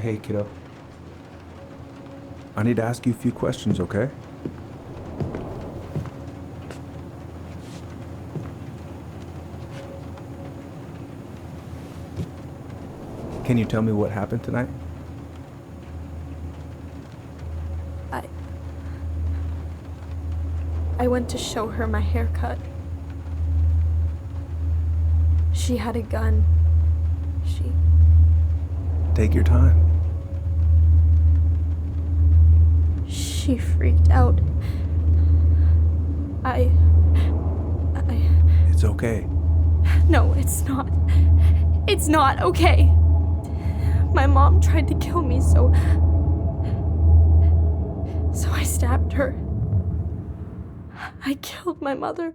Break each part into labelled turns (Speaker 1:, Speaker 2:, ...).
Speaker 1: Hey, kiddo. I need to ask you a few questions, okay? Can you tell me what happened tonight?
Speaker 2: I went to show her my haircut. She had a gun.
Speaker 1: Take your time.
Speaker 2: She freaked out.
Speaker 1: It's okay.
Speaker 2: No, it's not. It's not okay. My mom tried to kill me, so I stabbed her. I killed my mother.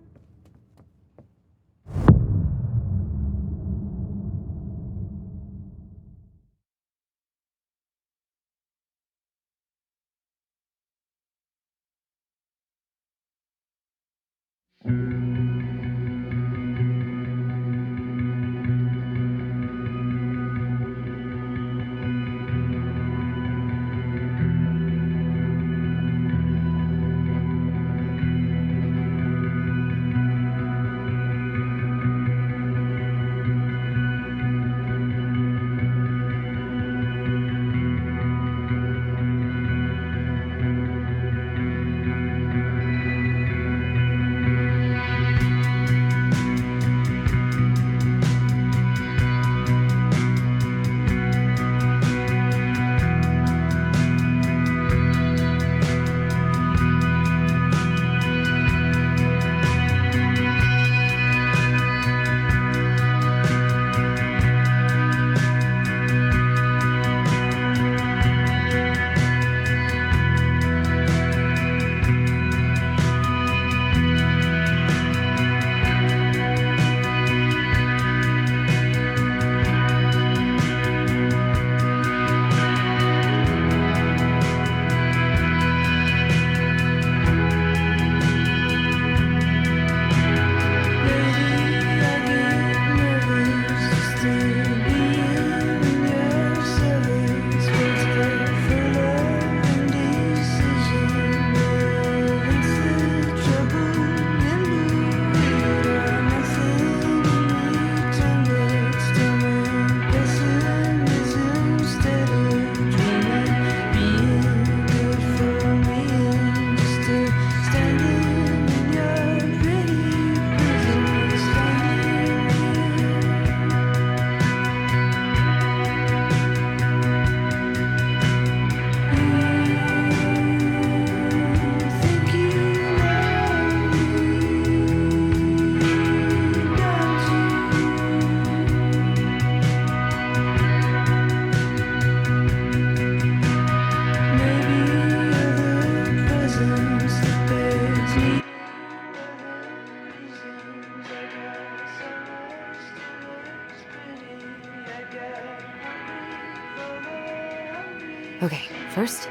Speaker 3: Okay, first,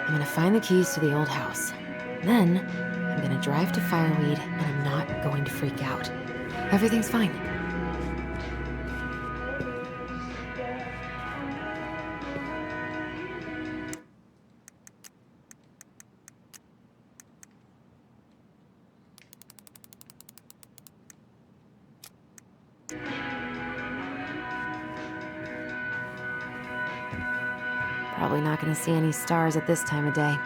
Speaker 3: I'm gonna find the keys to the old house. Then, I'm gonna drive to Fireweed, and I'm not going to freak out. Everything's fine. Probably not gonna see any stars at this time of day.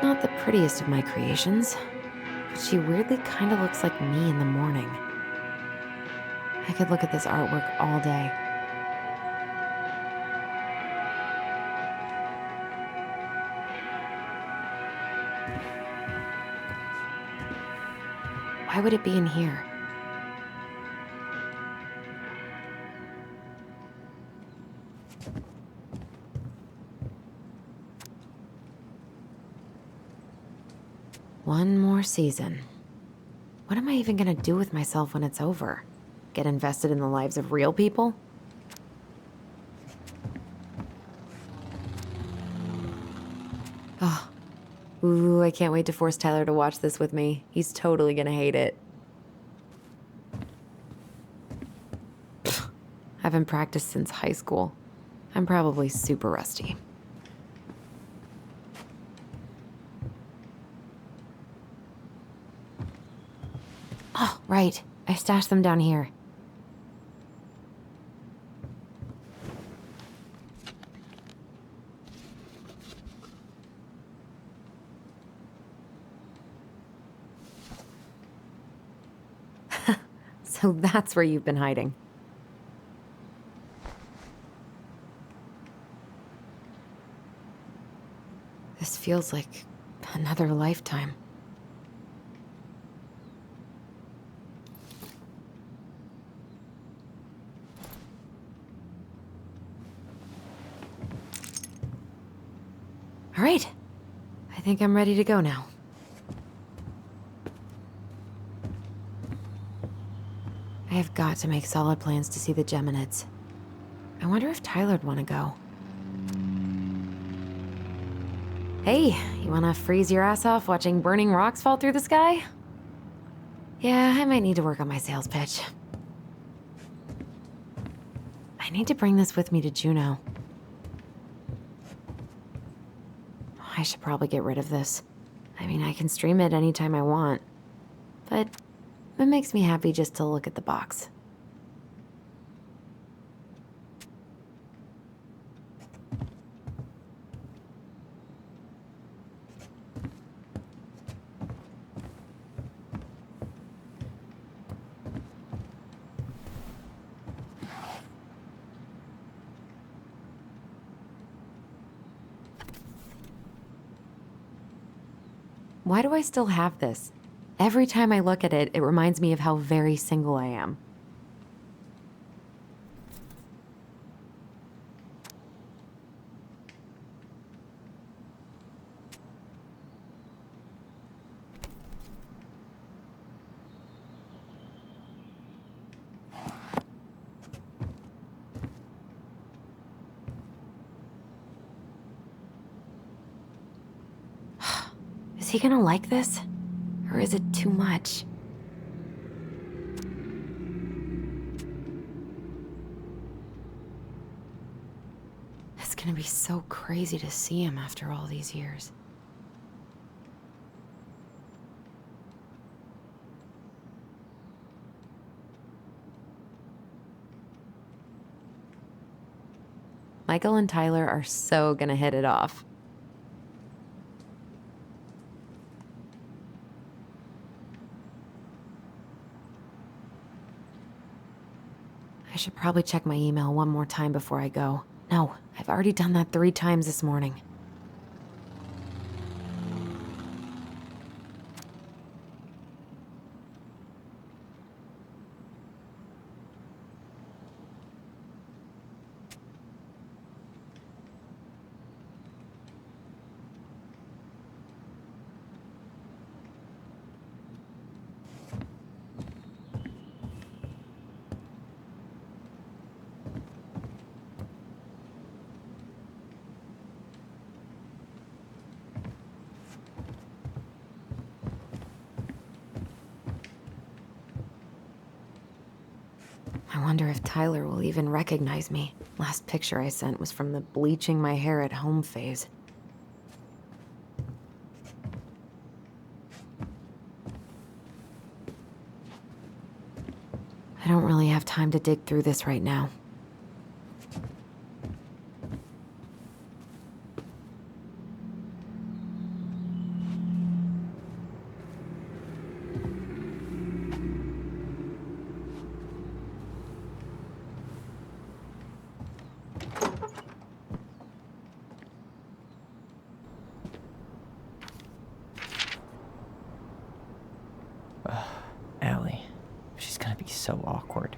Speaker 3: Not the prettiest of my creations, but she weirdly kind of looks like me in the morning. I could look at this artwork all day. Why would it be in here? One more season. What am I even gonna do with myself when it's over? Get invested in the lives of real people? Oh. Ooh, I can't wait to force Tyler to watch this with me. He's totally gonna hate it. Haven't practiced since high school. I'm probably super rusty. Oh, right. I stashed them down here. So that's where you've been hiding. This feels like another lifetime. All right. I think I'm ready to go now. I have got to make solid plans to see the Geminids. I wonder if Tyler'd want to go. Hey, you want to freeze your ass off watching burning rocks fall through the sky? Yeah, I might need to work on my sales pitch. I need to bring this with me to Juneau. I should probably get rid of this. I mean, I can stream it anytime I want. But it makes me happy just to look at the box. Why do I still have this? Every time I look at it, it reminds me of how very single I am. Is he gonna like this? Or is it too much? It's gonna be so crazy to see him after all these years. Michael and Tyler are so gonna hit it off. I should probably check my email one more time before I go. No, I've already done that 3 times this morning. I wonder if Tyler will even recognize me. Last picture I sent was from the bleaching my hair at home phase. I don't really have time to dig through this right now.
Speaker 4: Allie, she's gonna be so awkward.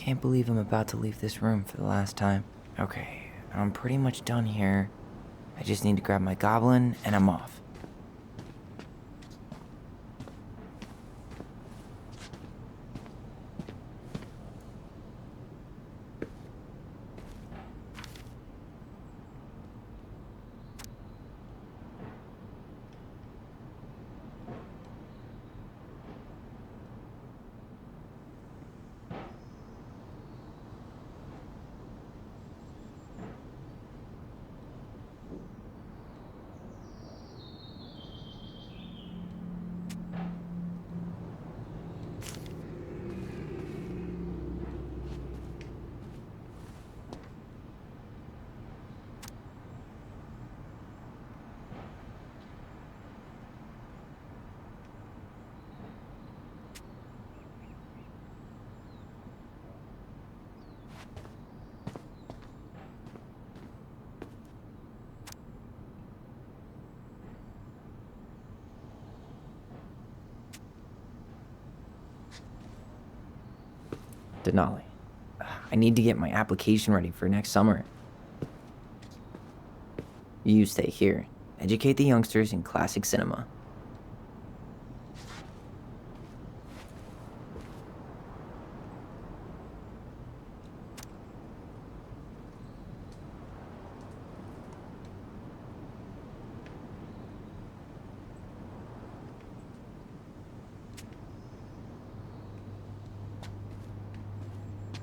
Speaker 4: can't believe I'm about to leave this room for the last time. Okay, I'm pretty much done here. I just need to grab my goblin and I'm off. Denali, I need to get my application ready for next summer. You stay here. Educate the youngsters in classic cinema.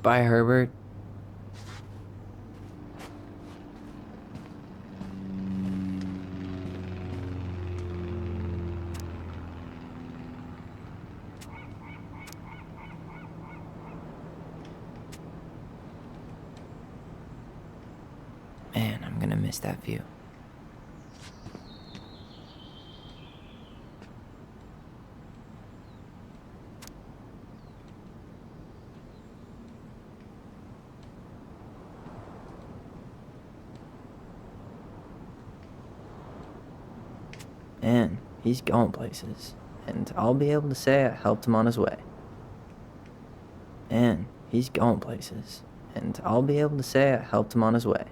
Speaker 4: Bye, Herbert. Man, I'm gonna miss that view. Man, he's going places, and I'll be able to say I helped him on his way. Man, he's going places, and I'll be able to say I helped him on his way.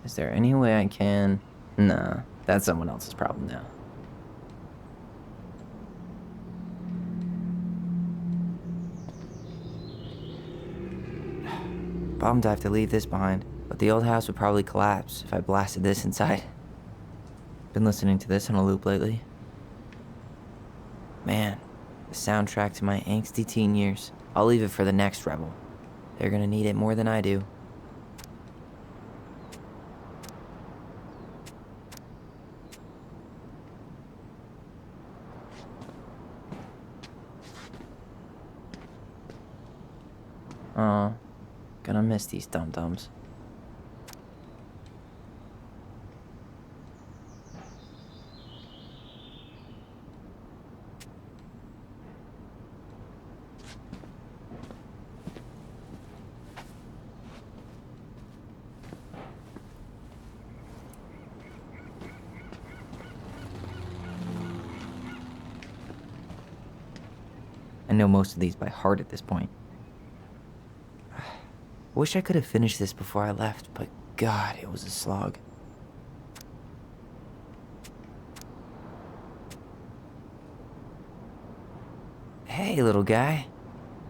Speaker 4: Is there any way I can? Nah, that's someone else's problem now. Bummed I have to leave this behind, but the old house would probably collapse if I blasted this inside. Been listening to this on a loop lately. Man, the soundtrack to my angsty teen years. I'll leave it for the next rebel. They're gonna need it more than I do. Aw, gonna miss these dum-dums. I know most of these by heart at this point. Wish I could have finished this before I left, but God, it was a slog. Hey, little guy.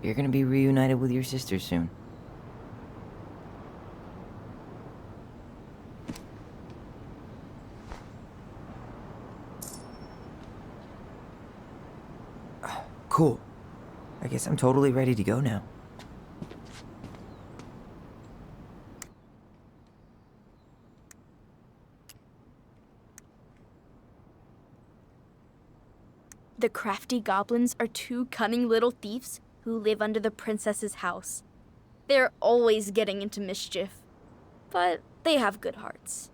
Speaker 4: You're gonna be reunited with your sister soon. Cool. I guess I'm totally ready to go now.
Speaker 2: The crafty goblins are two cunning little thieves who live under the princess's house. They're always getting into mischief, but they have good hearts.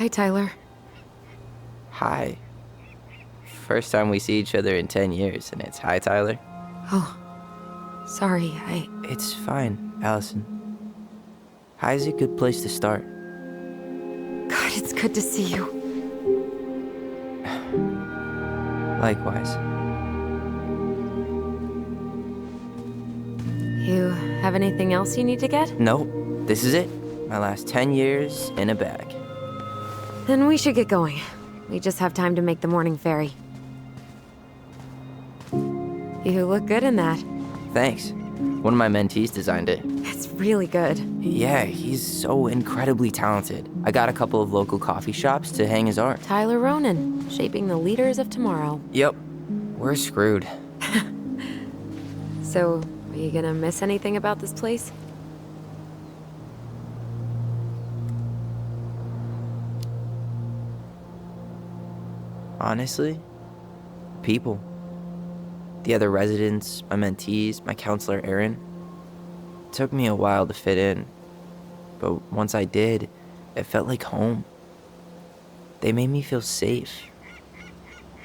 Speaker 3: Hi, Tyler.
Speaker 4: Hi. First time we see each other in 10 years, and it's hi, Tyler.
Speaker 3: Oh, sorry,
Speaker 4: It's fine, Allison. Hi is a good place to start.
Speaker 3: God, it's good to see you.
Speaker 4: Likewise.
Speaker 3: You have anything else you need to get?
Speaker 4: Nope, this is it. My last 10 years in a bag.
Speaker 3: Then we should get going. We just have time to make the morning ferry. You look good in that.
Speaker 4: Thanks. One of my mentees designed it.
Speaker 3: It's really good.
Speaker 4: Yeah, he's so incredibly talented. I got a couple of local coffee shops to hang his art.
Speaker 3: Tyler Ronan, shaping the leaders of tomorrow.
Speaker 4: Yep, we're screwed.
Speaker 3: So, are you gonna miss anything about this place?
Speaker 4: Honestly, people. The other residents, my mentees, my counselor Aaron. It took me a while to fit in, but once I did, it felt like home. They made me feel safe.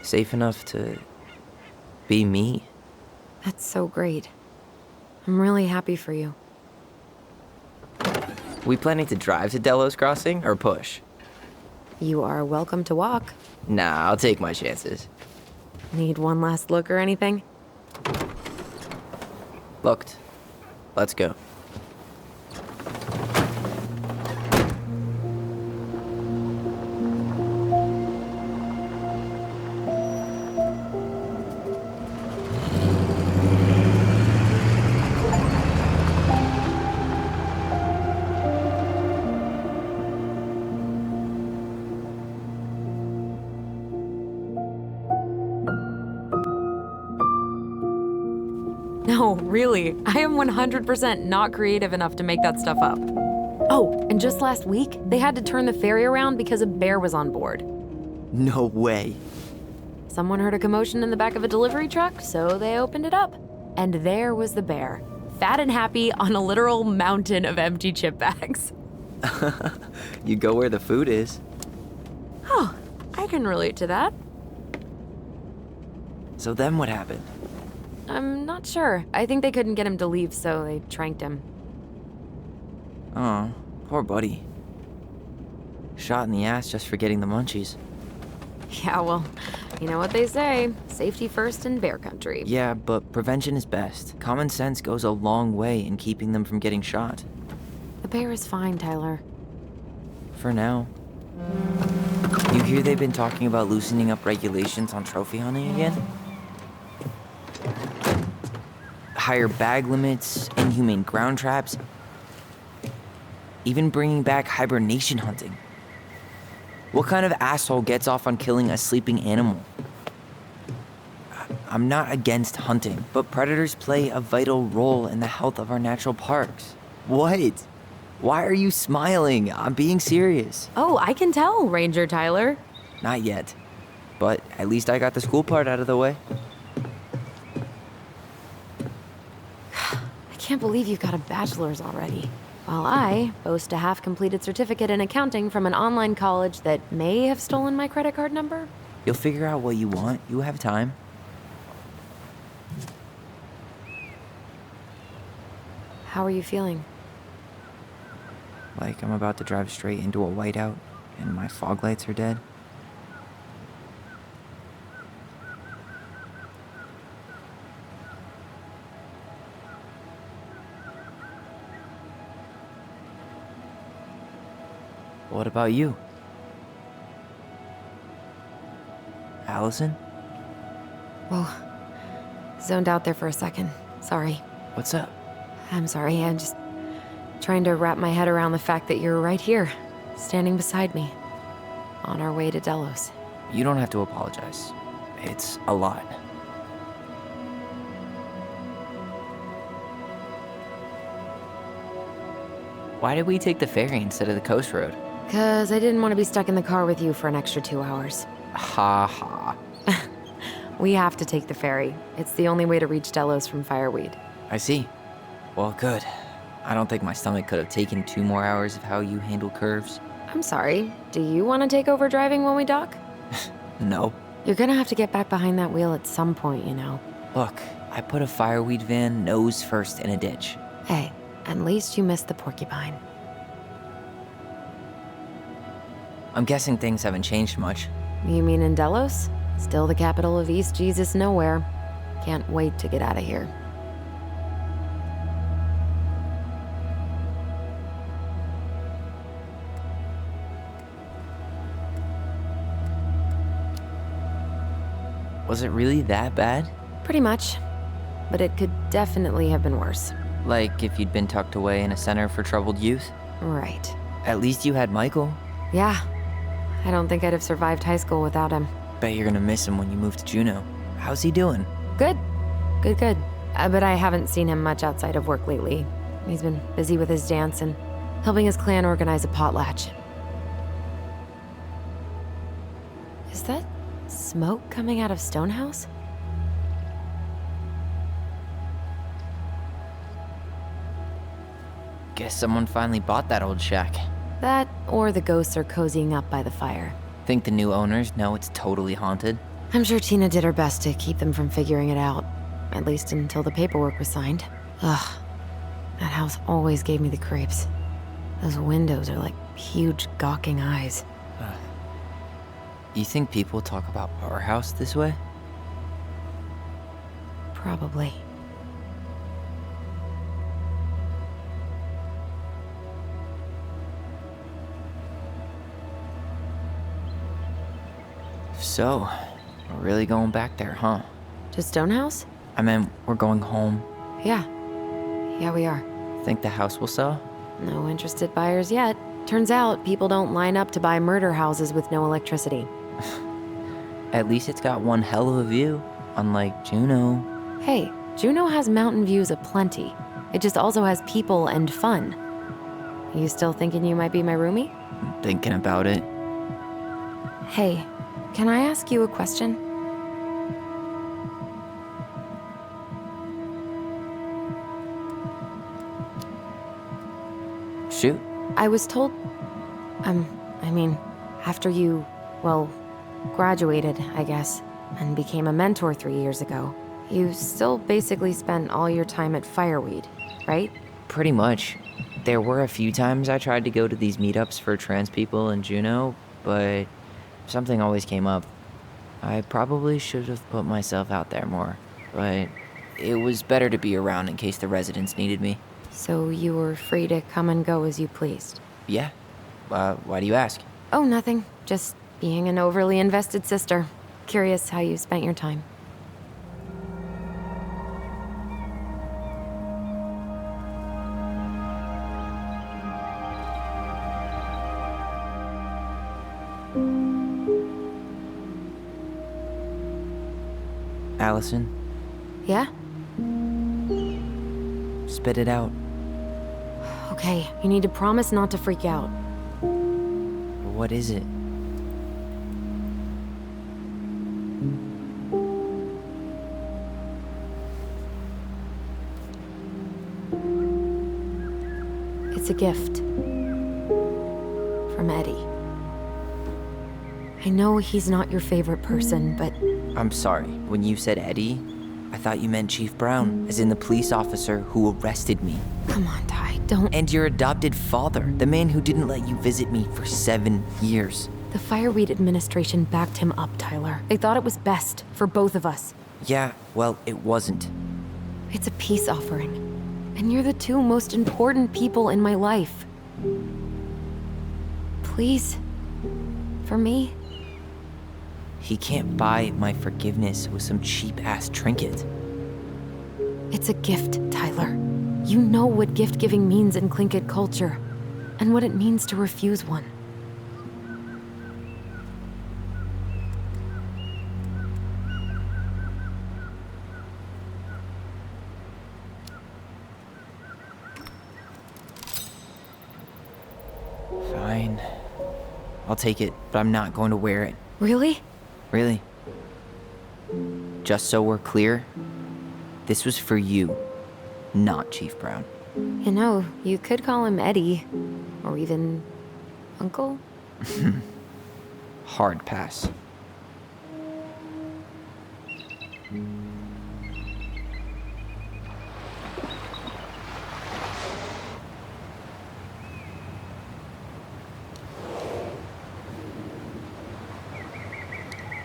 Speaker 4: Safe enough to be me.
Speaker 3: That's so great. I'm really happy for you.
Speaker 4: We planning to drive to Delos Crossing or push?
Speaker 3: You are welcome to walk.
Speaker 4: Nah, I'll take my chances.
Speaker 3: Need one last look or anything?
Speaker 4: Looked. Let's go.
Speaker 3: No, really. I am 100% not creative enough to make that stuff up. Oh, and just last week, they had to turn the ferry around because a bear was on board.
Speaker 4: No way.
Speaker 3: Someone heard a commotion in the back of a delivery truck, so they opened it up. And there was the bear, fat and happy on a literal mountain of empty chip bags.
Speaker 4: You go where the food is.
Speaker 3: Oh, I can relate to that.
Speaker 4: So then what happened?
Speaker 3: I'm not sure. I think they couldn't get him to leave, so they tranked him.
Speaker 4: Oh, poor buddy. Shot in the ass just for getting the munchies.
Speaker 3: Yeah, well, you know what they say. Safety first in bear country.
Speaker 4: Yeah, but prevention is best. Common sense goes a long way in keeping them from getting shot.
Speaker 3: The bear is fine, Tyler.
Speaker 4: For now. You hear they've been talking about loosening up regulations on trophy hunting again? Higher bag limits, inhumane ground traps, even bringing back hibernation hunting. What kind of asshole gets off on killing a sleeping animal? I'm not against hunting, but predators play a vital role in the health of our natural parks. What? Why are you smiling? I'm being serious.
Speaker 3: Oh, I can tell, Ranger Tyler.
Speaker 4: Not yet, but at least I got the school part out of the way.
Speaker 3: I can't believe you've got a bachelor's already. While I boast a half-completed certificate in accounting from an online college that may have stolen my credit card number.
Speaker 4: You'll figure out what you want. You have time.
Speaker 3: How are you feeling?
Speaker 4: Like I'm about to drive straight into a whiteout and my fog lights are dead. What about you? Allison?
Speaker 3: Whoa. Zoned out there for a second. Sorry.
Speaker 4: What's up?
Speaker 3: I'm sorry, I'm just trying to wrap my head around the fact that you're right here, standing beside me, on our way to Delos.
Speaker 4: You don't have to apologize. It's a lot. Why did we take the ferry instead of the coast road?
Speaker 3: 'Cause I didn't want to be stuck in the car with you for an extra 2 hours.
Speaker 4: Ha ha.
Speaker 3: We have to take the ferry. It's the only way to reach Delos from Fireweed.
Speaker 4: I see. Well, good. I don't think my stomach could have taken 2 more hours of how you handle curves.
Speaker 3: I'm sorry, do you want to take over driving when we dock?
Speaker 4: No.
Speaker 3: You're gonna have to get back behind that wheel at some point, you know.
Speaker 4: Look, I put a fireweed van nose first in a ditch.
Speaker 3: Hey, at least you missed the porcupine.
Speaker 4: I'm guessing things haven't changed much.
Speaker 3: You mean in Delos? Still the capital of East Jesus Nowhere. Can't wait to get out of here.
Speaker 4: Was it really that bad?
Speaker 3: Pretty much. But it could definitely have been worse.
Speaker 4: Like if you'd been tucked away in a center for troubled youth?
Speaker 3: Right.
Speaker 4: At least you had Michael.
Speaker 3: Yeah. I don't think I'd have survived high school without him.
Speaker 4: Bet you're gonna miss him when you move to Juneau. How's he doing?
Speaker 3: Good. Good. But I haven't seen him much outside of work lately. He's been busy with his dance and helping his clan organize a potlatch. Is that smoke coming out of Stonehouse?
Speaker 4: Guess someone finally bought that old shack.
Speaker 3: That, or the ghosts are cozying up by the fire.
Speaker 4: Think the new owners know it's totally haunted?
Speaker 3: I'm sure Tina did her best to keep them from figuring it out. At least until the paperwork was signed. Ugh. That house always gave me the creeps. Those windows are like huge gawking eyes.
Speaker 4: You think people talk about our house this way?
Speaker 3: Probably.
Speaker 4: So, we're really going back there, huh?
Speaker 3: To Stonehouse?
Speaker 4: I mean, we're going home.
Speaker 3: Yeah. Yeah, we are.
Speaker 4: Think the house will sell?
Speaker 3: No interested buyers yet. Turns out people don't line up to buy murder houses with no electricity.
Speaker 4: At least it's got one hell of a view, unlike Juneau.
Speaker 3: Hey, Juneau has mountain views aplenty. It just also has people and fun. You still thinking you might be my roomie?
Speaker 4: I'm thinking about it.
Speaker 3: Hey, can I ask you a question?
Speaker 4: Shoot.
Speaker 3: I was told, after you, well, graduated, I guess, and became a mentor 3 years ago, you still basically spent all your time at Fireweed, right?
Speaker 4: Pretty much. There were a few times I tried to go to these meetups for trans people in Juneau, but something always came up. I probably should have put myself out there more, but it was better to be around in case the residents needed me.
Speaker 3: So you were free to come and go as you pleased?
Speaker 4: Yeah. Why do you ask?
Speaker 3: Oh, nothing. Just being an overly invested sister. Curious how you spent your time.
Speaker 4: Allison,
Speaker 3: Yeah?
Speaker 4: spit it out.
Speaker 3: Okay, you need to promise not to freak out.
Speaker 4: What is it?
Speaker 3: It's a gift. From Eddie. I know he's not your favorite person, but
Speaker 4: I'm sorry. When you said Eddie, I thought you meant Chief Brown, as in the police officer who arrested me.
Speaker 3: come on, Ty, don't.
Speaker 4: And your adopted father, the man who didn't let you visit me for 7 years.
Speaker 3: The Fireweed administration backed him up, Tyler. They thought it was best for both of us.
Speaker 4: Yeah, well, it wasn't.
Speaker 3: It's a peace offering. And you're the two most important people in my life. Please. For me.
Speaker 4: He can't buy my forgiveness with some cheap-ass trinket.
Speaker 3: It's a gift, Tyler. You know what gift-giving means in Tlingit culture, and what it means to refuse one.
Speaker 4: Fine. I'll take it, but I'm not going to wear it.
Speaker 3: Really?
Speaker 4: Really. Just so we're clear, this was for you, not Chief Brown.
Speaker 3: You know, you could call him Eddie, or even Uncle?
Speaker 4: Hard pass.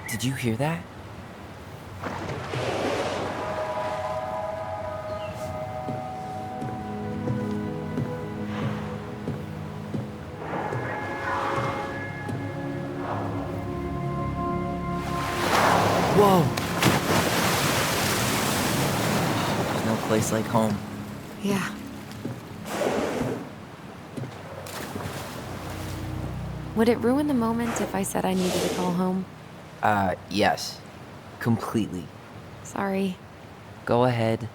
Speaker 4: Did you hear that? Whoa! There's no place like home.
Speaker 3: Yeah. Would it ruin the moment if I said I needed to call home?
Speaker 4: Yes. Completely.
Speaker 3: Sorry.
Speaker 4: Go ahead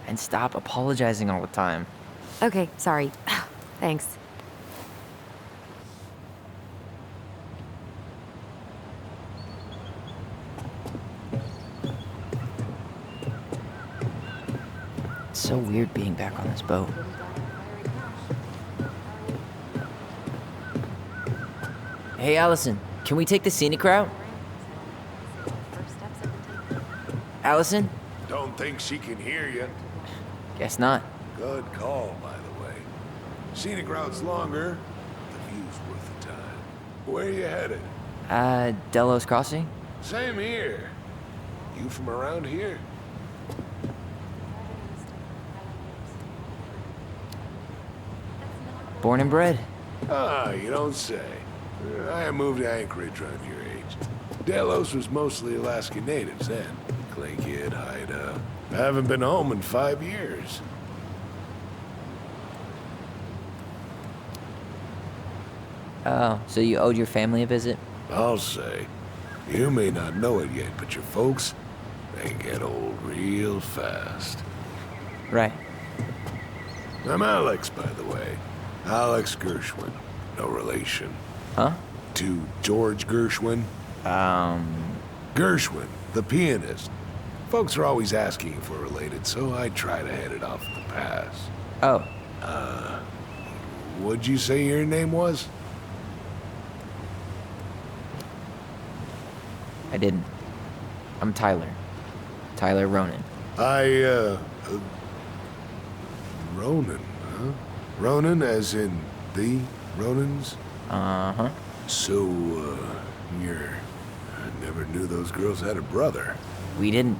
Speaker 4: and stop apologizing all the time.
Speaker 3: Okay, sorry. Thanks.
Speaker 4: It's so weird being back on this boat. Hey, Allison, can we take the scenic route? Allison?
Speaker 5: Don't think she can hear you.
Speaker 4: Guess not.
Speaker 5: Good call, by the way. Scenic route's longer, but the view's worth the time. Where are you headed?
Speaker 4: Delos Crossing?
Speaker 5: Same here. You from around here?
Speaker 4: Born and bred.
Speaker 5: Ah, you don't say. I moved to Anchorage around your age. Delos was mostly Alaska natives then. Clay Kid, Haida. I haven't been home in 5 years.
Speaker 4: Oh, so you owed your family a visit?
Speaker 5: I'll say. You may not know it yet, but your folks, they get old real fast.
Speaker 4: Right.
Speaker 5: I'm Alex, by the way. Alex Gershwin. No relation.
Speaker 4: Huh?
Speaker 5: To George Gershwin. Gershwin, the pianist. Folks are always asking if we're related, so I try to head it off the pass.
Speaker 4: Oh,
Speaker 5: What'd you say your name was?
Speaker 4: I didn't. I'm Tyler. Tyler Ronan.
Speaker 5: Ronan, huh? Ronan as in the Ronans?
Speaker 4: Uh-huh.
Speaker 5: So, I never knew those girls had a brother.
Speaker 4: We didn't.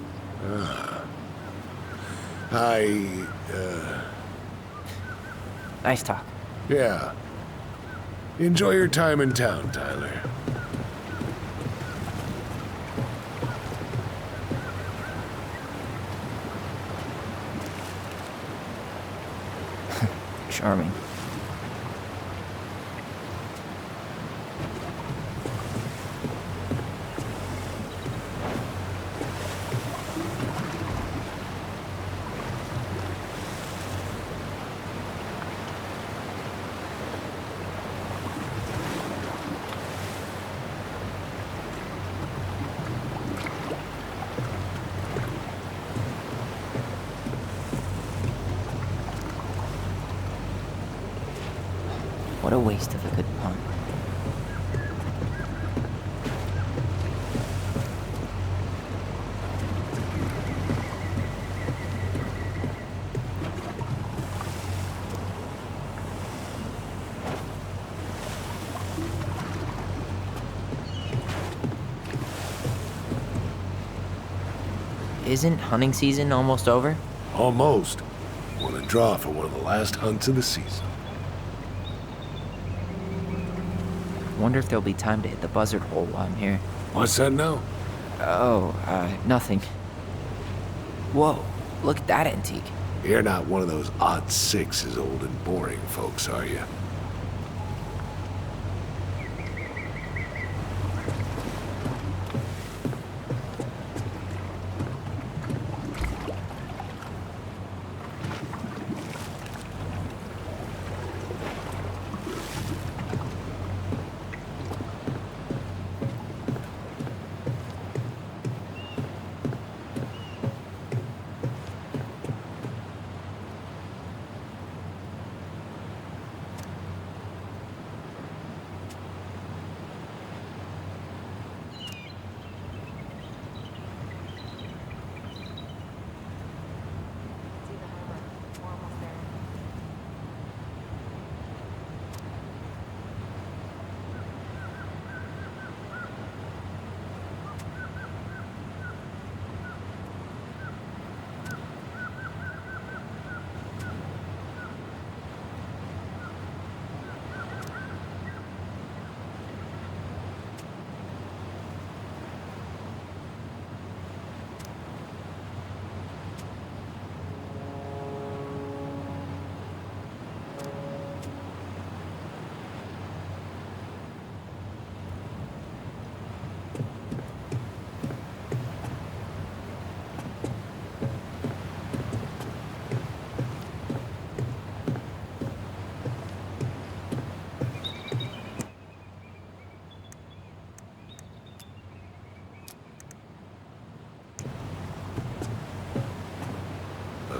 Speaker 4: Nice talk.
Speaker 5: Yeah. Enjoy your time in town, Tyler.
Speaker 4: Charming. What a waste of a good pun. Isn't hunting season almost over?
Speaker 5: Almost. Want to draw for one of the last hunts of the season.
Speaker 4: Wonder if there'll be time to hit the buzzard hole while I'm here.
Speaker 5: What's that now?
Speaker 4: Oh, nothing. Whoa, look at that antique.
Speaker 5: You're not one of those odd sixes old and boring folks, are you?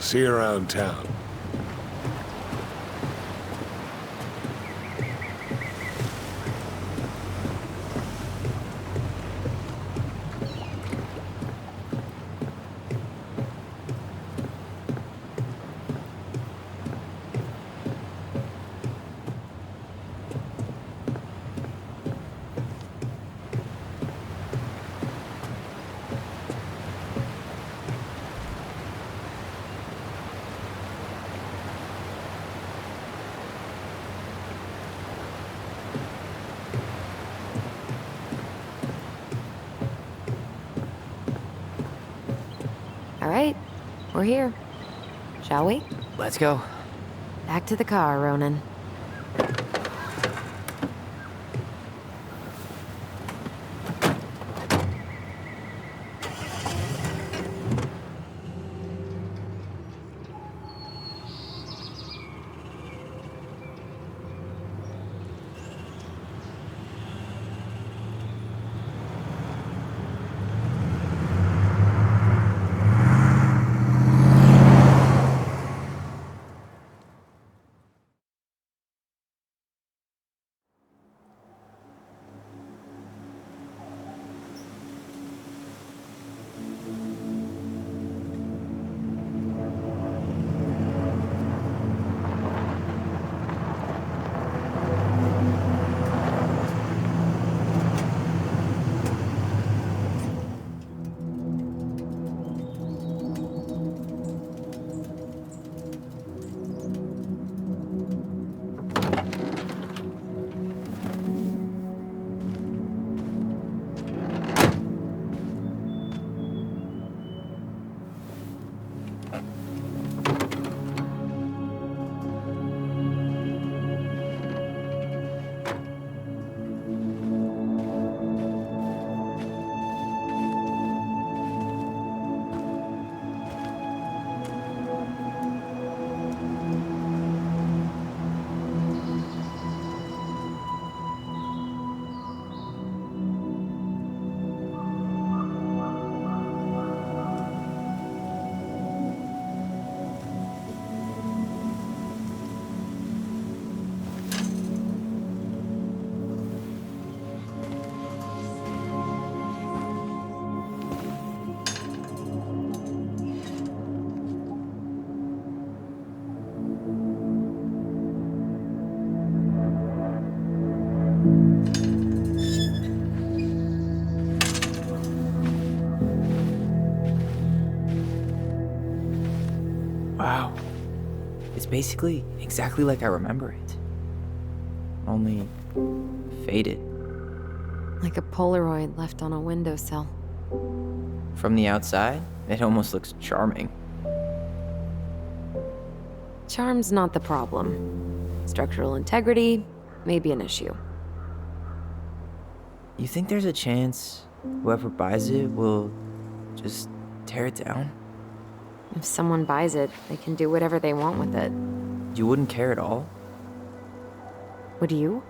Speaker 5: See you around town.
Speaker 3: All right, we're here. Shall we?
Speaker 4: Let's go.
Speaker 3: Back to the car, Ronan.
Speaker 4: Wow. It's basically exactly like I remember it. Only faded.
Speaker 3: Like a Polaroid left on a windowsill.
Speaker 4: From the outside, it almost looks charming.
Speaker 3: Charm's not the problem. Structural integrity may be an issue.
Speaker 4: You think there's a chance whoever buys it will just tear it down?
Speaker 3: If someone buys it, they can do whatever they want with it.
Speaker 4: You wouldn't care at all?
Speaker 3: Would you?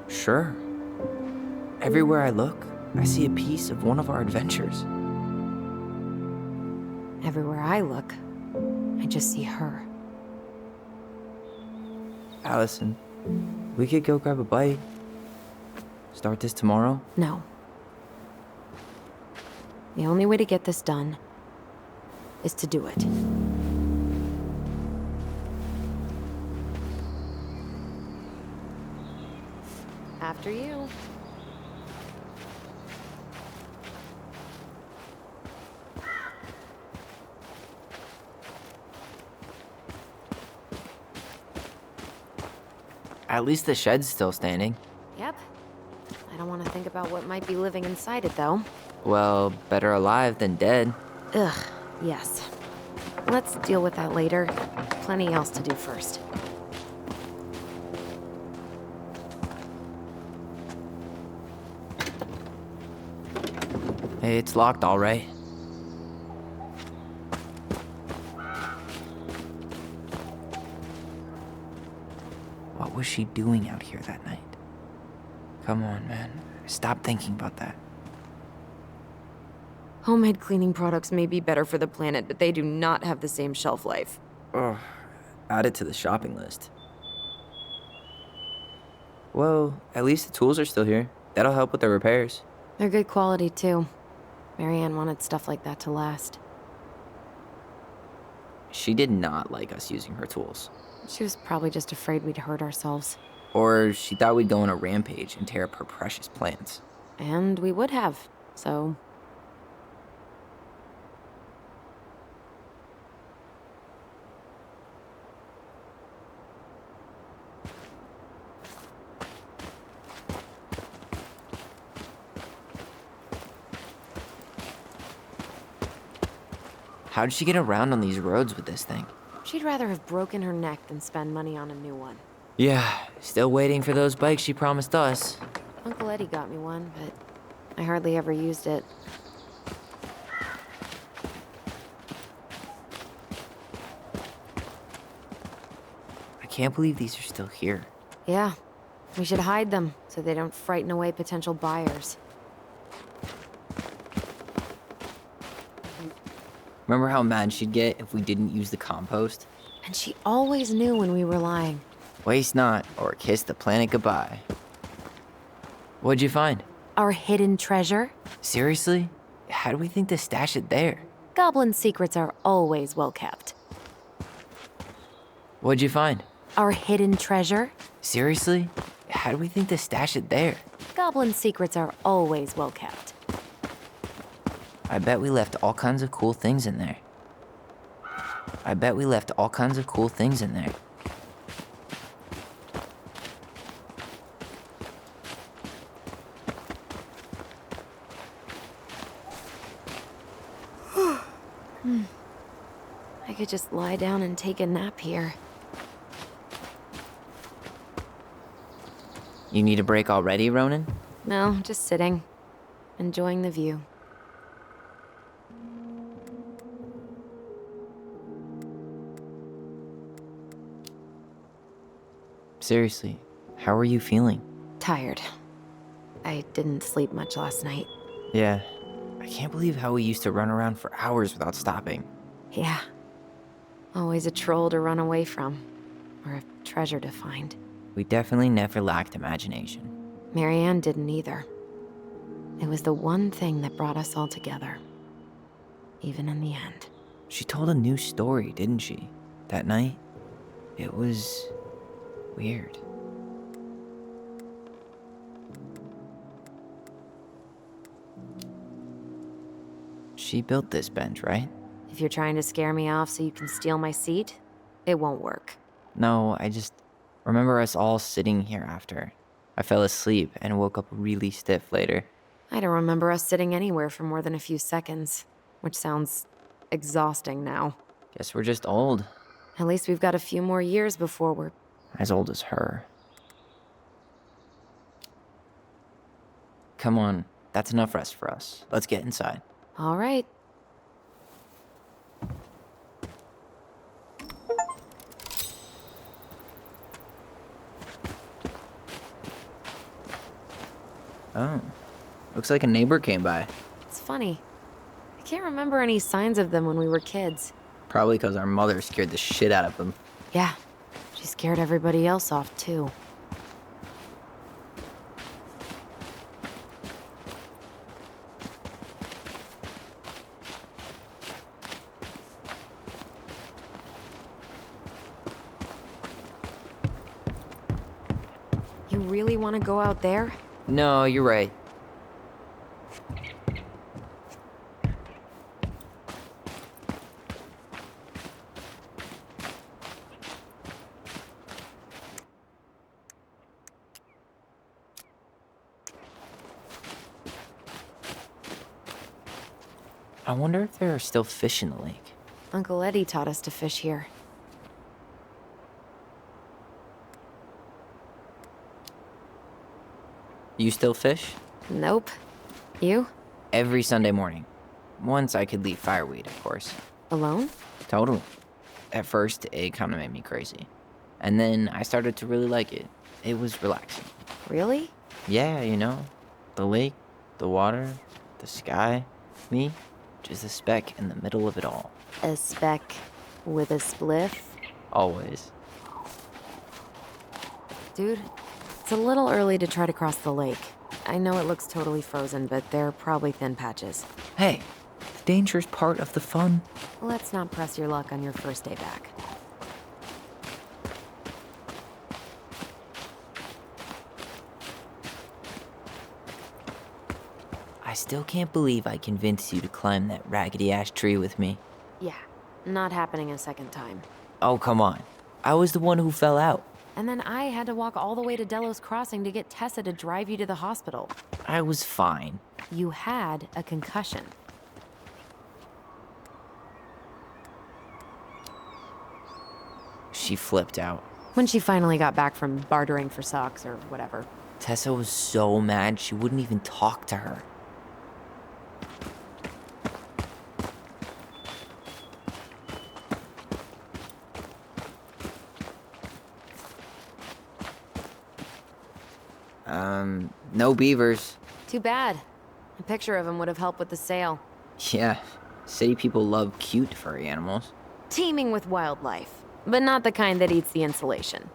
Speaker 4: Sure. Everywhere I look, I see a piece of one of our adventures.
Speaker 3: Everywhere I look, I just see her.
Speaker 4: Allison, we could go grab a bite. Start this tomorrow?
Speaker 3: No. The only way to get this done is to do it. After you.
Speaker 4: At least the shed's still standing.
Speaker 3: Yep. I don't want to think about what might be living inside it, though.
Speaker 4: Well, better alive than dead.
Speaker 3: Ugh, yes. Let's deal with that later. Plenty else to do first.
Speaker 4: Hey, it's locked all right. What was she doing out here that night? Come on, man. Stop thinking about that.
Speaker 3: Homemade cleaning products may be better for the planet, but they do not have the same shelf life.
Speaker 4: Ugh, add it to the shopping list. Well, at least the tools are still here. That'll help with the repairs.
Speaker 3: They're good quality, too. Marianne wanted stuff like that to last.
Speaker 4: She did not like us using her tools.
Speaker 3: She was probably just afraid we'd hurt ourselves.
Speaker 4: Or she thought we'd go on a rampage and tear up her precious plans.
Speaker 3: And we would have, so...
Speaker 4: How did she get around on these roads with this thing?
Speaker 3: She'd rather have broken her neck than spend money on a new one.
Speaker 4: Yeah, still waiting for those bikes she promised us.
Speaker 3: Uncle Eddie got me one, but I hardly ever used it.
Speaker 4: I can't believe these are still here.
Speaker 3: Yeah, we should hide them so they don't frighten away potential buyers.
Speaker 4: Remember how mad she'd get if we didn't use the compost?
Speaker 3: And she always knew when we were lying.
Speaker 4: Waste not, or kiss the planet goodbye. What'd you find?
Speaker 3: Our hidden treasure?
Speaker 4: Seriously? How do we think to stash it there?
Speaker 3: Goblin secrets are always well kept.
Speaker 4: What'd you find?
Speaker 3: Our hidden treasure?
Speaker 4: Seriously? How do we think to stash it there?
Speaker 3: Goblin secrets are always well kept.
Speaker 4: I bet we left all kinds of cool things in there. I bet we left all kinds of cool things in there.
Speaker 3: I could just lie down and take a nap here.
Speaker 4: You need a break already, Ronan?
Speaker 3: No, just sitting. Enjoying the view.
Speaker 4: Seriously, how are you feeling?
Speaker 3: Tired. I didn't sleep much last night.
Speaker 4: Yeah, I can't believe how we used to run around for hours without stopping.
Speaker 3: Yeah. Always a troll to run away from. Or a treasure to find.
Speaker 4: We definitely never lacked imagination.
Speaker 3: Marianne didn't either. It was the one thing that brought us all together. Even in the end.
Speaker 4: She told a new story, didn't she? That night? It was... weird. She built this bench, right?
Speaker 3: If you're trying to scare me off so you can steal my seat, it won't work.
Speaker 4: No, I just remember us all sitting here after. I fell asleep and woke up really stiff later.
Speaker 3: I don't remember us sitting anywhere for more than a few seconds, which sounds exhausting now.
Speaker 4: Guess we're just old.
Speaker 3: At least we've got a few more years before we're...
Speaker 4: As old as her. Come on, that's enough rest for us. Let's get inside.
Speaker 3: All right.
Speaker 4: Oh, looks like a neighbor came by.
Speaker 3: It's funny. I can't remember any signs of them when we were kids.
Speaker 4: Probably because our mother scared the shit out of them.
Speaker 3: Yeah, she scared everybody else off, too. You really want to go out there?
Speaker 4: No, you're right. I wonder if there are still fish in the lake.
Speaker 3: Uncle Eddie taught us to fish here.
Speaker 4: You still fish?
Speaker 3: Nope. You?
Speaker 4: Every Sunday morning. Once I could leave fireweed, of course.
Speaker 3: Alone?
Speaker 4: Totally. At first, it kind of made me crazy. And then I started to really like it. It was relaxing.
Speaker 3: Really?
Speaker 4: Yeah, you know, the lake, the water, the sky, me. just a speck in the middle of it all.
Speaker 3: A speck with a spliff?
Speaker 4: Always.
Speaker 3: Dude, it's a little early to try to cross the lake. I know it looks totally frozen, but they're probably thin patches.
Speaker 4: Hey, the danger's part of the fun.
Speaker 3: Let's not press your luck on your first day back.
Speaker 4: I still can't believe I convinced you to climb that raggedy-ass tree with me.
Speaker 3: Yeah, not happening a second time.
Speaker 4: Oh, come on. I was the one who fell out.
Speaker 3: And then I had to walk all the way to Delos Crossing to get Tessa to drive you to the hospital.
Speaker 4: I was fine.
Speaker 3: You had a concussion.
Speaker 4: She flipped out.
Speaker 3: When she finally got back from bartering for socks or whatever.
Speaker 4: Tessa was so mad she wouldn't even talk to her. No beavers.
Speaker 3: Too bad. A picture of him would have helped with the sale.
Speaker 4: Yeah, city people love cute furry animals.
Speaker 3: Teeming with wildlife, but not the kind that eats the insulation.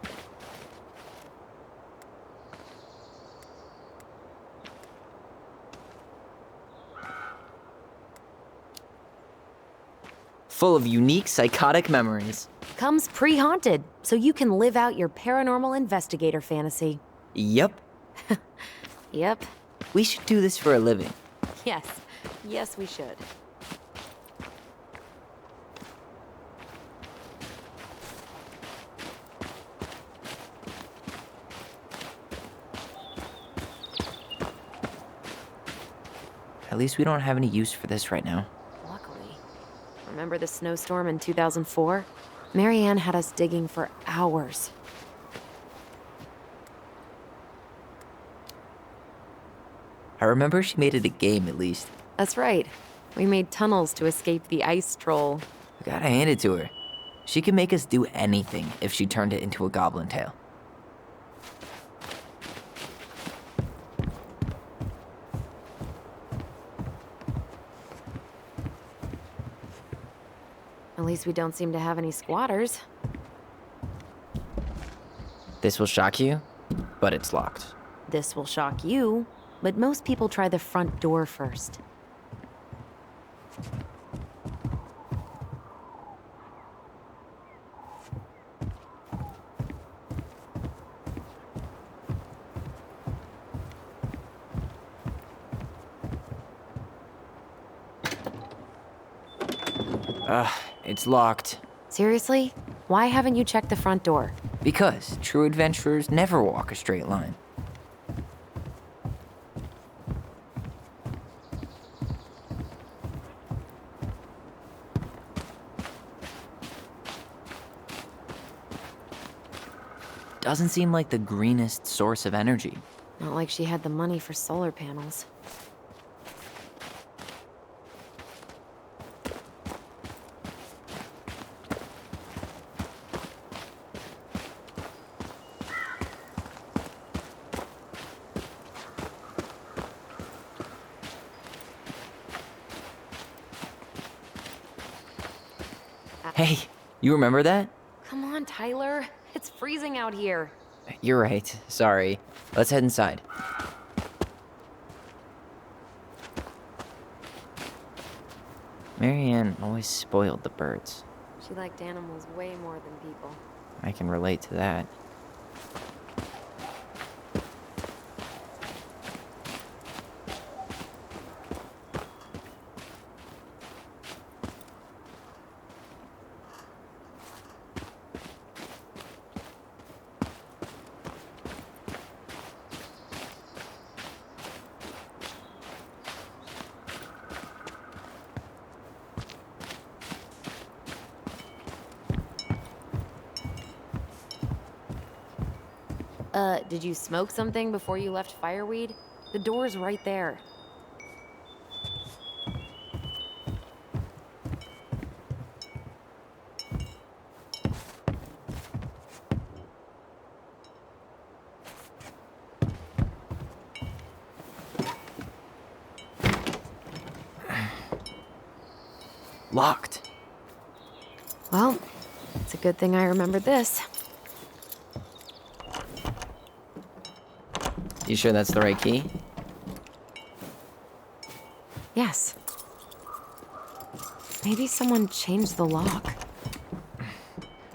Speaker 4: Full of unique psychotic memories.
Speaker 3: Comes pre-haunted, so you can live out your paranormal investigator fantasy.
Speaker 4: Yep,
Speaker 3: Yep.
Speaker 4: we should do this for a living.
Speaker 3: Yes. Yes, we should.
Speaker 4: At least we don't have any use for this right now.
Speaker 3: Luckily. Remember the snowstorm in 2004? Marianne had us digging for hours.
Speaker 4: I remember she made it a game at least.
Speaker 3: That's right. We made tunnels to escape the ice troll.
Speaker 4: I gotta hand it to her. She could make us do anything if she turned it into a goblin tale.
Speaker 3: At least we don't seem to have any squatters.
Speaker 4: This will shock you, but it's locked.
Speaker 3: This will shock you, but most people try the front door first.
Speaker 4: It's locked.
Speaker 3: Seriously? Why haven't you checked the front door?
Speaker 4: Because true adventurers never walk a straight line. Doesn't seem like the greenest source of energy.
Speaker 3: Not like she had the money for solar panels.
Speaker 4: Hey, you remember that?
Speaker 3: Come on, Tyler. It's freezing out here.
Speaker 4: You're right. Sorry. Let's head inside. Marianne always spoiled the birds.
Speaker 3: She liked animals way more than people.
Speaker 4: I can relate to that.
Speaker 3: Did you smoke something before you left Fireweed? The door's right there.
Speaker 4: Locked.
Speaker 3: Well, it's a good thing I remembered this.
Speaker 4: You sure that's the right key?
Speaker 3: Yes. Maybe someone changed the lock.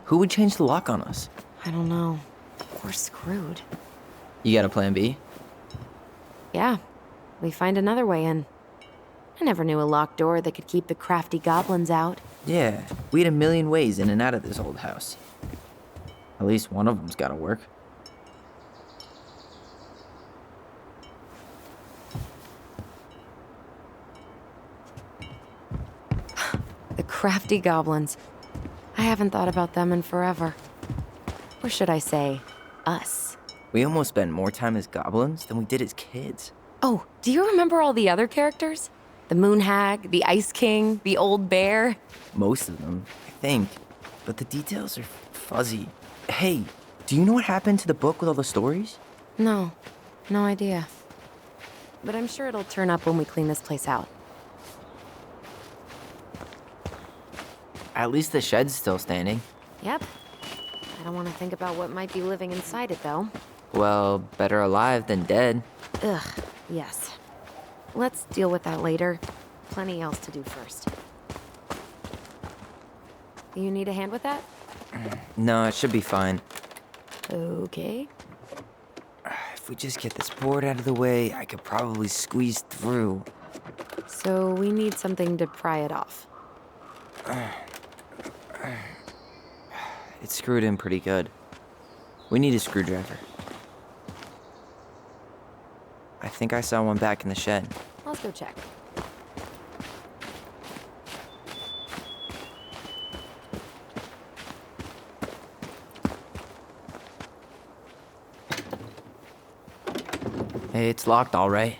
Speaker 4: Who would change the lock on us?
Speaker 3: I don't know. We're screwed.
Speaker 4: You got a plan B?
Speaker 3: Yeah, we find another way in. I never knew a locked door that could keep the crafty goblins out.
Speaker 4: Yeah, we had a million ways in and out of this old house. At least one of them's gotta work.
Speaker 3: The crafty goblins. I haven't thought about them in forever. Or should I say, us.
Speaker 4: We almost spent more time as goblins than we did as kids.
Speaker 3: Oh, do you remember all the other characters? The Moon Hag, the Ice King, the Old Bear?
Speaker 4: Most of them, I think. But the details are fuzzy. Hey, do you know what happened to the book with all the stories?
Speaker 3: No, no idea. But I'm sure it'll turn up when we clean this place out.
Speaker 4: At least the shed's still standing.
Speaker 3: Yep. I don't want to think about what might be living inside it, though.
Speaker 4: Well, better alive than dead.
Speaker 3: Ugh, yes. Let's deal with that later. Plenty else to do first. You need a hand with that?
Speaker 4: No, it should be fine.
Speaker 3: Okay.
Speaker 4: If we just get this board out of the way, I could probably squeeze through.
Speaker 3: So we need something to pry it off.
Speaker 4: It's screwed in pretty good. We need a screwdriver. I think I saw one back in the shed.
Speaker 3: Let's go check.
Speaker 4: Hey, it's locked all right.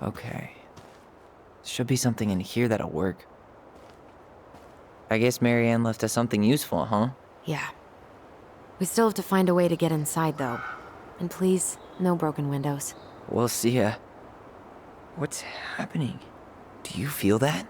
Speaker 4: Okay. Should be something in here that'll work. I guess Marianne left us something useful, huh?
Speaker 3: Yeah. We still have to find a way to get inside, though. And please, no broken windows.
Speaker 4: We'll see ya. What's happening? Do you feel that?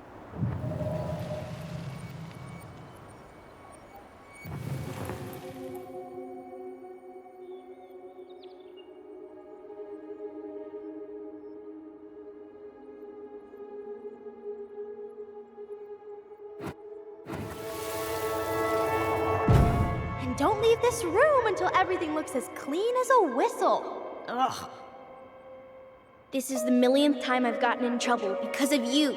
Speaker 2: And don't leave this room until everything looks as clean as a whistle. Ugh. This is the millionth time I've gotten in trouble because of you.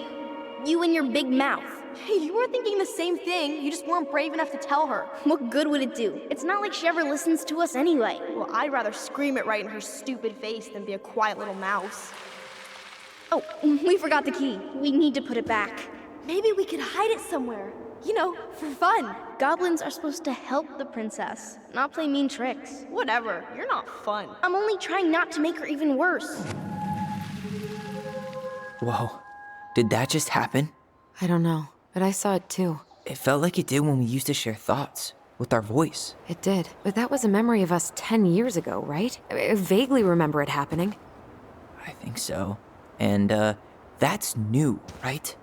Speaker 2: You and your big mouth.
Speaker 6: Hey, you were thinking the same thing. You just weren't brave enough to tell her.
Speaker 2: What good would it do? It's not like she ever listens to us anyway.
Speaker 6: Well, I'd rather scream it right in her stupid face than be a quiet little mouse.
Speaker 2: Oh, we forgot the key. We need to put it back.
Speaker 6: Maybe we could hide it somewhere. You know, for fun.
Speaker 2: Goblins are supposed to help the princess, not play mean tricks.
Speaker 6: Whatever, you're not fun.
Speaker 2: I'm only trying not to make her even worse.
Speaker 4: Whoa. Did that just happen?
Speaker 3: I don't know, but I saw it too.
Speaker 4: It felt like it did when we used to share thoughts with our voice.
Speaker 3: It did, but that was a memory of us 10 years ago, right? I vaguely remember it happening.
Speaker 4: I think so. And, that's new, right?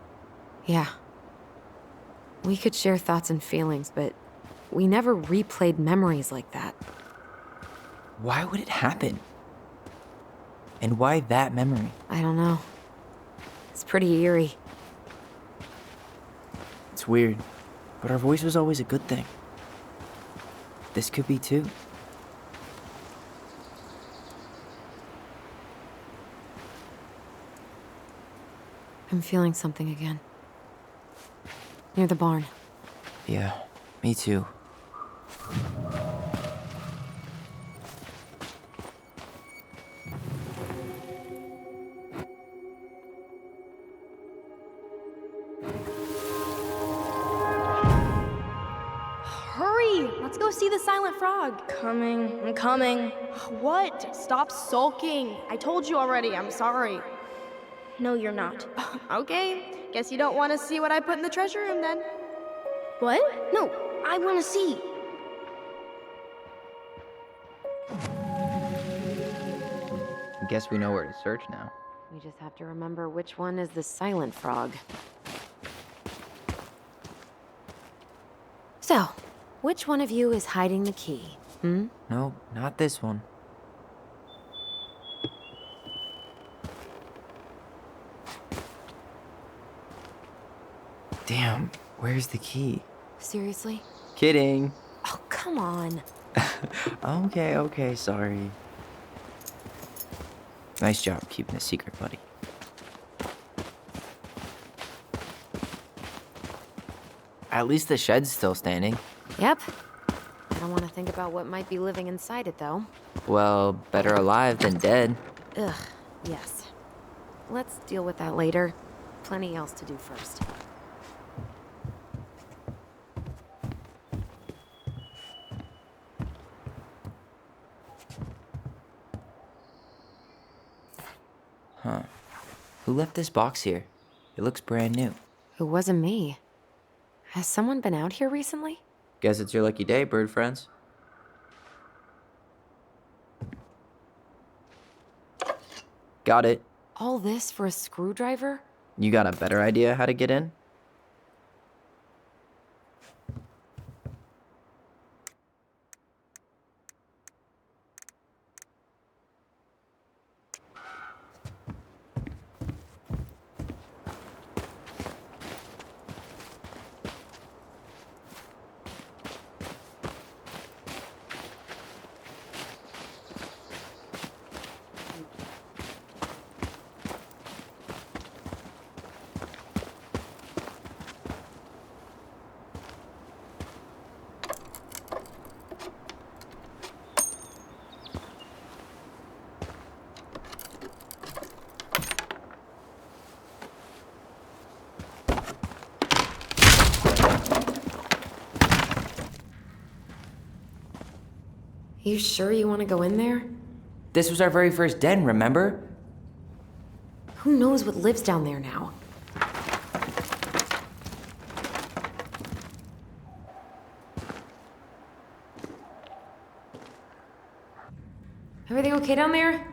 Speaker 3: Yeah. We could share thoughts and feelings, but we never replayed memories like that.
Speaker 4: Why would it happen? And why that memory?
Speaker 3: I don't know. It's pretty eerie.
Speaker 4: It's weird, but our voice was always a good thing. This could be too.
Speaker 3: I'm feeling something again. Near the barn.
Speaker 4: Yeah, me too.
Speaker 6: Hurry! Let's go see the silent frog.
Speaker 2: I'm coming.
Speaker 6: What? Stop sulking. I told you already, I'm sorry.
Speaker 2: No, you're not.
Speaker 6: Okay, guess you don't want to see what I put in the treasure room then.
Speaker 2: What? No, I want to see.
Speaker 4: I guess we know where to search now.
Speaker 3: We just have to remember which one is the silent frog. So, which one of you is hiding the key? Hmm?
Speaker 4: No, not this one. Damn, where's the key?
Speaker 3: Seriously?
Speaker 4: Kidding.
Speaker 3: Oh, come on.
Speaker 4: Okay, sorry. Nice job keeping a secret, buddy. At least the shed's still standing.
Speaker 3: Yep. I don't want to think about what might be living inside it, though.
Speaker 4: Well, better alive than dead.
Speaker 3: Ugh, yes. Let's deal with that later. Plenty else to do first.
Speaker 4: Huh. Who left this box here? It looks brand new.
Speaker 3: It wasn't me. Has someone been out here recently?
Speaker 4: Guess it's your lucky day, bird friends. Got it.
Speaker 3: All this for a screwdriver?
Speaker 4: You got a better idea how to get in?
Speaker 3: You sure you want to go in there?
Speaker 4: This was our very first den, remember?
Speaker 3: Who knows what lives down there now? Everything okay down there?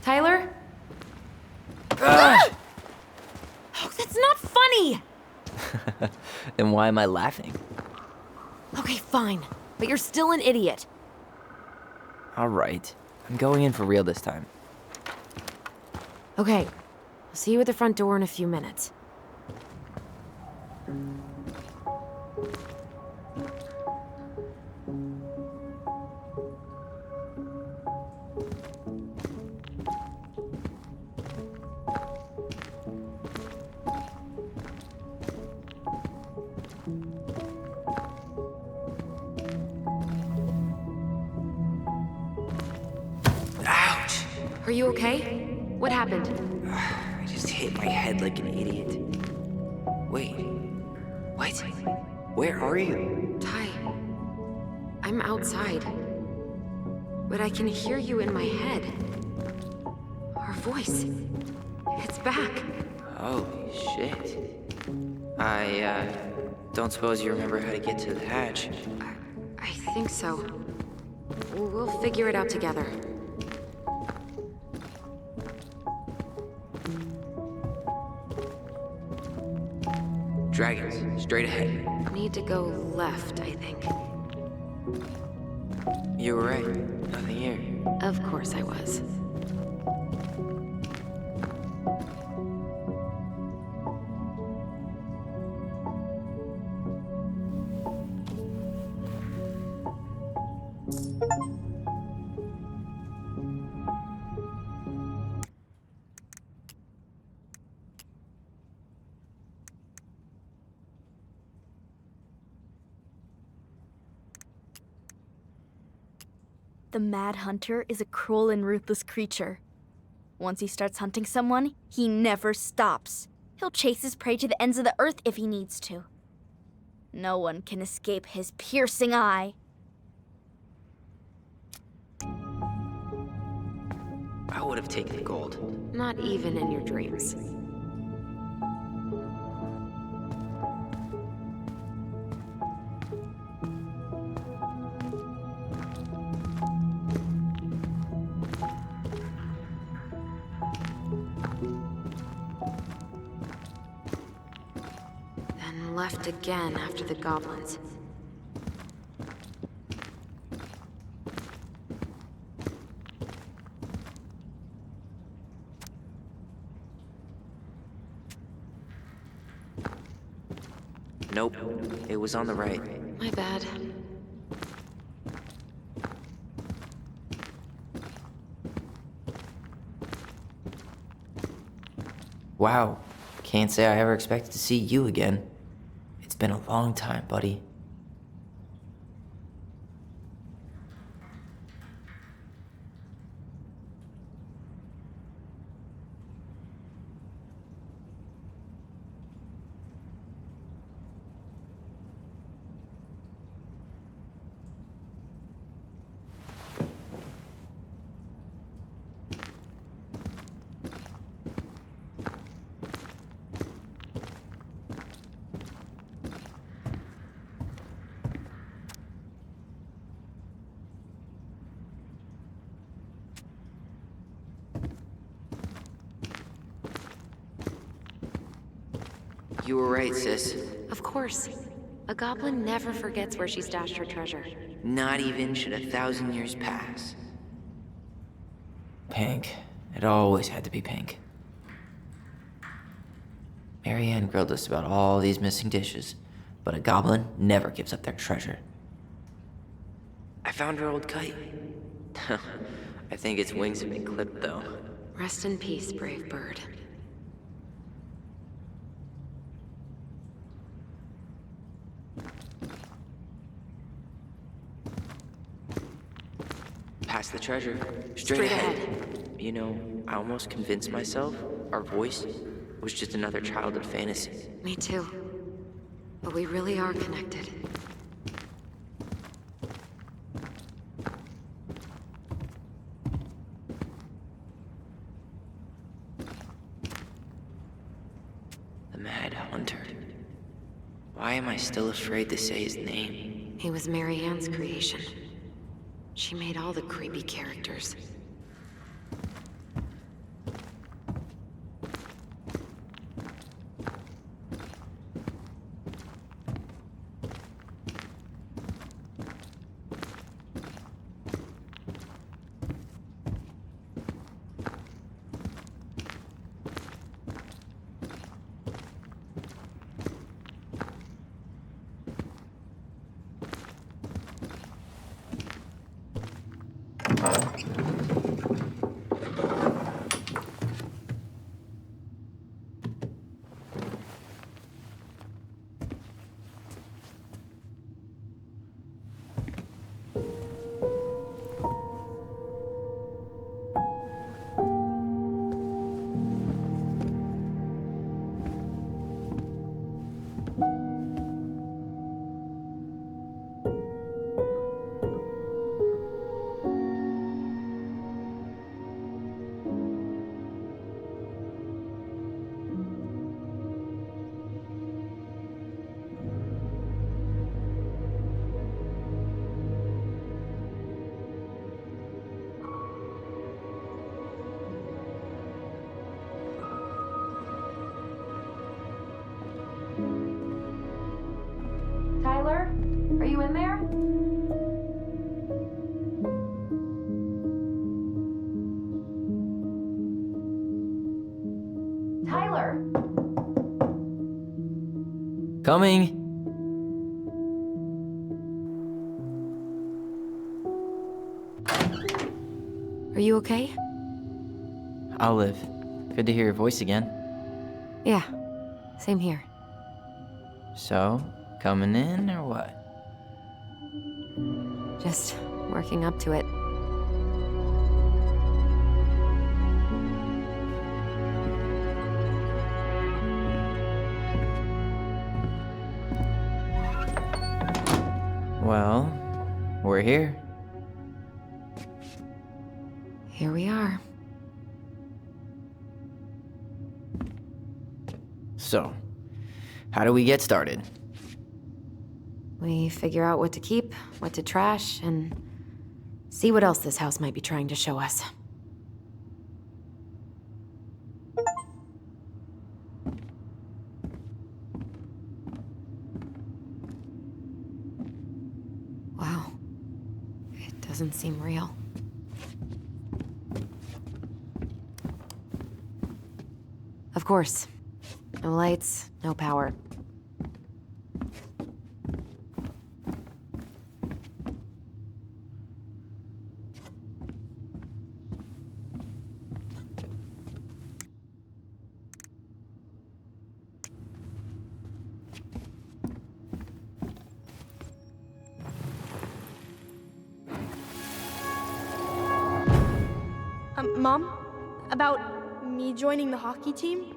Speaker 3: Tyler? Oh, that's not funny!
Speaker 4: Then why am I laughing?
Speaker 3: Okay, fine. But you're still an idiot.
Speaker 4: All right. I'm going in for real this time.
Speaker 3: Okay. I'll see you at the front door in a few minutes.
Speaker 4: Ouch!
Speaker 3: Are you okay? What happened?
Speaker 4: I just hit my head like an idiot. Wait. What? Where are you?
Speaker 3: Ty, I'm outside. But I can hear you in my head. Our voice. It's back.
Speaker 4: Holy shit. I don't suppose you remember how to get to the hatch.
Speaker 3: I think so. We'll figure it out together.
Speaker 4: Dragons, straight ahead.
Speaker 3: Need to go left, I think.
Speaker 4: You were right. Nothing here.
Speaker 3: Of course I was.
Speaker 2: The Mad Hunter is a cruel and ruthless creature. Once he starts hunting someone, he never stops. He'll chase his prey to the ends of the earth if he needs to. No one can escape his piercing eye.
Speaker 4: I would have taken the gold.
Speaker 3: Not even in your dreams. left again after the goblins.
Speaker 4: Nope, it was on the right.
Speaker 3: My bad.
Speaker 4: Wow, can't say I ever expected to see you again. It's been a long time, buddy. You were right, sis.
Speaker 3: Of course. A goblin never forgets where she stashed her treasure.
Speaker 4: Not even should 1,000 years pass. Pink. It always had to be pink. Marianne grilled us about all these missing dishes, but a goblin never gives up their treasure. I found her old kite. I think its wings have been clipped, though.
Speaker 3: Rest in peace, brave bird.
Speaker 4: Past the treasure. Straight ahead. You know, I almost convinced myself our voice was just another childhood fantasy.
Speaker 3: Me too. But we really are connected.
Speaker 4: The Mad Hunter. Why am I still afraid to say his name?
Speaker 3: He was Marianne's creation. She made all the creepy characters.
Speaker 6: Tyler, are you in there? Tyler!
Speaker 4: Coming!
Speaker 3: Are you okay?
Speaker 4: I'll live. Good to hear your voice again.
Speaker 3: Yeah, same here.
Speaker 4: So, coming in or what?
Speaker 3: Just working up to it.
Speaker 4: Well, we're here.
Speaker 3: Here we are.
Speaker 4: So, how do we get started?
Speaker 3: We figure out what to keep, what to trash, and see what else this house might be trying to show us. Doesn't seem real. Of course. No lights, no power.
Speaker 6: Mom? About me joining the hockey team?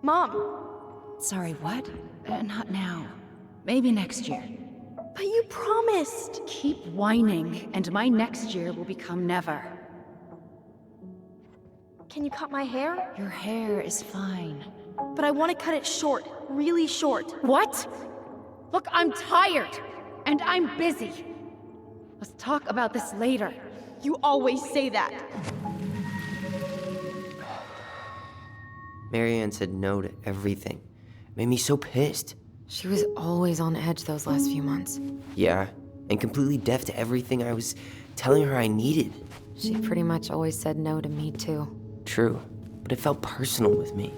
Speaker 6: Mom,
Speaker 7: Sorry, what? Not now. Maybe next year.
Speaker 6: but you promised.
Speaker 7: Keep whining, and my next year will become never.
Speaker 6: Can you cut my hair?
Speaker 7: Your hair is fine.
Speaker 6: But I want to cut it short, really short.
Speaker 7: What? Look, I'm tired, and I'm busy. Let's talk about this later.
Speaker 6: You always say that.
Speaker 4: Marianne said no to everything. Made me so pissed.
Speaker 3: She was always on edge those last few months.
Speaker 4: Yeah, and completely deaf to everything I was telling her I needed.
Speaker 3: She pretty much always said no to me, too.
Speaker 4: True, but it felt personal with me.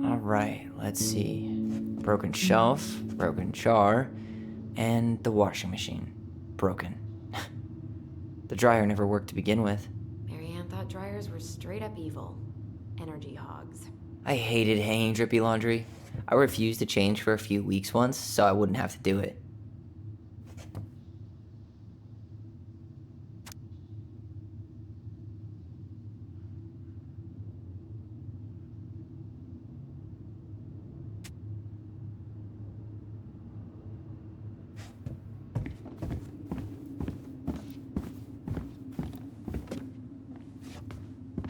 Speaker 4: Alright, let's see. Broken shelf, broken jar, and the washing machine. Broken. The dryer never worked to begin with.
Speaker 3: Marianne thought dryers were straight up evil. Energy hogs.
Speaker 4: I hated hanging drippy laundry. I refused to change for a few weeks once, so I wouldn't have to do it.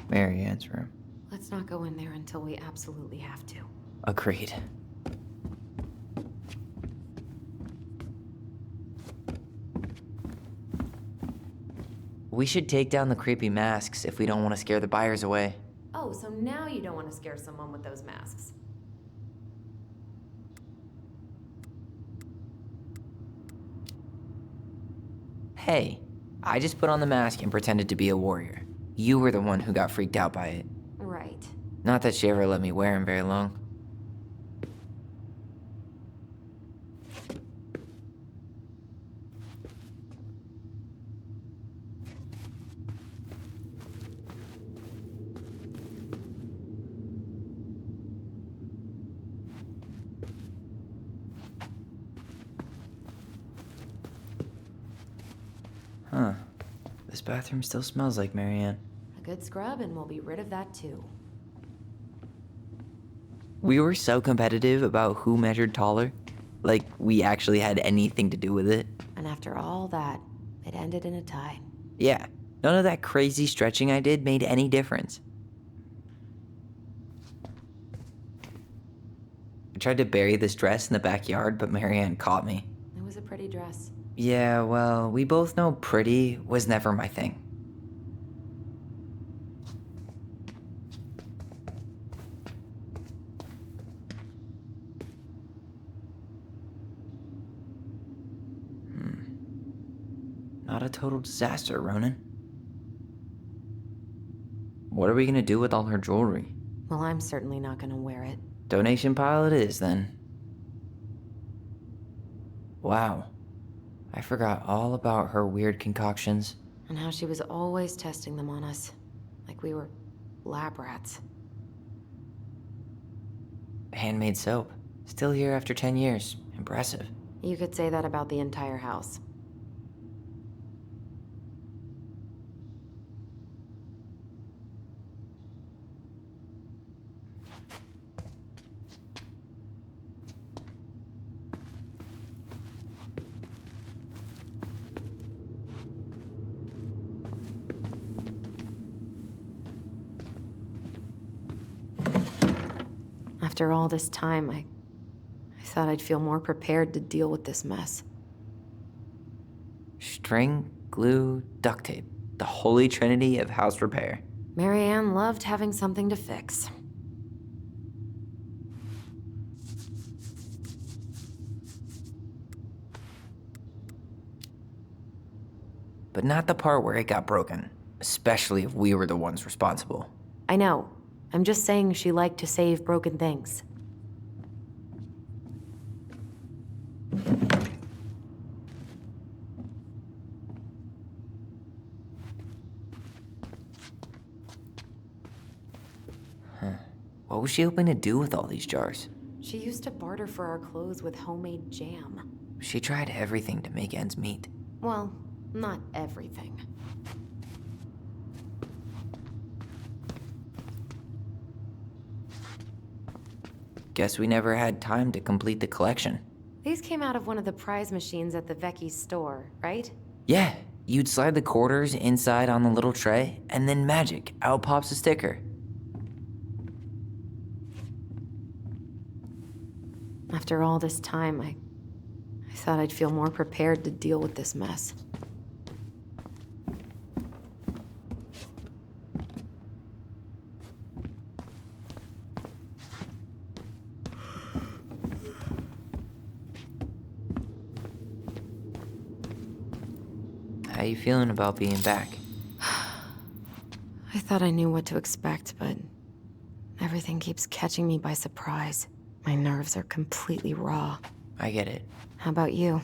Speaker 4: Marianne's room.
Speaker 3: Let's not go in there until we absolutely have to.
Speaker 4: Agreed. We should take down the creepy masks if we don't want to scare the buyers away.
Speaker 3: Oh, so now you don't want to scare someone with those masks.
Speaker 4: Hey, I just put on the mask and pretended to be a warrior. You were the one who got freaked out by it.
Speaker 3: Right.
Speaker 4: Not that she ever let me wear him very long. Huh. This bathroom still smells like Marianne.
Speaker 3: A good scrub and we'll be rid of that too.
Speaker 4: We were so competitive about who measured taller. Like, we actually had anything to do with it.
Speaker 3: And after all that, it ended in a tie.
Speaker 4: Yeah, none of that crazy stretching I did made any difference. I tried to bury this dress in the backyard, but Marianne caught me.
Speaker 3: It was a pretty dress.
Speaker 4: Yeah, well, we both know pretty was never my thing. Not a total disaster, Ronan. What are we gonna do with all her jewelry?
Speaker 3: Well, I'm certainly not gonna wear it.
Speaker 4: Donation pile it is, then. Wow. I forgot all about her weird concoctions.
Speaker 3: And how she was always testing them on us. Like we were lab rats.
Speaker 4: Handmade soap. Still here after 10 years. Impressive.
Speaker 3: You could say that about the entire house. After all this time, I thought I'd feel more prepared to deal with this mess.
Speaker 4: String, glue, duct tape. The holy trinity of house repair.
Speaker 3: Marianne loved having something to fix.
Speaker 4: But not the part where it got broken, especially if we were the ones responsible.
Speaker 3: I know. I'm just saying she liked to save broken things.
Speaker 4: What was she hoping to do with all these jars?
Speaker 3: She used to barter for our clothes with homemade jam.
Speaker 4: She tried everything to make ends meet.
Speaker 3: Well, not everything.
Speaker 4: Guess we never had time to complete the collection.
Speaker 3: These came out of one of the prize machines at the Vecchi's store, right?
Speaker 4: Yeah, you'd slide the quarters inside on the little tray, and then magic, out pops a sticker.
Speaker 3: After all this time, I thought I'd feel more prepared to deal with this mess.
Speaker 4: How you feeling about being back?
Speaker 3: I thought I knew what to expect, but everything keeps catching me by surprise. My nerves are completely raw.
Speaker 4: I get it.
Speaker 3: How about you?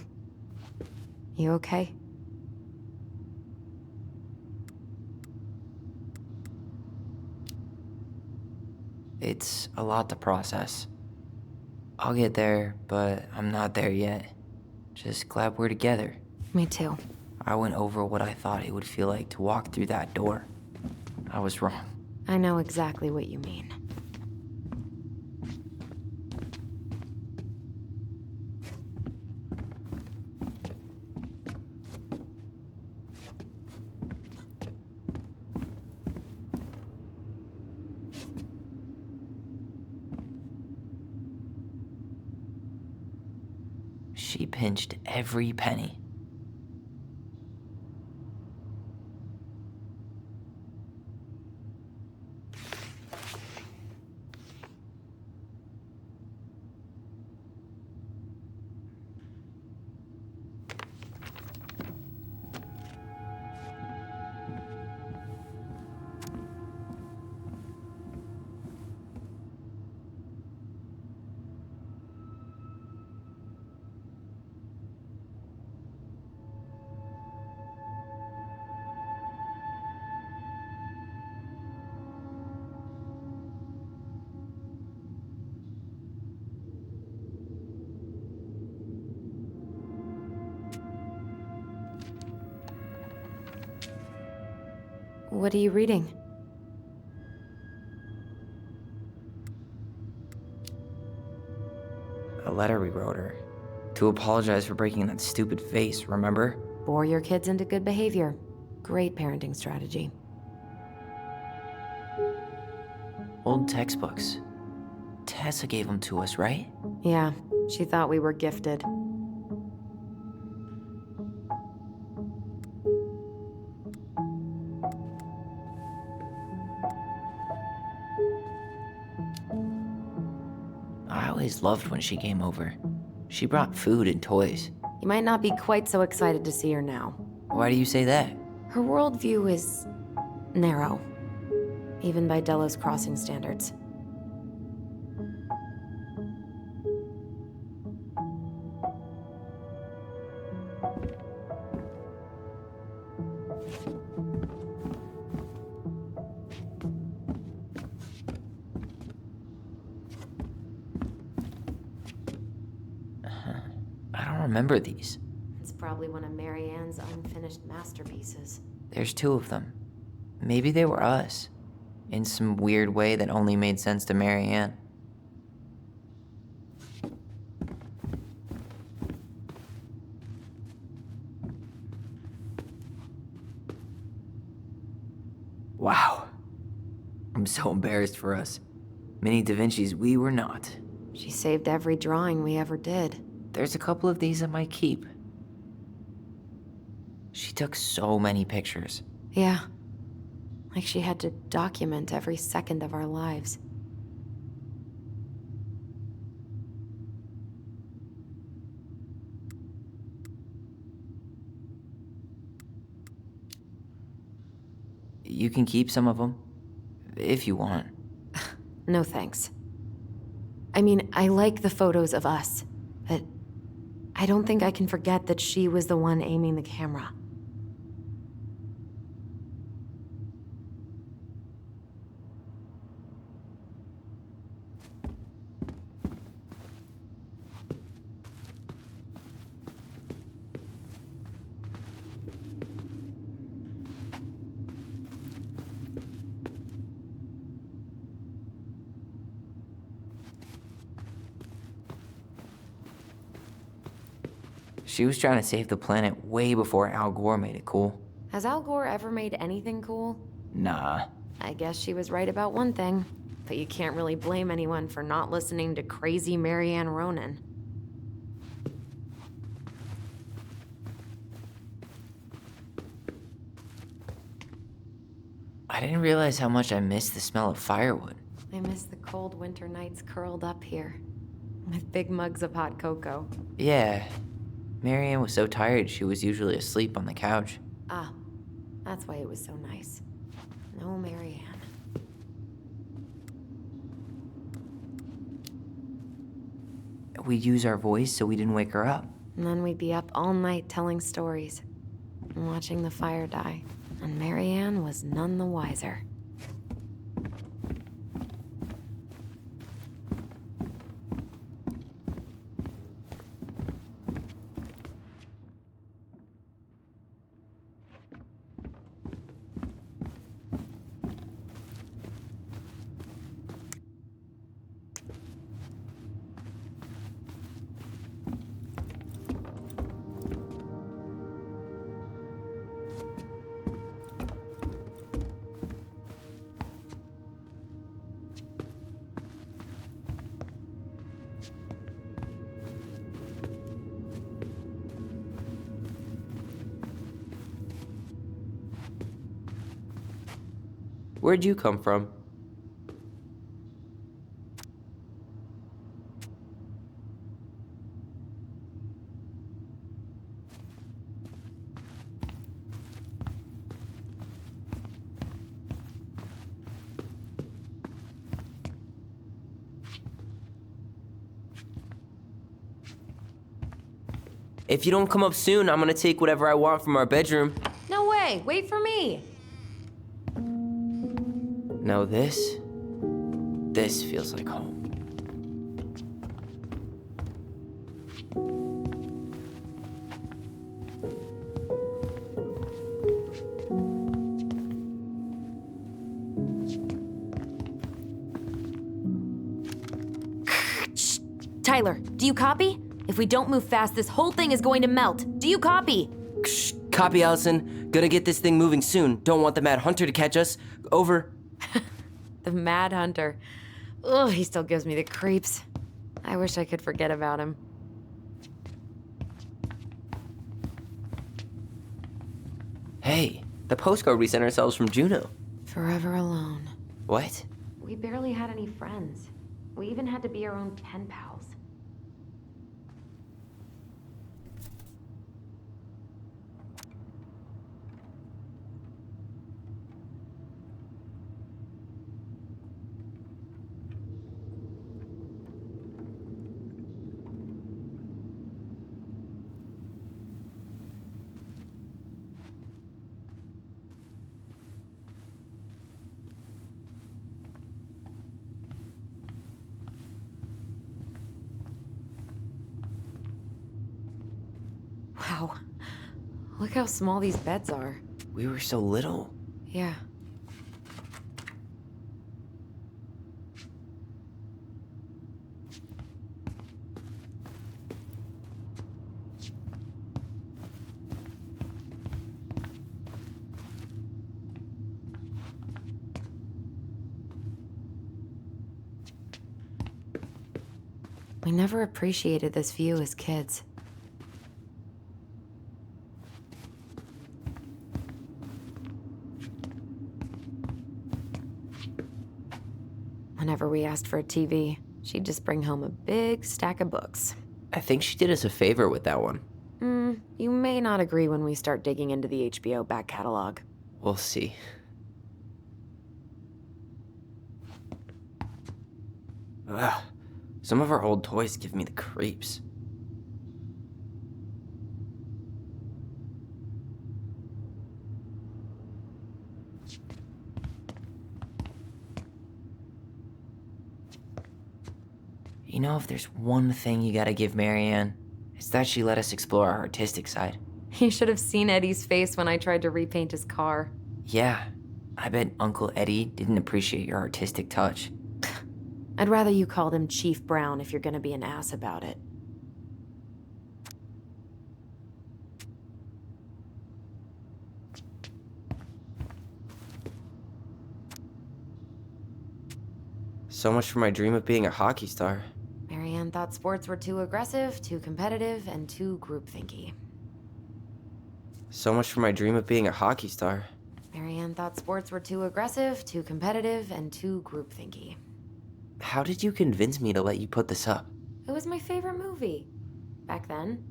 Speaker 3: You okay?
Speaker 4: It's a lot to process. I'll get there, but I'm not there yet. Just glad we're together.
Speaker 3: Me too.
Speaker 4: I went over what I thought it would feel like to walk through that door. I was wrong.
Speaker 3: I know exactly what you mean.
Speaker 4: She pinched every penny.
Speaker 3: What are you reading?
Speaker 4: A letter we wrote her. To apologize for breaking that stupid vase, remember?
Speaker 3: Bore your kids into good behavior. Great parenting strategy.
Speaker 4: Old textbooks. Tessa gave them to us, right?
Speaker 3: Yeah, she thought we were gifted.
Speaker 4: I always loved when she came over. She brought food and toys.
Speaker 3: You might not be quite so excited to see her now.
Speaker 4: Why do you say that?
Speaker 3: Her worldview is narrow, even by Delos Crossing standards.
Speaker 4: I don't remember these.
Speaker 3: It's probably one of Marianne's unfinished masterpieces.
Speaker 4: There's two of them. Maybe they were us. In some weird way that only made sense to Marianne. Wow. I'm so embarrassed for us. Mini Da Vinci's we were not.
Speaker 3: She saved every drawing we ever did.
Speaker 4: There's a couple of these I might keep. She took so many pictures.
Speaker 3: Yeah. Like she had to document every second of our lives.
Speaker 4: You can keep some of them, if you want.
Speaker 3: No thanks. I mean, I like the photos of us, but I don't think I can forget that she was the one aiming the camera.
Speaker 4: She was trying to save the planet way before Al Gore made it cool.
Speaker 3: Has Al Gore ever made anything cool?
Speaker 4: Nah.
Speaker 3: I guess she was right about one thing, but you can't really blame anyone for not listening to crazy Marianne Ronan.
Speaker 4: I didn't realize how much I missed the smell of firewood.
Speaker 3: I miss the cold winter nights curled up here, with big mugs of hot cocoa.
Speaker 4: Yeah. Marianne was so tired she was usually asleep on the couch.
Speaker 3: Ah, that's why it was so nice. No Marianne.
Speaker 4: We'd use our voice so we didn't wake her up.
Speaker 3: And then we'd be up all night telling stories and watching the fire die. And Marianne was none the wiser.
Speaker 4: Where'd you come from? If you don't come up soon, I'm gonna take whatever I want from our bedroom.
Speaker 3: No way! Wait for me!
Speaker 4: No, this feels like home.
Speaker 3: Tyler, do you copy? If we don't move fast, this whole thing is going to melt. Do you copy?
Speaker 4: Shh, copy, Allison. Gonna get this thing moving soon. Don't want the Mad Hunter to catch us. Over.
Speaker 3: The Mad Hunter. Ugh, he still gives me the creeps. I wish I could forget about him.
Speaker 4: Hey, the postcard we sent ourselves from Juno.
Speaker 3: Forever alone.
Speaker 4: What?
Speaker 3: We barely had any friends. We even had to be our own pen pals. Wow. Look how small these beds are.
Speaker 4: We were so little.
Speaker 3: Yeah. We never appreciated this view as kids. Whenever we asked for a TV, she'd just bring home a big stack of books.
Speaker 4: I think she did us a favor with that one.
Speaker 3: You may not agree when we start digging into the HBO back catalog.
Speaker 4: We'll see. Ugh. Some of our old toys give me the creeps. You know, if there's one thing you gotta give Marianne, it's that she let us explore our artistic side.
Speaker 3: You should have seen Eddie's face when I tried to repaint his car.
Speaker 4: Yeah, I bet Uncle Eddie didn't appreciate your artistic touch.
Speaker 3: I'd rather you called him Chief Brown if you're gonna be an ass about it.
Speaker 4: So much for my dream of being a hockey star.
Speaker 3: Marianne thought sports were too aggressive, too competitive, and too groupthinky.
Speaker 4: So much for my dream of being a hockey star.
Speaker 3: Marianne thought sports were too aggressive, too competitive, and too groupthinky.
Speaker 4: How did you convince me to let you put this up?
Speaker 3: It was my favorite movie. Back then.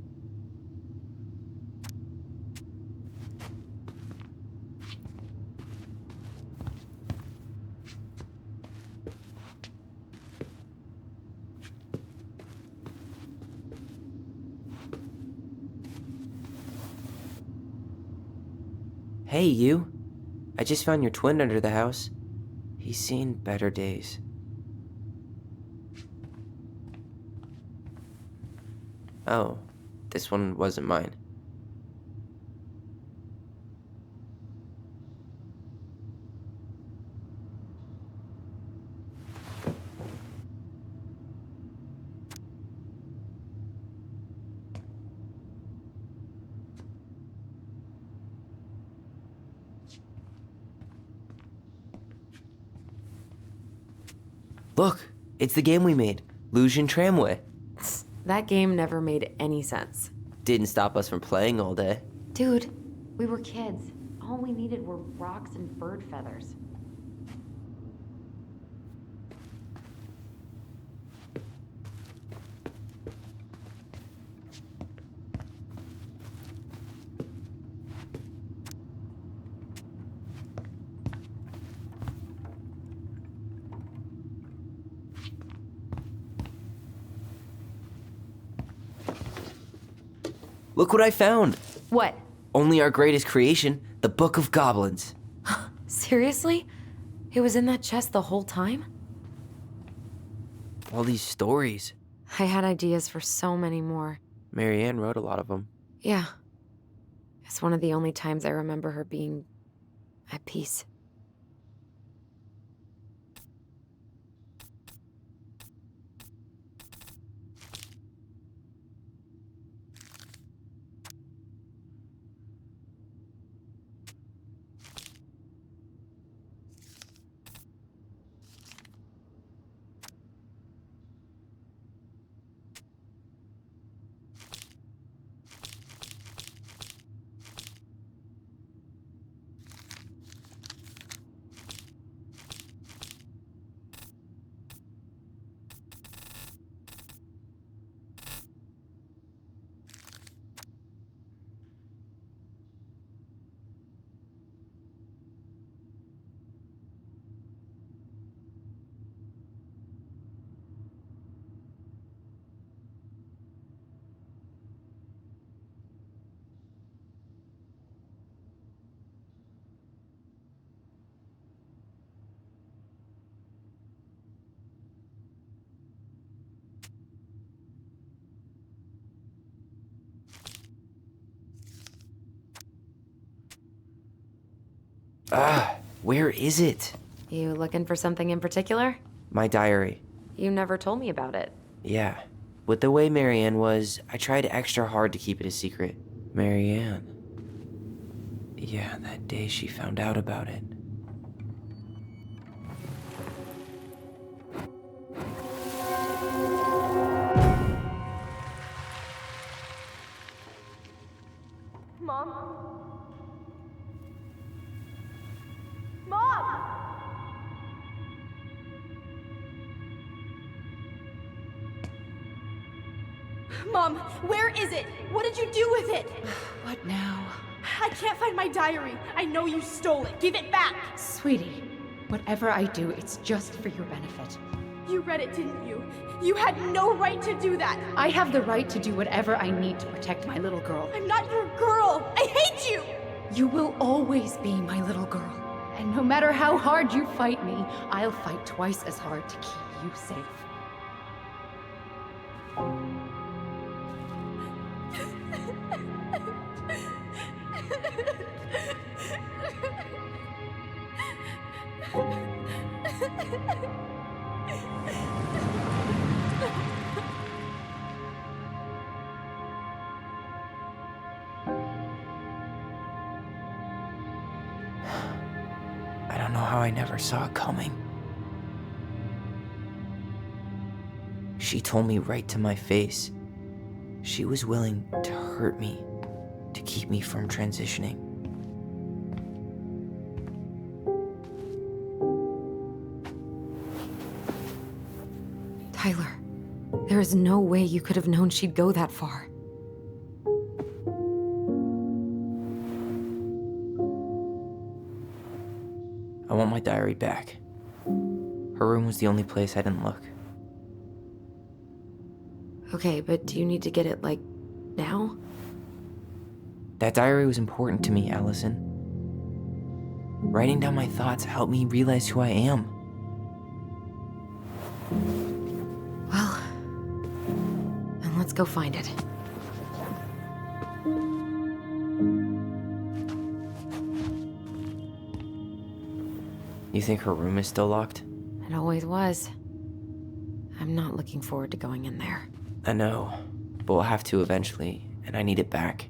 Speaker 4: Hey, you. I just found your twin under the house. He's seen better days. Oh, this one wasn't mine. Look, it's the game we made, Lucian Tramway.
Speaker 3: That game never made any sense.
Speaker 4: Didn't stop us from playing all day.
Speaker 3: Dude, we were kids. All we needed were rocks and bird feathers.
Speaker 4: Look what I found!
Speaker 3: What?
Speaker 4: Only our greatest creation, the Book of Goblins.
Speaker 3: Seriously? It was in that chest the whole time?
Speaker 4: All these stories.
Speaker 3: I had ideas for so many more.
Speaker 4: Marianne wrote a lot of them.
Speaker 3: Yeah. It's one of the only times I remember her being at peace.
Speaker 4: Where is it?
Speaker 3: You looking for something in particular?
Speaker 4: My diary.
Speaker 3: You never told me about it.
Speaker 4: Yeah. With the way Marianne was, I tried extra hard to keep it a secret. Marianne. Yeah, that day she found out about it.
Speaker 6: Mom? Mom! Mom, where is it? What did you do with it?
Speaker 7: What now?
Speaker 6: I can't find my diary. I know you stole it. Give it back.
Speaker 7: Sweetie, whatever I do, it's just for your benefit.
Speaker 6: You read it, didn't you? You had no right to do that.
Speaker 7: I have the right to do whatever I need to protect my little girl.
Speaker 6: I'm not your girl. I hate you.
Speaker 7: You will always be my little girl. And no matter how hard you fight me, I'll fight twice as hard to keep you safe.
Speaker 4: I don't know how I never saw it coming. She told me right to my face. She was willing to hurt me to keep me from transitioning.
Speaker 3: Tyler, there is no way you could have known she'd go that far.
Speaker 4: I want my diary back. Her room was the only place I didn't look.
Speaker 3: Okay, but do you need to get it, like, now?
Speaker 4: That diary was important to me, Allison. Writing down my thoughts helped me realize who I am.
Speaker 3: Well, then let's go find it.
Speaker 4: You think her room is still locked?
Speaker 3: It always was. I'm not looking forward to going in there.
Speaker 4: I know, but we'll have to eventually, and I need it back.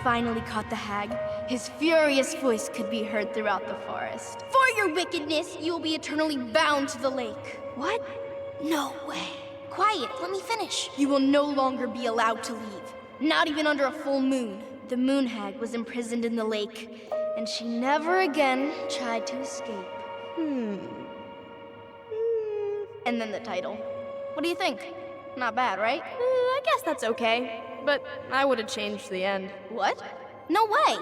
Speaker 2: finally caught the hag, his furious voice could be heard throughout the forest. For your wickedness, you will be eternally bound to the lake. What? No way. Quiet, let me finish. You will no longer be allowed to leave. Not even under a full moon. The moon hag was imprisoned in the lake, and she never again tried to escape. And then the title. What do you think? Not bad, right?
Speaker 6: I guess that's okay. But I would have changed the end.
Speaker 2: What? No way!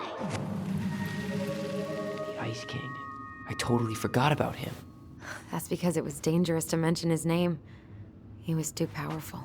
Speaker 4: The Ice King. I totally forgot about him.
Speaker 3: That's because it was dangerous to mention his name. He was too powerful.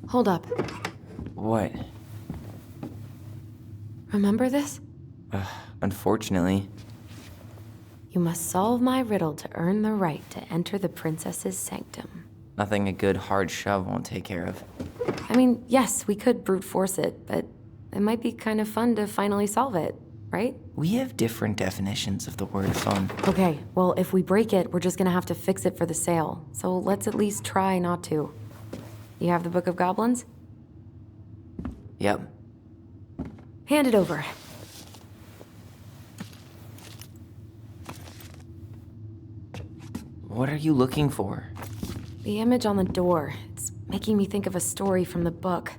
Speaker 3: Hold up.
Speaker 4: What?
Speaker 3: Remember this?
Speaker 4: Unfortunately.
Speaker 3: You must solve my riddle to earn the right to enter the princess's sanctum.
Speaker 4: Nothing a good hard shove won't take care of.
Speaker 3: I mean, yes, we could brute force it, but it might be kind of fun to finally solve it, right?
Speaker 4: We have different definitions of the word fun.
Speaker 3: Okay, well, if we break it, we're just gonna have to fix it for the sale. So let's at least try not to. You have the Book of Goblins?
Speaker 4: Yep.
Speaker 3: Hand it over.
Speaker 4: What are you looking for?
Speaker 3: The image on the door. It's making me think of a story from the book.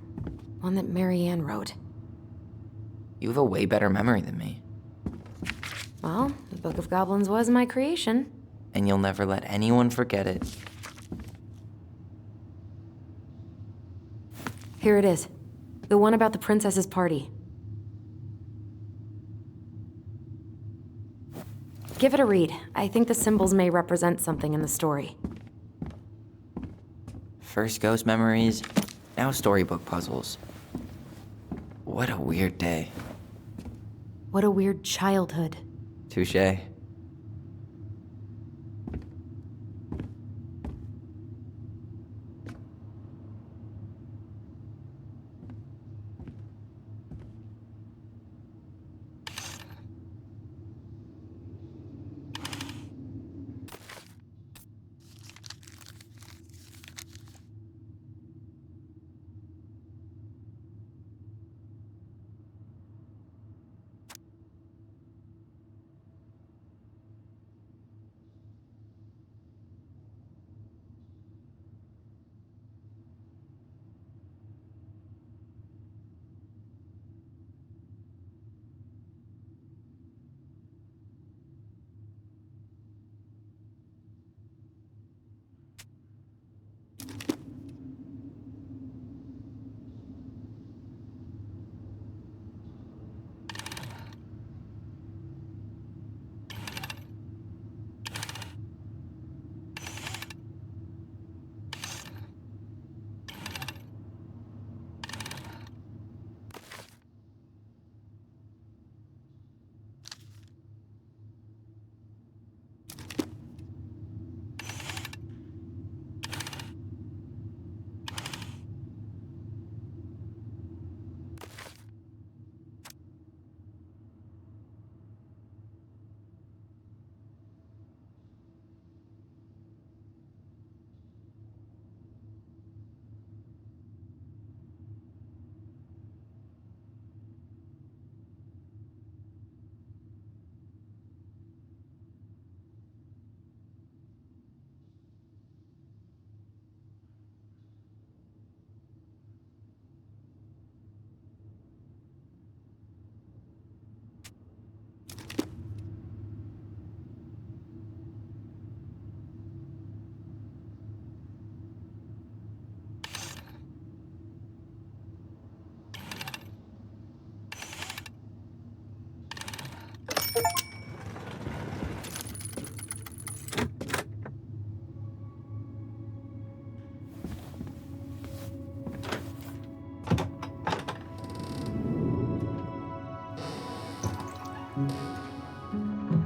Speaker 3: One that Marianne wrote.
Speaker 4: You have a way better memory than me.
Speaker 3: Well, the Book of Goblins was my creation.
Speaker 4: And you'll never let anyone forget it.
Speaker 3: Here it is. The one about the princess's party. Give it a read. I think the symbols may represent something in the story.
Speaker 4: First ghost memories, now storybook puzzles. What a weird day.
Speaker 3: What a weird childhood.
Speaker 4: Touché.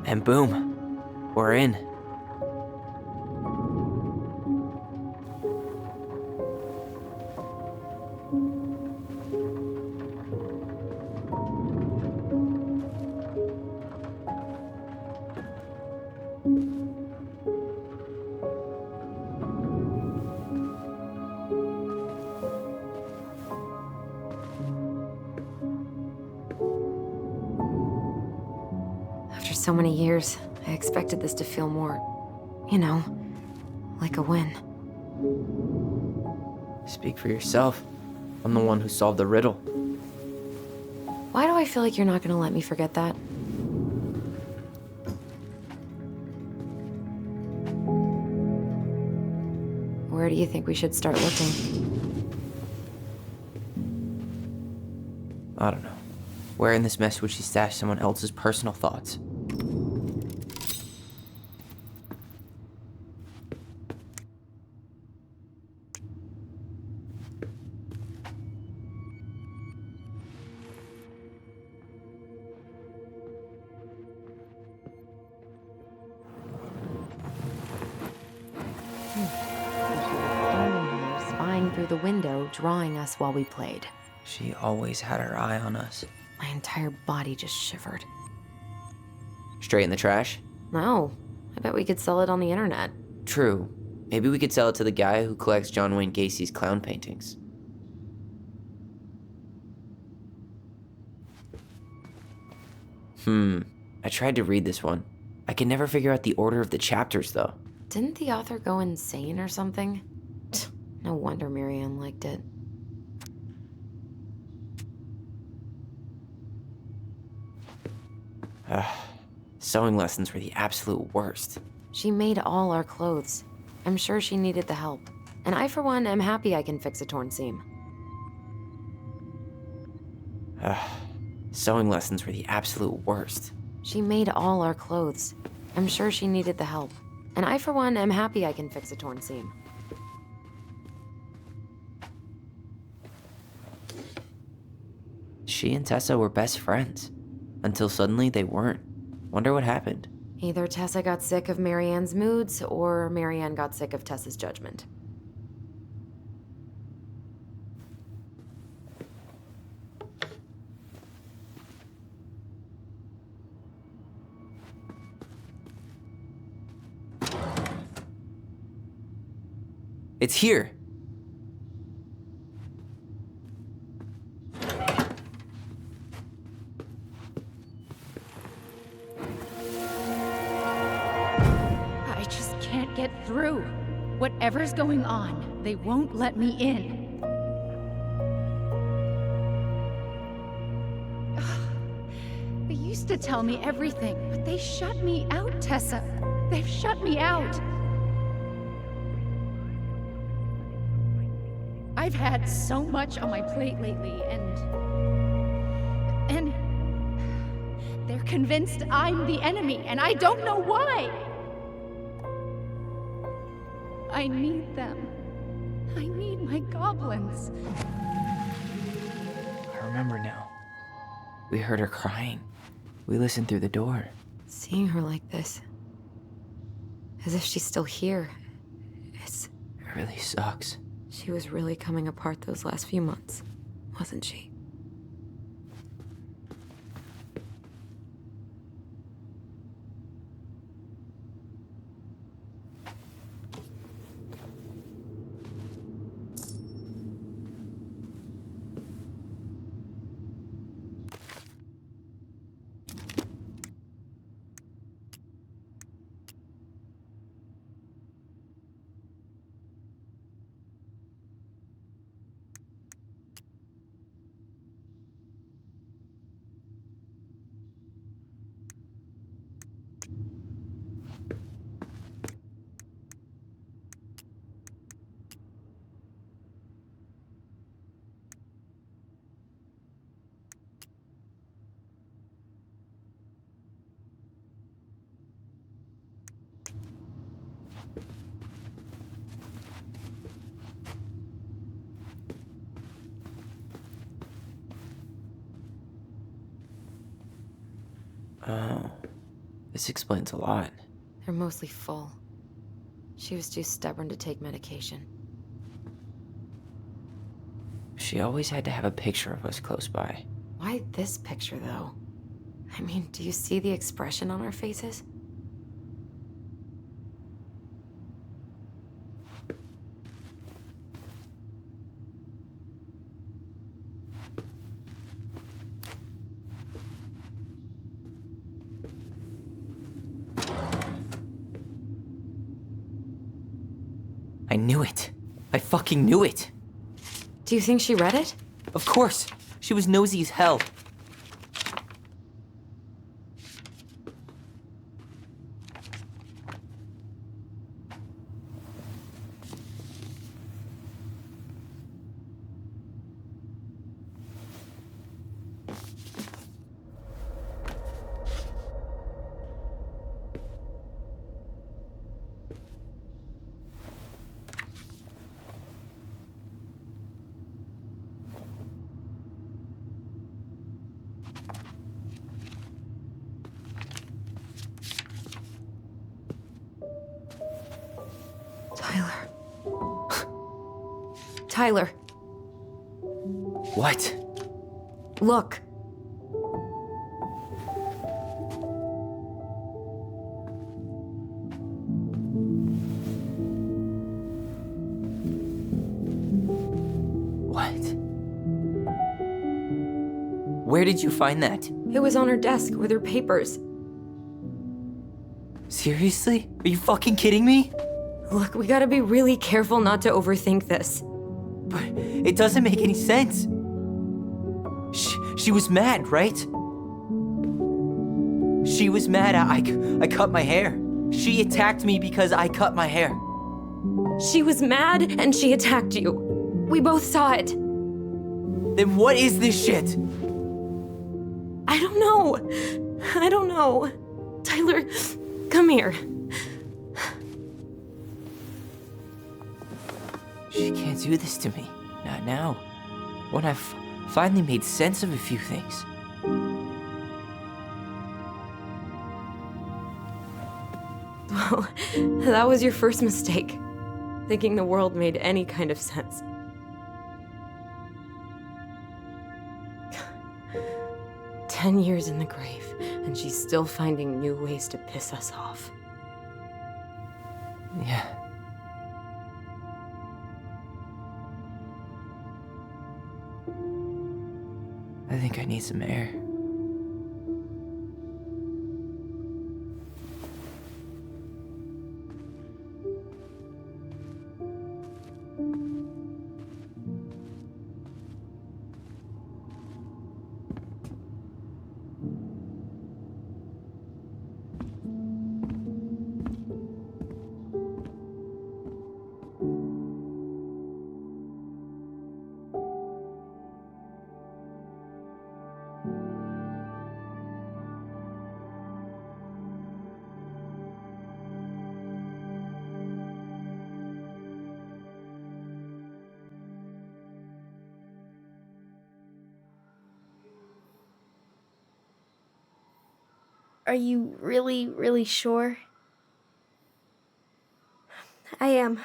Speaker 4: And boom, we're in.
Speaker 3: After so many years, I expected this to feel more, like a win.
Speaker 4: Speak for yourself. I'm the one who solved the riddle.
Speaker 3: Why do I feel like you're not gonna let me forget that? Where do you think we should start looking?
Speaker 4: I don't know. Where in this mess would she stash someone else's personal thoughts?
Speaker 3: Spying through the window, drawing us while we played.
Speaker 4: She always had her eye on us.
Speaker 3: My entire body just shivered.
Speaker 4: Straight in the trash?
Speaker 3: No, I bet we could sell it on the internet.
Speaker 4: True. Maybe we could sell it to the guy who collects John Wayne Gacy's clown paintings. I tried to read this one. I can never figure out the order of the chapters, though.
Speaker 3: Didn't the author go insane or something? No wonder Marianne liked it.
Speaker 4: Sewing lessons were the absolute worst.
Speaker 3: She made all our clothes. I'm sure she needed the help. And I, for one, am happy I can fix a torn seam.
Speaker 4: Sewing lessons were the absolute worst.
Speaker 3: She made all our clothes. I'm sure she needed the help. And I, for one, am happy I can fix a torn seam.
Speaker 4: She and Tessa were best friends. Until suddenly they weren't. Wonder what happened.
Speaker 3: Either Tessa got sick of Marianne's moods, or Marianne got sick of Tessa's judgment.
Speaker 4: It's here!
Speaker 7: I just can't get through. Whatever's going on, they won't let me in. They used to tell me everything, but they shut me out, Tessa. They've shut me out. I've had so much on my plate lately, and they're convinced I'm the enemy, and I don't know why. I need them. I need my goblins.
Speaker 4: I remember now. We heard her crying. We listened through the door.
Speaker 3: Seeing her like this, as if she's still here,
Speaker 4: It really sucks.
Speaker 3: she was really coming apart those last few months, wasn't she?
Speaker 4: Oh, the This explains a lot.
Speaker 3: They're mostly full. She was too stubborn to take medication.
Speaker 4: She always had to have a picture of us close by.
Speaker 3: Why this picture, though? I mean, do you see the expression on our faces?
Speaker 4: I knew it. I fucking knew it.
Speaker 3: Do you think she read it?
Speaker 4: Of course. She was nosy as hell.
Speaker 3: Tyler.
Speaker 4: What?
Speaker 3: Look.
Speaker 4: What? Where did you find that?
Speaker 3: It was on her desk with her papers.
Speaker 4: Seriously? Are you fucking kidding me?
Speaker 3: Look, we gotta be really careful not to overthink this.
Speaker 4: But it doesn't make any sense. She was mad, right? She was mad I cut my hair. She attacked me because I cut my hair.
Speaker 3: She was mad and she attacked you. We both saw it.
Speaker 4: Then what is this shit?
Speaker 3: I don't know. Tyler, come here.
Speaker 4: She can't do this to me. Not now. When I've finally made sense of a few things.
Speaker 3: Well, that was your first mistake. Thinking the world made any kind of sense. "10 years in the grave, and she's still finding new ways to piss us off."
Speaker 4: Yeah. I think I need some air.
Speaker 2: Are you really, really sure?
Speaker 6: I am.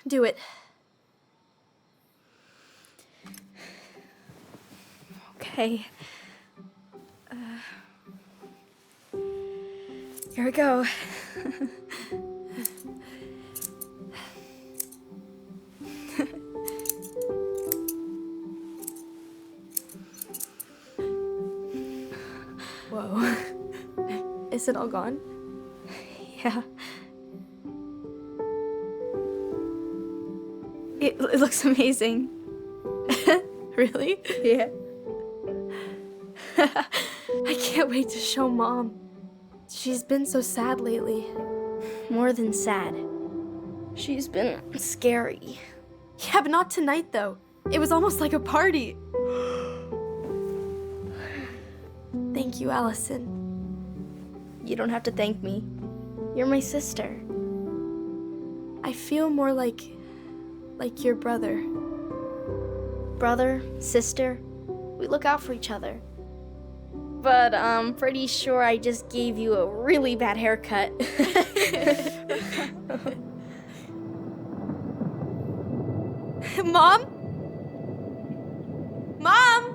Speaker 6: Do it. Okay. Here we go. Whoa. Is it all gone? Yeah. It looks amazing. Really? Yeah. I can't wait to show Mom. She's been so sad lately.
Speaker 2: More than sad. She's been scary.
Speaker 6: Yeah, but not tonight, though. It was almost like a party. Thank you, Allison.
Speaker 2: You don't have to thank me. You're my sister.
Speaker 6: I feel more like your brother.
Speaker 2: Brother, sister, we look out for each other. but I'm pretty sure I just gave you a really bad haircut. Mom? Mom?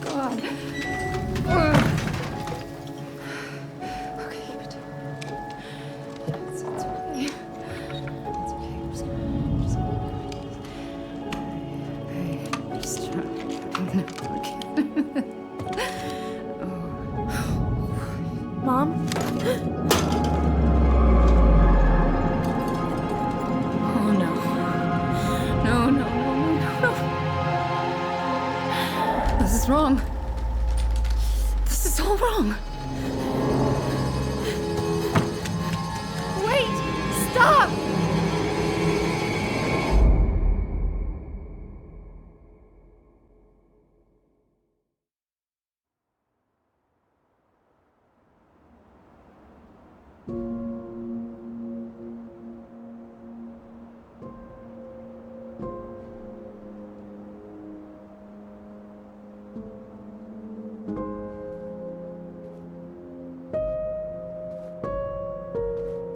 Speaker 7: God. Okay, keep it down. It's okay. It's okay. I'm just trying.
Speaker 6: Mom?
Speaker 7: Oh no. No, no, no, no, no. This is wrong. This is all wrong. Wait! Stop!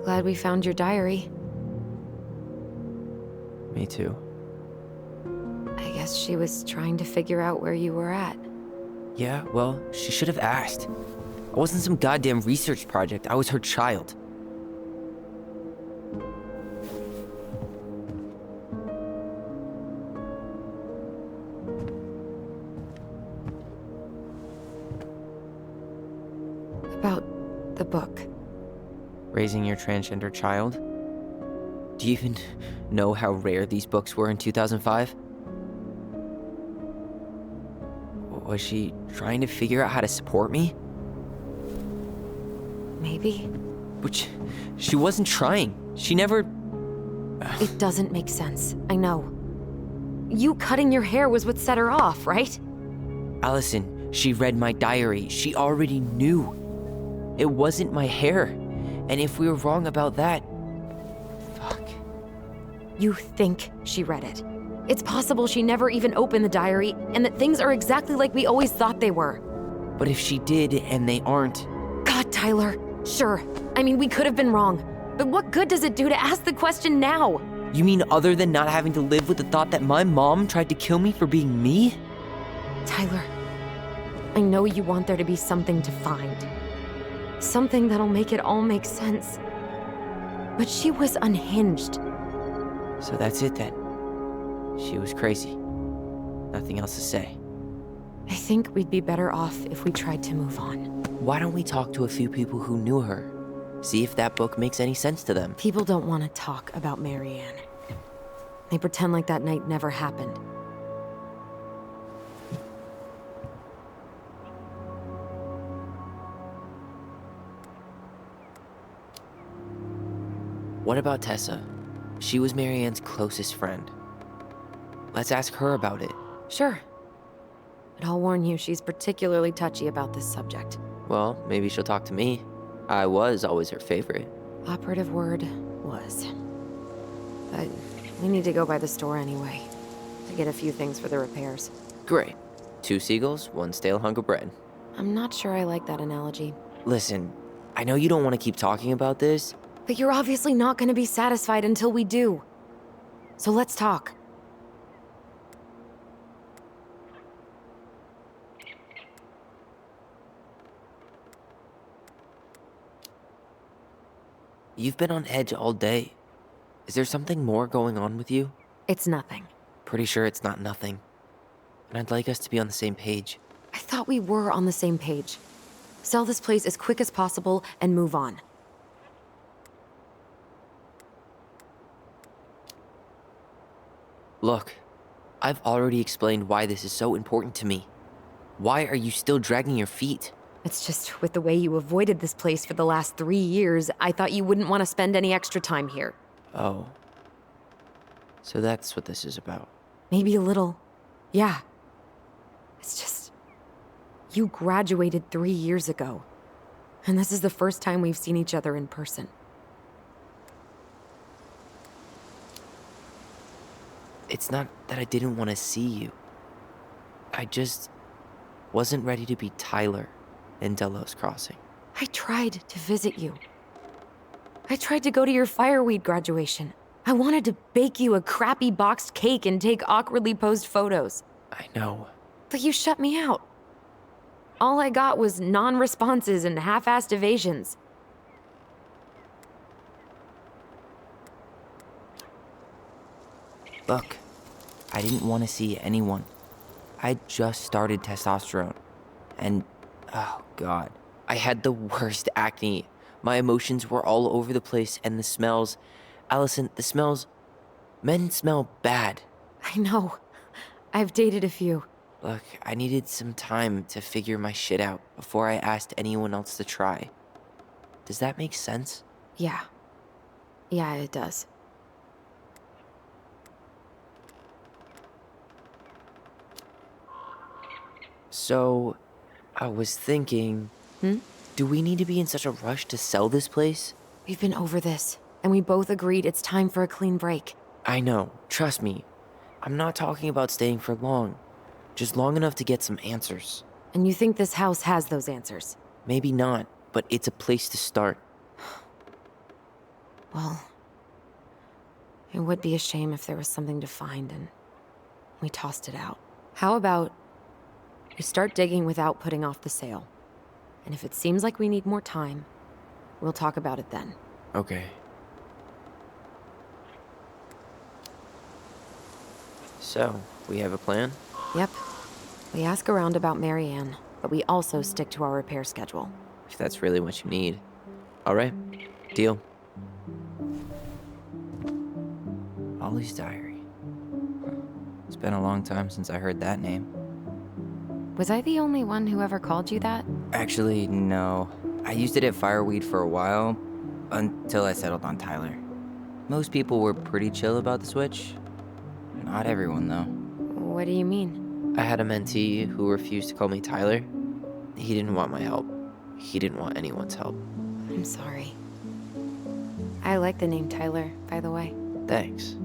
Speaker 3: Glad we found your diary.
Speaker 4: Me too.
Speaker 3: I guess she was trying to figure out where you were at.
Speaker 4: Yeah, well, she should have asked. I wasn't some goddamn research project. I was her child.
Speaker 3: About the book.
Speaker 4: Raising your transgender child? Do you even know how rare these books were in 2005? Was she trying to figure out how to support me?
Speaker 3: Maybe?
Speaker 4: Which, she wasn't trying. She never...
Speaker 3: It doesn't make sense. I know. You cutting your hair was what set her off, right?
Speaker 4: Allison, she read my diary. She already knew. It wasn't my hair. And if we were wrong about that... Fuck.
Speaker 3: You think she read it. It's possible she never even opened the diary, and that things are exactly like we always thought they were.
Speaker 4: But if she did, and they aren't...
Speaker 3: God, Tyler. Sure. I mean, we could have been wrong. But what good does it do to ask the question now?
Speaker 4: You mean other than not having to live with the thought that my mom tried to kill me for being me?
Speaker 3: Tyler, I know you want there to be something to find. Something that'll make it all make sense. But she was unhinged.
Speaker 4: So that's it then. She was crazy. Nothing else to say.
Speaker 3: I think we'd be better off if we tried to move on.
Speaker 4: Why don't we talk to a few people who knew her? See if that book makes any sense to them.
Speaker 3: People don't want to talk about Marianne. They pretend like that night never happened.
Speaker 4: What about Tessa? She was Marianne's closest friend. Let's ask her about it.
Speaker 3: Sure. But I'll warn you, she's particularly touchy about this subject.
Speaker 4: Well, maybe she'll talk to me. I was always her favorite.
Speaker 3: Operative word was. But we need to go by the store anyway, to get a few things for the repairs.
Speaker 4: Great. 2 seagulls, 1 stale hunk of bread.
Speaker 3: I'm not sure I like that analogy.
Speaker 4: Listen, I know you don't want to keep talking about this.
Speaker 3: But you're obviously not going to be satisfied until we do. So let's talk.
Speaker 4: You've been on edge all day. Is there something more going on with you?
Speaker 3: It's nothing.
Speaker 4: Pretty sure it's not nothing. And I'd like us to be on the same page.
Speaker 3: I thought we were on the same page. Sell this place as quick as possible and move on.
Speaker 4: Look, I've already explained why this is so important to me. Why are you still dragging your feet?
Speaker 3: It's just with the way you avoided this place for the last 3 years, I thought you wouldn't want to spend any extra time here.
Speaker 4: Oh. So that's what this is about.
Speaker 3: Maybe a little. Yeah. It's just... You graduated 3 years ago. And this is the first time we've seen each other in person.
Speaker 4: It's not that I didn't want to see you. I just wasn't ready to be Tyler in Delos Crossing.
Speaker 3: I tried to visit you. I tried to go to your fireweed graduation. I wanted to bake you a crappy boxed cake and take awkwardly posed photos.
Speaker 4: I know.
Speaker 3: But you shut me out. All I got was non-responses and half-assed evasions.
Speaker 4: Look, I didn't want to see anyone. I just started testosterone. And, oh God, I had the worst acne. My emotions were all over the place, and the smells... Allison, the smells... Men smell bad.
Speaker 3: I know. I've dated a few.
Speaker 4: Look, I needed some time to figure my shit out before I asked anyone else to try. Does that make sense?
Speaker 3: Yeah. Yeah, it does.
Speaker 4: So, I was thinking... Do we need to be in such a rush to sell this place?
Speaker 3: We've been over this, and we both agreed it's time for a clean break.
Speaker 4: I know, trust me. I'm not talking about staying for long. Just long enough to get some answers.
Speaker 3: And you think this house has those answers?
Speaker 4: Maybe not, but it's a place to start.
Speaker 3: Well, it would be a shame if there was something to find and we tossed it out. How about we start digging without putting off the sale? And if it seems like we need more time, we'll talk about it then.
Speaker 4: Okay. So, we have a plan?
Speaker 3: Yep. We ask around about Marianne, but we also stick to our repair schedule.
Speaker 4: If that's really what you need. Alright, deal. Ollie's Diary. It's been a long time since I heard that name.
Speaker 3: Was I the only one who ever called you that?
Speaker 4: Actually, no. I used it at Fireweed for a while, until I settled on Tyler. Most people were pretty chill about the switch. Not everyone, though.
Speaker 3: What do you mean?
Speaker 4: I had a mentee who refused to call me Tyler. He didn't want my help. He didn't want anyone's help.
Speaker 3: I'm sorry. I like the name Tyler, by the way.
Speaker 4: Thanks.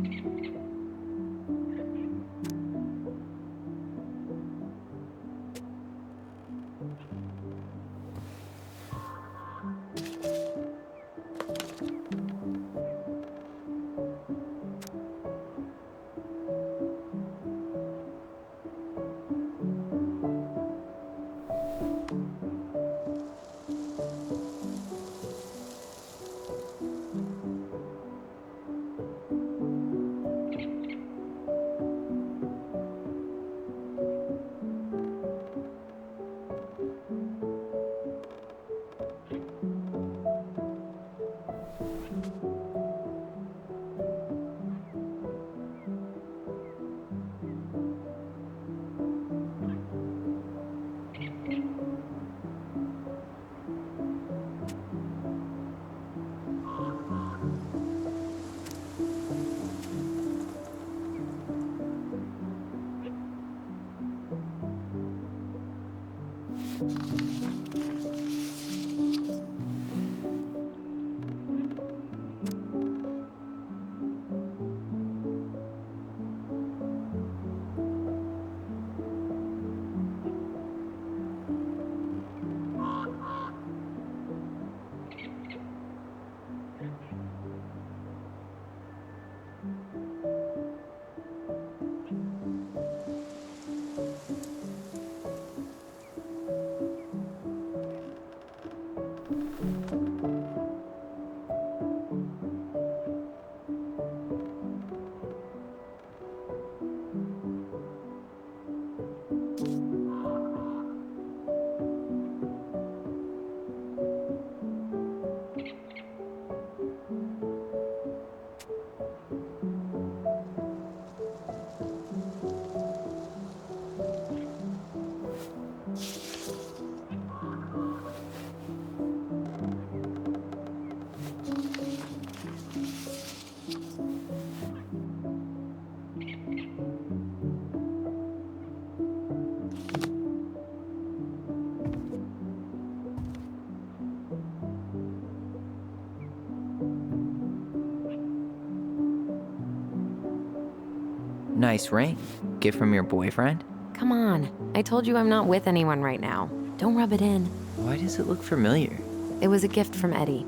Speaker 4: Nice ring. Gift from your boyfriend?
Speaker 3: Come on. I told you I'm not with anyone right now. Don't rub it in.
Speaker 4: Why does it look familiar?
Speaker 3: It was a gift from Eddie.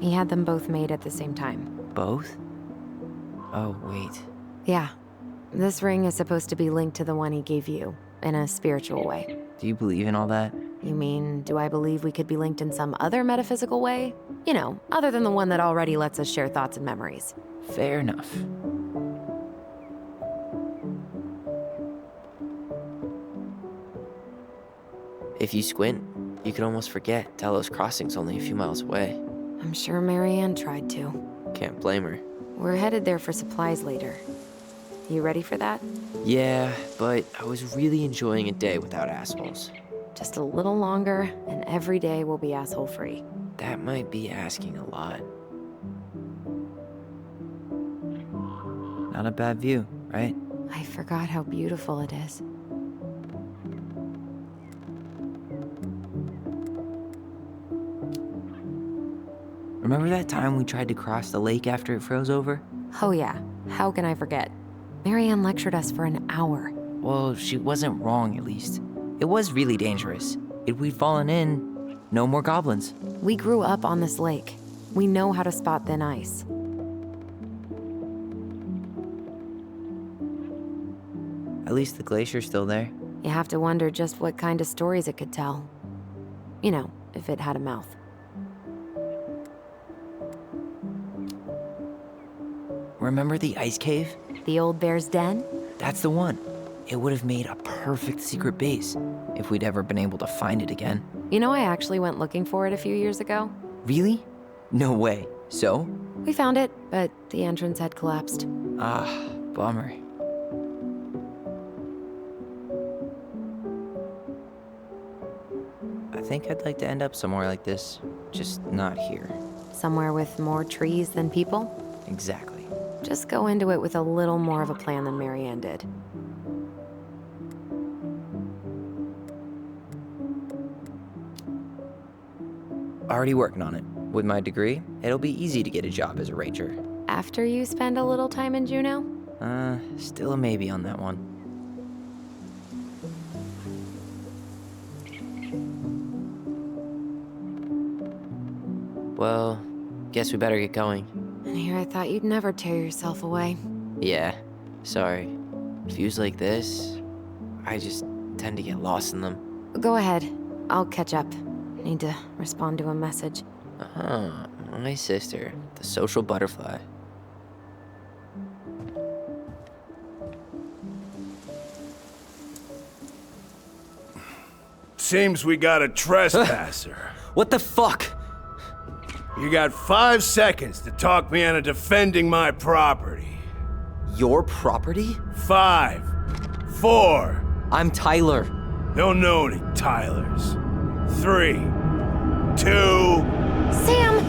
Speaker 3: He had them both made at the same time.
Speaker 4: Both? Oh, wait.
Speaker 3: Yeah. This ring is supposed to be linked to the one he gave you, in a spiritual way.
Speaker 4: Do you believe in all that?
Speaker 3: You mean, do I believe we could be linked in some other metaphysical way? You know, other than the one that already lets us share thoughts and memories.
Speaker 4: Fair enough. If you squint, you could almost forget Delos Crossing's only a few miles away.
Speaker 3: I'm sure Marianne tried to.
Speaker 4: Can't blame her.
Speaker 3: We're headed there for supplies later. You ready for that?
Speaker 4: Yeah, but I was really enjoying a day without assholes.
Speaker 3: Just a little longer, and every day will be asshole-free.
Speaker 4: That might be asking a lot. Not a bad view, right?
Speaker 3: I forgot how beautiful it is.
Speaker 4: Remember that time we tried to cross the lake after it froze over?
Speaker 3: Oh yeah, how can I forget? Marianne lectured us for an hour.
Speaker 4: Well, she wasn't wrong, at least. It was really dangerous. If we'd fallen in, no more goblins.
Speaker 3: We grew up on this lake. We know how to spot thin ice.
Speaker 4: At least the glacier's still there.
Speaker 3: You have to wonder just what kind of stories it could tell. You know, if it had a mouth.
Speaker 4: Remember the ice cave?
Speaker 3: The old bear's den?
Speaker 4: That's the one. It would have made a perfect secret base if we'd ever been able to find it again.
Speaker 3: You know, I actually went looking for it a few years ago.
Speaker 4: Really? No way. So?
Speaker 3: We found it, but the entrance had collapsed.
Speaker 4: Ah, bummer. I think I'd like to end up somewhere like this, just not here.
Speaker 3: Somewhere with more trees than people?
Speaker 4: Exactly.
Speaker 3: Just go into it with a little more of a plan than Marianne did.
Speaker 4: Already working on it. With my degree, it'll be easy to get a job as a ranger.
Speaker 3: After you spend a little time in Juneau?
Speaker 4: Still a maybe on that one. Well, guess we better get going.
Speaker 3: And here I thought you'd never tear yourself away.
Speaker 4: Yeah, sorry. Views like this, I just tend to get lost in them.
Speaker 3: Go ahead. I'll catch up. Need to respond to a message.
Speaker 4: My sister, the social butterfly.
Speaker 5: Seems we got a trespasser.
Speaker 4: What the fuck?
Speaker 5: You got 5 seconds to talk me into defending my property.
Speaker 4: Your property?
Speaker 5: 5, 4.
Speaker 4: I'm Tyler.
Speaker 5: Don't know any Tylers. 3, 2.
Speaker 3: Sam!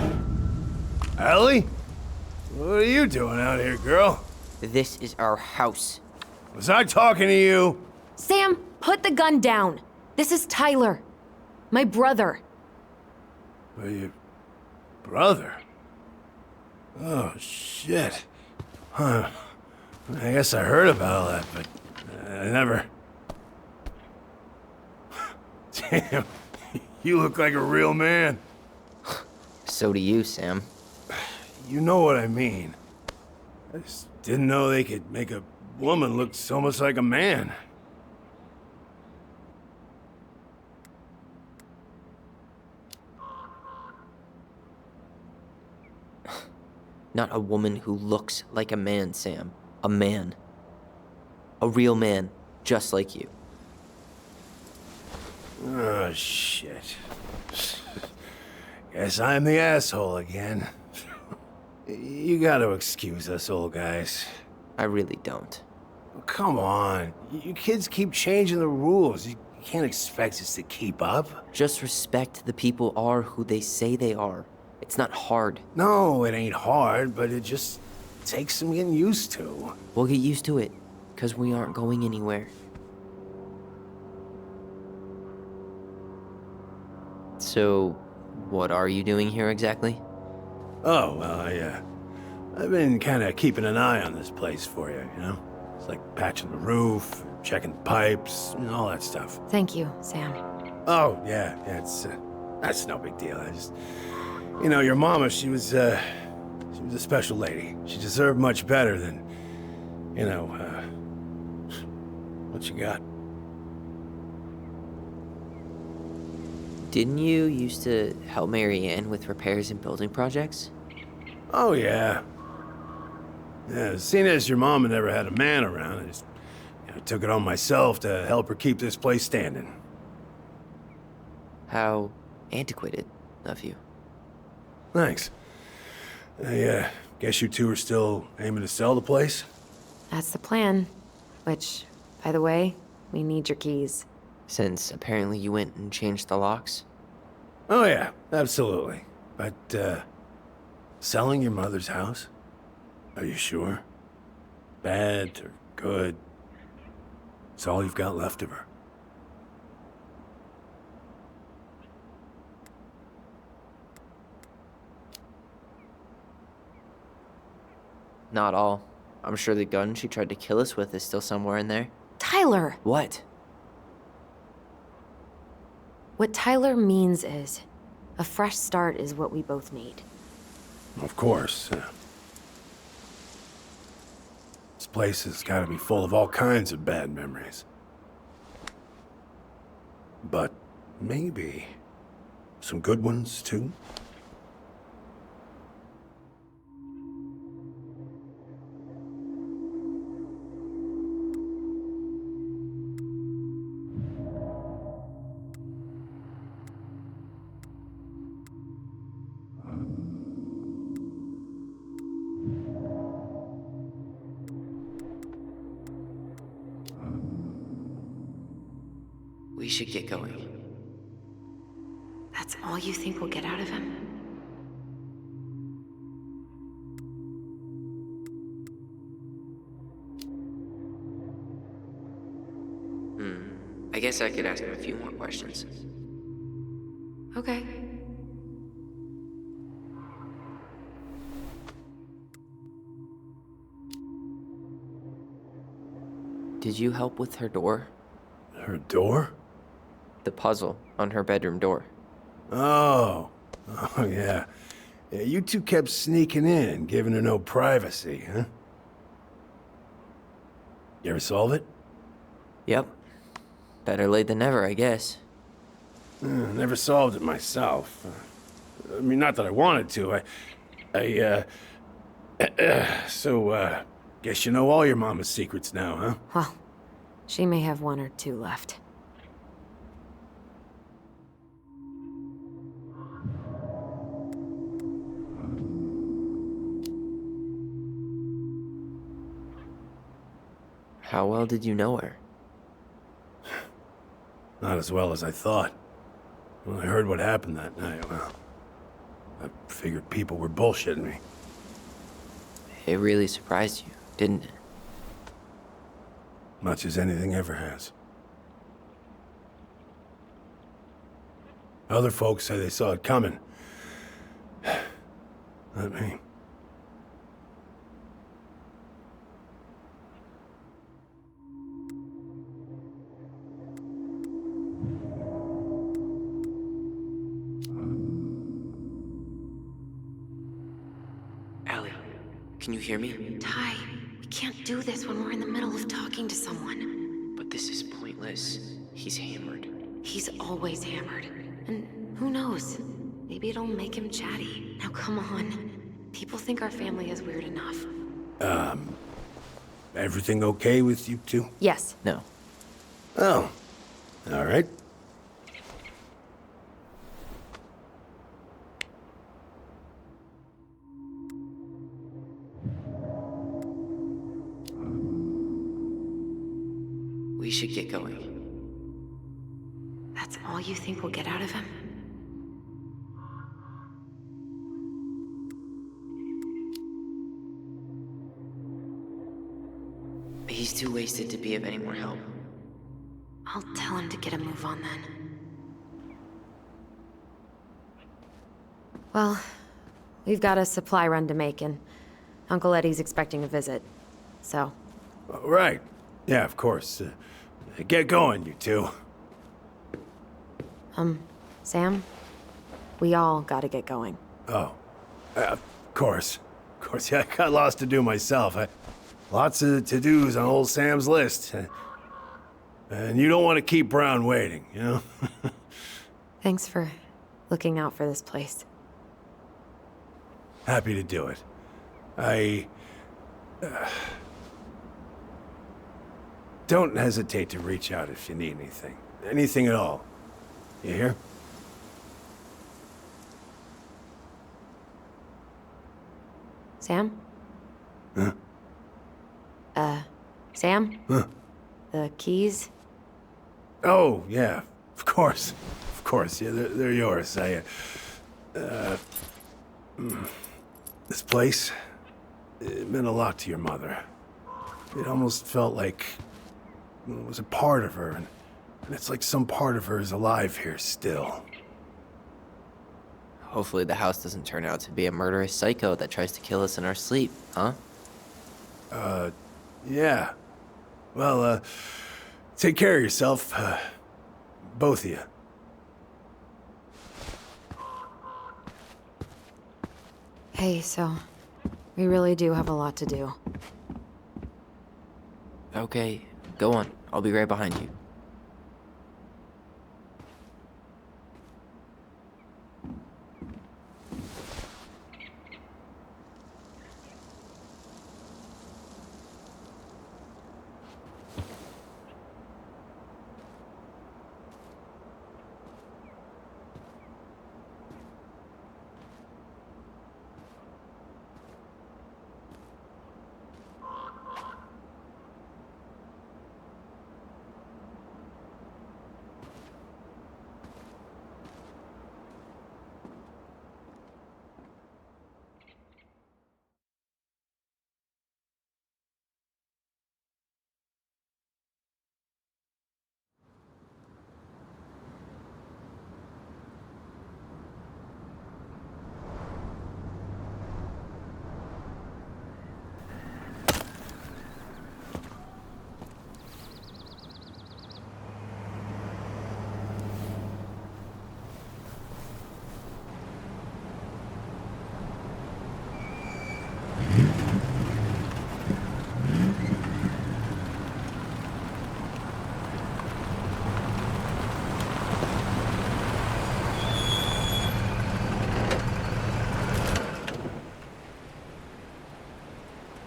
Speaker 5: Ellie? What are you doing out here, girl?
Speaker 4: This is our house.
Speaker 5: Was I talking to you?
Speaker 3: Sam, put the gun down. This is Tyler. My brother.
Speaker 5: Well, your brother? Oh, shit. Huh. I guess I heard about all that, but I never... Damn, you look like a real man.
Speaker 4: So do you, Sam.
Speaker 5: You know what I mean. I just didn't know they could make a woman look so much like a man.
Speaker 4: Not a woman who looks like a man, Sam. A man. A real man, just like you.
Speaker 5: Oh, shit. Guess I'm the asshole again. You gotta excuse us old guys.
Speaker 4: I really don't.
Speaker 5: Come on. You kids keep changing the rules. You can't expect us to keep up.
Speaker 4: Just respect the people are who they say they are. It's not hard.
Speaker 5: No, it ain't hard, but it just takes some getting used to.
Speaker 4: We'll get used to it, because we aren't going anywhere. So, what are you doing here exactly?
Speaker 5: Oh, well, I've been kind of keeping an eye on this place for you, you know?
Speaker 8: It's like patching the roof, checking the pipes, and all that stuff.
Speaker 3: Thank you, Sam.
Speaker 8: Oh, yeah, that's no big deal. You know, your mama, she was a special lady. She deserved much better than, what you got.
Speaker 4: Didn't you used to help Mary Ann with repairs and building projects?
Speaker 8: Oh, yeah. Yeah, seeing as your mama never had a man around, I just took it on myself to help her keep this place standing.
Speaker 4: How antiquated of you.
Speaker 8: Thanks. I guess you two are still aiming to sell the place?
Speaker 3: That's the plan. Which, by the way, we need your keys.
Speaker 4: Since apparently you went and changed the locks?
Speaker 8: Oh, yeah, absolutely. But, selling your mother's house? Are you sure? Bad or good? It's all you've got left of her.
Speaker 4: Not all. I'm sure the gun she tried to kill us with is still somewhere in there.
Speaker 3: Tyler!
Speaker 4: What?
Speaker 3: What Tyler means is, a fresh start is what we both need.
Speaker 8: Of course. This place has got to be full of all kinds of bad memories. But maybe some good ones, too?
Speaker 4: We should get going.
Speaker 3: That's all you think we'll get out of him?
Speaker 4: I guess I could ask him a few more questions.
Speaker 3: Okay.
Speaker 4: Did you help with her door?
Speaker 8: Her door?
Speaker 4: The puzzle on her bedroom door.
Speaker 8: Oh, yeah. Yeah, you two kept sneaking in, giving her no privacy, huh? You ever solve it?
Speaker 4: Yep. Better late than never, I guess.
Speaker 8: Never solved it myself. I mean, not that I wanted to. So, guess you know all your mama's secrets now, huh?
Speaker 3: Well, she may have one or two left.
Speaker 4: How well did you know her?
Speaker 8: Not as well as I thought. When I heard what happened that night, well, I figured people were bullshitting me.
Speaker 4: It really surprised you, didn't it?
Speaker 8: Much as anything ever has. Other folks say they saw it coming. Not me.
Speaker 4: Allie, can you hear me?
Speaker 3: Ty, we can't do this when we're in the middle of talking to someone.
Speaker 4: But this is pointless. He's hammered.
Speaker 3: He's always hammered. And who knows? Maybe it'll make him chatty. Now come on. People think our family is weird enough.
Speaker 8: Everything okay with you two?
Speaker 3: Yes.
Speaker 4: No.
Speaker 8: Oh, all right.
Speaker 4: We should get going.
Speaker 3: That's all you think we'll get out of him?
Speaker 4: He's too wasted to be of any more help.
Speaker 3: I'll tell him to get a move on then. Well, we've got a supply run to make, and Uncle Eddie's expecting a visit. So,
Speaker 8: Right. Yeah, of course. Get going, you two.
Speaker 3: Sam? We all gotta get going.
Speaker 8: Oh, of course. Of course, yeah, I got lots to do myself. Lots of to-dos on old Sam's list. And you don't want to keep Brown waiting, you know?
Speaker 3: Thanks for looking out for this place.
Speaker 8: Happy to do it. Don't hesitate to reach out if you need anything. Anything at all. You hear?
Speaker 3: Sam?
Speaker 8: Huh?
Speaker 3: Sam?
Speaker 8: Huh?
Speaker 3: The keys?
Speaker 8: Oh, yeah. Of course. Of course. Yeah, they're yours. This place, it meant a lot to your mother. It almost felt like it was a part of her, and it's like some part of her is alive here still.
Speaker 4: Hopefully the house doesn't turn out to be a murderous psycho that tries to kill us in our sleep, huh?
Speaker 8: Yeah. Well, take care of yourself, both of you.
Speaker 3: Hey, so we really do have a lot to do.
Speaker 4: Okay, go on. I'll be right behind you.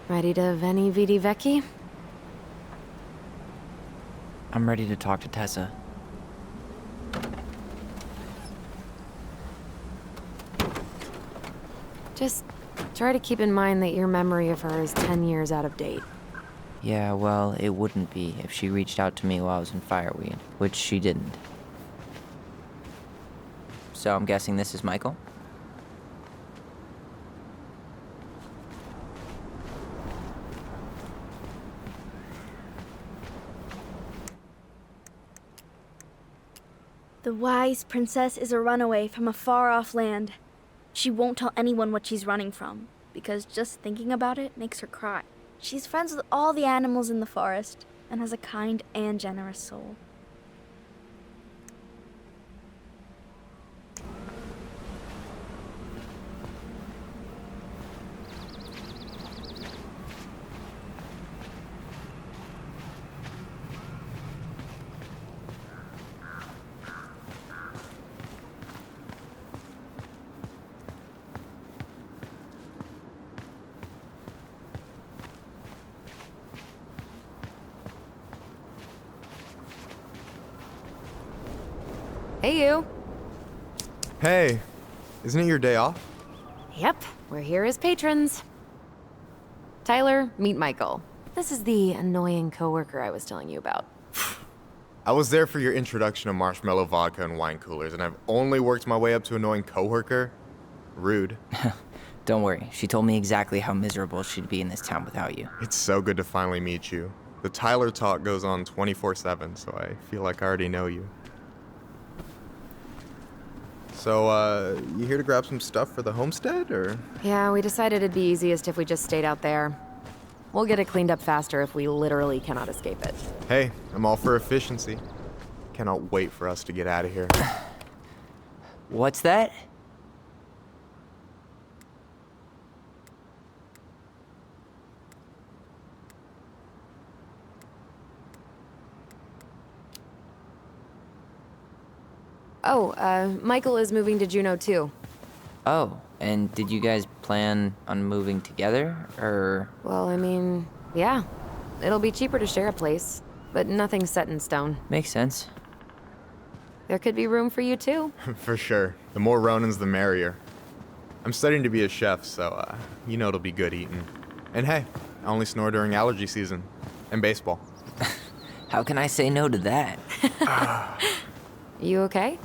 Speaker 3: Ready to Veni Vidi Vecchi?
Speaker 4: I'm ready to talk to Tessa.
Speaker 3: Just try to keep in mind that your memory of her is 10 years out of date.
Speaker 4: Yeah, well, it wouldn't be if she reached out to me while I was in Fireweed, which she didn't. So I'm guessing this is Michael?
Speaker 2: The wise princess is a runaway from a far-off land. She won't tell anyone what she's running from, because just thinking about it makes her cry. She's friends with all the animals in the forest, and has a kind and generous soul.
Speaker 3: Hey, you.
Speaker 9: Hey, isn't it your day off?
Speaker 3: Yep, we're here as patrons. Tyler, meet Michael. This is the annoying coworker I was telling you about.
Speaker 9: I was there for your introduction to marshmallow vodka and wine coolers, and I've only worked my way up to annoying coworker. Rude.
Speaker 4: Don't worry, she told me exactly how miserable she'd be in this town without you.
Speaker 9: It's so good to finally meet you. The Tyler talk goes on 24/7, so I feel like I already know you. So, you here to grab some stuff for the homestead, or?
Speaker 3: Yeah, we decided it'd be easiest if we just stayed out there. We'll get it cleaned up faster if we literally cannot escape it.
Speaker 9: Hey, I'm all for efficiency. Cannot wait for us to get out of here.
Speaker 4: What's that?
Speaker 3: Oh, Michael is moving to Juneau too.
Speaker 4: Oh, and did you guys plan on moving together, or?
Speaker 3: Well, I mean, yeah. It'll be cheaper to share a place, but nothing's set in stone.
Speaker 4: Makes sense.
Speaker 3: There could be room for you too.
Speaker 9: For sure. The more Ronins, the merrier. I'm studying to be a chef, so, you know it'll be good eating. And hey, I only snore during allergy season. And baseball.
Speaker 4: How can I say no to that?
Speaker 3: You okay?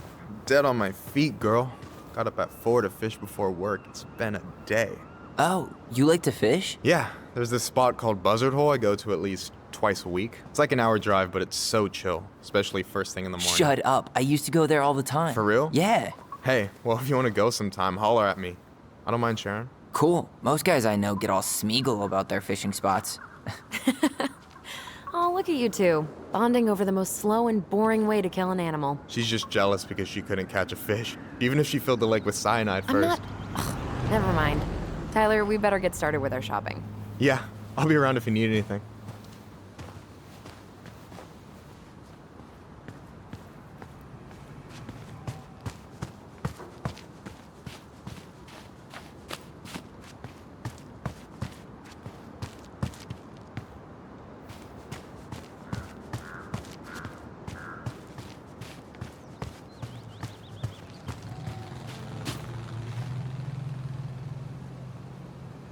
Speaker 9: Dead on my feet, girl. Got up at 4 to fish before work. It's been a day.
Speaker 4: Oh, you like to fish?
Speaker 9: Yeah, there's this spot called Buzzard Hole I go to at least twice a week. It's like an hour drive, but it's so chill, especially first thing in the morning.
Speaker 4: Shut up. I used to go there all the time.
Speaker 9: For real?
Speaker 4: Yeah.
Speaker 9: Hey, well, if you want to go sometime, holler at me. I don't mind sharing.
Speaker 4: Cool. Most guys I know get all Smeagol about their fishing spots.
Speaker 3: Oh, look at you two. Bonding over the most slow and boring way to kill an animal.
Speaker 9: She's just jealous because she couldn't catch a fish, even if she filled the lake with cyanide
Speaker 3: I'm
Speaker 9: first.
Speaker 3: not... Ugh, never mind. Tyler, we better get started with our shopping.
Speaker 9: Yeah, I'll be around if you need anything.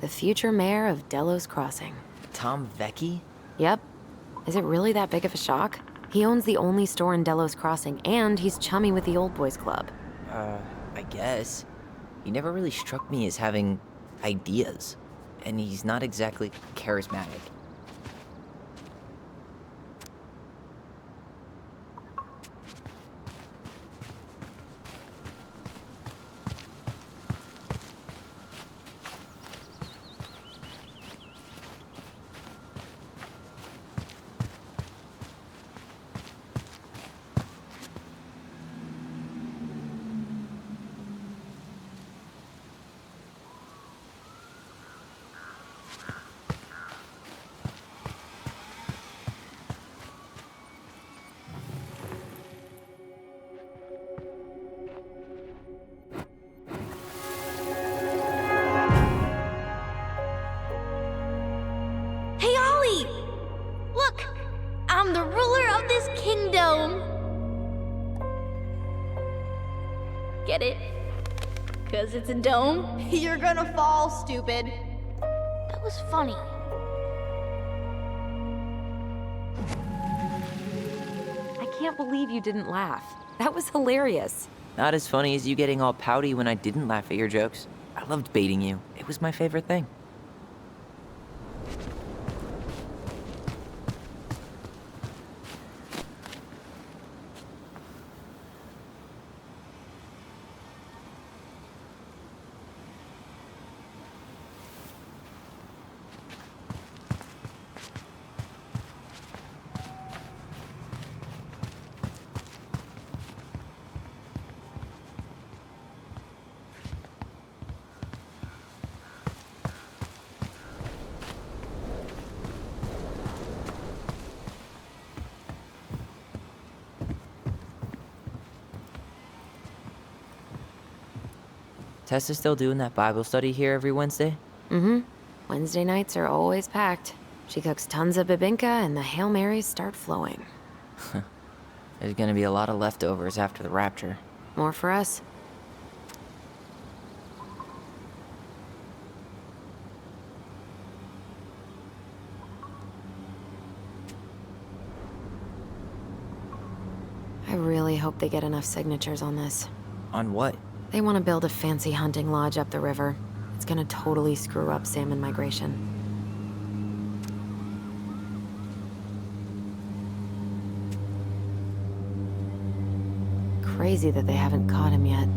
Speaker 3: The future mayor of Delos Crossing.
Speaker 4: Tom Vecchi?
Speaker 3: Yep. Is it really that big of a shock? He owns the only store in Delos Crossing, and he's chummy with the Old Boys Club.
Speaker 4: I guess. He never really struck me as having ideas. And he's not exactly charismatic.
Speaker 2: Hey, Ollie! Look! I'm the ruler of this kingdom! Get it? 'Cause it's a dome? You're gonna fall, stupid. That was funny.
Speaker 3: I can't believe you didn't laugh. That was hilarious.
Speaker 4: Not as funny as you getting all pouty when I didn't laugh at your jokes. I loved baiting you. It was my favorite thing. Tessa's still doing that Bible study here every Wednesday?
Speaker 3: Mm-hmm. Wednesday nights are always packed. She cooks tons of bibinka and the Hail Marys start flowing.
Speaker 4: There's gonna be a lot of leftovers after the rapture.
Speaker 3: More for us. I really hope they get enough signatures on this.
Speaker 4: On what?
Speaker 3: They want to build a fancy hunting lodge up the river. It's gonna totally screw up salmon migration. Crazy that they haven't caught him yet.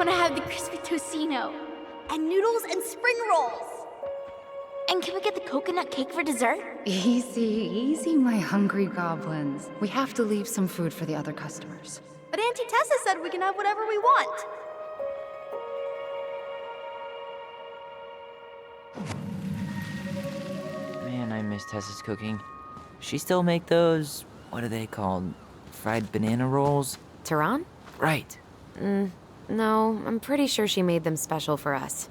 Speaker 2: want to have the crispy tocino. And noodles and spring rolls. And can we get the coconut cake for dessert?
Speaker 7: Easy, easy, my hungry goblins. We have to leave some food for the other customers.
Speaker 2: But Auntie Tessa said we can have whatever we want.
Speaker 4: Man, I miss Tessa's cooking. She still make those, what are they called? Fried banana rolls?
Speaker 3: Tehran?
Speaker 4: Right.
Speaker 3: No, I'm pretty sure she made them special for us.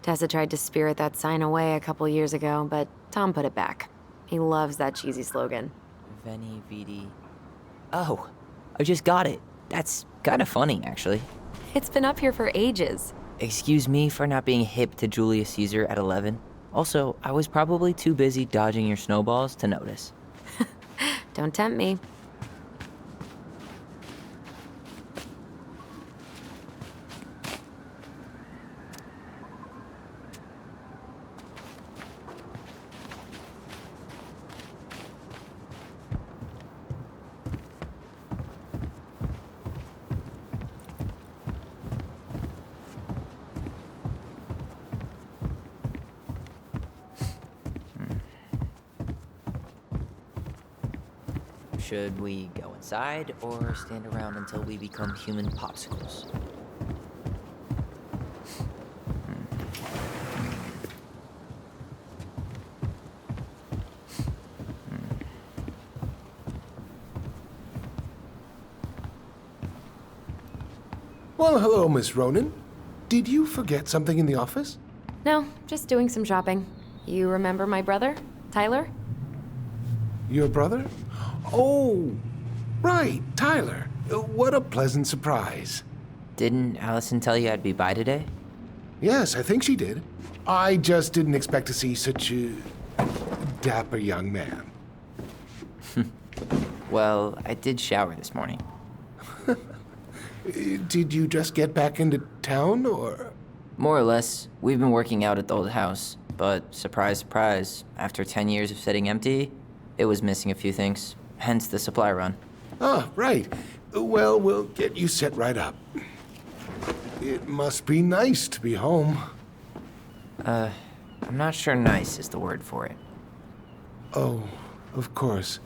Speaker 3: Tessa tried to spirit that sign away a couple years ago, but Tom put it back. He loves that cheesy slogan.
Speaker 4: Veni Vidi. Oh, I just got it. That's kind of funny, actually.
Speaker 3: It's been up here for ages.
Speaker 4: Excuse me for not being hip to Julius Caesar at 11. Also, I was probably too busy dodging your snowballs to notice.
Speaker 3: Don't tempt me.
Speaker 4: Should we go inside or stand around until we become human popsicles?
Speaker 5: Well, hello, Miss Ronan. Did you forget something in the office?
Speaker 3: No, just doing some shopping. You remember my brother, Tyler?
Speaker 5: Your brother? Oh, right, Tyler. What a pleasant surprise.
Speaker 4: Didn't Allison tell you I'd be by today?
Speaker 5: Yes, I think she did. I just didn't expect to see such a dapper young man.
Speaker 4: Well, I did shower this morning.
Speaker 5: Did you just get back into town, or?
Speaker 4: More or less. We've been working out at the old house, but surprise, surprise, after 10 years of sitting empty, it was missing a few things. Hence the supply run.
Speaker 5: Ah, right. Well, we'll get you set right up. It must be nice to be home.
Speaker 4: I'm not sure nice is the word for it.
Speaker 5: Oh, of course.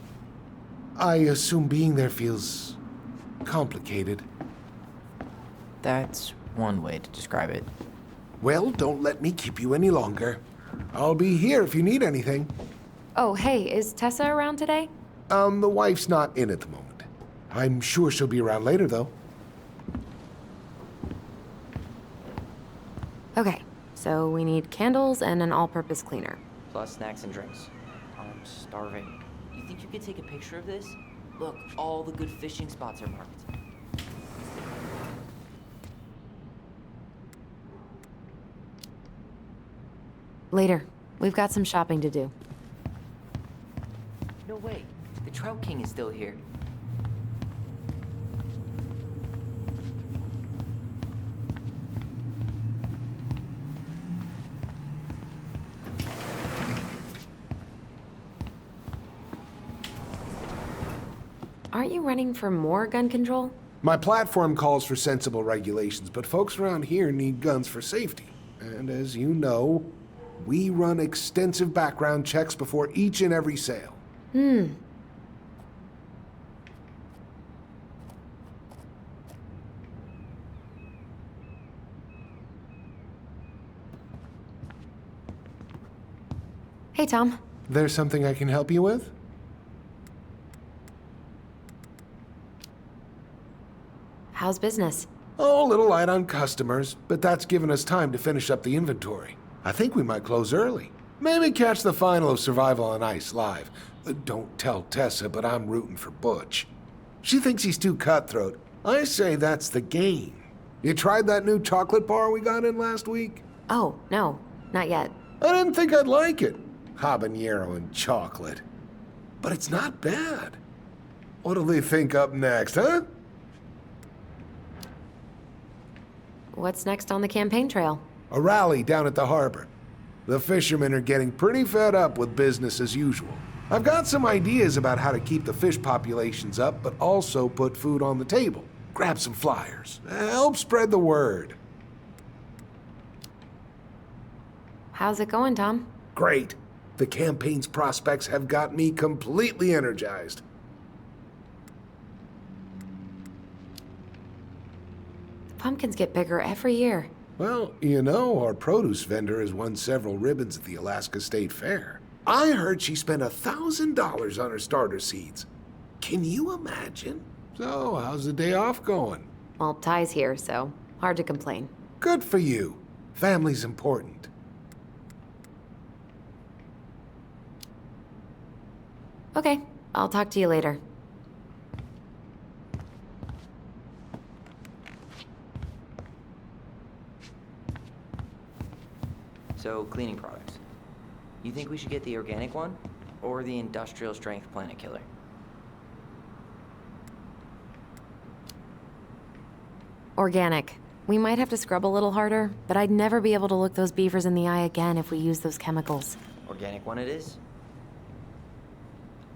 Speaker 5: I assume being there feels complicated.
Speaker 4: That's one way to describe it.
Speaker 5: Well, don't let me keep you any longer. I'll be here if you need anything.
Speaker 3: Oh, hey, is Tessa around today?
Speaker 5: The wife's not in at the moment. I'm sure she'll be around later, though.
Speaker 3: Okay, so we need candles and an all-purpose cleaner.
Speaker 4: Plus snacks and drinks. I'm starving. You think you could take a picture of this? Look, all the good fishing spots are marked.
Speaker 3: Later. We've got some shopping to do.
Speaker 4: No way. The Trout King is still here.
Speaker 3: Aren't you running for more gun control?
Speaker 5: My platform calls for sensible regulations, but folks around here need guns for safety. And as you know, we run extensive background checks before each and every sale.
Speaker 3: Hey, Tom.
Speaker 5: There's something I can help you with?
Speaker 3: How's business?
Speaker 5: Oh, a little light on customers, but that's given us time to finish up the inventory. I think we might close early. Maybe catch the final of Survival on Ice live. Don't tell Tessa, but I'm rooting for Butch. She thinks he's too cutthroat. I say that's the game. You tried that new chocolate bar we got in last week?
Speaker 3: Oh, no, not yet.
Speaker 5: I didn't think I'd like it. Habanero and chocolate. But it's not bad. What'll they think up next, huh?
Speaker 3: What's next on the campaign trail?
Speaker 5: A rally down at the harbor. The fishermen are getting pretty fed up with business as usual. I've got some ideas about how to keep the fish populations up, but also put food on the table. Grab some flyers. Help spread the word.
Speaker 3: How's it going, Tom?
Speaker 5: Great. The campaign's prospects have got me completely energized.
Speaker 3: The pumpkins get bigger every year.
Speaker 5: Well, you know, our produce vendor has won several ribbons at the Alaska State Fair. I heard she spent $1,000 on her starter seeds. Can you imagine? So, how's the day off going?
Speaker 3: Well, Ty's here, so hard to complain.
Speaker 5: Good for you. Family's important.
Speaker 3: Okay, I'll talk to you later.
Speaker 4: So, cleaning products. You think we should get the organic one or the industrial strength planet killer?
Speaker 3: Organic. We might have to scrub a little harder, but I'd never be able to look those beavers in the eye again if we use those chemicals.
Speaker 4: Organic one it is?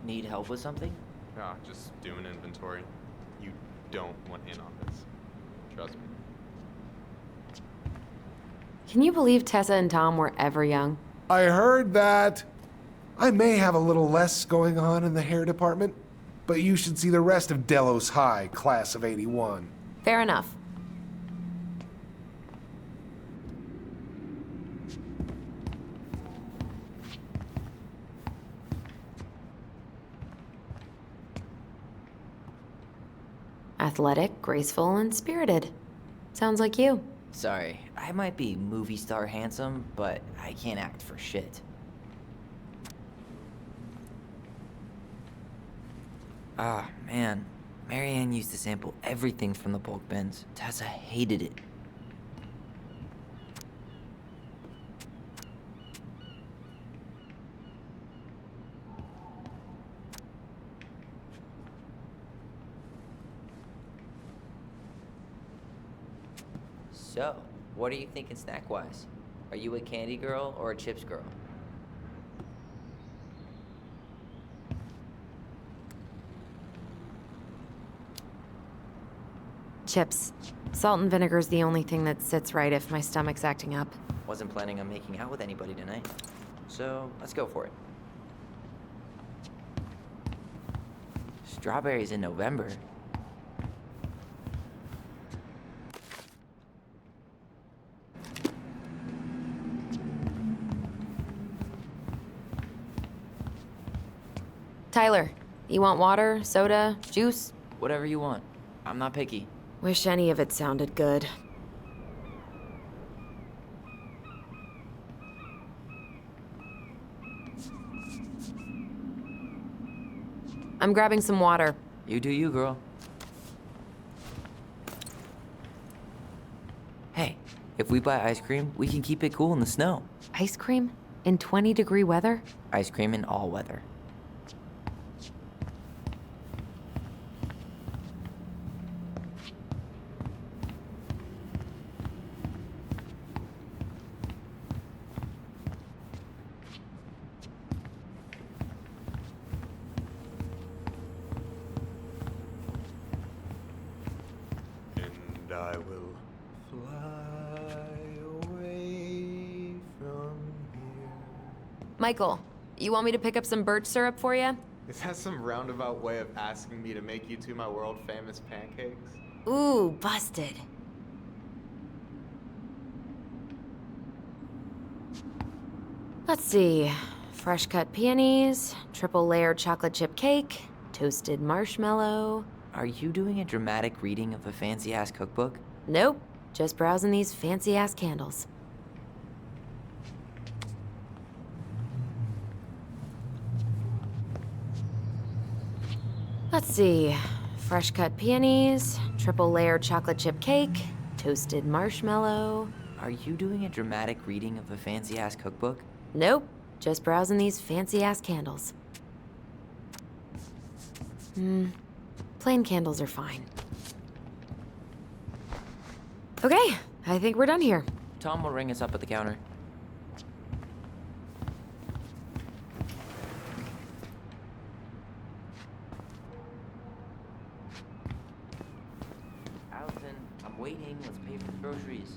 Speaker 4: Need help with something?
Speaker 9: Ah, just do an inventory. You don't want in on this. Trust me.
Speaker 3: Can you believe Tessa and Tom were ever young?
Speaker 5: I heard that. I may have a little less going on in the hair department, but you should see the rest of Delos High, class of '81.
Speaker 3: Fair enough. Athletic, graceful, and spirited. Sounds like you.
Speaker 4: Sorry, I might be movie star handsome, but I can't act for shit. Ah, man. Marianne used to sample everything from the bulk bins. Tessa hated it. So, what are you thinking snack-wise? Are you a candy girl or a chips girl?
Speaker 3: Chips. Salt and vinegar's the only thing that sits right if my stomach's acting up.
Speaker 4: Wasn't planning on making out with anybody tonight. So, let's go for it. Strawberries in November.
Speaker 3: Tyler, you want water, soda, juice?
Speaker 4: Whatever you want. I'm not picky.
Speaker 3: Wish any of it sounded good. I'm grabbing some water.
Speaker 4: You do you, girl. Hey, if we buy ice cream, we can keep it cool in the snow.
Speaker 3: Ice cream? In 20-degree weather?
Speaker 4: Ice cream in all weather.
Speaker 9: And I will fly away from here.
Speaker 3: Michael, you want me to pick up some birch syrup for you?
Speaker 9: Is that some roundabout way of asking me to make you two my world famous pancakes?
Speaker 3: Ooh, busted. Let's see. Fresh cut peonies, triple layered chocolate chip cake, toasted marshmallow.
Speaker 4: Are you doing a dramatic reading of a fancy-ass cookbook?
Speaker 3: Nope, just browsing these fancy ass candles. Let's see. Fresh cut peonies, triple layered chocolate chip cake, toasted marshmallow.
Speaker 4: Are you doing a dramatic reading of a fancy-ass cookbook?
Speaker 3: Nope, just browsing these fancy-ass candles. Plain candles are fine. Okay, I think we're done here.
Speaker 4: Tom will ring us up at the counter. Allison, I'm waiting. Let's pay for the groceries.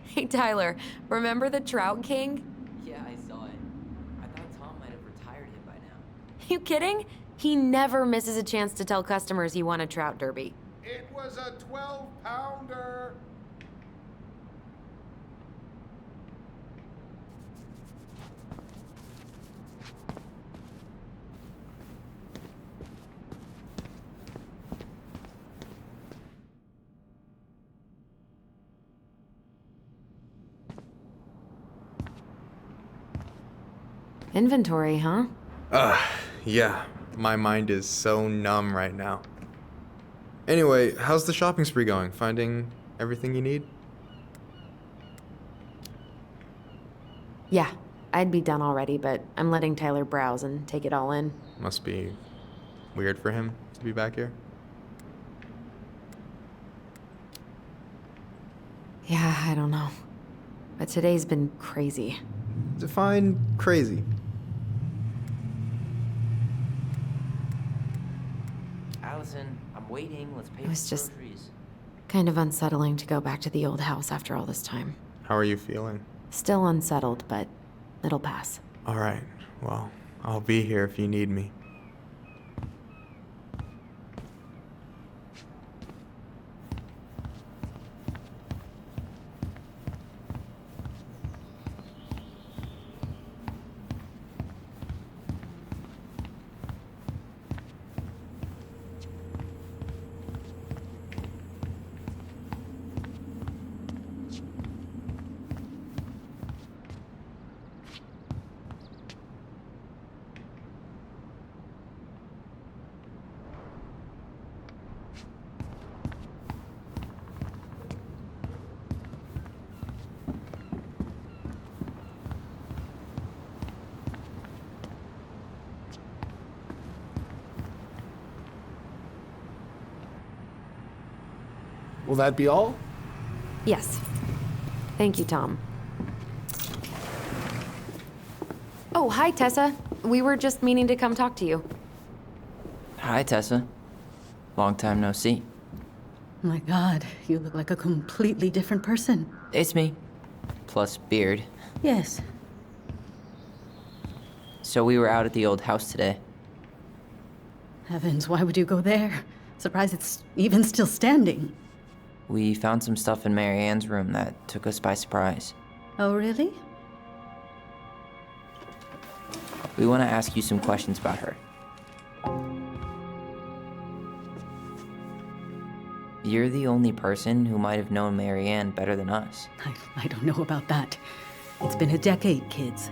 Speaker 3: Hey, Tyler, remember the Trout King?
Speaker 4: Yeah, I saw it. I thought Tom might have retired him by now.
Speaker 3: You kidding? He never misses a chance to tell customers he won a trout derby.
Speaker 5: It was a 12-pounder.
Speaker 3: Inventory, huh?
Speaker 9: Yeah. My mind is so numb right now. Anyway, how's the shopping spree going? Finding everything you need?
Speaker 3: Yeah, I'd be done already, but I'm letting Tyler browse and take it all in.
Speaker 9: Must be weird for him to be back here.
Speaker 3: Yeah, I don't know. But today's been crazy.
Speaker 9: Define crazy.
Speaker 4: Allison, I'm waiting. Let's pay
Speaker 3: It
Speaker 4: for
Speaker 3: was
Speaker 4: the
Speaker 3: just-
Speaker 4: groceries.
Speaker 3: Kind of unsettling to go back to the old house after all this time.
Speaker 9: How are you feeling?
Speaker 3: Still unsettled, but it'll pass.
Speaker 9: Alright, well, I'll be here if you need me.
Speaker 5: Will that be all?
Speaker 3: Yes. Thank you, Tom. Oh, hi, Tessa. We were just meaning to come talk to you.
Speaker 4: Hi, Tessa. Long time no see.
Speaker 10: My God, you look like a completely different person.
Speaker 4: It's me. Plus beard.
Speaker 10: Yes.
Speaker 4: So we were out at the old house today.
Speaker 10: Heavens, why would you go there? Surprised it's even still standing.
Speaker 4: We found some stuff in Mary Ann's room that took us by surprise.
Speaker 10: Oh, really?
Speaker 4: We want to ask you some questions about her. You're the only person who might have known Mary Ann better than us.
Speaker 10: I don't know about that. It's been a decade, kids.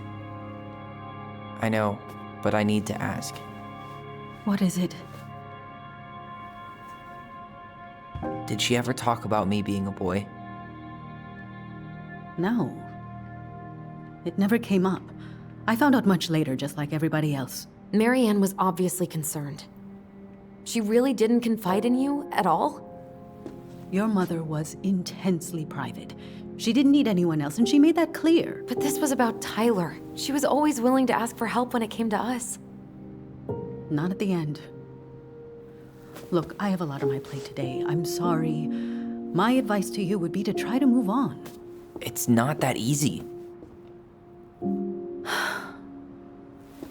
Speaker 4: I know, but I need to ask.
Speaker 10: What is it?
Speaker 4: Did she ever talk about me being a boy?
Speaker 10: No. It never came up. I found out much later, just like everybody else.
Speaker 3: Mary Ann was obviously concerned. She really didn't confide in you at all?
Speaker 10: Your mother was intensely private. She didn't need anyone else, and she made that clear.
Speaker 3: But this was about Tyler. She was always willing to ask for help when it came to us.
Speaker 10: Not at the end. Look, I have a lot on my plate today. I'm sorry. My advice to you would be to try to move on.
Speaker 4: It's not that easy.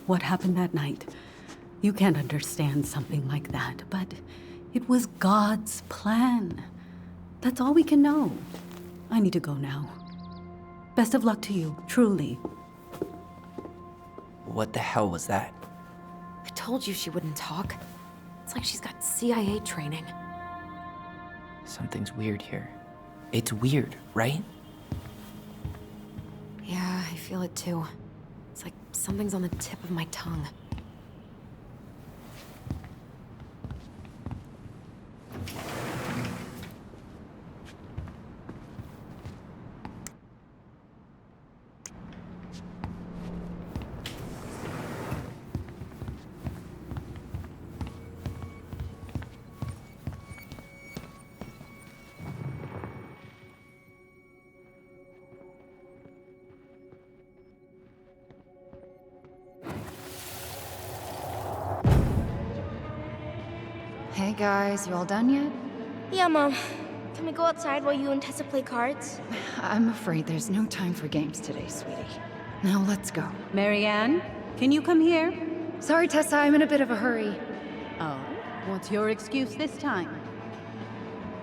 Speaker 10: What happened that night? You can't understand something like that, but it was God's plan. That's all we can know. I need to go now. Best of luck to you, truly.
Speaker 4: What the hell was that?
Speaker 3: I told you she wouldn't talk. It's like she's got CIA training.
Speaker 4: Something's weird here. It's weird, right?
Speaker 3: Yeah, I feel it too. It's like something's on the tip of my tongue.
Speaker 7: Hey guys, you all done yet?
Speaker 2: Yeah, Mom. Can we go outside while you and Tessa play cards?
Speaker 7: I'm afraid there's no time for games today, sweetie. Now let's go.
Speaker 10: Marianne, can you come here?
Speaker 7: Sorry, Tessa, I'm in a bit of a hurry.
Speaker 10: Oh, what's your excuse this time?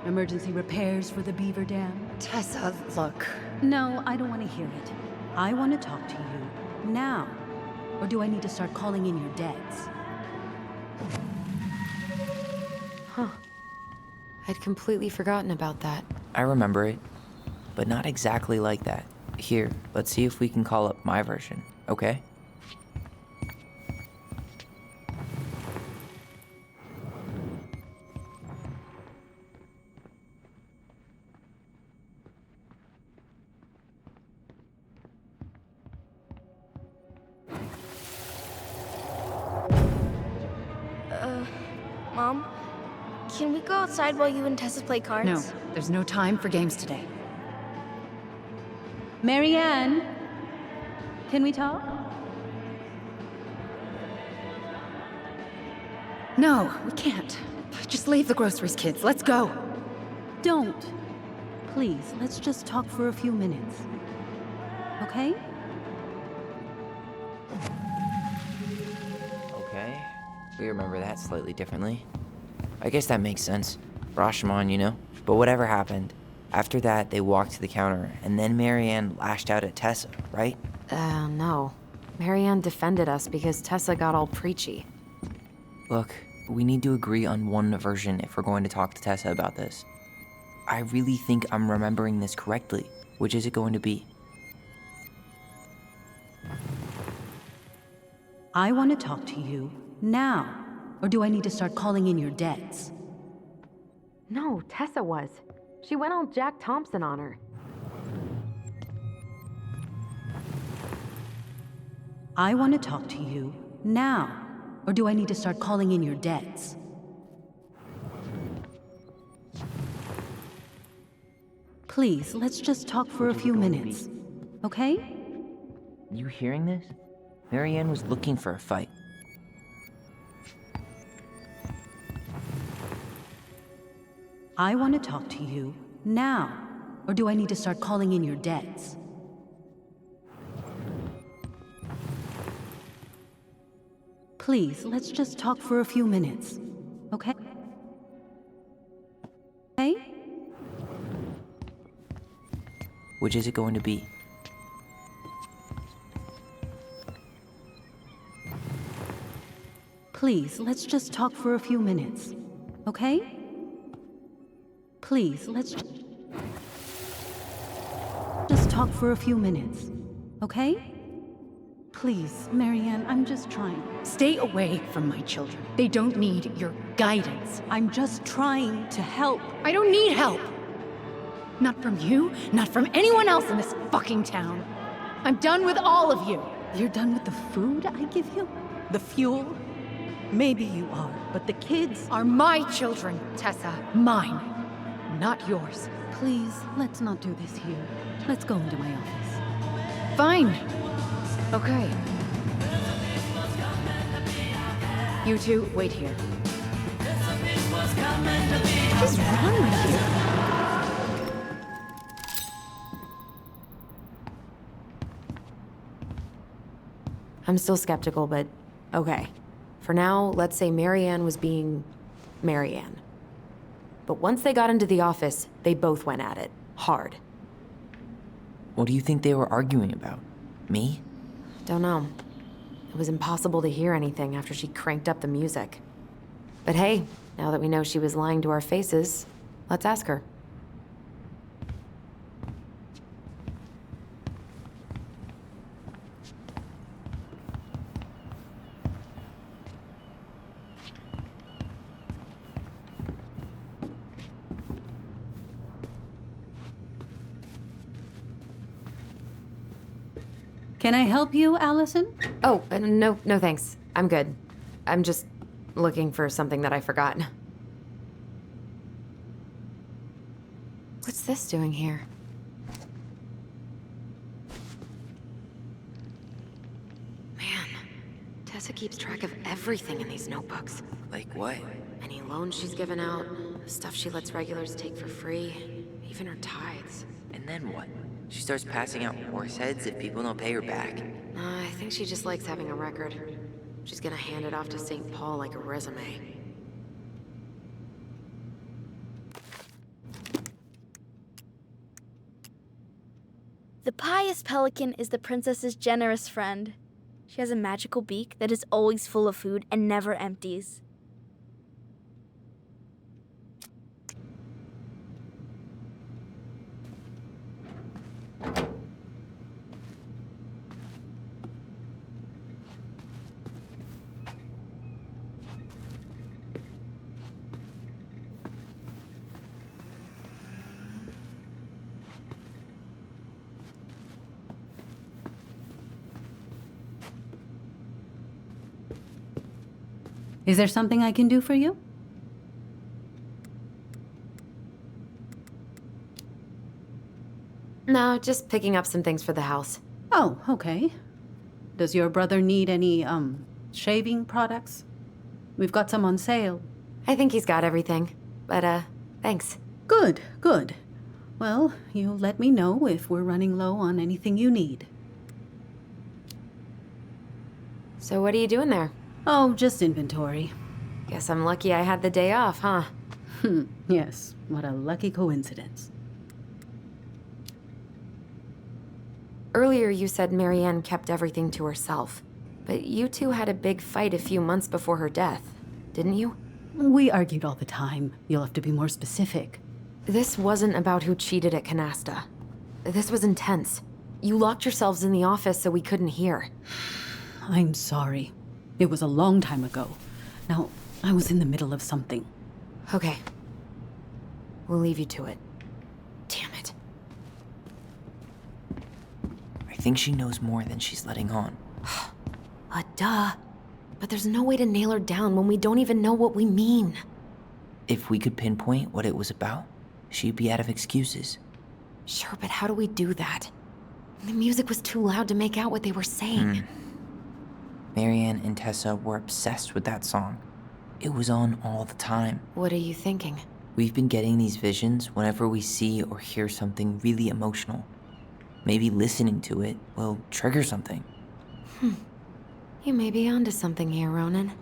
Speaker 10: Emergency repairs for the beaver dam?
Speaker 7: Tessa, look.
Speaker 10: No, I don't want to hear it. I want to talk to you now. Or do I need to start calling in your debts?
Speaker 3: Huh. I'd completely forgotten about that.
Speaker 4: I remember it, but not exactly like that. Here, let's see if we can call up my version, okay?
Speaker 2: Mom? Can we go outside while you and Tessa play cards?
Speaker 7: No, there's no time for games today.
Speaker 10: Marianne, can we talk?
Speaker 7: No, we can't. Just leave the groceries, kids. Let's go.
Speaker 10: Don't. Please, let's just talk for a few minutes. Okay?
Speaker 4: Okay, we remember that slightly differently. I guess that makes sense. Rashomon, you know? But whatever happened, after that, they walked to the counter, and then Marianne lashed out at Tessa, right?
Speaker 3: No. Marianne defended us because Tessa got all preachy.
Speaker 4: Look, we need to agree on one version if we're going to talk to Tessa about this. I really think I'm remembering this correctly. Which is it going to be?
Speaker 10: I want to talk to you now. Or do I need to start calling in your debts?
Speaker 3: No, Tessa was. She went all Jack Thompson on her.
Speaker 10: I want to talk to you now. Or do I need to start calling in your debts? Please, let's just talk for a few minutes. Okay?
Speaker 4: You hearing this? Marianne was looking for a fight.
Speaker 10: I want to talk to you now. Or do I need to start calling in your debts? Please, let's just talk for a few minutes. Okay? Okay?
Speaker 4: Which is it going to be?
Speaker 10: Please, let's just talk for a few minutes. Okay? Please, let's just talk for a few minutes. Okay? Please, Marianne, I'm just trying.
Speaker 7: Stay away from my children. They don't need your guidance.
Speaker 10: I'm just trying to help.
Speaker 7: I don't need help. Not from you, not from anyone else in this fucking town. I'm done with all of you.
Speaker 10: You're done with the food I give you? The fuel? Maybe you are, but the kids
Speaker 7: Are my children, Tessa. Mine. Not yours.
Speaker 10: Please, let's not do this here. Let's go into my office.
Speaker 7: Fine. Okay. You two, wait here. What is wrong with you?
Speaker 3: I'm still skeptical, but okay. For now, let's say Marianne was being Marianne. But once they got into the office, they both went at it. Hard.
Speaker 4: What do you think they were arguing about? Me?
Speaker 3: Don't know. It was impossible to hear anything after she cranked up the music. But hey, now that we know she was lying to our faces, let's ask her.
Speaker 10: Can I help you, Allison?
Speaker 3: Oh, no thanks. I'm good. I'm just looking for something that I forgot. What's this doing here? Man, Tessa keeps track of everything in these notebooks.
Speaker 4: Like what?
Speaker 3: Any loans she's given out, stuff she lets regulars take for free, even her tithes.
Speaker 4: And then what? She starts passing out horse heads if people don't pay her back.
Speaker 3: I think she just likes having a record. She's gonna hand it off to St. Paul like a resume.
Speaker 2: The pious pelican is the princess's generous friend. She has a magical beak that is always full of food and never empties.
Speaker 10: Is there something I can do for you?
Speaker 3: No, just picking up some things for the house.
Speaker 10: Oh, okay. Does your brother need any, shaving products? We've got some on sale.
Speaker 3: I think he's got everything. But, thanks.
Speaker 10: Good, good. Well, you'll let me know if we're running low on anything you need.
Speaker 3: So what are you doing there?
Speaker 10: Oh, just inventory.
Speaker 3: Guess I'm lucky I had the day off, huh?
Speaker 10: Yes, what a lucky coincidence.
Speaker 3: Earlier you said Marianne kept everything to herself. But you two had a big fight a few months before her death, didn't you?
Speaker 10: We argued all the time. You'll have to be more specific.
Speaker 3: This wasn't about who cheated at Canasta. This was intense. You locked yourselves in the office so we couldn't hear.
Speaker 10: I'm sorry. It was a long time ago. Now, I was in the middle of something.
Speaker 3: Okay. We'll leave you to it. Damn it.
Speaker 4: I think she knows more than she's letting on.
Speaker 3: Duh. But there's no way to nail her down when we don't even know what we mean.
Speaker 4: If we could pinpoint what it was about, she'd be out of excuses.
Speaker 3: Sure, but how do we do that? The music was too loud to make out what they were saying.
Speaker 4: Marianne and Tessa were obsessed with that song. It was on all the time.
Speaker 3: What are you thinking?
Speaker 4: We've been getting these visions whenever we see or hear something really emotional. Maybe listening to it will trigger something.
Speaker 3: You may be onto something here, Ronan.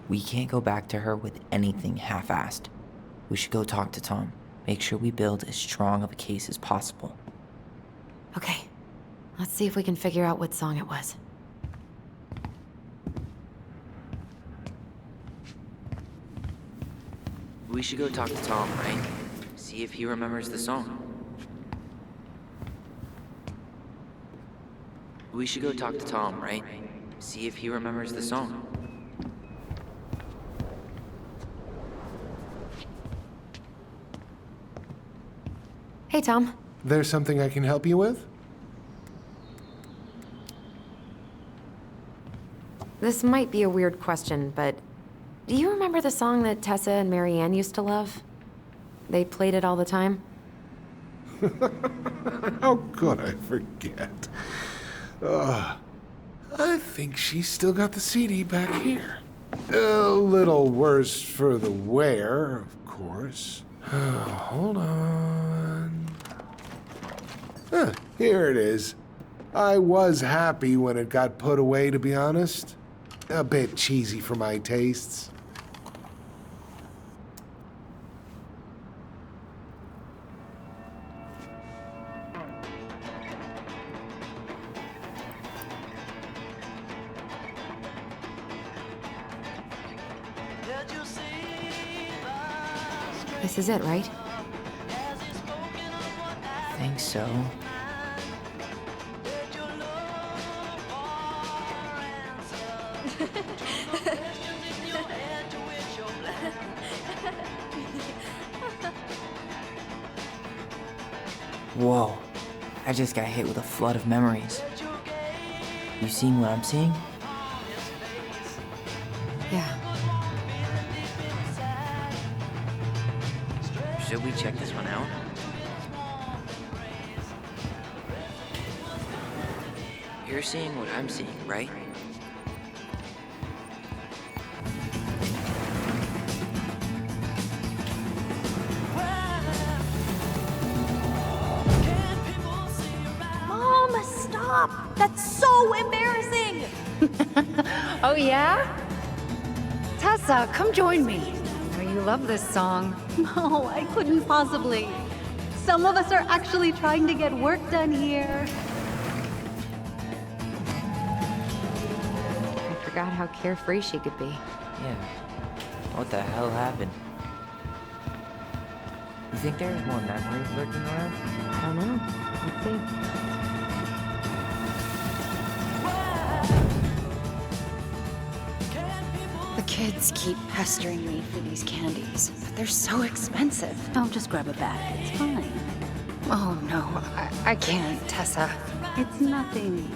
Speaker 4: We can't go back to her with anything half-assed. We should go talk to Tom. Make sure we build as strong of a case as possible.
Speaker 3: Okay. Let's see if we can figure out what song it was.
Speaker 4: We should go talk to Tom, right? See if he remembers the song. We should go talk to Tom, right? See if he remembers the song.
Speaker 3: Hey, Tom.
Speaker 5: There's something I can help you with?
Speaker 3: This might be a weird question, but do you remember the song that Tessa and Marianne used to love? They played it all the time.
Speaker 5: How could I forget? I think she's still got the CD back here. A little worse for the wear, of course. Hold on. Here it is. I was happy when it got put away, to be honest. A bit cheesy for my tastes.
Speaker 3: This is it, right?
Speaker 4: I think so. Whoa, I just got hit with a flood of memories. You seeing what I'm seeing?
Speaker 3: Yeah.
Speaker 4: Should we check this one out? You're seeing what I'm seeing, right?
Speaker 6: That's so embarrassing!
Speaker 7: Oh, yeah? Tessa, come join me. I know you love this song.
Speaker 10: No, I couldn't possibly. Some of us are actually trying to get work done here.
Speaker 3: I forgot how carefree she could be.
Speaker 4: Yeah. What the hell happened? You think there's more memories lurking around?
Speaker 3: I don't know. Let's see.
Speaker 7: The kids keep pestering me for these candies, but they're so expensive.
Speaker 10: I'll just grab a bag. It's fine.
Speaker 7: Oh no, I can't, Tessa.
Speaker 10: It's nothing.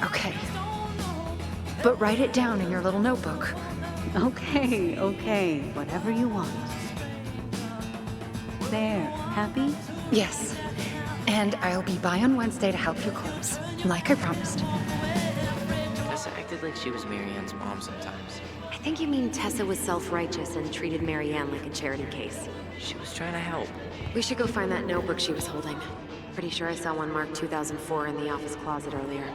Speaker 7: Okay. But write it down in your little notebook.
Speaker 10: Okay, okay. Whatever you want. There. Happy?
Speaker 7: Yes. And I'll be by on Wednesday to help you close, like I promised.
Speaker 4: Tessa acted like she was Marianne's mom sometimes.
Speaker 3: I think you mean Tessa was self-righteous and treated Marianne like a charity case.
Speaker 4: She was trying to help.
Speaker 3: We should go find that notebook she was holding. Pretty sure I saw one marked 2004 in the office closet earlier.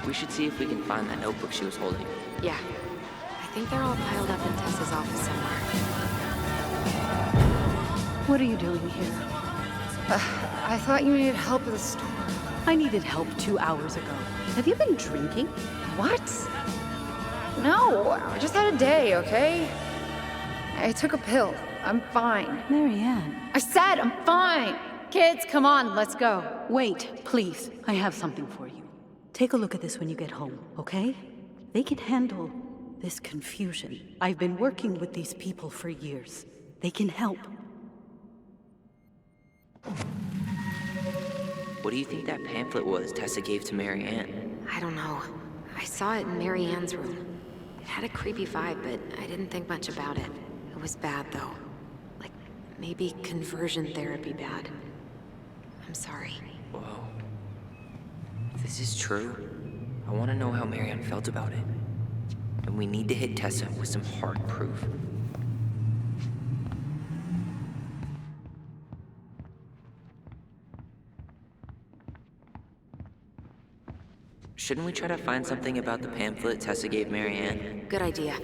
Speaker 4: We should see if we can find that notebook she was holding.
Speaker 3: Yeah. I think they're all piled up in Tessa's office somewhere.
Speaker 10: What are you doing here?
Speaker 7: I thought you needed help with the store.
Speaker 10: I needed help 2 hours ago. Have you been drinking?
Speaker 7: What? No, I just had a day, okay? I took a pill. I'm fine.
Speaker 10: Marianne.
Speaker 7: I said I'm fine! Kids, come on, let's go.
Speaker 10: Wait, please. I have something for you. Take a look at this when you get home, okay? They can handle this confusion. I've been working with these people for years. They can help.
Speaker 4: What do you think that pamphlet was Tessa gave to Marianne?
Speaker 3: I don't know. I saw it in Marianne's room. It had a creepy vibe, but I didn't think much about it. It was bad, though. Like, maybe conversion therapy bad. I'm sorry.
Speaker 4: Whoa. If this is true, I want to know how Marianne felt about it. And we need to hit Tessa with some hard proof. Shouldn't we try to find something about the pamphlet Tessa gave Marianne?
Speaker 3: Good idea.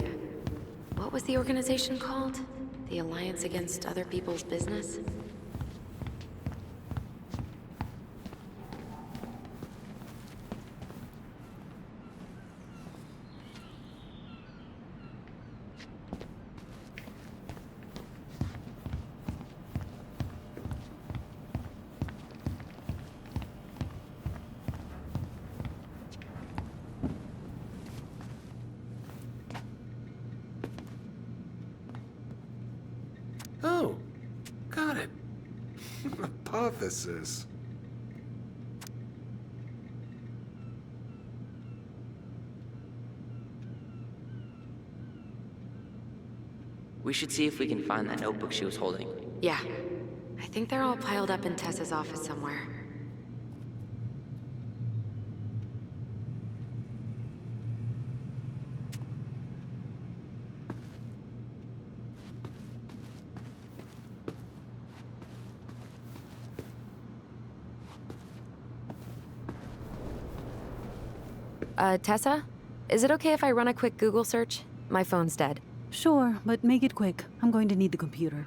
Speaker 3: What was the organization called? The Alliance Against Other People's Business?
Speaker 5: Oh, got it. Hypothesis.
Speaker 4: We should see if we can find that notebook she was holding.
Speaker 3: Yeah. I think they're all piled up in Tessa's office somewhere. Tessa? Is it okay if I run a quick Google search? My phone's dead.
Speaker 10: Sure, but make it quick. I'm going to need the computer.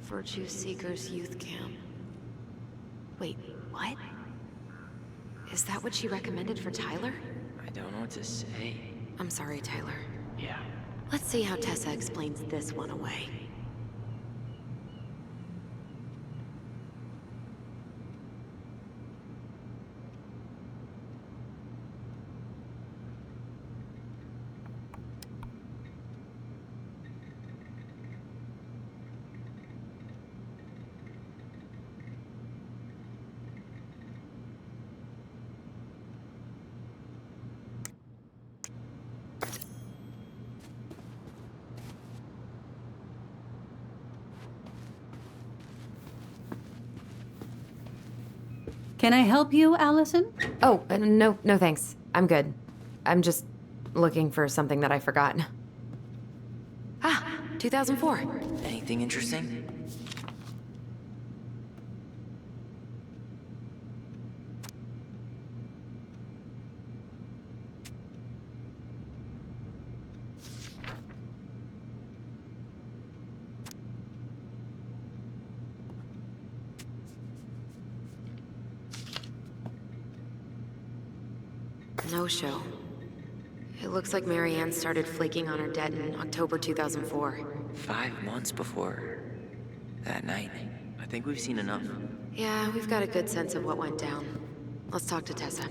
Speaker 3: Virtue Seekers Youth Camp. Wait, what? Is that what she recommended for Tyler?
Speaker 4: I don't know what to say.
Speaker 3: I'm sorry, Tyler.
Speaker 4: Yeah.
Speaker 3: Let's see how Tessa explains this one away.
Speaker 10: Can I help you, Allison?
Speaker 3: Oh, no thanks. I'm good. I'm just looking for something that I forgot. Ah, 2004.
Speaker 4: Anything interesting?
Speaker 3: No show. It looks like Marianne started flaking on her debt in October 2004.
Speaker 4: 5 months before that night. I think we've seen enough.
Speaker 3: Yeah, we've got a good sense of what went down. Let's talk to Tessa.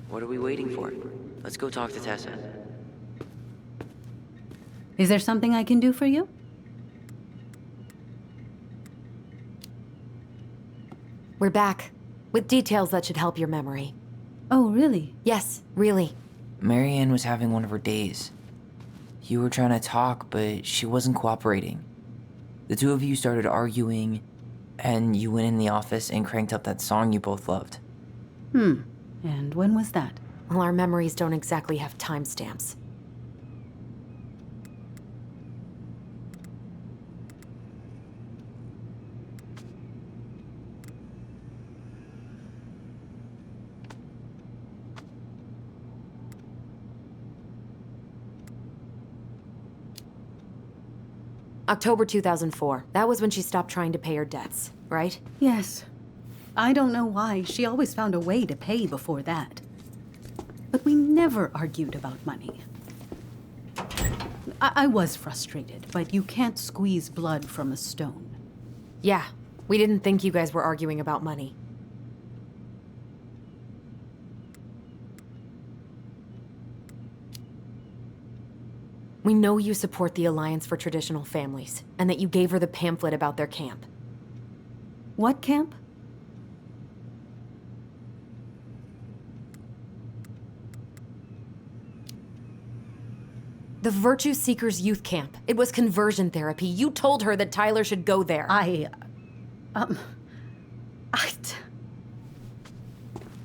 Speaker 4: What are we waiting for? Let's go talk to Tessa.
Speaker 10: Is there something I can do for you?
Speaker 3: We're back, with details that should help your memory.
Speaker 10: Oh, really?
Speaker 3: Yes, really.
Speaker 4: Marianne was having one of her days. You were trying to talk, but she wasn't cooperating. The two of you started arguing, and you went in the office and cranked up that song you both loved.
Speaker 10: And when was that?
Speaker 3: Well, our memories don't exactly have timestamps. October 2004. That was when she stopped trying to pay her debts, right?
Speaker 10: Yes. I don't know why. She always found a way to pay before that. But we never argued about money. I was frustrated, but you can't squeeze blood from a stone.
Speaker 3: Yeah, we didn't think you guys were arguing about money. We know you support the Alliance for Traditional Families, and that you gave her the pamphlet about their camp.
Speaker 10: What camp?
Speaker 3: The Virtue Seekers Youth Camp. It was conversion therapy. You told her that Tyler should go there.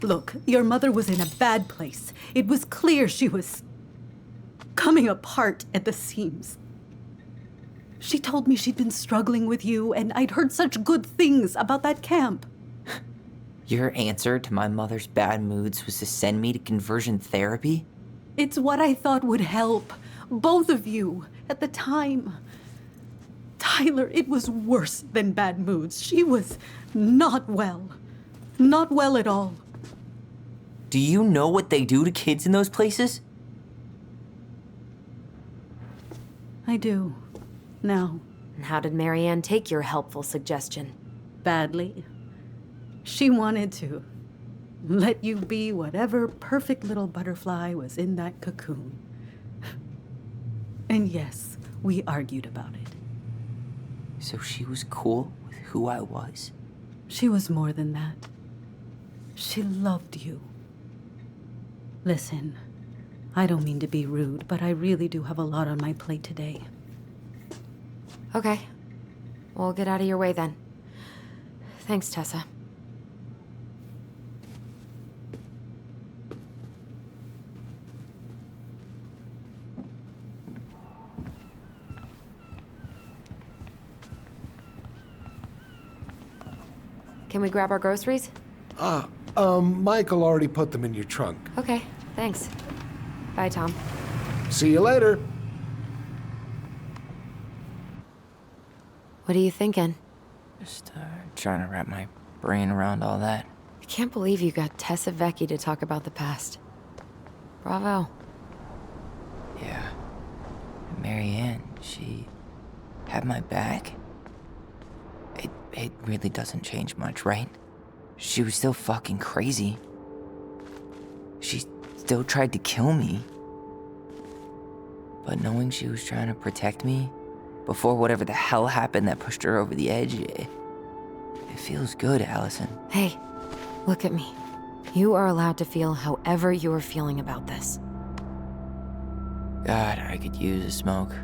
Speaker 10: Look, your mother was in a bad place. It was clear she was coming apart at the seams. She told me she'd been struggling with you, and I'd heard such good things about that camp.
Speaker 4: Your answer to my mother's bad moods was to send me to conversion therapy?
Speaker 10: It's what I thought would help both of you at the time. Tyler, it was worse than bad moods. She was not well. Not well at all.
Speaker 4: Do you know what they do to kids in those places?
Speaker 10: I do. Now.
Speaker 3: And how did Marianne take your helpful suggestion?
Speaker 10: Badly. She wanted to let you be whatever perfect little butterfly was in that cocoon. And yes, we argued about it.
Speaker 4: So she was cool with who I was?
Speaker 10: She was more than that. She loved you. Listen, I don't mean to be rude, but I really do have a lot on my plate today.
Speaker 3: Okay. We'll get out of your way then. Thanks, Tessa. Can we grab our groceries?
Speaker 5: Michael already put them in your trunk.
Speaker 3: Okay, thanks. Bye, Tom.
Speaker 5: See you later.
Speaker 3: What are you thinking?
Speaker 4: Just trying to wrap my brain around all that.
Speaker 3: I can't believe you got Tessa Vecchi to talk about the past. Bravo.
Speaker 4: Yeah. Marianne, she had my back. It really doesn't change much, right? She was still fucking crazy. She still tried to kill me. But knowing she was trying to protect me before whatever the hell happened that pushed her over the edge, it feels good, Allison.
Speaker 3: Hey, look at me. You are allowed to feel however you are feeling about this.
Speaker 4: God, I could use a smoke.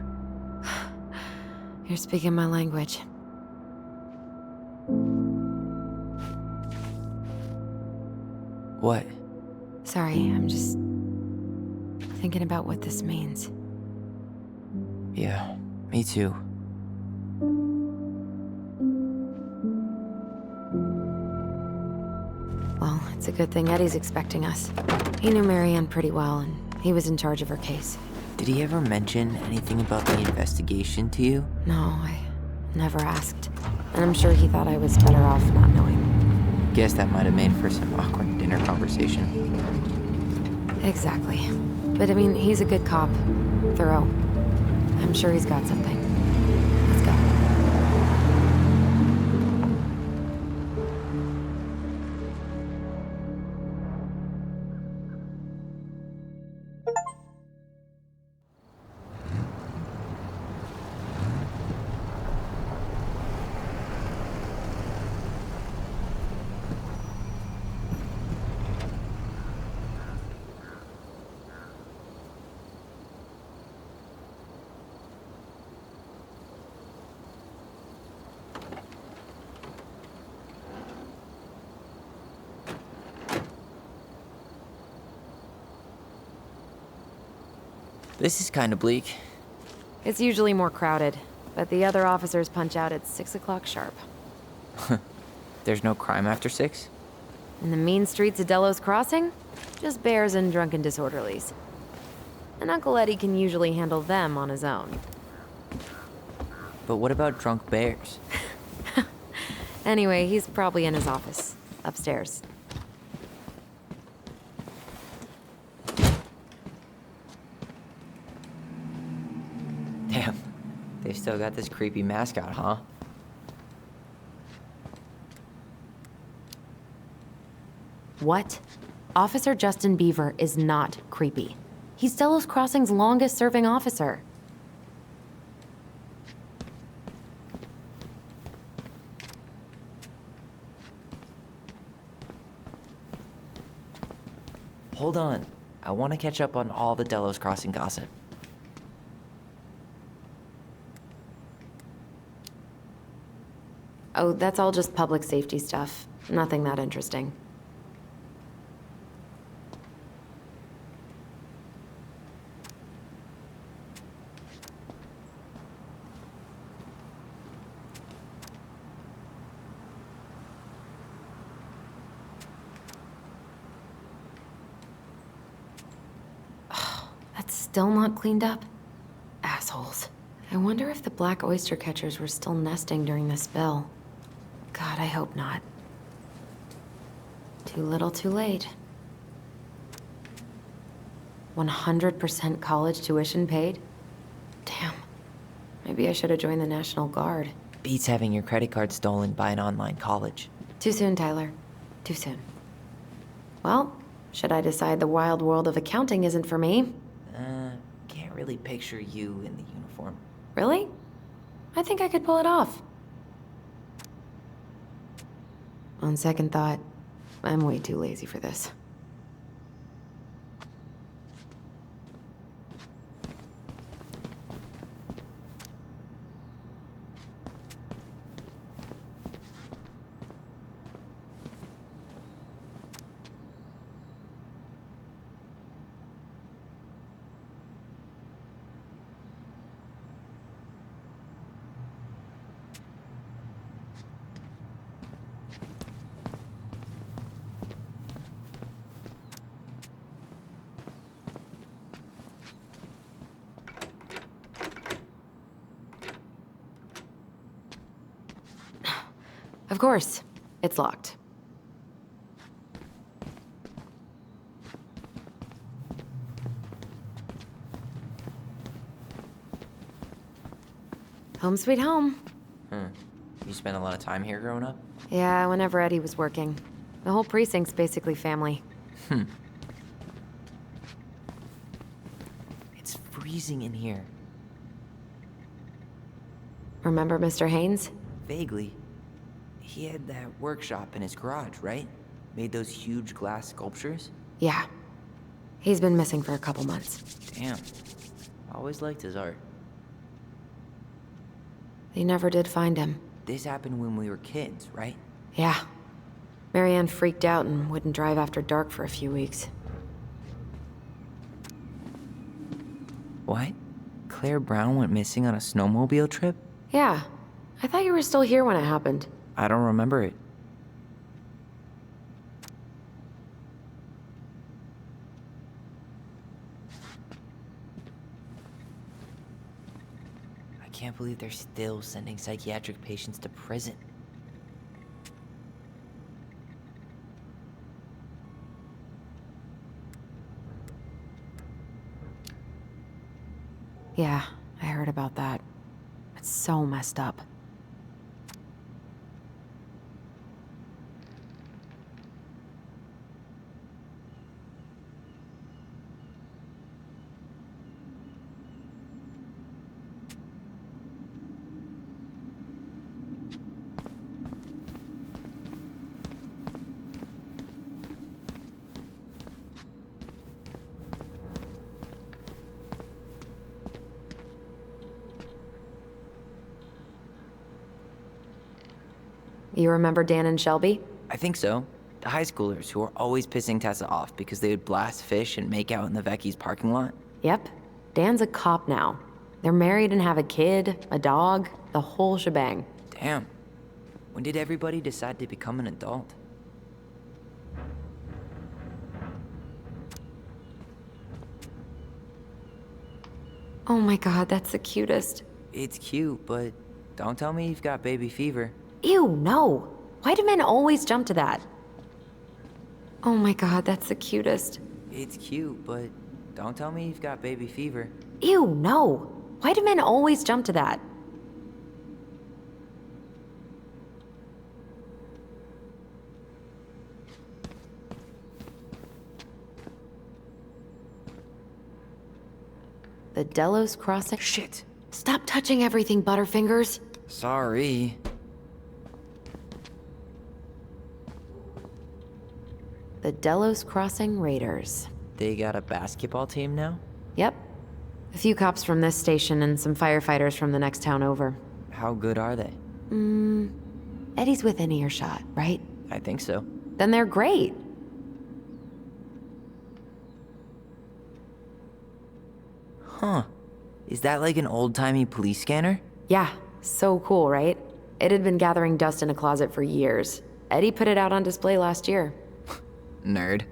Speaker 3: You're speaking my language.
Speaker 4: What?
Speaker 3: Sorry, I'm just thinking about what this means.
Speaker 4: Yeah, me too.
Speaker 3: Well, it's a good thing Eddie's expecting us. He knew Marianne pretty well, and he was in charge of her case.
Speaker 4: Did he ever mention anything about the investigation to you?
Speaker 3: No, I never asked. And I'm sure he thought I was better off not knowing.
Speaker 4: Guess that might have made for some awkward dinner conversation.
Speaker 3: Exactly. But I mean, he's a good cop. Thorough. I'm sure he's got something. Let's go.
Speaker 4: This is kind of bleak.
Speaker 3: It's usually more crowded, but the other officers punch out at 6 o'clock sharp.
Speaker 4: There's no crime after 6?
Speaker 3: In the mean streets of Delos Crossing, just bears and drunken disorderlies. And Uncle Eddie can usually handle them on his own.
Speaker 4: But what about drunk bears?
Speaker 3: Anyway, he's probably in his office, upstairs.
Speaker 4: Damn, they've still got this creepy mascot, huh?
Speaker 3: What? Officer Justin Beaver is not creepy. He's Delos Crossing's longest-serving officer.
Speaker 4: Hold on. I want to catch up on all the Delos Crossing gossip.
Speaker 3: Oh, that's all just public safety stuff. Nothing that interesting. That's still not cleaned up? Assholes. I wonder if the black oyster catchers were still nesting during the spill. God, I hope not. Too little, too late. 100% college tuition paid? Damn. Maybe I should have joined the National Guard.
Speaker 4: Beats having your credit card stolen by an online college.
Speaker 3: Too soon, Tyler. Too soon. Well, should I decide the wild world of accounting isn't for me?
Speaker 4: Can't really picture you in the uniform.
Speaker 3: Really? I think I could pull it off. On second thought, I'm way too lazy for this. Of course. It's locked. Home sweet home.
Speaker 4: You spent a lot of time here growing up?
Speaker 3: Yeah, whenever Eddie was working. The whole precinct's basically family.
Speaker 4: It's freezing in here.
Speaker 3: Remember Mr. Haynes?
Speaker 4: Vaguely. He had that workshop in his garage, right? Made those huge glass sculptures?
Speaker 3: Yeah. He's been missing for a couple months.
Speaker 4: Damn. Always liked his art.
Speaker 3: They never did find him.
Speaker 4: This happened when we were kids, right?
Speaker 3: Yeah. Marianne freaked out and wouldn't drive after dark for a few weeks.
Speaker 4: What? Claire Brown went missing on a snowmobile trip?
Speaker 3: Yeah. I thought you were still here when it happened.
Speaker 4: I don't remember it. I can't believe they're still sending psychiatric patients to prison.
Speaker 3: Yeah, I heard about that. It's so messed up. You remember Dan and Shelby?
Speaker 4: I think so. The high schoolers who were always pissing Tessa off because they would blast fish and make out in the Vecchi's parking lot.
Speaker 3: Yep. Dan's a cop now. They're married and have a kid, a dog, the whole shebang.
Speaker 4: Damn. When did everybody decide to become an adult?
Speaker 3: Oh my god, that's the cutest.
Speaker 4: It's cute, but don't tell me you've got baby fever.
Speaker 3: Ew, no. Why do men always jump to that? Oh my god, that's the cutest.
Speaker 4: It's cute, but don't tell me you've got baby fever.
Speaker 3: Ew, no. Why do men always jump to that? The Delos Crossing.
Speaker 4: Shit.
Speaker 3: Stop touching everything, Butterfingers.
Speaker 4: Sorry.
Speaker 3: The Delos Crossing Raiders.
Speaker 4: They got a basketball team now?
Speaker 3: Yep. A few cops from this station and some firefighters from the next town over.
Speaker 4: How good are they?
Speaker 3: Eddie's within earshot, right?
Speaker 4: I think so.
Speaker 3: Then they're great.
Speaker 4: Huh. Is that like an old-timey police scanner?
Speaker 3: Yeah, so cool, right? It had been gathering dust in a closet for years. Eddie put it out on display last year.
Speaker 4: Nerd.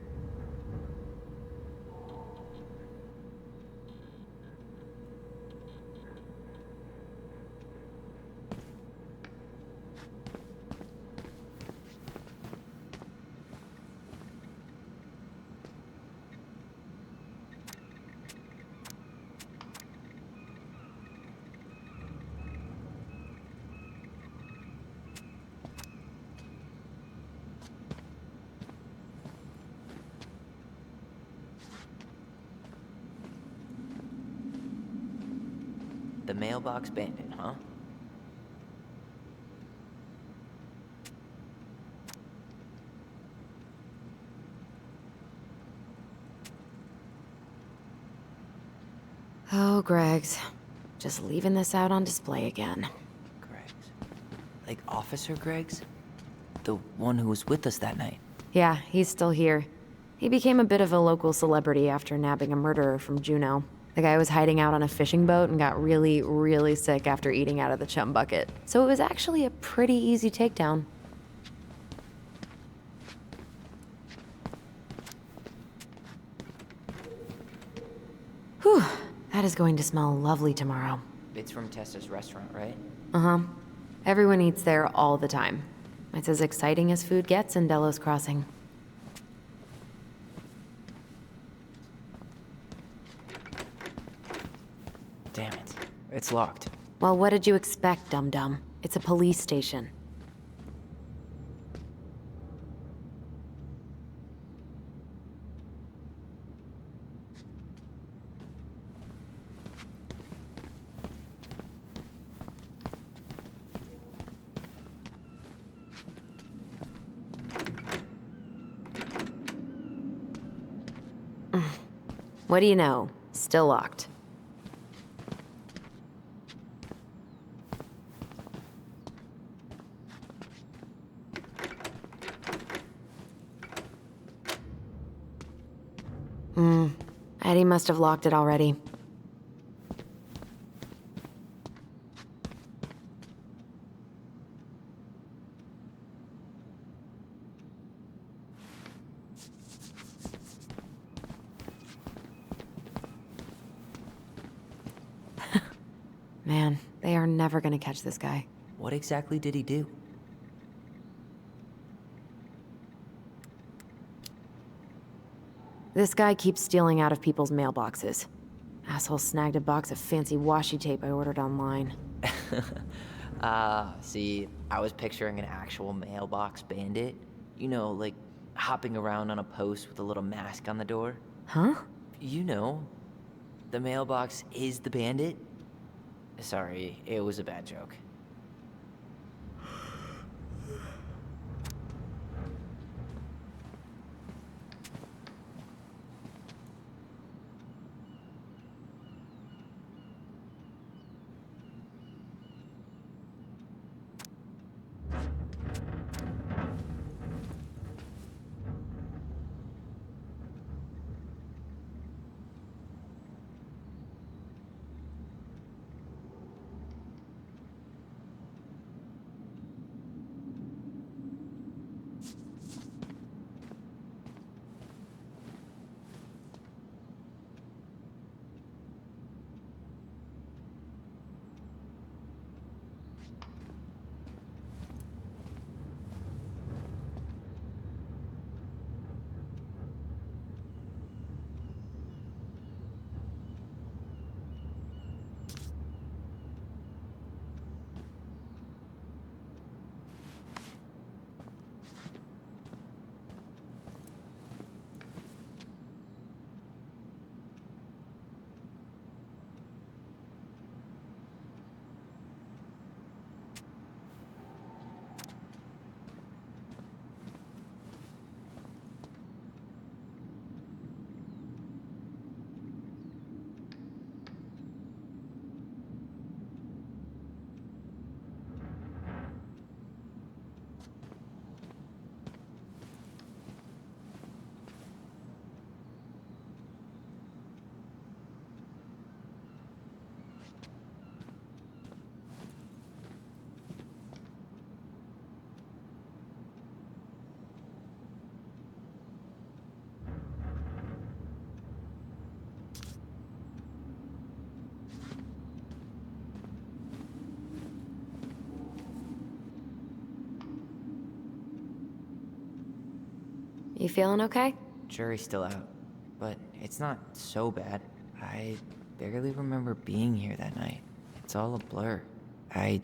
Speaker 4: The mailbox bandit, huh?
Speaker 3: Oh, Greg's. Just leaving this out on display again.
Speaker 4: Greg's. Like Officer Greg's? The one who was with us that night.
Speaker 3: Yeah, he's still here. He became a bit of a local celebrity after nabbing a murderer from Juneau. The guy was hiding out on a fishing boat and got really, really sick after eating out of the chum bucket. So it was actually a pretty easy takedown. Whew, that is going to smell lovely tomorrow.
Speaker 4: It's from Tessa's restaurant, right?
Speaker 3: Uh-huh. Everyone eats there all the time. It's as exciting as food gets in Delos Crossing.
Speaker 4: Damn it. It's locked.
Speaker 3: Well, what did you expect, dum-dum? It's a police station. What do you know? Still locked. Eddie must have locked it already. Man, they are never gonna catch this guy.
Speaker 4: What exactly did he do?
Speaker 3: This guy keeps stealing out of people's mailboxes. Asshole snagged a box of fancy washi tape I ordered online.
Speaker 4: See, I was picturing an actual mailbox bandit. You know, like hopping around on a post with a little mask on the door.
Speaker 3: Huh?
Speaker 4: You know, the mailbox is the bandit. Sorry, it was a bad joke.
Speaker 3: You feeling okay?
Speaker 4: Jury's still out, but it's not so bad. I barely remember being here that night. It's all a blur. I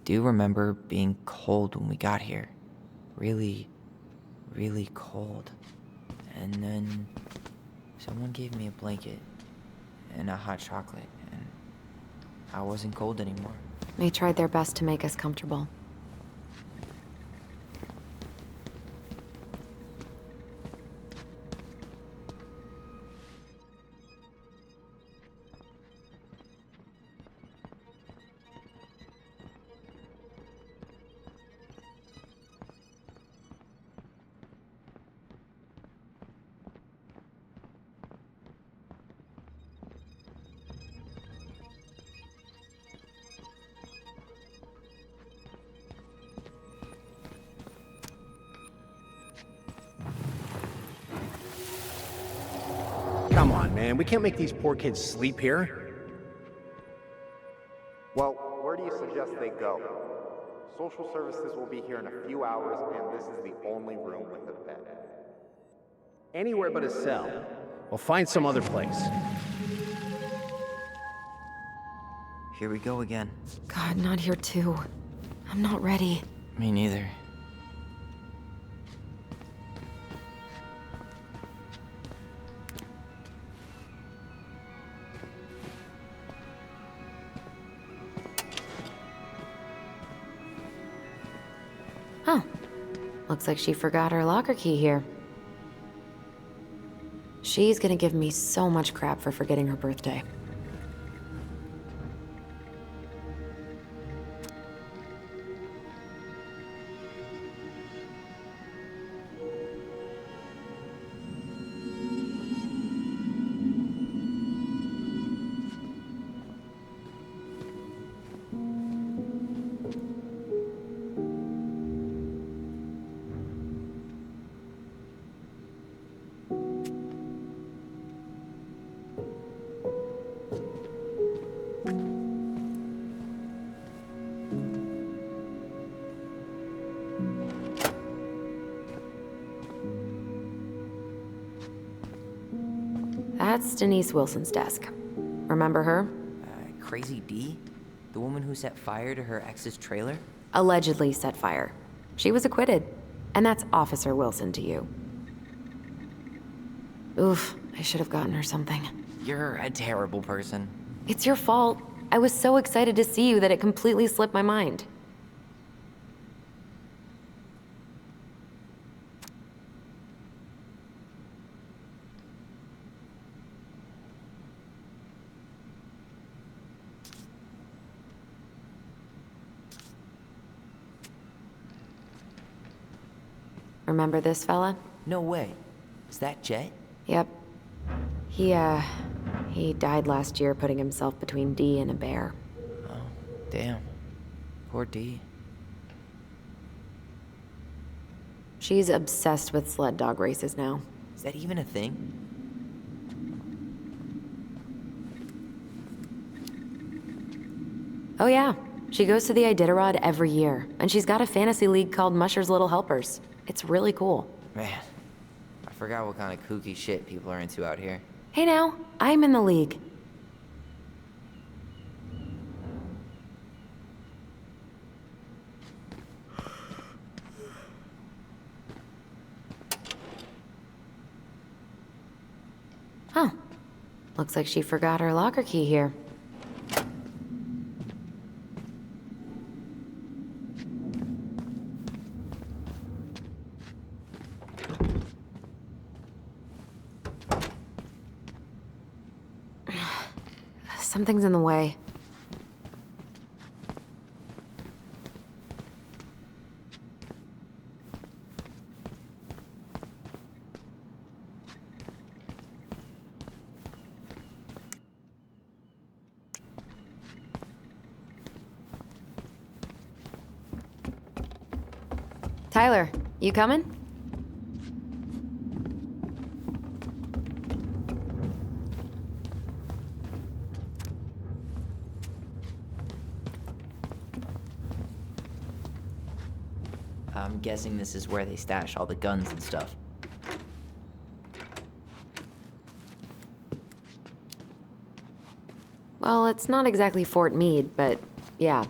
Speaker 4: do remember being cold when we got here. Really, really cold. And then someone gave me a blanket and a hot chocolate, and I wasn't cold anymore.
Speaker 3: They tried their best to make us comfortable.
Speaker 11: Come on, man. We can't make these poor kids sleep here.
Speaker 12: Well, where do you suggest they go? social services will be here in a few hours, and this is the only room with a bed.
Speaker 11: Anywhere but a cell. We'll find some other place.
Speaker 4: Here we go again.
Speaker 3: God, not here too. I'm not ready.
Speaker 4: Me neither.
Speaker 3: Huh. Looks like she forgot her locker key here. She's gonna give me so much crap for forgetting her birthday. That's Denise Wilson's desk. Remember her?
Speaker 4: Crazy D? The woman who set fire to her ex's trailer?
Speaker 3: Allegedly set fire. She was acquitted. And that's Officer Wilson to you. Oof, I should have gotten her something.
Speaker 4: You're a terrible person.
Speaker 3: It's your fault. I was so excited to see you that it completely slipped my mind. Remember this fella?
Speaker 4: No way. Is that Jet?
Speaker 3: Yep. He died last year putting himself between D and a bear.
Speaker 4: Oh, damn. Poor D.
Speaker 3: She's obsessed with sled dog races now.
Speaker 4: Is that even a thing?
Speaker 3: Oh yeah. She goes to the Iditarod every year, and she's got a fantasy league called Musher's Little Helpers. It's really cool.
Speaker 4: Man, I forgot what kind of kooky shit people are into out here.
Speaker 3: Hey now, I'm in the league. Huh. Looks like she forgot her locker key here. Something's in the way. Tyler, you coming?
Speaker 4: I'm guessing this is where they stash all the guns and stuff.
Speaker 3: Well, it's not exactly Fort Meade, but yeah.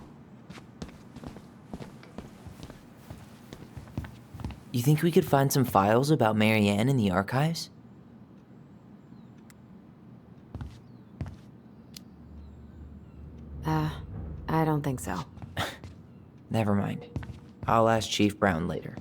Speaker 4: You think we could find some files about Marianne in the archives?
Speaker 3: I don't think so.
Speaker 4: Never mind. I'll ask Chief Brown later.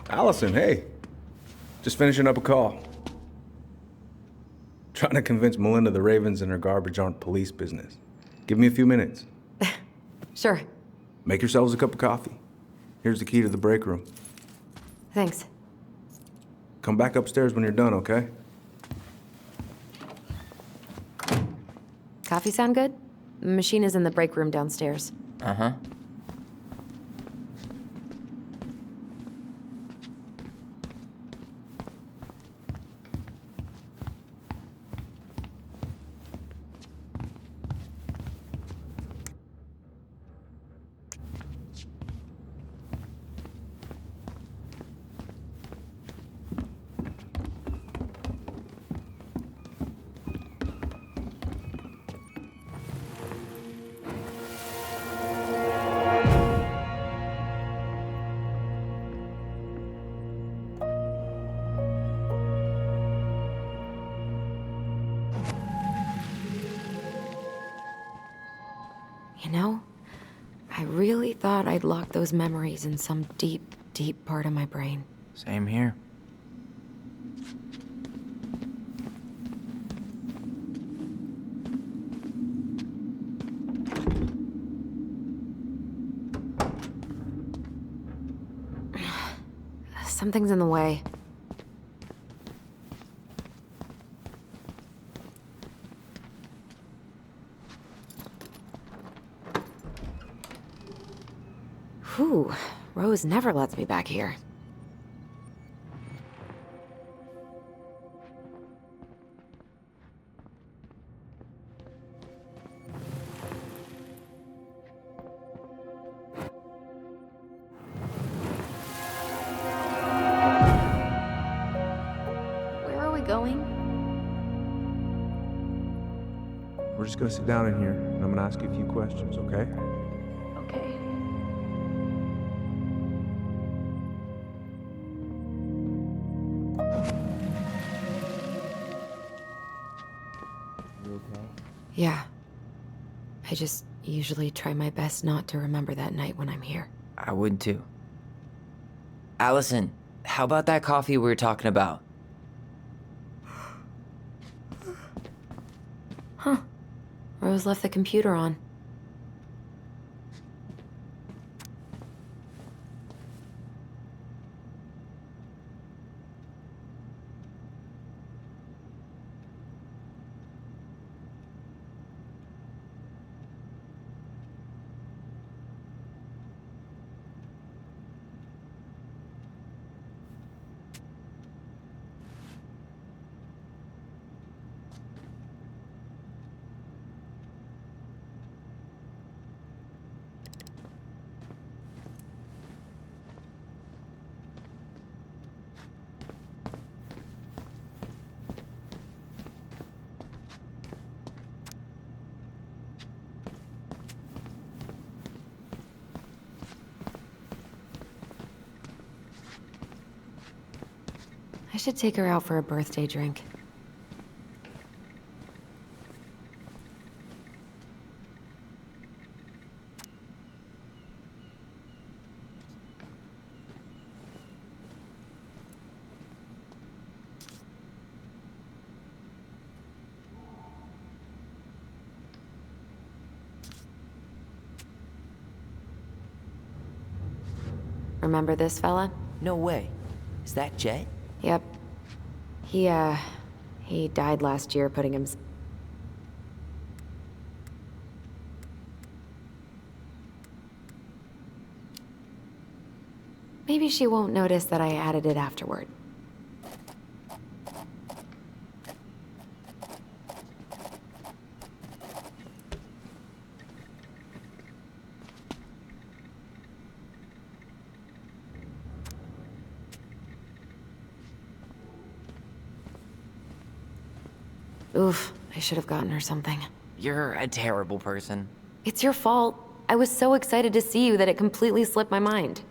Speaker 1: Allison, hey. Just finishing up a call. Trying to convince Melinda the Ravens and her garbage aren't police business. Give me a few minutes.
Speaker 3: Sure.
Speaker 1: Make yourselves a cup of coffee. Here's the key to the break room.
Speaker 3: Thanks.
Speaker 1: Come back upstairs when you're done, okay?
Speaker 3: Coffee sound good? The machine is in the break room downstairs.
Speaker 4: Uh-huh.
Speaker 3: You know, I really thought I'd locked those memories in some deep, deep part of my brain.
Speaker 4: Same here.
Speaker 3: Something's in the way. Whew, Rose never lets me back here.
Speaker 2: Where are we going?
Speaker 1: We're just gonna sit down in here, and I'm gonna ask you a few questions, okay?
Speaker 2: Okay.
Speaker 1: You okay?
Speaker 3: Yeah. I just usually try my best not to remember that night when I'm here.
Speaker 4: I would too. Allison, how about that coffee we were talking about?
Speaker 3: Huh. Rose left the computer on. I should take her out for a birthday drink. Remember this fella?
Speaker 4: No way. Is that Jet?
Speaker 3: Yep. He died last year putting him... Maybe she won't notice that I added it afterward. Oof, I should have gotten her something.
Speaker 4: You're a terrible person.
Speaker 3: It's your fault. I was so excited to see you that it completely slipped my mind.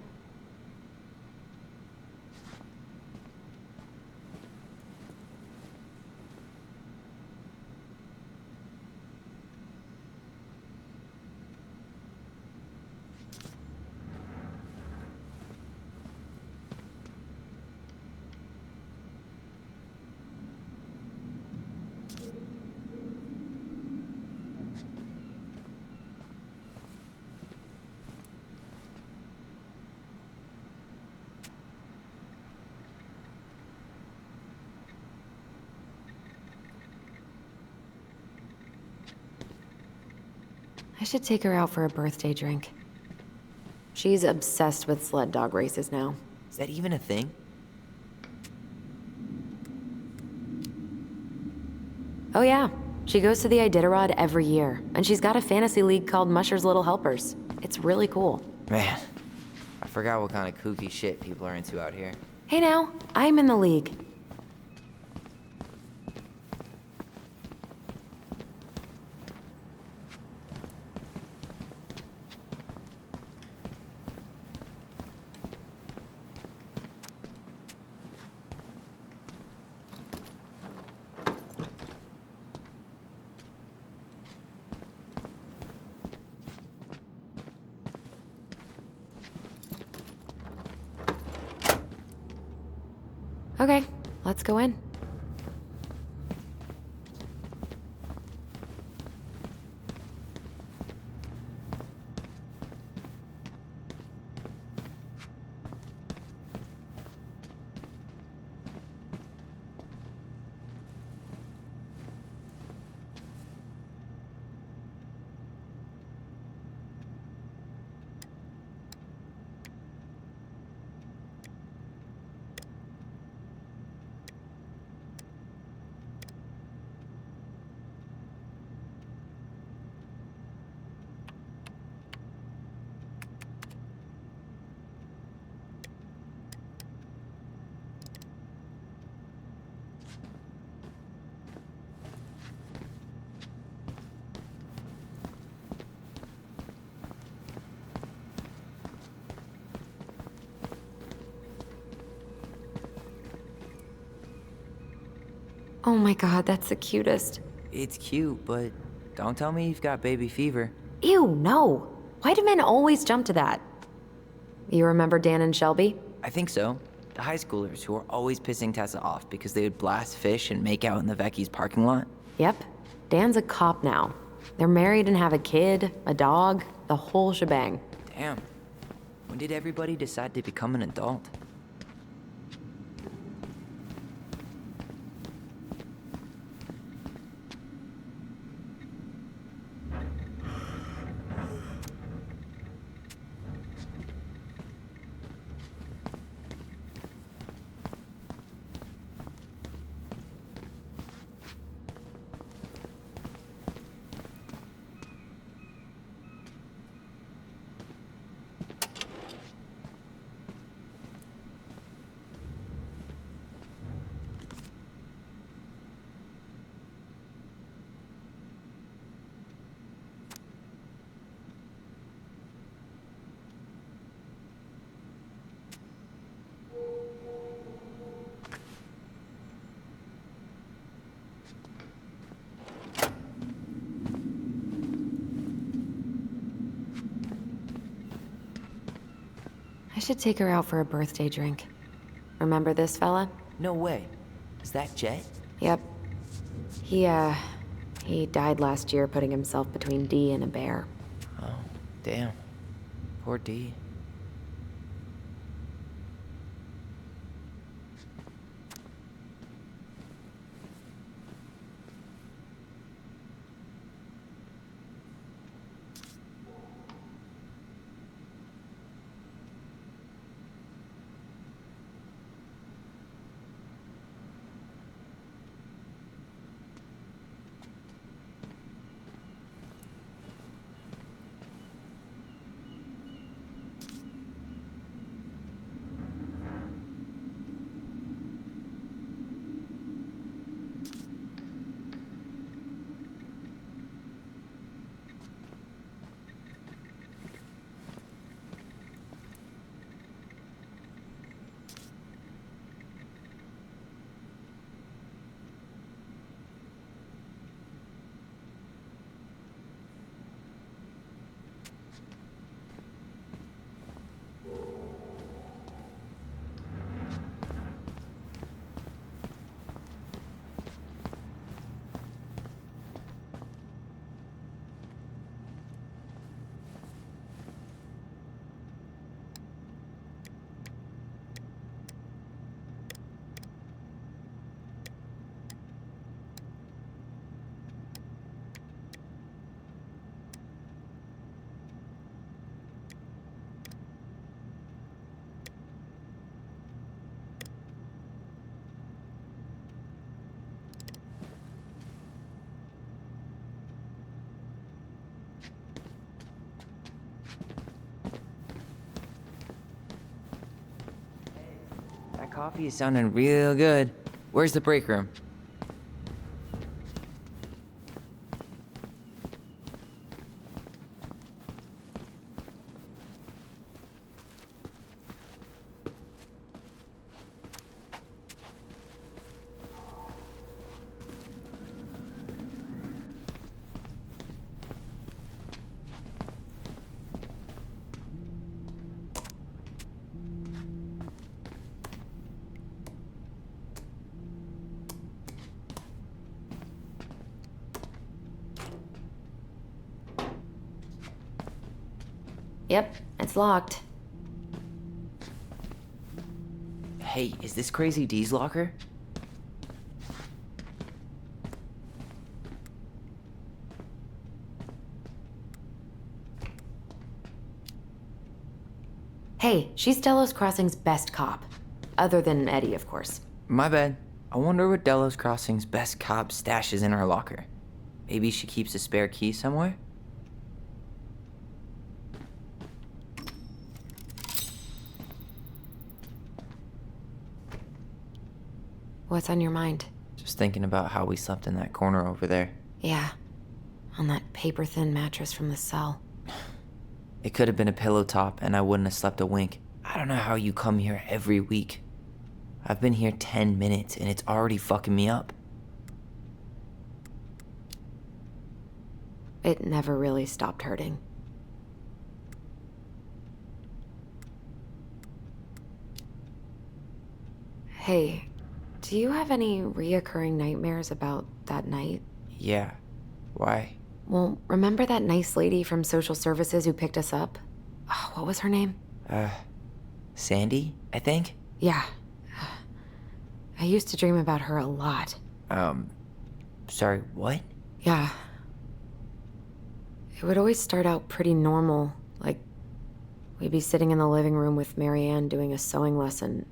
Speaker 3: I should take her out for a birthday drink. She's obsessed with sled dog races now.
Speaker 4: Is that even a thing?
Speaker 3: Oh yeah, she goes to the Iditarod every year, and she's got a fantasy league called Musher's Little Helpers. It's really cool.
Speaker 4: Man, I forgot what kind of kooky shit people are into out here.
Speaker 3: Hey now, I'm in the league. Okay, let's go in. Oh my god, that's the cutest.
Speaker 4: It's cute, but don't tell me you've got baby fever.
Speaker 3: Ew, no. Why do men always jump to that? You remember Dan and Shelby?
Speaker 4: I think so. The high schoolers who were always pissing Tessa off because they would blast fish and make out in the Vecchi's parking lot.
Speaker 3: Yep. Dan's a cop now. They're married and have a kid, a dog, the whole shebang.
Speaker 4: Damn. When did everybody decide to become an adult?
Speaker 3: I should take her out for a birthday drink. Remember this fella?
Speaker 4: No way. Is that Jet?
Speaker 3: Yep. He died last year putting himself between D and a bear.
Speaker 4: Oh, damn. Poor D. That coffee is sounding real good. Where's the break room?
Speaker 3: Yep, it's locked.
Speaker 4: Hey, is this Crazy D's locker?
Speaker 3: Hey, she's Delos Crossing's best cop. Other than Eddie, of course.
Speaker 4: My bad. I wonder what Delos Crossing's best cop stashes in her locker. Maybe she keeps a spare key somewhere?
Speaker 3: What's on your mind?
Speaker 4: Just thinking about how we slept in that corner over there.
Speaker 3: Yeah, on that paper-thin mattress from the cell.
Speaker 4: It could have been a pillow top and I wouldn't have slept a wink. I don't know how you come here every week. I've been here 10 minutes and it's already fucking me up.
Speaker 3: It never really stopped hurting. Hey, do you have any reoccurring nightmares about that night?
Speaker 4: Yeah. Why?
Speaker 3: Well, remember that nice lady from social services who picked us up? Oh, what was her name?
Speaker 4: Sandy, I think?
Speaker 3: Yeah. I used to dream about her a lot.
Speaker 4: Sorry, what?
Speaker 3: Yeah. It would always start out pretty normal, like we'd be sitting in the living room with Marianne doing a sewing lesson,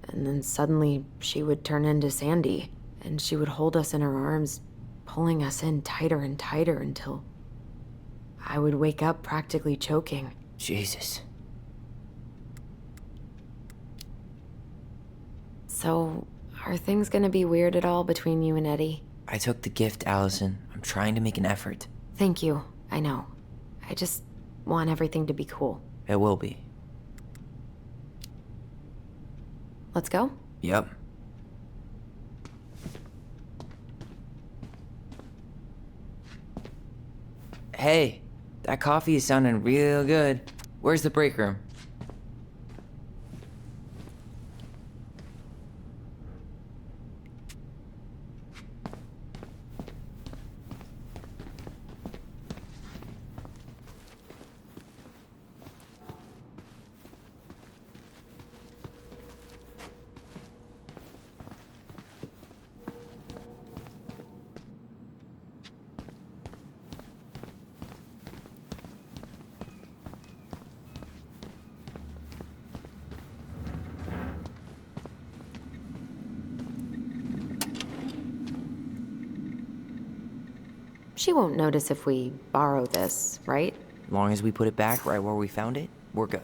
Speaker 3: and then suddenly she would turn into Sandy, and she would hold us in her arms, pulling us in tighter and tighter until I would wake up practically choking.
Speaker 4: Jesus.
Speaker 3: So, are things gonna be weird at all between you and Eddie?
Speaker 4: I took the gift, Allison. I'm trying to make an effort.
Speaker 3: Thank you. I know. I just want everything to be cool.
Speaker 4: It will be.
Speaker 3: Let's go?
Speaker 4: Yep. Hey, that coffee is sounding real good. Where's the break room?
Speaker 3: She won't notice if we borrow this, right?
Speaker 4: As long as we put it back right where we found it, we're good.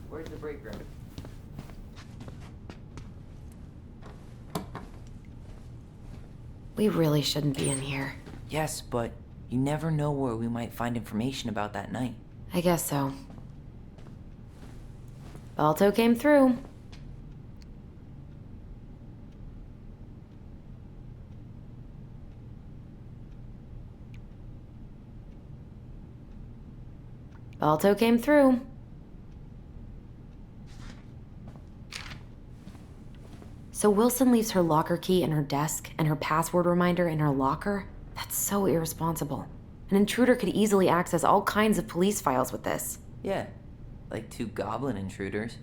Speaker 4: Where's the break room?
Speaker 3: We really shouldn't be in here.
Speaker 4: Yes, but you never know where we might find information about that night.
Speaker 3: I guess so. Balto came through. Balto came through. So Wilson leaves her locker key in her desk and her password reminder in her locker? That's so irresponsible. An intruder could easily access all kinds of police files with this.
Speaker 4: Yeah, like 2 goblin intruders.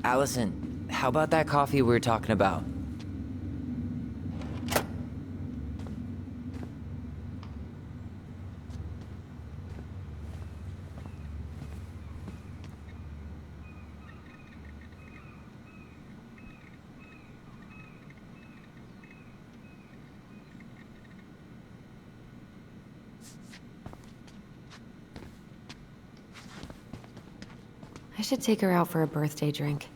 Speaker 4: Allison, how about that coffee we were talking about?
Speaker 3: I should take her out for a birthday drink.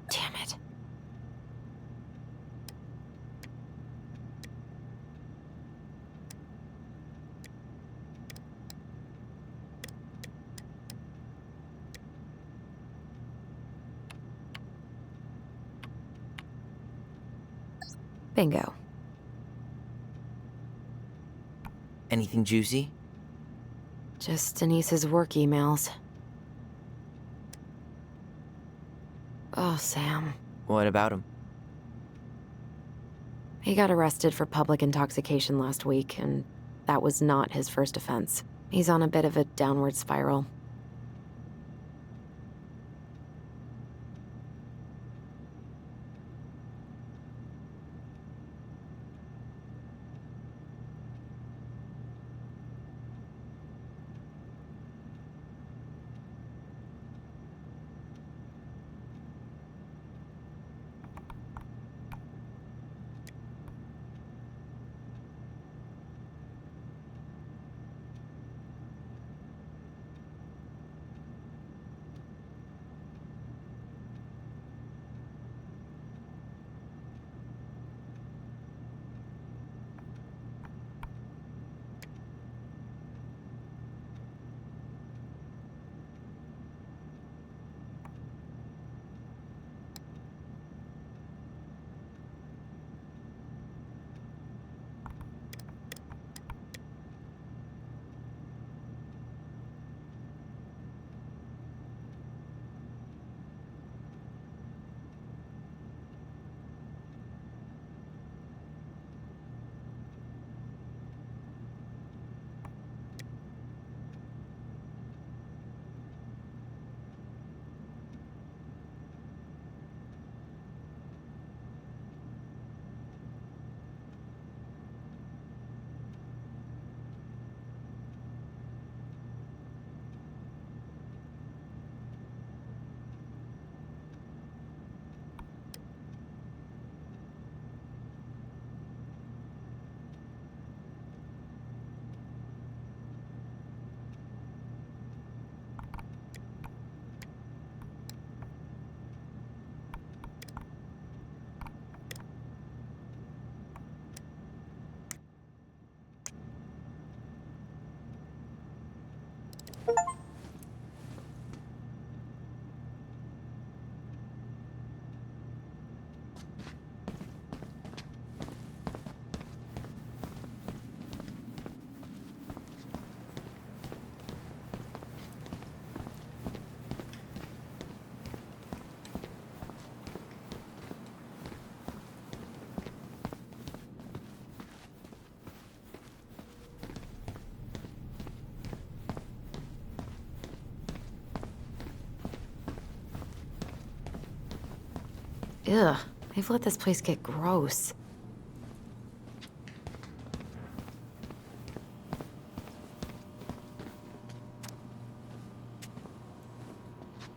Speaker 3: Damn it. Bingo.
Speaker 4: Anything juicy?
Speaker 3: Just Denise's work emails. Oh, Sam.
Speaker 4: What about him?
Speaker 3: He got arrested for public intoxication last week, and that was not his first offense. He's on a bit of a downward spiral. Ugh, they've let this place get gross.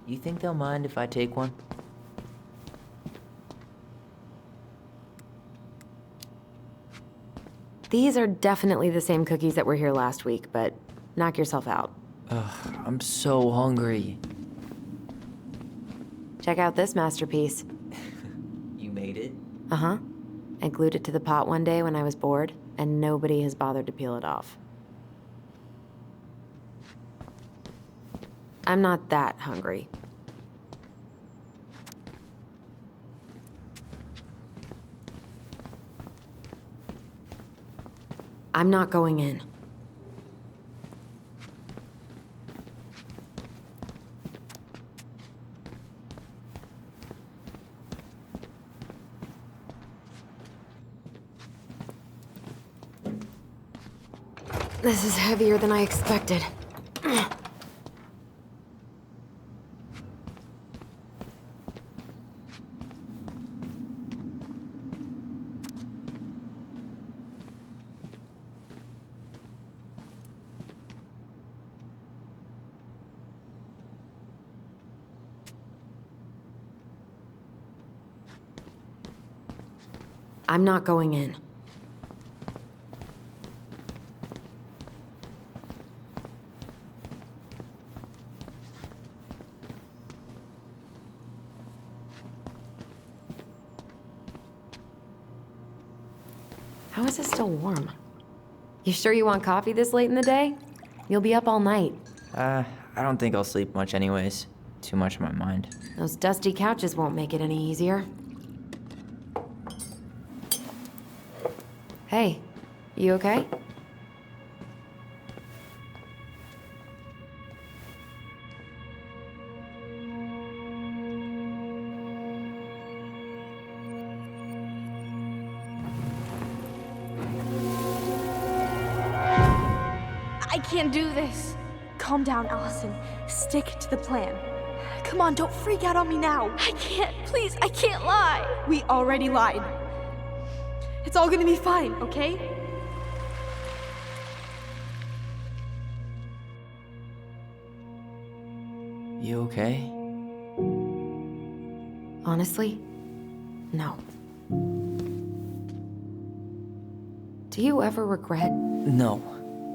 Speaker 4: You think they'll mind if I take one?
Speaker 3: These are definitely the same cookies that were here last week, but knock yourself out.
Speaker 4: Ugh, I'm so hungry.
Speaker 3: Check out this masterpiece.
Speaker 4: You made it?
Speaker 3: Uh-huh. I glued it to the pot one day when I was bored. and nobody has bothered to peel it off. I'm not that hungry. I'm not going in. This is heavier than I expected. I'm not going in. How is it still warm? You sure you want coffee this late in the day? You'll be up all night.
Speaker 4: I don't think I'll sleep much anyways. Too much on my mind.
Speaker 3: Those dusty couches won't make it any easier. Hey, you okay?
Speaker 6: I can't do this. Calm down, Allison. Stick to the plan. Come on, don't freak out on me now. I can't. Please, I can't lie. We already lied. It's all gonna be fine, okay?
Speaker 4: You okay?
Speaker 3: Honestly, no. Do you ever regret?
Speaker 4: No.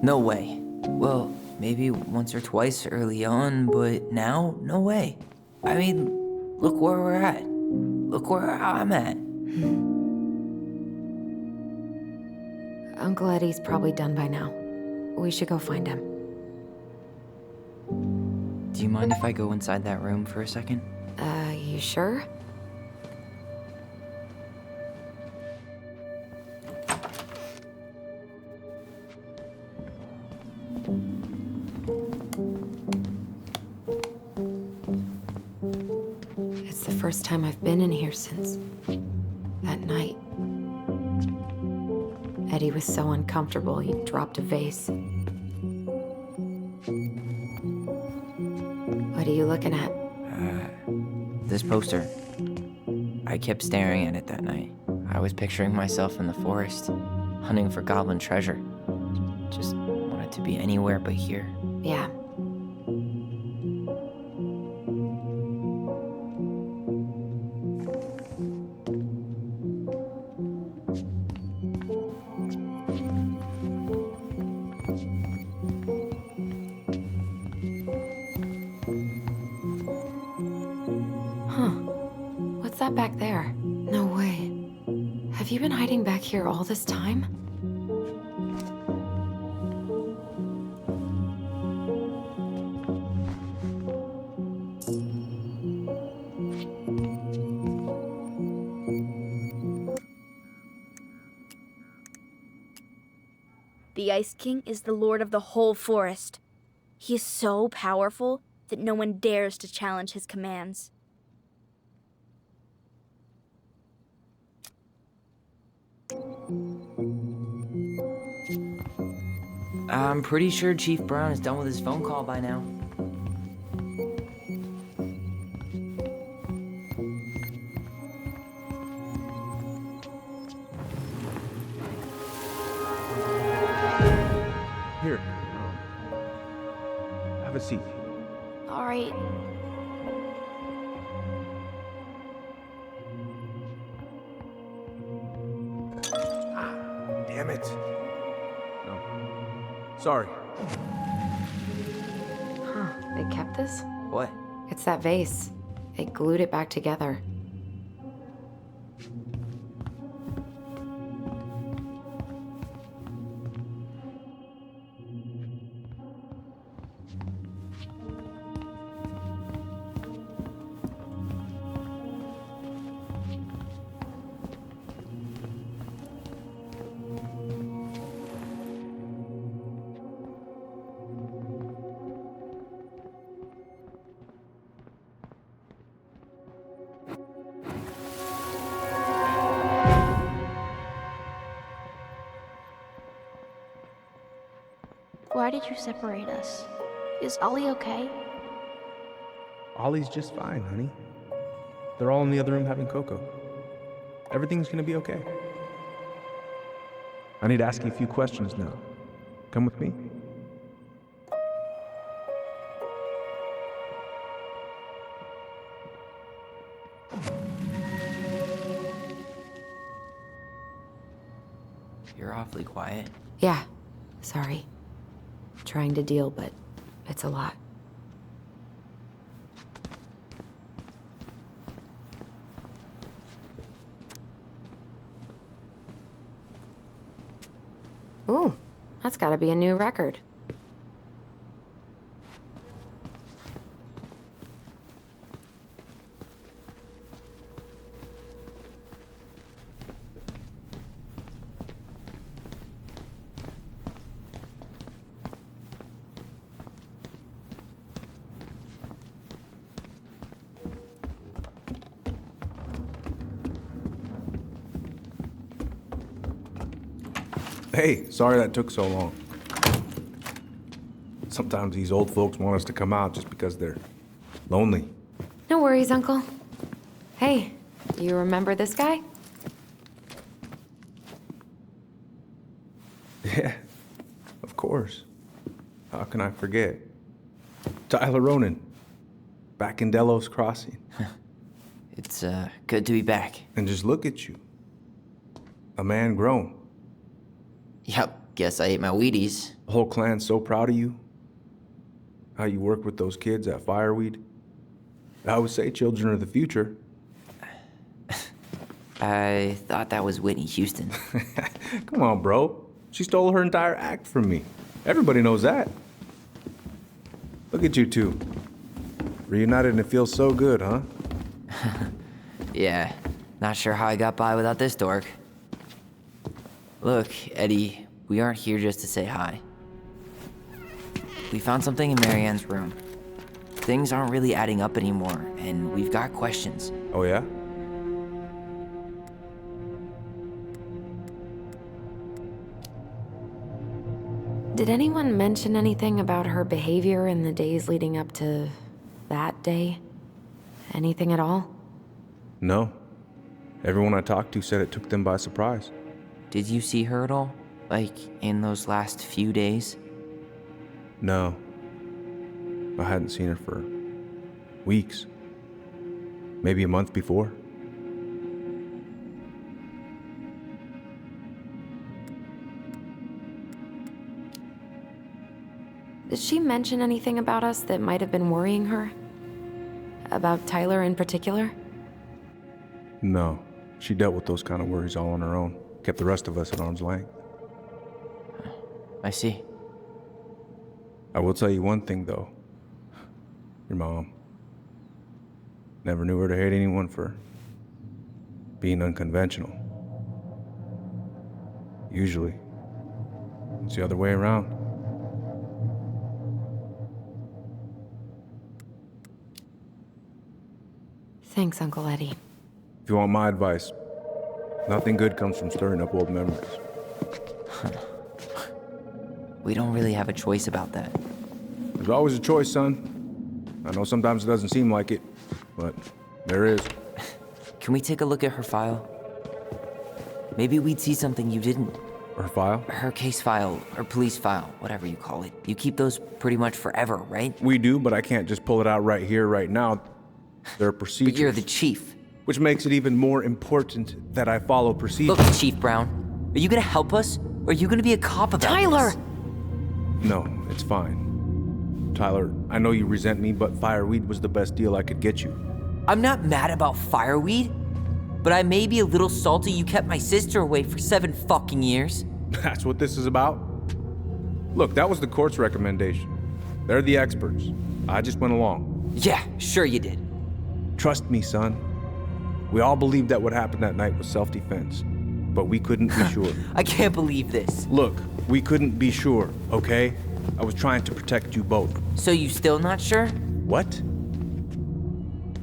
Speaker 4: No way. Well, maybe once or twice early on, but now, no way. I mean, look where we're at. Look where I'm at.
Speaker 3: Uncle Eddie's probably done by now. We should go find him.
Speaker 4: Do you mind if I go inside that room for a second?
Speaker 3: You sure? It's the first time I've been in here since that night. Eddie was so uncomfortable, he dropped a vase. What are you looking at?
Speaker 4: This poster. I kept staring at it that night. I was picturing myself in the forest, hunting for goblin treasure. Just wanted to be anywhere but here.
Speaker 3: Yeah. What's that back there? No way. Have you been hiding back here all this time?
Speaker 2: The Ice King is the lord of the whole forest. He is so powerful that no one dares to challenge his commands.
Speaker 4: I'm pretty sure Chief Brown is done with his phone call by now.
Speaker 11: Here. Have a seat.
Speaker 2: All right.
Speaker 11: Damn it. No. Sorry.
Speaker 3: Huh, they kept this?
Speaker 4: What?
Speaker 3: It's that vase. They glued it back together.
Speaker 6: Why did you separate us? Is Ollie okay?
Speaker 1: Ollie's just fine, honey. They're all in the other room having cocoa. Everything's gonna be okay. I need to ask you a few questions now. Come with me.
Speaker 4: You're awfully quiet.
Speaker 3: Yeah, sorry. Trying to deal, but it's a lot. Ooh, that's gotta be a new record.
Speaker 1: Hey, sorry that took so long. Sometimes these old folks want us to come out just because they're lonely.
Speaker 3: No worries, Uncle. Hey, do you remember this guy?
Speaker 1: Yeah, of course. How can I forget? Tyler Ronan, back in Delos Crossing.
Speaker 4: It's good to be back.
Speaker 1: And just look at you. A man grown.
Speaker 4: Yep, guess I ate my Wheaties.
Speaker 1: The whole clan's so proud of you. How you work with those kids at Fireweed. I always say children are the future.
Speaker 4: I thought that was Whitney Houston.
Speaker 1: Come on, bro. She stole her entire act from me. Everybody knows that. Look at you two. Reunited and it feels so good, huh?
Speaker 4: Yeah, not sure how I got by without this dork. Look, Eddie, we aren't here just to say hi. We found something in Marianne's room. Things aren't really adding up anymore, and we've got questions.
Speaker 1: Oh, yeah?
Speaker 3: Did anyone mention anything about her behavior in the days leading up to that day? Anything at all?
Speaker 1: No. Everyone I talked to said it took them by surprise.
Speaker 4: Did you see her at all? Like, in those last few days?
Speaker 1: No. I hadn't seen her for weeks. Maybe a month before.
Speaker 3: Did she mention anything about us that might have been worrying her? About Tyler in particular?
Speaker 1: No. She dealt with those kind of worries all on her own. Kept the rest of us at arm's length.
Speaker 4: I see.
Speaker 1: I will tell you one thing, though. Your mom. Never knew her to hate anyone for being unconventional. Usually, it's the other way around.
Speaker 3: Thanks, Uncle Eddie.
Speaker 1: If you want my advice, nothing good comes from stirring up old memories.
Speaker 4: We don't really have a choice about that.
Speaker 1: There's always a choice, son. I know sometimes it doesn't seem like it, but there is.
Speaker 4: Can we take a look at her file? Maybe we'd see something you didn't.
Speaker 1: Her file?
Speaker 4: Her case file, or police file, whatever you call it. You keep those pretty much forever, right?
Speaker 1: We do, but I can't just pull it out right here, right now. There are procedures.
Speaker 4: But you're the chief.
Speaker 1: Which makes it even more important that I follow procedures.
Speaker 4: Look, Chief Brown, are you gonna help us? Or are you gonna be a cop about
Speaker 3: Tyler!
Speaker 4: this?
Speaker 1: No, it's fine. Tyler, I know you resent me, but Fireweed was the best deal I could get you.
Speaker 4: I'm not mad about Fireweed, but I may be a little salty you kept my sister away for 7 fucking years.
Speaker 1: That's what this is about? Look, that was the court's recommendation. They're the experts. I just went along.
Speaker 4: Yeah, sure you did.
Speaker 1: Trust me, son. We all believed that what happened that night was self-defense, but we couldn't be sure.
Speaker 4: I can't believe this.
Speaker 1: Look, we couldn't be sure, okay? I was trying to protect you both.
Speaker 4: So you still not sure?
Speaker 1: What?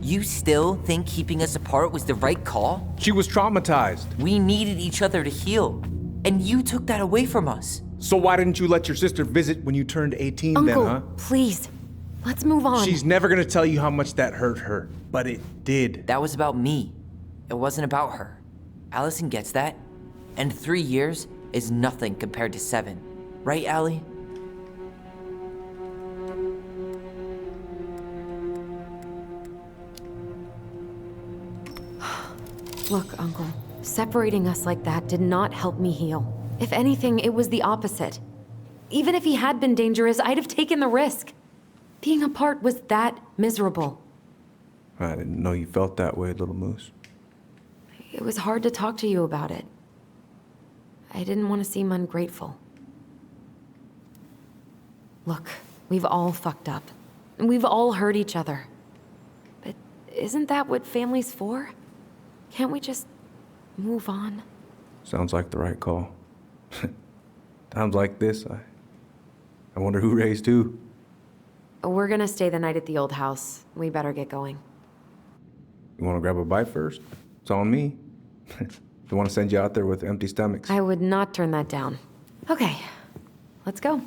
Speaker 4: You still think keeping us apart was the right call?
Speaker 1: She was traumatized.
Speaker 4: We needed each other to heal, and you took that away from us.
Speaker 1: So why didn't you let your sister visit when you turned 18
Speaker 3: Uncle,
Speaker 1: then, huh?
Speaker 3: please. Let's move on.
Speaker 1: She's never gonna tell you how much that hurt her, but it did.
Speaker 4: That was about me. It wasn't about her. Allison gets that. And 3 years is nothing compared to 7. Right, Allie?
Speaker 3: Look, Uncle, separating us like that did not help me heal. If anything, it was the opposite. Even if he had been dangerous, I'd have taken the risk. Being apart was that miserable.
Speaker 1: I didn't know you felt that way, little moose.
Speaker 3: It was hard to talk to you about it. I didn't want to seem ungrateful. Look, we've all fucked up. And we've all hurt each other. But isn't that what family's for? Can't we just move on?
Speaker 1: Sounds like the right call. Times like this, I wonder who raised who.
Speaker 3: We're gonna stay the night at the old house. We better get going.
Speaker 1: You wanna grab a bite first? It's on me. Don't wanna send you out there with empty stomachs.
Speaker 3: I would not turn that down. Okay, let's go.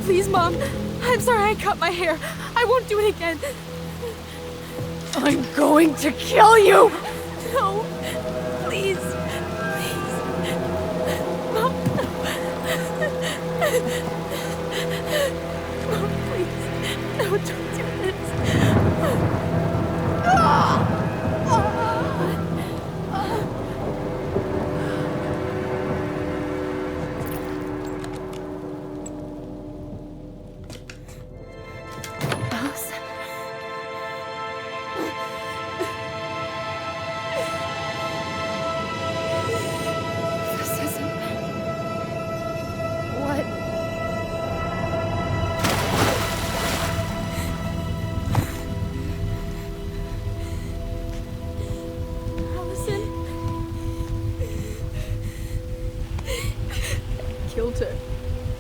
Speaker 6: Please, Mom. I'm sorry I cut my hair. I won't do it again. I'm going to kill you! No. Please. Please. Mom. Mom, please. No, don't do this.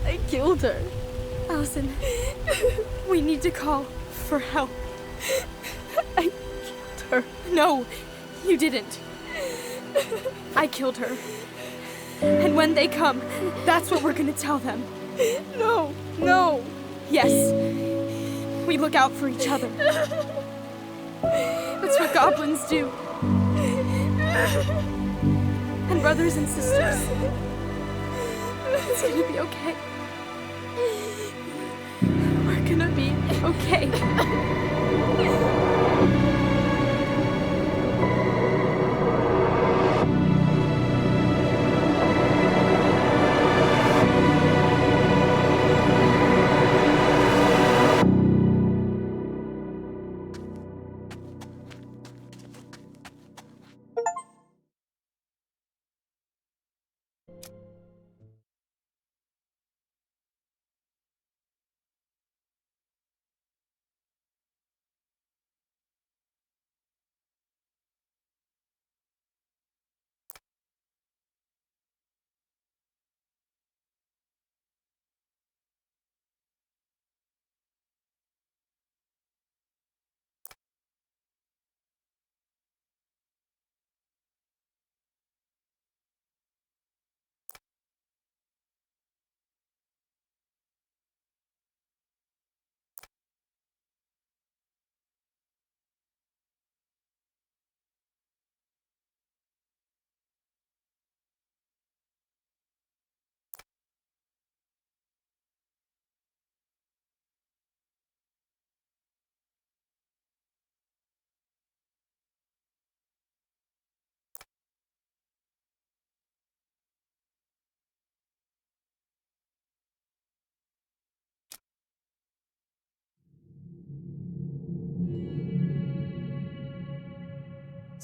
Speaker 6: I killed her. Allison, we need to call for help. I killed her. No, you didn't. I killed her. And when they come, that's what we're gonna tell them. No, no. Yes, we look out for each other. That's what goblins do. And brothers and sisters. It's gonna be okay. We're gonna be okay.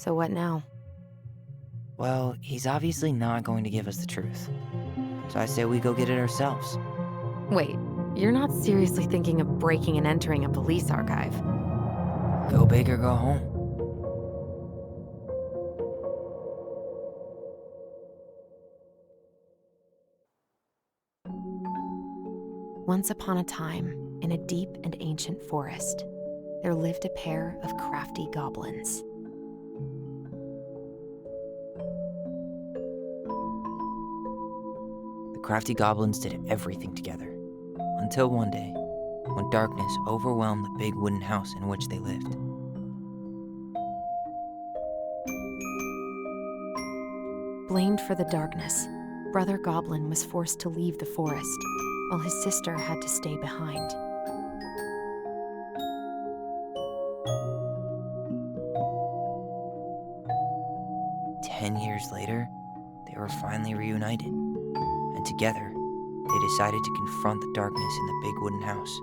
Speaker 3: So what now?
Speaker 4: Well, he's obviously not going to give us the truth. So I say we go get it ourselves.
Speaker 3: Wait, you're not seriously thinking of breaking and entering a police archive?
Speaker 4: Go big or go home.
Speaker 3: Once upon a time, in a deep and ancient forest, there lived a pair of crafty goblins.
Speaker 4: The crafty goblins did everything together. Until one day, when darkness overwhelmed the big wooden house in which they lived.
Speaker 3: Blamed for the darkness, Brother Goblin was forced to leave the forest, while his sister had to stay behind.
Speaker 4: Years later, they were finally reunited, and together, they decided to confront the darkness in the big wooden house.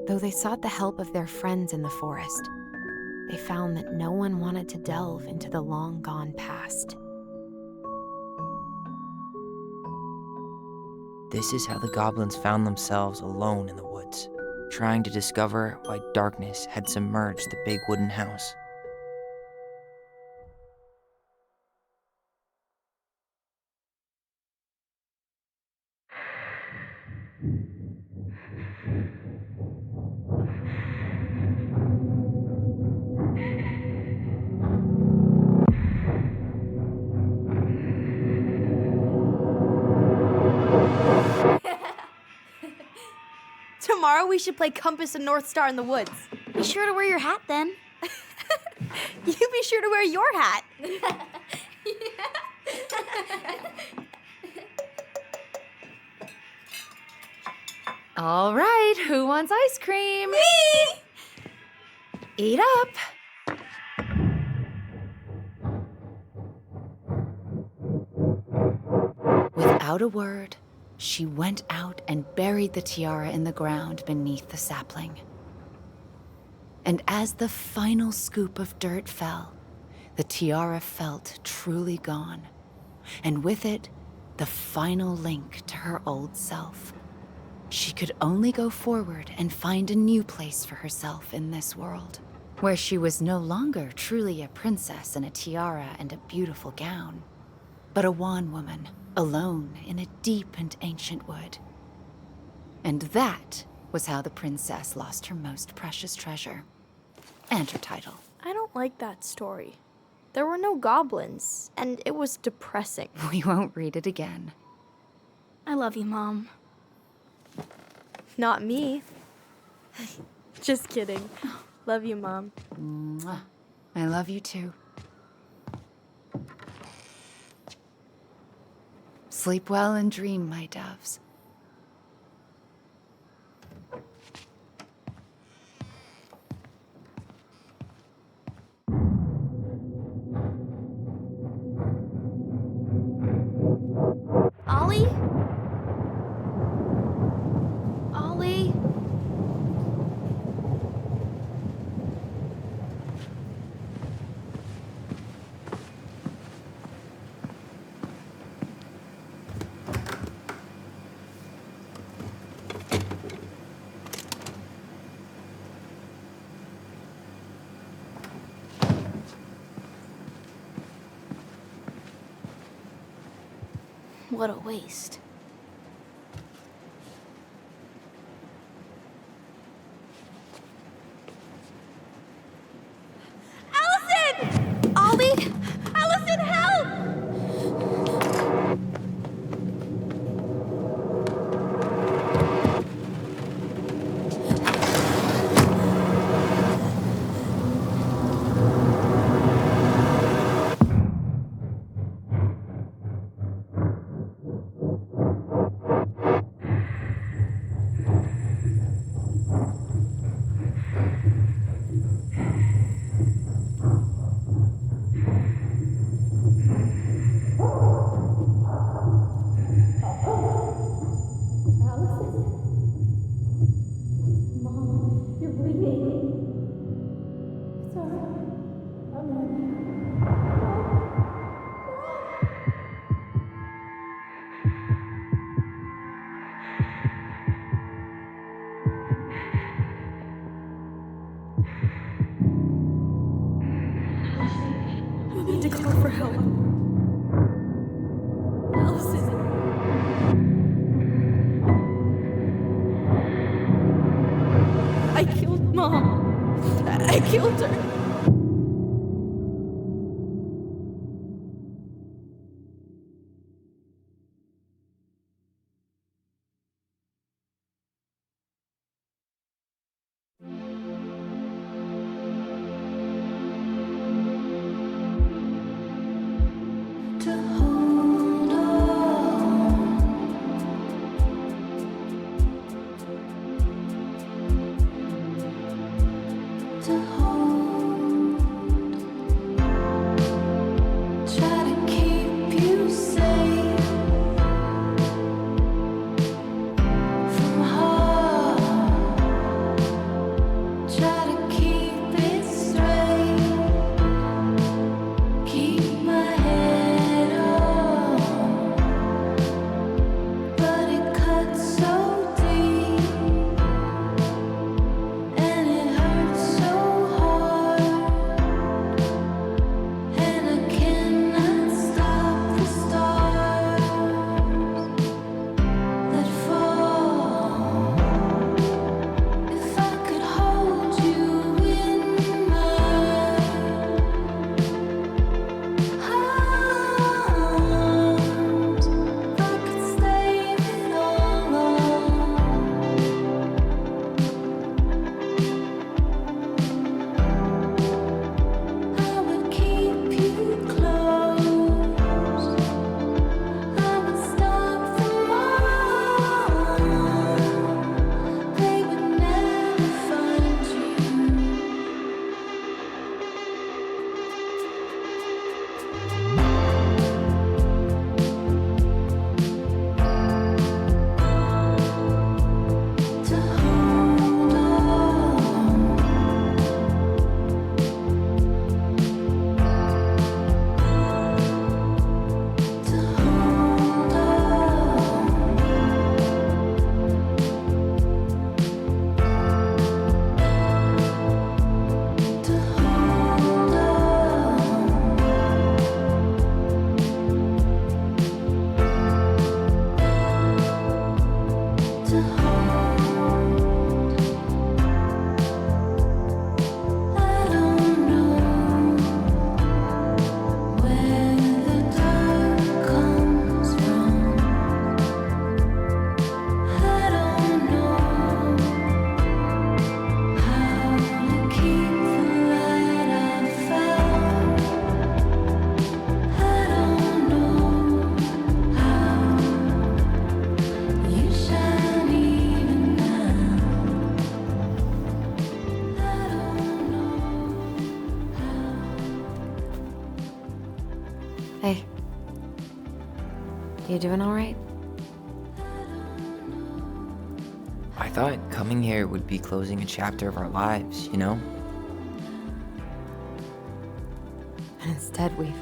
Speaker 3: Though they sought the help of their friends in the forest, they found that no one wanted to delve into the long-gone past.
Speaker 4: This is how the goblins found themselves alone in the woods, trying to discover why darkness had submerged the big wooden house.
Speaker 6: Tomorrow we should play Compass and North Star in the woods.
Speaker 2: Be sure to wear your hat then.
Speaker 6: You be sure to wear your hat.
Speaker 7: All right, who wants ice cream?
Speaker 6: Me!
Speaker 7: Eat up. Without a word, she went out and buried the tiara in the ground beneath the sapling. And as the final scoop of dirt fell, the tiara felt truly gone, and with it, the final link to her old self. She could only go forward and find a new place for herself in this world, where she was no longer truly a princess in a tiara and a beautiful gown, but a wan woman, alone in a deep and ancient wood. And that was how the princess lost her most precious treasure, and her title.
Speaker 6: I don't like that story. There were no goblins, and it was depressing.
Speaker 7: We won't read it again.
Speaker 2: I love you, Mom.
Speaker 6: Not me. Just kidding. Love you, Mom.
Speaker 7: Mwah. I love you too. Sleep well and dream, my doves.
Speaker 2: Ollie? Ollie? What a waste.
Speaker 6: Allison!
Speaker 2: Ollie?
Speaker 6: Allison, help! can't call for help. Allison. I killed Mom. I killed her.
Speaker 3: Hey. You doing all right?
Speaker 4: I thought coming here would be closing a chapter of our lives, you know?
Speaker 3: And instead, we've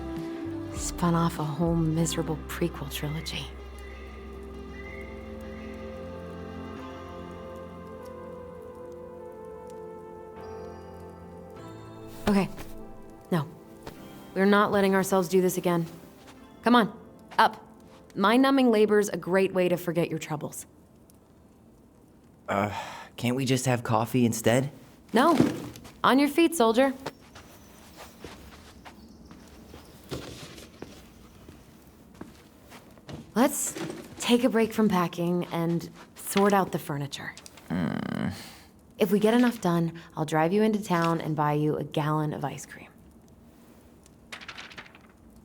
Speaker 3: spun off a whole miserable prequel trilogy. Okay. No. We're not letting ourselves do this again. Come on, up. Mind-numbing labor's a great way to forget your troubles.
Speaker 4: Can't we just have coffee instead?
Speaker 3: No. On your feet, soldier. Let's take a break from packing and sort out the furniture. If we get enough done, I'll drive you into town and buy you a gallon of ice cream.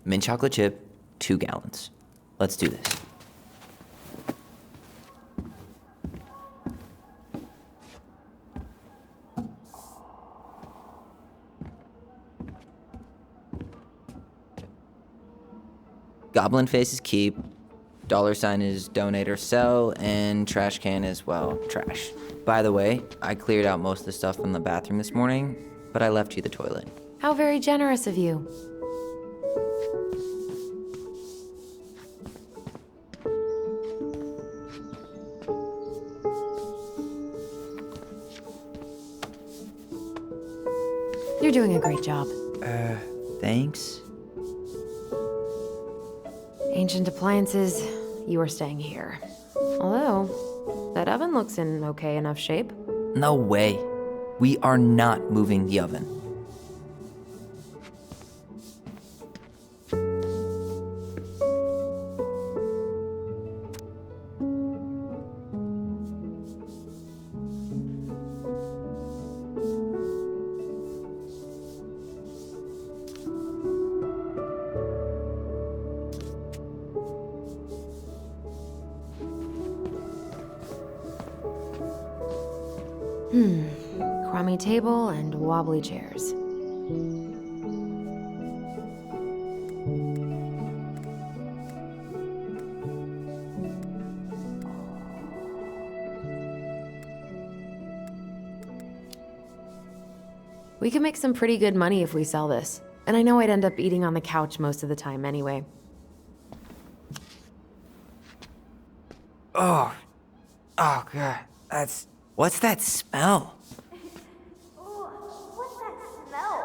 Speaker 4: Mint chocolate chip, 2 gallons. Let's do this. Goblin face is keep, $sign is donate or sell, and trash can is, well, trash. By the way, I cleared out most of the stuff from the bathroom this morning, but I left you the toilet.
Speaker 3: How very generous of you. You're doing a great job.
Speaker 4: Thanks.
Speaker 3: Ancient appliances, you are staying here. Although, that oven looks in okay enough shape.
Speaker 4: No way. We are not moving the oven.
Speaker 3: Crummy table and wobbly chairs. We could make some pretty good money if we sell this. And I know I'd end up eating on the couch most of the time anyway.
Speaker 4: Oh God, what's that smell?
Speaker 2: What's that smell?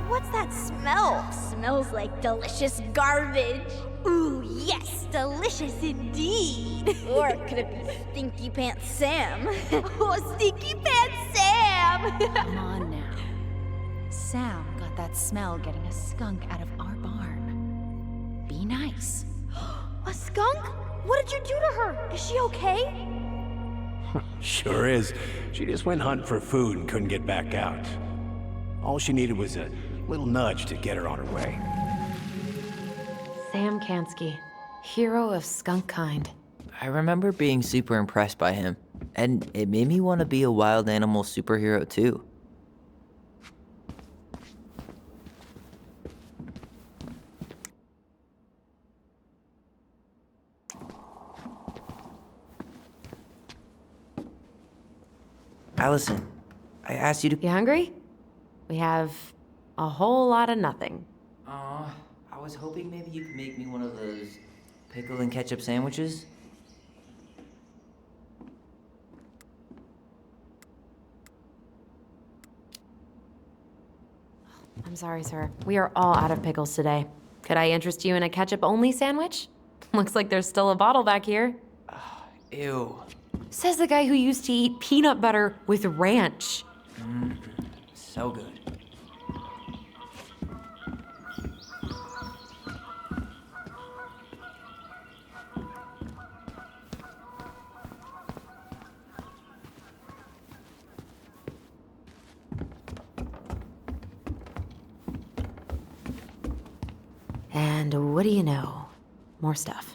Speaker 2: What's that smell? Smells like delicious garbage. Ooh, yes, delicious indeed. Or could it be Stinky Pants Sam? Oh, Stinky Pants Sam!
Speaker 7: Come on now. Sam got that smell getting a skunk out of our barn. Be nice.
Speaker 6: A skunk? What did you do to her? Is she okay?
Speaker 8: Sure is. She just went hunting for food and couldn't get back out. All she needed was a little nudge to get her on her way.
Speaker 3: Sam Kansky, hero of skunk kind.
Speaker 4: I remember being super impressed by him, and it made me want to be a wild animal superhero too. Allison, I asked you to...
Speaker 3: You hungry? We have a whole lot of nothing.
Speaker 4: I was hoping maybe you could make me one of those pickle and ketchup sandwiches.
Speaker 3: I'm sorry, sir. We are all out of pickles today. Could I interest you in a ketchup-only sandwich? Looks like there's still a bottle back here.
Speaker 4: Ew.
Speaker 3: Says the guy who used to eat peanut butter with ranch.
Speaker 4: So good.
Speaker 3: And what do you know? More stuff.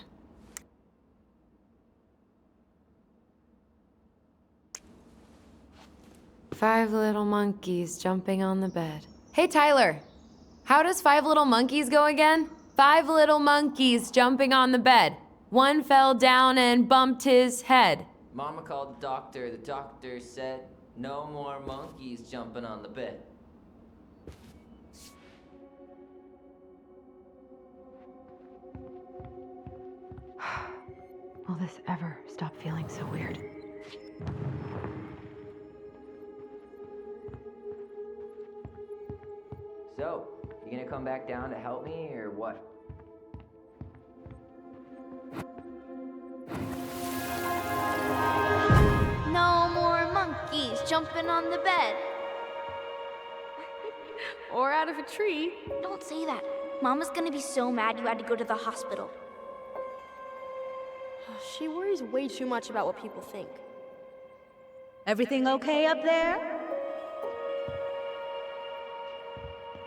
Speaker 3: Five little monkeys jumping on the bed. Hey, Tyler. How does Five Little Monkeys go again? 5 little monkeys jumping on the bed. One fell down and bumped his head.
Speaker 4: Mama called the doctor. The doctor said, no more monkeys jumping on the bed.
Speaker 3: Will this ever stop feeling so weird?
Speaker 4: So, you gonna come back down to help me, or what?
Speaker 2: No more monkeys jumping on the bed.
Speaker 6: Or out of a tree.
Speaker 2: Don't say that. Mama's gonna be so mad you had to go to the hospital.
Speaker 6: She worries way too much about what people think.
Speaker 10: Everything okay up there?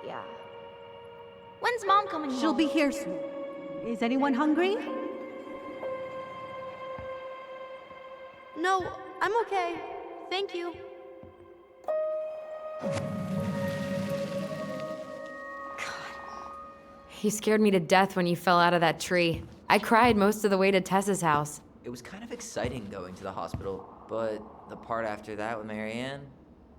Speaker 2: Yeah. When's Mom coming home?
Speaker 10: She'll be here soon. Is anyone hungry?
Speaker 6: No, I'm okay. Thank you.
Speaker 3: You scared me to death when you fell out of that tree. I cried most of the way to Tessa's house.
Speaker 4: It was kind of exciting going to the hospital, but the part after that with Marianne,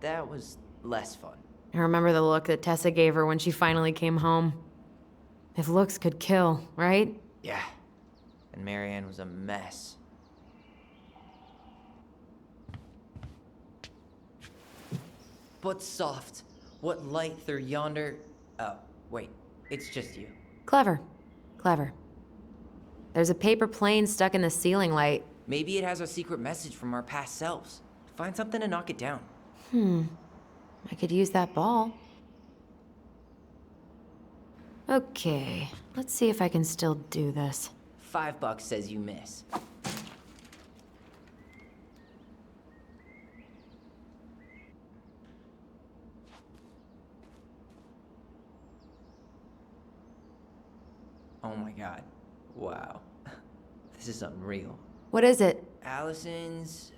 Speaker 4: that was less fun.
Speaker 3: I remember the look that Tessa gave her when she finally came home. If looks could kill, right?
Speaker 4: Yeah. And Marianne was a mess. But soft. What light through yonder... Oh, wait. It's just you.
Speaker 3: Clever. Clever. There's a paper plane stuck in the ceiling light.
Speaker 4: Maybe it has a secret message from our past selves. Find something to knock it down.
Speaker 3: I could use that ball. Okay, let's see if I can still do this.
Speaker 4: $5 says you miss. Oh my god. Wow. This is unreal.
Speaker 3: What is it?
Speaker 4: Allison's,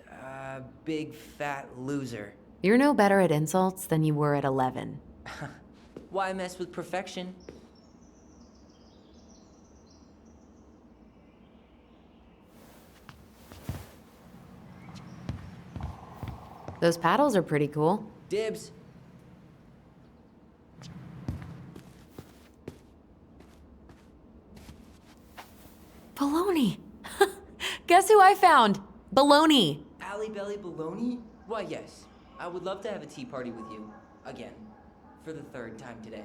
Speaker 4: big fat loser.
Speaker 3: You're no better at insults than you were at 11.
Speaker 4: Why mess with perfection?
Speaker 3: Those paddles are pretty cool.
Speaker 4: Dibs.
Speaker 3: Baloney! Guess who I found? Baloney!
Speaker 4: Alley Belly Baloney? Why, yes. I would love to have a tea party with you. Again. For the 3rd time today.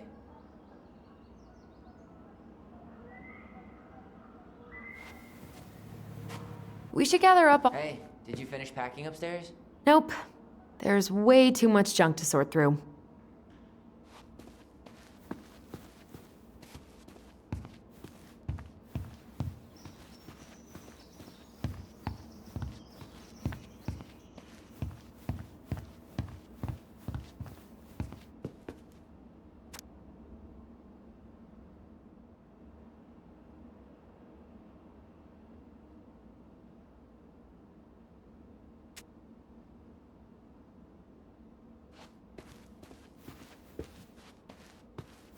Speaker 3: We should gather up.
Speaker 4: Hey, did you finish packing upstairs?
Speaker 3: Nope. There's way too much junk to sort through.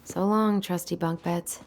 Speaker 3: So long, trusty bunk beds.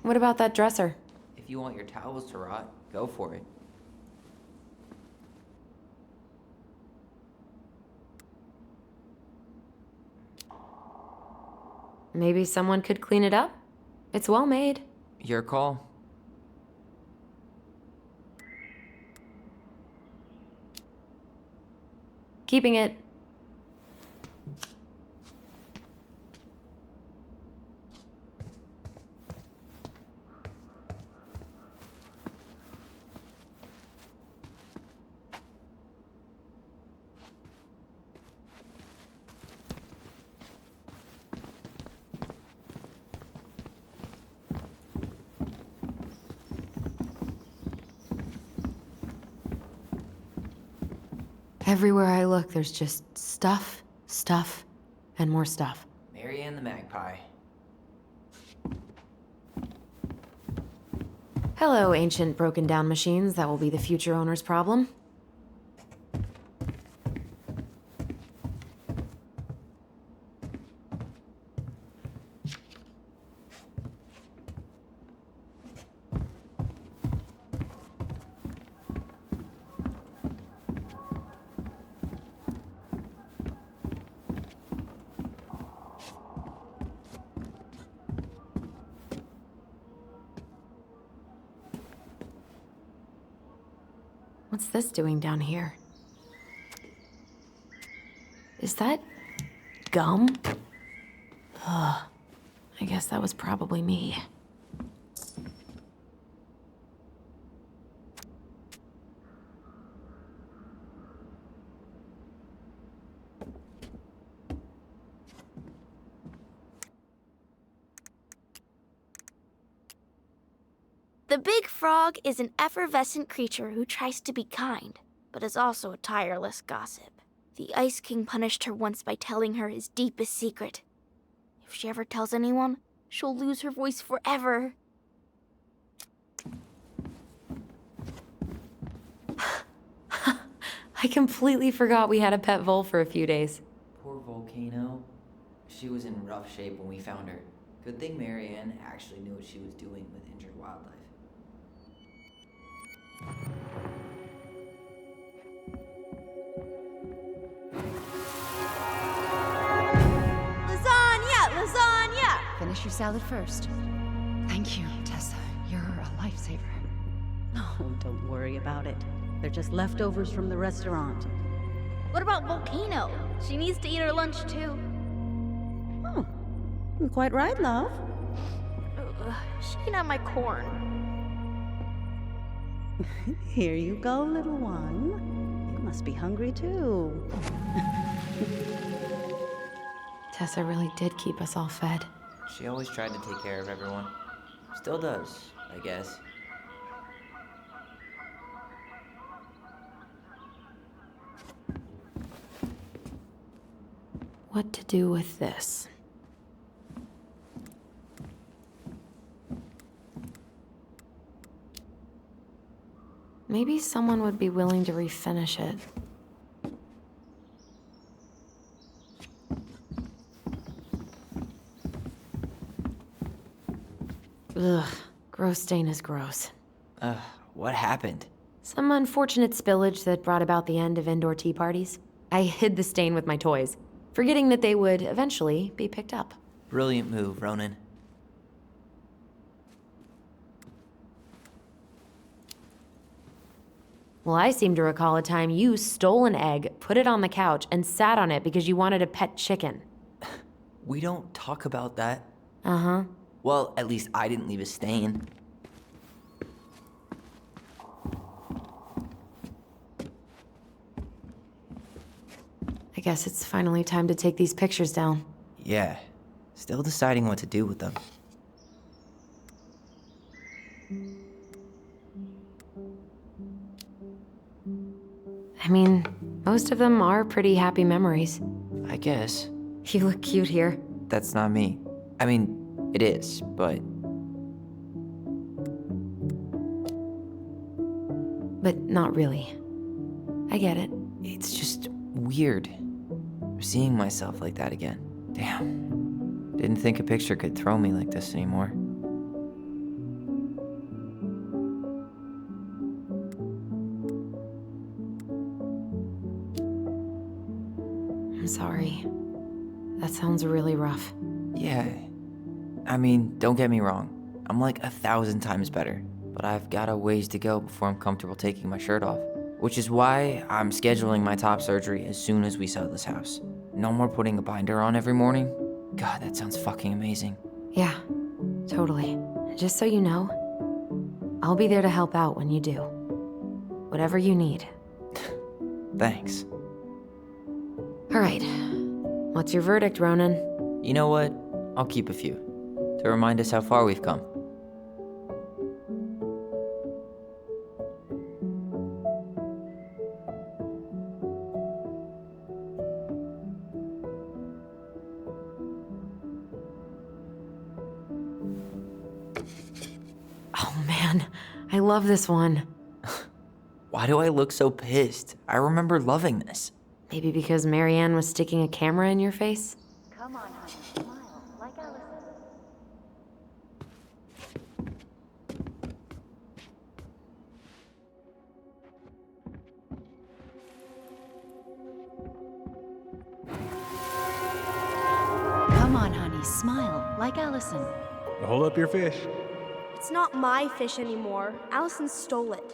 Speaker 3: What about that dresser?
Speaker 4: If you want your towels to rot, go for it.
Speaker 3: Maybe someone could clean it up? It's well made.
Speaker 4: Your call.
Speaker 3: Keeping it. Everywhere I look, there's just stuff, stuff, and more stuff.
Speaker 4: Mary and the Magpie.
Speaker 3: Hello, ancient broken down machines that will be the future owner's problem. What's this doing down here? Is that gum? Ugh. I guess that was probably me.
Speaker 2: The big frog is an effervescent creature who tries to be kind, but is also a tireless gossip. The Ice King punished her once by telling her his deepest secret. If she ever tells anyone, she'll lose her voice forever.
Speaker 3: I completely forgot we had a pet vole for a few days.
Speaker 4: Poor Volcano. She was in rough shape when we found her. Good thing Marianne actually knew what she was doing with injured wildlife.
Speaker 6: Lasagna! Lasagna!
Speaker 7: Finish your salad first. Thank you, Tessa. You're a lifesaver.
Speaker 10: Oh, don't worry about it. They're just leftovers from the restaurant.
Speaker 2: What about Volcano? She needs to eat her lunch too.
Speaker 10: Oh, you're quite right, love.
Speaker 2: She can have my corn.
Speaker 10: Here you go, little one. You must be hungry too.
Speaker 3: Tessa really did keep us all fed.
Speaker 4: She always tried to take care of everyone. Still does, I guess.
Speaker 3: What to do with this? Maybe someone would be willing to refinish it. Ugh, gross stain is gross.
Speaker 4: What happened?
Speaker 3: Some unfortunate spillage that brought about the end of indoor tea parties. I hid the stain with my toys, forgetting that they would eventually be picked up.
Speaker 4: Brilliant move, Ronan.
Speaker 3: Well, I seem to recall a time you stole an egg, put it on the couch, and sat on it because you wanted a pet chicken.
Speaker 4: We don't talk about that.
Speaker 3: Uh-huh.
Speaker 4: Well, at least I didn't leave a stain.
Speaker 3: I guess it's finally time to take these pictures down.
Speaker 4: Yeah. Still deciding what to do with them.
Speaker 3: I mean, most of them are pretty happy memories.
Speaker 4: I guess.
Speaker 3: You look cute here.
Speaker 4: That's not me. I mean, it is, but...
Speaker 3: But not really. I get it.
Speaker 4: It's just weird. Seeing myself like that again. Damn. Didn't think a picture could throw me like this anymore.
Speaker 3: I'm sorry. That sounds really rough.
Speaker 4: Yeah. I mean, don't get me wrong. I'm like 1,000 times better. But I've got a ways to go before I'm comfortable taking my shirt off. Which is why I'm scheduling my top surgery as soon as we sell this house. No more putting a binder on every morning. God, that sounds fucking amazing.
Speaker 3: Yeah, totally. Just so you know, I'll be there to help out when you do. Whatever you need.
Speaker 4: Thanks.
Speaker 3: All right. What's your verdict, Ronan?
Speaker 4: You know what? I'll keep a few. To remind us how far we've come.
Speaker 3: Oh man, I love this one.
Speaker 4: Why do I look so pissed? I remember loving this.
Speaker 3: Maybe because Marianne was sticking a camera in your face?
Speaker 7: Come on, honey, smile like Allison. Come on, honey, smile like Allison.
Speaker 1: Hold up your fish.
Speaker 6: It's not my fish anymore. Allison stole it.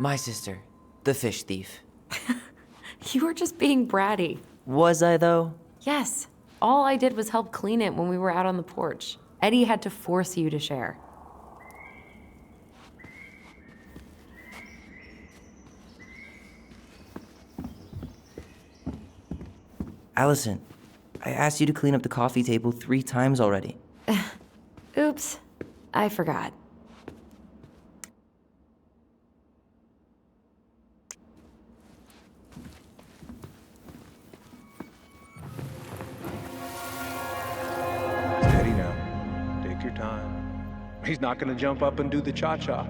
Speaker 4: My sister, the fish thief.
Speaker 3: You were just being bratty.
Speaker 4: Was I, though?
Speaker 3: Yes. All I did was help clean it when we were out on the porch. Eddie had to force you to share.
Speaker 4: Allison, I asked you to clean up the coffee table 3 times already.
Speaker 3: Oops. I forgot.
Speaker 1: Steady now. Take your time. He's not gonna jump up and do the cha-cha.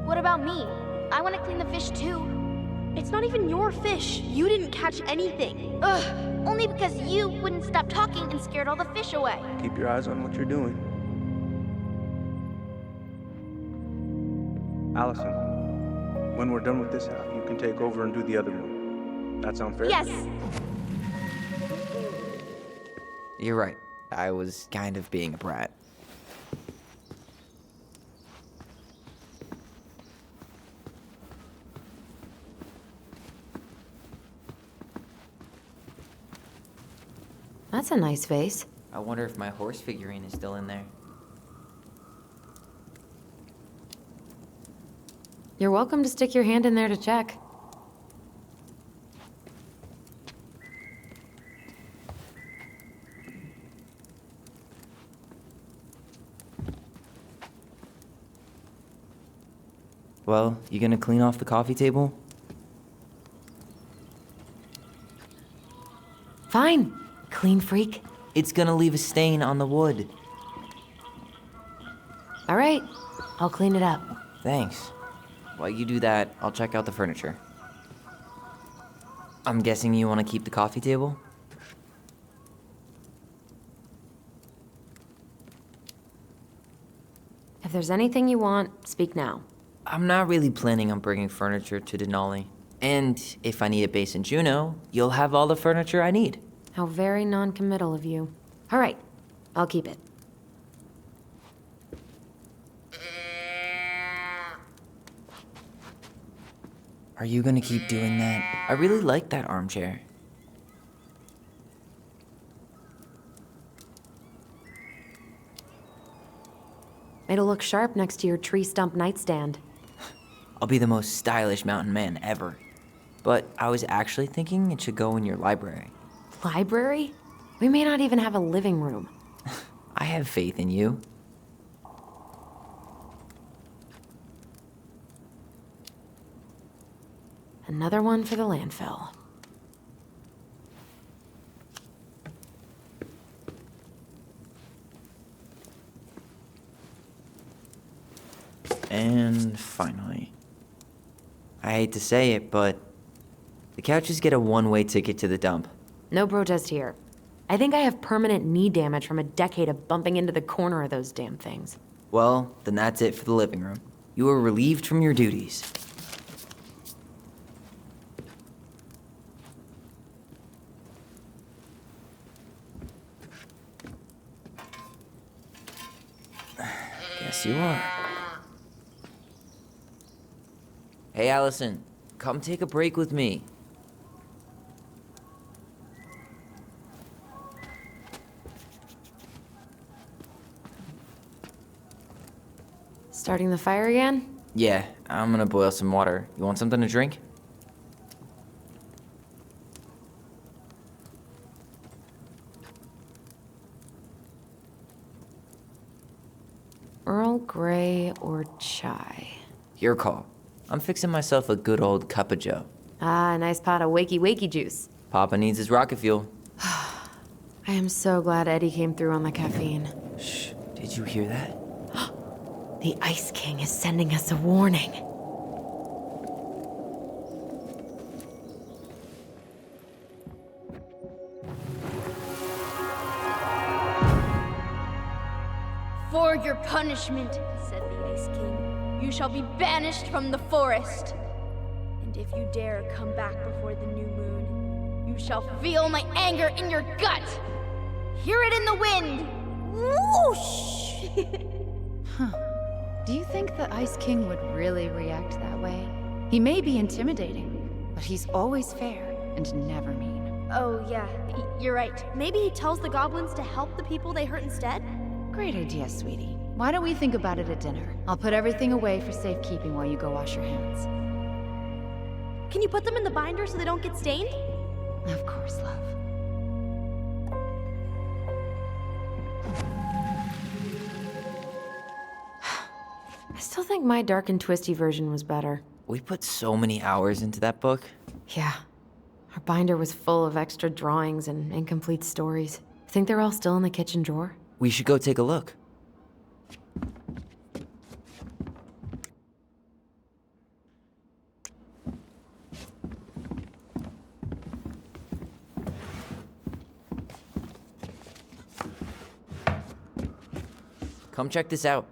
Speaker 2: What about me? I want to clean the fish too.
Speaker 6: It's not even your fish. You didn't catch anything.
Speaker 2: Ugh, only because you wouldn't stop talking and scared all the fish away.
Speaker 1: Keep your eyes on what you're doing. Allison, when we're done with this half, you can take over and do the other one. That sound fair?
Speaker 2: Yes.
Speaker 4: You're right. I was kind of being a brat.
Speaker 3: That's a nice vase.
Speaker 4: I wonder if my horse figurine is still in there.
Speaker 3: You're welcome to stick your hand in there to check.
Speaker 4: Well, you gonna clean off the coffee table?
Speaker 3: Fine. Clean freak.
Speaker 4: It's gonna leave a stain on the wood.
Speaker 3: All right. I'll clean it up.
Speaker 4: Thanks. While you do that, I'll check out the furniture. I'm guessing you want to keep the coffee table?
Speaker 3: If there's anything you want, speak now.
Speaker 4: I'm not really planning on bringing furniture to Denali. And if I need a base in Juneau, you'll have all the furniture I need.
Speaker 3: How very non-committal of you. All right. I'll keep it.
Speaker 4: Are you gonna keep doing that? I really like that armchair.
Speaker 3: It'll look sharp next to your tree stump nightstand.
Speaker 4: I'll be the most stylish mountain man ever. But I was actually thinking it should go in your library.
Speaker 3: Library? We may not even have a living room.
Speaker 4: I have faith in you.
Speaker 3: Another one for the landfill.
Speaker 4: And finally. I hate to say it, but the couches get a one-way ticket to the dump.
Speaker 3: No protest here. I think I have permanent knee damage from a decade of bumping into the corner of those damn things.
Speaker 4: Well, then that's it for the living room. You are relieved from your duties. Guess you are. Hey, Allison, come take a break with me.
Speaker 3: Starting the fire again?
Speaker 4: Yeah, I'm gonna boil some water. You want something to drink?
Speaker 3: Earl Grey or chai?
Speaker 4: Your call. I'm fixing myself a good old cup of joe.
Speaker 3: Ah, a nice pot of wakey juice.
Speaker 4: Papa needs his rocket fuel.
Speaker 3: I am so glad Eddie came through on the caffeine.
Speaker 4: Shh, did you hear that?
Speaker 3: The Ice King is sending us a warning.
Speaker 2: For your punishment, said the Ice King, you shall be banished from the forest. And if you dare come back before the new moon, you shall feel my anger in your gut. Hear it in the wind. Whoosh!
Speaker 7: Do you think the Ice King would really react that way? He may be intimidating, but he's always fair and never mean.
Speaker 6: Oh, yeah, you're right. Maybe he tells the goblins to help the people they hurt instead?
Speaker 7: Great idea, sweetie. Why don't we think about it at dinner? I'll put everything away for safekeeping while you go wash your hands.
Speaker 6: Can you put them in the binder so they don't get stained?
Speaker 7: Of course, love.
Speaker 3: I still think my dark and twisty version was better.
Speaker 4: We put so many hours into that book.
Speaker 3: Yeah. Our binder was full of extra drawings and incomplete stories. Think they're all still in the kitchen drawer?
Speaker 4: We should go take a look. Come check this out.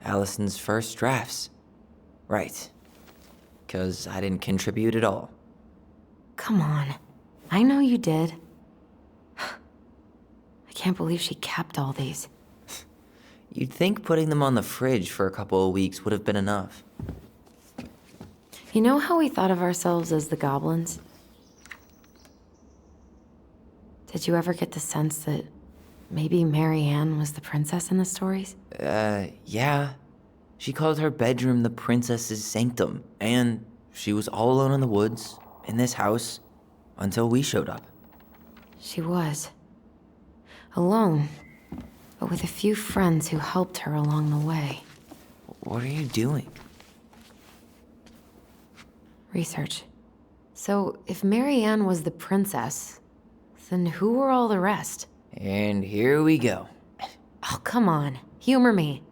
Speaker 4: Allison's first drafts. Right. 'Cause I didn't contribute at all.
Speaker 3: Come on. I know you did. I can't believe she kept all these.
Speaker 4: You'd think putting them on the fridge for a couple of weeks would have been enough.
Speaker 3: You know how we thought of ourselves as the goblins? Did you ever get the sense that maybe Mary Ann was the princess in the stories?
Speaker 4: Yeah. She called her bedroom the princess's sanctum, and she was all alone in the woods, in this house, until we showed up.
Speaker 3: She was. Alone, but with a few friends who helped her along the way.
Speaker 4: What are you doing?
Speaker 3: Research. So, if Mary Ann was the princess, then who were all the rest?
Speaker 4: And here we go.
Speaker 3: Oh, come on. Humor me.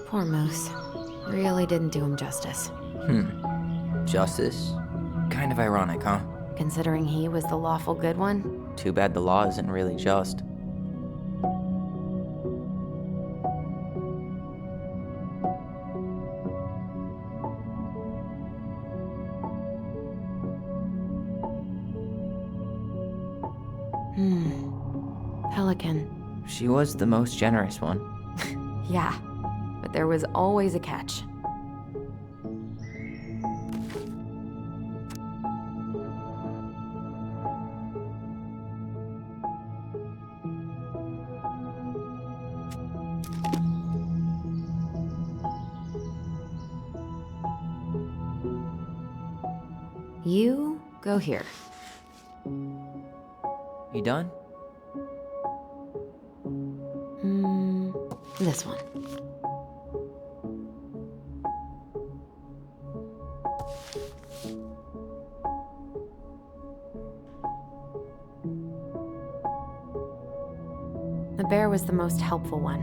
Speaker 3: Poor Moose. Really didn't do him justice.
Speaker 4: Justice? Kind of ironic, huh?
Speaker 3: Considering he was the lawful good one.
Speaker 4: Too bad the law isn't really just.
Speaker 3: Pelican.
Speaker 4: She was the most generous one.
Speaker 3: Yeah, but there was always a catch. You go here.
Speaker 4: You done?
Speaker 3: This one. The bear was the most helpful one.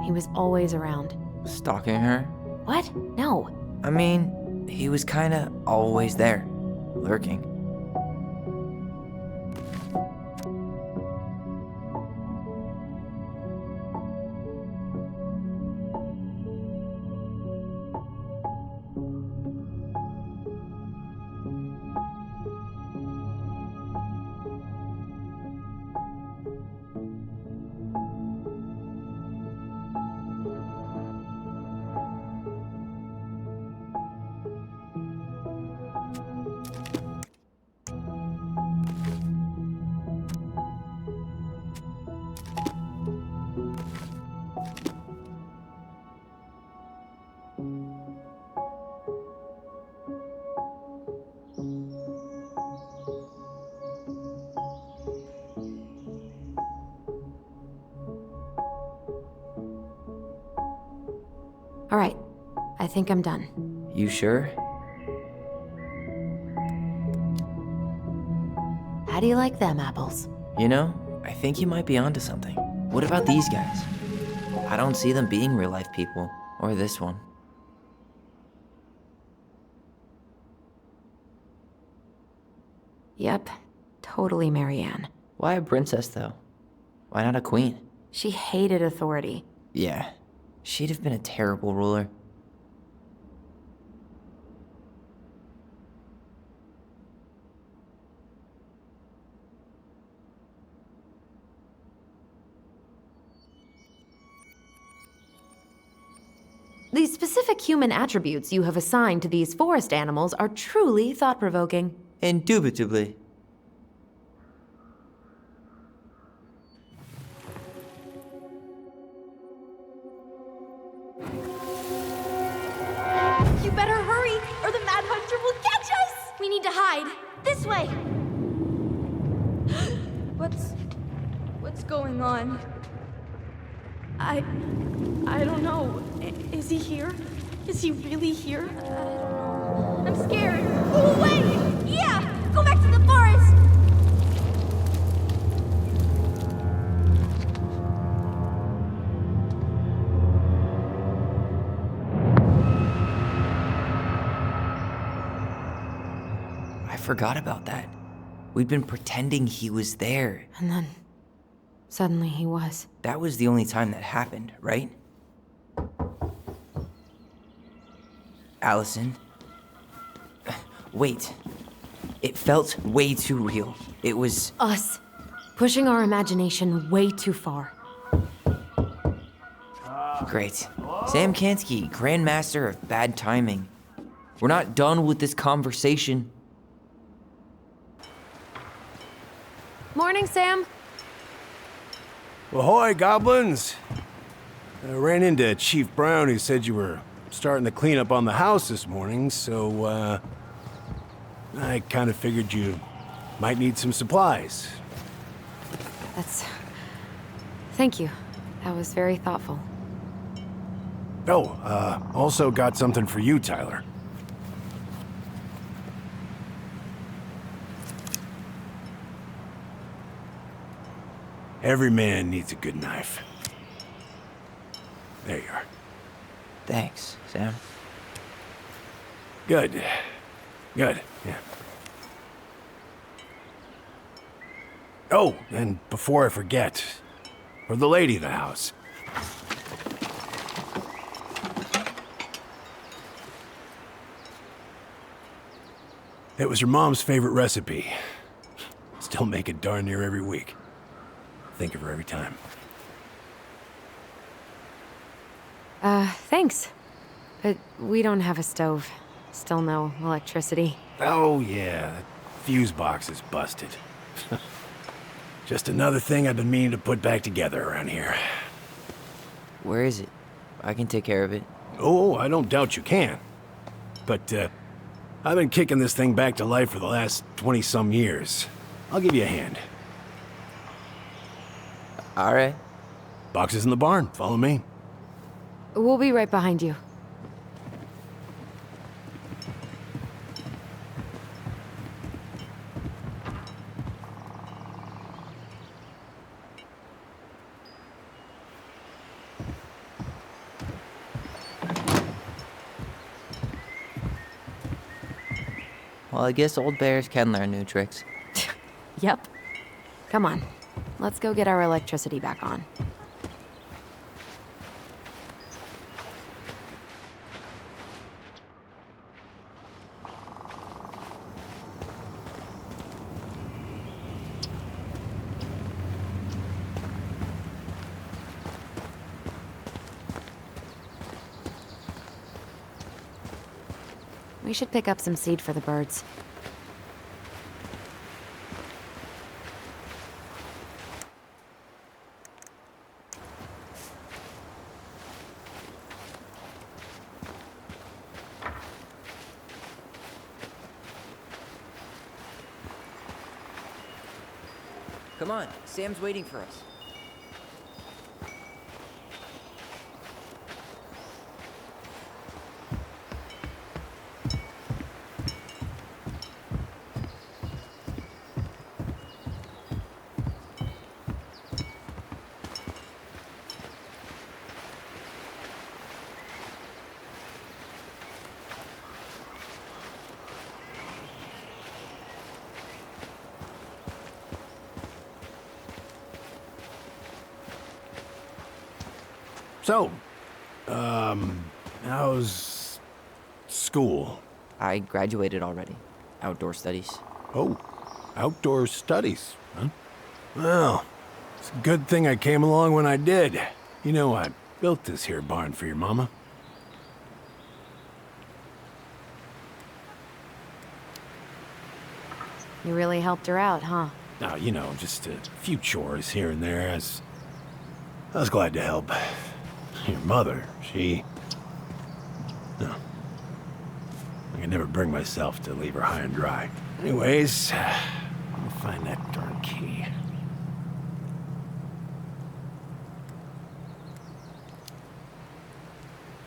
Speaker 3: He was always around.
Speaker 4: Stalking her?
Speaker 3: What? No.
Speaker 4: I mean, he was kinda always there, lurking.
Speaker 3: All right, I think I'm done.
Speaker 4: You sure?
Speaker 3: How do you like them apples?
Speaker 4: You know, I think you might be onto something. What about these guys? I don't see them being real-life people, or this one.
Speaker 3: Yep, totally Marianne.
Speaker 4: Why a princess, though? Why not a queen?
Speaker 3: She hated authority.
Speaker 4: Yeah, she'd have been a terrible ruler.
Speaker 3: The specific human attributes you have assigned to these forest animals are truly thought-provoking.
Speaker 4: Indubitably.
Speaker 6: You better hurry, or the Mad Hunter will catch us!
Speaker 2: We need to hide. This way.
Speaker 6: What's going on? I don't know. Is he here? Is he really here?
Speaker 2: I'm scared. Go away! Yeah! Go back to the forest!
Speaker 4: I forgot about that. We'd been pretending he was there.
Speaker 3: And then, suddenly he was.
Speaker 4: That was the only time that happened, right? Allison? Wait. It felt way too real. It was...
Speaker 3: Us. Pushing our imagination way too far.
Speaker 4: Great. Sam Kansky, Grandmaster of Bad Timing. We're not done with this conversation.
Speaker 3: Morning, Sam.
Speaker 8: Ahoy, goblins! I ran into Chief Brown, who said you were starting to clean up on the house this morning, so, I kind of figured you might need some supplies.
Speaker 3: Thank you. That was very thoughtful.
Speaker 8: Oh, also got something for you, Tyler. Every man needs a good knife. There you are.
Speaker 4: Thanks, Sam.
Speaker 8: Good. Good, yeah. Oh, and before I forget, for the lady of the house. It was your mom's favorite recipe. Still make it darn near every week. Think of her every time.
Speaker 3: Thanks. But we don't have a stove. Still no electricity.
Speaker 8: Oh, yeah, that fuse box is busted. Just another thing I've been meaning to put back together around here.
Speaker 4: Where is it? I can take care of it.
Speaker 8: Oh, I don't doubt you can. But, I've been kicking this thing back to life for the last 20-some years. I'll give you a hand.
Speaker 4: All right.
Speaker 8: Box is in the barn. Follow me.
Speaker 3: We'll be right behind you.
Speaker 4: Well, I guess old bears can learn new tricks.
Speaker 3: Yep. Come on. Let's go get our electricity back on. We should pick up some seed for the birds.
Speaker 4: Come on, Sam's waiting for us.
Speaker 8: So, how's school?
Speaker 4: I graduated already. Outdoor studies.
Speaker 8: Oh, outdoor studies, huh? Well, it's a good thing I came along when I did. You know, I built this here barn for your mama.
Speaker 3: You really helped her out, huh?
Speaker 8: Now, you know, just a few chores here and there. I was glad to help. Your mother, she... No. I could never bring myself to leave her high and dry. Anyways, let me find that darn key.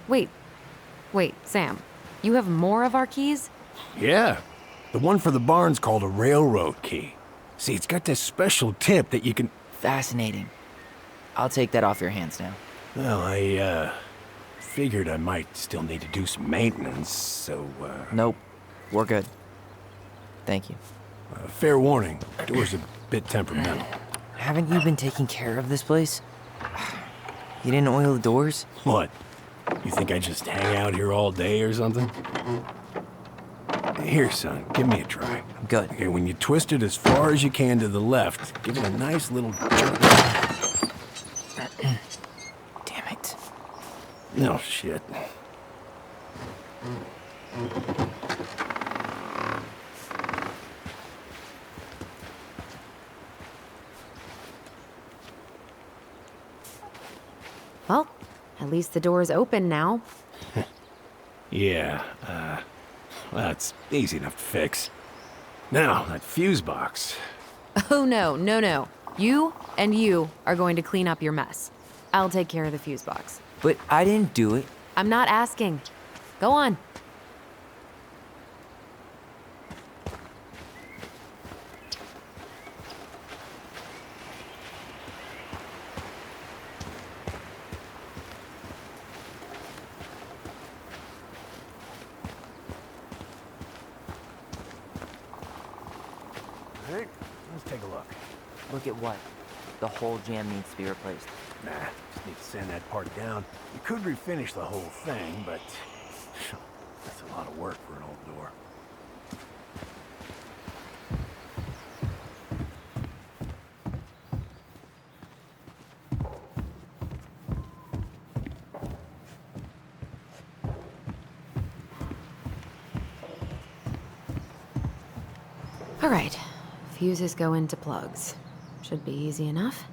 Speaker 3: Wait, Sam. You have more of our keys?
Speaker 8: Yeah. The one for the barn's called a railroad key. See, it's got this special tip that you can...
Speaker 4: Fascinating. I'll take that off your hands now.
Speaker 8: Well, I, figured I might still need to do some maintenance, so,
Speaker 4: Nope. We're good. Thank you.
Speaker 8: Fair warning, door's a bit temperamental.
Speaker 4: Haven't you been taking care of this place? You didn't oil the doors?
Speaker 8: What? You think I just hang out here all day or something? Here, son, give me a try.
Speaker 4: Good.
Speaker 8: Okay, when you twist it as far as you can to the left, give it a nice little jerk.
Speaker 4: Damn it.
Speaker 8: No shit.
Speaker 3: Well, at least the door's open now.
Speaker 8: Yeah, that's easy enough to fix. Now, that fuse box.
Speaker 3: Oh, no. You and you are going to clean up your mess. I'll take care of the fuse box.
Speaker 4: But I didn't do it.
Speaker 3: I'm not asking. Go on.
Speaker 8: All right, let's take a look.
Speaker 4: Look at what? The whole jam needs to be replaced.
Speaker 8: Nah, just need to sand that part down. You could refinish the whole thing, but that's a lot of work for an old door.
Speaker 3: All right. Fuses go into plugs. Should be easy enough.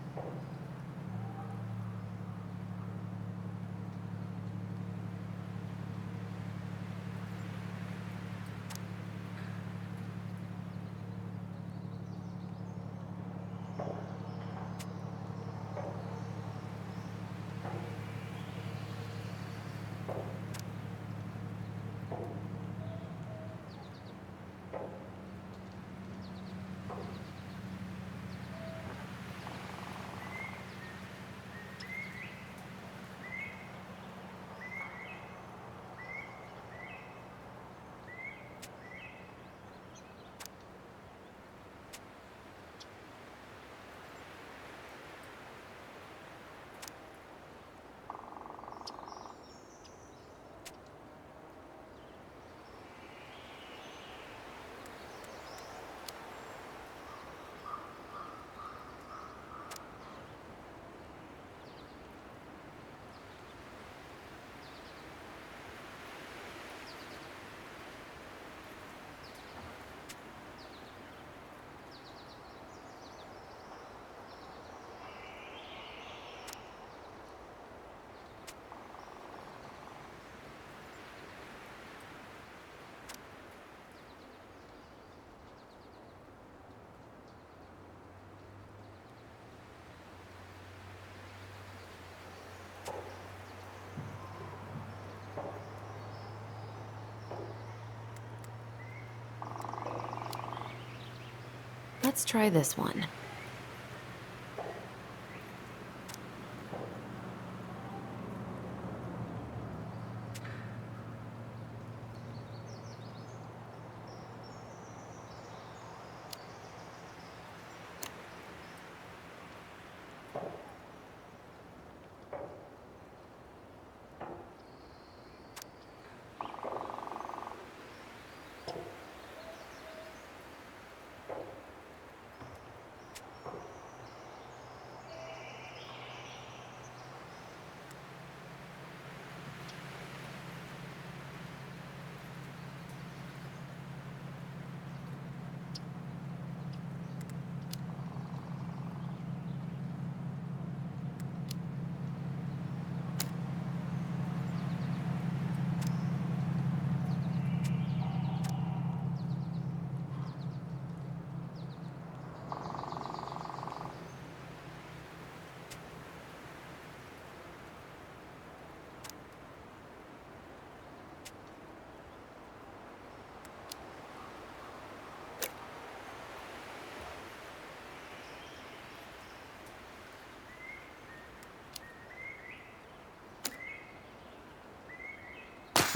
Speaker 3: Let's try this one.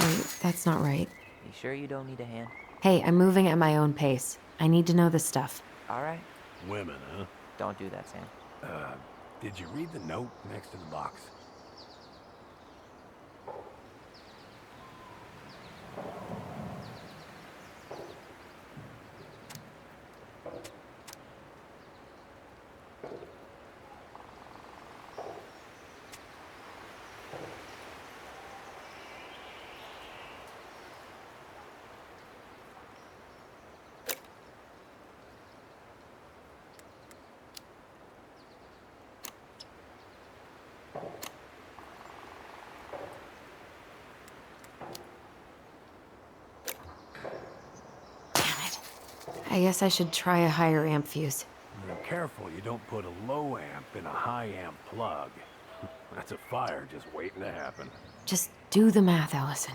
Speaker 3: Wait, that's not right.
Speaker 4: You sure you don't need a hand?
Speaker 3: Hey, I'm moving at my own pace. I need to know this stuff.
Speaker 4: All right.
Speaker 8: Women, huh?
Speaker 4: Don't do that, Sam.
Speaker 8: Did you read the note next to the box?
Speaker 3: I guess I should try a higher amp fuse.
Speaker 8: Careful you don't put a low amp in a high amp plug. That's a fire just waiting to happen.
Speaker 3: Just do the math, Allison.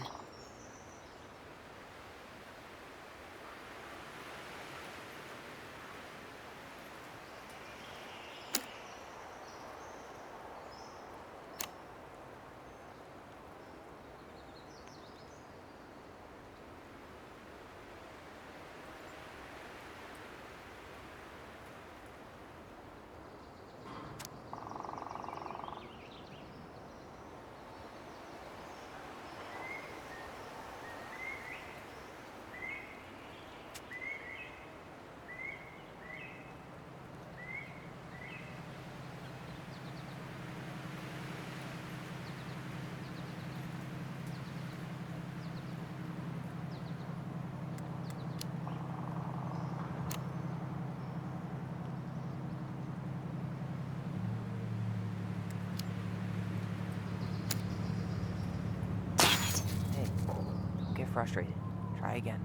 Speaker 4: Hey, don't get frustrated. Try again.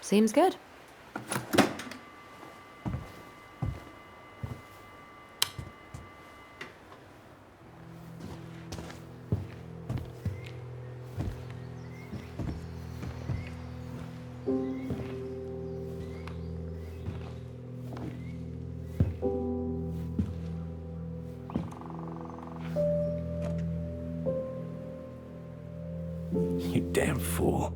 Speaker 3: Seems good.
Speaker 8: You damn fool.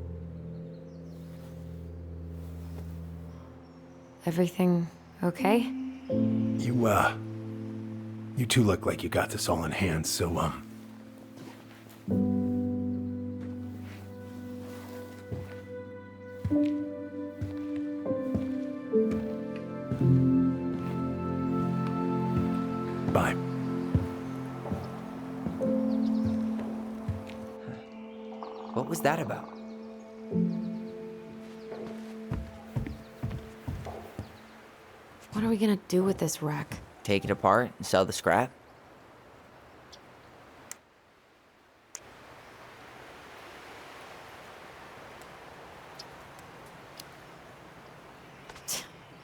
Speaker 3: Everything okay?
Speaker 8: You two look like you got this all in hand, so, bye.
Speaker 4: What was that about?
Speaker 3: What are we gonna do with this wreck?
Speaker 4: Take it apart and sell the scrap?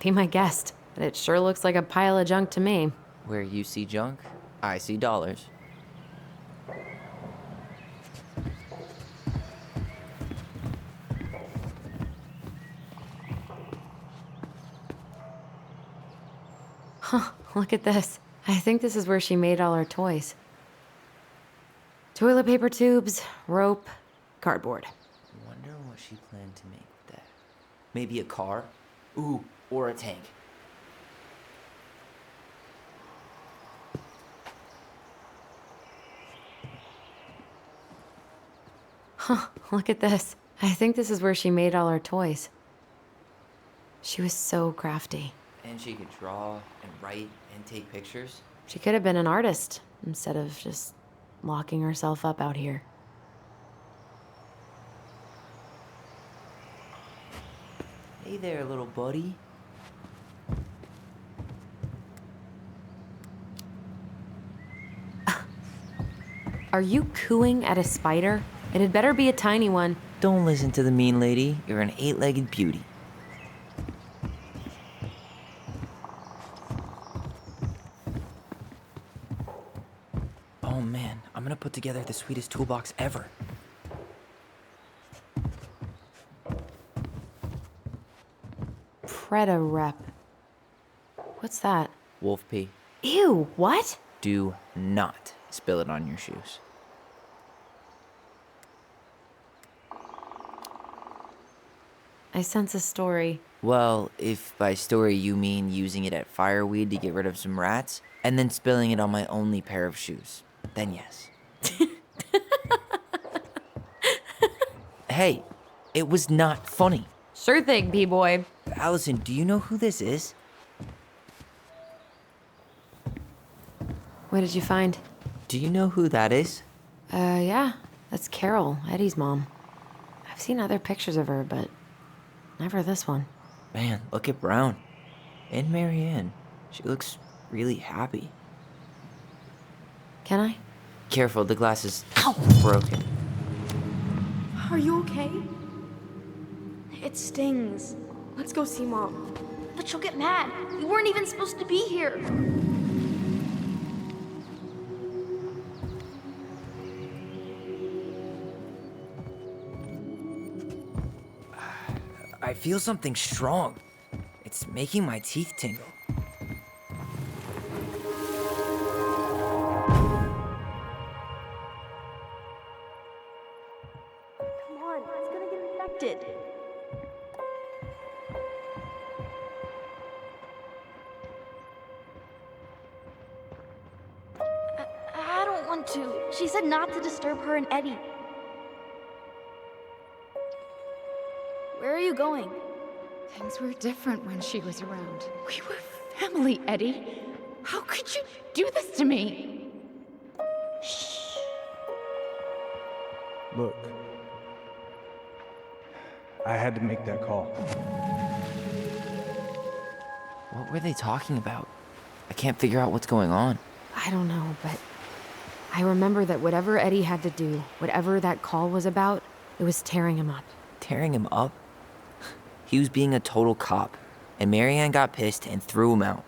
Speaker 3: Be my guest, but it sure looks like a pile of junk to me.
Speaker 4: Where you see junk, I see dollars.
Speaker 3: Huh, look at this. I think this is where she made all her toys. Toilet paper tubes, rope, cardboard.
Speaker 4: Wonder what she planned to make with that. Maybe a car? Ooh, or a tank.
Speaker 3: Huh, look at this. I think this is where she made all her toys. She was so crafty.
Speaker 4: And she could draw and write and take pictures.
Speaker 3: She could have been an artist instead of just locking herself up out here.
Speaker 4: Hey there, little buddy.
Speaker 3: Are you cooing at a spider? It had better be a tiny one.
Speaker 4: Don't listen to the mean lady. You're an 8-legged beauty. Oh man, I'm gonna put together the sweetest toolbox ever.
Speaker 3: Preda rep. What's that?
Speaker 4: Wolf pee.
Speaker 3: Ew, what?
Speaker 4: Do not spill it on your shoes.
Speaker 3: I sense a story.
Speaker 4: Well, if by story you mean using it at fireweed to get rid of some rats, and then spilling it on my only pair of shoes, then yes. Hey, it was not funny.
Speaker 3: Sure thing, B-boy.
Speaker 4: Allison, do you know who this is?
Speaker 3: What did you find?
Speaker 4: Do you know who that is?
Speaker 3: Yeah. That's Carol, Eddie's mom. I've seen other pictures of her, but never this one.
Speaker 4: Man, look at Brown. And Marianne. She looks really happy.
Speaker 3: Can I?
Speaker 4: Careful, the glass is broken.
Speaker 6: Are you okay?
Speaker 2: It stings.
Speaker 6: Let's go see Mom.
Speaker 2: But she'll get mad. We weren't even supposed to be here.
Speaker 4: I feel something strong. It's making my teeth tingle.
Speaker 6: Come on, it's gonna get infected.
Speaker 2: I don't want to. She said not to disturb her and Eddie. Where are you going?
Speaker 7: Things were different when she was around. We were family, Eddie. How could you do this to me?
Speaker 1: Look, I had to make that call.
Speaker 4: What were they talking about? I can't figure out what's going on.
Speaker 3: I don't know, but I remember that whatever Eddie had to do, whatever that call was about, it was tearing him up.
Speaker 4: Tearing him up? He was being a total cop, and Marianne got pissed and threw him out.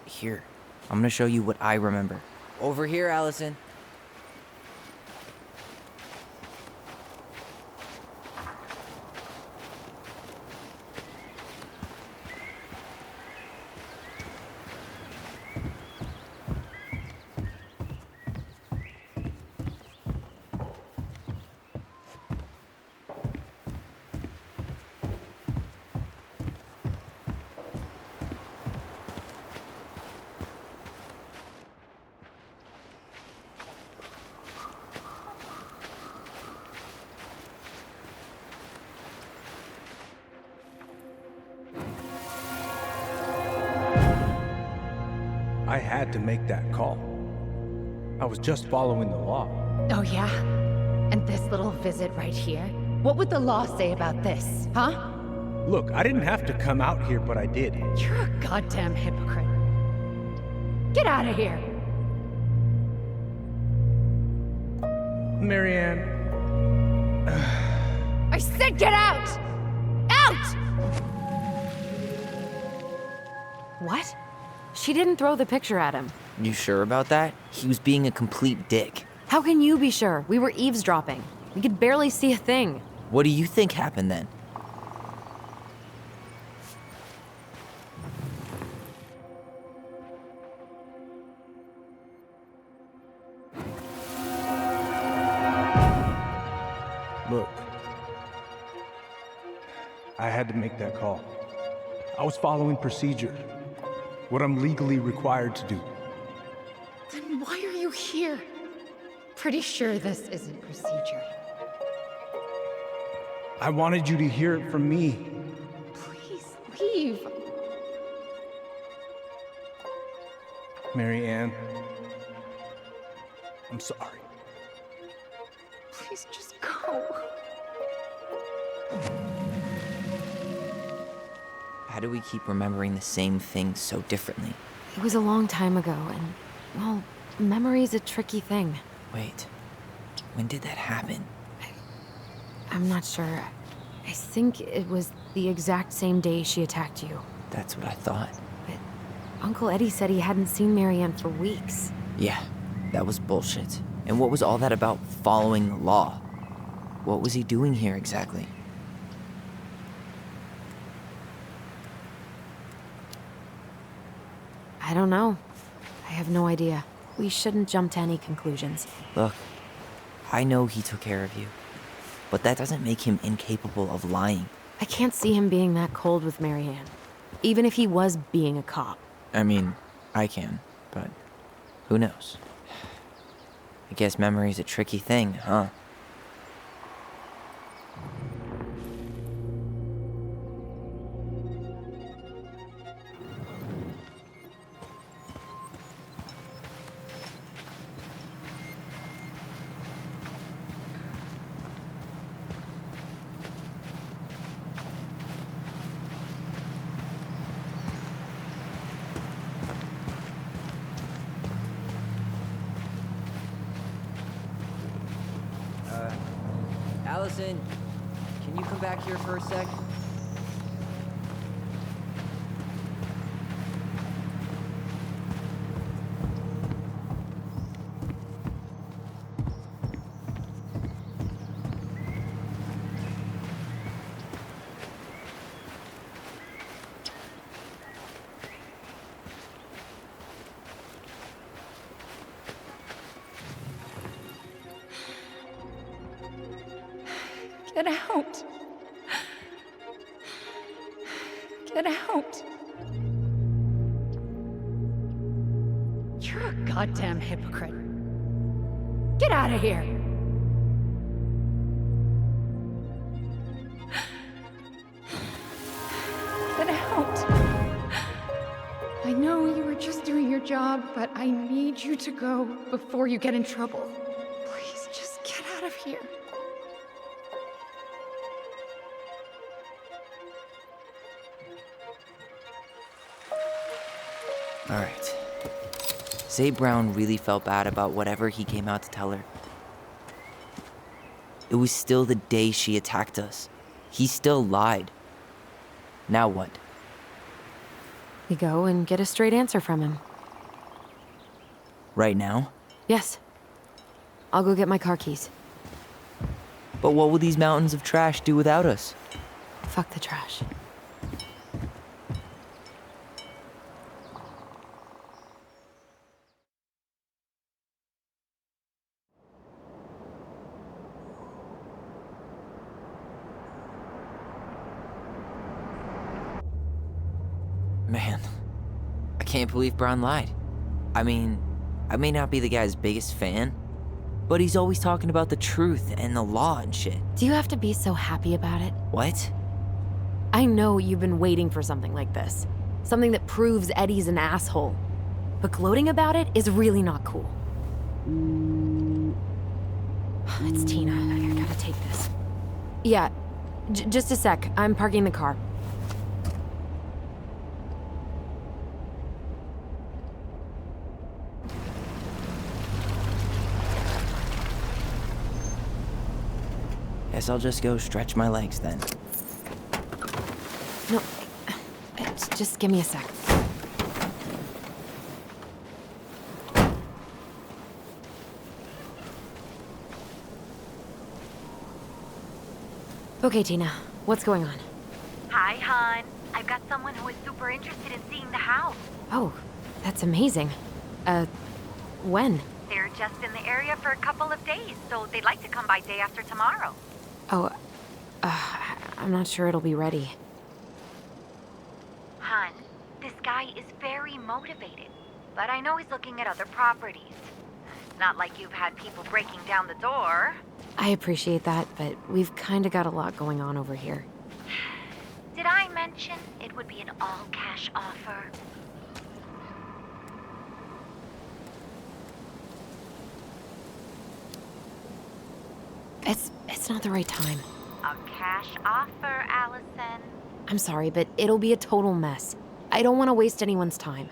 Speaker 4: Here, I'm gonna show you what I remember. Over here, Allison.
Speaker 1: I had to make that call. I was just following the law.
Speaker 7: Oh, yeah? And this little visit right here? What would the law say about this, huh?
Speaker 1: Look, I didn't have to come out here, but I did.
Speaker 7: You're a goddamn hypocrite. Get out of here!
Speaker 1: Marianne.
Speaker 7: I said get out! Out!
Speaker 3: What? She didn't throw the picture at him.
Speaker 4: You sure about that? He was being a complete dick.
Speaker 3: How can you be sure? We were eavesdropping. We could barely see a thing.
Speaker 4: What do you think happened then?
Speaker 1: Look, I had to make that call. I was following procedure, what I'm legally required to do.
Speaker 7: Then why are you here? Pretty sure this isn't procedure.
Speaker 1: I wanted you to hear it from me.
Speaker 7: Please leave.
Speaker 1: Mary Ann, I'm sorry.
Speaker 6: Please just go.
Speaker 4: How do we keep remembering the same thing so differently?
Speaker 3: It was a long time ago, and, well, memory's a tricky thing.
Speaker 4: Wait, when did that happen?
Speaker 3: I'm not sure. I think it was the exact same day she attacked you.
Speaker 4: That's what I thought.
Speaker 3: But Uncle Eddie said he hadn't seen Marianne for weeks.
Speaker 4: Yeah, that was bullshit. And what was all that about following the law? What was he doing here exactly?
Speaker 3: I don't know. I have no idea. We shouldn't jump to any conclusions.
Speaker 4: Look, I know he took care of you, but that doesn't make him incapable of lying.
Speaker 3: I can't see him being that cold with Marianne, even if he was being a cop.
Speaker 4: I mean, I can, but who knows? I guess memory's a tricky thing, huh? Allison, can you come back here for a sec?
Speaker 6: Get out. Get out.
Speaker 7: You're a goddamn hypocrite. Get out of here.
Speaker 6: Get out. I know you were just doing your job, but I need you to go before you get in trouble. Please, just get out of here.
Speaker 4: Alright. Say Brown really felt bad about whatever he came out to tell her. It was still the day she attacked us. He still lied. Now what?
Speaker 3: We go and get a straight answer from him.
Speaker 4: Right now?
Speaker 3: Yes. I'll go get my car keys.
Speaker 4: But what will these mountains of trash do without us?
Speaker 3: Fuck the trash.
Speaker 4: Man, I can't believe Brown lied. I mean, I may not be the guy's biggest fan, but he's always talking about the truth and the law and shit.
Speaker 3: Do you have to be so happy about it?
Speaker 4: What?
Speaker 3: I know you've been waiting for something like this. Something that proves Eddie's an asshole. But gloating about it is really not cool. It's Tina. I gotta take this. Yeah, just a sec. I'm parking the car.
Speaker 4: Guess I'll just go stretch my legs then.
Speaker 3: No, just give me a sec. Okay, Tina, what's going on?
Speaker 2: Hi, hon. I've got someone who is super interested in seeing the house.
Speaker 3: Oh, that's amazing. When?
Speaker 2: They're just in the area for a couple of days, so they'd like to come by day after tomorrow.
Speaker 3: Oh, I'm not sure it'll be ready.
Speaker 2: Hun, this guy is very motivated, but I know he's looking at other properties. Not like you've had people breaking down the door.
Speaker 3: I appreciate that, but we've kinda got a lot going on over here.
Speaker 2: Did I mention it would be an all-cash offer?
Speaker 3: It's not the right time.
Speaker 13: A cash offer, Allison.
Speaker 3: I'm sorry, but it'll be a total mess. I don't want to waste anyone's time.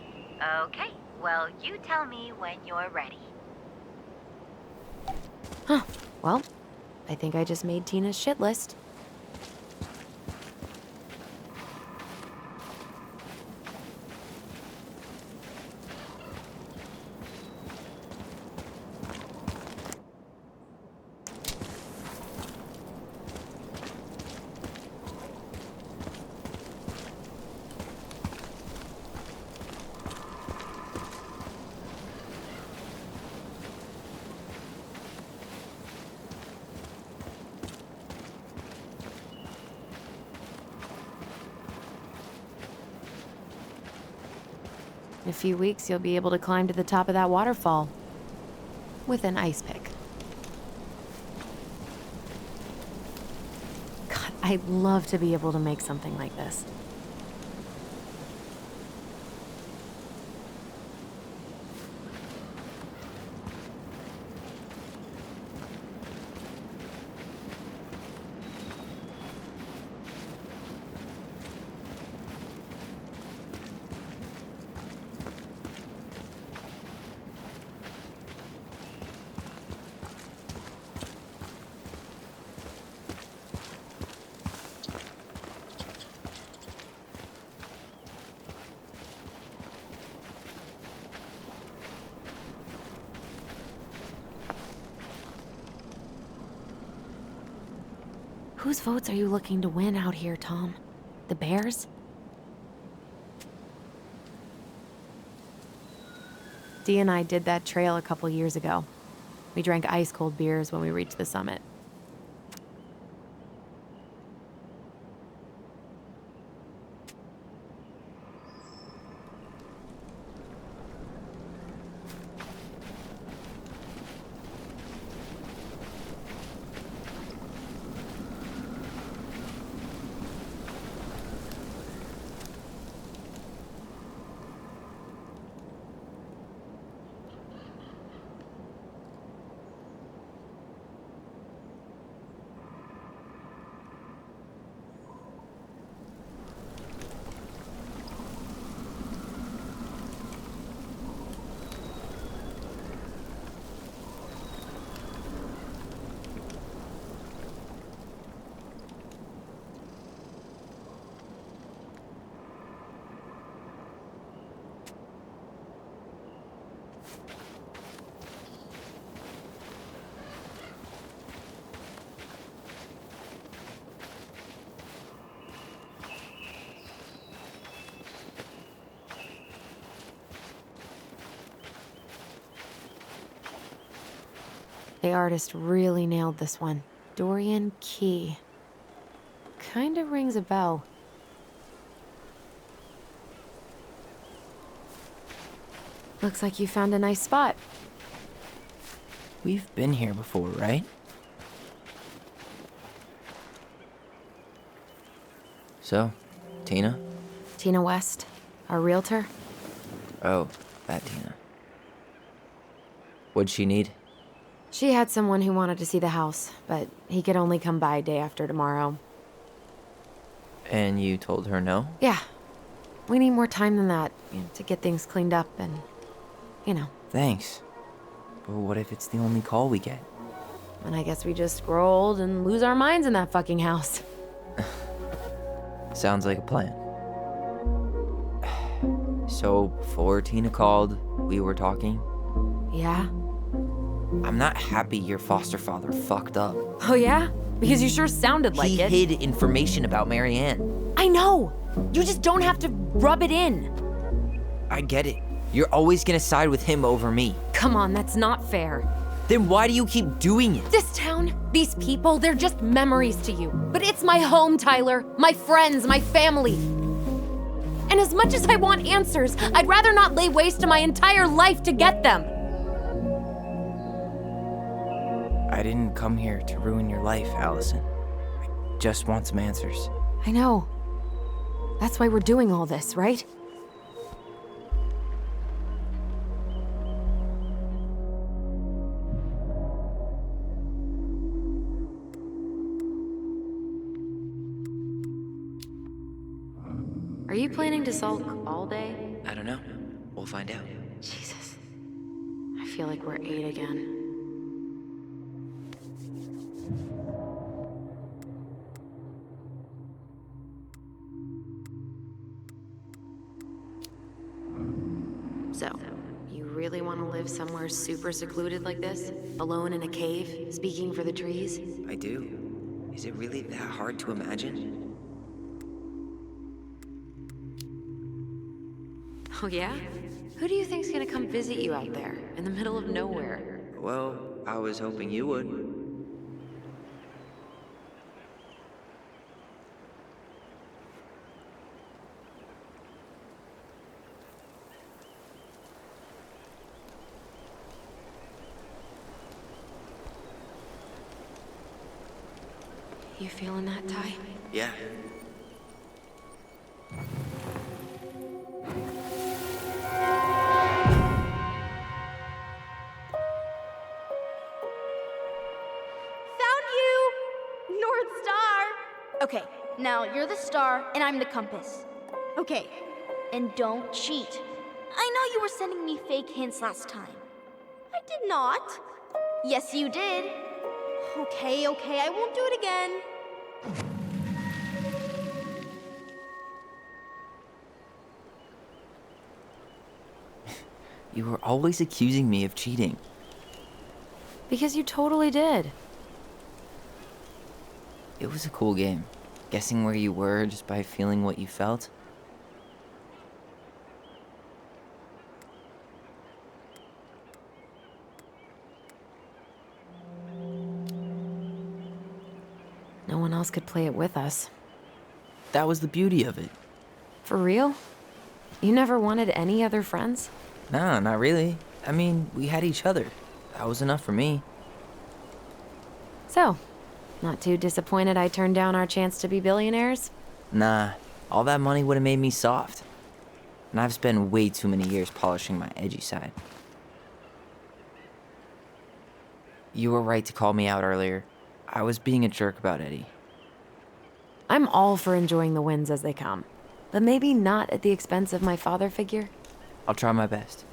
Speaker 13: Okay, well, you tell me when you're ready.
Speaker 3: Huh. Well, I think I just made Tina's shit list. In a few weeks, you'll be able to climb to the top of that waterfall with an ice pick. God, I'd love to be able to make something like this. Whose votes are you looking to win out here, Tom? The Bears? Dee and I did that trail a couple years ago. We drank ice-cold beers when we reached the summit. The artist really nailed this one. Dorian Key. Kinda rings a bell. Looks like you found a nice spot.
Speaker 4: We've been here before, right? So, Tina?
Speaker 3: Tina West, our realtor.
Speaker 4: Oh, that Tina. What'd she need?
Speaker 3: She had someone who wanted to see the house, but he could only come by day after tomorrow.
Speaker 4: And you told her no?
Speaker 3: Yeah. We need more time than that, to get things cleaned up and,
Speaker 4: Thanks. But what if it's the only call we get?
Speaker 3: And I guess we just grow old and lose our minds in that fucking house.
Speaker 4: Sounds like a plan. So, before Tina called, we were talking?
Speaker 3: Yeah?
Speaker 4: I'm not happy your foster father fucked up.
Speaker 3: Oh yeah? Because you sure sounded like it.
Speaker 4: He hid information about Marianne.
Speaker 3: I know! You just don't have to rub it in.
Speaker 4: I get it. You're always gonna side with him over me.
Speaker 3: Come on, that's not fair.
Speaker 4: Then why do you keep doing it?
Speaker 3: This town, these people, they're just memories to you. But it's my home, Tyler. My friends, my family. And as much as I want answers, I'd rather not lay waste to my entire life to get them.
Speaker 4: I didn't come here to ruin your life, Allison. I just want some answers.
Speaker 3: I know. That's why we're doing all this, right? Are you planning to sulk all day?
Speaker 4: I don't know. We'll find out.
Speaker 3: Jesus. I feel like we're 8 again. So, you really want to live somewhere super secluded like this? Alone in a cave, speaking for the trees?
Speaker 4: I do. Is it really that hard to imagine?
Speaker 3: Oh yeah? Who do you think's gonna come visit you out there, in the middle of nowhere?
Speaker 4: Well, I was hoping you would.
Speaker 3: You feeling that, Ty?
Speaker 4: Yeah.
Speaker 6: Found you! North Star!
Speaker 2: Okay, now you're the star and I'm the compass.
Speaker 6: Okay,
Speaker 2: And don't cheat. I know you were sending me fake hints last time.
Speaker 6: I did not.
Speaker 2: Yes, you did.
Speaker 6: Okay, I won't do it again.
Speaker 4: You were always accusing me of cheating.
Speaker 3: Because you totally did.
Speaker 4: It was a cool game. Guessing where you were just by feeling what you felt.
Speaker 3: No one else could play it with us.
Speaker 4: That was the beauty of it.
Speaker 3: For real? You never wanted any other friends?
Speaker 4: Nah, not really. I mean, we had each other. That was enough for me.
Speaker 3: So, not too disappointed I turned down our chance to be billionaires?
Speaker 4: Nah, all that money would have made me soft. And I've spent way too many years polishing my edgy side. You were right to call me out earlier. I was being a jerk about Eddie.
Speaker 3: I'm all for enjoying the wins as they come, but maybe not at the expense of my father figure.
Speaker 4: I'll try my best.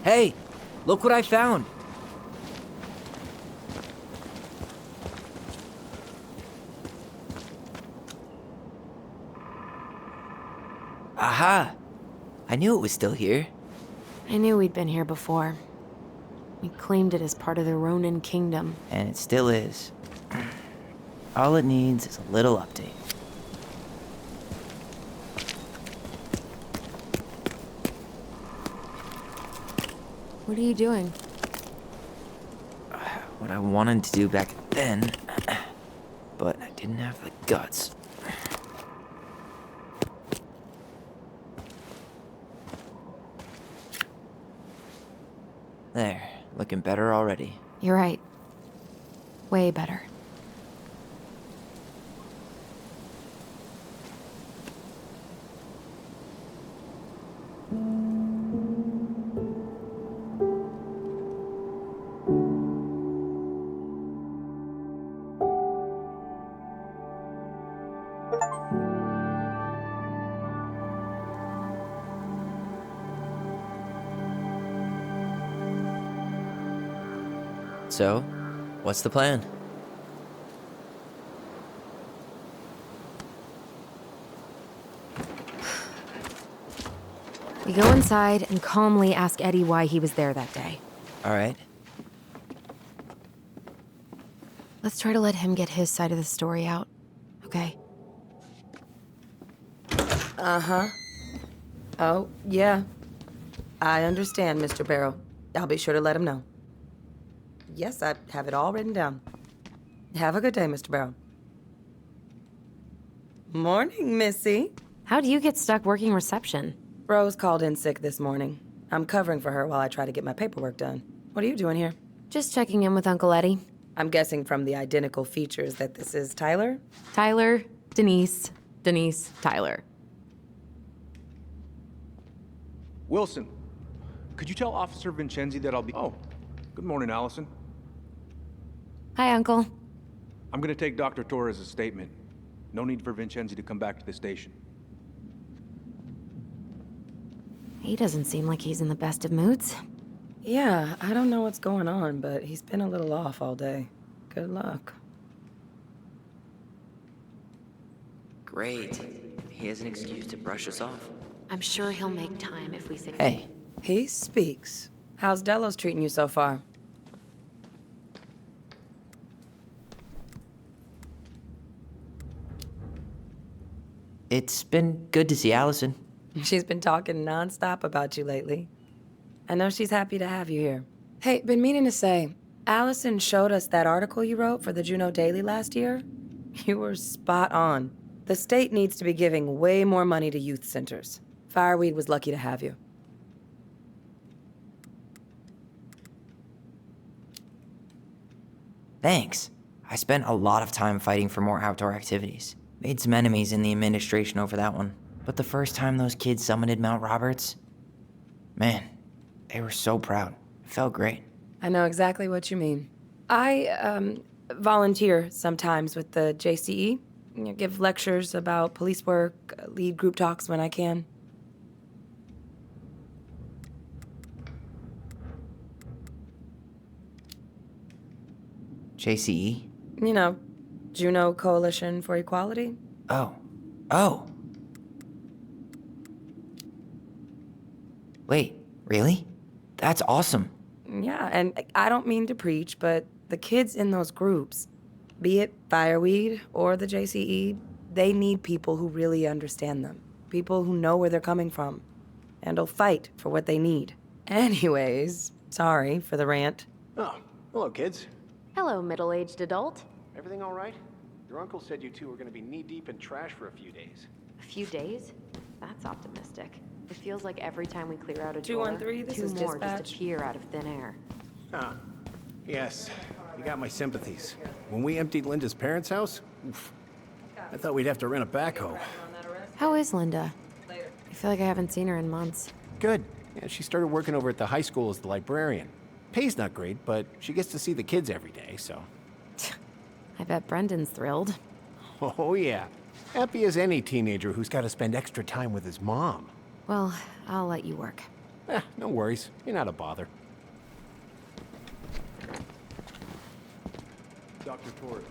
Speaker 4: Hey, look what I found. Aha! I knew it was still here.
Speaker 3: I knew we'd been here before. We claimed it as part of the Ronin kingdom.
Speaker 4: And it still is. All it needs is a little update.
Speaker 3: What are you doing?
Speaker 4: What I wanted to do back then, but I didn't have the guts. There, looking better already.
Speaker 3: You're right. Way better.
Speaker 4: So, what's the plan?
Speaker 3: We go inside and calmly ask Eddie why he was there that day.
Speaker 4: All right.
Speaker 3: Let's try to let him get his side of the story out, okay? Uh-huh. Oh, yeah. I understand, Mr. Barrow. I'll be sure to let him know. Yes, I have it all written down. Have a good day, Mr. Barrow. Morning, Missy.
Speaker 14: How'd you get stuck working reception?
Speaker 3: Rose called in sick this morning. I'm covering for her while I try to get my paperwork done. What are you doing here?
Speaker 14: Just checking in with Uncle Eddie.
Speaker 3: I'm guessing from the identical features that this is Tyler?
Speaker 14: Tyler, Denise, Denise, Tyler.
Speaker 1: Wilson, could you tell Officer Vincenzi that I'll be... Oh, good morning, Allison.
Speaker 14: Hi, Uncle.
Speaker 1: I'm gonna take Dr. Torres' statement. No need for Vincenzi to come back to the station.
Speaker 14: He doesn't seem like he's in the best of moods.
Speaker 3: Yeah, I don't know what's going on, but he's been a little off all day. Good luck.
Speaker 4: Great. He has an excuse to brush us off.
Speaker 14: I'm sure he'll make time if we say...
Speaker 4: Hey.
Speaker 3: He speaks. How's Delos treating you so far?
Speaker 4: It's been good to see Allison.
Speaker 3: She's been talking nonstop about you lately. I know she's happy to have you here. Hey, been meaning to say, Allison showed us that article you wrote for the Juneau Daily last year. You were spot on. The state needs to be giving way more money to youth centers. Fireweed was lucky to have you.
Speaker 4: Thanks. I spent a lot of time fighting for more outdoor activities. Made some enemies in the administration over that one. But the first time those kids summited Mount Roberts, man, they were so proud. It felt great.
Speaker 3: I know exactly what you mean. I volunteer sometimes with the JCE. Give lectures about police work, lead group talks when I can.
Speaker 4: JCE?
Speaker 3: You know, Juneau Coalition for Equality.
Speaker 4: Oh. Wait, really? That's awesome.
Speaker 3: Yeah, and I don't mean to preach, but the kids in those groups, be it Fireweed or the JCE, they need people who really understand them. People who know where they're coming from and will fight for what they need. Anyways, sorry for the rant.
Speaker 11: Oh, hello, kids.
Speaker 14: Hello, middle-aged adult.
Speaker 11: Everything all right? Your uncle said you two were going to be knee-deep in trash for a few days.
Speaker 14: A few days? That's optimistic. It feels like every time we clear out a
Speaker 3: 213, this
Speaker 14: two
Speaker 3: is
Speaker 14: more
Speaker 3: dispatch.
Speaker 14: just appear out of thin air.
Speaker 11: Ah, yes. You got my sympathies. When we emptied Linda's parents' house, oof, I thought we'd have to rent a backhoe.
Speaker 14: How is Linda? I feel like I haven't seen her in months.
Speaker 11: Good. Yeah, she started working over at the high school as the librarian. Pay's not great, but she gets to see the kids every day, so...
Speaker 14: I bet Brendan's thrilled.
Speaker 11: Oh, yeah. Happy as any teenager who's got to spend extra time with his mom.
Speaker 14: Well, I'll let you work.
Speaker 11: No worries. You're not a bother.
Speaker 1: Dr. Torres,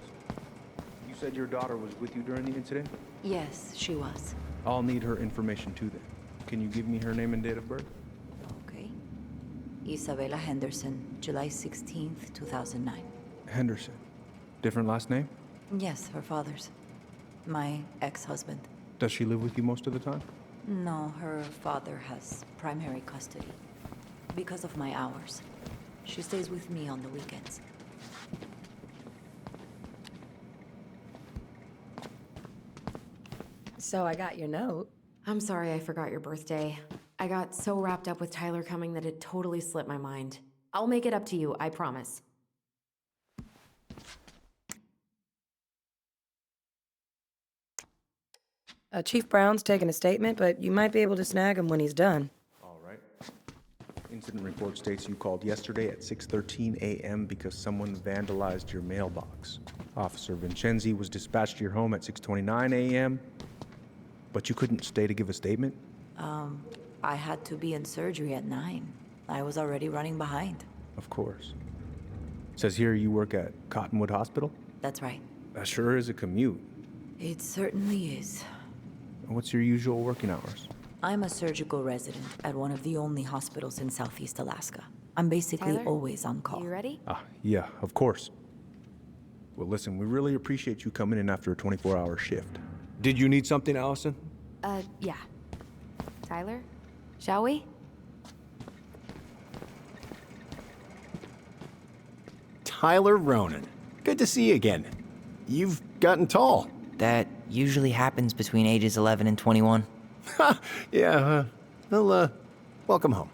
Speaker 1: you said your daughter was with you during the incident?
Speaker 7: Yes, she was.
Speaker 1: I'll need her information too then. Can you give me her name and date of birth?
Speaker 7: Okay. Isabella Henderson, July 16th, 2009.
Speaker 1: Henderson. Different last name?
Speaker 7: Yes, her father's. My ex-husband.
Speaker 1: Does she live with you most of the time?
Speaker 7: No, her father has primary custody. Because of my hours. She stays with me on the weekends.
Speaker 3: So I got your note.
Speaker 14: I'm sorry I forgot your birthday. I got so wrapped up with Tyler coming that it totally slipped my mind. I'll make it up to you, I promise.
Speaker 3: Chief Brown's taking a statement, but you might be able to snag him when he's done.
Speaker 1: All right. Incident report states you called yesterday at 6:13 a.m. because someone vandalized your mailbox. Officer Vincenzi was dispatched to your home at 6:29 a.m., but you couldn't stay to give a statement?
Speaker 7: I had to be in surgery at 9. I was already running behind.
Speaker 1: Of course. Says here you work at Cottonwood Hospital?
Speaker 7: That's right.
Speaker 1: That sure is a commute.
Speaker 7: It certainly is.
Speaker 1: What's your usual working hours?
Speaker 7: I'm a surgical resident at one of the only hospitals in Southeast Alaska. I'm basically
Speaker 14: Tyler,
Speaker 7: always on call.
Speaker 14: You ready?
Speaker 1: Yeah, of course. Well, listen, we really appreciate you coming in after a 24-hour shift.
Speaker 8: Did you need something, Allison?
Speaker 14: Yeah. Tyler? Shall we?
Speaker 11: Tyler Ronan. Good to see you again. You've gotten tall.
Speaker 4: That usually happens between ages 11 and 21.
Speaker 11: Ha! Yeah, well, welcome home.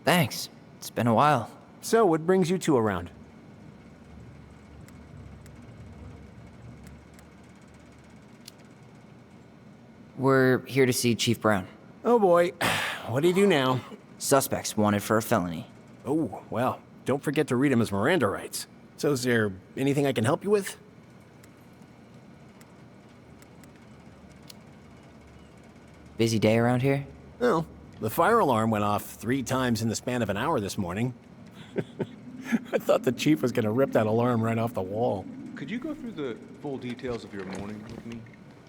Speaker 4: Thanks. It's been a while.
Speaker 11: So, what brings you two around?
Speaker 4: We're here to see Chief Brown.
Speaker 11: Oh boy, what do you do now?
Speaker 4: Suspects wanted for a felony.
Speaker 11: Oh, well, don't forget to read him his Miranda rights. So is there anything I can help you with?
Speaker 4: Busy day around here?
Speaker 11: Well, the fire alarm went off 3 times in the span of an hour this morning. I thought the chief was gonna rip that alarm right off the wall.
Speaker 1: Could you go through the full details of your morning with me,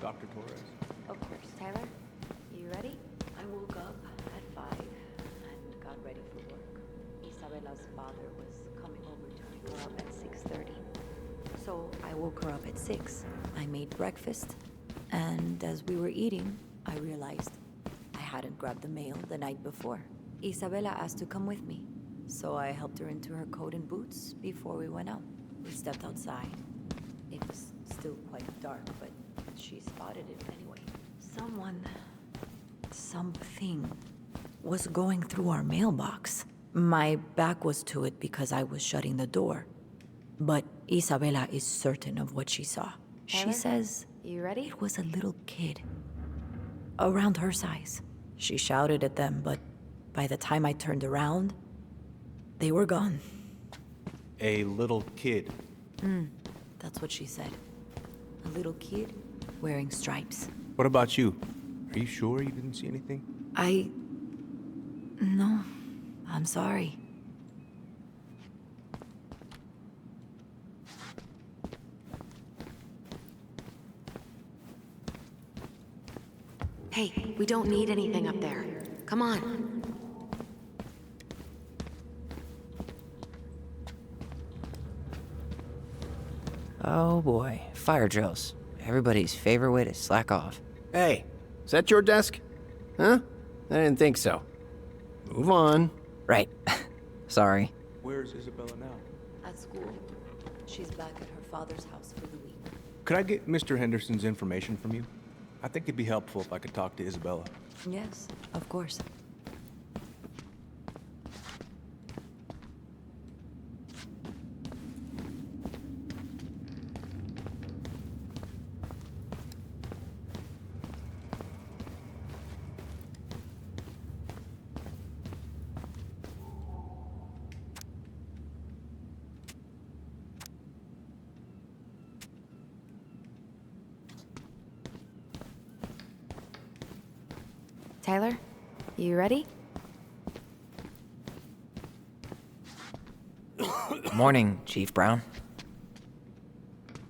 Speaker 1: Dr. Torres?
Speaker 7: Of course. Tyler, you ready? I woke up at 5 and got ready for work. Isabella's father was coming over to pick her up at 6:30. So I woke her up at 6. I made breakfast, and as we were eating, I realized I hadn't grabbed the mail the night before. Isabella asked to come with me, so I helped her into her coat and boots before we went out. We stepped outside. It was still quite dark, but she spotted it anyway. Something was going through our mailbox. My back was to it because I was shutting the door. But Isabella is certain of what she saw. She
Speaker 14: Tyler?
Speaker 7: says
Speaker 14: You ready?
Speaker 7: it was a little kid. Around her size. She shouted at them, but by the time I turned around, they were gone.
Speaker 1: A little kid.
Speaker 7: That's what she said. A little kid wearing stripes.
Speaker 1: What about you? Are you sure you didn't see anything?
Speaker 7: No, I'm sorry.
Speaker 14: Hey, we don't need anything up there. Come on.
Speaker 4: Oh boy, fire drills. Everybody's favorite way to slack off.
Speaker 11: Hey, is that your desk? Huh? I didn't think so. Move on.
Speaker 4: Right. Sorry.
Speaker 1: Where's Isabella now?
Speaker 7: At school. She's back at her father's house for the week.
Speaker 1: Could I get Mr. Henderson's information from you? I think it'd be helpful if I could talk to Isabella.
Speaker 7: Yes, of course.
Speaker 14: Tyler, you ready?
Speaker 4: Morning, Chief Brown.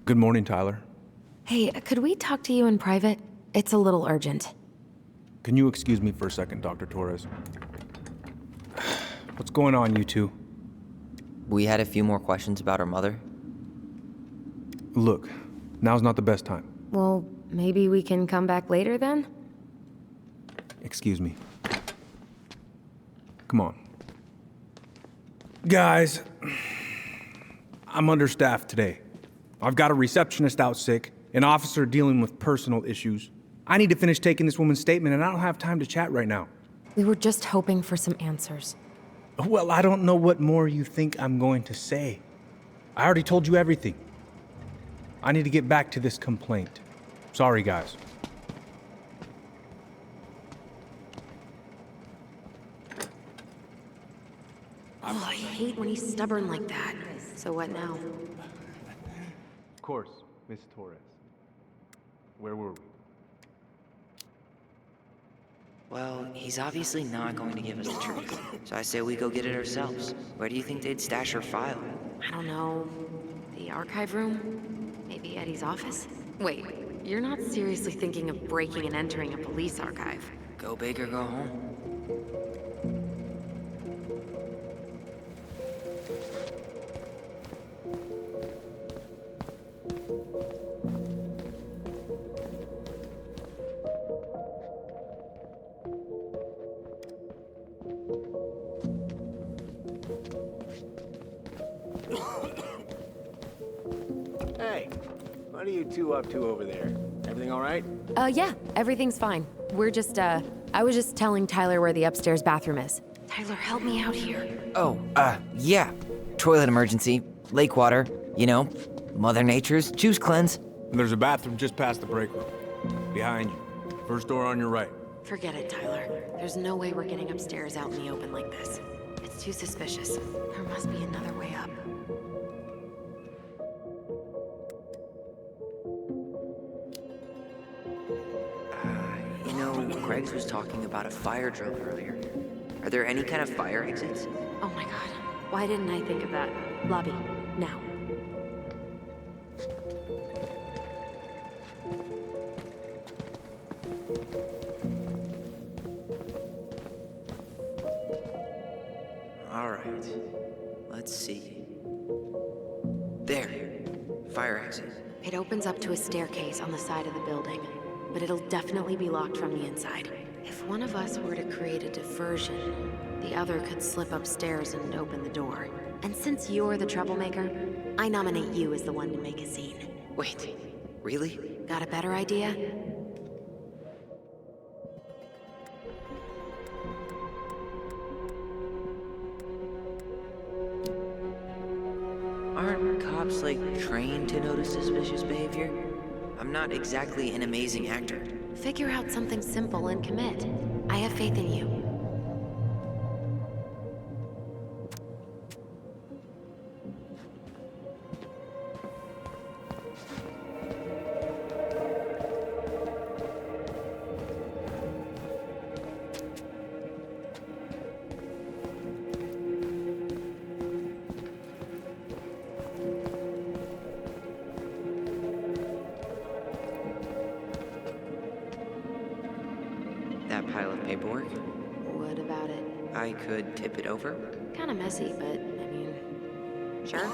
Speaker 1: Good morning, Tyler.
Speaker 14: Hey, could we talk to you in private? It's a little urgent.
Speaker 1: Can you excuse me for a second, Dr. Torres? What's going on, you two?
Speaker 4: We had a few more questions about her mother.
Speaker 1: Look, now's not the best time.
Speaker 14: Well, maybe we can come back later then?
Speaker 1: Excuse me. Come on. Guys, I'm understaffed today. I've got a receptionist out sick, an officer dealing with personal issues. I need to finish taking this woman's statement, and I don't have time to chat right now.
Speaker 14: We were just hoping for some answers.
Speaker 1: Well, I don't know what more you think I'm going to say. I already told you everything. I need to get back to this complaint. Sorry, guys.
Speaker 14: Oh, I hate when he's stubborn like that. So what now?
Speaker 1: Of course, Miss Torres. Where were we?
Speaker 4: Well, he's obviously not going to give us the truth. So I say we go get it ourselves. Where do you think they'd stash her file?
Speaker 14: I don't know. The archive room? Maybe Eddie's office? Wait, you're not seriously thinking of breaking and entering a police archive?
Speaker 4: Go big or go home.
Speaker 11: What are you two up to over there? Everything all right?
Speaker 3: Yeah, everything's fine. We're just, I was just telling Tyler where the upstairs bathroom is.
Speaker 14: Tyler, help me out here.
Speaker 4: Oh, yeah. Toilet emergency, lake water, you know, Mother Nature's juice cleanse.
Speaker 1: And there's a bathroom just past the break room. Behind you. First door on your right.
Speaker 14: Forget it, Tyler. There's no way we're getting upstairs out in the open like this. It's too suspicious. There must be another way up.
Speaker 4: You know, Greggs was talking about a fire drill earlier. Are there any kind of fire exits?
Speaker 14: Oh my god. Why didn't I think of that? Lobby, now.
Speaker 4: All right. Let's see. There. Fire exit.
Speaker 14: It opens up to a staircase on the side of the building, but it'll definitely be locked from the inside. If one of us were to create a diversion, the other could slip upstairs and open the door. And since you're the troublemaker, I nominate you as the one to make a scene.
Speaker 4: Wait, really?
Speaker 14: Got a better idea?
Speaker 4: Aren't cops, like, trained to notice suspicious behavior? I'm not exactly an amazing actor.
Speaker 14: Figure out something simple and commit. I have faith in you.
Speaker 4: That pile of paperwork?
Speaker 14: What about it?
Speaker 4: I could tip it over?
Speaker 14: Kinda messy, but, I mean, sure.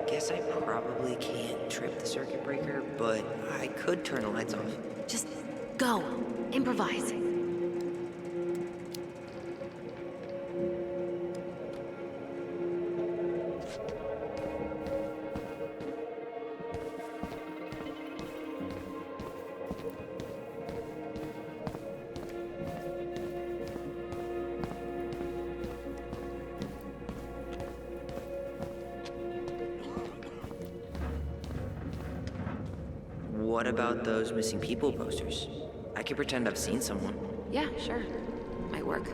Speaker 4: Guess I probably can't trip the circuit breaker, but I could turn the lights off.
Speaker 14: Just go. Improvise.
Speaker 4: What about those missing people posters? I could pretend I've seen someone.
Speaker 14: Yeah, sure. Might work.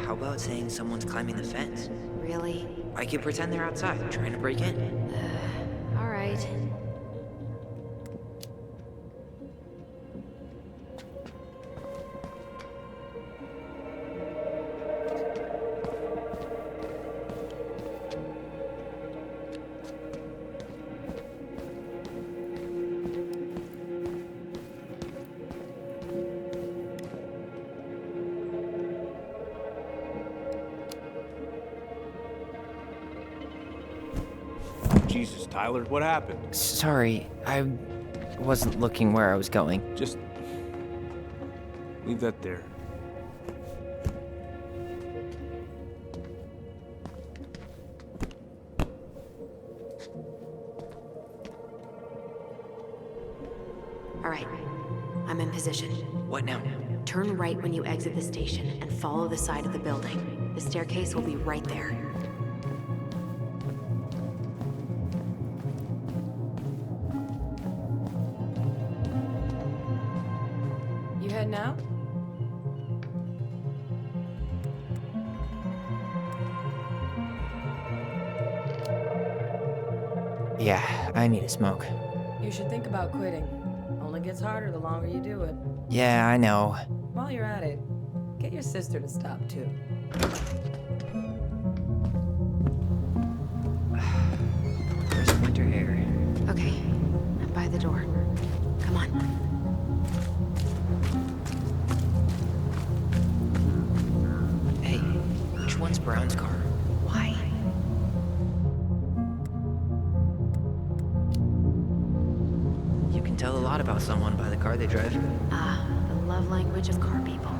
Speaker 4: How about saying someone's climbing the fence?
Speaker 14: Really?
Speaker 4: I could pretend they're outside, trying to break in.
Speaker 14: All right.
Speaker 1: Jesus, Tyler, what happened?
Speaker 4: Sorry, I wasn't looking where I was going.
Speaker 1: Just leave that there.
Speaker 14: All right. I'm in position.
Speaker 4: What now?
Speaker 14: Turn right when you exit the station and follow the side of the building. The staircase will be right there.
Speaker 15: You head now?
Speaker 4: Yeah, I need a smoke.
Speaker 15: You should think about quitting. Only gets harder the longer you do it.
Speaker 4: Yeah, I know.
Speaker 15: While you're at it, get your sister to stop too.
Speaker 4: There's winter air.
Speaker 14: Okay, I'm by the door. Come on.
Speaker 4: Hey, which one's Brown's car?
Speaker 14: Why?
Speaker 4: You can tell a lot about someone by the car they drive.
Speaker 14: Ah, the love language of car people.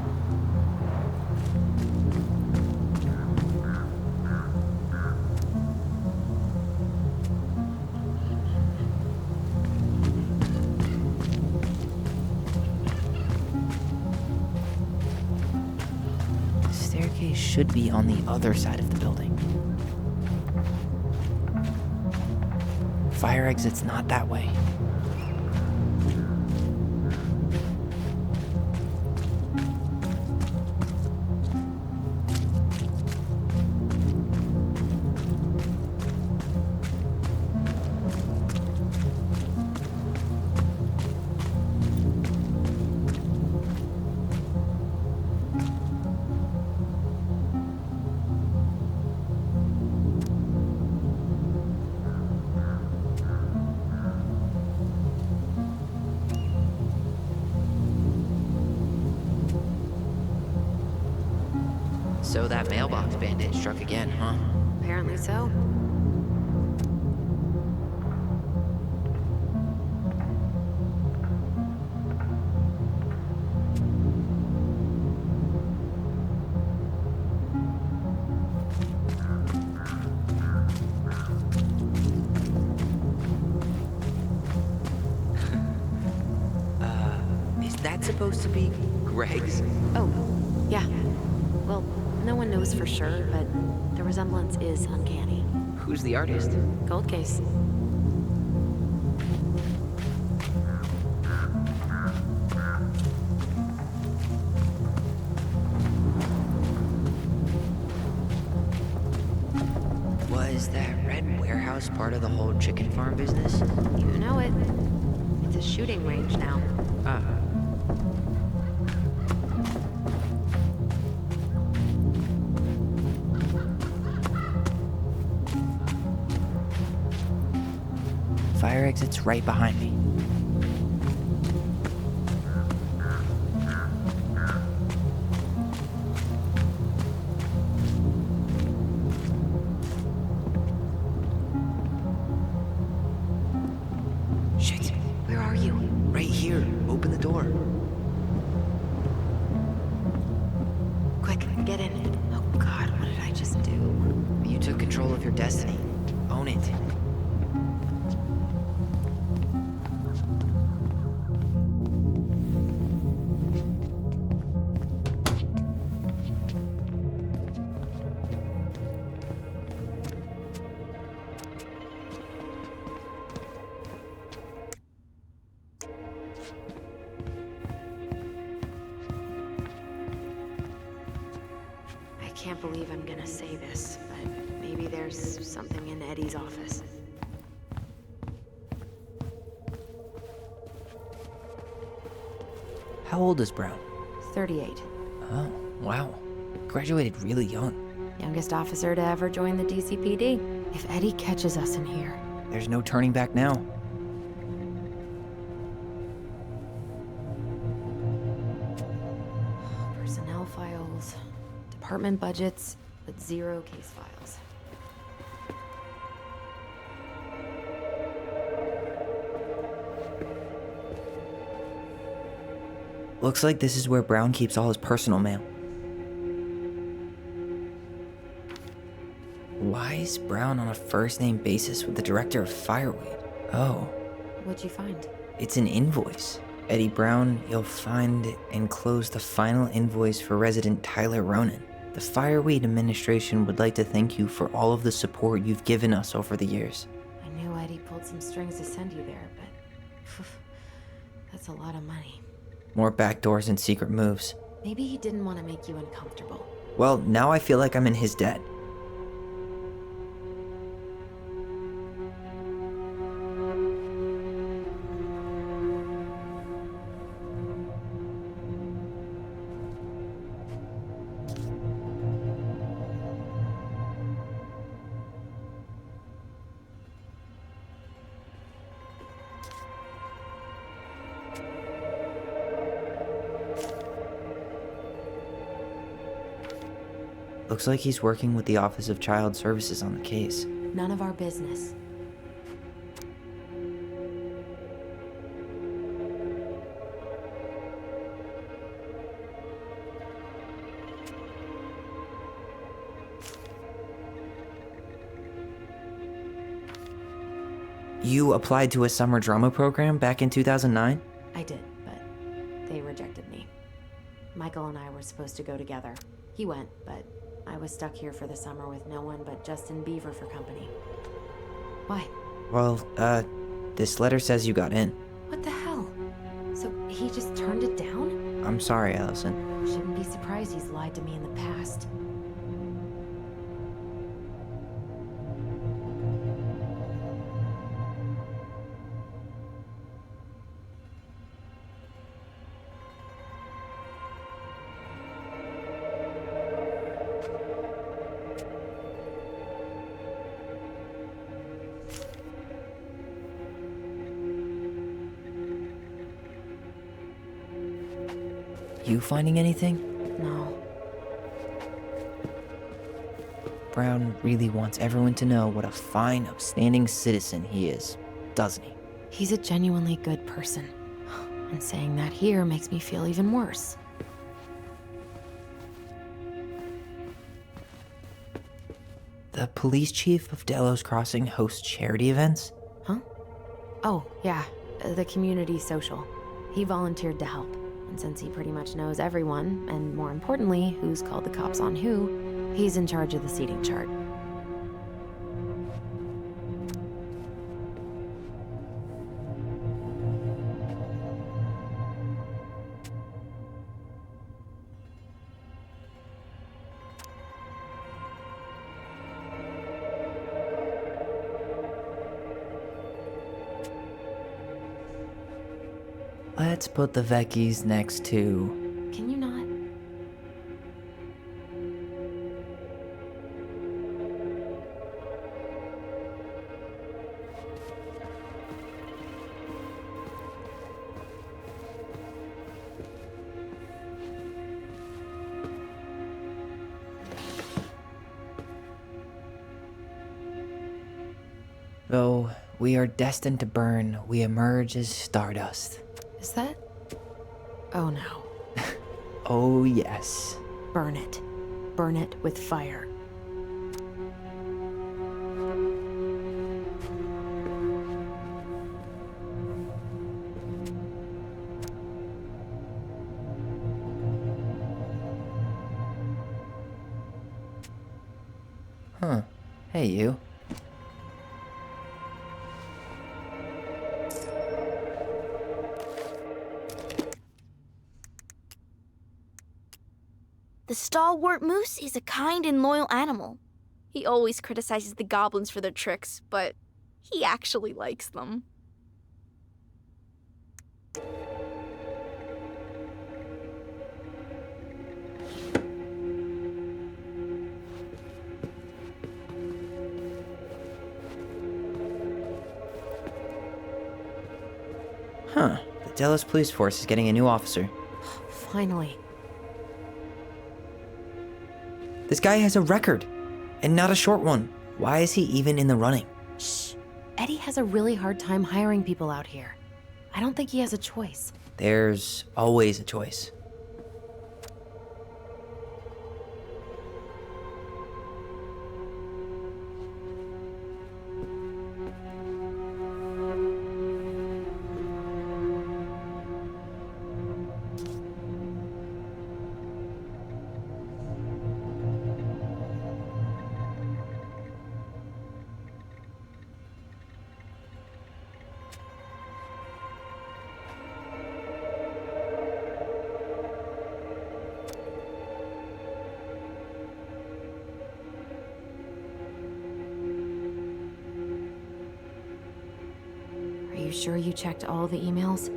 Speaker 4: The staircase should be on the other side of the building. Fire exit's not that way. So that mailbox bandit struck again, huh?
Speaker 14: Apparently so.
Speaker 4: Is that supposed to be Greg's?
Speaker 14: Oh, yeah. Well, no one knows for sure, but the resemblance is uncanny.
Speaker 4: Who's the artist?
Speaker 14: Gold case.
Speaker 4: Was that red warehouse part of the whole chicken farm business?
Speaker 14: You know it. It's a shooting range now.
Speaker 4: Ah. Fire exit's right behind me. Shit.
Speaker 14: Where are you?
Speaker 4: Right here. Open the door.
Speaker 14: Quick, get in. Oh God, what did I just do?
Speaker 4: You took control of your destiny. Own it.
Speaker 14: I can't believe I'm gonna say this, but maybe there's something in Eddie's office.
Speaker 4: How old is Brown?
Speaker 14: 38.
Speaker 4: Oh, wow. Graduated really young.
Speaker 14: Youngest officer to ever join the DCPD. If Eddie catches us in here...
Speaker 4: There's no turning back now.
Speaker 14: Personnel files, department budgets, but 0 case files.
Speaker 4: Looks like this is where Brown keeps all his personal mail. Why is Brown on a first-name basis with the director of Fireweed? Oh,
Speaker 14: What'd you find?
Speaker 4: it's an invoice. Eddie Brown, you'll find enclosed the final invoice for resident Tyler Ronan. The Fireweed administration would like to thank you for all of the support you've given us over the years.
Speaker 14: I knew Eddie pulled some strings to send you there, but... that's a lot of money.
Speaker 4: More backdoors and secret moves.
Speaker 14: Maybe he didn't want to make you uncomfortable.
Speaker 4: Well, now I feel like I'm in his debt. Looks like he's working with the Office of Child Services on the case.
Speaker 14: None of our business.
Speaker 4: You applied to a summer drama program back in 2009?
Speaker 14: I did, but they rejected me. Michael and I were supposed to go together. He went, but I was stuck here for the summer with no one but Justin Beaver for company. Why?
Speaker 4: Well, this letter says you got in.
Speaker 14: What the hell? So he just turned it down?
Speaker 4: I'm sorry, Allison.
Speaker 14: Shouldn't be surprised he's lied to me in the past.
Speaker 4: You finding anything?
Speaker 14: No.
Speaker 4: Brown really wants everyone to know what a fine, upstanding citizen he is, doesn't he?
Speaker 14: He's a genuinely good person. And saying that here makes me feel even worse.
Speaker 4: The police chief of Delos Crossing hosts charity events?
Speaker 14: Huh? Oh, yeah. The community social. He volunteered to help. And since he pretty much knows everyone, and more importantly, who's called the cops on who, he's in charge of the seating chart.
Speaker 4: Let's put the Vecchies next to...
Speaker 14: Can you not?
Speaker 4: Though we are destined to burn, we emerge as stardust.
Speaker 14: Is that? Oh no.
Speaker 4: Oh yes.
Speaker 14: Burn it. Burn it with fire.
Speaker 4: Huh. Hey, you.
Speaker 2: The stalwart moose is a kind and loyal animal. He always criticizes the goblins for their tricks, but he actually likes them.
Speaker 4: Huh. The Delos Police Force is getting a new officer.
Speaker 14: Finally.
Speaker 4: This guy has a record, and not a short one. Why is he even in the running?
Speaker 14: Shh. Eddie has a really hard time hiring people out here. I don't think he has a choice.
Speaker 4: There's always a choice.
Speaker 14: Are you sure you checked all the emails?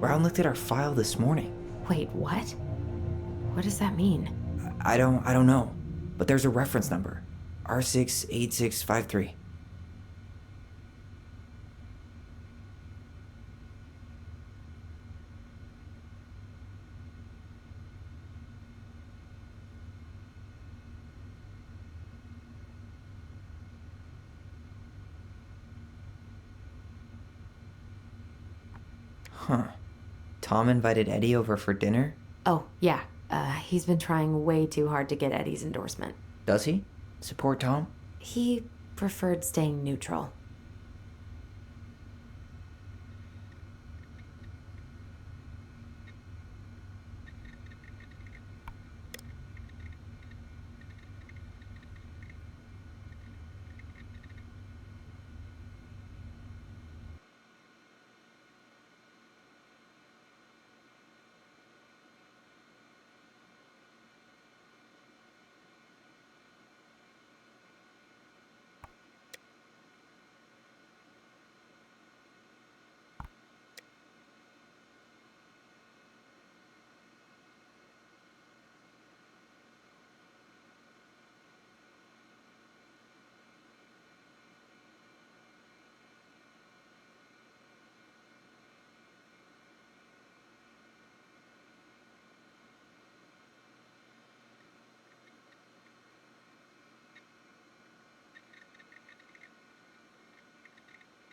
Speaker 4: Brown looked at our file this morning.
Speaker 3: Wait, what? What does that mean?
Speaker 4: I don't know, but there's a reference number. R68653. Huh. Tom invited Eddie over for dinner?
Speaker 3: Oh, yeah. He's been trying way too hard to get Eddie's endorsement.
Speaker 4: Does he? Support Tom?
Speaker 3: He preferred staying neutral.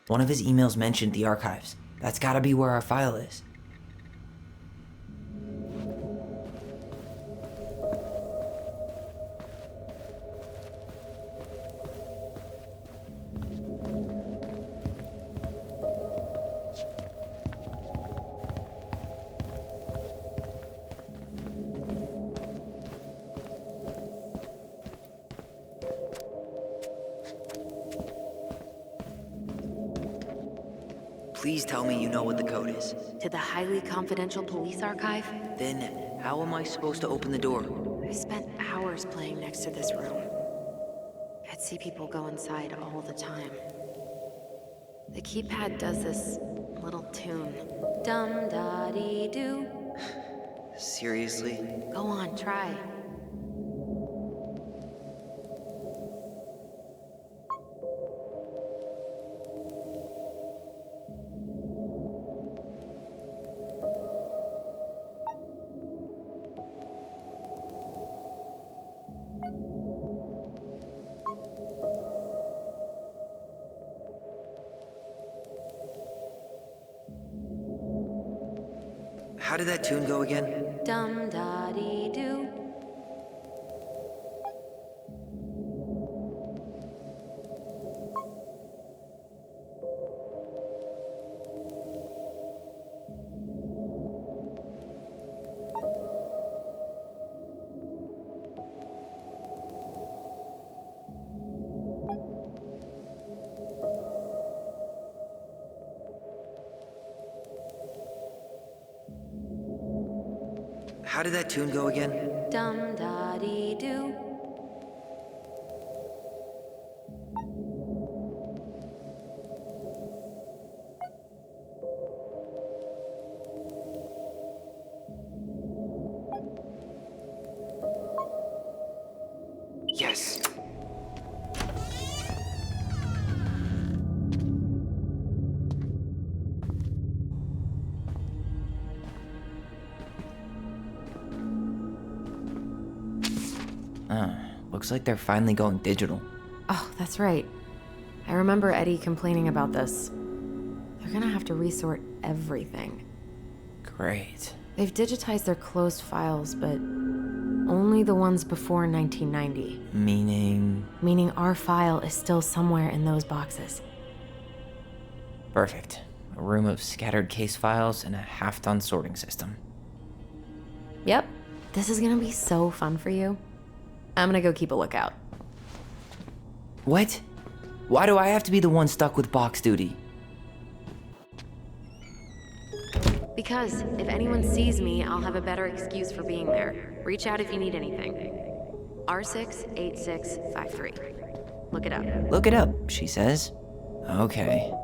Speaker 4: One of his emails mentioned the archives. That's gotta be where our file is. Please tell me you know what the code is.
Speaker 14: To the highly confidential police archive?
Speaker 4: Then, how am I supposed to open the door?
Speaker 14: I spent hours playing next to this room. I'd see people go inside all the time. The keypad does this little tune. Dum-da-dee-doo.
Speaker 4: Seriously?
Speaker 14: Go on, try.
Speaker 4: How did that tune go again?
Speaker 14: Dum-da-dee-doo.
Speaker 4: How did that tune go again?
Speaker 14: Dum-da-dee-doo.
Speaker 4: Yes. Looks like they're finally going digital.
Speaker 3: Oh, that's right. I remember Eddie complaining about this. They're gonna have to resort everything.
Speaker 4: Great.
Speaker 3: They've digitized their closed files, but only the ones before 1990.
Speaker 4: Meaning?
Speaker 3: Meaning our file is still somewhere in those boxes.
Speaker 4: Perfect. A room of scattered case files and a half-done sorting system.
Speaker 3: Yep. This is gonna be so fun for you. I'm gonna go keep a lookout.
Speaker 4: What? Why do I have to be the one stuck with box duty?
Speaker 14: Because if anyone sees me, I'll have a better excuse for being there. Reach out if you need anything. R68653. Look it up.
Speaker 4: Look it up, she says. Okay.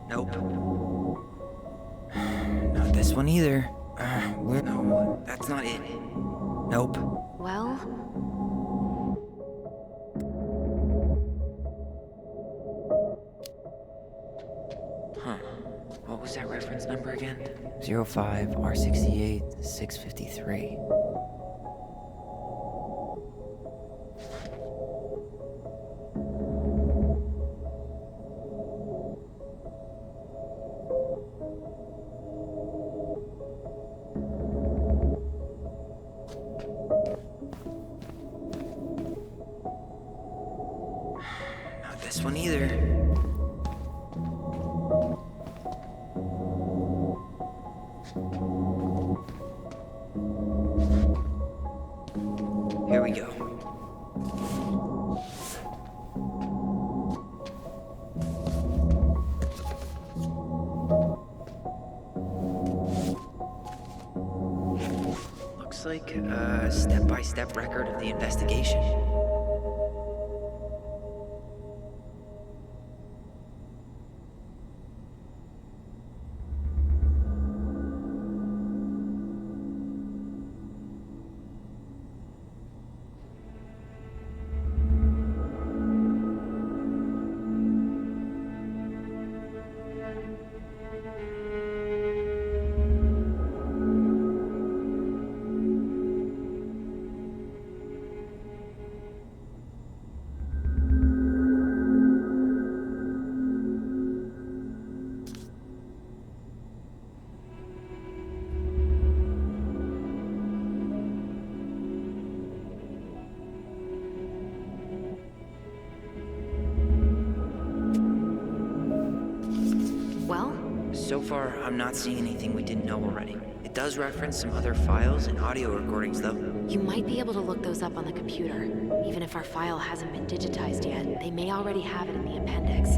Speaker 4: Nope. Not this one either. No, that's not it. Nope.
Speaker 14: Well,
Speaker 4: Huh. What was that reference number again? 05 R68 653. Not this one either. Here we go. Looks like a step-by-step record of the investigation.
Speaker 14: well,
Speaker 4: So far, I'm not seeing anything we didn't know already. It does reference some other files and audio recordings, though.
Speaker 14: you might be able to look those up on the computer. Even if our file hasn't been digitized yet, they may already have it in the appendix.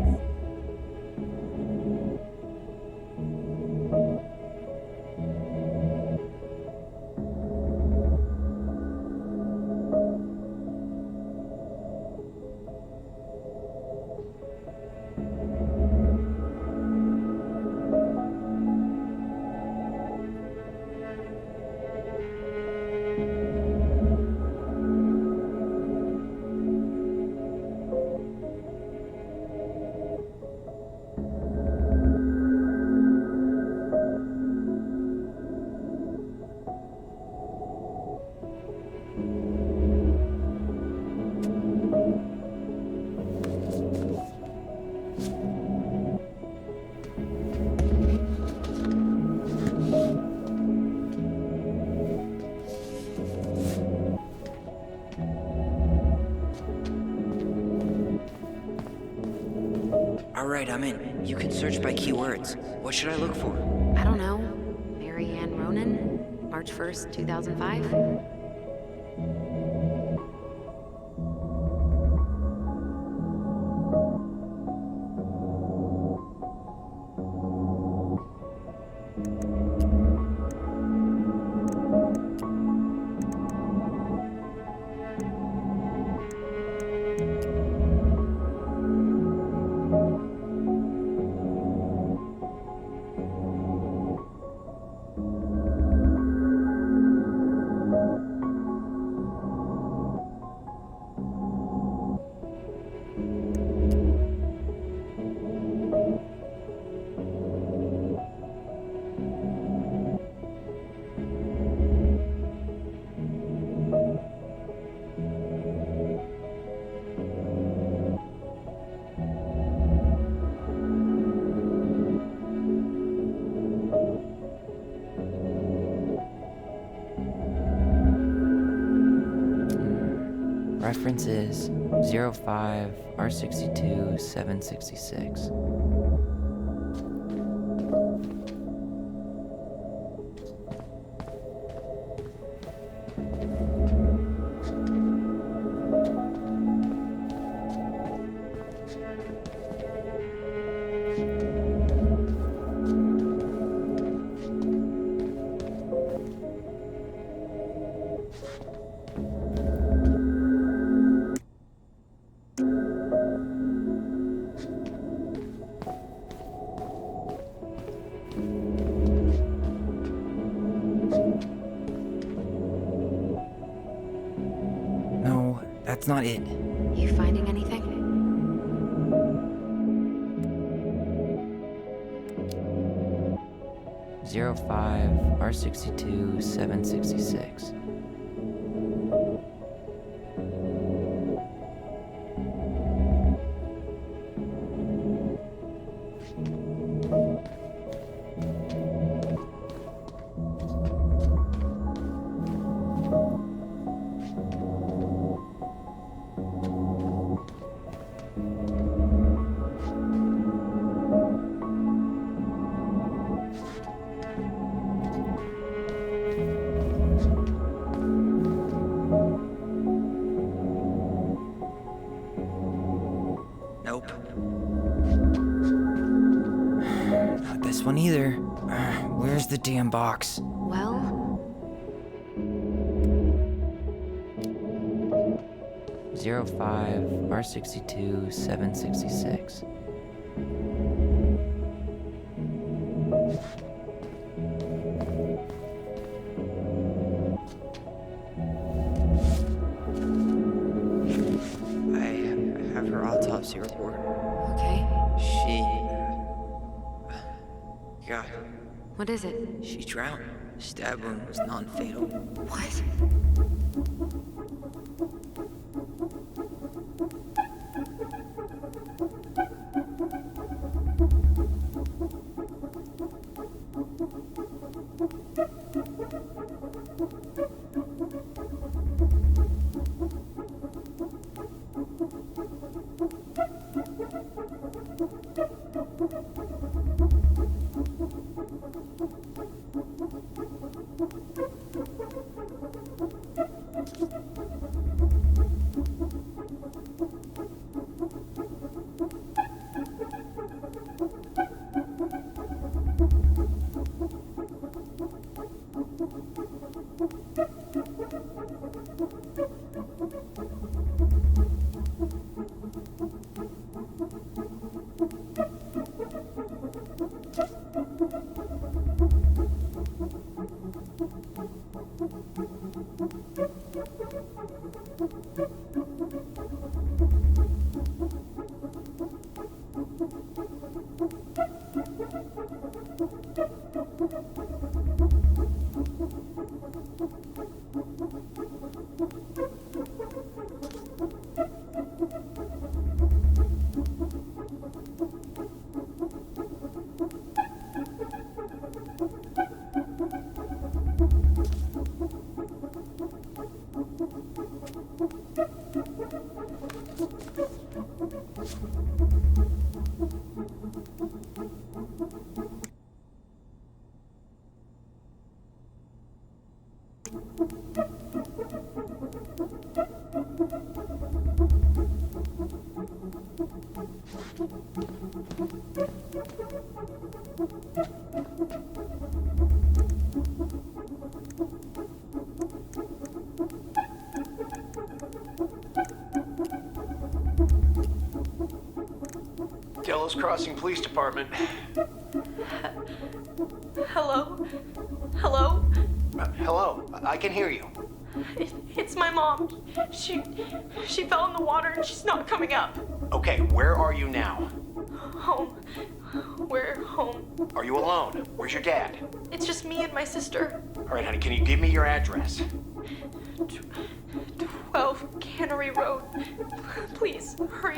Speaker 4: Alright, I'm in. You can search by keywords. What should I look for?
Speaker 14: I don't know. Mary Ann Ronan? March 1st, 2005?
Speaker 4: Reference is 05 R62 766. No, that's not it.
Speaker 14: You finding anything?
Speaker 4: Zero 05 R62 766. Nope. Not this one either. Where's the damn box?
Speaker 14: Well,
Speaker 4: 05 R62 766. I have her autopsy report.
Speaker 14: okay.
Speaker 4: God,
Speaker 14: What is it?
Speaker 4: she drowned. Stab wound was non-fatal.
Speaker 14: What?
Speaker 11: Delos Crossing Police Department.
Speaker 6: Hello? Hello?
Speaker 11: Hello, I can hear you.
Speaker 6: It's my mom. She fell in the water and she's not coming up.
Speaker 11: Okay, where are you now?
Speaker 6: Home. We're home.
Speaker 11: Are you alone? Where's your dad?
Speaker 6: It's just me and my sister.
Speaker 11: All right, honey, can you give me your address?
Speaker 6: 12 Cannery Road. Please, hurry.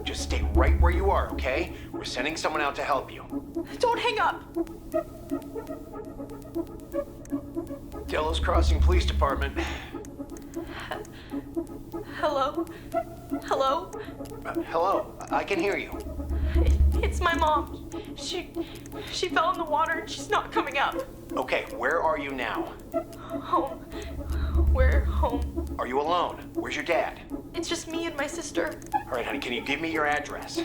Speaker 11: Just stay right where you are, okay? We're sending someone out to help you.
Speaker 6: Don't hang up.
Speaker 11: Delos Crossing Police Department.
Speaker 6: Hello? Hello?
Speaker 16: Hello, I can hear you.
Speaker 6: It's my mom. She fell in the water and she's not coming up.
Speaker 16: Okay, where are you now?
Speaker 6: Home. We're home.
Speaker 16: Are you alone? Where's your dad?
Speaker 6: It's just me and my sister.
Speaker 16: All right, honey, can you give me your address?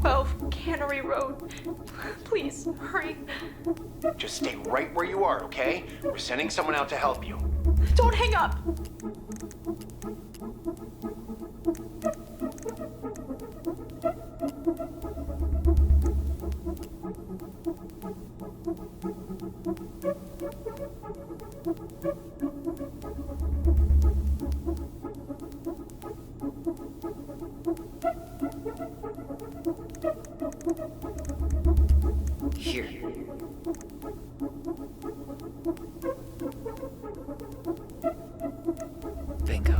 Speaker 6: 12 Cannery Road. Please, hurry.
Speaker 16: Just stay right where you are, okay? We're sending someone out to help you.
Speaker 6: Don't hang up.
Speaker 4: Here. Bingo.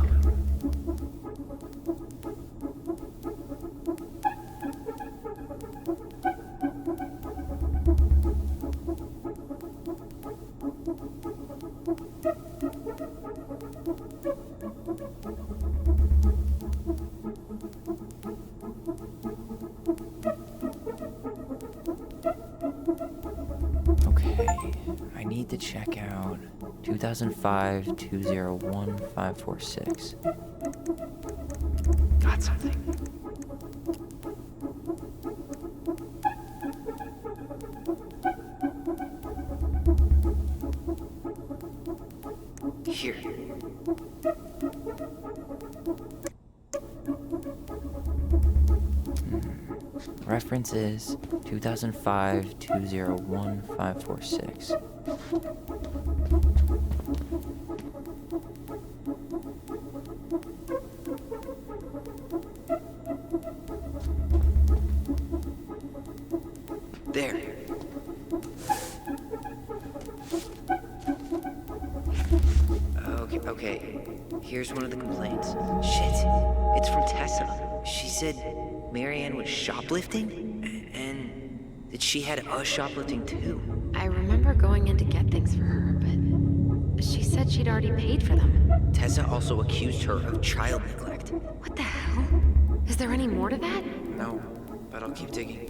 Speaker 4: Okay, I need to check out 2005-201-546. Got something. Here. Reference is 2005-201-546. There. Okay. Here's one of the complaints. Shit. It's from Tessa. She said Marianne was shoplifting, and that she had us shoplifting too.
Speaker 14: I remember going in to get things for her, but she said she'd already paid for them.
Speaker 4: Tessa also accused her of child neglect.
Speaker 14: What the hell? Is there any more to that?
Speaker 4: No, but I'll keep digging.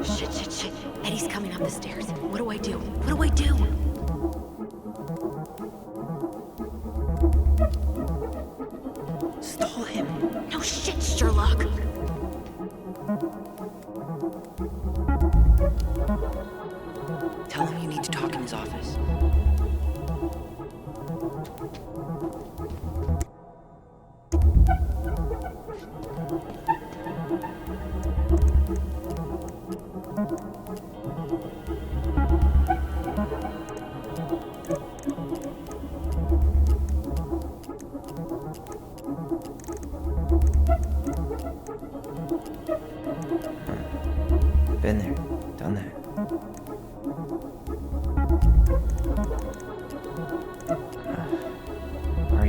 Speaker 14: Shit. Eddie's coming up the stairs. What do I do? What do I do?
Speaker 4: Stall him.
Speaker 14: No shit, Sherlock.
Speaker 4: Tell him you need to talk in his office.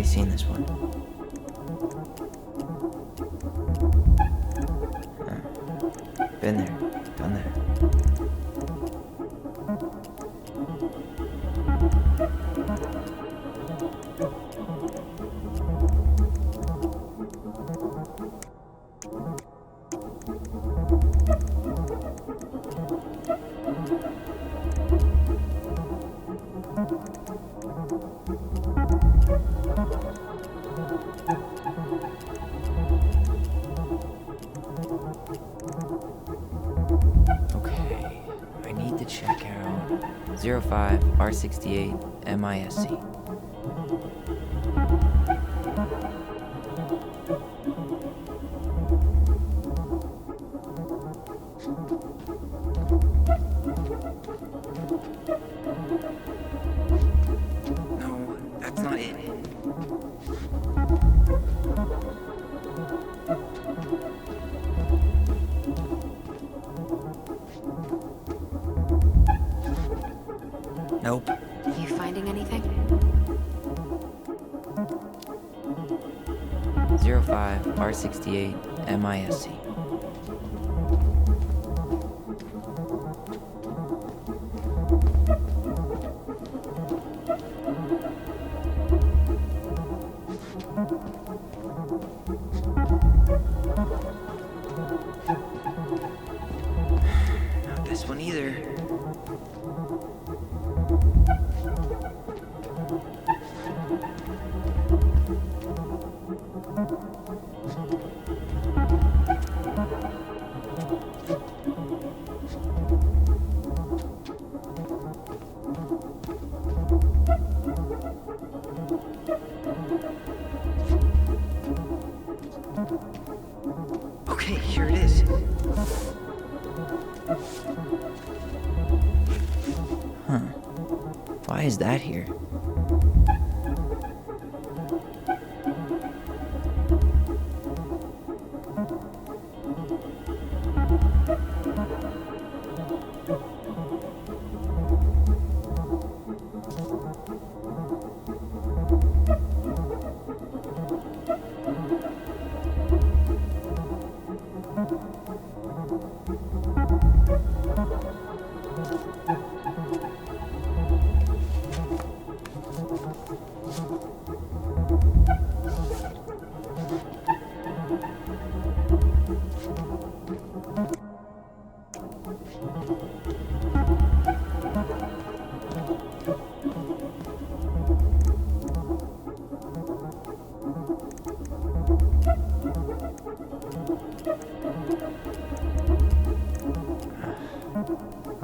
Speaker 4: already seen this one. Been there, done that. Okay, I need to check out 05 R68 MISC. No, that's not it. Nope.
Speaker 14: You finding anything?
Speaker 4: 05 R68 MISC. Not this one either. Okay, here it is. Huh. Why is that here?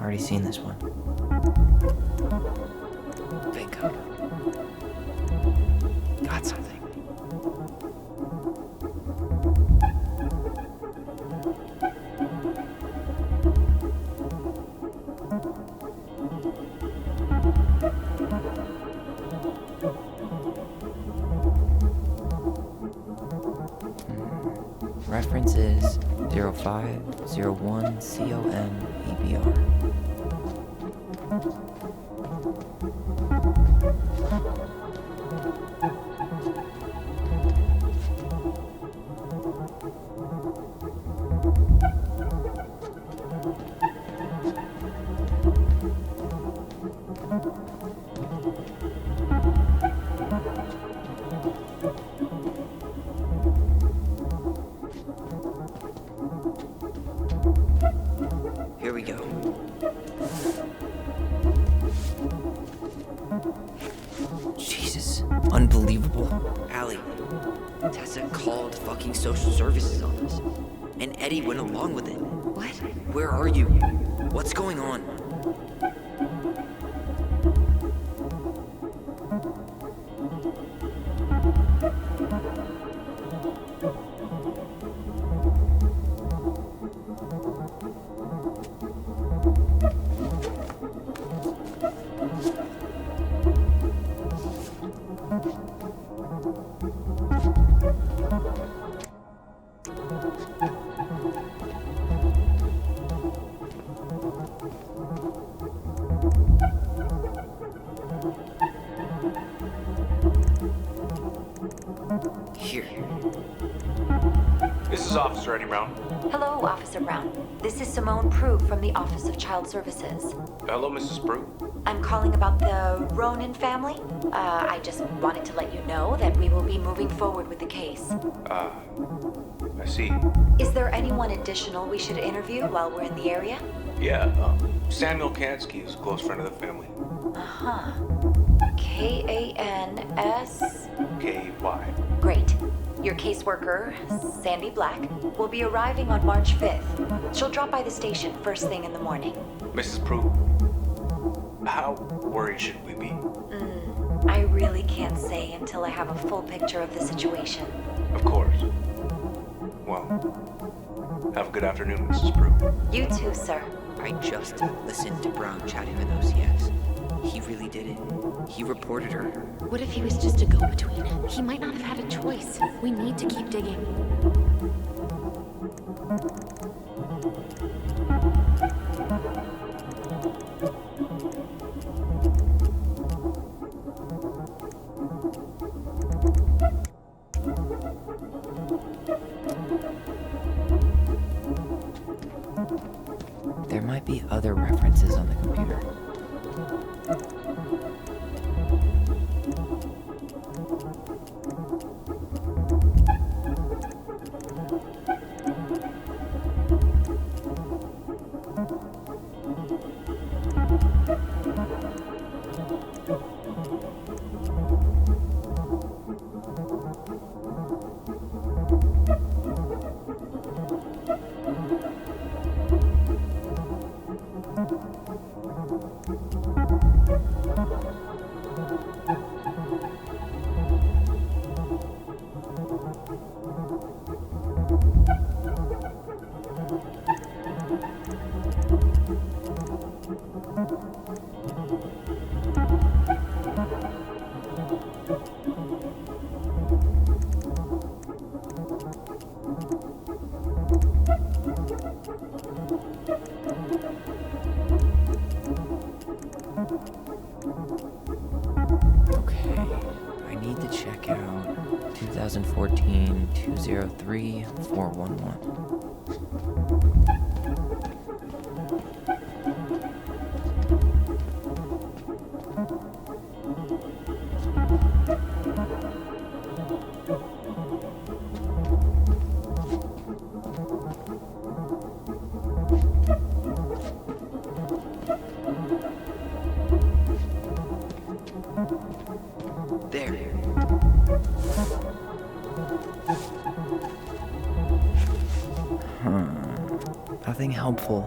Speaker 4: Already seen this one. Bingo. Got something. Reference is 0501 COM EBR. Here we go. Jesus, unbelievable. Allie, Tessa called fucking social services on us. And Eddie went along with it. What? Where are you? What's going on? Here.
Speaker 1: This is Officer Eddie Brown.
Speaker 13: Hello, Officer Brown. This is Simone Prue from the Office of Child Services.
Speaker 1: Hello, Mrs. Prue.
Speaker 13: I'm calling about the Ronan family. I just wanted to let you know that we will be moving forward with the case.
Speaker 1: I see.
Speaker 13: Is there anyone additional we should interview while we're in the area?
Speaker 1: Yeah, Samuel Kansky is a close friend of the family.
Speaker 13: Uh-huh. K-A-N-S...
Speaker 1: K-Y.
Speaker 13: Great. Your caseworker, Sandy Black, will be arriving on March 5th. She'll drop by the station first thing in the morning.
Speaker 1: Mrs. Prue, how worried should we be?
Speaker 13: I really can't say until I have a full picture of the situation.
Speaker 1: Of course. Well, have a good afternoon, Mrs. Prue.
Speaker 13: You too, sir.
Speaker 4: I just listened to Brown chatting with OCS. He really did it. He reported her.
Speaker 14: What if he was just a go-between? He might not have had a choice. We need to keep digging.
Speaker 4: There might be other references on the computer. Okay, I need to check out 2014-203-411. There. Nothing helpful.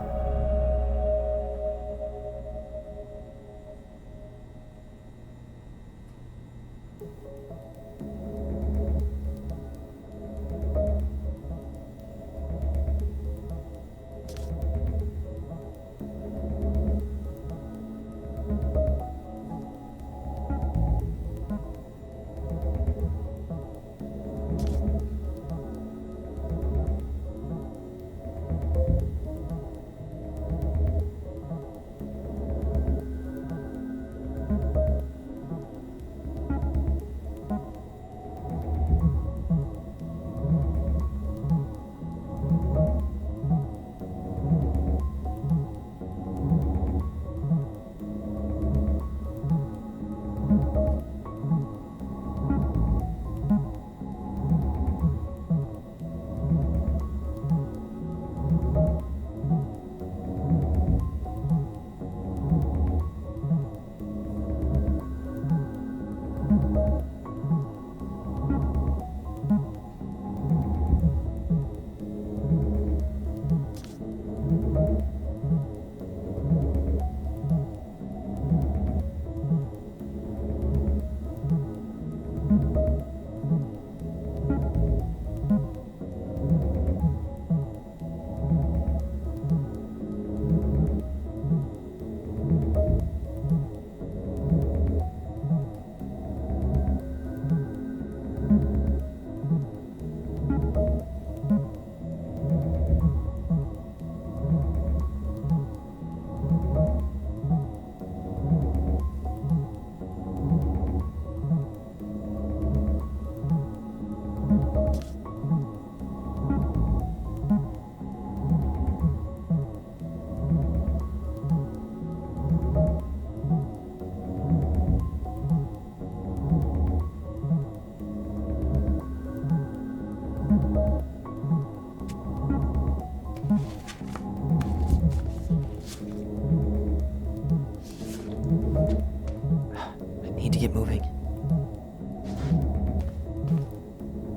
Speaker 4: moving.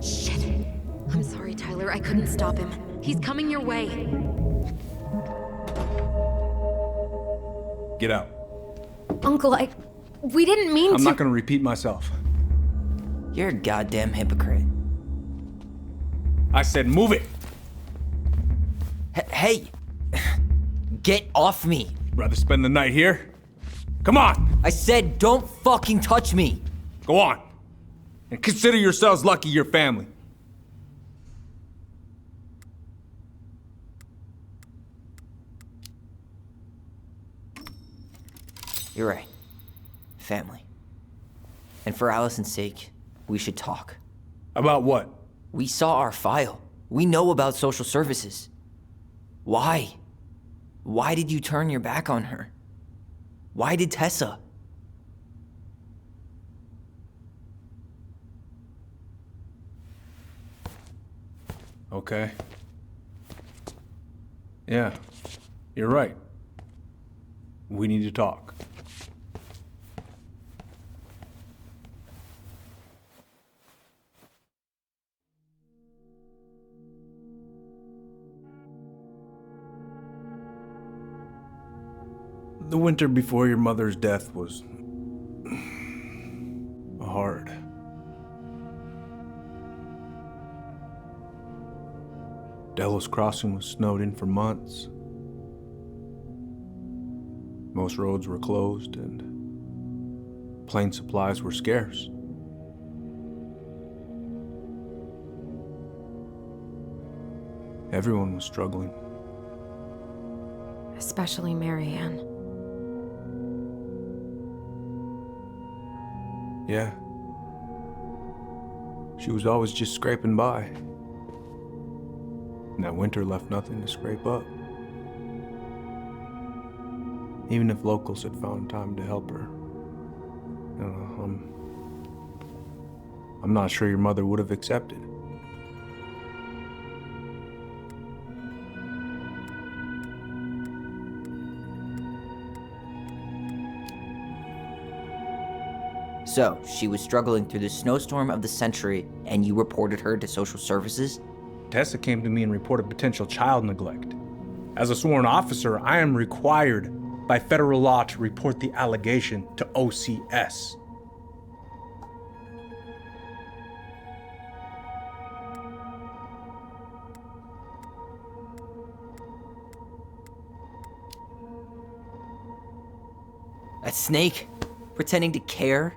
Speaker 14: Shit. I'm sorry, Tyler. I couldn't stop him. He's coming your way.
Speaker 1: Get out.
Speaker 14: Uncle, we didn't mean to.
Speaker 1: I'm not gonna repeat myself.
Speaker 4: You're a goddamn hypocrite.
Speaker 1: I said move it.
Speaker 4: Hey! Get off me!
Speaker 1: Rather spend the night here? Come on!
Speaker 4: I said don't fucking touch me!
Speaker 1: Go on. And consider yourselves lucky you're family.
Speaker 4: You're right. Family. And for Allison's sake, we should talk.
Speaker 1: About what?
Speaker 4: We saw our file. We know about social services. Why? Why did you turn your back on her? Why did Tessa?
Speaker 1: Okay. Yeah, you're right. We need to talk. The winter before your mother's death was hard. Delos Crossing was snowed in for months. Most roads were closed and plane supplies were scarce. Everyone was struggling.
Speaker 3: Especially Marianne.
Speaker 1: Yeah. She was always just scraping by. And that winter left nothing to scrape up. Even if locals had found time to help her. I'm not sure your mother would have accepted.
Speaker 4: So, she was struggling through the snowstorm of the century, and you reported her to social services?
Speaker 1: Tessa came to me and reported potential child neglect. As a sworn officer, I am required by federal law to report the allegation to OCS.
Speaker 4: That snake? Pretending to care?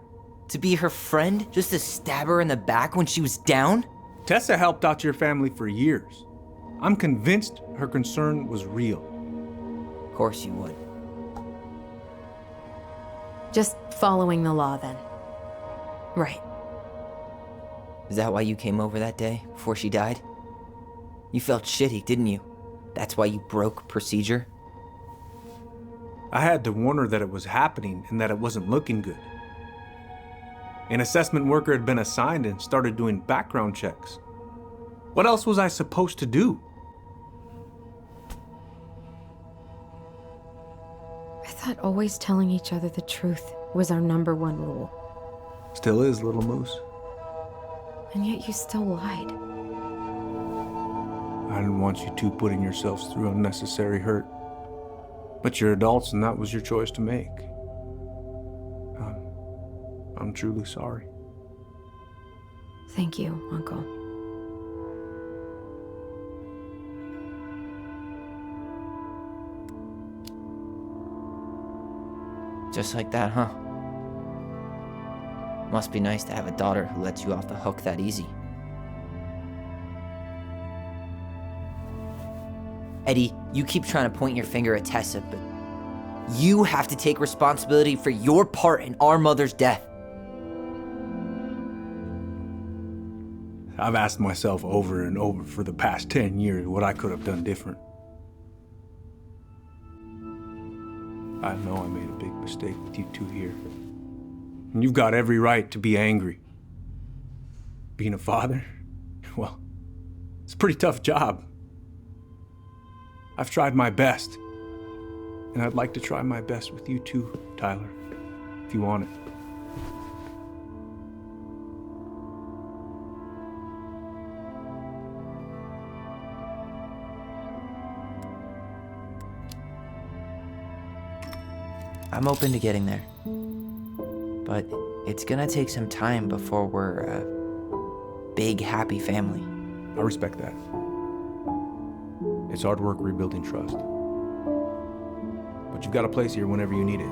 Speaker 4: To be her friend? Just to stab her in the back when she was down?
Speaker 1: Tessa helped out your family for years. I'm convinced her concern was real.
Speaker 4: Of course you would.
Speaker 3: Just following the law, then. Right.
Speaker 4: Is that why you came over that day, before she died? You felt shitty, didn't you? That's why you broke procedure?
Speaker 1: I had to warn her that it was happening and that it wasn't looking good. An assessment worker had been assigned and started doing background checks. What else was I supposed to do?
Speaker 3: I thought always telling each other the truth was our #1 rule.
Speaker 1: Still is, little moose.
Speaker 3: And yet you still lied.
Speaker 1: I didn't want you two putting yourselves through unnecessary hurt. But you're adults and that was your choice to make. I'm truly sorry.
Speaker 3: Thank you, Uncle.
Speaker 4: Just like that, huh? Must be nice to have a daughter who lets you off the hook that easy. Eddie, you keep trying to point your finger at Tessa, but you have to take responsibility for your part in our mother's death.
Speaker 1: I've asked myself over and over for the past 10 years what I could have done different. I know I made a big mistake with you two here. And you've got every right to be angry. Being a father, well, it's a pretty tough job. I've tried my best. And I'd like to try my best with you too, Tyler, if you want it.
Speaker 4: I'm open to getting there. But it's gonna take some time before we're a big, happy family.
Speaker 1: I respect that. It's hard work rebuilding trust. But you've got a place here whenever you need it.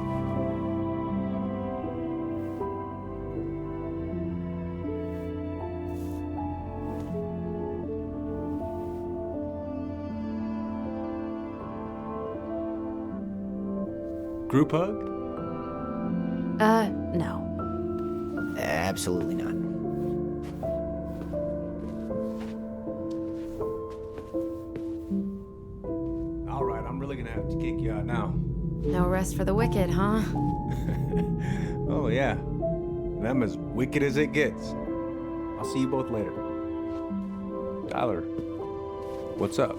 Speaker 1: Group hug?
Speaker 3: No.
Speaker 4: Absolutely not.
Speaker 1: All right, I'm really gonna have to kick you out now.
Speaker 3: No rest for the wicked, huh?
Speaker 1: Oh, yeah. Them as wicked as it gets. I'll see you both later. Tyler, what's up?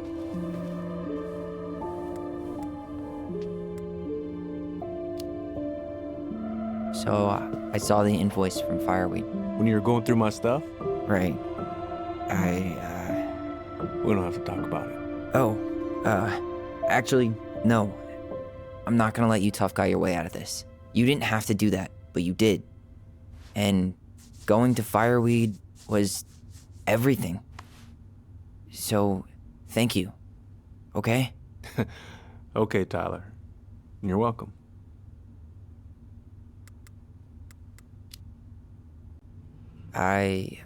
Speaker 4: So, I saw the invoice from Fireweed.
Speaker 1: When you were going through my stuff?
Speaker 4: Right.
Speaker 1: We don't have to talk about it.
Speaker 4: Actually, no. I'm not gonna let you tough guy your way out of this. You didn't have to do that, but you did. And going to Fireweed was everything. So, thank you. Okay?
Speaker 1: Okay, Tyler. You're welcome.
Speaker 4: I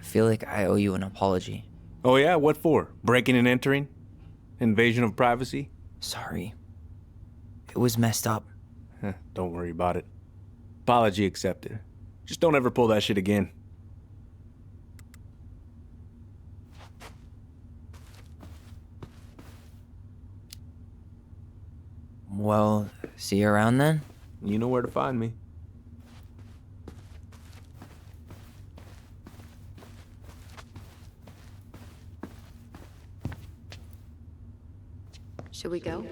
Speaker 4: feel like I owe you an apology.
Speaker 1: Oh yeah? What for? Breaking and entering? Invasion of privacy?
Speaker 4: Sorry. It was messed up.
Speaker 1: Don't worry about it. Apology accepted. Just don't ever pull that shit again.
Speaker 4: Well, see you around then?
Speaker 1: You know where to find me.
Speaker 14: Should we go?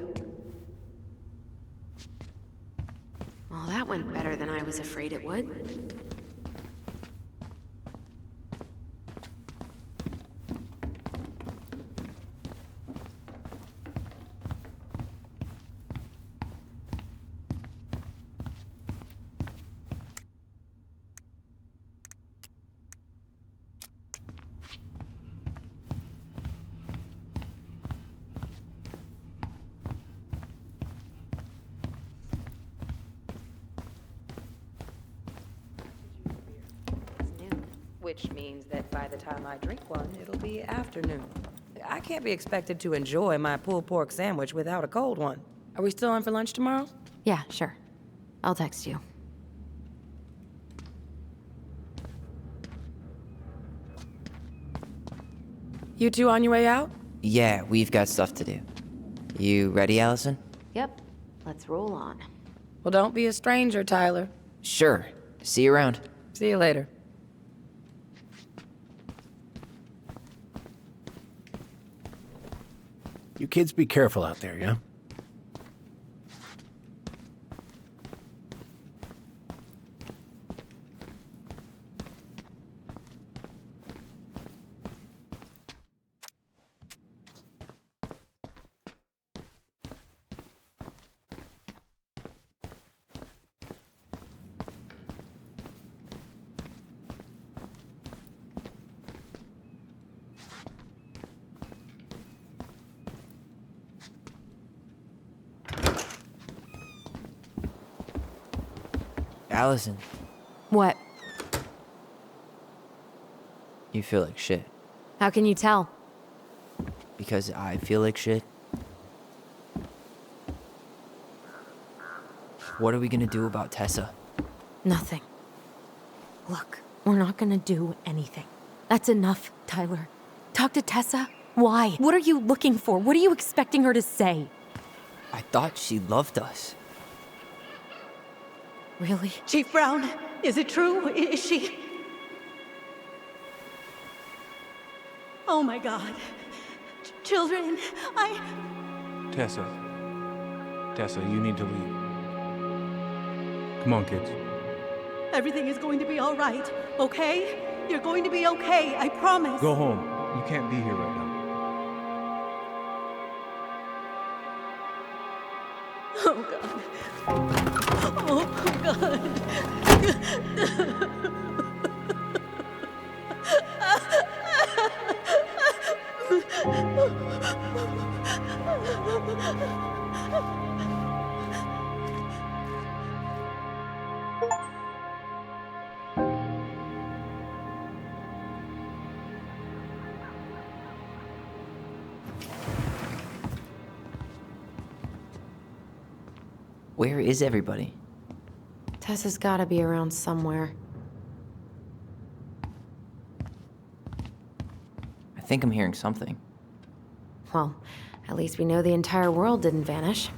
Speaker 14: Well, that went better than I was afraid it would.
Speaker 15: Which means that by the time I drink one, it'll be afternoon. I can't be expected to enjoy my pulled pork sandwich without a cold one. Are we still on for lunch tomorrow?
Speaker 3: Yeah, sure. I'll text you.
Speaker 15: You two on your way out?
Speaker 4: Yeah, we've got stuff to do. You ready, Allison?
Speaker 14: Yep. Let's roll on.
Speaker 15: Well, don't be a stranger, Tyler.
Speaker 4: Sure. See you around.
Speaker 15: See you later.
Speaker 11: You kids be careful out there, yeah?
Speaker 4: Allison,
Speaker 3: What?
Speaker 4: you feel like shit.
Speaker 3: How can you tell?
Speaker 4: Because I feel like shit. What are we gonna do about Tessa?
Speaker 3: Nothing. Look, we're not gonna do anything. That's enough, Tyler. Talk to Tessa? Why? What are you looking for? What are you expecting her to say?
Speaker 4: I thought she loved us.
Speaker 3: Really?
Speaker 10: Chief Brown, is it true? Is she... Oh my God. Children,
Speaker 1: Tessa. Tessa, you need to leave. Come on, kids.
Speaker 10: Everything is going to be all right, okay? You're going to be okay, I promise.
Speaker 1: Go home. You can't be here right now.
Speaker 10: Oh God.
Speaker 4: Where is everybody?
Speaker 3: Tessa's gotta be around somewhere.
Speaker 4: I think I'm hearing something.
Speaker 3: Well, at least we know the entire world didn't vanish.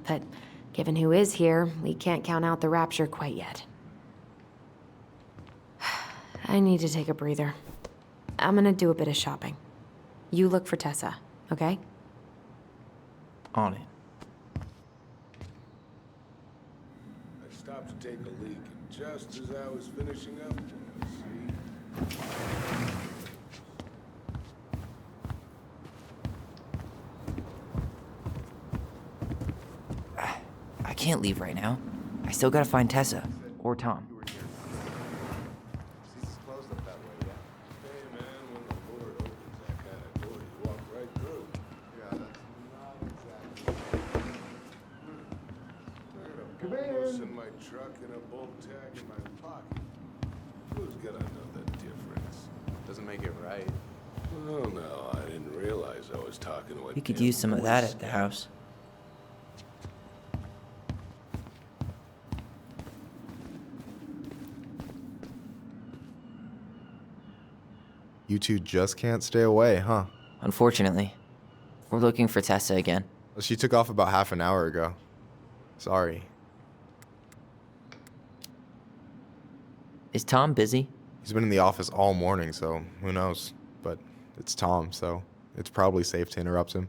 Speaker 3: But given who is here, we can't count out the rapture quite yet. I need to take a breather. I'm gonna do a bit of shopping. You look for Tessa, okay?
Speaker 4: On it.
Speaker 5: I stopped to take a leak, and just as I was finishing up, see?
Speaker 4: I can't leave right now. I still gotta find Tessa. Or Tom.
Speaker 5: In my truck and a bolt tag in my pocket. Who's gonna know the difference?
Speaker 9: Doesn't make it right.
Speaker 5: Oh no, I didn't realize I was talking with.
Speaker 4: We could use some of that at the house.
Speaker 9: You two just can't stay away, huh?
Speaker 4: Unfortunately. We're looking for Tessa again.
Speaker 9: Well, she took off about half an hour ago. Sorry.
Speaker 4: Is Tom busy?
Speaker 9: He's been in the office all morning, so who knows? But it's Tom, so it's probably safe to interrupt him.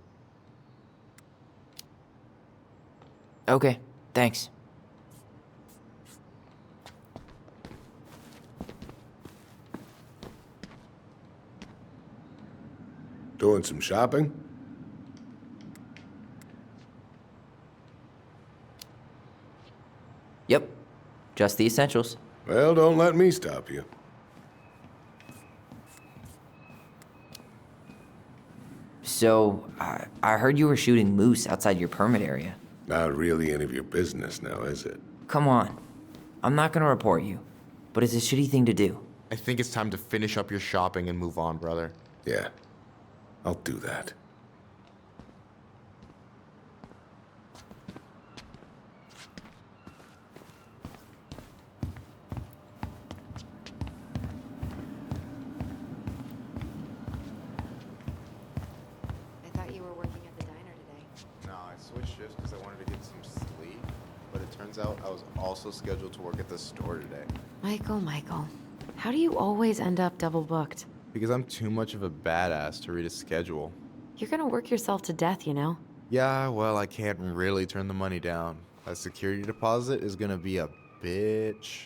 Speaker 4: Okay, thanks.
Speaker 5: Doing some shopping?
Speaker 4: Yep, just the essentials.
Speaker 5: Well, don't let me stop you.
Speaker 4: So, I heard you were shooting moose outside your permit area.
Speaker 5: Not really any of your business now, is it?
Speaker 4: Come on. I'm not gonna report you, but it's a shitty thing to do.
Speaker 9: I think it's time to finish up your shopping and move on, brother.
Speaker 5: Yeah, I'll do that.
Speaker 3: I thought you were working at the diner today.
Speaker 9: No, I switched shifts because I wanted to get some sleep, but it turns out I was also scheduled to work at the store today.
Speaker 3: Michael, how do you always end up double booked?
Speaker 9: Because I'm too much of a badass to read a schedule.
Speaker 3: You're gonna work yourself to death, you know?
Speaker 9: Yeah, well, I can't really turn the money down. A security deposit is gonna be a bitch.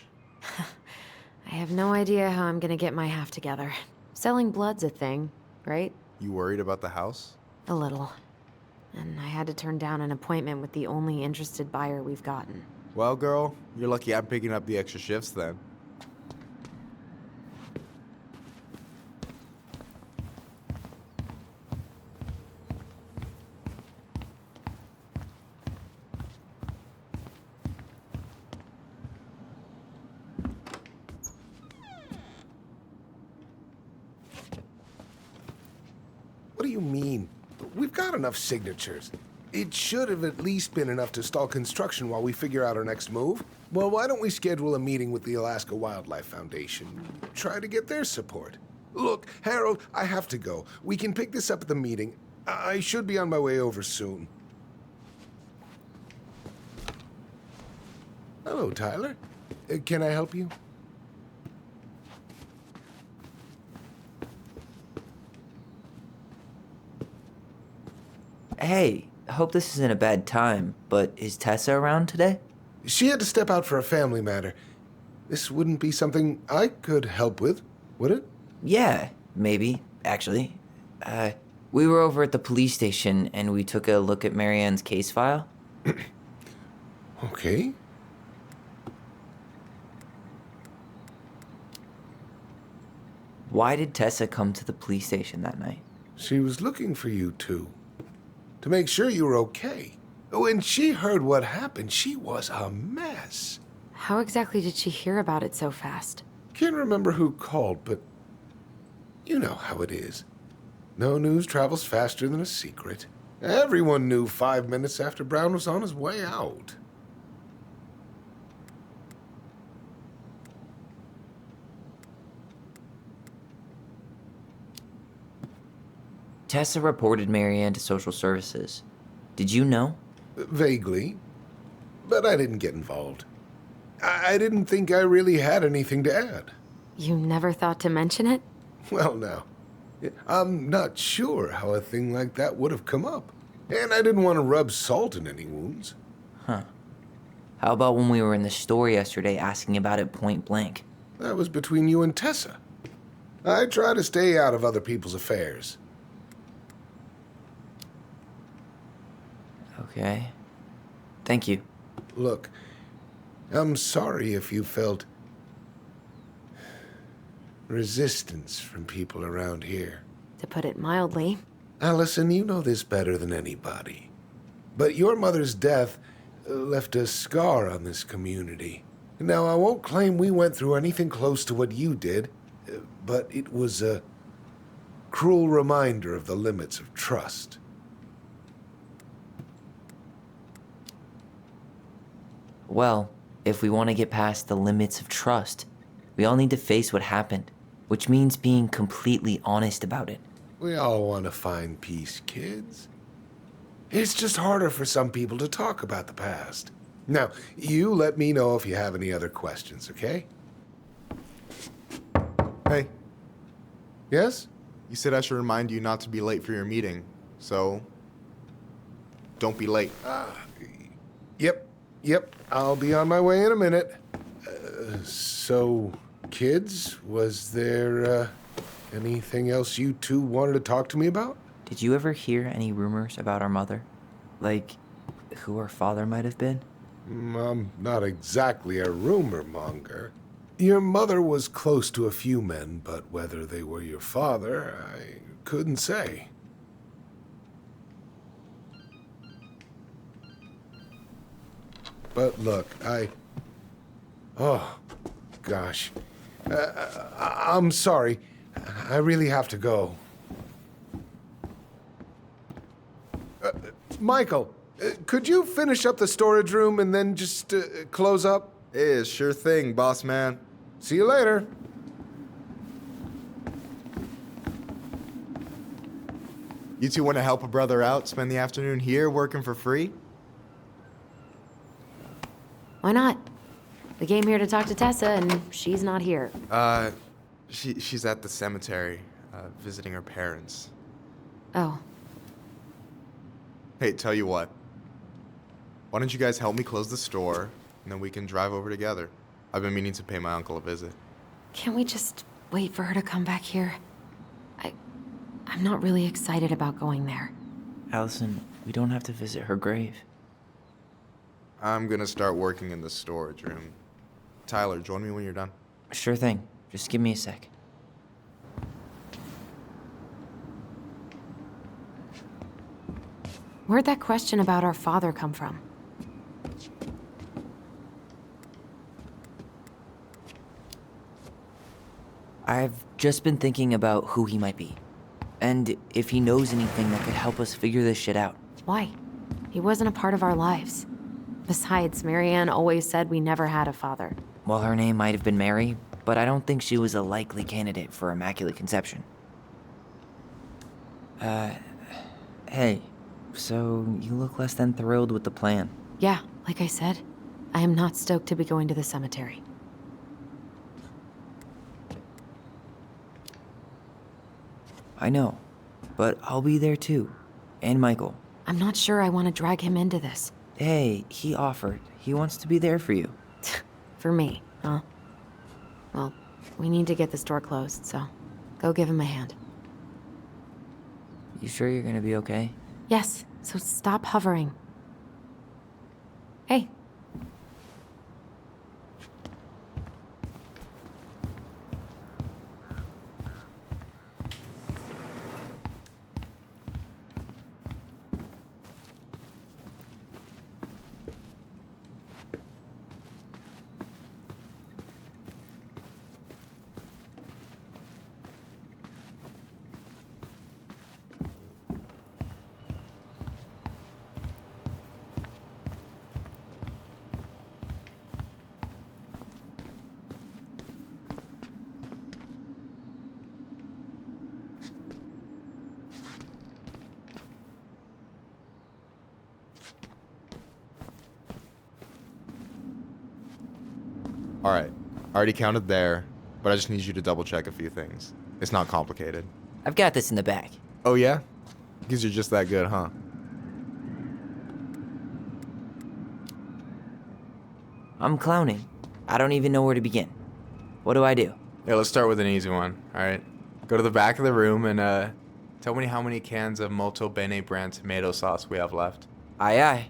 Speaker 3: I have no idea how I'm gonna get my half together. Selling blood's a thing, right?
Speaker 9: You worried about the house?
Speaker 3: A little. And I had to turn down an appointment with the only interested buyer we've gotten.
Speaker 9: Well, girl, you're lucky I'm picking up the extra shifts then.
Speaker 5: What do you mean? We've got enough signatures. It should have at least been enough to stall construction while we figure out our next move. Well, why don't we schedule a meeting with the Alaska Wildlife Foundation? Try to get their support. Look, Harold, I have to go. We can pick this up at the meeting. I should be on my way over soon. Hello, Tyler. Can I help you?
Speaker 4: Hey, hope this isn't a bad time, but is Tessa around today?
Speaker 5: She had to step out for a family matter. This wouldn't be something I could help with, would it?
Speaker 4: Yeah, maybe, actually. We were over at the police station and we took a look at Marianne's case file.
Speaker 5: Okay.
Speaker 4: Why did Tessa come to the police station that night?
Speaker 5: She was looking for you two. To make sure you were okay. When she heard what happened, she was a mess.
Speaker 3: How exactly did she hear about it so fast?
Speaker 5: Can't remember who called, but you know how it is. No news travels faster than a secret. Everyone knew 5 minutes after Brown was on his way out.
Speaker 4: Tessa reported Marianne to social services. Did you know?
Speaker 5: Vaguely. But I didn't get involved. I didn't think I really had anything to add.
Speaker 14: You never thought to mention it?
Speaker 5: Well, now, I'm not sure how a thing like that would have come up. And I didn't want to rub salt in any wounds.
Speaker 4: Huh. How about when we were in the store yesterday asking about it point blank?
Speaker 5: That was between you and Tessa. I try to stay out of other people's affairs.
Speaker 4: Okay. Thank you.
Speaker 5: Look, I'm sorry if you felt resistance from people around here.
Speaker 14: To put it mildly.
Speaker 5: Allison, you know this better than anybody. But your mother's death left a scar on this community. Now, I won't claim we went through anything close to what you did, but it was a cruel reminder of the limits of trust.
Speaker 4: Well, if we want to get past the limits of trust, we all need to face what happened, which means being completely honest about it.
Speaker 5: We all want to find peace, kids. It's just harder for some people to talk about the past. Now, you let me know if you have any other questions, okay?
Speaker 9: Hey,
Speaker 5: Yes?
Speaker 9: you said I should remind you not to be late for your meeting, so don't be late.
Speaker 5: Yep. I'll be on my way in a minute. So, kids, was there anything else you two wanted to talk to me about?
Speaker 4: Did you ever hear any rumors about our mother? Like, who our father might have been?
Speaker 5: I'm not exactly a rumor monger. Your mother was close to a few men, but whether they were your father, I couldn't say. But look, oh, gosh. I'm sorry. I really have to go. Michael, could you finish up the storage room and then just close up?
Speaker 9: Yeah, sure thing, boss man.
Speaker 5: See you later.
Speaker 9: You two want to help a brother out, spend the afternoon here working for free?
Speaker 14: Why not? We came here to talk to Tessa, and she's not here.
Speaker 9: She's at the cemetery, visiting her parents.
Speaker 14: Oh,
Speaker 9: Hey, tell you what. Why don't you guys help me close the store, and then we can drive over together? I've been meaning to pay my uncle a visit.
Speaker 14: can't we just wait for her to come back here? I'm not really excited about going there.
Speaker 4: Allison, we don't have to visit her grave.
Speaker 9: I'm gonna start working in the storage room. Tyler, join me when you're done.
Speaker 4: Sure thing. Just give me a sec.
Speaker 14: Where'd that question about our father come from?
Speaker 4: I've just been thinking about who he might be. And if he knows anything that could help us figure this shit out.
Speaker 14: Why? He wasn't a part of our lives. Besides, Marianne always said we never had a father.
Speaker 4: Well, her name might have been Mary, but I don't think she was a likely candidate for Immaculate Conception. Hey, so you look less than thrilled with the plan.
Speaker 14: Yeah, like I said, I am not stoked to be going to the cemetery.
Speaker 4: I know, but I'll be there too. And Michael.
Speaker 14: I'm not sure I want to drag him into this.
Speaker 4: Hey, he offered. He wants to be there for you.
Speaker 14: For me, huh? Well, we need to get the store closed, so go give him a hand.
Speaker 4: You sure you're gonna be okay?
Speaker 14: Yes, so stop hovering. Hey.
Speaker 9: All right. I already counted there, but I just need you to double check a few things. It's not complicated.
Speaker 4: I've got this in the bag.
Speaker 9: Oh, yeah? Because you're just that good, huh?
Speaker 4: I'm clowning. I don't even know where to begin. What do I do?
Speaker 9: Yeah, let's start with an easy one, all right? Go to the back of the room and tell me how many cans of Molto Bene brand tomato sauce we have left.
Speaker 4: Aye, aye.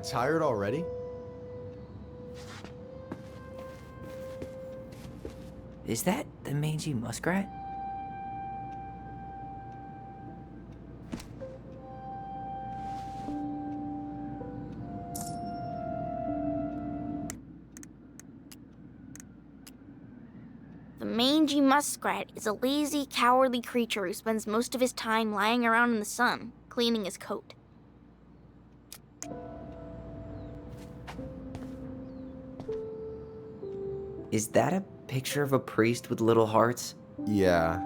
Speaker 9: Tired already?
Speaker 4: Is that the mangy muskrat?
Speaker 2: The mangy muskrat is a lazy, cowardly creature who spends most of his time lying around in the sun, cleaning his coat.
Speaker 4: Is that a picture of a priest with little hearts?
Speaker 9: Yeah,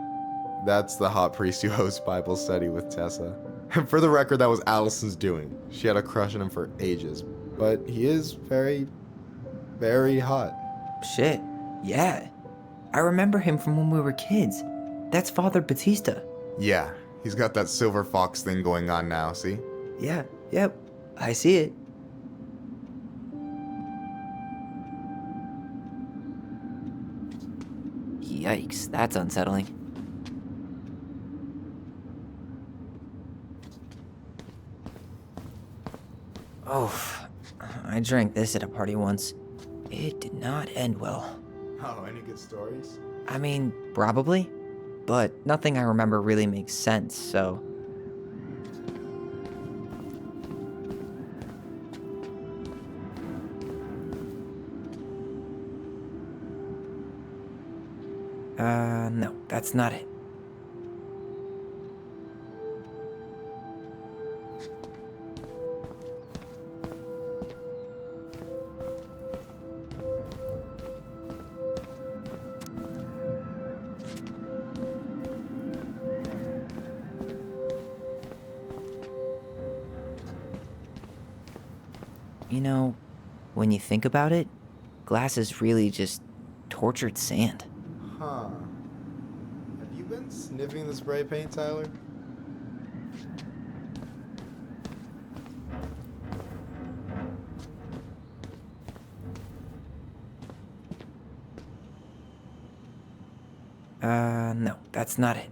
Speaker 9: that's the hot priest who hosts Bible study with Tessa. And for the record, that was Allison's doing. She had a crush on him for ages. But he is very, very hot.
Speaker 4: Shit, yeah. I remember him from when we were kids. That's Father Batista.
Speaker 9: Yeah, he's got that silver fox thing going on now, see?
Speaker 4: Yeah, yep, I see it. Yikes, that's unsettling. Oh, I drank this at a party once. It did not end well.
Speaker 9: Oh, any good stories?
Speaker 4: I mean, probably, but nothing I remember really makes sense, so... no, that's not it. You know, when you think about it, glass is really just tortured sand.
Speaker 9: Huh. Have you been sniffing the spray paint, Tyler?
Speaker 4: No, that's not it.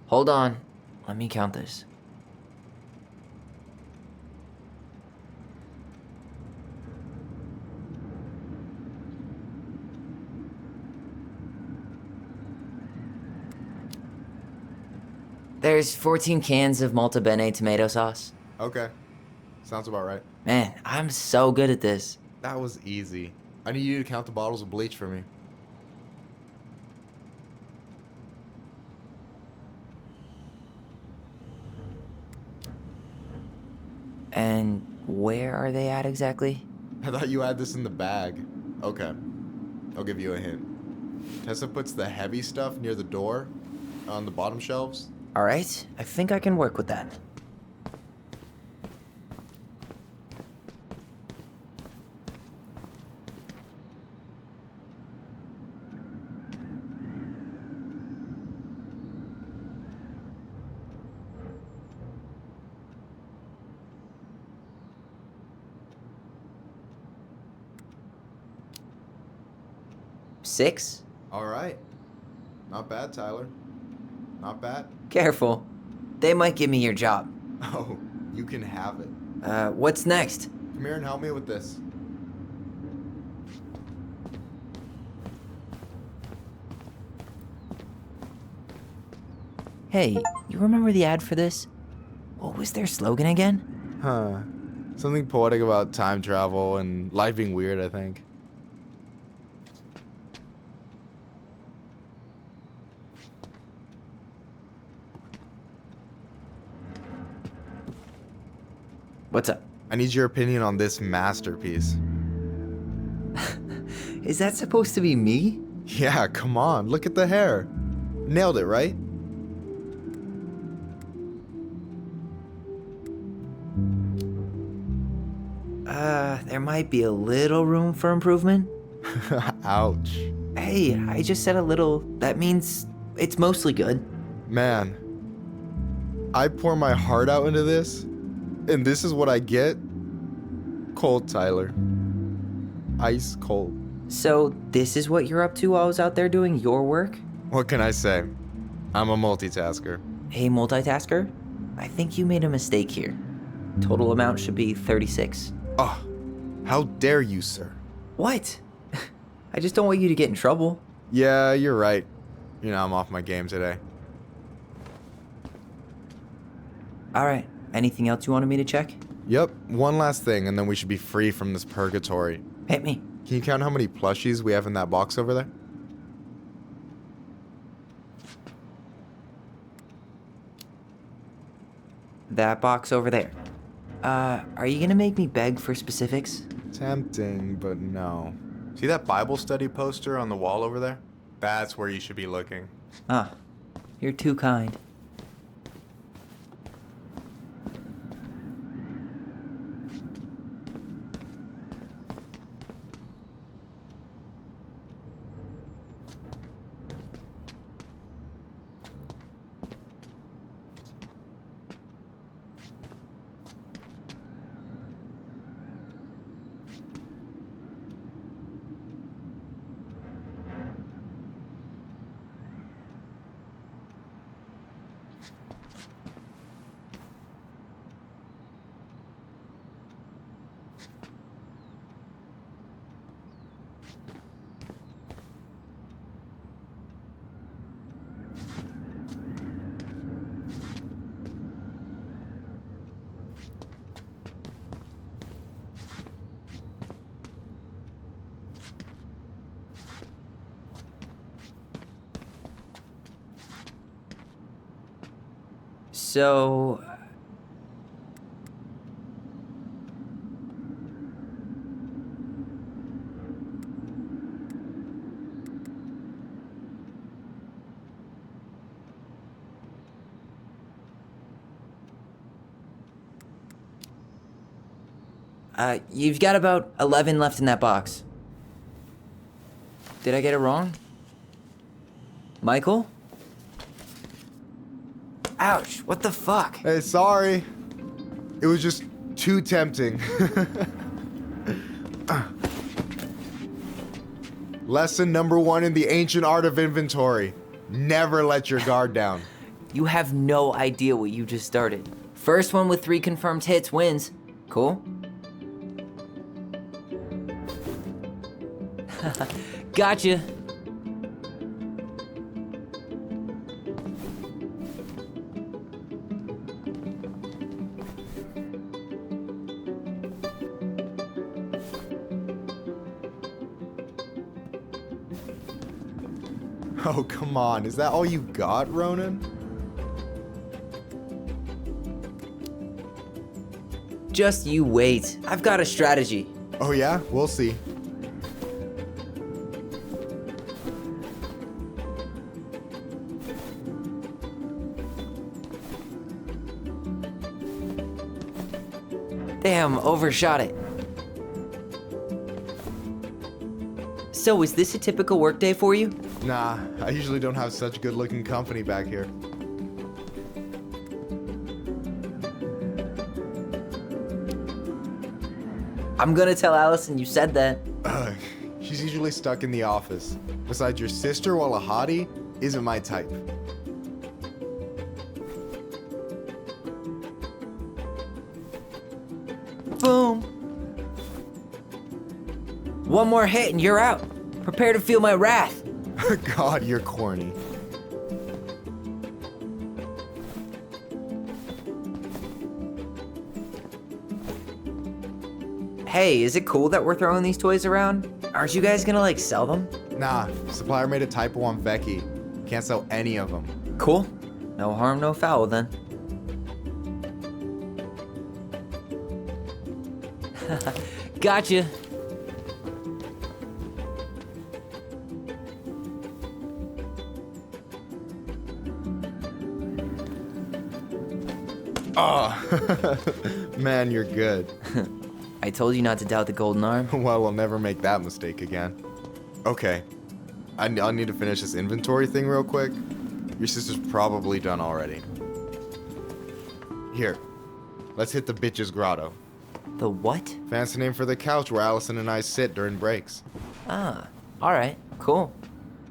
Speaker 4: Hold on. Let me count this. There's 14 cans of Malta Bene tomato sauce.
Speaker 9: Okay. Sounds about right.
Speaker 4: Man, I'm so good at this.
Speaker 9: That was easy. I need you to count the bottles of bleach for me.
Speaker 4: And where are they at exactly?
Speaker 9: I thought you had this in the bag. Okay. I'll give you a hint. Tessa puts the heavy stuff near the door on the bottom shelves.
Speaker 4: Alright, I think I can work with that. Six?
Speaker 9: All right. Not bad, Tyler. Not bad.
Speaker 4: Careful. They might give me your job.
Speaker 9: Oh, you can have it.
Speaker 4: What's next?
Speaker 9: Come here and help me with this.
Speaker 4: Hey, you remember the ad for this? What was their slogan again?
Speaker 9: Huh. Something poetic about time travel and life being weird, I think.
Speaker 4: What's up?
Speaker 9: I need your opinion on this masterpiece.
Speaker 4: Is that supposed to be me?
Speaker 9: Yeah, come on, look at the hair. Nailed it, right?
Speaker 4: There might be a little room for improvement.
Speaker 9: Ouch.
Speaker 4: Hey, I just said a little. That means it's mostly good.
Speaker 9: Man, I pour my heart out into this, and this is what I get? Cold, Tyler. Ice cold.
Speaker 4: So, this is what you're up to while I was out there doing your work?
Speaker 9: What can I say? I'm a multitasker.
Speaker 4: Hey, multitasker? I think you made a mistake here. Total amount should be 36.
Speaker 9: Oh, how dare you, sir?
Speaker 4: What? I just don't want you to get in trouble.
Speaker 9: Yeah, you're right. You know, I'm off my game today.
Speaker 4: Alright, anything else you wanted me to check?
Speaker 9: Yep, one last thing, and then we should be free from this purgatory.
Speaker 4: Hit me.
Speaker 9: Can you count how many plushies we have in that box over there?
Speaker 4: That box over there. Are you gonna make me beg for specifics?
Speaker 9: Tempting, but no. See that Bible study poster on the wall over there? That's where you should be looking.
Speaker 4: Ah, you're too kind. So... you've got about 11 left in that box. Did I get it wrong? Michael? Ouch, what the fuck?
Speaker 9: Hey, sorry. It was just too tempting. Lesson number 1 in the ancient art of inventory. Never let your guard down.
Speaker 4: You have no idea what you just started. First one with 3 confirmed hits wins. Cool? Gotcha.
Speaker 9: Oh, come on. Is that all you got, Ronan?
Speaker 4: Just you wait. I've got a strategy.
Speaker 9: Oh yeah? We'll see.
Speaker 4: Damn, overshot it. So, is this a typical workday for you?
Speaker 9: Nah, I usually don't have such good-looking company back here.
Speaker 4: I'm gonna tell Allison you said that.
Speaker 9: She's usually stuck in the office. Besides, your sister, while a hottie, isn't my type.
Speaker 4: Boom. One more hit and you're out. Prepare to feel my wrath.
Speaker 9: God, you're corny.
Speaker 4: Hey, is it cool that we're throwing these toys around? Aren't you guys gonna, like, sell them?
Speaker 9: Nah, supplier made a typo on Becky. Can't sell any of them.
Speaker 4: Cool. No harm, no foul then. Gotcha.
Speaker 9: Oh, man, you're good.
Speaker 4: I told you not to doubt the golden arm.
Speaker 9: Well, we'll never make that mistake again. Okay, I'll need to finish this inventory thing real quick. Your sister's probably done already. Here, let's hit the bitch's grotto.
Speaker 4: The what?
Speaker 9: Fancy name for the couch where Allison and I sit during breaks.
Speaker 4: Ah, alright, cool.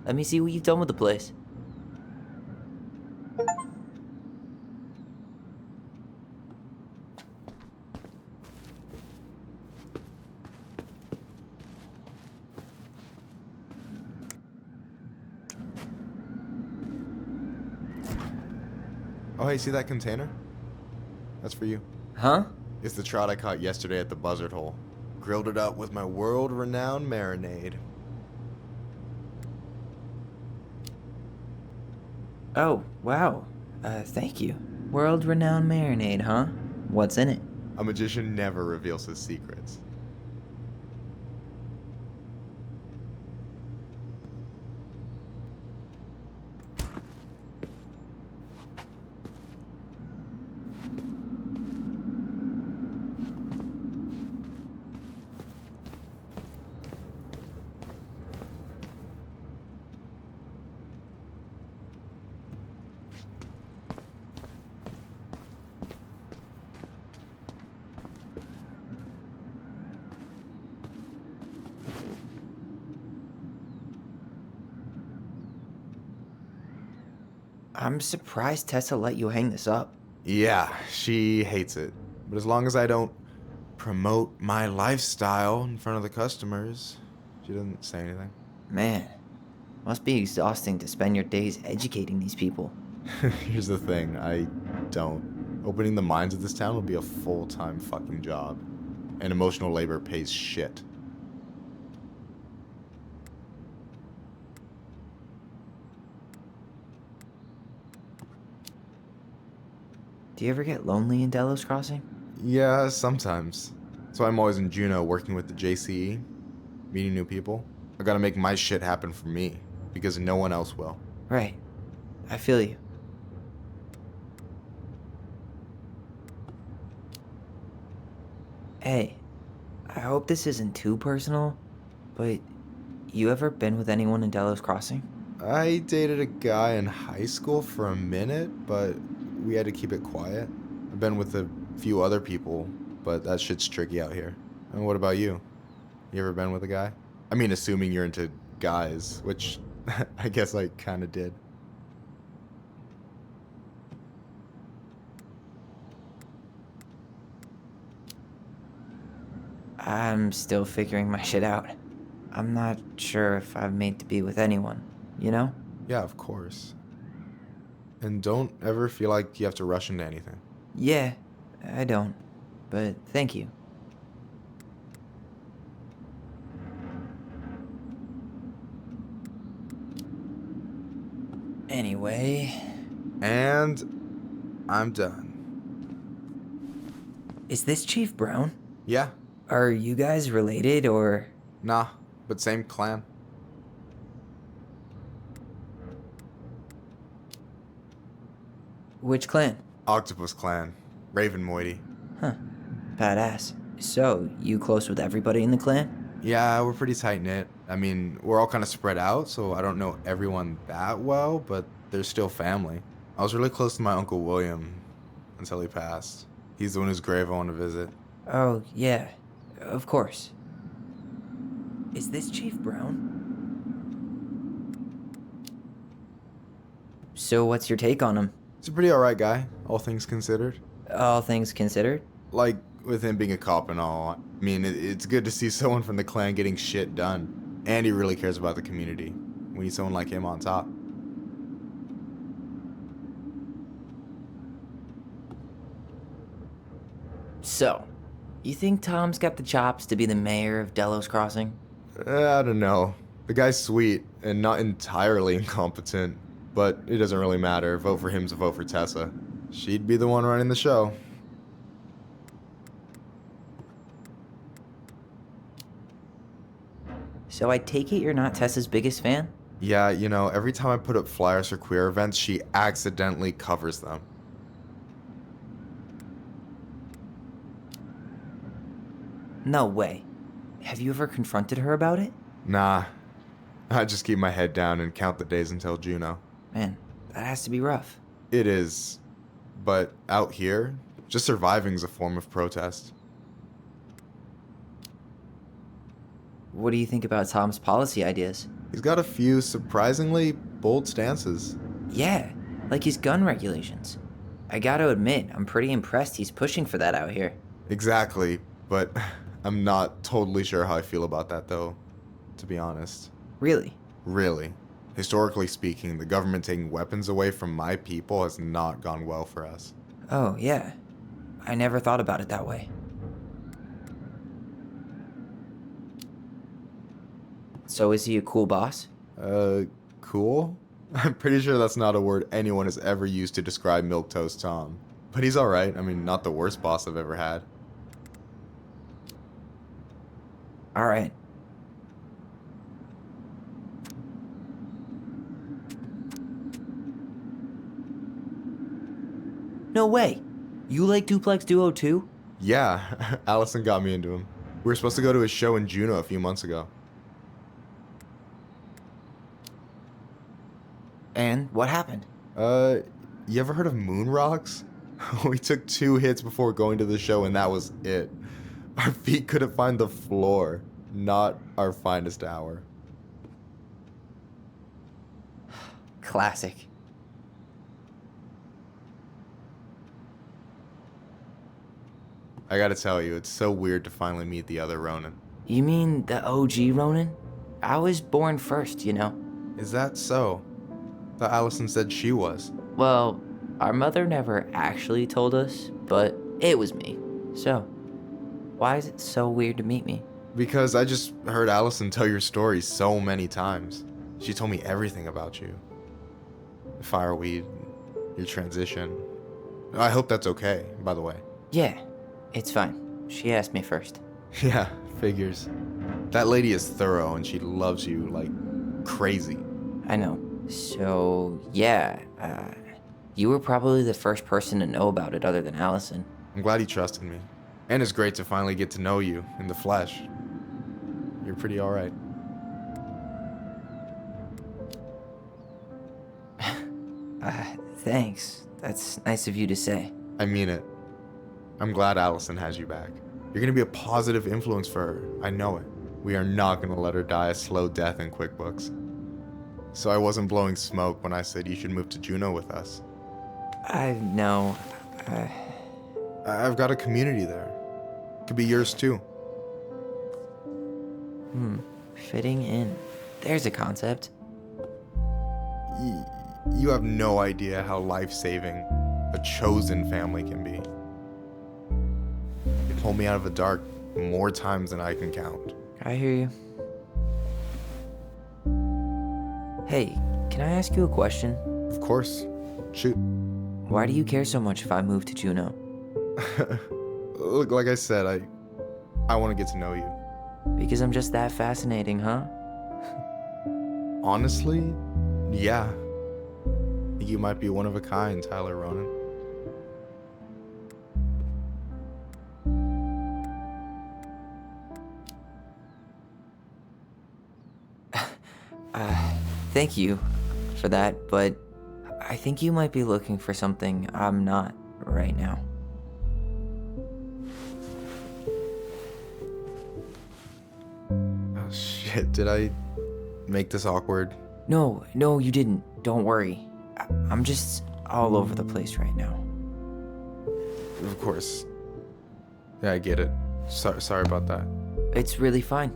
Speaker 4: Let me see what you've done with the place.
Speaker 9: Oh, hey, see that container? That's for you.
Speaker 4: Huh?
Speaker 9: It's the trout I caught yesterday at the buzzard hole. Grilled it up with my world-renowned marinade.
Speaker 4: Oh, wow. Thank you. World-renowned marinade, huh? What's in it?
Speaker 9: A magician never reveals his secrets.
Speaker 4: I'm surprised Tessa let you hang this up.
Speaker 9: Yeah, she hates it. But as long as I don't promote my lifestyle in front of the customers, she doesn't say anything.
Speaker 4: Man, must be exhausting to spend your days educating these people.
Speaker 9: Here's the thing, I don't. Opening the mines of this town will be a full-time fucking job. And emotional labor pays shit.
Speaker 4: Do you ever get lonely in Delos Crossing?
Speaker 9: Yeah, sometimes. So I'm always in Juneau working with the JCE, meeting new people. I gotta make my shit happen for me, because no one else will.
Speaker 4: Right. I feel you. Hey, I hope this isn't too personal, but you ever been with anyone in Delos Crossing?
Speaker 9: I dated a guy in high school for a minute, but we had to keep it quiet. I've been with a few other people, but that shit's tricky out here. And what about you? You ever been with a guy? I mean, assuming you're into guys, which I guess I kinda did.
Speaker 4: I'm still figuring my shit out. I'm not sure if I'm made to be with anyone, you know?
Speaker 9: Yeah, of course. And don't ever feel like you have to rush into anything.
Speaker 4: Yeah, I don't. But thank you. Anyway.
Speaker 9: And I'm done.
Speaker 4: Is this Chief Brown?
Speaker 9: Yeah.
Speaker 4: Are you guys related or?
Speaker 9: Nah, but same clan.
Speaker 4: Which clan?
Speaker 9: Octopus clan. Raven Moiety.
Speaker 4: Huh. Badass. So, you close with everybody in the clan?
Speaker 9: Yeah, we're pretty tight-knit. I mean, we're all kind of spread out, so I don't know everyone that well, but they're still family. I was really close to my Uncle William until he passed. He's the one whose grave I want to visit.
Speaker 4: Oh, yeah. Of course. Is this Chief Brown? So what's your take on him?
Speaker 9: He's a pretty alright guy, all things considered.
Speaker 4: All things considered?
Speaker 9: Like, with him being a cop and all, I mean, it's good to see someone from the clan getting shit done. And he really cares about the community. We need someone like him on top.
Speaker 4: So, you think Tom's got the chops to be the mayor of Delos Crossing?
Speaker 9: I don't know. The guy's sweet and not entirely incompetent, but it doesn't really matter. Vote for him's a vote for Tessa. She'd be the one running the show.
Speaker 4: So I take it you're not Tessa's biggest fan?
Speaker 9: Yeah, you know, every time I put up flyers for queer events, she accidentally covers them.
Speaker 4: No way. Have you ever confronted her about it?
Speaker 9: Nah, I just keep my head down and count the days until Juno.
Speaker 4: Man, that has to be rough.
Speaker 9: It is, but out here, just surviving is a form of protest.
Speaker 4: What do you think about Tom's policy ideas?
Speaker 9: He's got a few surprisingly bold stances.
Speaker 4: Yeah, like his gun regulations. I gotta admit, I'm pretty impressed he's pushing for that out here.
Speaker 9: Exactly, but I'm not totally sure how I feel about that though, to be honest.
Speaker 4: Really?
Speaker 9: Really. Historically speaking, the government taking weapons away from my people has not gone well for us.
Speaker 4: Oh, yeah. I never thought about it that way. So is he a cool boss?
Speaker 9: Cool? I'm pretty sure that's not a word anyone has ever used to describe Milquetoast Tom. But he's alright. I mean, not the worst boss I've ever had.
Speaker 4: Alright. No way! You like Duplex Duo too?
Speaker 9: Yeah, Allison got me into him. We were supposed to go to his show in Juneau a few months ago.
Speaker 4: And what happened?
Speaker 9: You ever heard of moon rocks? We took 2 hits before going to the show and that was it. Our feet couldn't find the floor. Not our finest hour.
Speaker 4: Classic.
Speaker 9: I gotta tell you, it's so weird to finally meet the other Ronin.
Speaker 4: You mean the OG Ronin? I was born first, you know.
Speaker 9: Is that so? Thought Allison said she was.
Speaker 4: Well, our mother never actually told us, but it was me. So, why is it so weird to meet me?
Speaker 9: Because I just heard Allison tell your story so many times. She told me everything about you. The fireweed, your transition. I hope that's okay, by the way.
Speaker 4: Yeah, it's fine. She asked me first.
Speaker 9: Yeah, figures. That lady is thorough and she loves you like crazy.
Speaker 4: I know. So, yeah, you were probably the first person to know about it other than Allison.
Speaker 9: I'm glad he trusted me. And it's great to finally get to know you in the flesh. You're pretty alright.
Speaker 4: Thanks. That's nice of you to say.
Speaker 9: I mean it. I'm glad Allison has you back. You're gonna be a positive influence for her. I know it. We are not gonna let her die a slow death in QuickBooks. So I wasn't blowing smoke when I said you should move to Juneau with us.
Speaker 4: I know.
Speaker 9: I've got a community there. Could be yours too.
Speaker 4: Fitting in. There's a concept.
Speaker 9: You have no idea how life-saving a chosen family can be. They pulled me out of the dark more times than I can count.
Speaker 4: I hear you. Hey, can I ask you a question?
Speaker 9: Of course. Shoot.
Speaker 4: Why do you care so much if I move to Juneau?
Speaker 9: Look, like I said, I want to get to know you.
Speaker 4: Because I'm just that fascinating, huh?
Speaker 9: Honestly, yeah. I think you might be one of a kind, Tyler Ronan.
Speaker 4: Thank you for that, but I think you might be looking for something I'm not right now.
Speaker 9: Oh shit, did I make this awkward?
Speaker 4: No, you didn't. Don't worry. I'm just all over the place right now.
Speaker 9: Of course. Yeah, I get it. Sorry about that.
Speaker 4: It's really fine.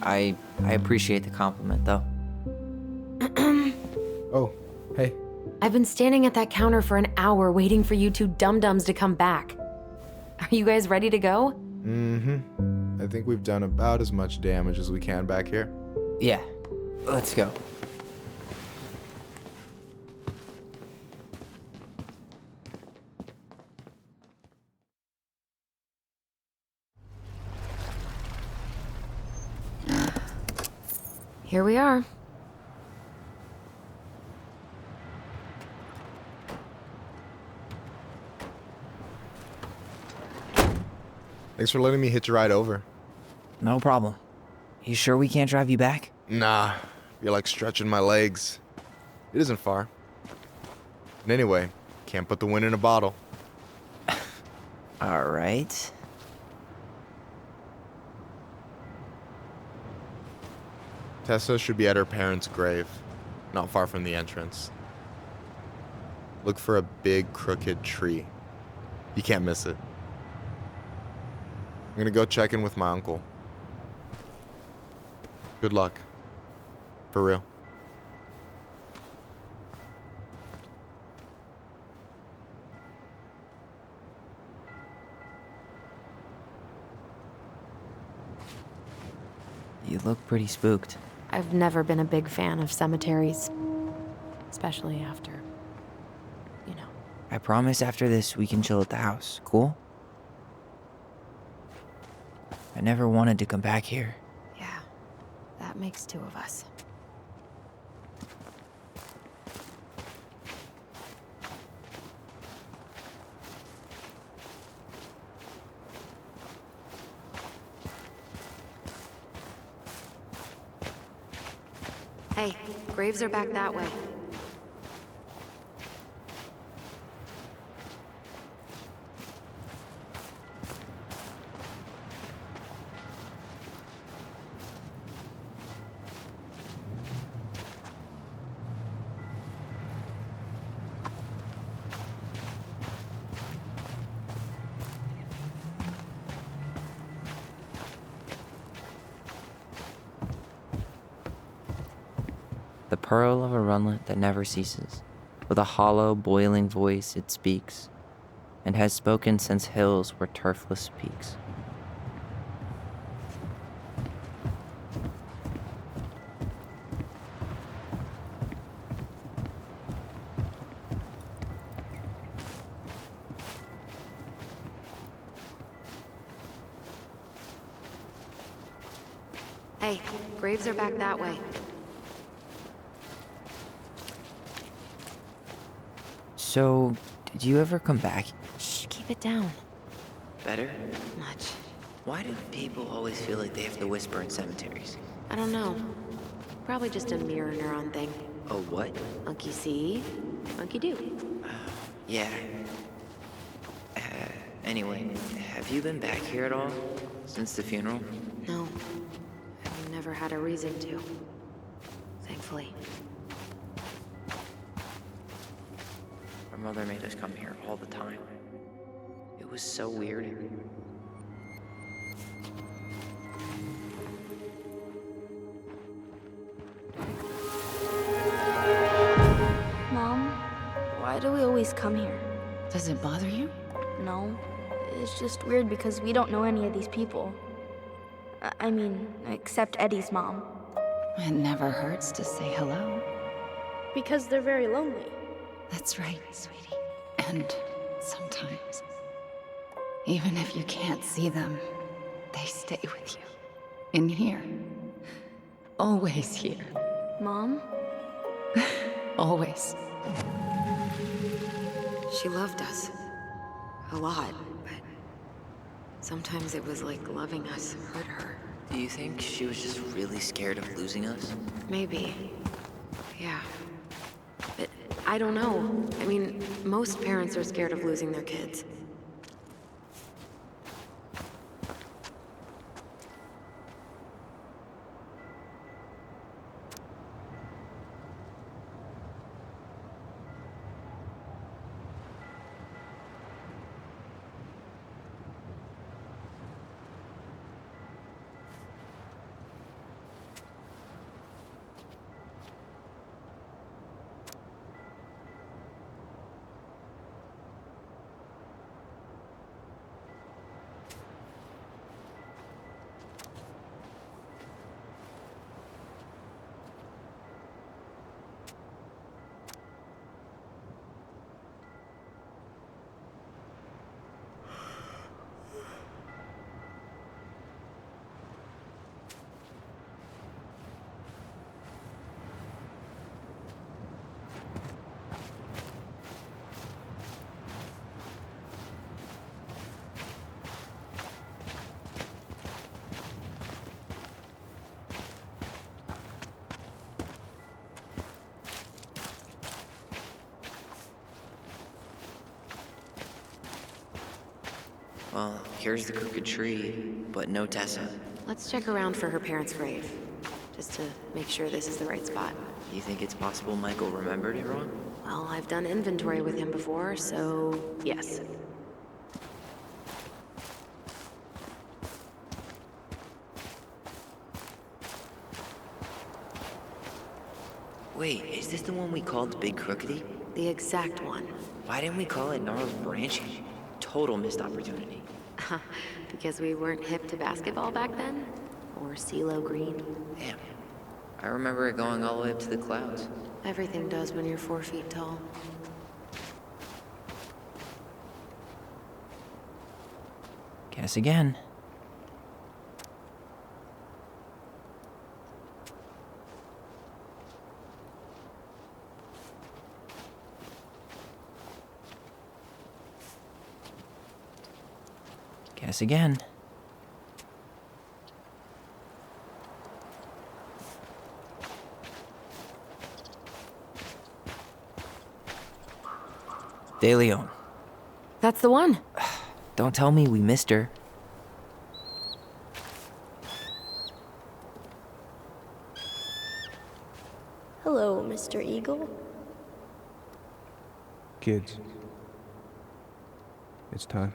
Speaker 4: I appreciate the compliment, though.
Speaker 9: Oh, hey.
Speaker 14: I've been standing at that counter for an hour waiting for you two dum-dums to come back. Are you guys ready to go?
Speaker 9: Mm-hmm. I think we've done about as much damage as we can back here.
Speaker 4: Yeah, let's go.
Speaker 3: Here we are.
Speaker 9: Thanks for letting me hitch a ride over.
Speaker 4: No problem. You sure we can't drive you back?
Speaker 9: Nah, you're like stretching my legs. It isn't far. And anyway, can't put the wind in a bottle.
Speaker 4: All right.
Speaker 9: Tessa should be at her parents' grave, not far from the entrance. Look for a big crooked tree. You can't miss it. I'm gonna go check in with my uncle. Good luck. For real.
Speaker 4: You look pretty spooked.
Speaker 3: I've never been a big fan of cemeteries, especially after, you know.
Speaker 4: I promise after this we can chill at the house, cool? I never wanted to come back here.
Speaker 3: Yeah, that makes two of us. Hey, graves are back that way.
Speaker 4: The pearl of a runlet that never ceases. With a hollow, boiling voice it speaks, and has spoken since hills were turfless peaks.
Speaker 14: Hey, graves are back that way.
Speaker 4: So, did you ever come back?
Speaker 14: Shh, keep it down.
Speaker 4: Better?
Speaker 14: Much.
Speaker 4: Why do people always feel like they have to whisper in cemeteries?
Speaker 14: I don't know. Probably just a mirror neuron thing.
Speaker 4: Oh, what?
Speaker 14: Monkey see, monkey do.
Speaker 4: Yeah. Anyway, have you been back here at all? Since the funeral?
Speaker 14: No. I've never had a reason to. Thankfully.
Speaker 4: Our mother made us come here all the time. It was so weird.
Speaker 2: Mom, why do we always come here?
Speaker 7: Does it bother you?
Speaker 2: No. It's just weird because we don't know any of these people. I mean, except Eddie's mom.
Speaker 7: It never hurts to say hello.
Speaker 6: Because they're very lonely.
Speaker 7: That's right, sweetie. And sometimes, even if you can't see them, they stay with you. In here. Always here.
Speaker 2: Mom?
Speaker 7: Always.
Speaker 14: She loved us. A lot, but sometimes it was like loving us hurt her.
Speaker 4: Do you think she was just really scared of losing us?
Speaker 14: Maybe. Yeah. But I don't know. I mean, most parents are scared of losing their kids.
Speaker 4: Well, here's the crooked tree, but no Tessa.
Speaker 14: Let's check around for her parents' grave, just to make sure this is the right spot.
Speaker 4: You think it's possible Michael remembered it wrong?
Speaker 14: Well, I've done inventory with him before, so yes.
Speaker 4: Wait, is this the one we called the Big Crookedy?
Speaker 14: The exact one.
Speaker 4: Why didn't we call it Gnarled Branching? Total missed opportunity.
Speaker 14: Because we weren't hip to basketball back then? Or CeeLo Green?
Speaker 4: Damn. I remember it going all the way up to the clouds.
Speaker 14: Everything does when you're 4 feet tall.
Speaker 4: Guess again. Guess again. De Leon.
Speaker 14: That's the one.
Speaker 4: Don't tell me we missed her.
Speaker 17: Hello, Mr. Eagle.
Speaker 1: Kids, it's time.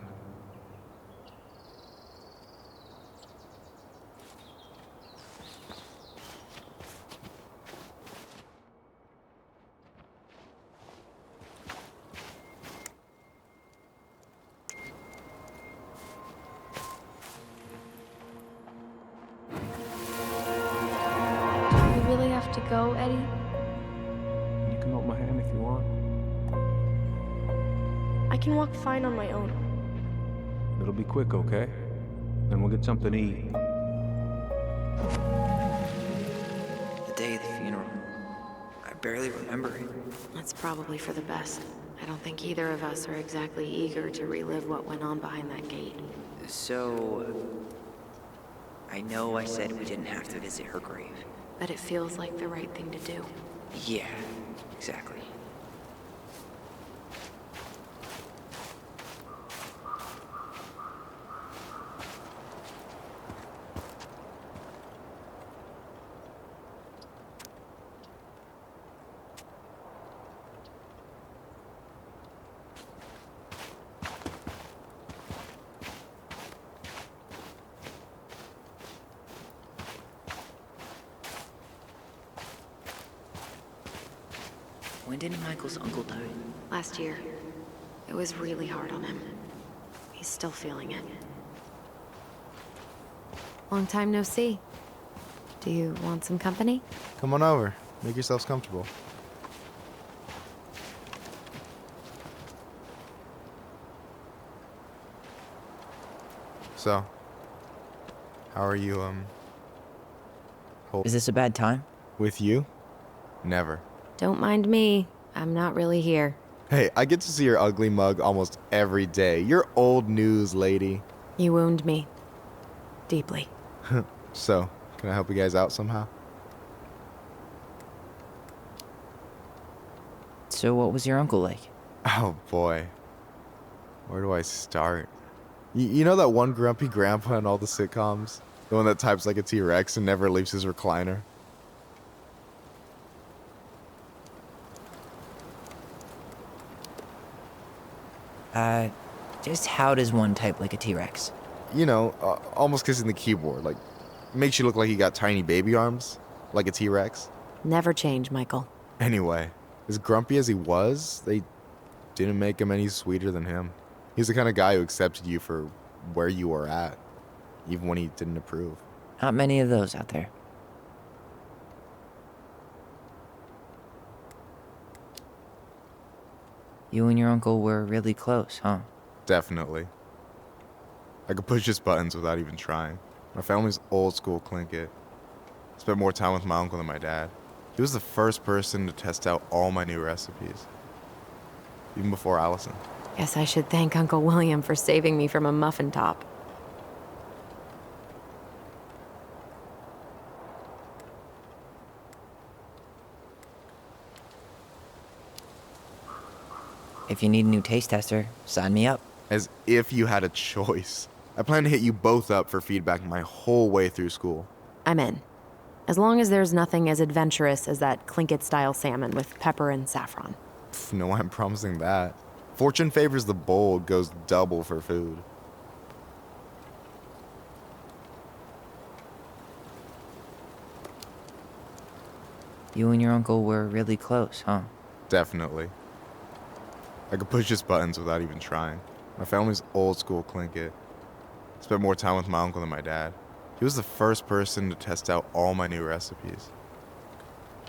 Speaker 17: You really have to go, Eddie?
Speaker 1: You can hold my hand if you want.
Speaker 17: I can walk fine on my own.
Speaker 1: It'll be quick, okay? Then we'll get something to eat.
Speaker 4: The day of the funeral. I barely remember it.
Speaker 14: That's probably for the best. I don't think either of us are exactly eager to relive what went on behind that gate.
Speaker 4: So... I know I said we didn't have to visit her grave.
Speaker 14: But it feels like the right thing to do.
Speaker 4: Yeah, exactly. When did Michael's uncle die?
Speaker 14: Last year. It was really hard on him. He's still feeling it. Long time no see. Do you want some company?
Speaker 9: Come on over. Make yourselves comfortable. So, how are you,
Speaker 4: Is this a bad time?
Speaker 9: with you? Never.
Speaker 14: Don't mind me. I'm not really here.
Speaker 9: Hey, I get to see your ugly mug almost every day. You're old news, lady.
Speaker 14: You wound me. Deeply.
Speaker 9: So, can I help you guys out somehow?
Speaker 4: So what was your uncle like?
Speaker 9: Oh boy. Where do I start? You know that one grumpy grandpa in all the sitcoms? The one that types like a T-Rex and never leaves his recliner?
Speaker 4: Just how does one type like a T-Rex?
Speaker 9: You know, almost kissing the keyboard. Like, makes you look like you got tiny baby arms. Like a T-Rex.
Speaker 14: Never change, Michael.
Speaker 9: Anyway, as grumpy as he was, they didn't make him any sweeter than him. He's the kind of guy who accepted you for where you were at, even when he didn't approve.
Speaker 4: Not many of those out there. You and your uncle were really close, huh?
Speaker 9: Definitely. I could push his buttons without even trying. My family's old school Clinkit. Spent more time with my uncle than my dad. He was the first person to test out all my new recipes. Even before Allison.
Speaker 14: Guess I should thank Uncle William for saving me from a muffin top.
Speaker 4: If you need a new taste tester, sign me up.
Speaker 9: As if you had a choice. I plan to hit you both up for feedback my whole way through school.
Speaker 3: I'm in. As long as there's nothing as adventurous as that Tlingit-style salmon with pepper and saffron.
Speaker 9: No way I'm promising that. Fortune favors the bold, goes double for food.
Speaker 4: You and your uncle were really close, huh?
Speaker 9: Definitely. I could push his buttons without even trying. My family's old school Tlingit. Spent more time with my uncle than my dad. He was the first person to test out all my new recipes.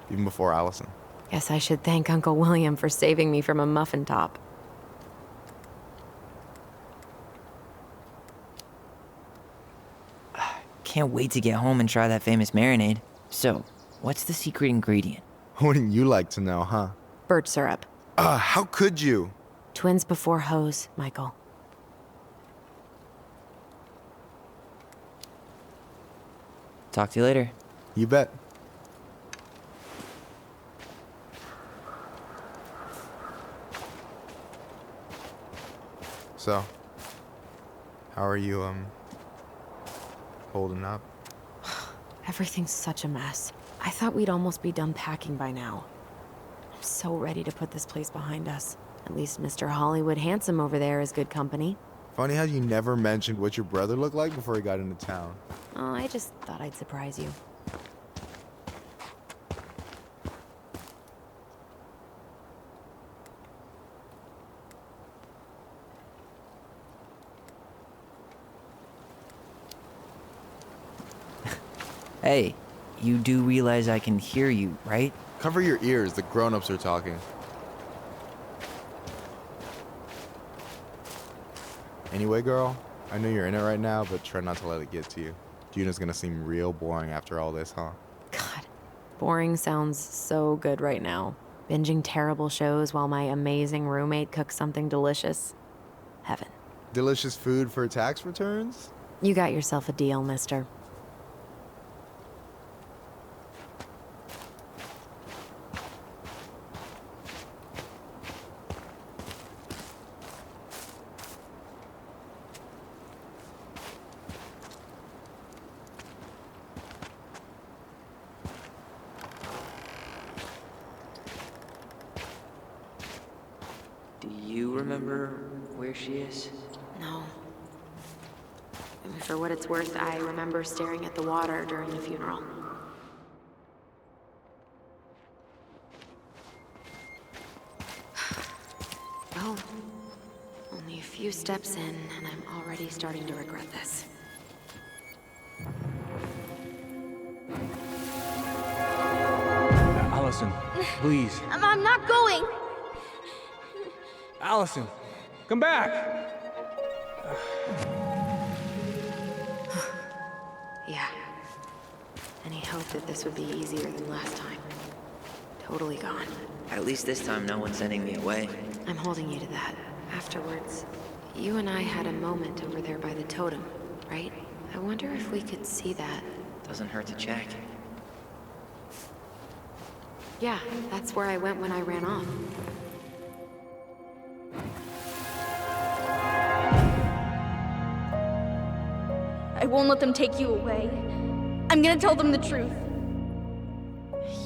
Speaker 9: Even before Allison.
Speaker 3: Guess I should thank Uncle William for saving me from a muffin top.
Speaker 4: Can't wait to get home and try that famous marinade. So, what's the secret ingredient?
Speaker 9: Wouldn't you like to know, huh?
Speaker 3: Birch syrup.
Speaker 9: How could you?
Speaker 3: Twins before hoes, Michael.
Speaker 4: Talk to you later.
Speaker 9: You bet. So, how are you, holding up?
Speaker 3: Everything's such a mess. I thought we'd almost be done packing by now. I'm so ready to put this place behind us. At least Mr. Hollywood Handsome over there is good company.
Speaker 9: Funny how you never mentioned what your brother looked like before he got into town.
Speaker 3: Oh, I just thought I'd surprise you.
Speaker 4: Hey, you do realize I can hear you, right?
Speaker 9: Cover your ears, the grown-ups are talking. Anyway, girl, I know you're in it right now, but try not to let it get to you. Juna's gonna seem real boring after all this, huh?
Speaker 3: God, boring sounds so good right now. Binging terrible shows while my amazing roommate cooks something delicious. Heaven.
Speaker 9: Delicious food for tax returns?
Speaker 3: You got yourself a deal, mister.
Speaker 4: Do you remember where she is?
Speaker 14: No. For what it's worth, I remember staring at the water during the funeral. Well, only a few steps in, and I'm already starting to regret this.
Speaker 1: Allison, please.
Speaker 2: I'm not going.
Speaker 1: Allison, come back.
Speaker 14: Yeah. Any hope that this would be easier than last time? Totally gone.
Speaker 4: At least this time no one's sending me away.
Speaker 14: I'm holding you to that. Afterwards, you and I had a moment over there by the totem, right? I wonder if we could see that.
Speaker 4: Doesn't hurt to check.
Speaker 14: Yeah, that's where I went when I ran off.
Speaker 2: I won't let them take you away. I'm gonna tell them the truth.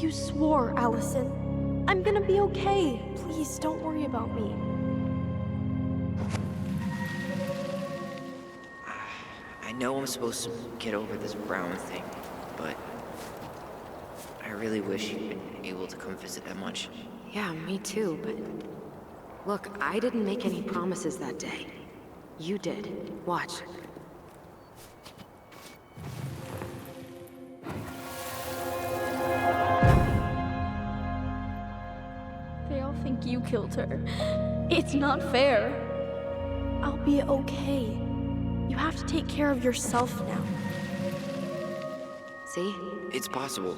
Speaker 17: You swore, Allison. I'm gonna be okay. Please, don't worry about me.
Speaker 4: I know I'm supposed to get over this Brown thing, but I really wish you'd been able to come visit that much.
Speaker 14: Yeah, me too, but... Look, I didn't make any promises that day. You did. Watch.
Speaker 2: They all think you killed her. It's not fair.
Speaker 17: I'll be okay. You have to take care of yourself now.
Speaker 14: See?
Speaker 4: It's possible,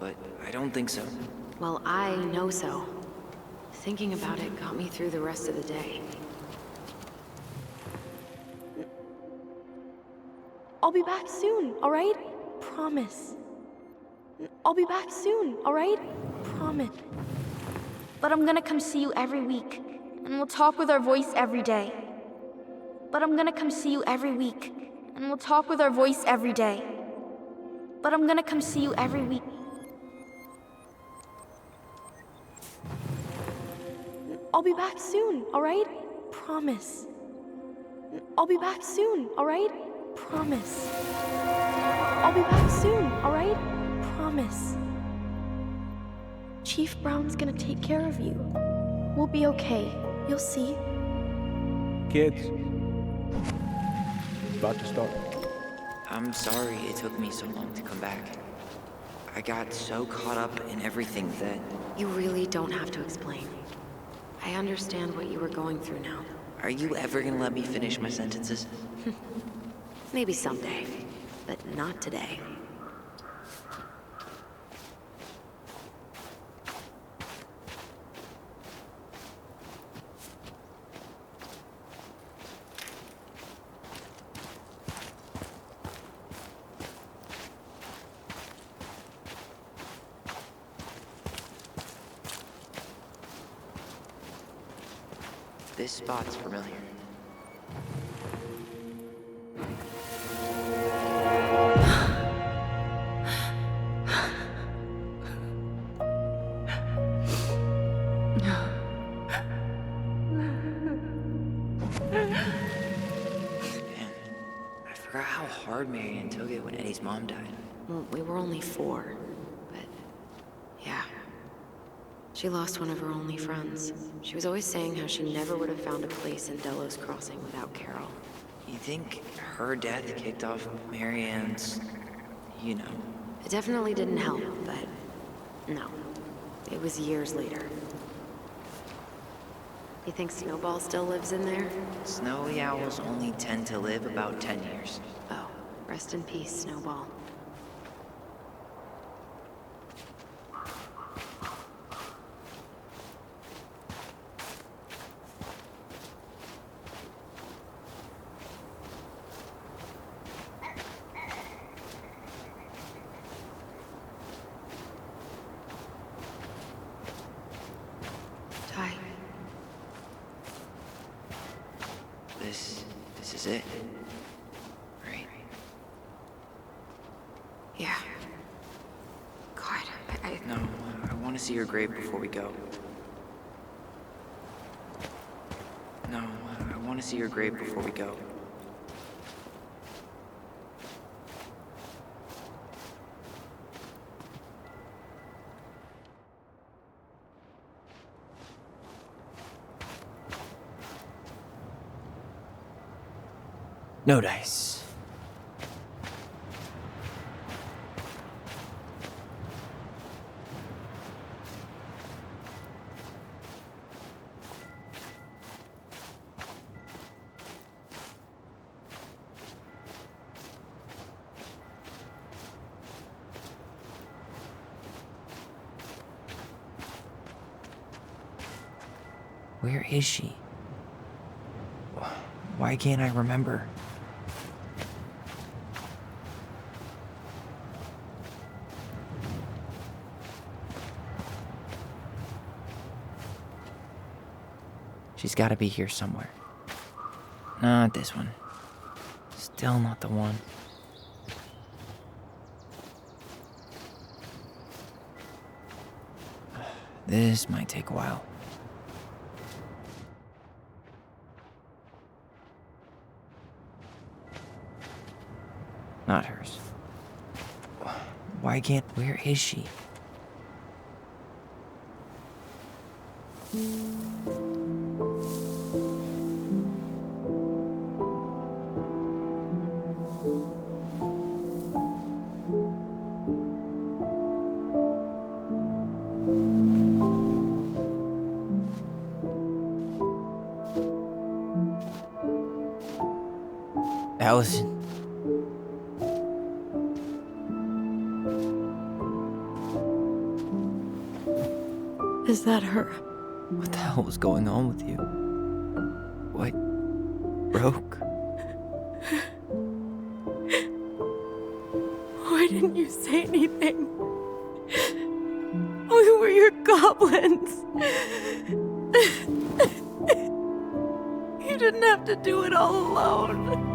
Speaker 4: but I don't think so.
Speaker 14: Well, I know so. Thinking about it got me through the rest of the day.
Speaker 17: I'll be back soon, all right? Promise. I'll be back soon, all right? Promise.
Speaker 2: But I'm gonna come see you every week, and we'll talk with our voice every day. But I'm gonna come see you every week, and we'll talk with our voice every day. But I'm gonna come see you every week.
Speaker 17: I'll be back soon, alright? Promise. I'll be back soon, alright? Promise. I'll be back soon, alright? Promise. Chief Brown's gonna take care of you. We'll be okay. You'll see.
Speaker 1: Kids. About to start.
Speaker 4: I'm sorry it took me so long to come back. I got so caught up in everything that...
Speaker 14: You really don't have to explain. I understand what you were going through now.
Speaker 4: Are you ever gonna let me finish my sentences?
Speaker 14: Maybe someday, but not today.
Speaker 4: This spot's familiar. I forgot how hard Marianne took it when Eddie's mom died.
Speaker 14: Well, we were only 4, but yeah. She lost one of her only friends. She was always saying how she never would have found a place in Delos Crossing without Carol.
Speaker 4: You think her death kicked off Marianne's, you know?
Speaker 14: It definitely didn't help, but no. It was years later. You think Snowball still lives in there?
Speaker 4: Snowy owls only tend to live about 10 years.
Speaker 14: Oh, rest in peace, Snowball. Ty.
Speaker 4: This is it. Right?
Speaker 14: Yeah. God, I...
Speaker 4: No, I want to see her grave before we go. No, I want to see her grave before we go. No dice. Where is she? Why can't I remember? She's gotta be here somewhere. Not this one. Still not the one. This might take a while. Not hers. Why can't... Where is she? Allison.
Speaker 17: Is that her?
Speaker 4: What the hell was going on with you? What broke?
Speaker 17: Why didn't you say anything? We were your goblins. You
Speaker 10: shouldn't have to do it all alone.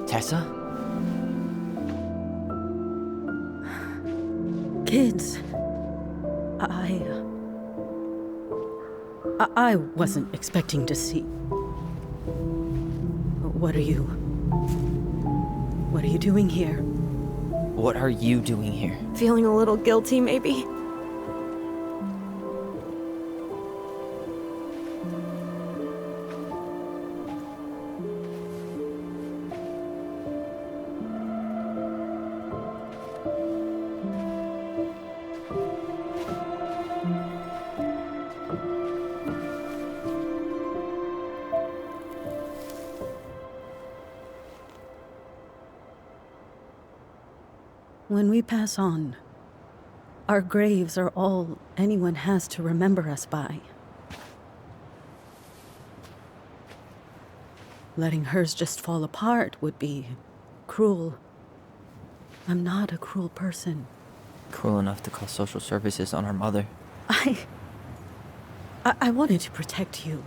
Speaker 4: Tessa?
Speaker 10: Kids, I wasn't expecting to see. What are you doing here?
Speaker 4: What are you doing here?
Speaker 17: Feeling a little guilty, maybe?
Speaker 10: When we pass on, our graves are all anyone has to remember us by. Letting hers just fall apart would be cruel. I'm not a cruel person.
Speaker 4: Cruel enough to call social services on our mother.
Speaker 10: I wanted to protect you.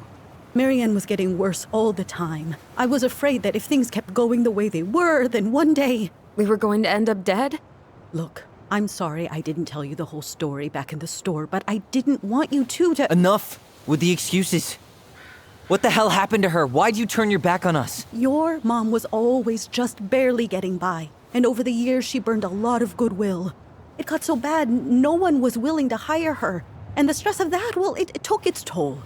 Speaker 10: Marianne was getting worse all the time. I was afraid that if things kept going the way they were, then one day...
Speaker 17: We were going to end up dead?
Speaker 10: Look, I'm sorry I didn't tell you the whole story back in the store, but I didn't want you to...
Speaker 4: Enough with the excuses. What the hell happened to her? Why'd you turn your back on us?
Speaker 10: Your mom was always just barely getting by, and over the years she burned a lot of goodwill. It got so bad, no one was willing to hire her, and the stress of that, well, it took its toll.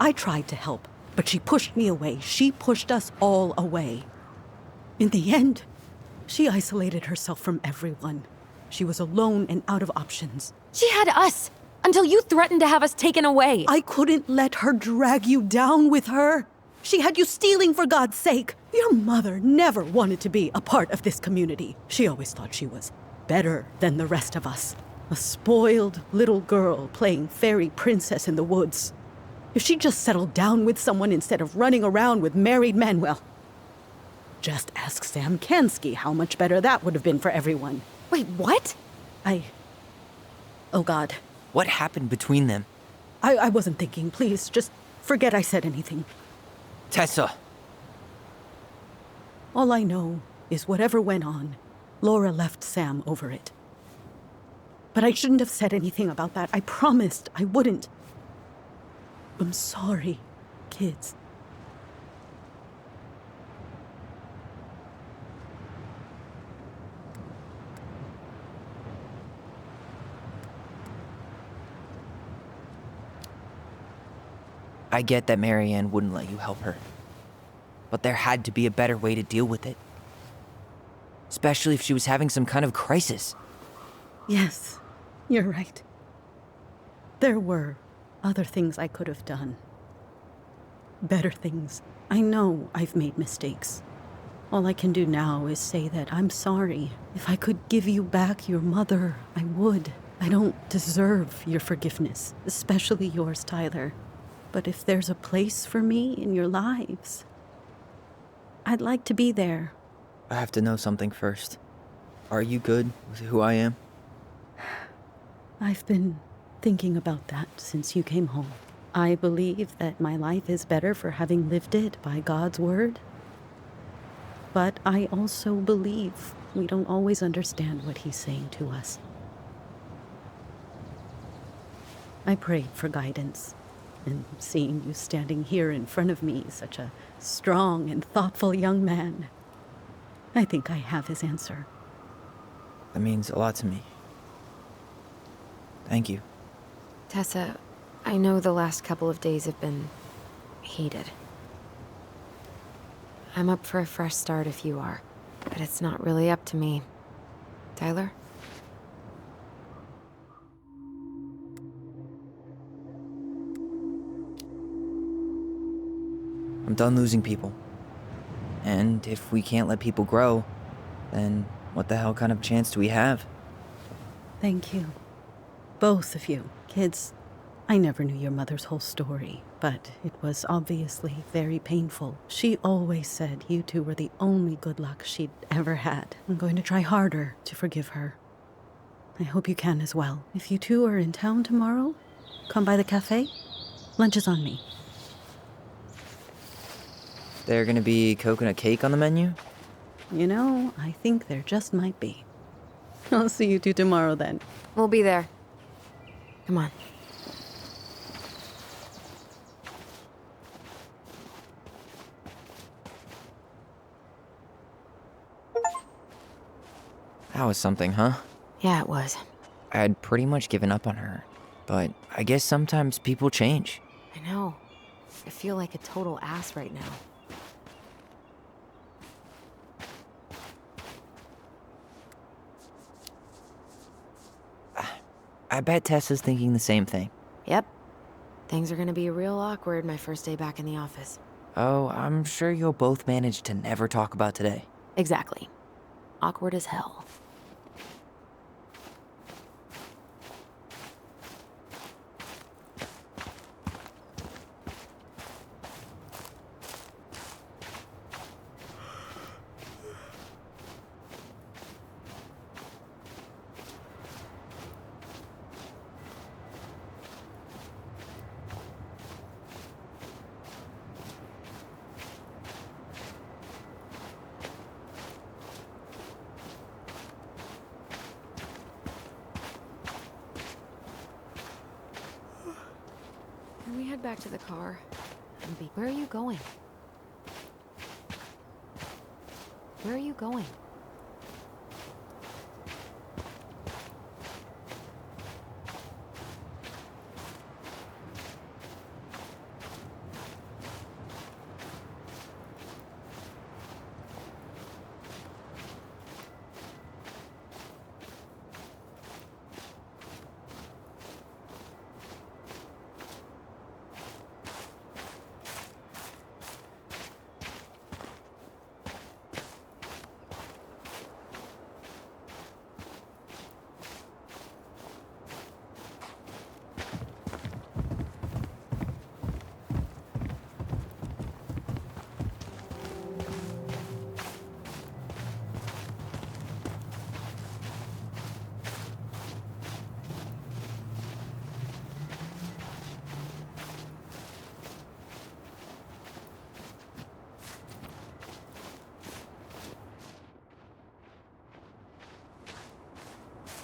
Speaker 10: I tried to help, but she pushed me away. She pushed us all away. In the end, she isolated herself from everyone. She was alone and out of options.
Speaker 17: She had us! Until you threatened to have us taken away!
Speaker 10: I couldn't let her drag you down with her. She had you stealing for God's sake. Your mother never wanted to be a part of this community. She always thought she was better than the rest of us. A spoiled little girl playing fairy princess in the woods. If she just settled down with someone instead of running around with married men, well, just ask Sam Kansky how much better that would have been for everyone.
Speaker 17: Wait, what?
Speaker 10: Oh God.
Speaker 4: What happened between them?
Speaker 10: I wasn't thinking. Please, just forget I said anything.
Speaker 4: Tessa!
Speaker 10: All I know is whatever went on, Laura left Sam over it. But I shouldn't have said anything about that. I promised I wouldn't. I'm sorry, kids.
Speaker 4: I get that Marianne wouldn't let you help her. But there had to be a better way to deal with it. Especially if she was having some kind of crisis.
Speaker 10: Yes, you're right. There were other things I could have done. Better things. I know I've made mistakes. All I can do now is say that I'm sorry. If I could give you back your mother, I would. I don't deserve your forgiveness, especially yours, Tyler. But if there's a place for me in your lives, I'd like to be there.
Speaker 4: I have to know something first. Are you good with who I am?
Speaker 10: I've been thinking about that since you came home. I believe that my life is better for having lived it by God's word. But I also believe we don't always understand what He's saying to us. I prayed for guidance. And seeing you standing here in front of me, such a strong and thoughtful young man, I think I have his answer.
Speaker 4: That means a lot to me. Thank you.
Speaker 14: Tessa, I know the last couple of days have been heated. I'm up for a fresh start if you are, but it's not really up to me. Tyler?
Speaker 4: I'm done losing people. And if we can't let people grow, then what the hell kind of chance do we have?
Speaker 10: Thank you. Both of you. Kids, I never knew your mother's whole story, but it was obviously very painful. She always said you two were the only good luck she'd ever had. I'm going to try harder to forgive her. I hope you can as well. If you two are in town tomorrow, come by the cafe. Lunch is on me.
Speaker 4: There gonna be coconut cake on the menu?
Speaker 10: You know, I think there just might be. I'll see you two tomorrow then.
Speaker 3: We'll be there. Come on.
Speaker 4: That was something, huh?
Speaker 3: Yeah, it was.
Speaker 4: I had pretty much given up on her, but I guess sometimes people change.
Speaker 3: I know. I feel like a total ass right now.
Speaker 4: I bet Tessa's thinking the same thing.
Speaker 3: Yep. Things are gonna be real awkward my first day back in the office.
Speaker 4: Oh, I'm sure you'll both manage to never talk about today.
Speaker 3: Exactly. Awkward as hell. Can we head back to the car? Where are you going? Where are you going?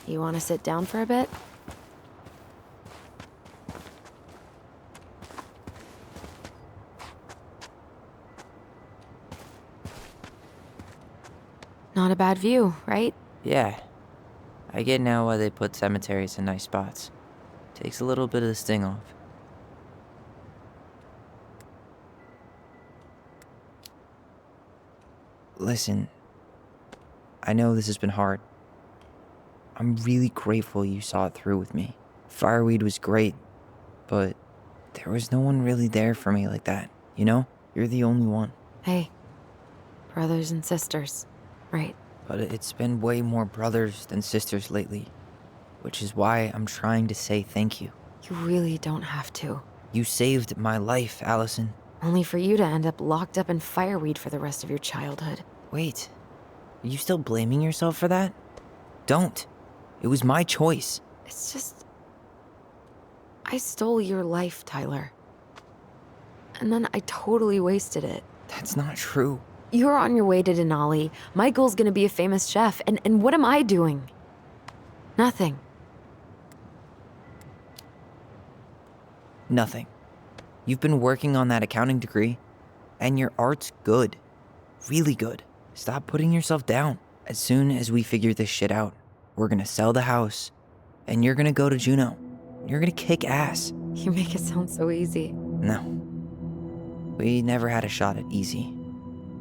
Speaker 3: You want to sit down for a bit? Not a bad view, right?
Speaker 4: Yeah. I get now why they put cemeteries in nice spots. Takes a little bit of the sting off. Listen, I know this has been hard. I'm really grateful you saw it through with me. Fireweed was great, but there was no one really there for me like that, you know? You're the only one.
Speaker 3: Hey, brothers and sisters, right?
Speaker 4: But it's been way more brothers than sisters lately, which is why I'm trying to say thank you.
Speaker 3: You really don't have to.
Speaker 4: You saved my life, Allison.
Speaker 3: Only for you to end up locked up in fireweed for the rest of your childhood.
Speaker 4: Wait, are you still blaming yourself for that? Don't. It was my choice.
Speaker 3: It's just... I stole your life, Tyler. And then I totally wasted it.
Speaker 4: That's not true.
Speaker 3: You're on your way to Denali. Michael's gonna be a famous chef, and what am I doing? Nothing.
Speaker 4: Nothing. You've been working on that accounting degree, and your art's good. Really good. Stop putting yourself down. As soon as we figure this shit out, we're gonna sell the house, and you're gonna go to Juneau. You're gonna kick ass.
Speaker 3: You make it sound so easy.
Speaker 4: No. We never had a shot at easy.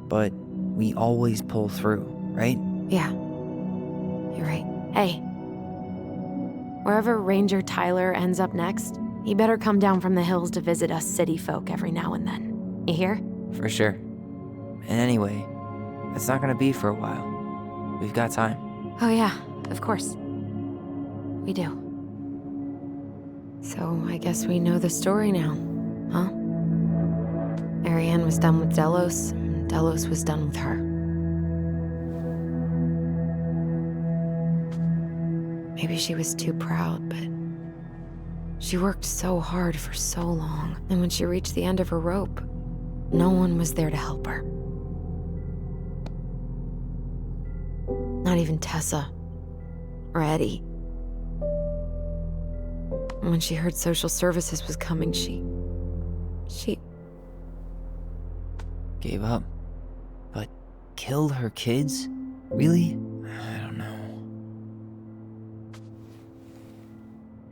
Speaker 4: But we always pull through, right?
Speaker 3: Yeah. You're right. Hey. Wherever Ranger Tyler ends up next, he better come down from the hills to visit us city folk every now and then. You hear?
Speaker 4: For sure. And anyway, that's not gonna be for a while. We've got time.
Speaker 3: Oh yeah, of course. We do. So I guess we know the story now, huh? Ariane was done with Delos, and Delos was done with her. Maybe she was too proud, but she worked so hard for so long, and when she reached the end of her rope, no one was there to help her. Not even Tessa or Eddie. When she heard social services was coming, she
Speaker 4: Gave up. But killed her kids? Really? I don't know.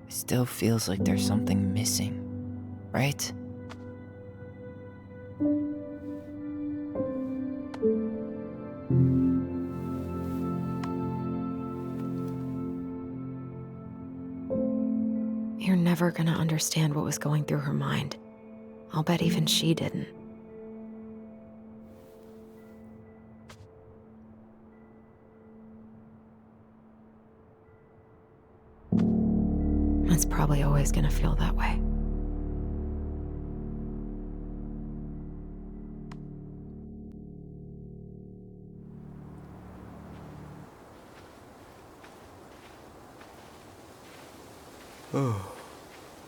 Speaker 4: It still feels like there's something missing, right?
Speaker 3: You're never gonna understand what was going through her mind. I'll bet even she didn't. It's probably always gonna feel that way.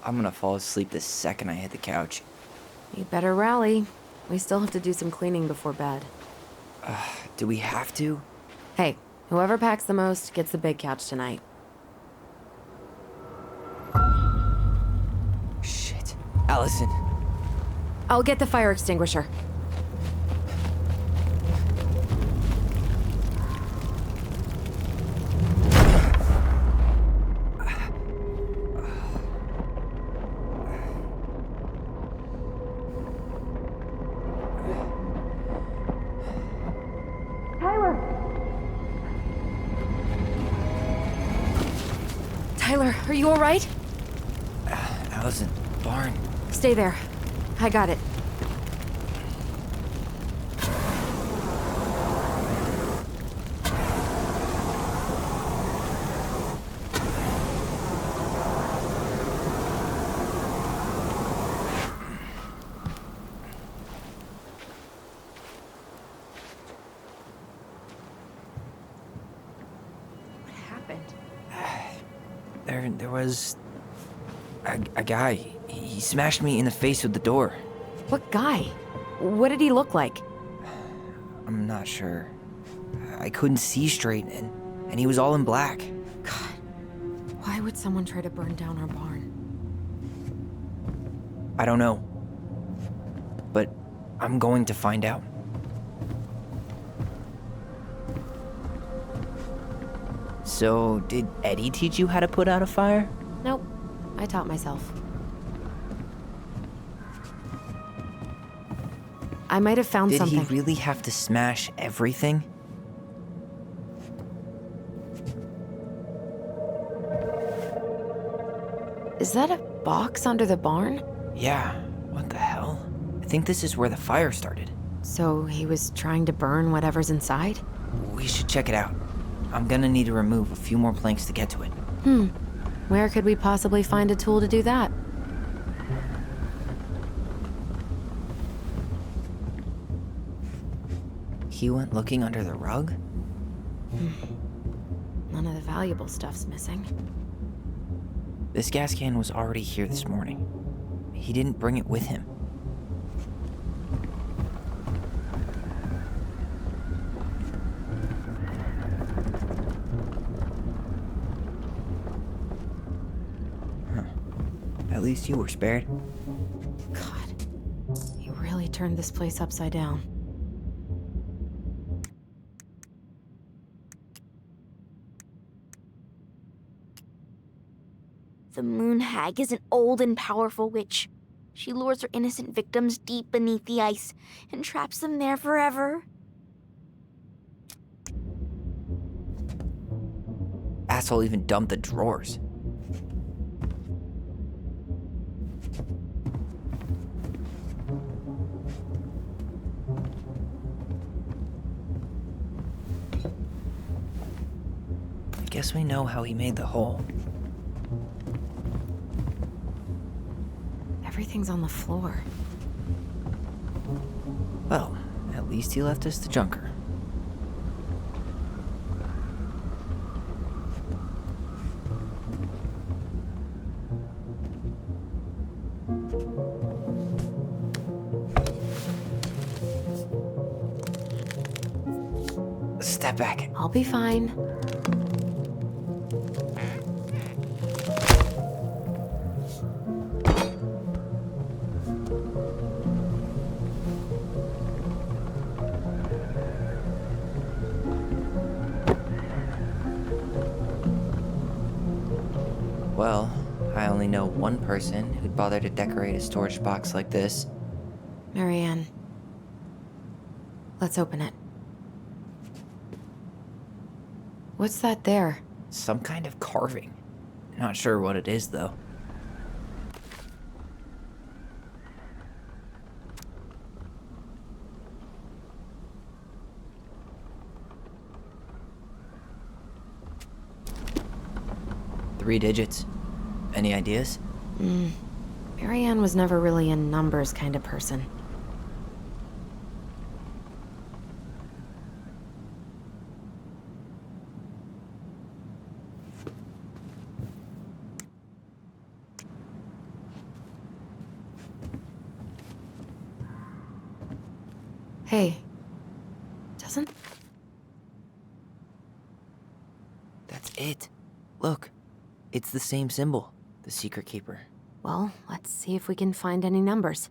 Speaker 4: I'm gonna fall asleep the second I hit the couch.
Speaker 3: You better rally. We still have to do some cleaning before bed.
Speaker 4: Do we have to?
Speaker 3: Hey, whoever packs the most gets the big couch tonight.
Speaker 4: Shit. Allison.
Speaker 3: I'll get the fire extinguisher. Tyler, are you all right?
Speaker 4: Allison, barn.
Speaker 3: Stay there. I got it.
Speaker 4: What happened? There was a guy. He smashed me in the face with the door.
Speaker 3: What guy? What did he look like?
Speaker 4: I'm not sure. I couldn't see straight, and he was all in black.
Speaker 3: God, why would someone try to burn down our barn?
Speaker 4: I don't know. But I'm going to find out. So, did Eddie teach you how to put out a fire?
Speaker 3: Nope, I taught myself. I might have found something.
Speaker 4: Did he really have to smash everything?
Speaker 3: Is that a box under the barn?
Speaker 4: Yeah, what the hell? I think this is where the fire started.
Speaker 3: So he was trying to burn whatever's inside?
Speaker 4: We should check it out. I'm gonna need to remove a few more planks to get to it.
Speaker 3: Where could we possibly find a tool to do that?
Speaker 4: He went looking under the rug?
Speaker 3: None of the valuable stuff's missing.
Speaker 4: This gas can was already here this morning. He didn't bring it with him. At least you were spared.
Speaker 3: God, he really turned this place upside down.
Speaker 2: The Moon Hag is an old and powerful witch. She lures her innocent victims deep beneath the ice and traps them there forever.
Speaker 4: Asshole even dumped the drawers. I guess we know how he made the hole.
Speaker 3: Everything's on the floor.
Speaker 4: Well, at least he left us the junker. Step back.
Speaker 3: I'll be fine.
Speaker 4: Well, I only know one person who'd bother to decorate a storage box like this.
Speaker 3: Marianne. Let's open it. What's that there?
Speaker 4: Some kind of carving. Not sure what it is, though. Three digits. Any ideas?
Speaker 3: Marianne was never really a numbers kind of person. Hey. Doesn't...
Speaker 4: That's it. Look. It's the same symbol. The secret keeper.
Speaker 3: Well, let's see if we can find any numbers.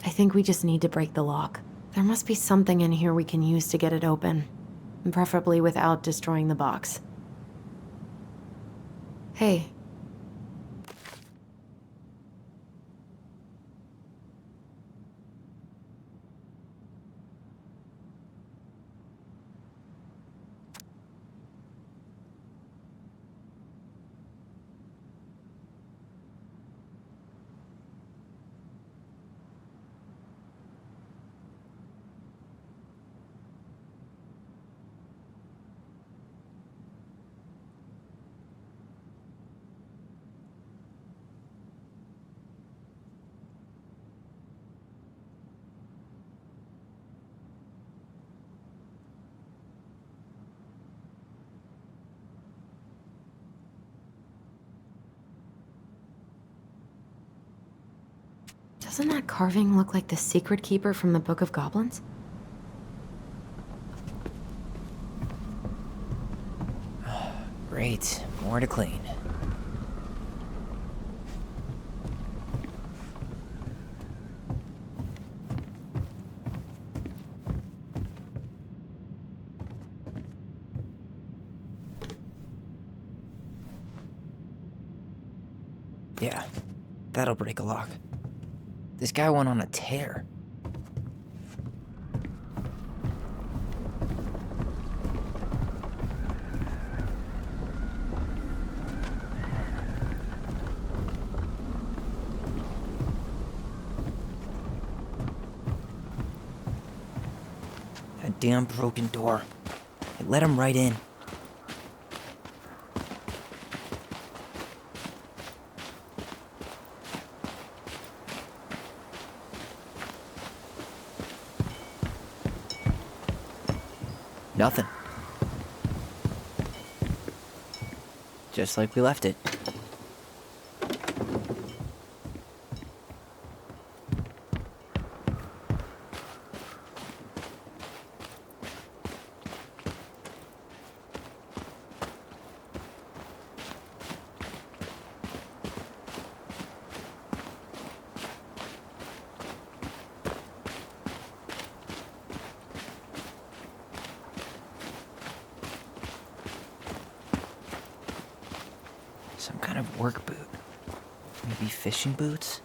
Speaker 3: I think we just need to break the lock. There must be something in here we can use to get it open. Preferably without destroying the box. Hey. Doesn't that carving look like the secret keeper from the Book of Goblins?
Speaker 4: Great. More to clean. Yeah, that'll break a lock. This guy went on a tear. That damn broken door. It let him right in. Nothing. Just like we left it. Some kind of work boot. Maybe fishing boots?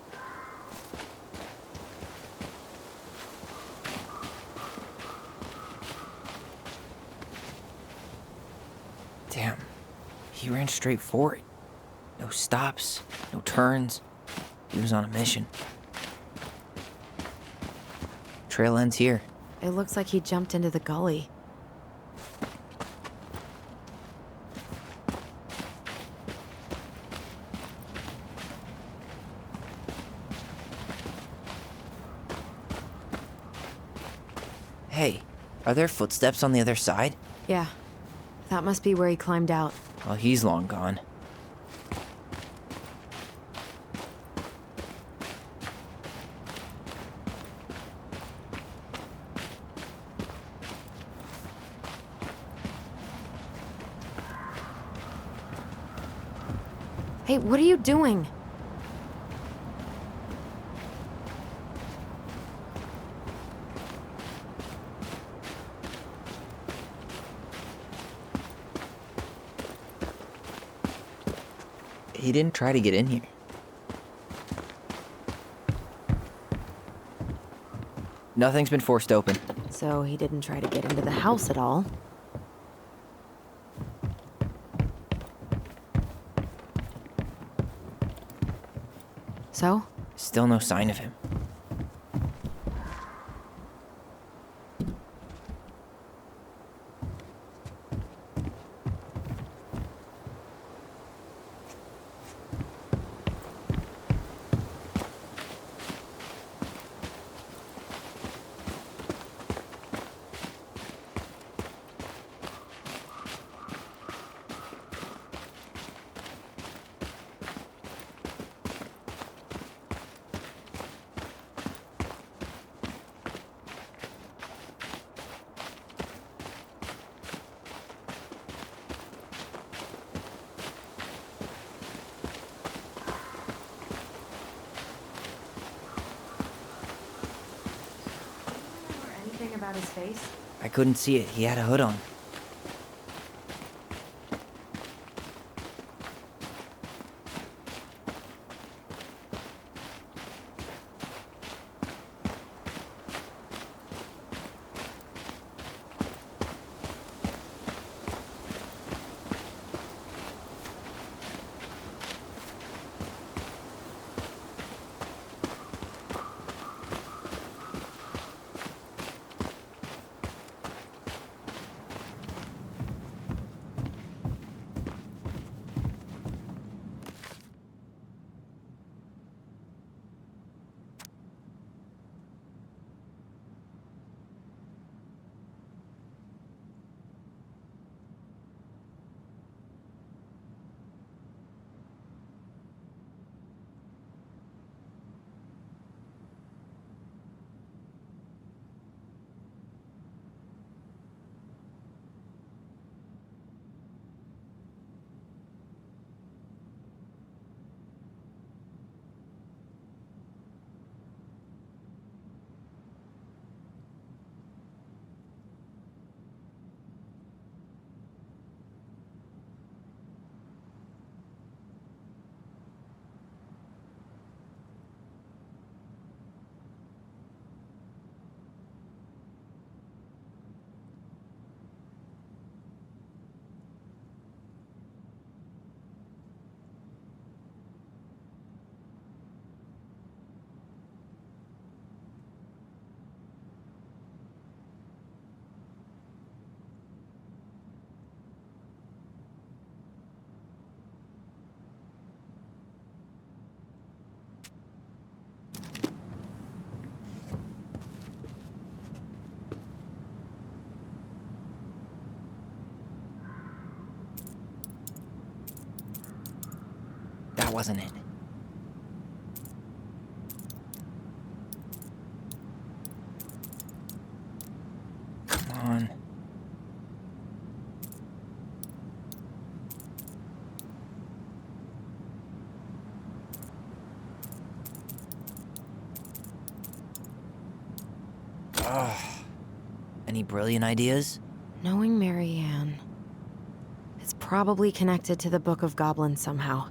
Speaker 4: Damn. He ran straight for it. No stops, no turns. He was on a mission. Trail ends here.
Speaker 3: It looks like he jumped into the gully.
Speaker 4: Hey, are there footsteps on the other side?
Speaker 3: Yeah. That must be where he climbed out.
Speaker 4: Well, he's long gone.
Speaker 3: Hey, what are you doing?
Speaker 4: He didn't try to get in here. Nothing's been forced open.
Speaker 3: So he didn't try to get into the house at all. So?
Speaker 4: Still no sign of him.
Speaker 3: Anything about his face?
Speaker 4: I couldn't see it. He had a hood on. wasn't it? Come on. Any brilliant ideas?
Speaker 3: Knowing Marianne, it's probably connected to the Book of Goblins somehow.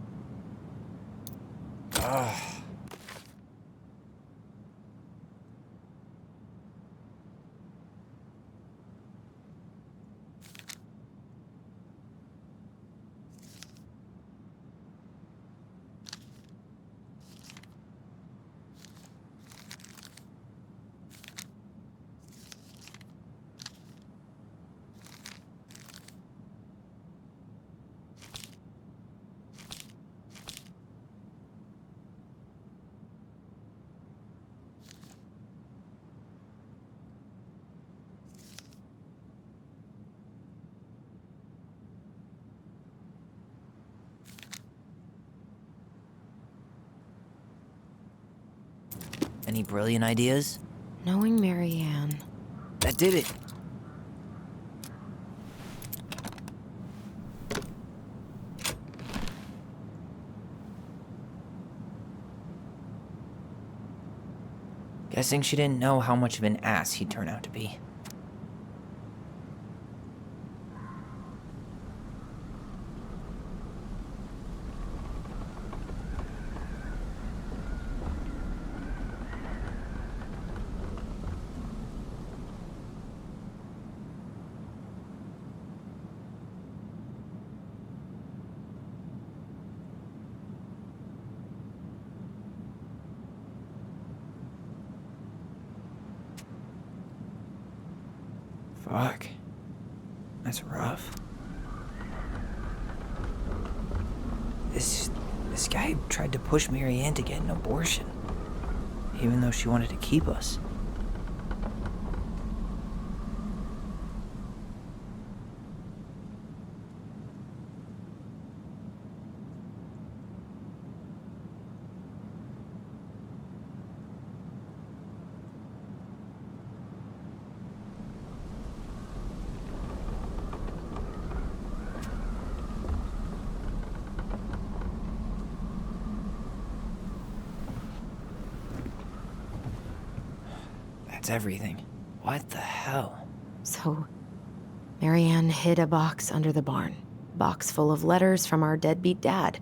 Speaker 4: Any brilliant ideas?
Speaker 3: Knowing Marianne.
Speaker 4: That did it. Guessing she didn't know how much of an ass he'd turn out to be. Fuck. That's rough. This guy tried to push Marianne to get an abortion, even though she wanted to keep us. That's everything. What the hell?
Speaker 3: So, Marianne hid a box under the barn. Box full of letters from our deadbeat dad.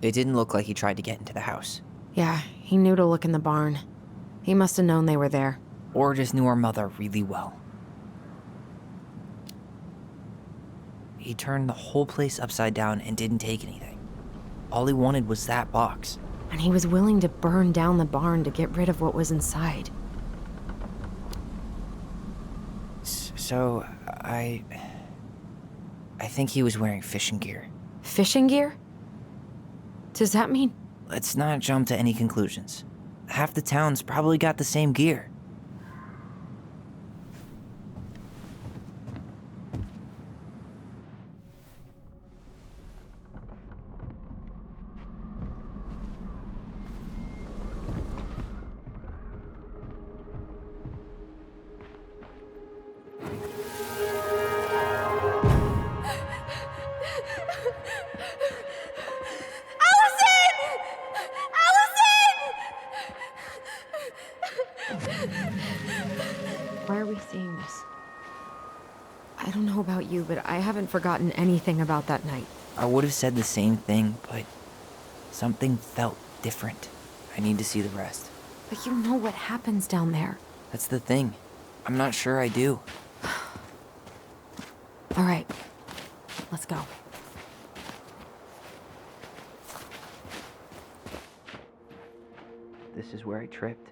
Speaker 4: It didn't look like he tried to get into the house.
Speaker 3: Yeah, he knew to look in the barn. He must have known they were there.
Speaker 4: Or just knew our mother really well. He turned the whole place upside down and didn't take anything. All he wanted was that box.
Speaker 3: And he was willing to burn down the barn to get rid of what was inside.
Speaker 4: So, I think he was wearing fishing gear.
Speaker 3: Fishing gear? Does that mean?
Speaker 4: Let's not jump to any conclusions. Half the town's probably got the same gear.
Speaker 3: Why are we seeing this? I don't know about you, but I haven't forgotten anything about that night.
Speaker 4: I would have said the same thing, but something felt different. I need to see the rest.
Speaker 3: But you know what happens down there.
Speaker 4: That's the thing. I'm not sure I do.
Speaker 3: All right, let's go.
Speaker 4: This is where I tripped.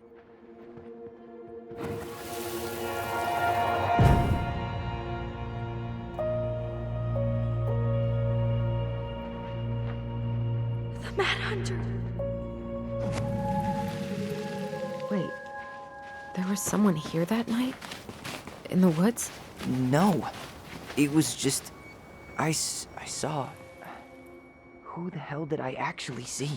Speaker 17: The Mad Hunter.
Speaker 3: Wait, there was was someone here that night? In the woods?
Speaker 4: No. It was just... I saw... Who the hell did I actually see?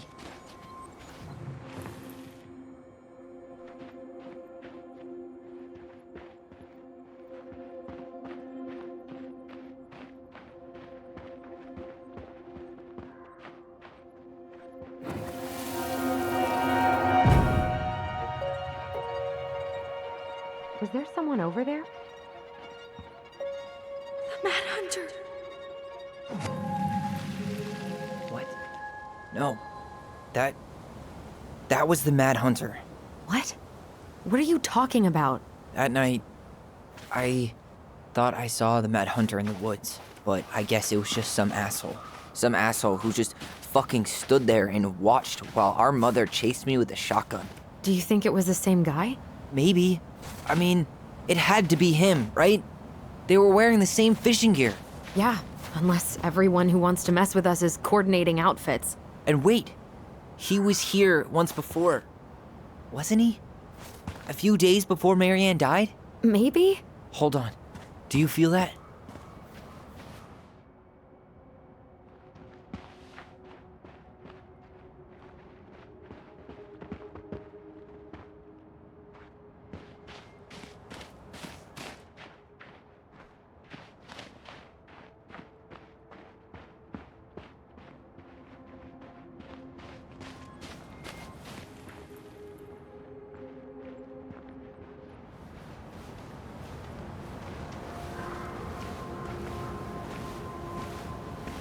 Speaker 3: Was there someone over there?
Speaker 17: The Mad Hunter.
Speaker 4: What? No. That was the Mad Hunter.
Speaker 3: What? What are you talking about?
Speaker 4: That night, I thought I saw the Mad Hunter in the woods, but I guess it was just some asshole. Some asshole who just fucking stood there and watched while our mother chased me with a shotgun.
Speaker 3: Do you think it was the same guy?
Speaker 4: Maybe. I mean, it had to be him, right? They were wearing the same fishing gear.
Speaker 3: Yeah, unless everyone who wants to mess with us is coordinating outfits.
Speaker 4: And wait, he was here once before, wasn't he? A few days before Marianne died?
Speaker 3: Maybe?
Speaker 4: Hold on. Do you feel that?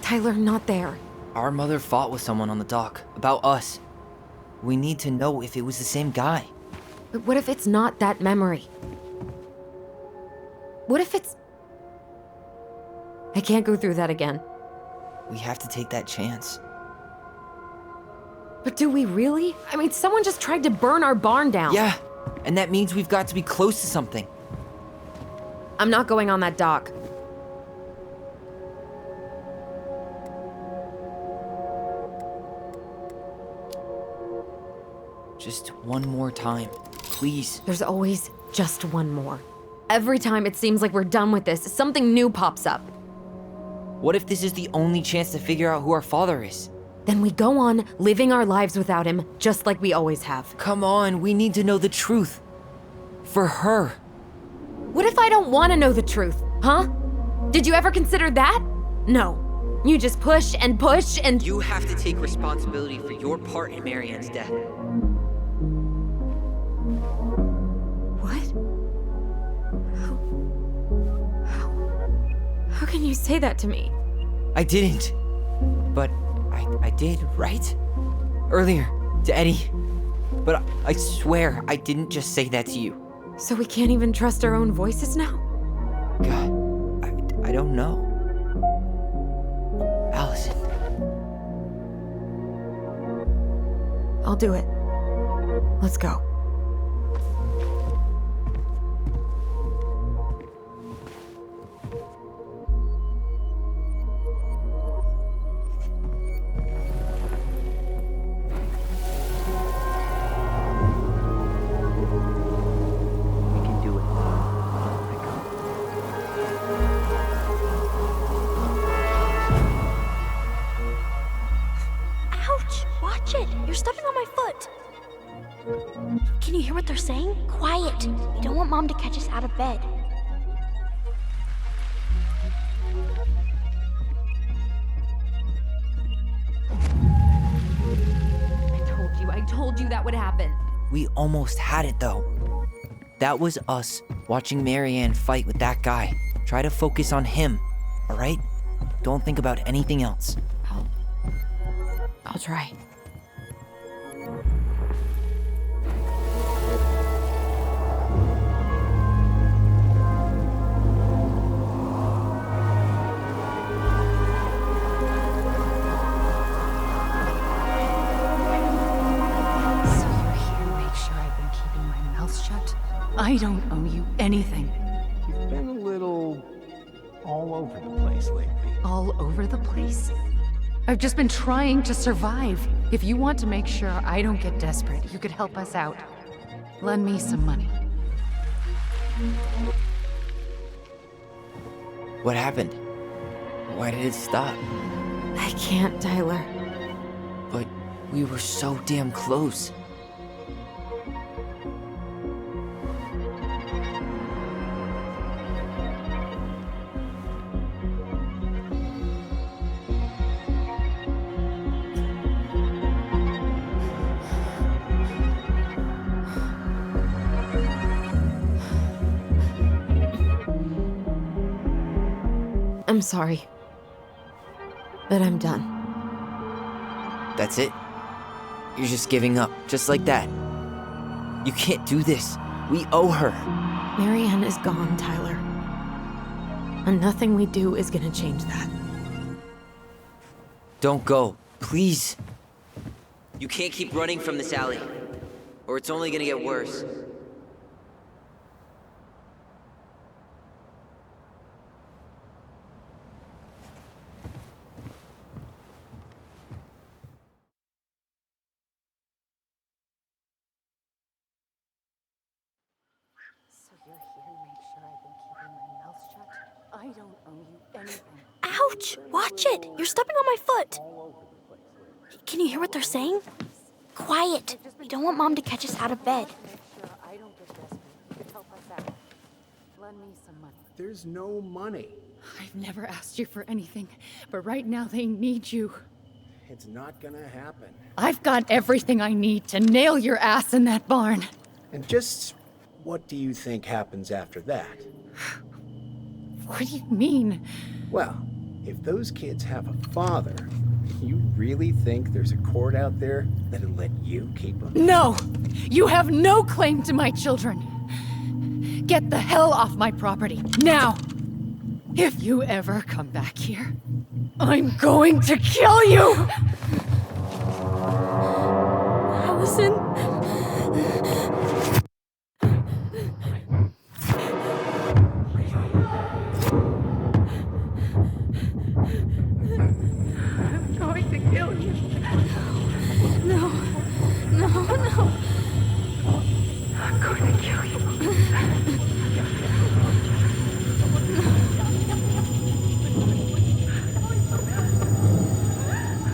Speaker 3: Tyler, not there.
Speaker 4: Our mother fought with someone on the dock about us. We need to know if it was the same guy.
Speaker 3: But what if it's not that memory? What if it's... I can't go through that again.
Speaker 4: We have to take that chance.
Speaker 3: But do we really? I mean, someone just tried to burn our barn down.
Speaker 4: Yeah, and that means we've got to be close to something.
Speaker 3: I'm not going on that dock.
Speaker 4: Just one more time, please.
Speaker 3: There's always just one more. Every time it seems like we're done with this, something new pops up.
Speaker 4: What if this is the only chance to figure out who our father is?
Speaker 3: Then we go on living our lives without him, just like we always have.
Speaker 4: Come on, we need to know the truth. For her.
Speaker 3: What if I don't want to know the truth, huh? Did you ever consider that? No. You just push and push and...
Speaker 4: You have to take responsibility for your part in Marianne's death.
Speaker 3: How can you say that to me?
Speaker 4: I didn't. But I did, right? Earlier, to Eddie. But I swear I didn't just say that to you.
Speaker 3: So we can't even trust our own voices now?
Speaker 4: God, I don't know. Allison.
Speaker 3: I'll do it. Let's go.
Speaker 17: Can you hear what they're saying? Quiet. We don't want Mom to catch us out of bed.
Speaker 3: I told you that would happen.
Speaker 4: We almost had it though. That was us watching Marianne fight with that guy. Try to focus on him, all right? Don't think about anything else.
Speaker 3: I'll try.
Speaker 10: I don't owe you anything.
Speaker 11: You've been a little all over the place lately.
Speaker 10: All over the place? I've just been trying to survive. If you want to make sure I don't get desperate, you could help us out. Lend me some money.
Speaker 4: What happened? Why did it stop?
Speaker 3: I can't, Tyler.
Speaker 4: But we were so damn close.
Speaker 3: I'm sorry. But I'm done.
Speaker 4: That's it? You're just giving up, just like that. You can't do this. We owe her.
Speaker 3: Marianne is gone, Tyler. And nothing we do is gonna change that.
Speaker 4: Don't go, please. You can't keep running from this alley, or it's only gonna get worse.
Speaker 10: I don't owe you anything.
Speaker 17: Ouch! Watch it! You're stepping on my foot! Can you hear what they're saying? Quiet! We don't want Mom to catch us out of bed.
Speaker 10: I don't get desperate. You could help us out. Lend me some money.
Speaker 11: There's no money.
Speaker 7: I've never asked you for anything, but right now they need you.
Speaker 11: It's not gonna happen.
Speaker 7: I've got everything I need to nail your ass in that barn.
Speaker 11: And just what do you think happens after that?
Speaker 7: What do you mean?
Speaker 11: Well, if those kids have a father, you really think there's a court out there that'll let you keep them?
Speaker 7: No! You have no claim to my children. Get the hell off my property, now! If you ever come back here, I'm going to kill you!
Speaker 17: Allison?
Speaker 7: I'm going to kill you.
Speaker 17: No.
Speaker 7: I'm going to kill you.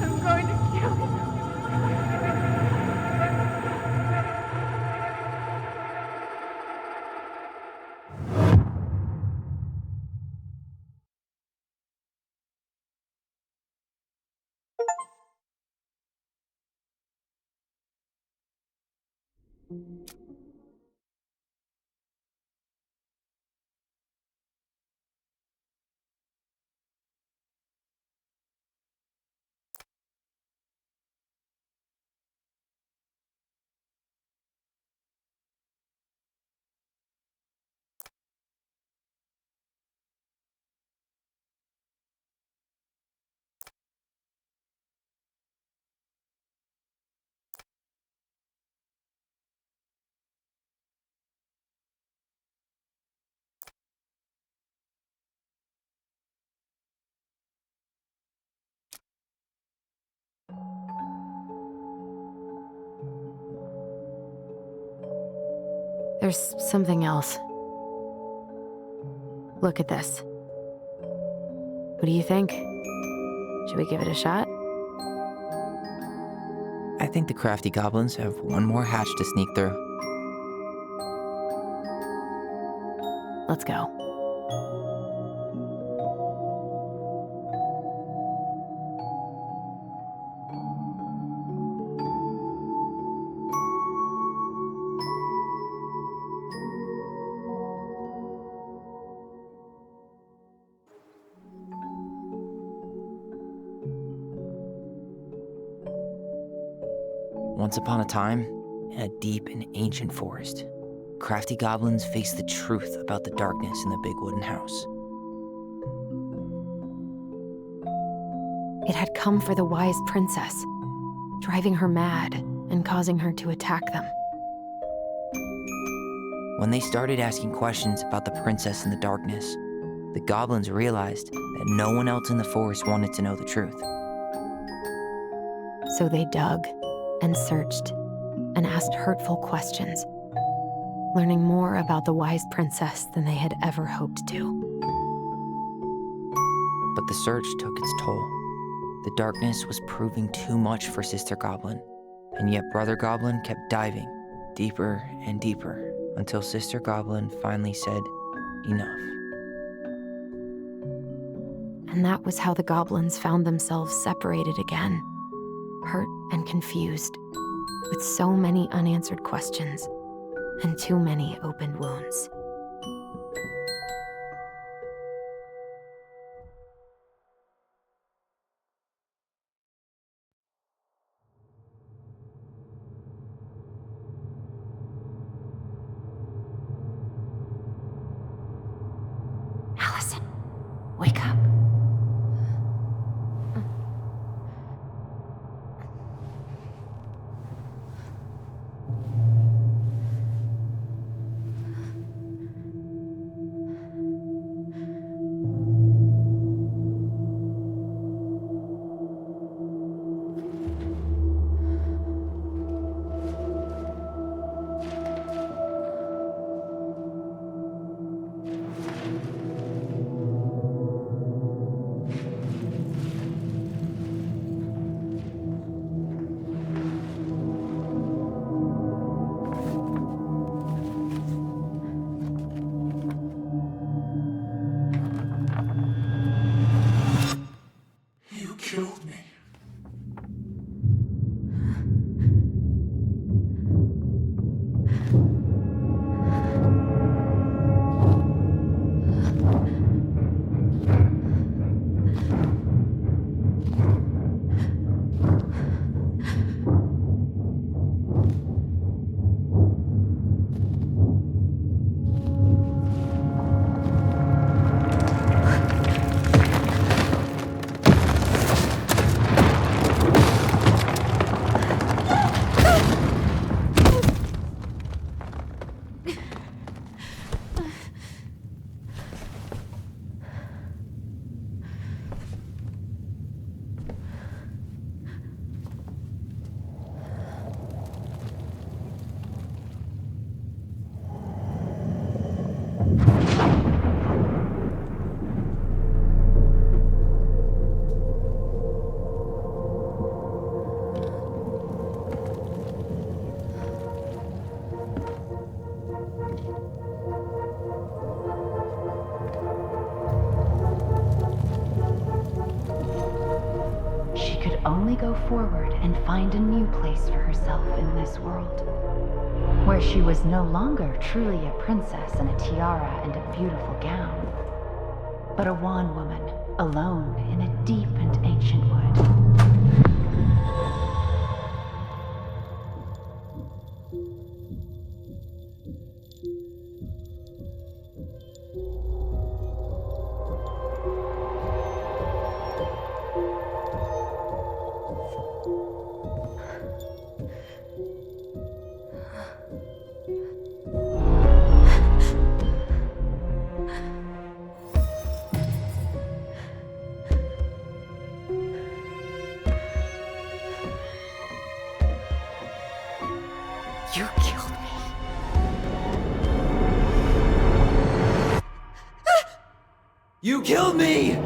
Speaker 7: I'm going to kill you.
Speaker 3: There's something else. Look at this. What do you think? Should we give it a shot?
Speaker 4: I think the crafty goblins have one more hatch to sneak through.
Speaker 3: Let's go.
Speaker 4: Once upon a time, in a deep and ancient forest, crafty goblins faced the truth about the darkness in the big wooden house.
Speaker 3: It had come for the wise princess, driving her mad and causing her to attack them.
Speaker 4: When they started asking questions about the princess in the darkness, the goblins realized that no one else in the forest wanted to know the truth.
Speaker 3: So they dug and searched and asked hurtful questions, learning more about the wise princess than they had ever hoped to.
Speaker 4: But the search took its toll. The darkness was proving too much for Sister Goblin, and yet Brother Goblin kept diving deeper and deeper until Sister Goblin finally said, enough.
Speaker 3: And that was how the goblins found themselves separated again, hurt and confused, with so many unanswered questions and too many open wounds.
Speaker 7: Allison, wake up.
Speaker 5: You killed me.
Speaker 7: She could only go forward and find a new place for herself in this world, where she was no longer truly a princess in a tiara and a beautiful gown, but a wan woman alone in a deep and ancient wood.
Speaker 3: You killed me.
Speaker 4: You killed me!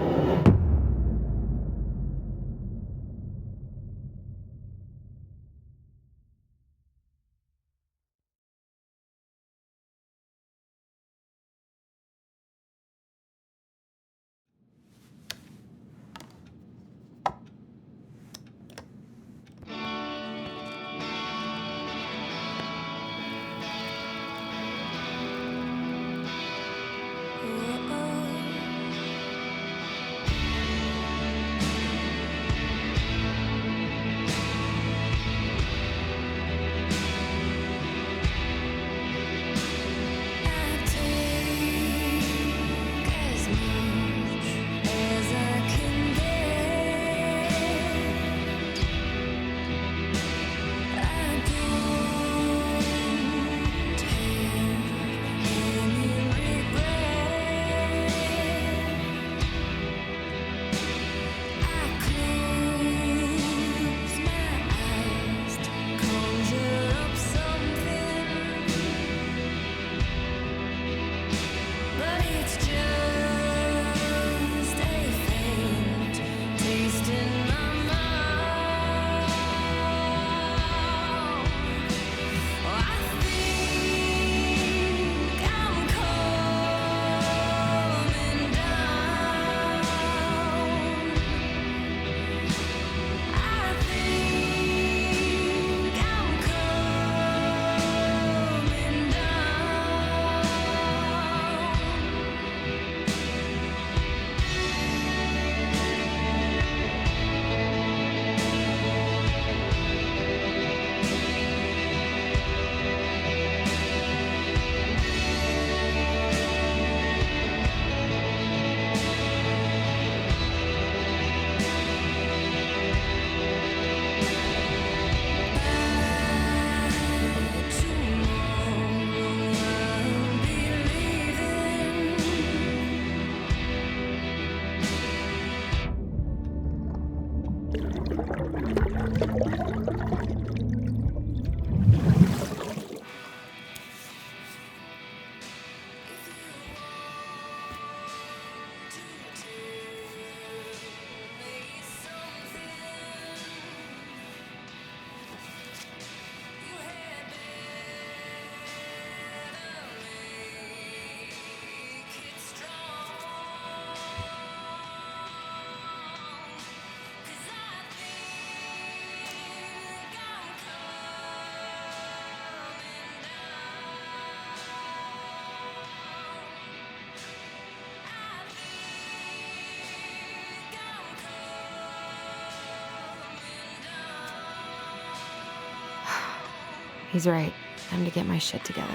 Speaker 3: He's right. Time to get my shit together.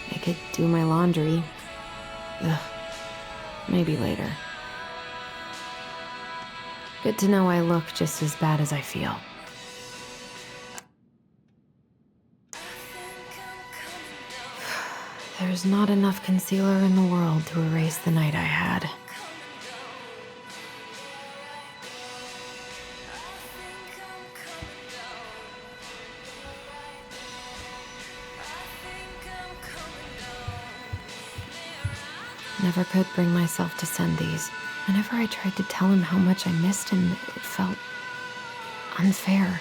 Speaker 3: I could do my laundry. Ugh. Maybe later. Good to know I look just as bad as I feel. There's not enough concealer in the world to erase the night I had. Never could bring myself to send these. Whenever I tried to tell him how much I missed him, it felt unfair.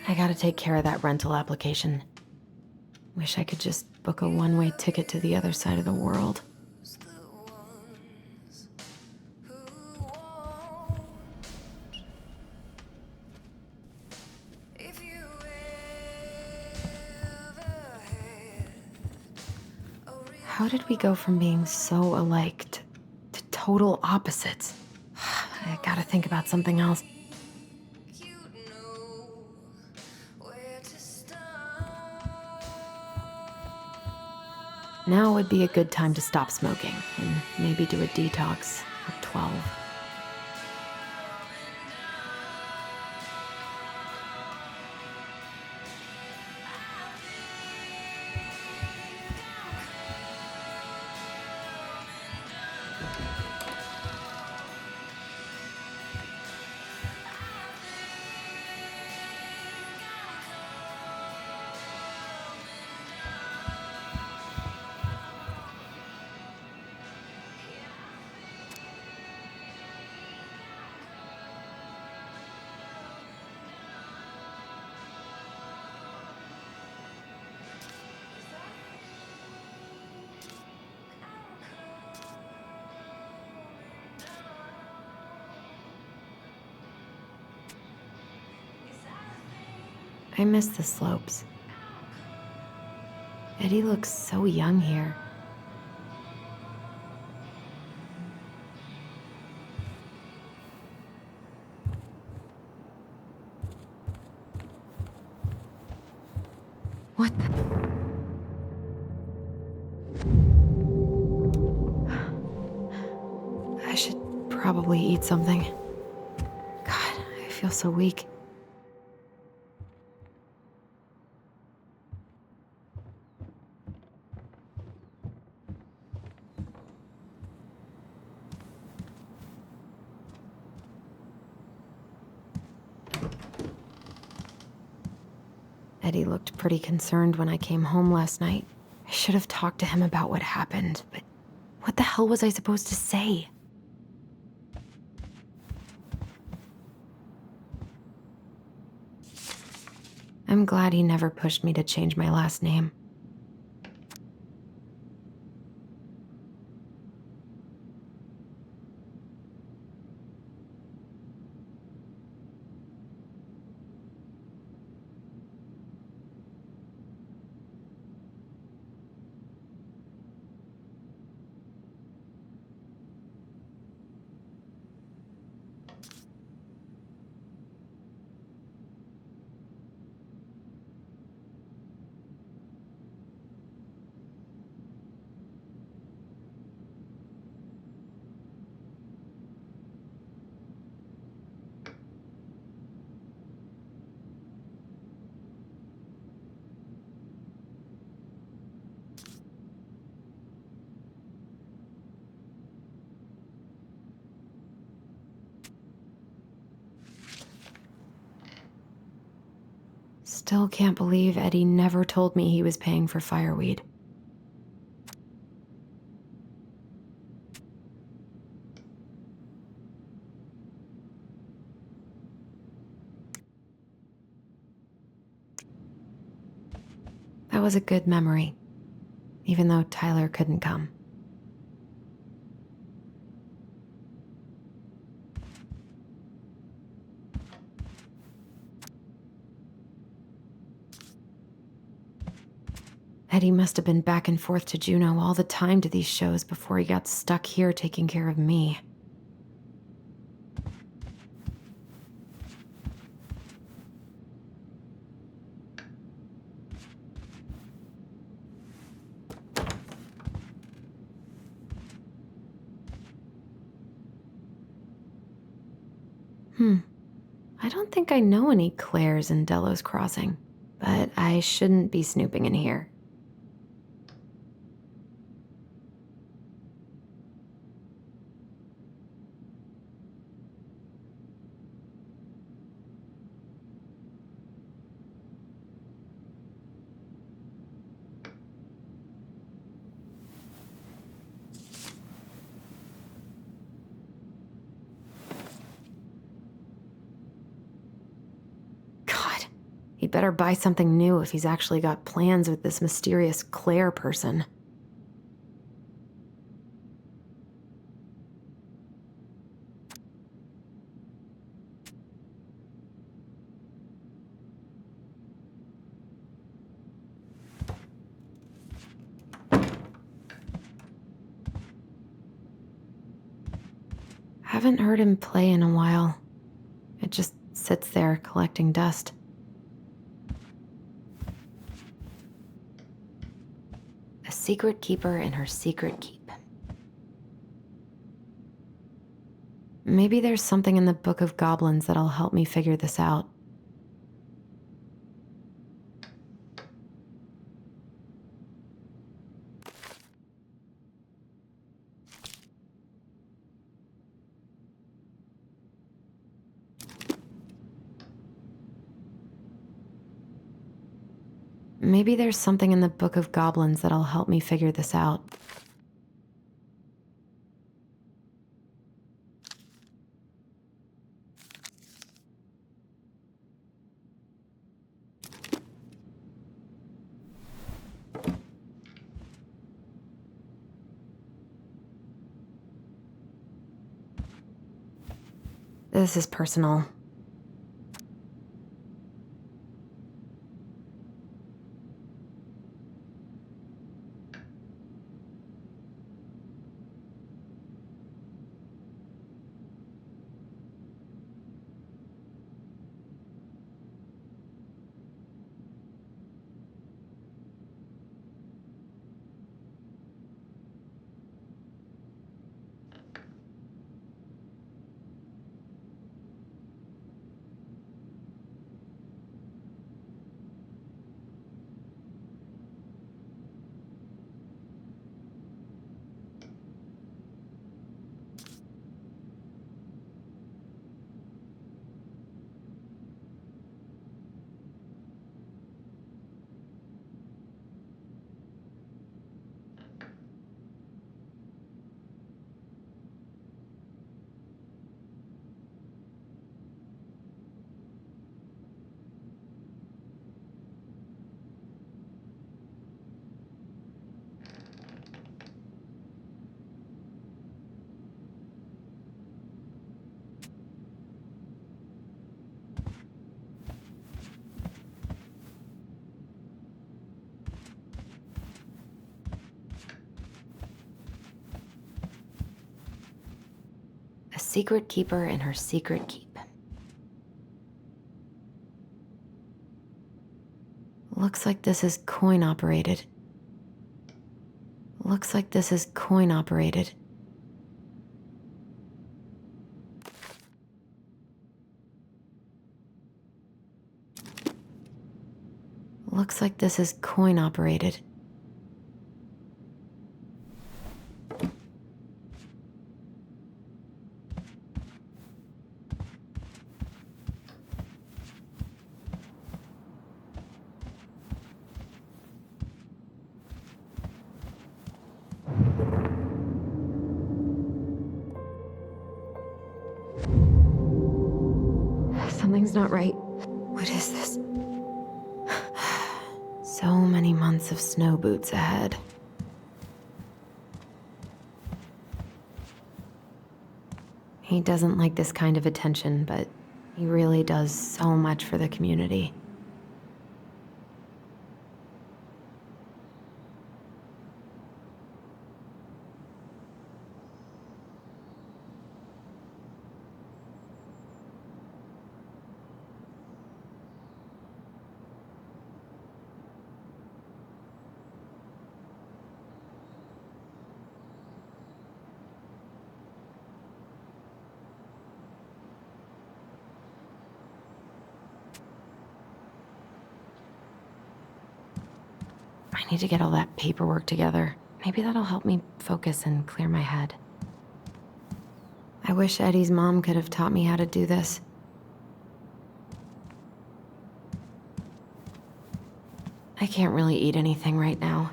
Speaker 3: I gotta take care of that rental application. Wish I could just book a one-way ticket to the other side of the world. How did we go from being so alike to total opposites? I gotta think about something else. Now would be a good time to stop smoking and maybe do a detox at 12. I miss the slopes. Eddie looks so young here. What the? I should probably eat something. God, I feel so weak. Eddie looked pretty concerned when I came home last night. I should have talked to him about what happened, but what the hell was I supposed to say? I'm glad he never pushed me to change my last name. Still can't believe Eddie never told me he was paying for fireweed. That was a good memory, even though Tyler couldn't come. Eddie must have been back and forth to Juneau all the time to these shows before he got stuck here taking care of me. I don't think I know any Claires in Delos Crossing, but I shouldn't be snooping in here. He'd better buy something new if he's actually got plans with this mysterious Claire person. Haven't heard him play in a while. It just sits there collecting dust. A secret keeper in her secret keep. Maybe there's something in the Book of Goblins that'll help me figure this out. Maybe there's something in the Book of Goblins that'll help me figure this out. This is personal. secret keeper in her secret keep. Looks like this is coin operated. Looks like this is coin operated. Looks like this is coin operated. Something's not right. What is this? So many months of snow boots ahead. He doesn't like this kind of attention, but he really does so much for the community. I need to get all that paperwork together. Maybe that'll help me focus and clear my head. I wish Eddie's mom could have taught me how to do this. I can't really eat anything right now.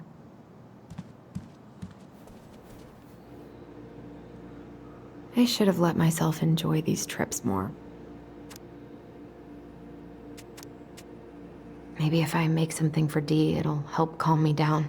Speaker 3: I should have let myself enjoy these trips more. Maybe if I make something for Dee, it'll help calm me down.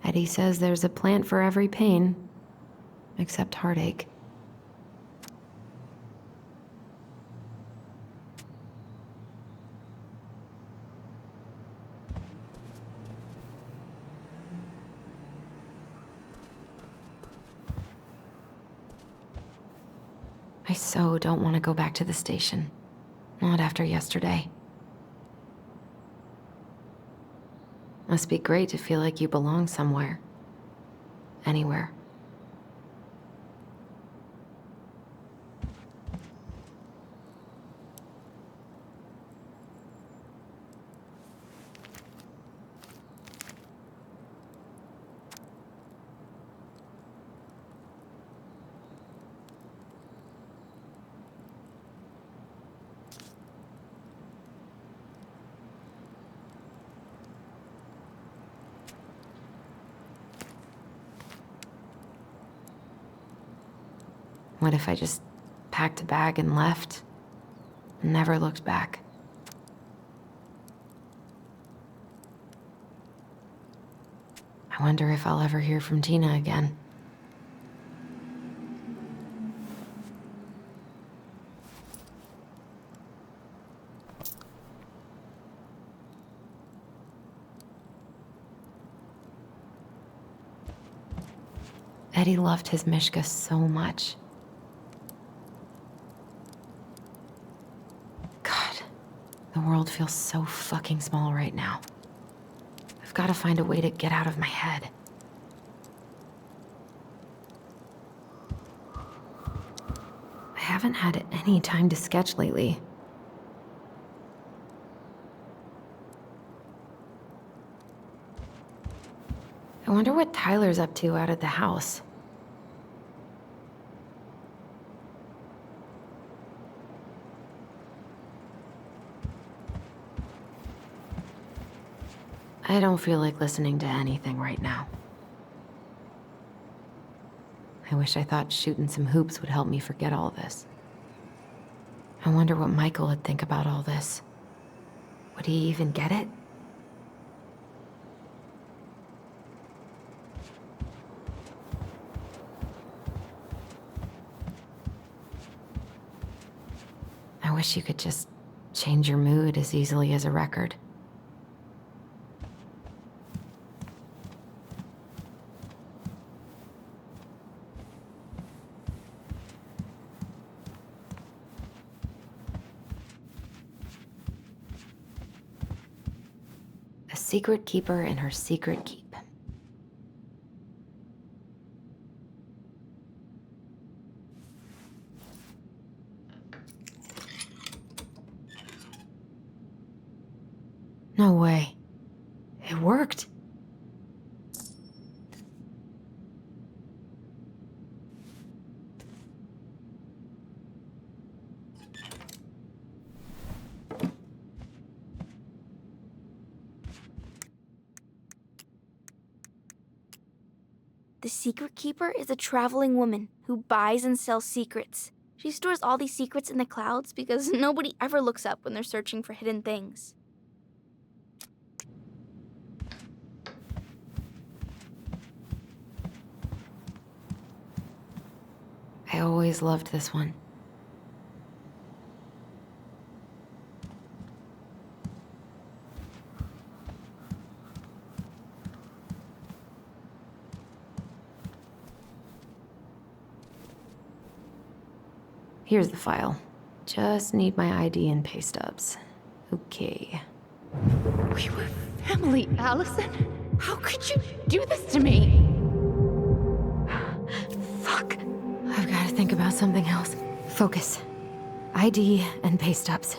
Speaker 3: Eddie says there's a plant for every pain, except heartache. I so don't want to go back to the station. Not after yesterday. Must be great to feel like you belong somewhere. Anywhere. What if I just packed a bag and left? And never looked back? I wonder if I'll ever hear from Tina again. Eddie loved his Mishka so much. The world feels so fucking small right now. I've got to find a way to get out of my head. I haven't had any time to sketch lately. I wonder what Tyler's up to out at the house. I don't feel like listening to anything right now. I wish I thought shooting some hoops would help me forget all this. I wonder what Michael would think about all this. Would he even get it? I wish you could just change your mood as easily as a record. A secret keeper in her secret keep. No way. It worked.
Speaker 2: The secret keeper is a traveling woman who buys and sells secrets. She stores all these secrets in the clouds because nobody ever looks up when they're searching for hidden things.
Speaker 3: I always loved this one. Here's the file. Just need my ID and pay stubs. Okay.
Speaker 7: We were family, Allison. How could you do this to me? Fuck.
Speaker 3: I've got to think about something else. Focus. ID and pay stubs.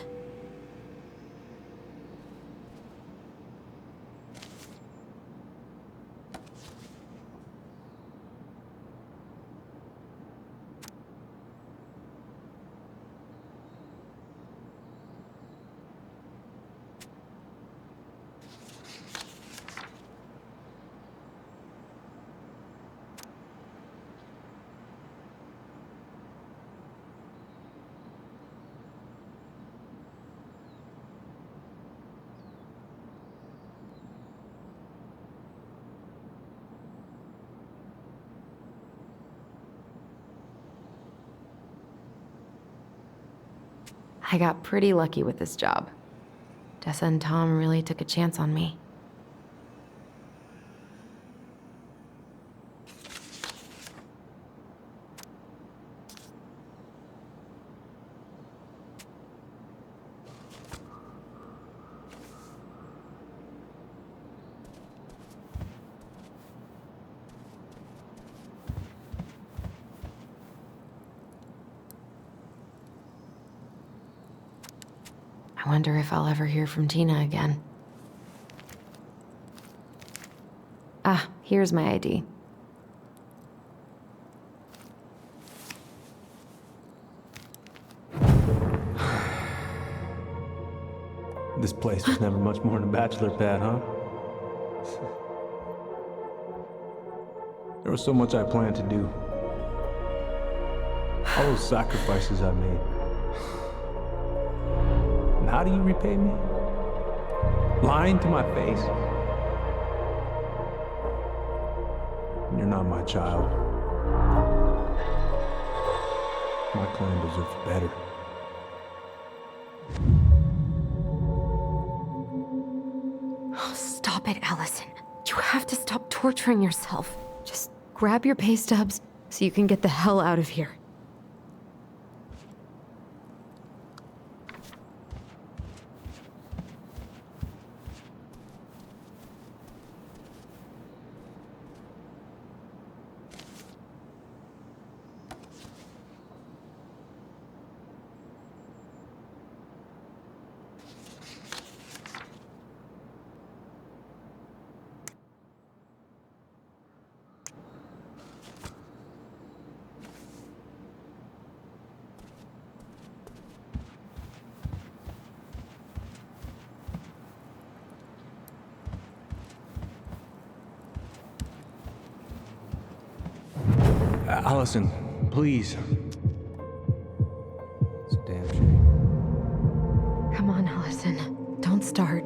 Speaker 3: I got pretty lucky with this job. Tessa and Tom really took a chance on me. I wonder if I'll ever hear from Tina again. Ah, here's my ID.
Speaker 1: This place was never much more than a bachelor pad, huh? There was so much I planned to do. All those sacrifices I made. And how do you repay me? Lying to my face? You're not my child. My clan deserves better.
Speaker 3: Oh, stop it, Allison. You have to stop torturing yourself. Just grab your pay stubs so you can get the hell out of here.
Speaker 1: Allison, please. It's a damn shame.
Speaker 3: Come on, Allison. Don't start.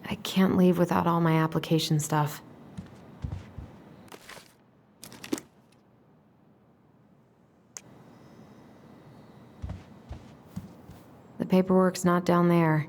Speaker 3: I can't leave without all my application stuff. The paperwork's not down there.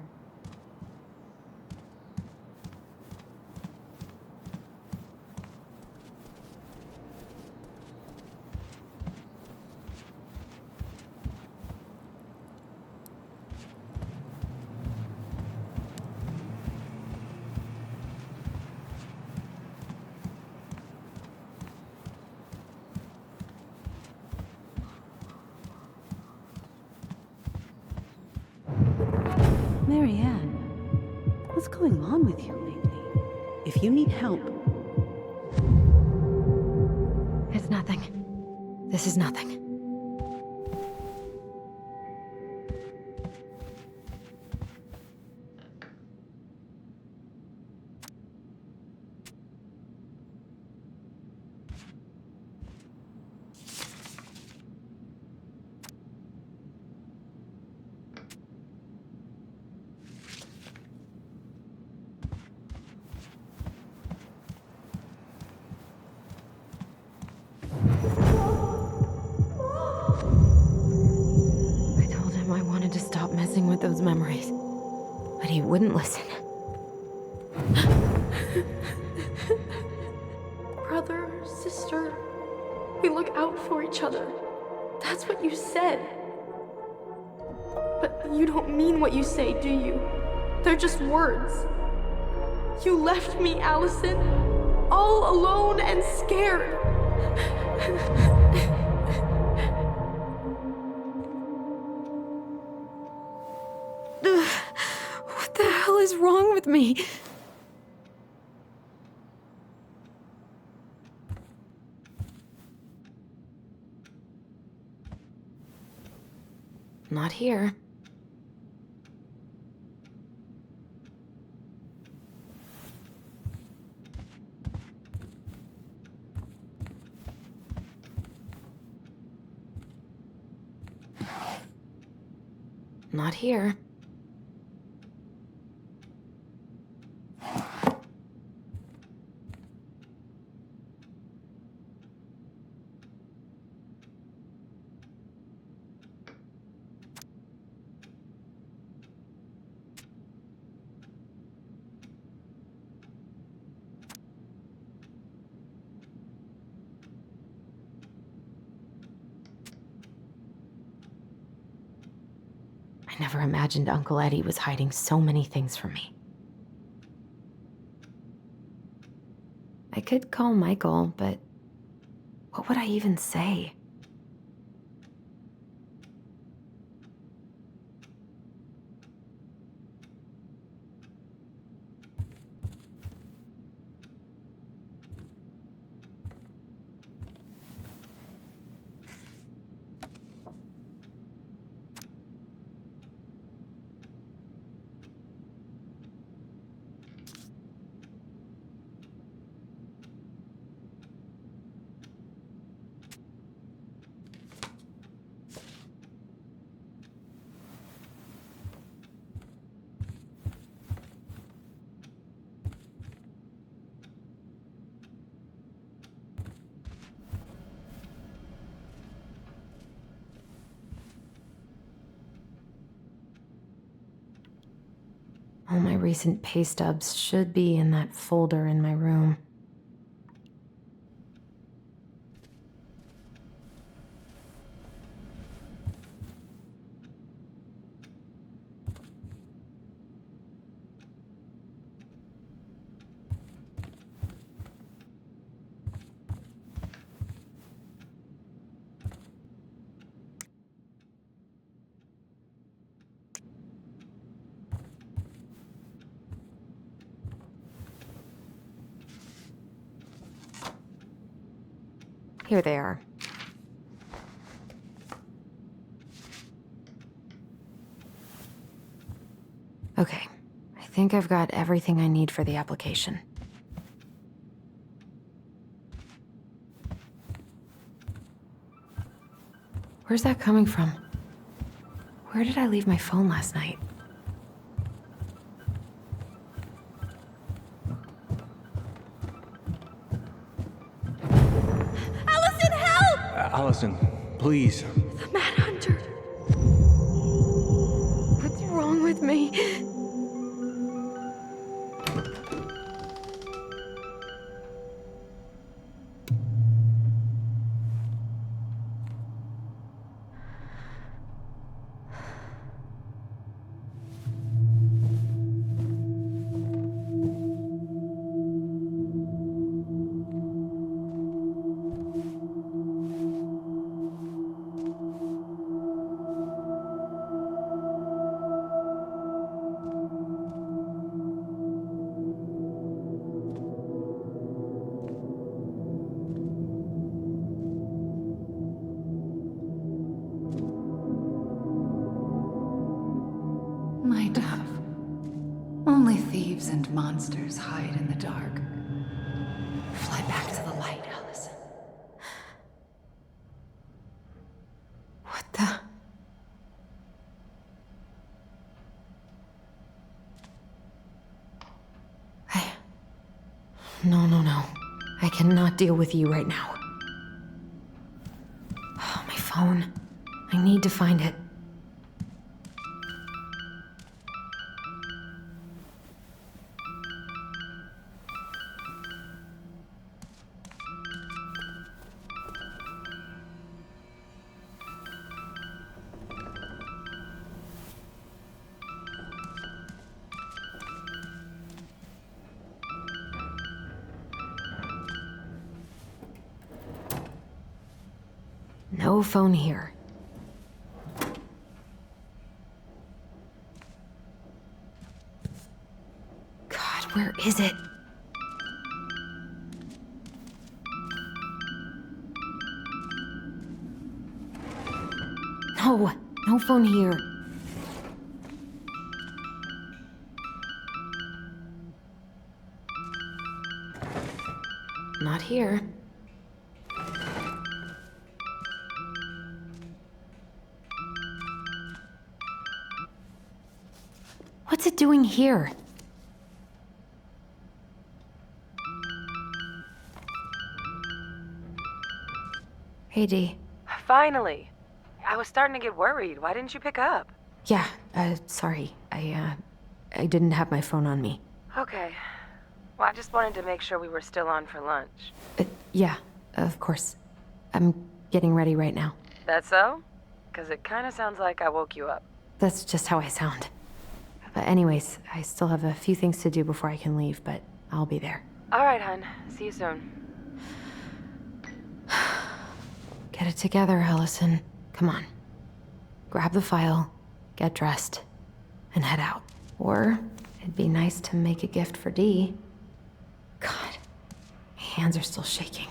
Speaker 10: Marianne, what's going on with you lately? If you need help...
Speaker 3: It's nothing. This is nothing. I wanted to stop messing with those memories, but he wouldn't listen.
Speaker 17: Brother, sister, we look out for each other. That's what you said. But you don't mean what you say, do you? They're just words. You left me, Allison, all alone and scared.
Speaker 3: What the hell is wrong with me? Not here. Not here. I never imagined Uncle Eddie was hiding so many things from me. I could call Michael, but what would I even say? All my recent pay stubs should be in that folder in my room. Here they are. Okay, I think I've got everything I need for the application. Where's that coming from? Where did I leave my phone last night?
Speaker 17: Allison, help!
Speaker 1: Allison, please.
Speaker 17: The Mad Hunter. What's wrong with me?
Speaker 7: My dove. Only thieves and monsters hide in the dark. Fly back to the light, Allison.
Speaker 3: What the? No. I cannot deal with you right now. Oh, my phone. I need to find it. No phone here. God, where is it? No phone here. Not here. What's it doing here? Hey, Dee.
Speaker 15: Finally. I was starting to get worried. Why didn't you pick up?
Speaker 3: Yeah, sorry. I didn't have my phone on me.
Speaker 15: Okay. Well, I just wanted to make sure we were still on for lunch.
Speaker 3: Yeah, of course. I'm getting ready right now.
Speaker 15: That so? Because it kind of sounds like I woke you up.
Speaker 3: That's just how I sound. But anyways, I still have a few things to do before I can leave, but I'll be there.
Speaker 15: All right, hun. See you soon.
Speaker 3: Get it together, Allison. Come on. Grab the file, get dressed, and head out. Or it'd be nice to make a gift for Dee. God, my hands are still shaking.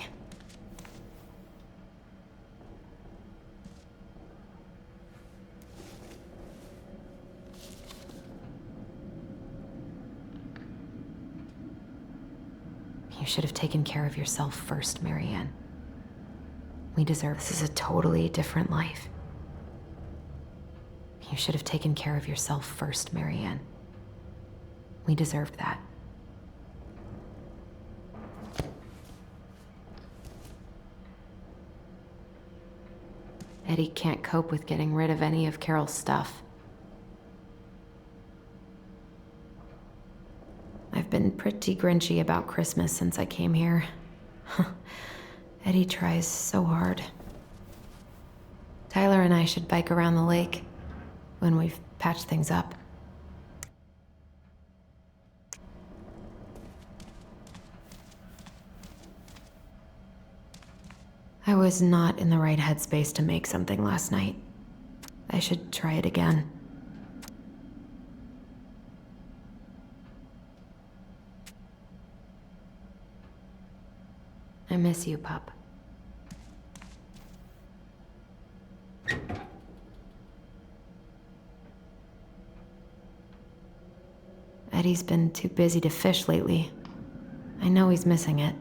Speaker 3: You should have taken care of yourself first, Marianne. We deserve this. Is a totally different life. You should have taken care of yourself first, Marianne. We deserved that. Eddie can't cope with getting rid of any of Carol's stuff. I've been pretty grinchy about Christmas since I came here. Eddie tries so hard. Tyler and I should bike around the lake when we've patched things up. I was not in the right headspace to make something last night. I should try it again. I miss you, pup. Eddie's been too busy to fish lately. I know he's missing it.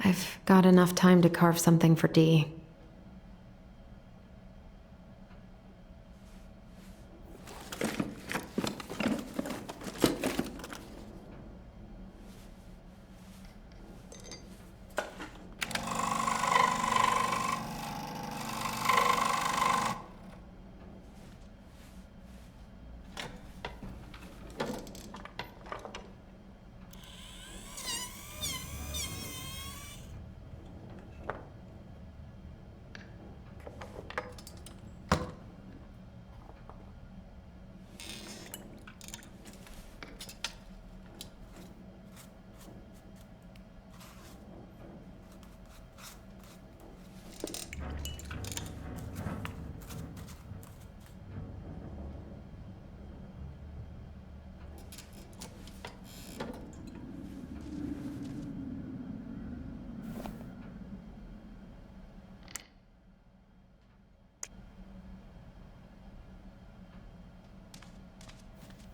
Speaker 3: I've got enough time to carve something for Dee.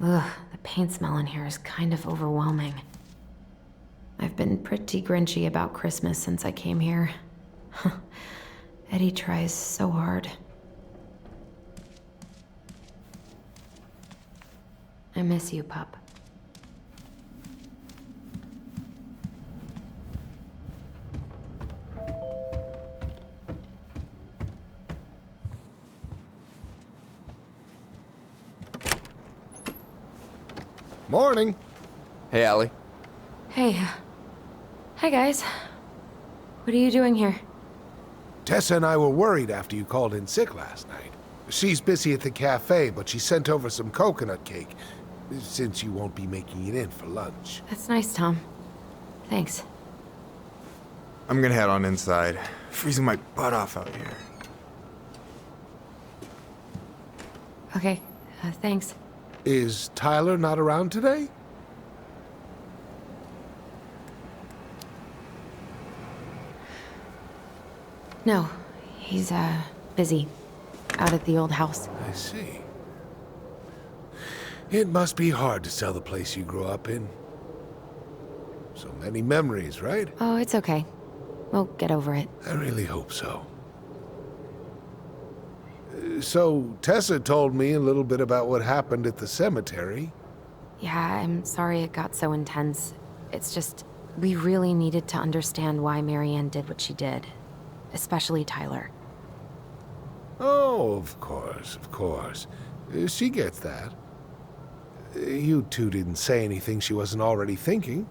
Speaker 3: Ugh, the paint smell in here is kind of overwhelming. I've been pretty grinchy about Christmas since I came here. Eddie tries so hard. I miss you, pup.
Speaker 5: Morning.
Speaker 9: Hey, Allie.
Speaker 3: Hey. Hi, guys. What are you doing here?
Speaker 5: Tessa and I were worried after you called in sick last night. She's busy at the cafe, but she sent over some coconut cake, since you won't be making it in for lunch.
Speaker 3: That's nice, Tom. Thanks.
Speaker 9: I'm gonna head on inside. Freezing my butt off out here.
Speaker 3: Okay, thanks.
Speaker 5: Is Tyler not around today?
Speaker 3: No, he's, busy. Out at the old house.
Speaker 5: I see. It must be hard to sell the place you grew up in. So many memories, right?
Speaker 3: Oh, it's okay. We'll get over it.
Speaker 5: I really hope so. So, Tessa told me a little bit about what happened at the cemetery.
Speaker 3: Yeah, I'm sorry it got so intense. It's just, we really needed to understand why Marianne did what she did. Especially Tyler.
Speaker 5: Oh, of course, of course. She gets that. You two didn't say anything she wasn't already thinking.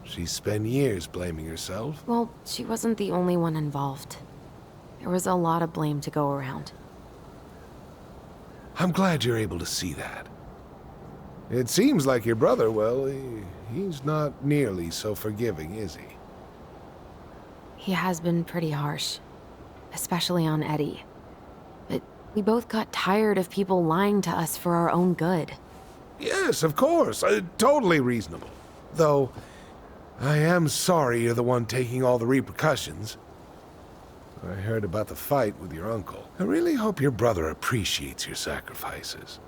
Speaker 5: She spent years blaming herself.
Speaker 3: Well, she wasn't the only one involved. There was a lot of blame to go around.
Speaker 5: I'm glad you're able to see that. It seems like your brother, well, he's not nearly so forgiving, is he?
Speaker 3: He has been pretty harsh. Especially on Eddie. But we both got tired of people lying to us for our own good.
Speaker 5: Yes, of course. Totally reasonable. Though, I am sorry you're the one taking all the repercussions. I heard about the fight with your uncle. I really hope your brother appreciates your sacrifices.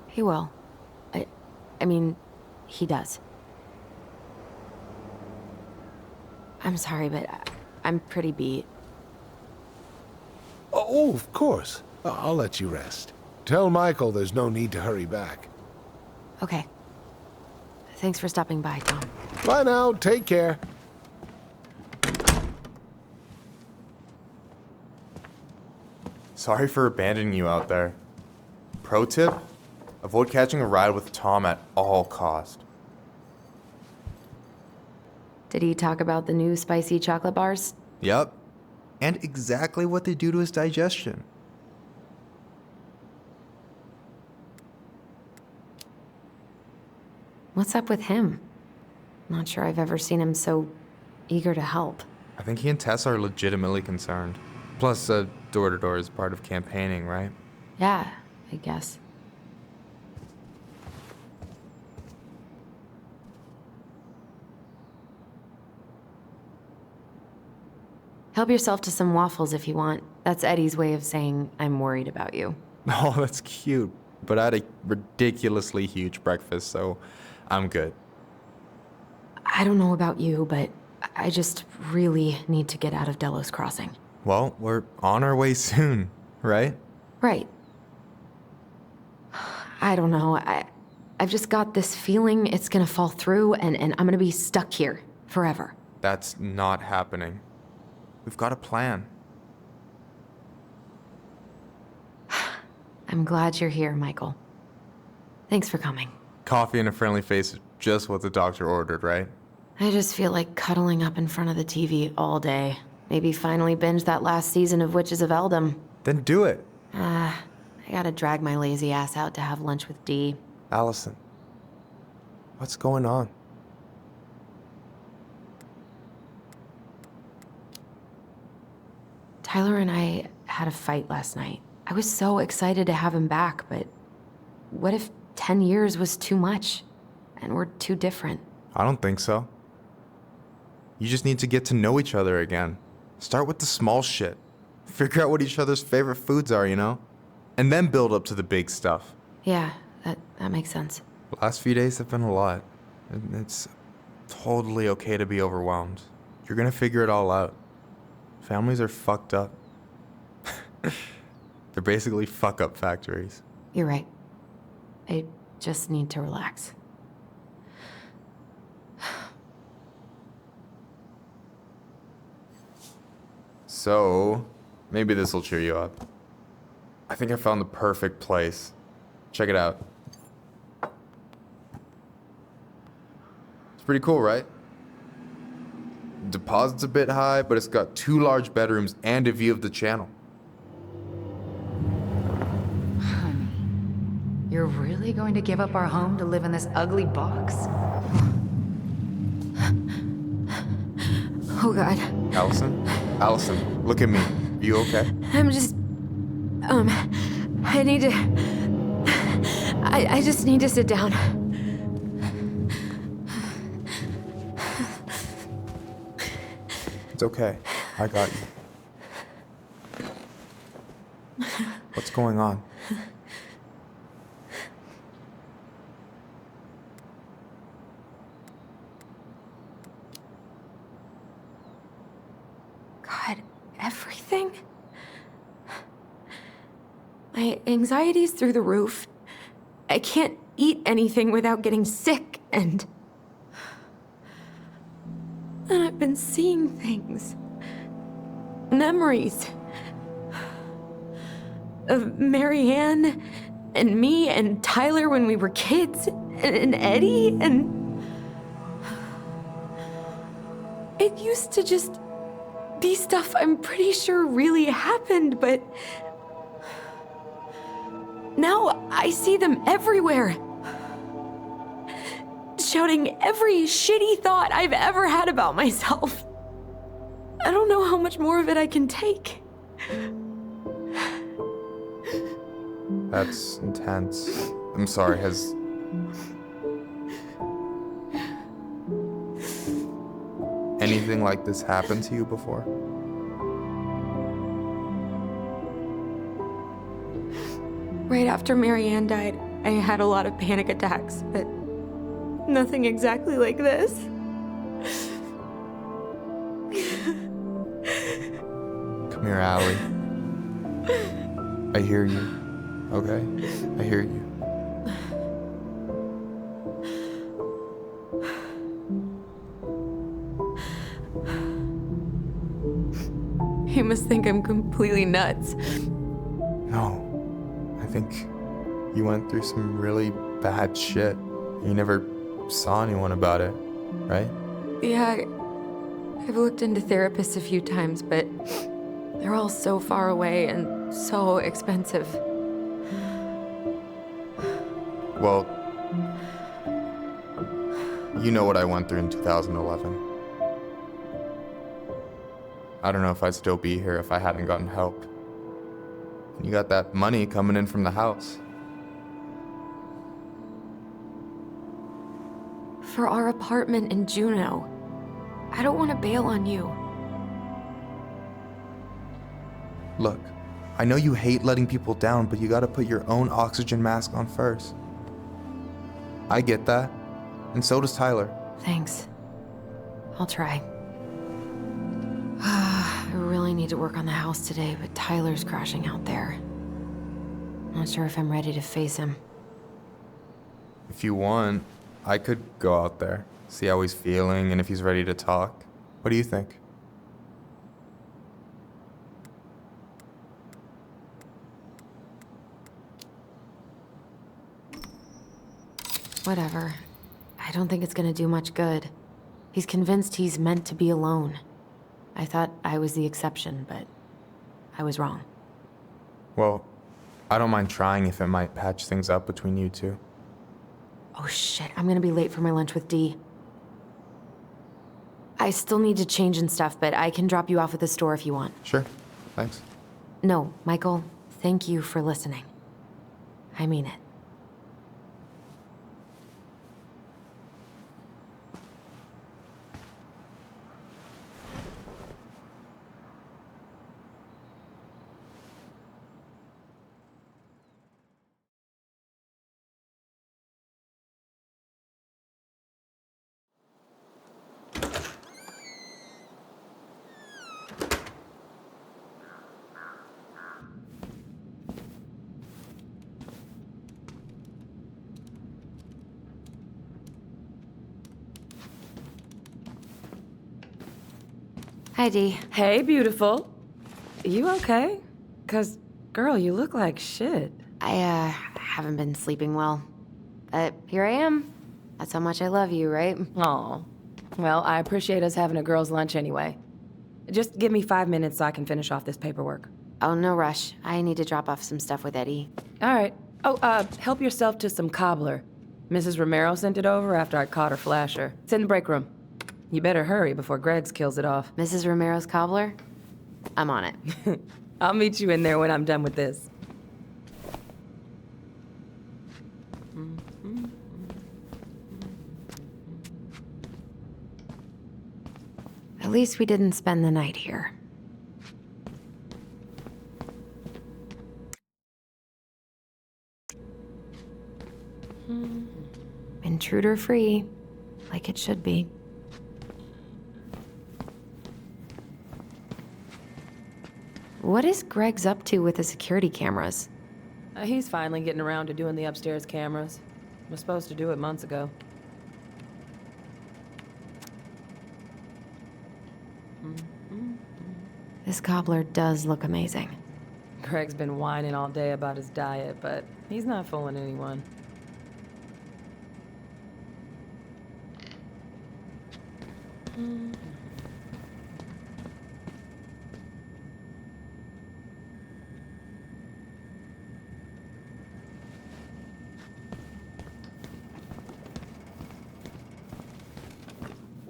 Speaker 3: He will. I mean, he does. I'm sorry, but I'm pretty beat.
Speaker 5: Oh, of course. I'll let you rest. Tell Michael there's no need to hurry back.
Speaker 14: Okay. Thanks for stopping by, Tom.
Speaker 5: Bye now, take care.
Speaker 9: Sorry for abandoning you out there. Pro tip? Avoid catching a ride with Tom at all cost.
Speaker 14: Did he talk about the new spicy chocolate bars?
Speaker 9: Yep. And exactly what they do to his digestion.
Speaker 14: What's up with him? Not sure I've ever seen him so eager to help.
Speaker 9: I think he and Tess are legitimately concerned. Plus, door-to-door is part of campaigning, right?
Speaker 14: Yeah, I guess. Help yourself to some waffles if you want. That's Eddie's way of saying I'm worried about you.
Speaker 9: Oh, that's cute. But I had a ridiculously huge breakfast, so I'm good.
Speaker 14: I don't know about you, but I just really need to get out of Delos Crossing.
Speaker 9: Well, we're on our way soon, right?
Speaker 14: Right. I don't know. I've just got this feeling it's gonna fall through and I'm gonna be stuck here forever.
Speaker 9: That's not happening. We've got a plan.
Speaker 14: I'm glad you're here, Michael. Thanks for coming.
Speaker 9: Coffee and a friendly face is just what the doctor ordered, right?
Speaker 14: I just feel like cuddling up in front of the TV all day. Maybe finally binge that last season of Witches of Eldom.
Speaker 9: Then do it.
Speaker 14: I gotta drag my lazy ass out to have lunch with Dee.
Speaker 9: Allison, what's going on?
Speaker 14: Tyler and I had a fight last night. I was so excited to have him back, but what if 10 years was too much and we're too different?
Speaker 9: I don't think so. You just need to get to know each other again. Start with the small shit. Figure out what each other's favorite foods are, you know? And then build up to the big stuff.
Speaker 14: Yeah, that makes sense.
Speaker 9: The last few days have been a lot. It's totally okay to be overwhelmed. You're gonna figure it all out. Families are fucked up. They're basically fuck-up factories.
Speaker 14: You're right. I just need to relax.
Speaker 9: So, maybe this will cheer you up. I think I found the perfect place. Check it out. It's pretty cool, right? Deposit's a bit high, but it's got 2 large bedrooms and a view of the channel.
Speaker 7: Honey, you're really going to give up our home to live in this ugly box?
Speaker 14: Oh, God.
Speaker 9: Allison, look at me. You okay?
Speaker 14: I'm just... I need to... I just need to sit down.
Speaker 9: It's okay. I got you. What's going on?
Speaker 14: God, everything? My anxiety's through the roof. I can't eat anything without getting sick, and I've been seeing things. Memories. Of Marianne, and me, and Tyler when we were kids, and Eddie, and... It used to just be stuff I'm pretty sure really happened, but... Now I see them everywhere. Shouting every shitty thought I've ever had about myself. I don't know how much more of it I can take.
Speaker 9: That's intense. I'm sorry, has... anything like this happened to you before?
Speaker 14: Right after Marianne died, I had a lot of panic attacks, but nothing exactly like this.
Speaker 9: Come here, Allie. I hear you. okay? I hear you.
Speaker 3: You must think I'm completely nuts.
Speaker 9: No, I think you went through some really bad shit. You never saw anyone about it, right?
Speaker 3: Yeah, I've looked into therapists a few times, but they're all so far away and so expensive.
Speaker 9: Well, you know what I went through in 2011. I don't know if I'd still be here if I hadn't gotten help. And you got that money coming in from the house.
Speaker 3: For our apartment in Juneau. I don't want to bail on you.
Speaker 9: Look, I know you hate letting people down, but you gotta put your own oxygen mask on first. I get that, and so does Tyler.
Speaker 3: Thanks. I'll try. I really need to work on the house today, but Tyler's crashing out there. Not sure if I'm ready to face him.
Speaker 9: If you want, I could go out there, see how he's feeling, and if he's ready to talk. What do you think?
Speaker 3: Whatever. I don't think it's gonna do much good. He's convinced he's meant to be alone. I thought I was the exception, but I was wrong.
Speaker 9: Well, I don't mind trying if it might patch things up between you two.
Speaker 3: Oh shit, I'm gonna be late for my lunch with Dee. I still need to change and stuff, but I can drop you off at the store if you want.
Speaker 9: Sure, thanks.
Speaker 3: No, Michael, thank you for listening. I mean it. Hi, Dee.
Speaker 15: Hey, beautiful. You okay? 'Cause, girl, you look like shit.
Speaker 3: I haven't been sleeping well. But here I am. That's how much I love you, right?
Speaker 15: Aw. Well, I appreciate us having a girls' lunch anyway. Just give me 5 minutes so I can finish off this paperwork.
Speaker 3: Oh, no rush. I need to drop off some stuff with Eddie.
Speaker 15: All right. Oh, help yourself to some cobbler. Mrs. Romero sent it over after I caught her flasher. It's in the break room. You better hurry before Greggs kills it off.
Speaker 3: Mrs. Romero's cobbler? I'm on it.
Speaker 15: I'll meet you in there when I'm done with this.
Speaker 3: At least we didn't spend the night here. Intruder-free, like it should be. What is Greg's up to with the security cameras?
Speaker 15: He's finally getting around to doing the upstairs cameras. Was supposed to do it months ago.
Speaker 3: This cobbler does look amazing.
Speaker 15: Greg's been whining all day about his diet, but he's not fooling anyone.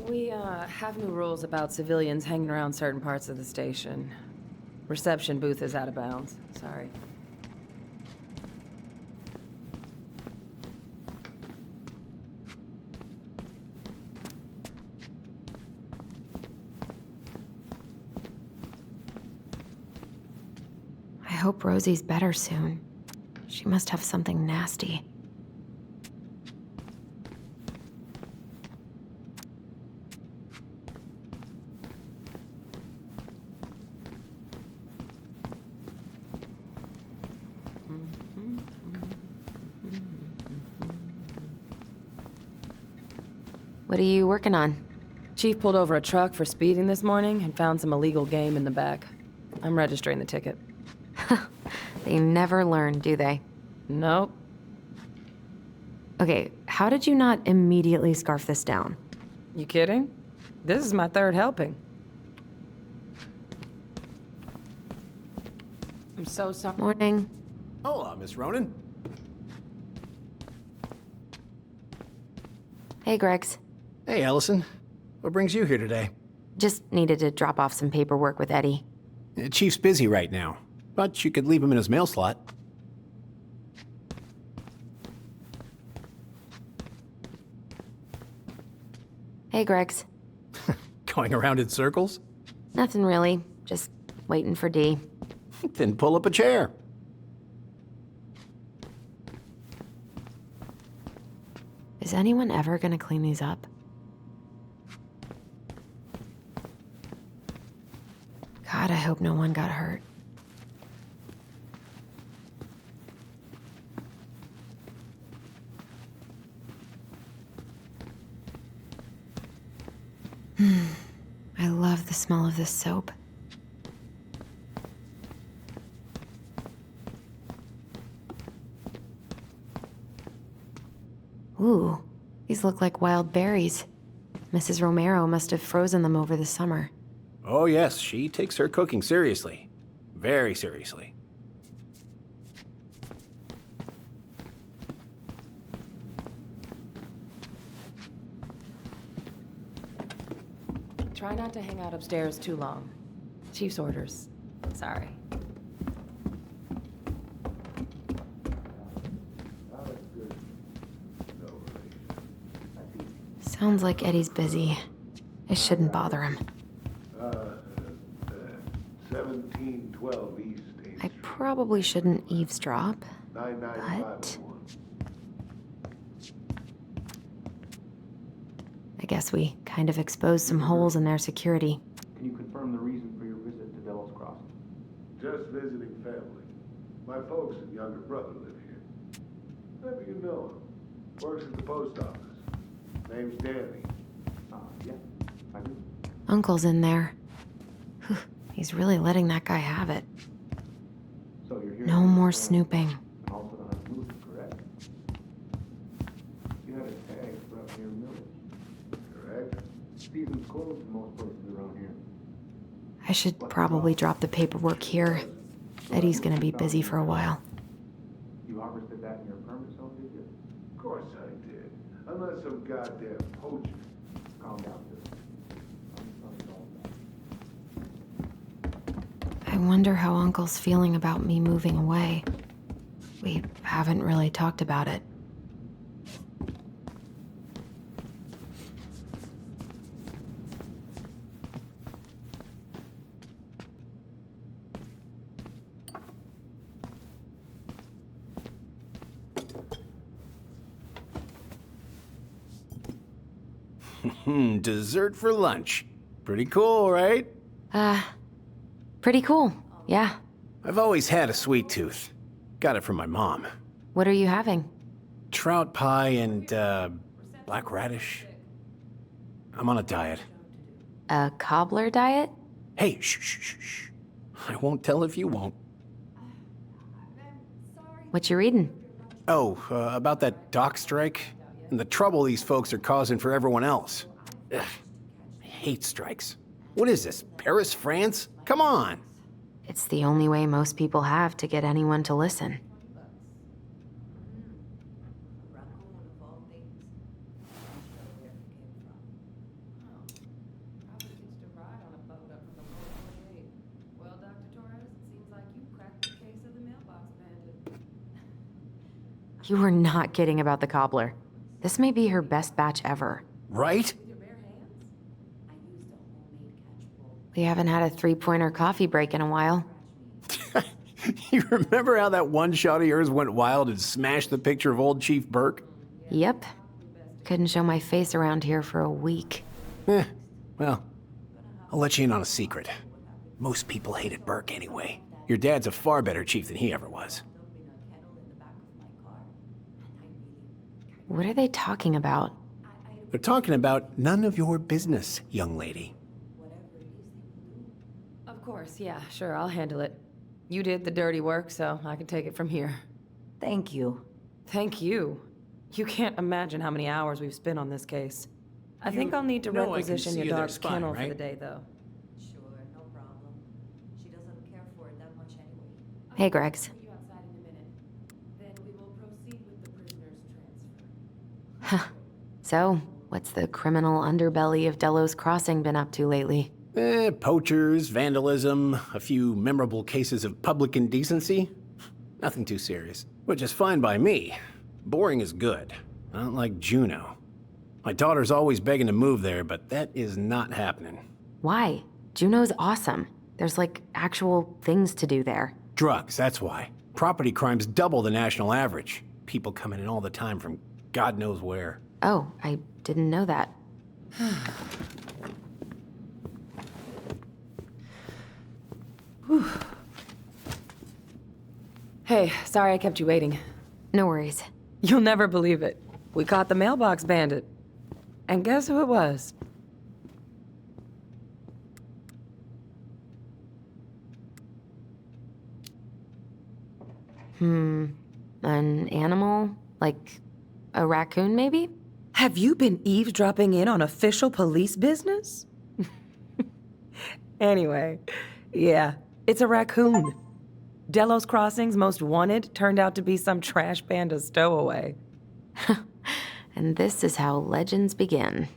Speaker 15: We, have new rules about civilians hanging around certain parts of the station. Reception booth is out of bounds. Sorry.
Speaker 3: I hope Rosie's better soon. She must have something nasty. What are you working on?
Speaker 15: Chief pulled over a truck for speeding this morning and found some illegal game in the back. I'm registering the ticket.
Speaker 3: They never learn, do they?
Speaker 15: Nope.
Speaker 3: Okay, how did you not immediately scarf this down?
Speaker 15: You kidding? This is my third helping. I'm so sorry.
Speaker 3: Morning.
Speaker 11: Hola, Miss Ronan.
Speaker 3: Hey, Gregs.
Speaker 11: Hey, Allison. What brings you here today?
Speaker 3: Just needed to drop off some paperwork with Eddie.
Speaker 11: Chief's busy right now, but you could leave him in his mail slot.
Speaker 3: Hey, Gregs.
Speaker 11: Going around in circles?
Speaker 3: Nothing really. Just waiting for D.
Speaker 11: Then pull up a chair.
Speaker 3: Is anyone ever gonna clean these up? God, I hope no one got hurt. I love the smell of this soap. Ooh, these look like wild berries. Mrs. Romero must have frozen them over the summer.
Speaker 11: Oh yes, she takes her cooking seriously. Very seriously.
Speaker 15: Try not to hang out upstairs too long. Chief's orders. Sorry.
Speaker 3: Sounds like Eddie's busy. I shouldn't bother him.
Speaker 5: 1712 East State
Speaker 3: I probably shouldn't eavesdrop,
Speaker 5: 995.
Speaker 3: but I guess we kind of exposed some holes in their security.
Speaker 1: Can you confirm the reason for your visit to Delos Crossing?
Speaker 5: Just visiting family. My folks and younger brother live here. Maybe you know him. Works at the post office. Name's Danny.
Speaker 1: Yeah, I do.
Speaker 3: Uncle's in there. Whew, he's really letting that guy have it.
Speaker 1: So you're here.
Speaker 3: No more snooping.
Speaker 1: And also to hunt moose, correct? You had a tag for up near Millage.
Speaker 5: Correct?
Speaker 1: Season's closed in most places around here.
Speaker 3: I should probably drop the paperwork here. Eddie's gonna be busy for a while.
Speaker 1: You harvested that in your permit zone, did you?
Speaker 5: Of course I did. Unless some goddamn poacher.
Speaker 1: Calm down, dude.
Speaker 3: I wonder how Uncle's feeling about me moving away. We haven't really talked about it.
Speaker 11: Dessert for lunch. Pretty cool, right?
Speaker 3: Pretty cool, yeah.
Speaker 11: I've always had a sweet tooth. Got it from my mom.
Speaker 3: What are you having?
Speaker 11: Trout pie and, black radish. I'm on a diet.
Speaker 3: A cobbler diet?
Speaker 11: Hey, shh, shh, shh, shh. I won't tell if you won't.
Speaker 3: What you reading?
Speaker 11: Oh, about that dock strike and the trouble these folks are causing for everyone else. Ugh, I hate strikes. What is this, Paris, France? Come on!
Speaker 3: It's the only way most people have to get anyone to listen. You were not kidding about the cobbler. This may be her best batch ever.
Speaker 11: Right?
Speaker 3: We haven't had a three-pointer coffee break in a while.
Speaker 11: You remember how that one shot of yours went wild and smashed the picture of old Chief Burke?
Speaker 3: Yep. Couldn't show my face around here for a week.
Speaker 11: Well, I'll let you in on a secret. Most people hated Burke anyway. Your dad's a far better chief than he ever was.
Speaker 3: What are they talking about?
Speaker 11: They're talking about none of your business, young lady.
Speaker 15: Of course, yeah, sure, I'll handle it. You did the dirty work, so I can take it from here.
Speaker 13: Thank you.
Speaker 15: Thank you. You can't imagine how many hours we've spent on this case. I think I'll need to
Speaker 11: know I can
Speaker 15: requisition
Speaker 11: see
Speaker 15: your
Speaker 11: you there
Speaker 15: dog's
Speaker 11: spying,
Speaker 15: kennel for
Speaker 11: right?
Speaker 15: the day, though.
Speaker 13: Sure, no problem. She doesn't care for it that much anyway.
Speaker 3: Hey, Gregs.
Speaker 10: You outside in a minute. Then we will proceed with the prisoner's transfer.
Speaker 3: Huh. So, what's the criminal underbelly of Delos Crossing been up to lately?
Speaker 11: Poachers, vandalism, a few memorable cases of public indecency. Nothing too serious. Which is fine by me. Boring is good. Not like Juneau. My daughter's always begging to move there, but that is not happening.
Speaker 3: Why? Juneau's awesome. There's like actual things to do there.
Speaker 11: Drugs, that's why. Property crimes double the national average. People coming in all the time from God knows where.
Speaker 3: Oh, I didn't know that.
Speaker 15: Hey, sorry I kept you waiting.
Speaker 3: No worries.
Speaker 15: You'll never believe it. We caught the mailbox bandit. And guess who it was?
Speaker 3: An animal? Like a raccoon, maybe?
Speaker 15: Have you been eavesdropping in on official police business? Anyway, yeah, it's a raccoon. Delos Crossing's most wanted turned out to be some trash panda stowaway.
Speaker 3: And this is how legends begin.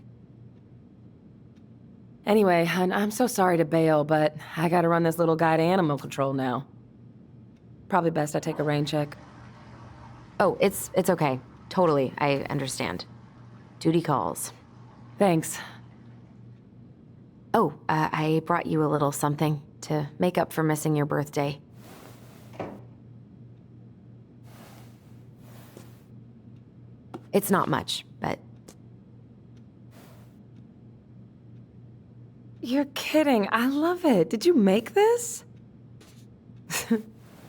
Speaker 15: Anyway, hun, I'm so sorry to bail, but I gotta run this little guy to animal control now. Probably best I take a rain check.
Speaker 3: Oh, it's okay. Totally, I understand. Duty calls.
Speaker 15: Thanks.
Speaker 3: Oh, I brought you a little something to make up for missing your birthday. It's not much, but...
Speaker 15: You're kidding. I love it. Did you make this?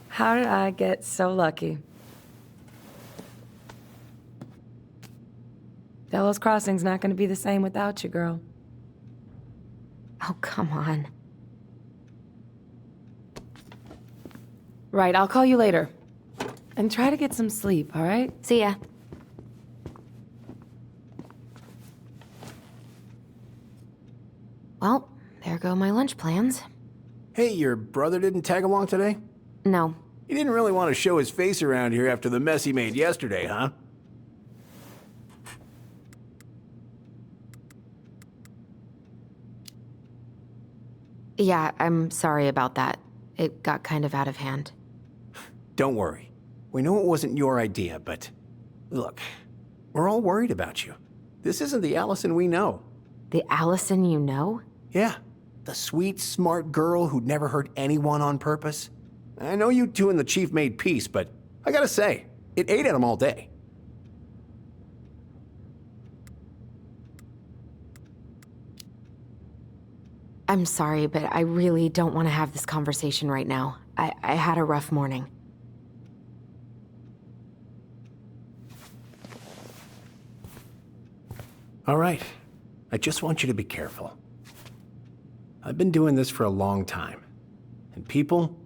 Speaker 15: How did I get so lucky? Delos Crossing's not gonna be the same without you, girl.
Speaker 3: Oh, come on.
Speaker 15: Right, I'll call you later. And try to get some sleep, all right?
Speaker 3: See ya. Well, there go my lunch plans.
Speaker 11: Hey, your brother didn't tag along today?
Speaker 3: No.
Speaker 11: He didn't really want to show his face around here after the mess he made yesterday, huh?
Speaker 3: Yeah, I'm sorry about that. It got kind of out of hand.
Speaker 11: Don't worry. We know it wasn't your idea, but look, we're all worried about you. This isn't the Allison we know.
Speaker 3: The Allison you know?
Speaker 11: Yeah, the sweet, smart girl who'd never hurt anyone on purpose. I know you two and the chief made peace, but I gotta say, it ate at him all day.
Speaker 3: I'm sorry, but I really don't want to have this conversation right now. I had a rough morning.
Speaker 11: All right. I just want you to be careful. I've been doing this for a long time. And people,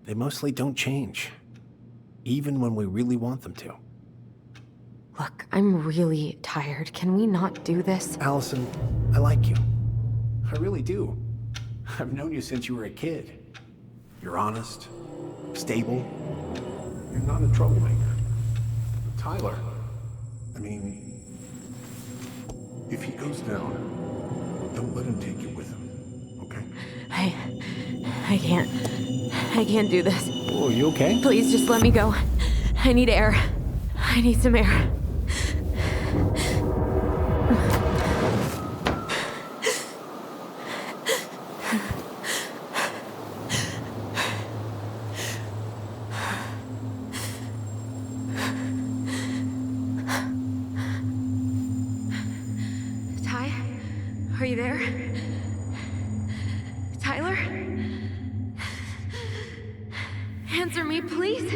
Speaker 11: they mostly don't change. Even when we really want them to.
Speaker 3: Look, I'm really tired. Can we not do this?
Speaker 11: Allison, I like you. I really do. I've known you since you were a kid. You're honest, stable. You're not a troublemaker. Tyler, I mean, if he goes down, don't let him take you with him, okay?
Speaker 3: I can't do this.
Speaker 11: Oh, you okay?
Speaker 3: Please just let me go. I need air. I need some air.
Speaker 2: Ty? Are you there? Tyler? Answer me, please.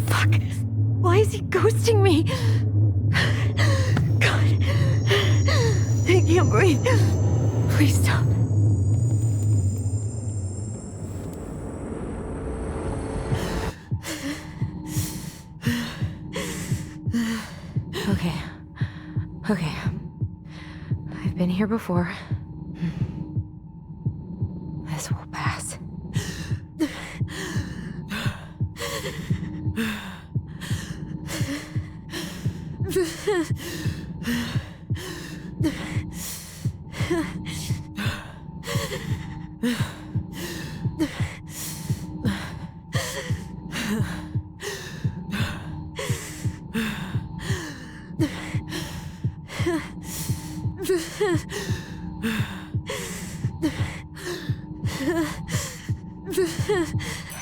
Speaker 2: Fuck.
Speaker 6: is he ghosting me? God. I can't breathe. Please stop.
Speaker 3: Okay. Okay. I've been here before. This will pass.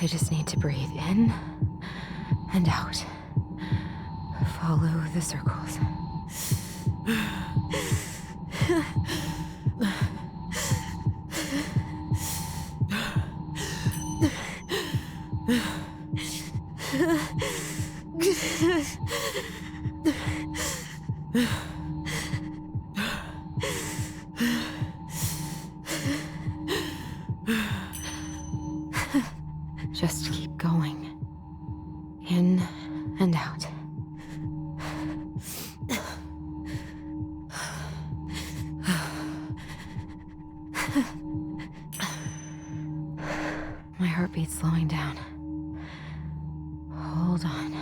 Speaker 3: I just need to breathe in and out. Follow the circles. Just keep going. In and out. My heartbeat's slowing down. Hold on.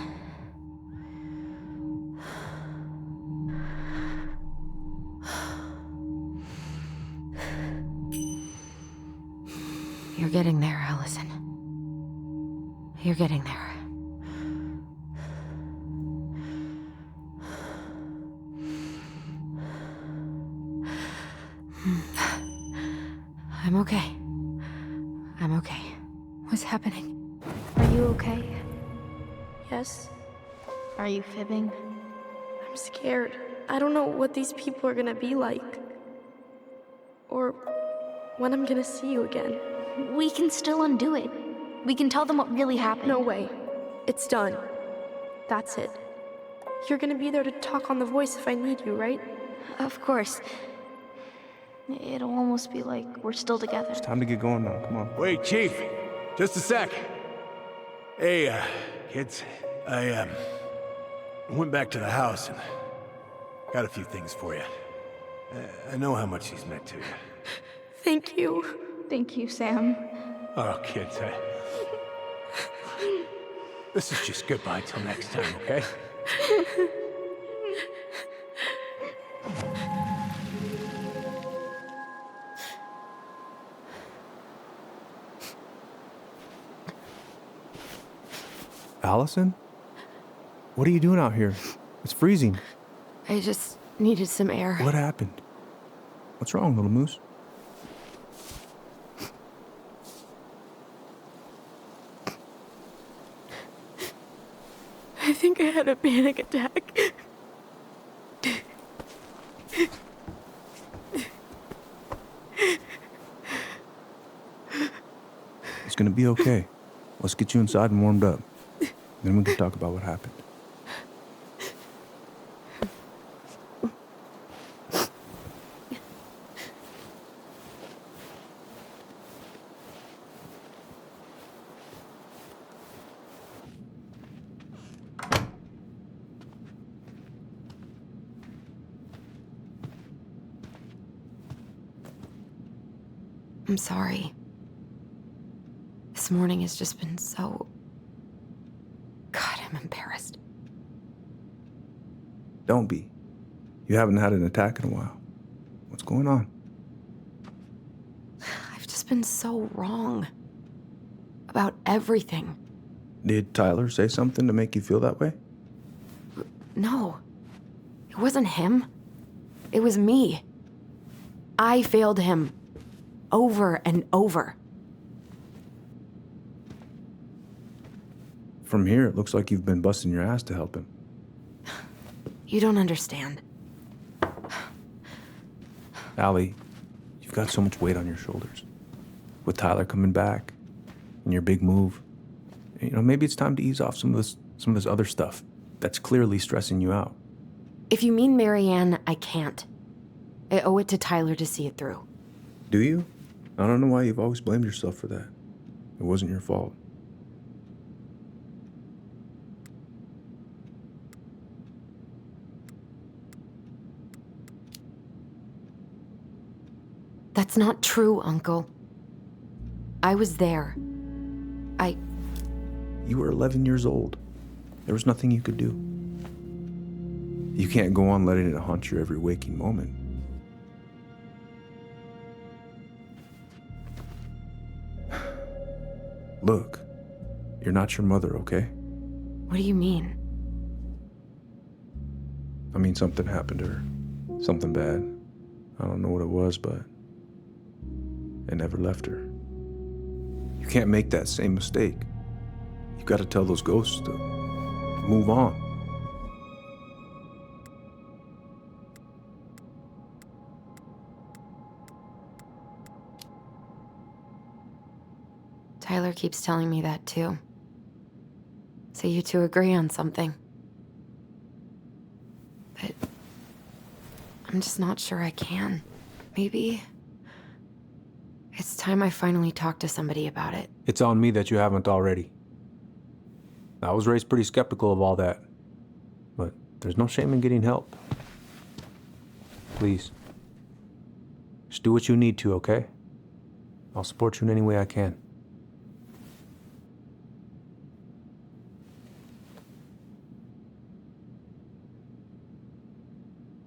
Speaker 3: You're getting there, Allison. You're getting there. I'm okay. I'm okay. What's happening?
Speaker 17: Are you okay? Yes?
Speaker 2: Are you fibbing?
Speaker 17: I'm scared. I don't know what these people are gonna be like. Or when I'm gonna see you again.
Speaker 2: We can still undo it. We can tell them what really happened.
Speaker 17: No way. It's done. That's it. You're gonna be there to talk on the voice if I need you, right?
Speaker 2: Of course. It'll almost be like we're still together.
Speaker 1: It's time to get going now. Come on.
Speaker 8: Wait, Chief. Just a sec. Hey, kids. I went back to the house and got a few things for you. I know how much these meant to you.
Speaker 17: Thank you.
Speaker 2: Thank you, Sam.
Speaker 8: Oh, kids, this is just goodbye till next time, okay?
Speaker 1: Allison? What are you doing out here? It's freezing.
Speaker 3: I just needed some air.
Speaker 1: What happened? What's wrong, little moose?
Speaker 17: I think I had a panic attack.
Speaker 1: It's gonna be okay. Let's get you inside and warmed up. Then we can talk about what happened.
Speaker 3: I'm sorry. This morning has just been so... God, I'm embarrassed.
Speaker 1: Don't be. You haven't had an attack in a while. What's going on?
Speaker 3: I've just been so wrong. About everything.
Speaker 1: Did Tyler say something to make you feel that way?
Speaker 3: No. It wasn't him. It was me. I failed him. Over and over.
Speaker 1: From here, it looks like you've been busting your ass to help him.
Speaker 3: You don't understand.
Speaker 1: Allie, you've got so much weight on your shoulders. With Tyler coming back, and your big move, maybe it's time to ease off some of this other stuff. That's clearly stressing you out.
Speaker 14: If you mean Marianne, I can't. I owe it to Tyler to see it through.
Speaker 1: Do you? I don't know why you've always blamed yourself for that. It wasn't your fault.
Speaker 14: That's not true, Uncle. I was there.
Speaker 1: You were 11 years old. There was nothing you could do. You can't go on letting it haunt your every waking moment. Look, you're not your mother, okay?
Speaker 14: What do you mean?
Speaker 1: I mean, something happened to her. Something bad. I don't know what it was, but it never left her. You can't make that same mistake. You gotta tell those ghosts to move on.
Speaker 14: Tyler keeps telling me that too. So you two agree on something. But I'm just not sure I can. Maybe it's time I finally talk to somebody about it.
Speaker 1: It's on me that you haven't already. I was raised pretty skeptical of all that, but there's no shame in getting help. Please, just do what you need to, okay? I'll support you in any way I can.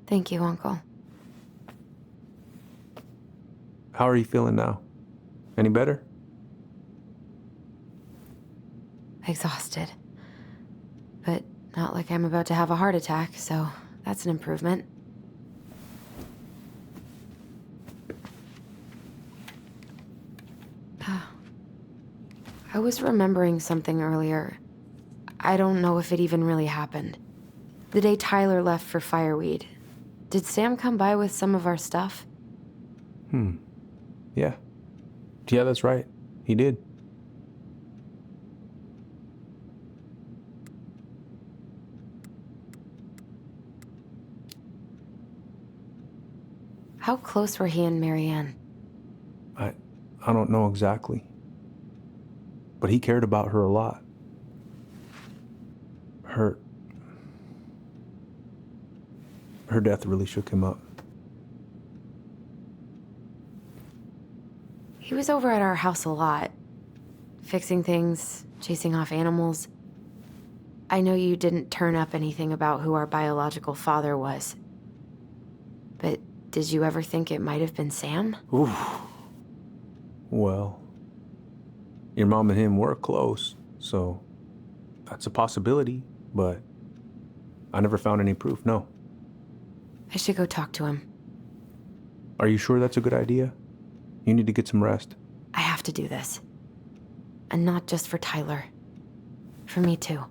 Speaker 14: Thank you, Uncle.
Speaker 1: How are you feeling now? Any better?
Speaker 14: Exhausted. But not like I'm about to have a heart attack, so that's an improvement. I was remembering something earlier. I don't know if it even really happened. The day Tyler left for Fireweed, did Sam come by with some of our stuff?
Speaker 1: Yeah. Yeah, that's right. He did.
Speaker 14: How close were he and Marianne?
Speaker 1: I don't know exactly. But he cared about her a lot. Her death really shook him up.
Speaker 14: He was over at our house a lot. Fixing things, chasing off animals. I know you didn't turn up anything about who our biological father was. But did you ever think it might have been Sam?
Speaker 1: Ooh. Well, your mom and him were close, so that's a possibility, but I never found any proof, no.
Speaker 14: I should go talk to him.
Speaker 1: Are you sure that's a good idea? You need to get some rest.
Speaker 14: I have to do this. And not just for Tyler. For me too.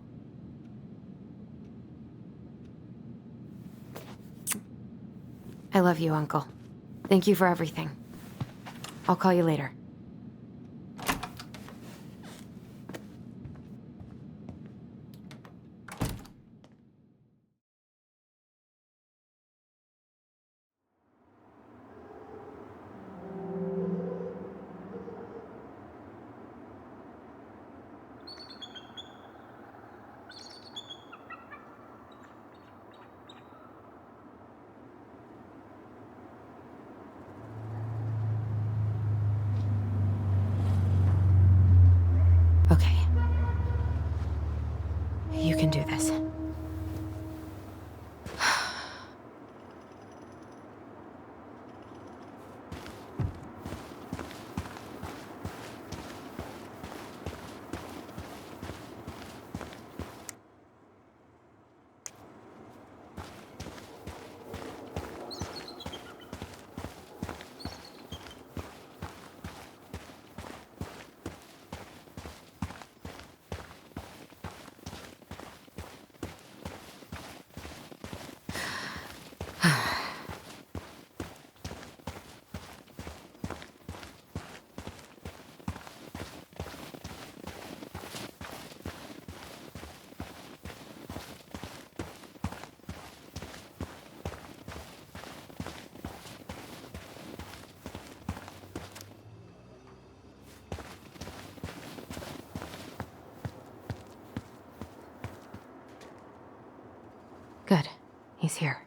Speaker 14: I love you, Uncle. Thank you for everything. I'll call you later. Okay. You can do this.
Speaker 3: He's here.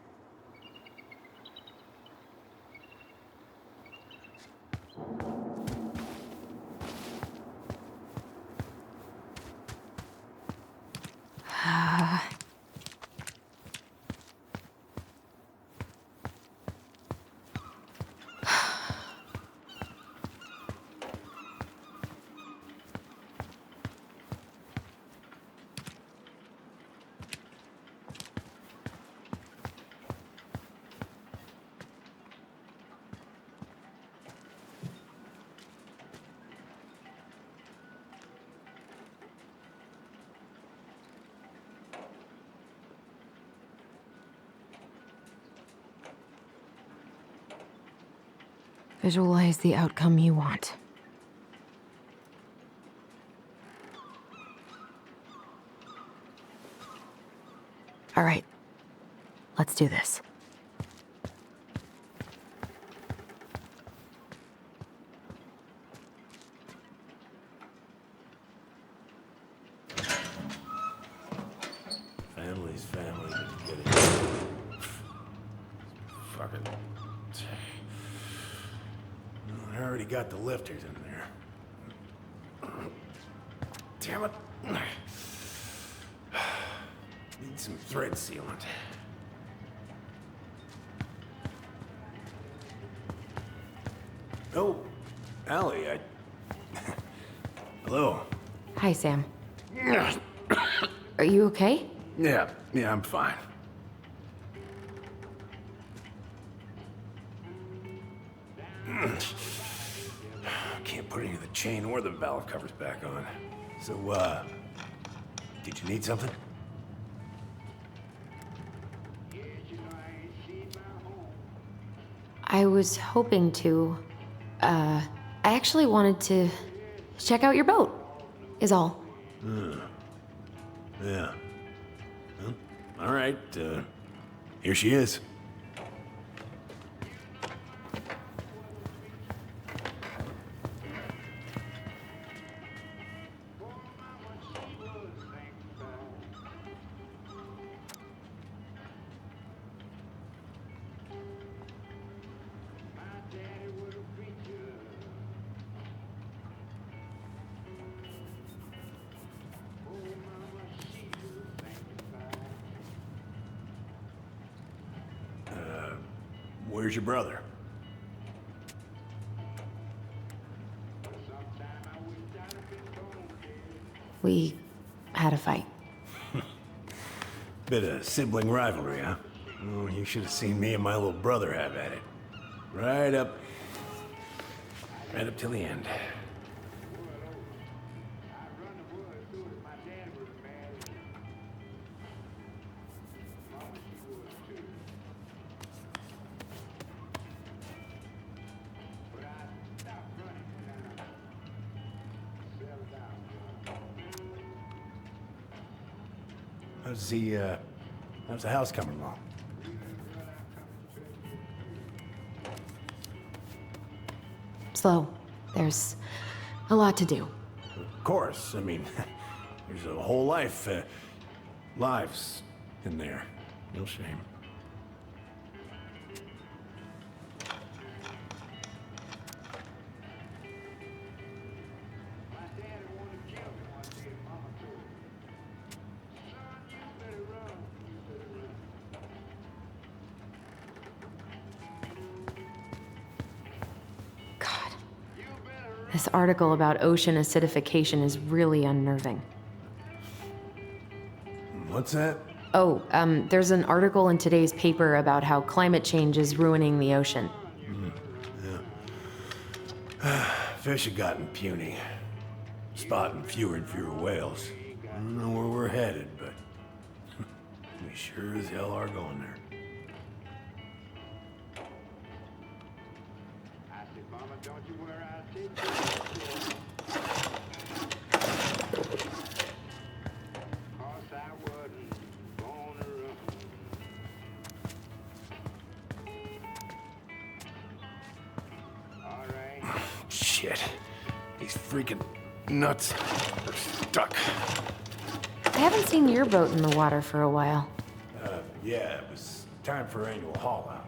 Speaker 3: Visualize the outcome you want. All right, let's do this.
Speaker 8: Family's family. Get it. Fuck it. I already got the lifters in there. Damn it. Need some thread sealant. Oh, Allie, Hello.
Speaker 3: Hi, Sam. Are you okay?
Speaker 8: Yeah, I'm fine. Can't put any of the chain or the valve covers back on. So, did you need something?
Speaker 3: I was hoping to. I actually wanted to check out your boat, is all.
Speaker 8: Yeah. Well, all right, here she is. Where's your brother?
Speaker 3: We had a fight.
Speaker 8: Bit of sibling rivalry, huh? Oh, you should have seen me and my little brother have at it. Right up till the end. How's the house coming along?
Speaker 3: Slow. There's a lot to do.
Speaker 8: Of course. I mean, there's a whole lives in there. No shame.
Speaker 3: This article about ocean acidification is really unnerving.
Speaker 8: What's that?
Speaker 3: Oh, there's an article in today's paper about how climate change is ruining the ocean.
Speaker 8: Yeah. Fish have gotten puny. Spotting fewer and fewer whales. I don't know where we're headed, but we sure as hell are going there. Shit. These freaking nuts are stuck.
Speaker 3: I haven't seen your boat in the water for a while.
Speaker 8: Yeah, it was time for annual haul out.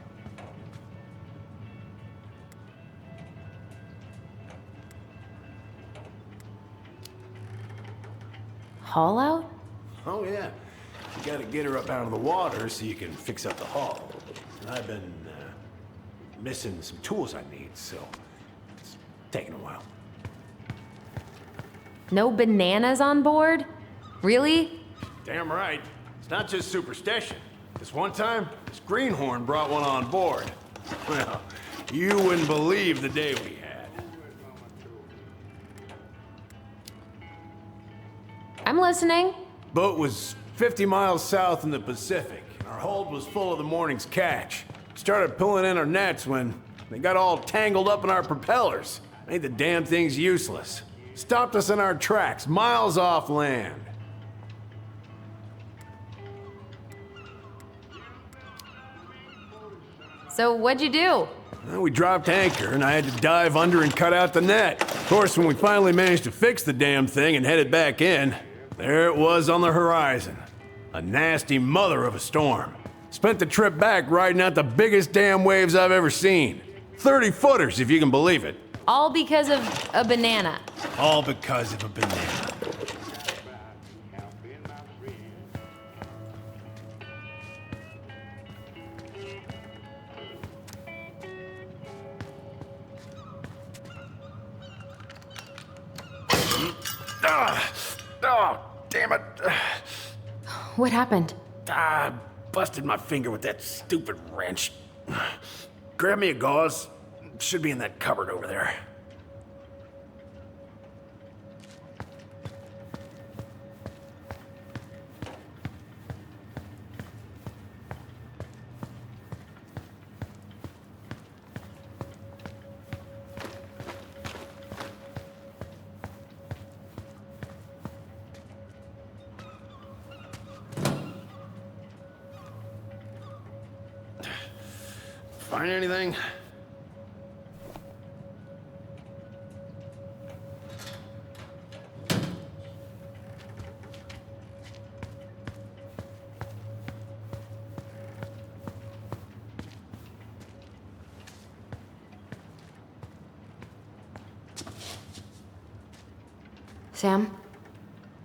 Speaker 3: Haul out?
Speaker 8: Oh, yeah. You gotta get her up out of the water so you can fix up the hull. And I've been missing some tools I need, so it's taking a while.
Speaker 3: No bananas on board? Really?
Speaker 8: Damn right. It's not just superstition. This one time, this greenhorn brought one on board. Well, you wouldn't believe the day we had.
Speaker 3: I'm listening.
Speaker 8: Boat was 50 miles south in the Pacific, and our hold was full of the morning's catch. Started pulling in our nets when they got all tangled up in our propellers. Made the damn things useless. Stopped us in our tracks, miles off land.
Speaker 3: So what'd you do?
Speaker 8: Well, we dropped anchor, and I had to dive under and cut out the net. Of course, when we finally managed to fix the damn thing and headed back in, there it was on the horizon. A nasty mother of a storm. Spent the trip back riding out the biggest damn waves I've ever seen. 30-footers, if you can believe it.
Speaker 3: All because of a banana.
Speaker 8: All because of a banana. Oh, damn it.
Speaker 3: What happened?
Speaker 8: I busted my finger with that stupid wrench. Grab me a gauze. Should be in that cupboard over there. Find anything?
Speaker 3: Sam?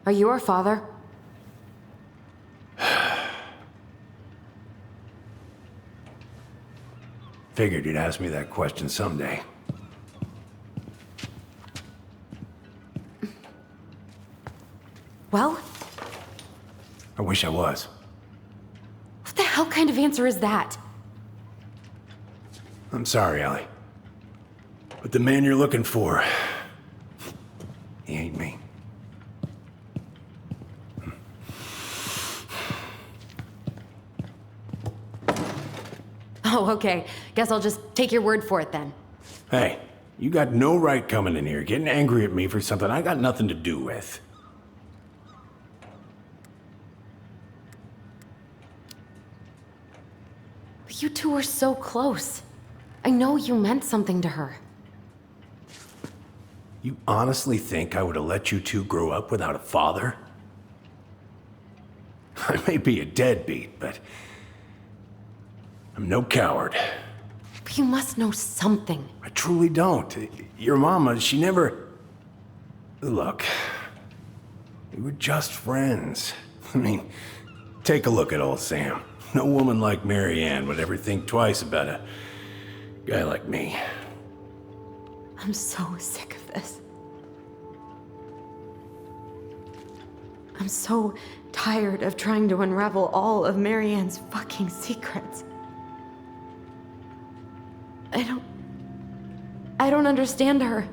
Speaker 3: Are you our father?
Speaker 8: Figured you'd ask me that question someday.
Speaker 3: Well?
Speaker 8: I wish I was.
Speaker 3: What the hell kind of answer is that?
Speaker 8: I'm sorry, Ellie. But the man you're looking for, he ain't me.
Speaker 3: Oh, okay. Guess I'll just take your word for it then.
Speaker 8: Hey, you got no right coming in here getting angry at me for something I got nothing to do with.
Speaker 3: But you two were so close. I know you meant something to her.
Speaker 8: You honestly think I would have let you two grow up without a father? I may be a deadbeat, but I'm no coward.
Speaker 3: But you must know something.
Speaker 8: I truly don't. Your mama, she never... Look, we were just friends. I mean, take a look at old Sam. No woman like Mary Ann would ever think twice about a guy like me.
Speaker 3: I'm so sick of this. I'm so tired of trying to unravel all of Mary Ann's fucking secrets. I don't understand her.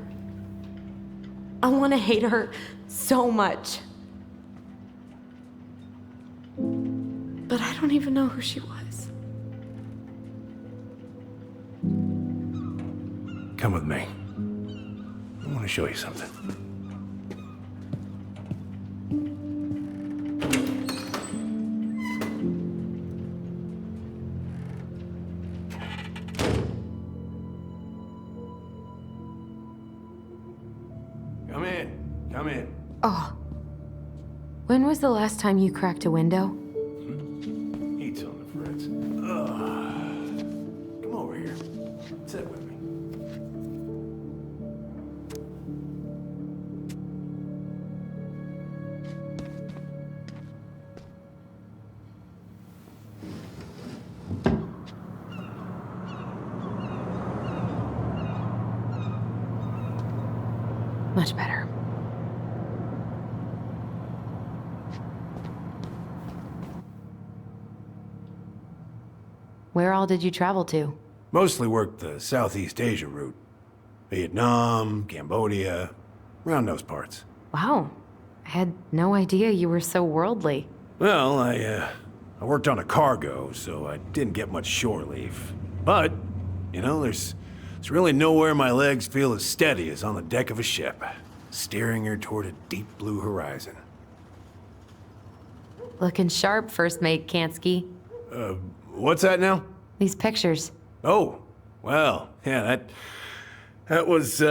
Speaker 3: I want to hate her so much. But I don't even know who she was.
Speaker 8: Come with me. I want to show you something. Come in.
Speaker 3: Oh. When was the last time you cracked a window?
Speaker 8: Heat's on the fritz. Ugh.
Speaker 11: Sit with me.
Speaker 3: Much better. Where all did you travel to?
Speaker 11: Mostly worked the Southeast Asia route. Vietnam, Cambodia, around those parts.
Speaker 3: Wow. I had no idea you were so worldly.
Speaker 11: Well, I worked on a cargo, so I didn't get much shore leave. But, you know, there's really nowhere my legs feel as steady as on the deck of a ship, steering her toward a deep blue horizon.
Speaker 3: Looking sharp, First Mate Kansky.
Speaker 11: What's that now?
Speaker 3: These pictures.
Speaker 11: Oh, well, yeah, that was,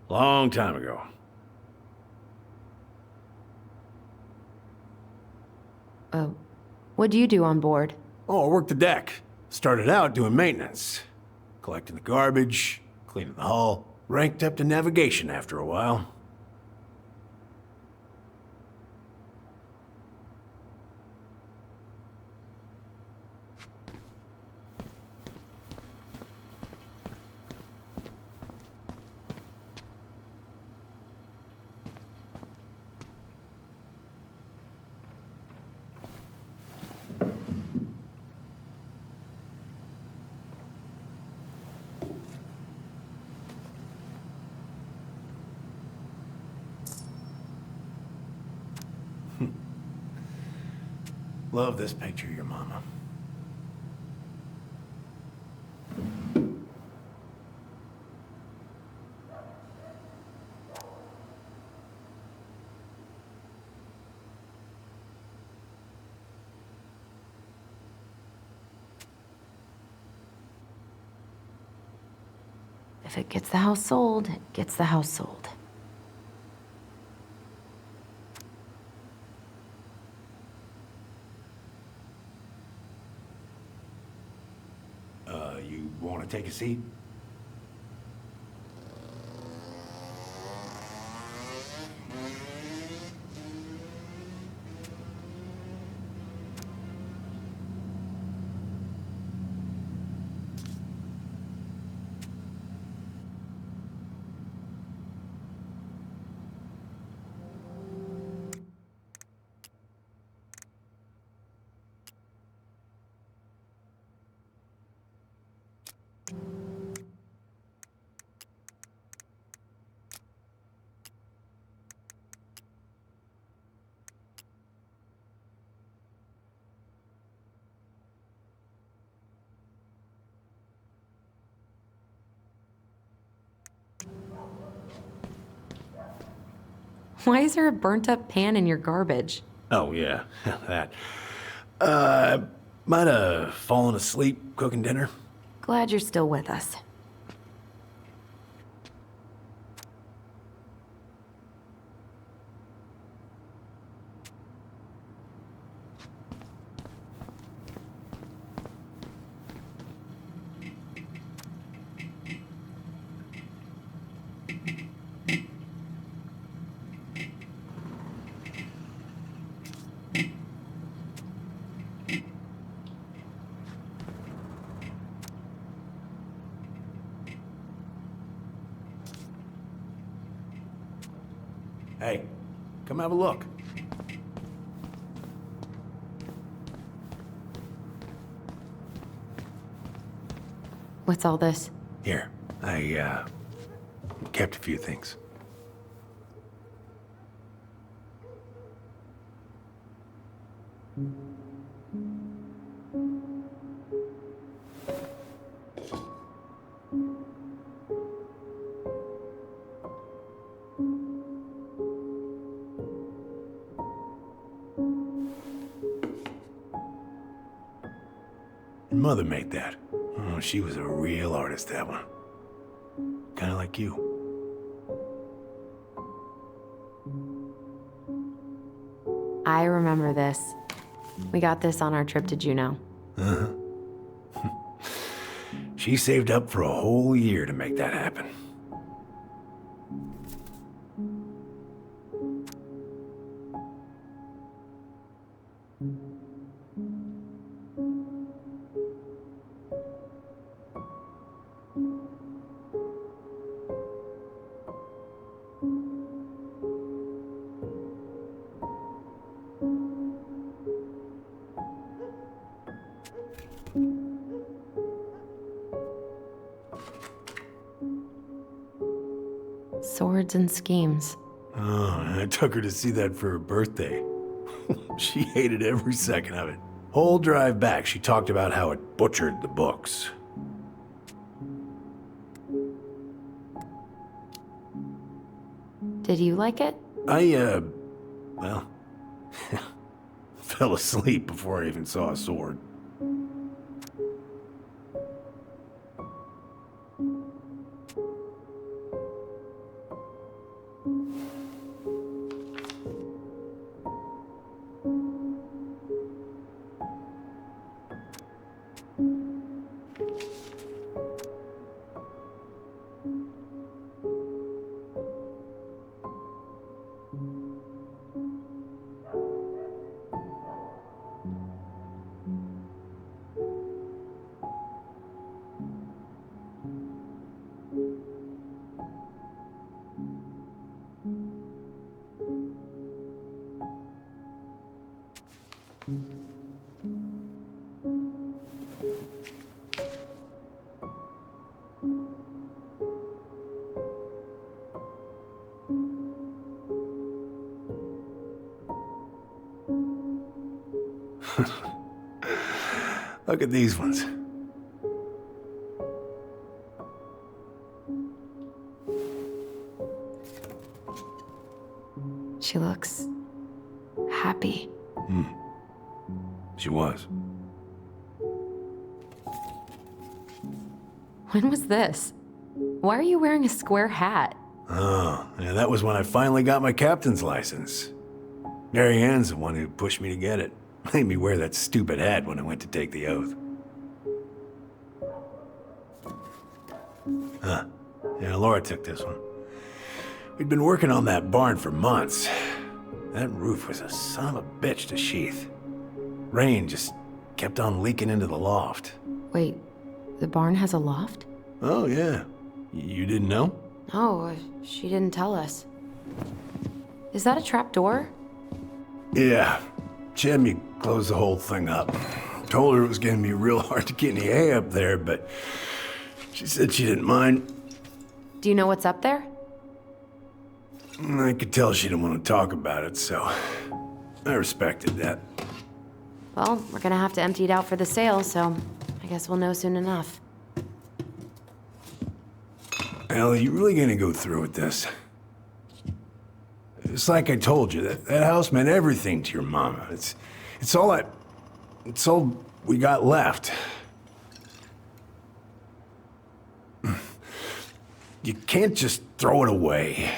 Speaker 11: long time ago.
Speaker 3: What do you do on board?
Speaker 11: Oh, I worked the deck. Started out doing maintenance. Collecting the garbage, cleaning the hull. Ranked up to navigation after a while. Love this picture of your mama.
Speaker 3: If it gets the house sold, it gets the house sold.
Speaker 11: You want to take a seat?
Speaker 3: Why is there a burnt-up pan in your garbage?
Speaker 11: Oh, yeah, that. Might have fallen asleep cooking dinner.
Speaker 3: Glad you're still with us.
Speaker 11: Hey, come have a look.
Speaker 3: What's all this?
Speaker 11: Here, I kept a few things. Your mother made that. Oh, she was a real artist, that one. Kind of like you.
Speaker 3: I remember this. We got this on our trip to Juneau.
Speaker 11: Uh-huh.
Speaker 8: She saved up for a whole year to make that happen.
Speaker 3: Swords and schemes.
Speaker 8: Oh, and I took her to see that for her birthday. She hated every second of it. Whole drive back, she talked about how it butchered the books.
Speaker 3: Did you like it?
Speaker 8: Well, fell asleep before I even saw a sword. Look at these ones.
Speaker 3: She looks happy.
Speaker 8: She was.
Speaker 3: When was this? Why are you wearing a square hat?
Speaker 8: Oh, yeah, that was when I finally got my captain's license. Mary Ann's the one who pushed me to get it. Made me wear that stupid hat when I went to take the oath. Huh. Yeah, Laura took this one. We'd been working on that barn for months. That roof was a son of a bitch to sheath. Rain just kept on leaking into the loft.
Speaker 3: Wait, the barn has a loft?
Speaker 8: Oh, yeah. You didn't know?
Speaker 3: No, she didn't tell us. Is that a trap door?
Speaker 8: Yeah. She had me close the whole thing up. Told her it was gonna be real hard to get any hay up there, but she said she didn't mind.
Speaker 3: Do you know what's up there?
Speaker 8: I could tell she didn't want to talk about it, so I respected that.
Speaker 3: Well, we're gonna have to empty it out for the sale, so I guess we'll know soon enough.
Speaker 8: Ellie, you really gonna go through with this? It's like I told you, that house meant everything to your mama. It's all we got left. You can't just throw it away.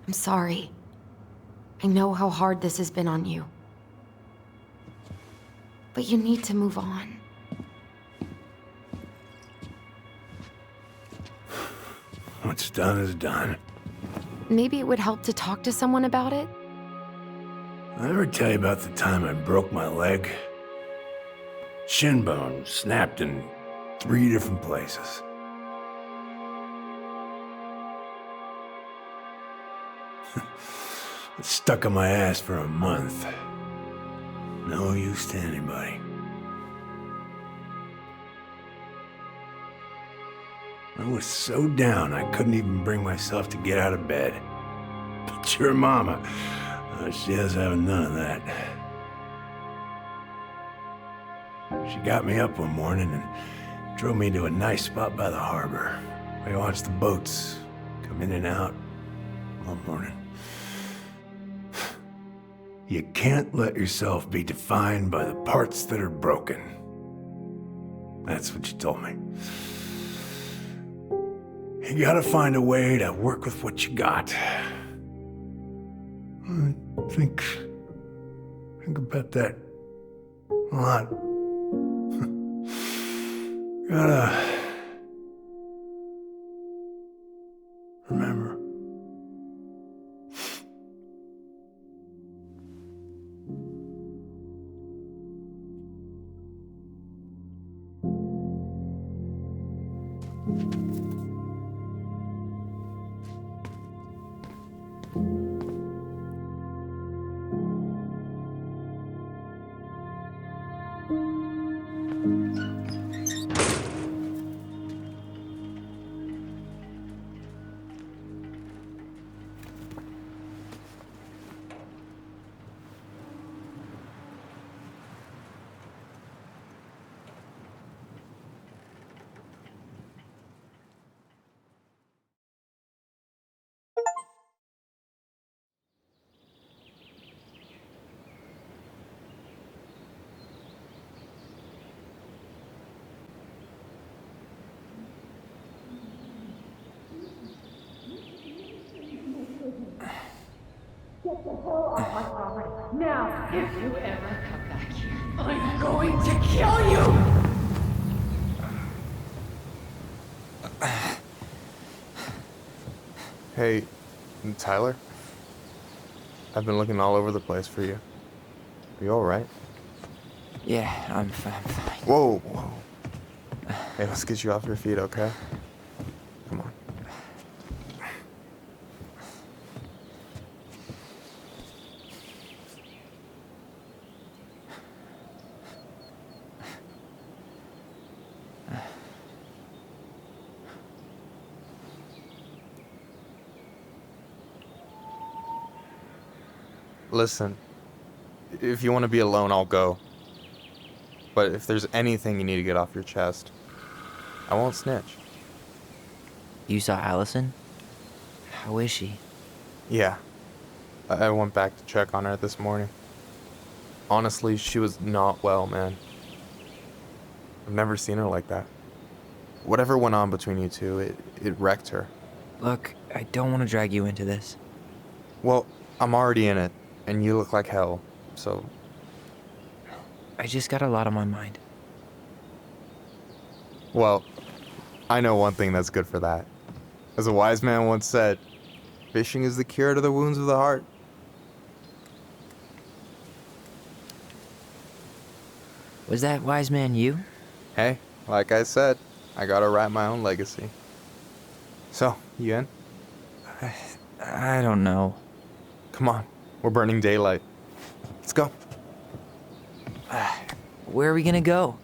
Speaker 3: I'm sorry. I know how hard this has been on you. But you need to move on.
Speaker 8: What's done is done.
Speaker 3: Maybe it would help to talk to someone about it?
Speaker 8: I ever tell you about the time I broke my leg? Shin bone snapped in 3 different places. It stuck in my ass for a month. No use to anybody. I was so down I couldn't even bring myself to get out of bed. But your mama, she doesn't have none of that. She got me up one morning and drove me to a nice spot by the harbor. I watched the boats come in and out all morning. You can't let yourself be defined by the parts that are broken. That's what you told me.
Speaker 11: You gotta find a way to work with what you got. Think about that a lot. Gotta remember.
Speaker 18: Get the hell off my property. Now, if you ever come back here, I'm going to kill you!
Speaker 9: Hey, Tyler? I've been looking all over the place for you. Are you alright?
Speaker 4: Yeah, I'm fine.
Speaker 9: Whoa, whoa. Hey, let's get you off your feet, okay? Come on. Listen, if you want to be alone, I'll go. But if there's anything you need to get off your chest, I won't snitch.
Speaker 4: You saw Allison? How is she?
Speaker 9: Yeah. I went back to check on her this morning. Honestly, she was not well, man. I've never seen her like that. Whatever went on between you two, it wrecked her.
Speaker 4: Look, I don't want to drag you into this.
Speaker 9: Well, I'm already in it, and you look like hell, so...
Speaker 4: I just got a lot on my mind.
Speaker 9: Well, I know one thing that's good for that. As a wise man once said, fishing is the cure to the wounds of the heart.
Speaker 4: Was that wise man you?
Speaker 9: Hey, like I said, I gotta write my own legacy. So, you in?
Speaker 4: I don't know.
Speaker 9: Come on, we're burning daylight. Let's go.
Speaker 4: Where are we gonna go?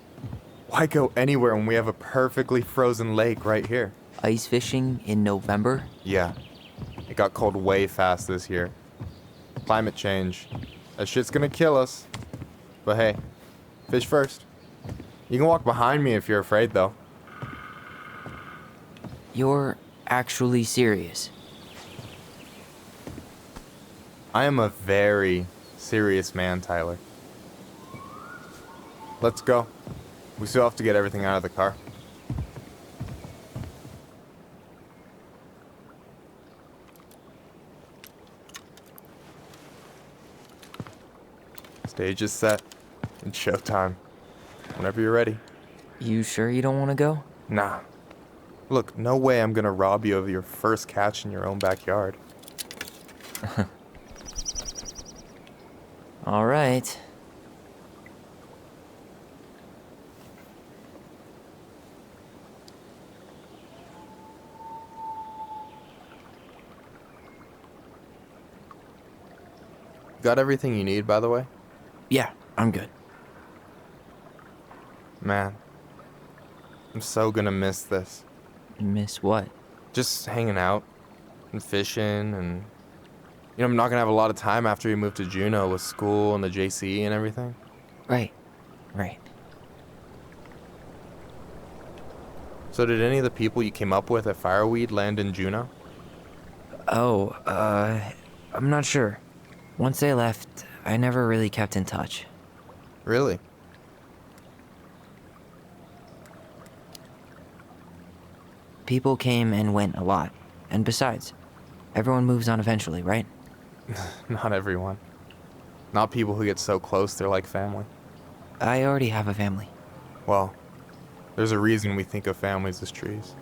Speaker 9: Why go anywhere when we have a perfectly frozen lake right here?
Speaker 4: Ice fishing in November?
Speaker 9: Yeah. It got cold way fast this year. Climate change. That shit's gonna kill us. But hey, fish first. You can walk behind me if you're afraid, though.
Speaker 4: You're actually serious?
Speaker 9: I am a very serious man, Tyler. Let's go. We still have to get everything out of the car. Stage is set. It's showtime. Whenever you're ready.
Speaker 4: You sure you don't want to go?
Speaker 9: Nah. Look, no way I'm gonna rob you of your first catch in your own backyard.
Speaker 4: All right.
Speaker 9: Got everything you need, by the way?
Speaker 4: Yeah, I'm good.
Speaker 9: Man, I'm so gonna miss this.
Speaker 4: Miss what?
Speaker 9: Just hanging out and fishing and... You know, I'm not gonna have a lot of time after we move to Juneau with school and the JC and everything.
Speaker 4: Right.
Speaker 9: So did any of the people you came up with at Fireweed land in Juneau?
Speaker 4: Oh, I'm not sure. Once they left, I never really kept in touch.
Speaker 9: Really?
Speaker 4: people came and went a lot. And besides, everyone moves on eventually, right?
Speaker 19: Not everyone. Not people who get so close they're like family.
Speaker 4: I already have a family.
Speaker 19: Well, there's a reason we think of families as trees.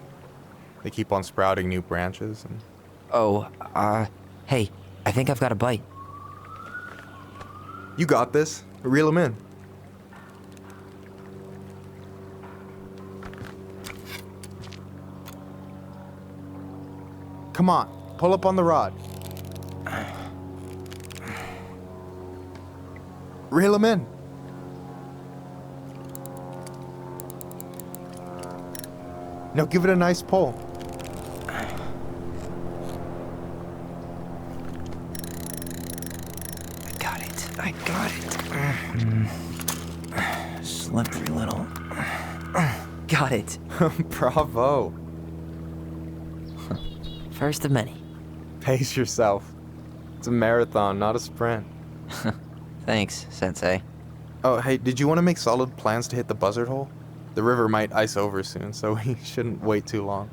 Speaker 19: They keep on sprouting new branches and...
Speaker 4: Oh, hey, I think I've got a bite.
Speaker 19: You got this. Reel them in. Come on, pull up on the rod. Reel them in. Now give it a nice pull.
Speaker 4: I got it. Slippery little. Got it.
Speaker 19: Bravo.
Speaker 4: First of many.
Speaker 19: Pace yourself. It's a marathon, not a sprint.
Speaker 4: Thanks, Sensei.
Speaker 19: Oh, hey, did you want to make solid plans to hit the buzzard hole? The river might ice over soon, so we shouldn't wait too long.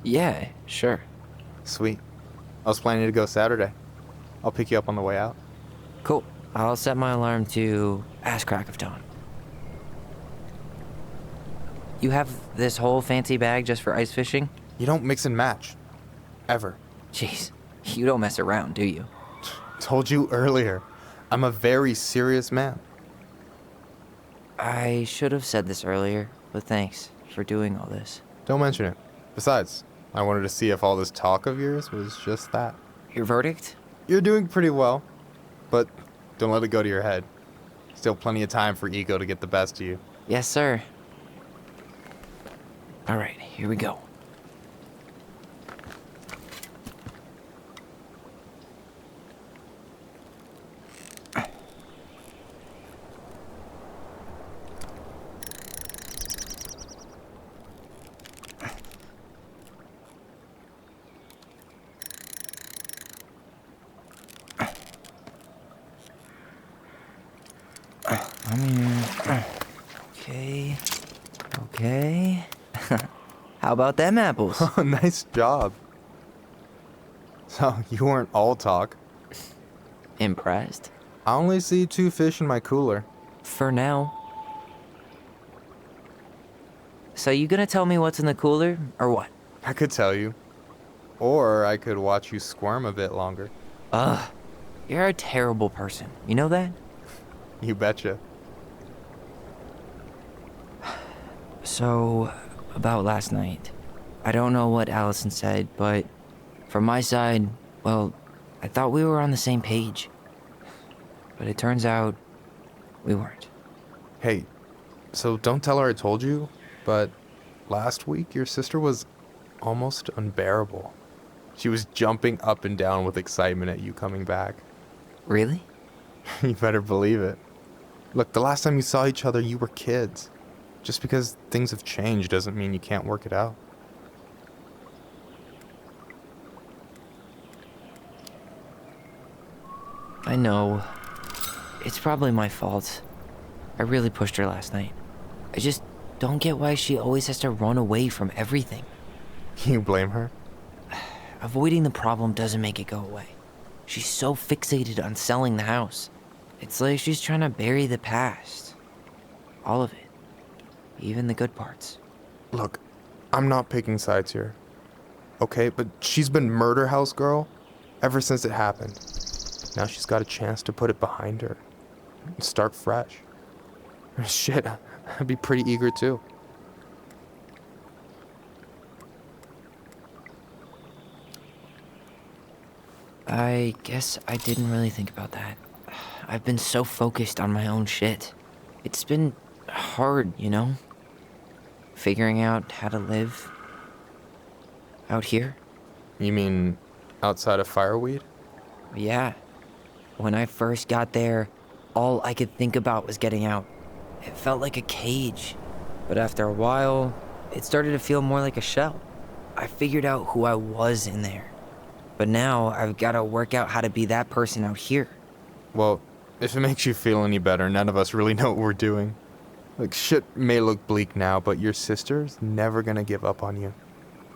Speaker 4: Yeah, sure.
Speaker 19: Sweet. I was planning to go Saturday. I'll pick you up on the way out.
Speaker 4: Cool. I'll set my alarm to ass crack of dawn. You have this whole fancy bag just for ice fishing?
Speaker 19: You don't mix and match. Ever.
Speaker 4: Jeez, you don't mess around, do you?
Speaker 19: Told you earlier. I'm a very serious man.
Speaker 4: I should have said this earlier, but thanks for doing all this.
Speaker 19: Don't mention it. Besides, I wanted to see if all this talk of yours was just that.
Speaker 4: Your verdict?
Speaker 19: You're doing pretty well, but don't let it go to your head. Still plenty of time for ego to get the best of you.
Speaker 4: Yes, sir. All right, here we go. Okay. How about them apples?
Speaker 19: Oh, nice job. So, you weren't all talk.
Speaker 4: Impressed?
Speaker 19: I only see 2 fish in my cooler.
Speaker 4: For now. So you gonna tell me what's in the cooler, or what?
Speaker 19: I could tell you. Or I could watch you squirm a bit longer.
Speaker 4: Ugh. You're a terrible person. You know that?
Speaker 19: You betcha.
Speaker 4: So, about last night. I don't know what Allison said, but from my side, well, I thought we were on the same page. But it turns out we weren't.
Speaker 19: Hey, so don't tell her I told you, but last week your sister was almost unbearable. She was jumping up and down with excitement at you coming back.
Speaker 4: Really?
Speaker 19: You better believe it. Look, the last time you saw each other, you were kids. Just because things have changed doesn't mean you can't work it out.
Speaker 4: I know. It's probably my fault. I really pushed her last night. I just don't get why she always has to run away from everything.
Speaker 19: You blame her?
Speaker 4: Avoiding the problem doesn't make it go away. She's so fixated on selling the house. It's like she's trying to bury the past. All of it. Even the good parts.
Speaker 19: Look, I'm not picking sides here. Okay, but she's been murder house girl ever since it happened. Now she's got a chance to put it behind her and start fresh. Shit, I'd be pretty eager too.
Speaker 4: I guess I didn't really think about that. I've been so focused on my own shit. It's been hard, you know? Figuring out how to live out here.
Speaker 19: You mean outside of Fireweed?
Speaker 4: Yeah. When I first got there, all I could think about was getting out. It felt like a cage. But after a while, it started to feel more like a shell. I figured out who I was in there. But now I've got to work out how to be that person out here.
Speaker 19: Well, if it makes you feel any better, none of us really know what we're doing. Like, shit may look bleak now, but your sister's never gonna give up on you.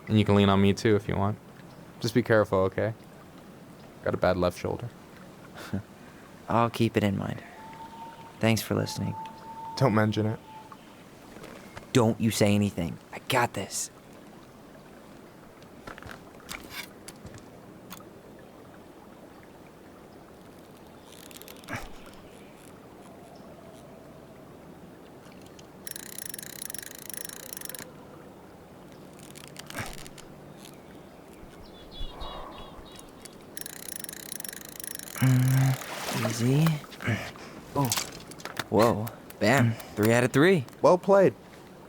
Speaker 19: And you can lean on me too if you want. Just be careful, okay? Got a bad left shoulder.
Speaker 4: I'll keep it in mind. Thanks for listening.
Speaker 19: Don't mention it.
Speaker 4: Don't you say anything. I got this. Easy. Oh. Whoa. Bam. 3 out of 3.
Speaker 19: Well played.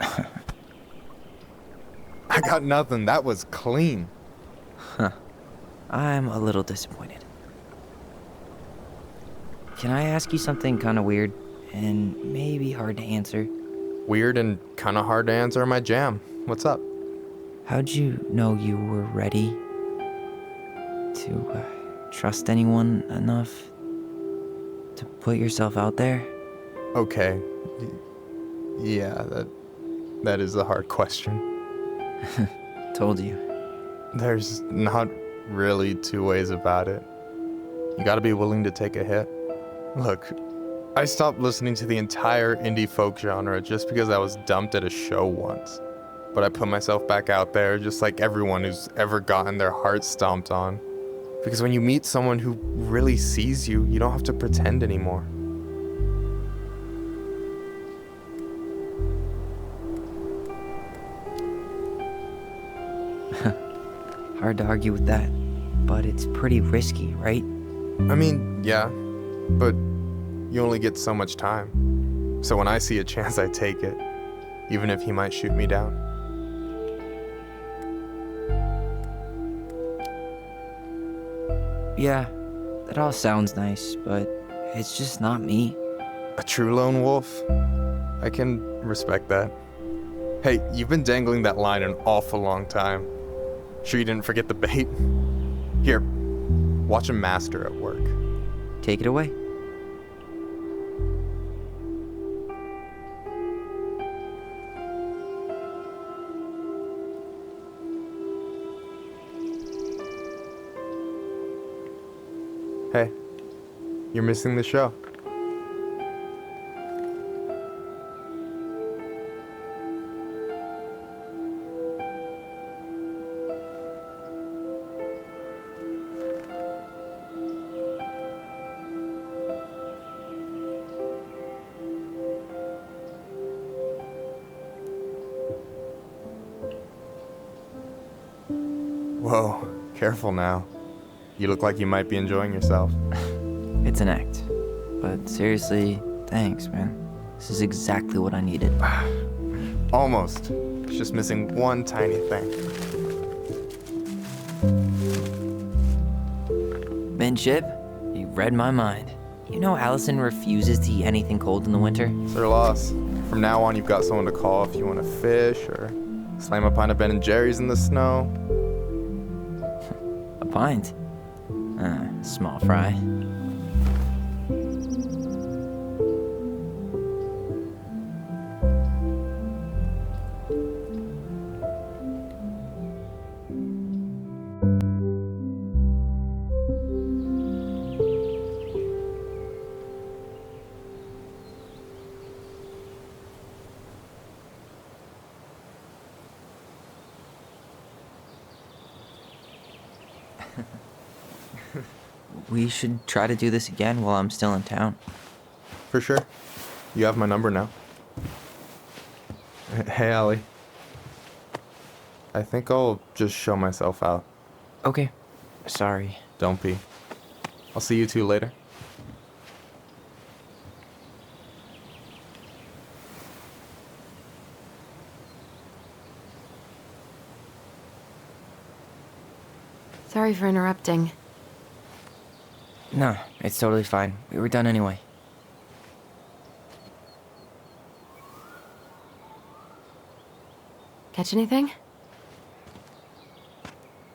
Speaker 19: I got nothing. That was clean.
Speaker 4: Huh. I'm a little disappointed. Can I ask you something kind of weird and maybe hard to answer?
Speaker 19: Weird and kind of hard to answer my jam. What's up?
Speaker 4: How'd you know you were ready to trust anyone enough to put yourself out there?
Speaker 19: Okay. Yeah, that is a hard question.
Speaker 4: Told you.
Speaker 19: There's not really two ways about it. You gotta be willing to take a hit. Look, I stopped listening to the entire indie folk genre just because I was dumped at a show once. But I put myself back out there just like everyone who's ever gotten their heart stomped on. Because when you meet someone who really sees you, you don't have to pretend anymore.
Speaker 4: Hard to argue with that, but it's pretty risky, right?
Speaker 19: I mean, yeah, but you only get so much time. So when I see a chance, I take it, even if he might shoot me down.
Speaker 4: Yeah, that all sounds nice, but it's just not me.
Speaker 19: A true lone wolf? I can respect that. Hey, you've been dangling that line an awful long time. Sure you didn't forget the bait? Here, watch a master at work.
Speaker 4: Take it away.
Speaker 19: Hey, you're missing the show. Whoa, careful now. You look like you might be enjoying yourself.
Speaker 4: It's an act. But seriously, thanks, man. This is exactly what I needed.
Speaker 19: Almost. It's just missing one tiny thing.
Speaker 4: Chip, you read my mind. You know Allison refuses to eat anything cold in the winter?
Speaker 19: It's her loss. From now on, you've got someone to call if you want to fish or slam a pint of Ben & Jerry's in the snow.
Speaker 4: A pint? Small fry. We should try to do this again while I'm still in town.
Speaker 19: For sure. You have my number now. Hey, Allie. I think I'll just show myself out.
Speaker 4: Okay. Sorry.
Speaker 19: Don't be. I'll see you two later.
Speaker 3: Sorry for interrupting.
Speaker 4: No, it's totally fine. We were done anyway.
Speaker 3: Catch anything?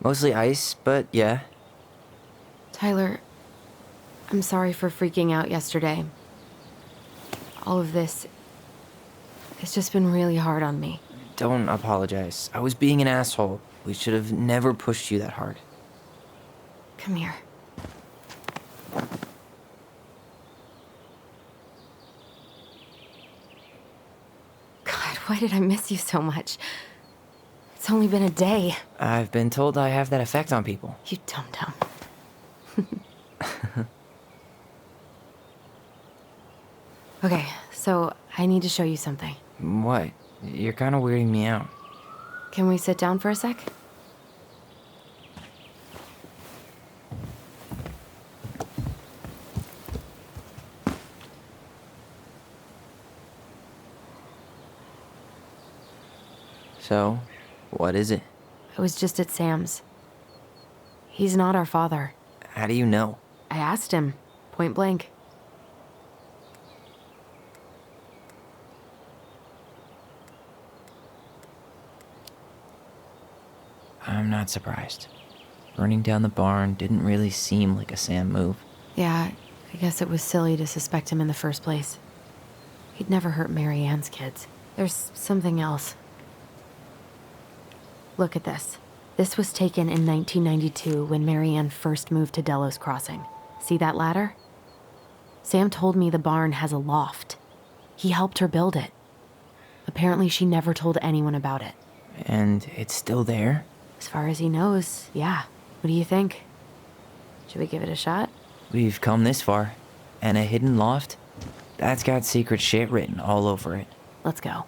Speaker 4: Mostly ice, but yeah.
Speaker 3: Tyler, I'm sorry for freaking out yesterday. All of this, It's just been really hard on me.
Speaker 4: Don't apologize. I was being an asshole. We should have never pushed you that hard.
Speaker 3: Come here. God, why did I miss you so much? It's only been a day.
Speaker 4: I've been told I have that effect on people.
Speaker 3: You dum-dum. Okay, so I need to show you something.
Speaker 4: What? You're kind of weirding me out.
Speaker 3: Can we sit down for a sec?
Speaker 4: So, what is it?
Speaker 3: I was just at Sam's. He's not our father.
Speaker 4: How do you know?
Speaker 3: I asked him, point blank.
Speaker 4: I'm not surprised. Burning down the barn didn't really seem like a Sam move.
Speaker 3: Yeah, I guess it was silly to suspect him in the first place. He'd never hurt Mary Ann's kids. There's something else. Look at this. This was taken in 1992 when Mary Ann first moved to Delos Crossing. See that ladder? Sam told me the barn has a loft. He helped her build it. Apparently she never told anyone about it.
Speaker 4: And it's still there?
Speaker 3: As far as he knows, yeah. What do you think? Should we give it a shot?
Speaker 4: We've come this far. And a hidden loft? That's got secret shit written all over it.
Speaker 3: Let's go.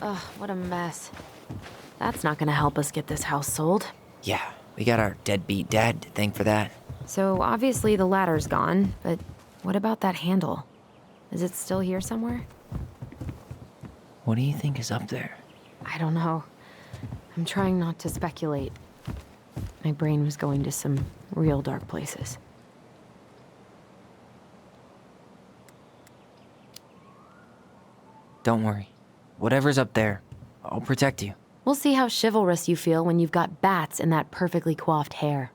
Speaker 3: Ugh, what a mess. That's not gonna help us get this house sold.
Speaker 4: Yeah, we got our deadbeat dad to thank for that.
Speaker 3: So obviously the ladder's gone, but what about that handle? Is it still here somewhere?
Speaker 4: What do you think is up there?
Speaker 3: I don't know. I'm trying not to speculate. My brain was going to some real dark places.
Speaker 4: Don't worry. Whatever's up there, I'll protect you.
Speaker 3: We'll see how chivalrous you feel when you've got bats in that perfectly coiffed hair.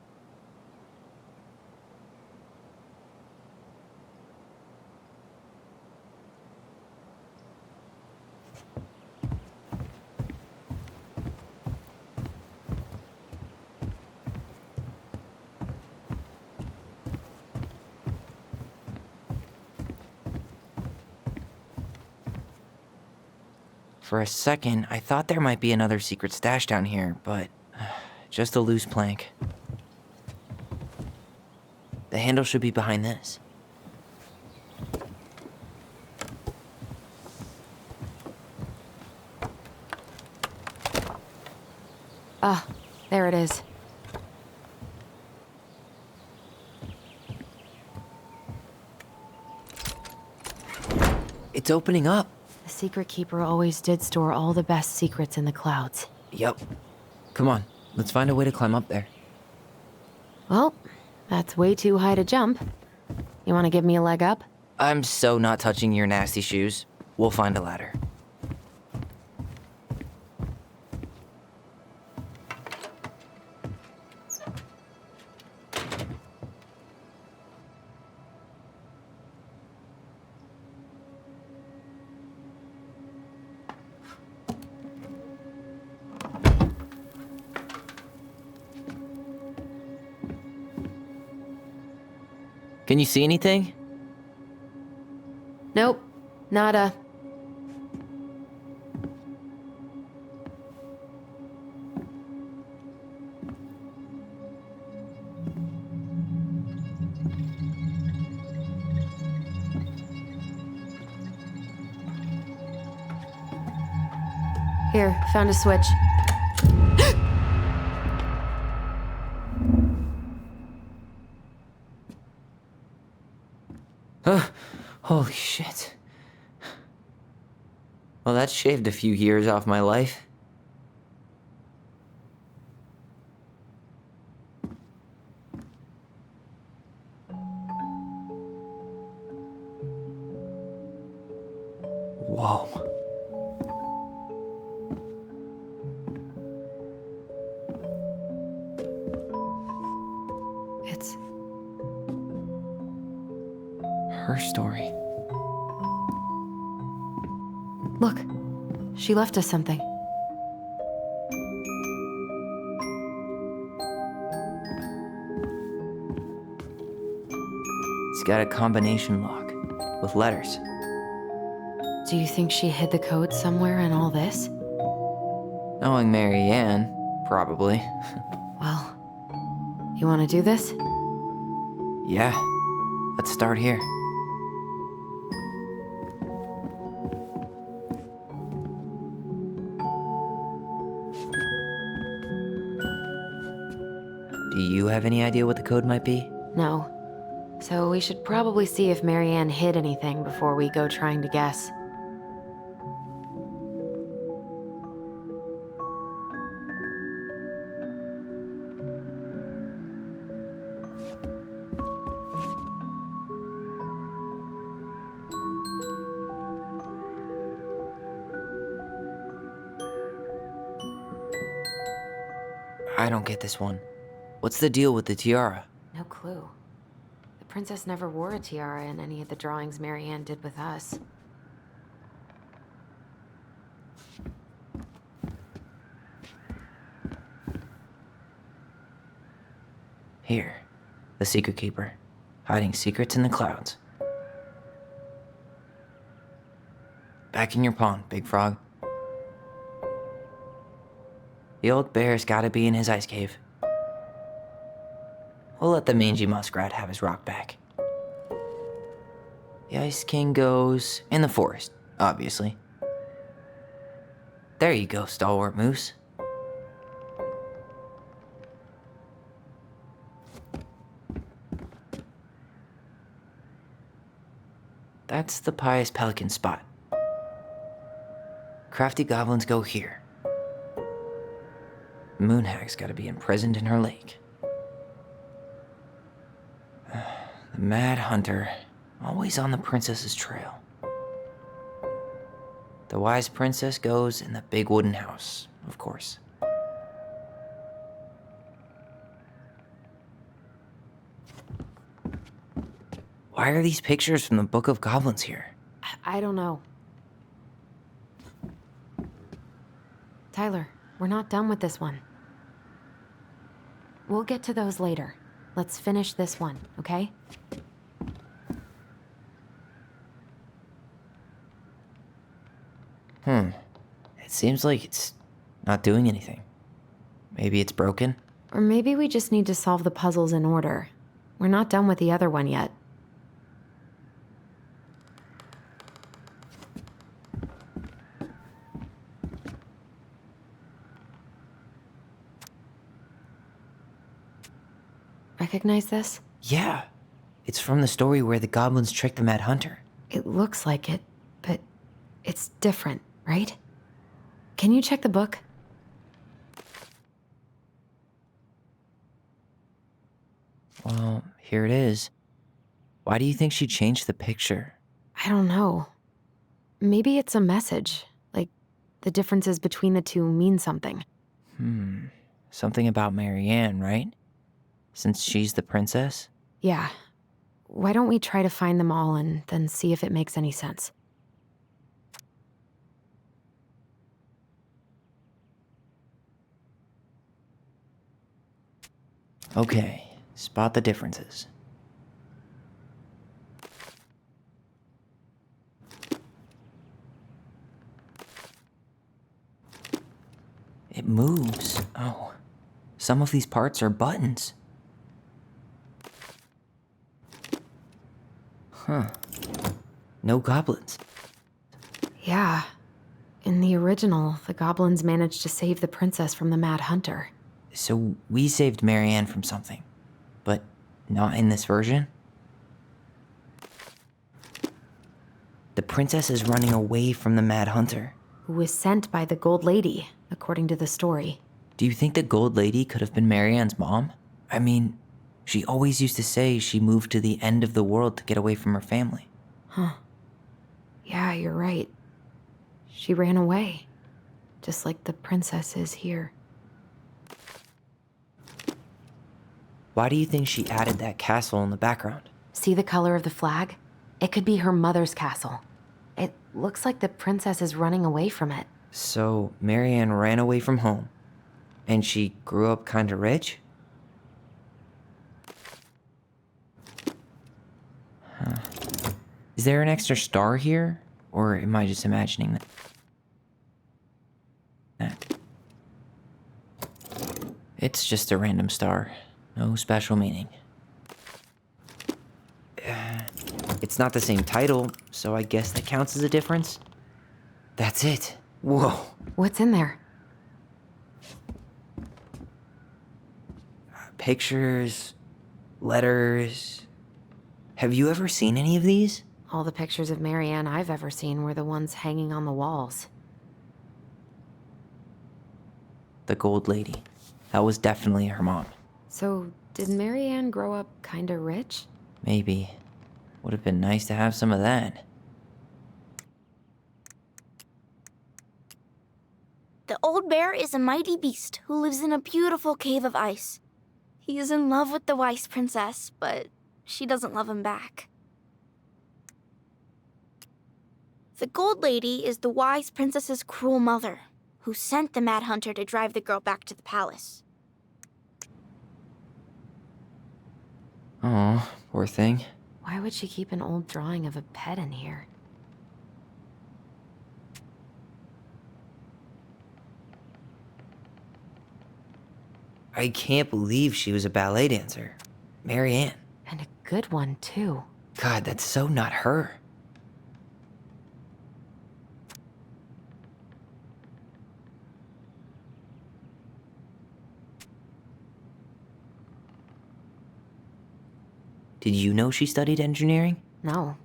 Speaker 4: For a second, I thought there might be another secret stash down here, but just a loose plank. The handle should be behind this.
Speaker 3: Ah, there it is.
Speaker 4: It's opening up.
Speaker 3: The secret keeper always did store all the best secrets in the clouds.
Speaker 4: Yup. Come on, let's find a way to climb up there.
Speaker 3: Well, that's way too high to jump. You want to give me a leg up?
Speaker 4: I'm so not touching your nasty shoes. We'll find a ladder. Can you see anything?
Speaker 3: Nope, nada. Here, found a switch.
Speaker 4: Holy shit. Well, that shaved a few years off my life. Whoa.
Speaker 3: It's
Speaker 4: her story.
Speaker 3: Look, she left us something.
Speaker 4: It's got a combination lock with letters.
Speaker 3: Do you think she hid the code somewhere in all this?
Speaker 4: Knowing Mary Ann, probably.
Speaker 3: Well, you want to do this?
Speaker 4: Yeah, let's start here. Do you have any idea what the code might be?
Speaker 3: No. So we should probably see if Marianne hid anything before we go trying to guess.
Speaker 4: I don't get this one. What's the deal with the tiara?
Speaker 3: No clue. The princess never wore a tiara in any of the drawings Marianne did with us.
Speaker 4: Here, the secret keeper, hiding secrets in the clouds. Back in your pond, Big Frog. The old bear's gotta be in his ice cave. We'll let the mangy muskrat have his rock back. The Ice King goes in the forest, obviously. There you go, stalwart moose. That's the pious pelican spot. Crafty goblins go here. Moonhag's gotta be imprisoned in her lake. The Mad Hunter, always on the princess's trail. The wise princess goes in the big wooden house, of course. Why are these pictures from the Book of Goblins here?
Speaker 3: I don't know. Tyler, we're not done with this one. We'll get to those later. Let's finish this one, okay?
Speaker 4: It seems like it's not doing anything. Maybe it's broken?
Speaker 3: Or maybe we just need to solve the puzzles in order. We're not done with the other one yet. Recognize this?
Speaker 4: Yeah. It's from the story where the goblins tricked the Mad Hunter.
Speaker 3: It looks like it, but it's different, right? Can you check the book?
Speaker 4: Well, here it is. Why do you think she changed the picture?
Speaker 3: I don't know. Maybe it's a message. Like, the differences between the two mean something.
Speaker 4: Something about Mary Ann, right? Since she's the princess?
Speaker 3: Yeah. Why don't we try to find them all and then see if it makes any sense?
Speaker 4: Okay, spot the differences. It moves. Oh, some of these parts are buttons. Huh. No goblins.
Speaker 3: Yeah. In the original, the goblins managed to save the princess from the Mad Hunter.
Speaker 4: So we saved Mary Ann from something, but not in this version? The princess is running away from the Mad Hunter.
Speaker 3: Who was sent by the Gold Lady, according to the story.
Speaker 4: Do you think the Gold Lady could have been Mary Ann's mom? I mean, she always used to say she moved to the end of the world to get away from her family.
Speaker 3: Huh. Yeah, you're right. She ran away. Just like the princess is here.
Speaker 4: Why do you think she added that castle in the background?
Speaker 3: See the color of the flag? It could be her mother's castle. It looks like the princess is running away from it.
Speaker 4: So, Marianne ran away from home, and she grew up kinda rich? Huh. Is there an extra star here, or am I just imagining that? It's just a random star. No special meaning. It's not the same title, so I guess that counts as a difference. That's it. Whoa.
Speaker 3: What's in there?
Speaker 4: Pictures, letters. Have you ever seen any of these?
Speaker 3: All the pictures of Marianne I've ever seen were the ones hanging on the walls.
Speaker 4: The gold lady. That was definitely her mom.
Speaker 3: So, did Marianne grow up kinda rich?
Speaker 4: Maybe. Would have been nice to have some of that.
Speaker 2: The old bear is a mighty beast who lives in a beautiful cave of ice. He is in love with the wise princess, but she doesn't love him back. The gold lady is the wise princess's cruel mother, who sent the mad hunter to drive the girl back to the palace.
Speaker 4: Oh, poor thing.
Speaker 3: Why would she keep an old drawing of a pet in here?
Speaker 4: I can't believe she was a ballet dancer. Marianne.
Speaker 3: And a good one, too.
Speaker 4: God, that's so not her. Did you know she studied engineering?
Speaker 3: No.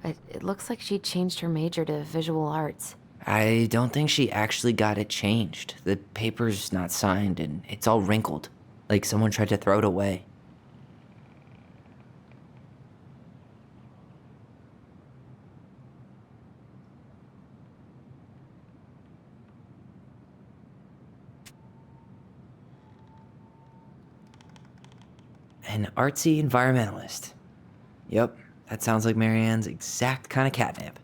Speaker 3: But it looks like she changed her major to visual arts.
Speaker 4: I don't think she actually got it changed. The paper's not signed and it's all wrinkled. Like someone tried to throw it away. An artsy environmentalist. Yep, that sounds like Marianne's exact kind of catnip.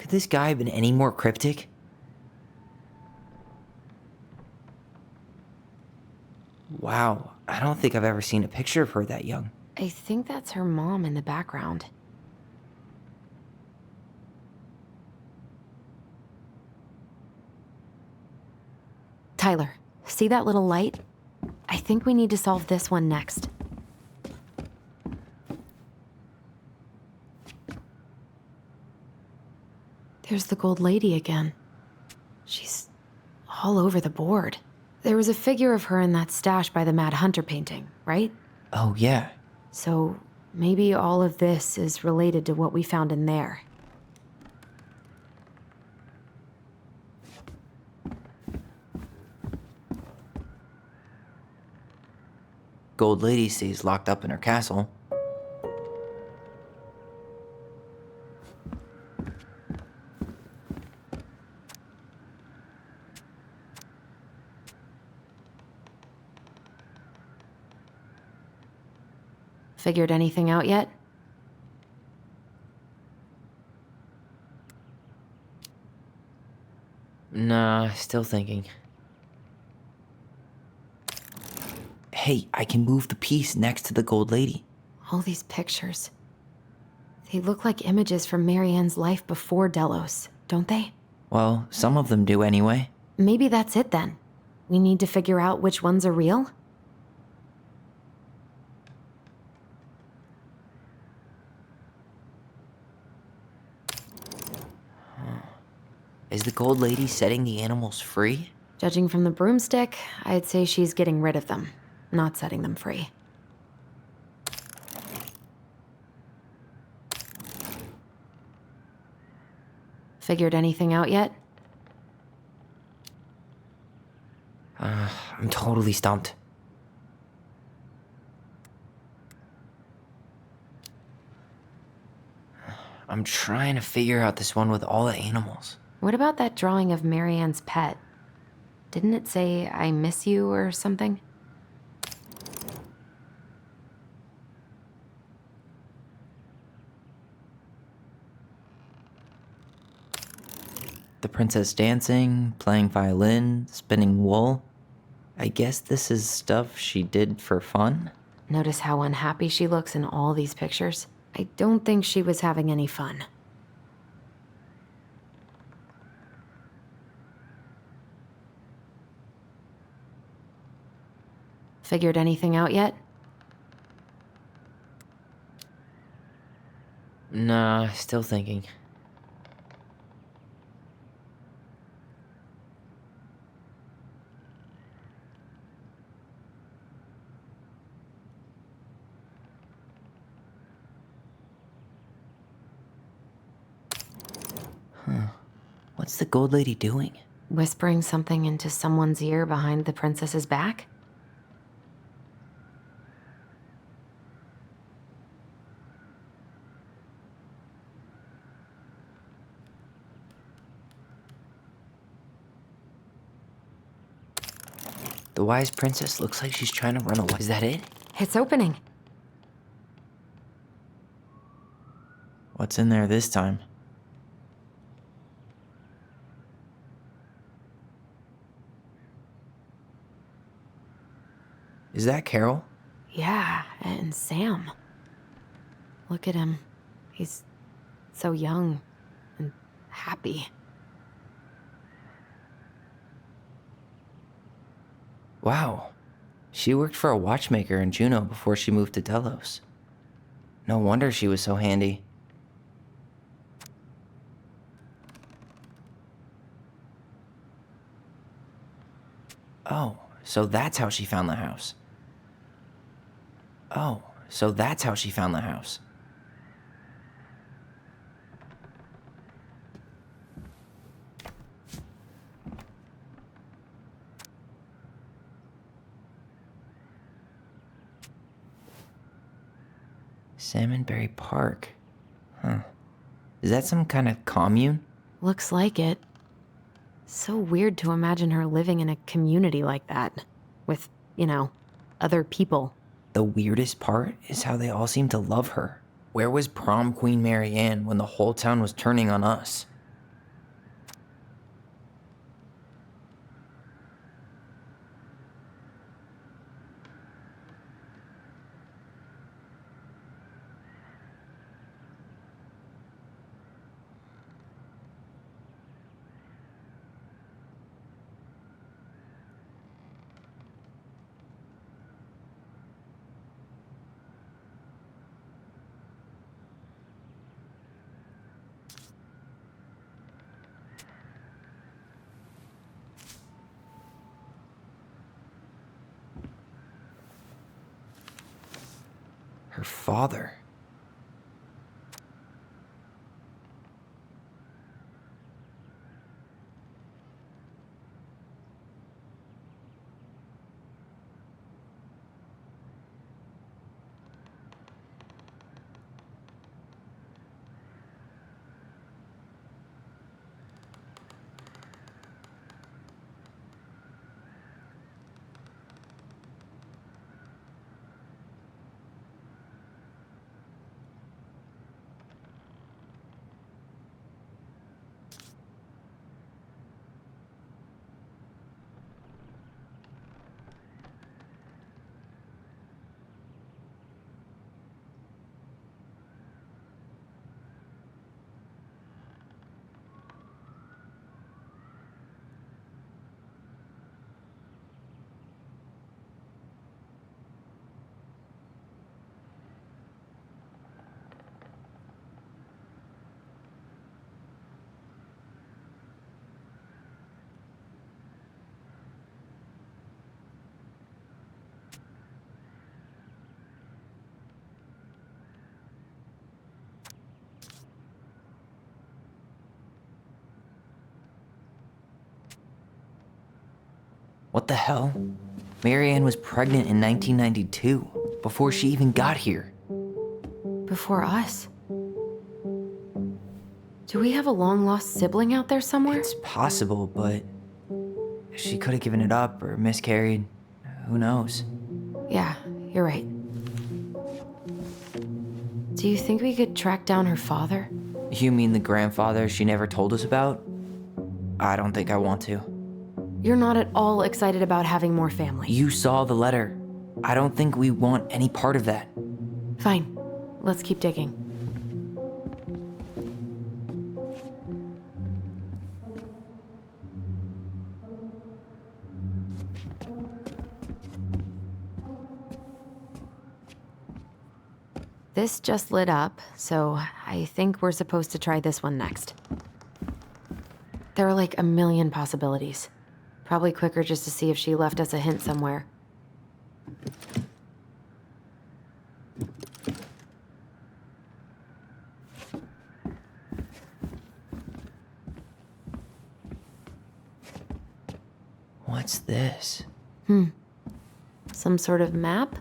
Speaker 4: Could this guy have been any more cryptic? Wow, I don't think I've ever seen a picture of her that young.
Speaker 3: I think that's her mom in the background. Tyler, see that little light? I think we need to solve this one next. There's the gold lady again. She's all over the board. There was a figure of her in that stash by the Mad Hunter painting, right?
Speaker 4: Oh, yeah.
Speaker 3: So maybe all of this is related to what we found in there.
Speaker 4: Gold lady stays locked up in her castle.
Speaker 3: Figured anything out yet?
Speaker 4: Nah, still thinking. Hey, I can move the piece next to the gold lady.
Speaker 3: All these pictures. They look like images from Marianne's life before Delos, don't they?
Speaker 4: Well, some of them do anyway.
Speaker 3: Maybe that's it then. We need to figure out which ones are real?
Speaker 4: Is the gold lady setting the animals free?
Speaker 3: Judging from the broomstick, I'd say she's getting rid of them, not setting them free. Figured anything out yet?
Speaker 4: I'm totally stumped. I'm trying to figure out this one with all the animals.
Speaker 3: What about that drawing of Marianne's pet? Didn't it say, I miss you or something?
Speaker 4: The princess dancing, playing violin, spinning wool. I guess this is stuff she did for fun?
Speaker 3: Notice how unhappy she looks in all these pictures? I don't think she was having any fun. Figured anything out yet?
Speaker 4: Nah, still thinking. What's the gold lady doing?
Speaker 3: Whispering something into someone's ear behind the princess's back?
Speaker 4: The wise princess looks like she's trying to run away. Is that it?
Speaker 3: It's opening.
Speaker 4: What's in there this time? Is that Carol?
Speaker 3: Yeah, and Sam. Look at him. He's so young and happy.
Speaker 4: Wow. She worked for a watchmaker in Juneau before she moved to Delos. No wonder she was so handy. Oh, so that's how she found the house. Oh, so that's how she found the house. Salmonberry Park. Huh. Is that some kind of commune?
Speaker 3: Looks like it. So weird to imagine her living in a community like that. With, other people.
Speaker 4: The weirdest part is how they all seem to love her. Where was prom queen Marianne when the whole town was turning on us? Her father. What the hell? Marianne was pregnant in 1992, before she even got here.
Speaker 3: Before us? Do we have a long-lost sibling out there somewhere?
Speaker 4: It's possible, but she could have given it up or miscarried. Who knows?
Speaker 3: Yeah, you're right. Do you think we could track down her father?
Speaker 4: You mean the grandfather she never told us about? I don't think I want to.
Speaker 3: You're not at all excited about having more family.
Speaker 4: You saw the letter. I don't think we want any part of that.
Speaker 3: Fine. Let's keep digging. This just lit up, so I think we're supposed to try this one next. There are like a million possibilities. Probably quicker just to see if she left us a hint somewhere.
Speaker 4: What's this?
Speaker 3: Some sort of map?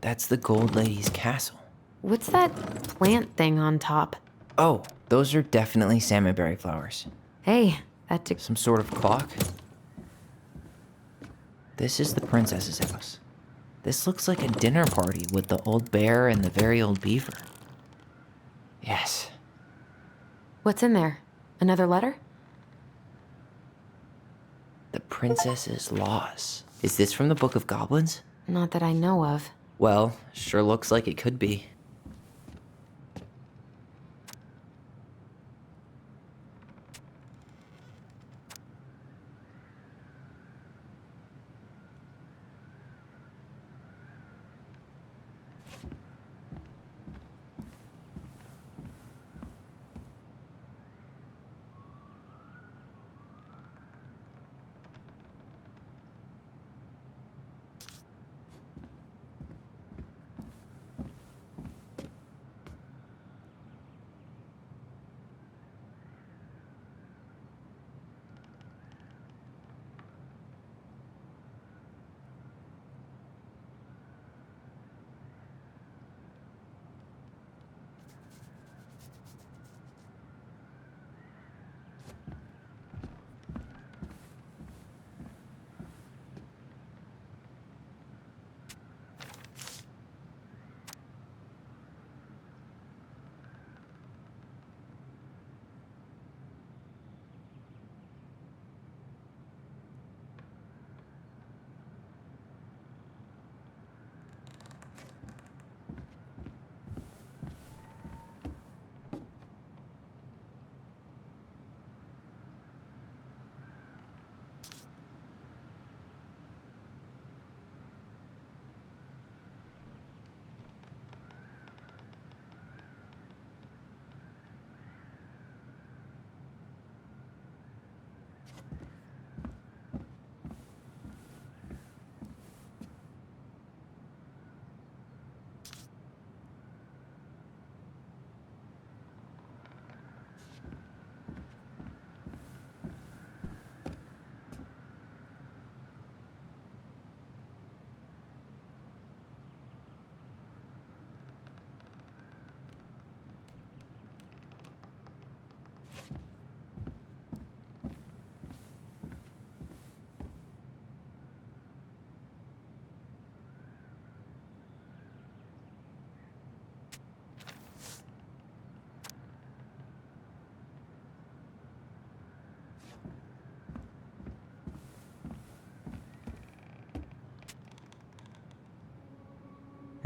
Speaker 4: That's the Gold Lady's castle.
Speaker 3: What's that plant thing on top?
Speaker 4: Oh, those are definitely salmonberry flowers.
Speaker 3: Hey, that took
Speaker 4: some sort of clock. This is the princess's house. This looks like a dinner party with the old bear and the very old beaver. Yes.
Speaker 3: What's in there? Another letter?
Speaker 4: The princess's laws. Is this from the Book of Goblins?
Speaker 3: Not that I know of.
Speaker 4: Well, sure looks like it could be.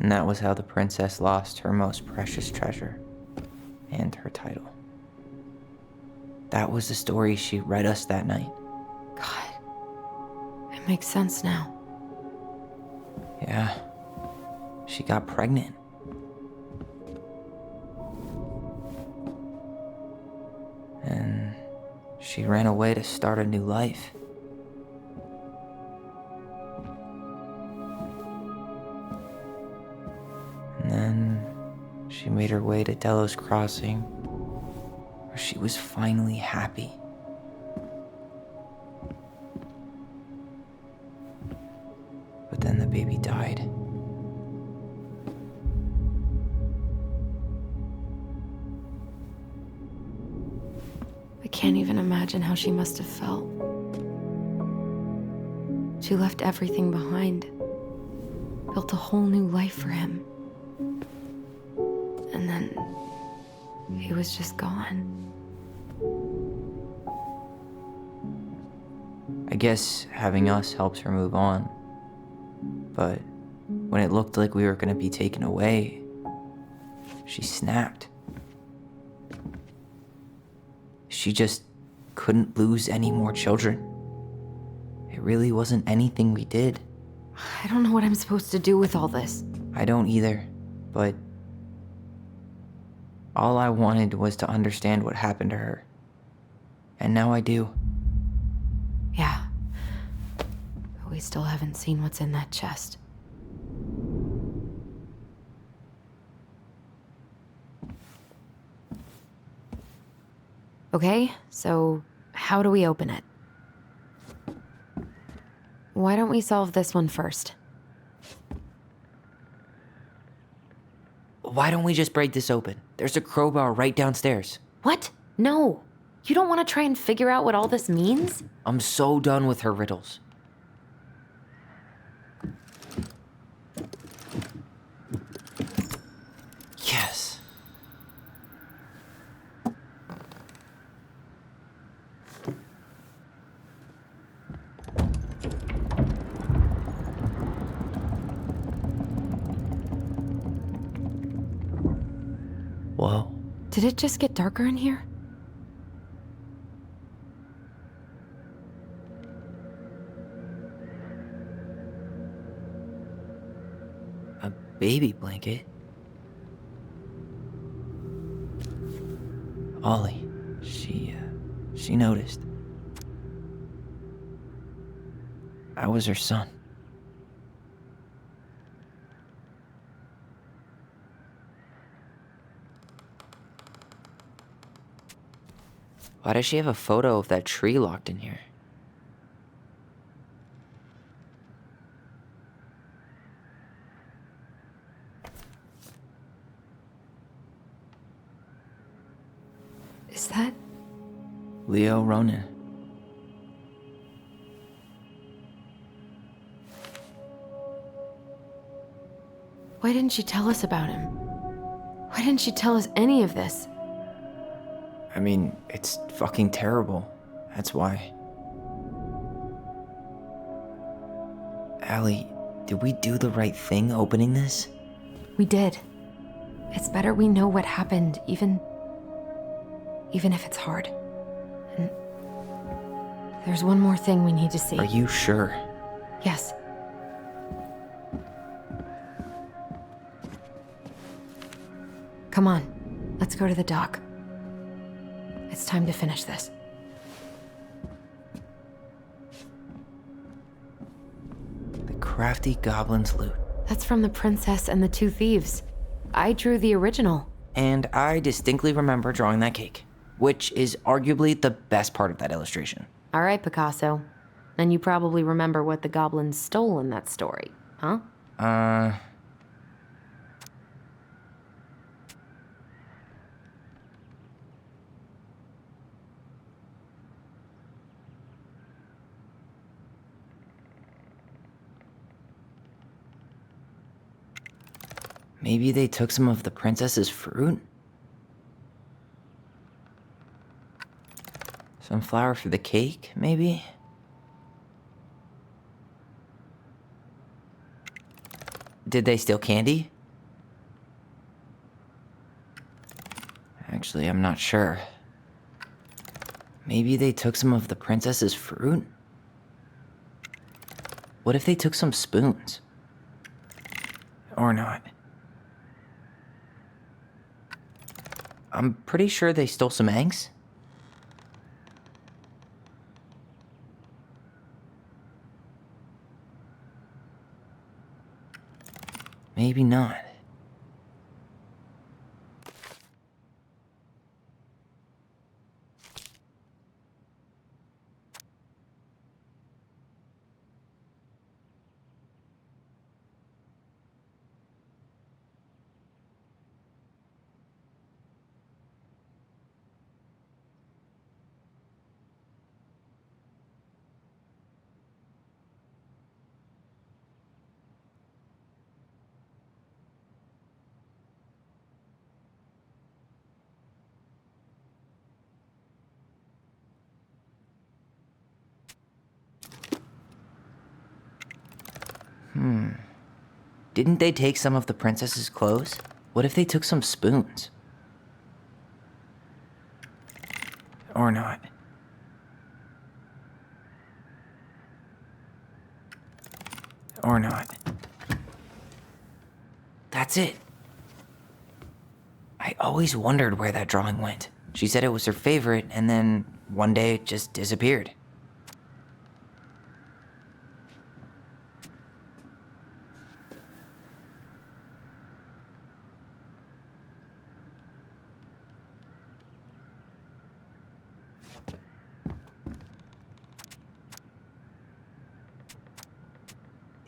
Speaker 4: And that was how the princess lost her most precious treasure and her title. That was the story she read us that night.
Speaker 3: God, it makes sense now.
Speaker 4: Yeah, she got pregnant. And she ran away to start a new life. And then she made her way to Delos Crossing, She was finally happy. But then the baby died.
Speaker 3: I can't even imagine how she must have felt. She left everything behind, built a whole new life for him. And then he was just gone.
Speaker 4: I guess having us helps her move on. But when it looked like we were gonna be taken away, she snapped. She just couldn't lose any more children. It really wasn't anything we did.
Speaker 3: I don't know what I'm supposed to do with all this.
Speaker 4: I don't either, but all I wanted was to understand what happened to her. And now I do.
Speaker 3: Yeah. But we still haven't seen what's in that chest. Okay, so how do we open it? Why don't we solve this one first?
Speaker 4: Why don't we just break this open? There's a crowbar right downstairs.
Speaker 3: What? No. You don't want to try and figure out what all this means?
Speaker 4: I'm so done with her riddles. Yes. Whoa.
Speaker 3: Did it just get darker in here?
Speaker 4: A baby blanket? Ollie, she noticed. I was her son. Why does she have a photo of that tree locked in here?
Speaker 3: Is that?
Speaker 4: Leo Ronan.
Speaker 3: Why didn't she tell us about him? Why didn't she tell us any of this?
Speaker 4: I mean, it's fucking terrible. That's why. Allie, did we do the right thing opening this?
Speaker 3: We did. It's better we know what happened, even if it's hard. And there's one more thing we need to see.
Speaker 4: Are you sure?
Speaker 3: Yes. Come on, let's go to the dock. It's time to finish this.
Speaker 4: The crafty goblin's loot.
Speaker 3: That's from The Princess and the Two Thieves. I drew the original.
Speaker 4: And I distinctly remember drawing that cake, which is arguably the best part of that illustration.
Speaker 3: All right, Picasso. Then you probably remember what the goblins stole in that story, huh?
Speaker 4: Maybe they took some of the princess's fruit? Some flour for the cake, maybe? Did they steal candy? Actually, I'm not sure. Maybe they took some of the princess's fruit? What if they took some spoons? Or not? I'm pretty sure they stole some eggs. Maybe not. Didn't they take some of the princess's clothes? What if they took some spoons? Or not. Or not. That's it. I always wondered where that drawing went. She said it was her favorite, and then one day it just disappeared.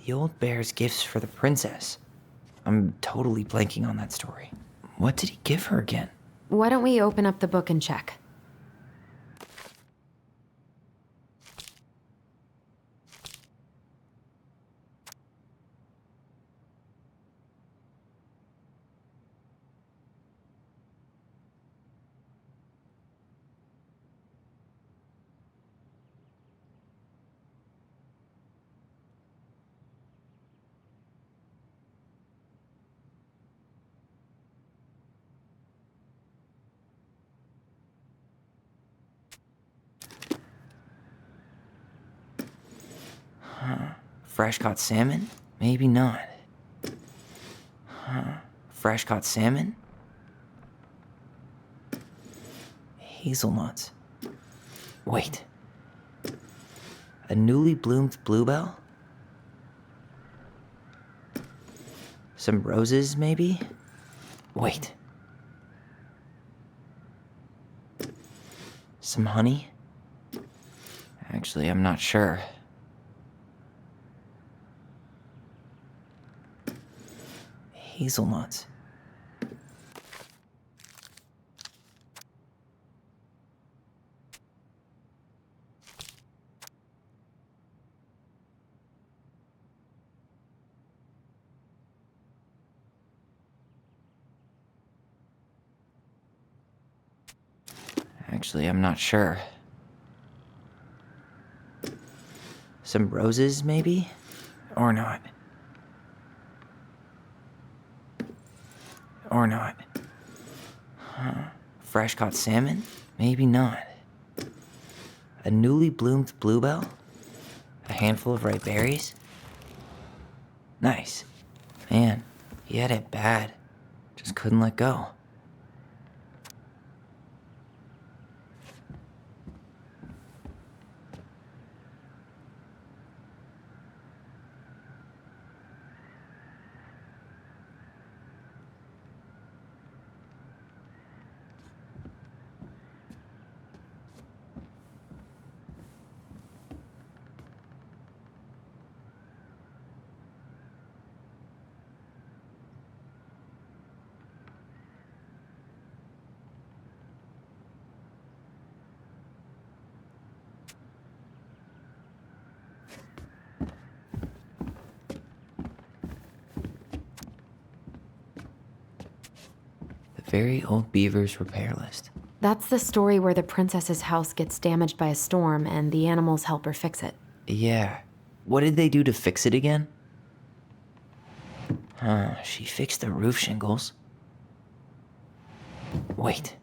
Speaker 4: The old bear's gifts for the princess. I'm totally blanking on that story. What did he give her again?
Speaker 3: Why don't we open up the book and check?
Speaker 4: Fresh caught salmon? Maybe not. Fresh caught salmon? Hazelnuts. Wait. A newly bloomed bluebell? Some roses, maybe? Wait. Some honey? Actually, I'm not sure. Hazelnuts. Actually, I'm not sure. Some roses, maybe? Or not. Or not. Fresh caught salmon? Maybe not. A newly bloomed bluebell? A handful of ripe berries? Nice. Man, he had it bad. Just couldn't let go. Very old beaver's repair list.
Speaker 3: That's the story where the princess's house gets damaged by a storm and the animals help her fix it.
Speaker 4: Yeah. What did they do to fix it again? She fixed the roof shingles. Wait.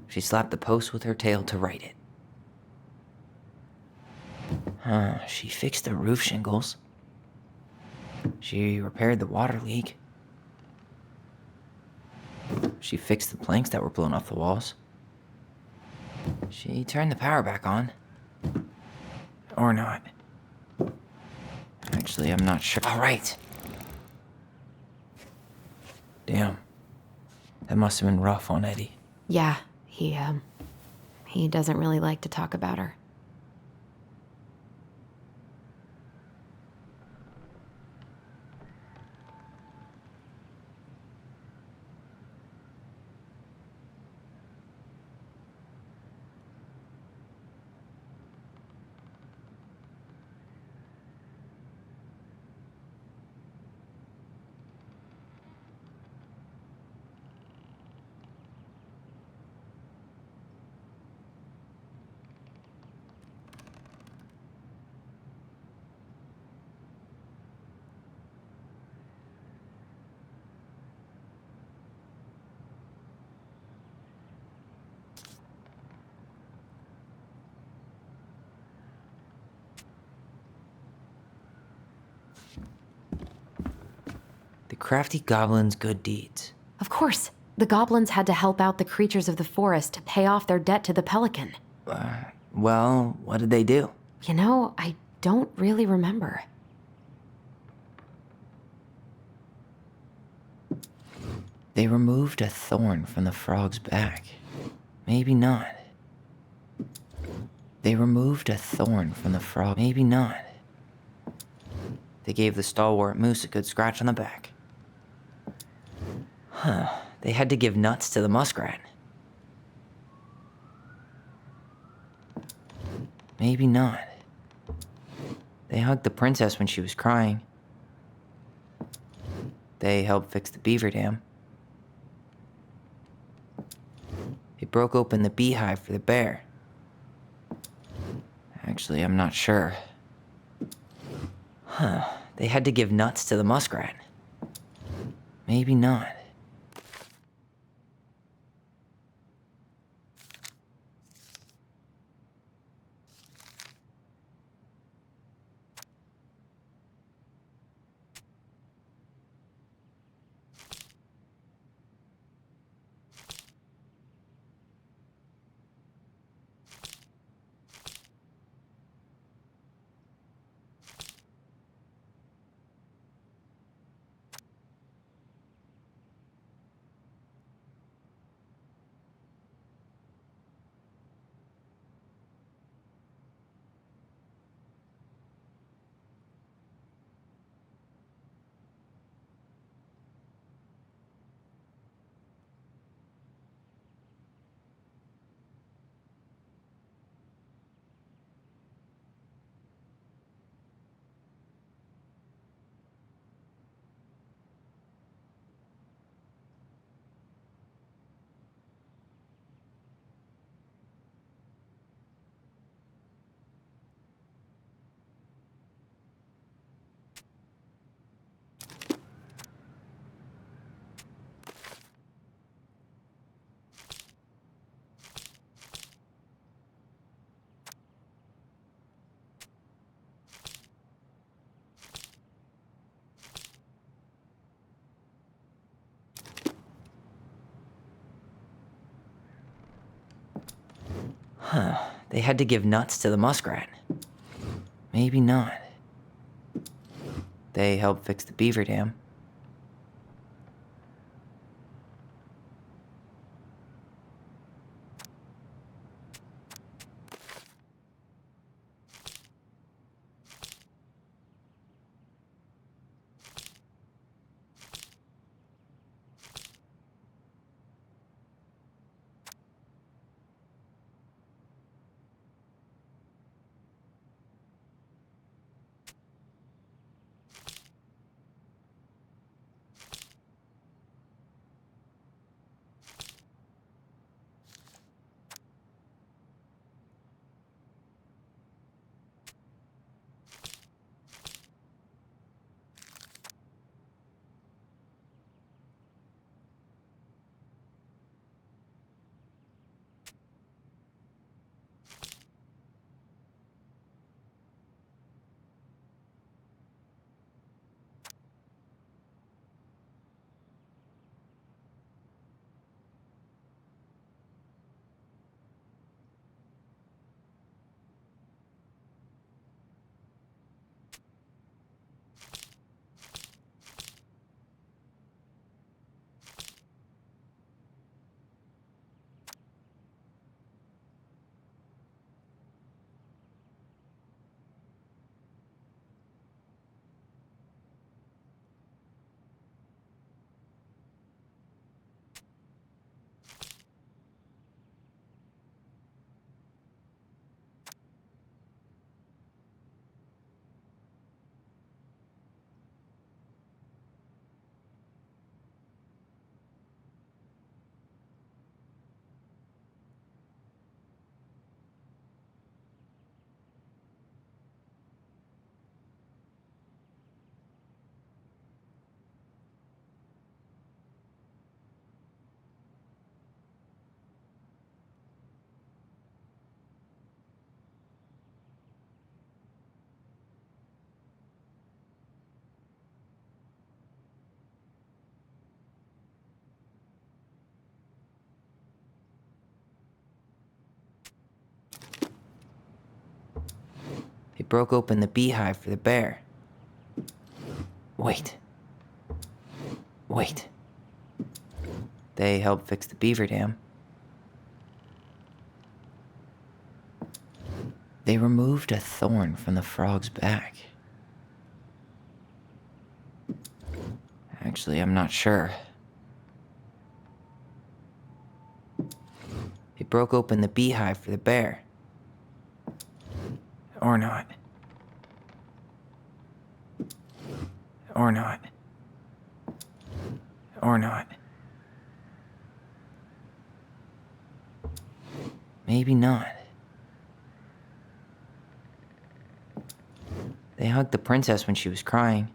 Speaker 4: She slapped the post with her tail to write it. She fixed the roof shingles. She repaired the water leak. She fixed the planks that were blown off the walls. She turned the power back on. Or not. Actually, I'm not sure. All right. Damn. That must have been rough on Eddie.
Speaker 3: Yeah, he doesn't really like to talk about her.
Speaker 4: The crafty goblin's good deeds.
Speaker 3: Of course, the goblins had to help out the creatures of the forest to pay off their debt to the pelican.
Speaker 4: Well, what did they do?
Speaker 3: You know, I don't really remember.
Speaker 4: They removed a thorn from the frog's back. Maybe not. They removed a thorn from the frog. Maybe not. They gave the stalwart moose a good scratch on the back. Huh. They had to give nuts to the muskrat. Maybe not. They hugged the princess when she was crying. They helped fix the beaver dam. They broke open the beehive for the bear. Actually, I'm not sure. Huh. They had to give nuts to the muskrat. Maybe not. Huh. They had to give nuts to the muskrat. Maybe not. They helped fix the beaver dam. broke open the beehive for the bear. Wait. They helped fix the beaver dam. They removed a thorn from the frog's back. Actually, I'm not sure. They broke open the beehive for the bear. Or not. Or not. Or not. Maybe not. They hugged the princess when she was crying.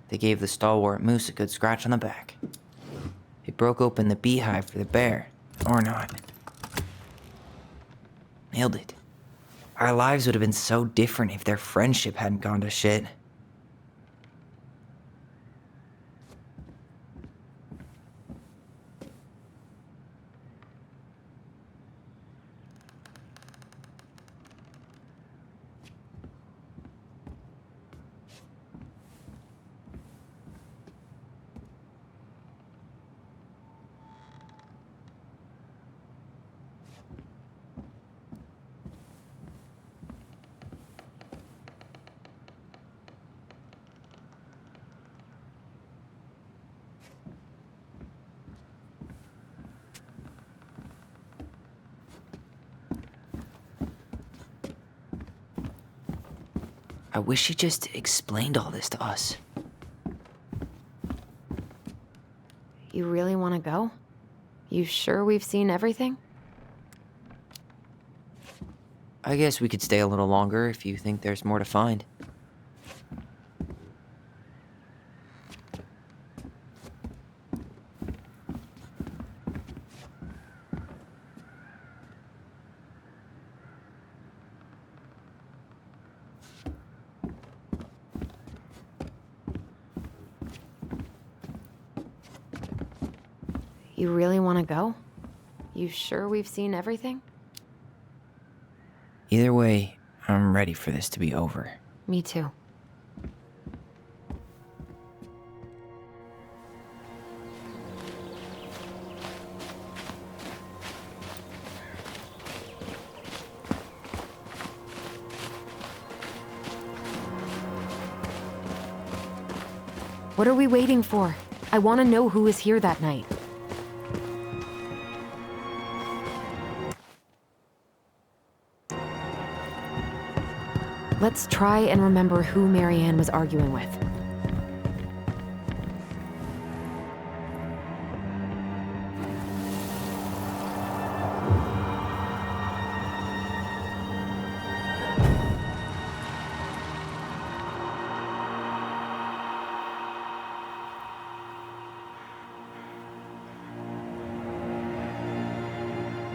Speaker 4: They gave the stalwart moose a good scratch on the back. They broke open the beehive for the bear. Or not. Nailed it. Our lives would have been so different if their friendship hadn't gone to shit. I wish he just explained all this to us.
Speaker 3: You really want to go? You sure we've seen everything?
Speaker 4: I guess we could stay a little longer if you think there's more to find.
Speaker 3: You really want to go? You sure we've seen everything?
Speaker 4: Either way, I'm ready for this to be over.
Speaker 3: Me too. What are we waiting for? I want to know who was here that night. Let's try and remember who Marianne was arguing with.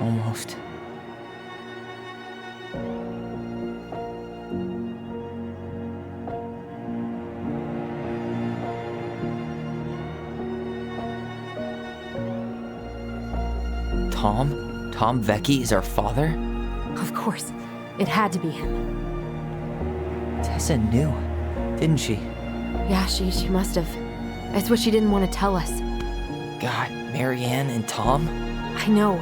Speaker 4: Almost. Tom Vecchi is our father?
Speaker 3: Of course. It had to be him.
Speaker 4: Tessa knew, didn't she?
Speaker 3: Yeah, she must have. That's what she didn't want to tell us.
Speaker 4: God, Marianne and Tom?
Speaker 3: I know.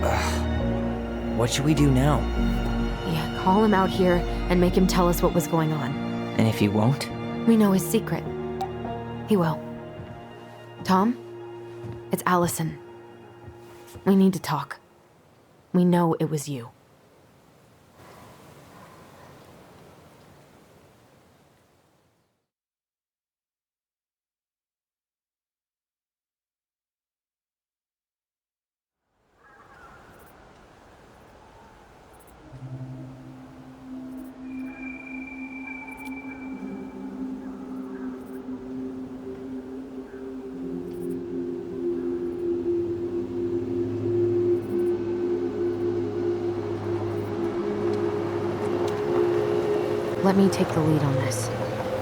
Speaker 4: Ugh. What should we do now?
Speaker 3: Yeah, call him out here and make him tell us what was going on.
Speaker 4: And if he won't?
Speaker 3: We know his secret. He will. Tom? It's Allison. We need to talk. We know it was you. Let me take the lead on this.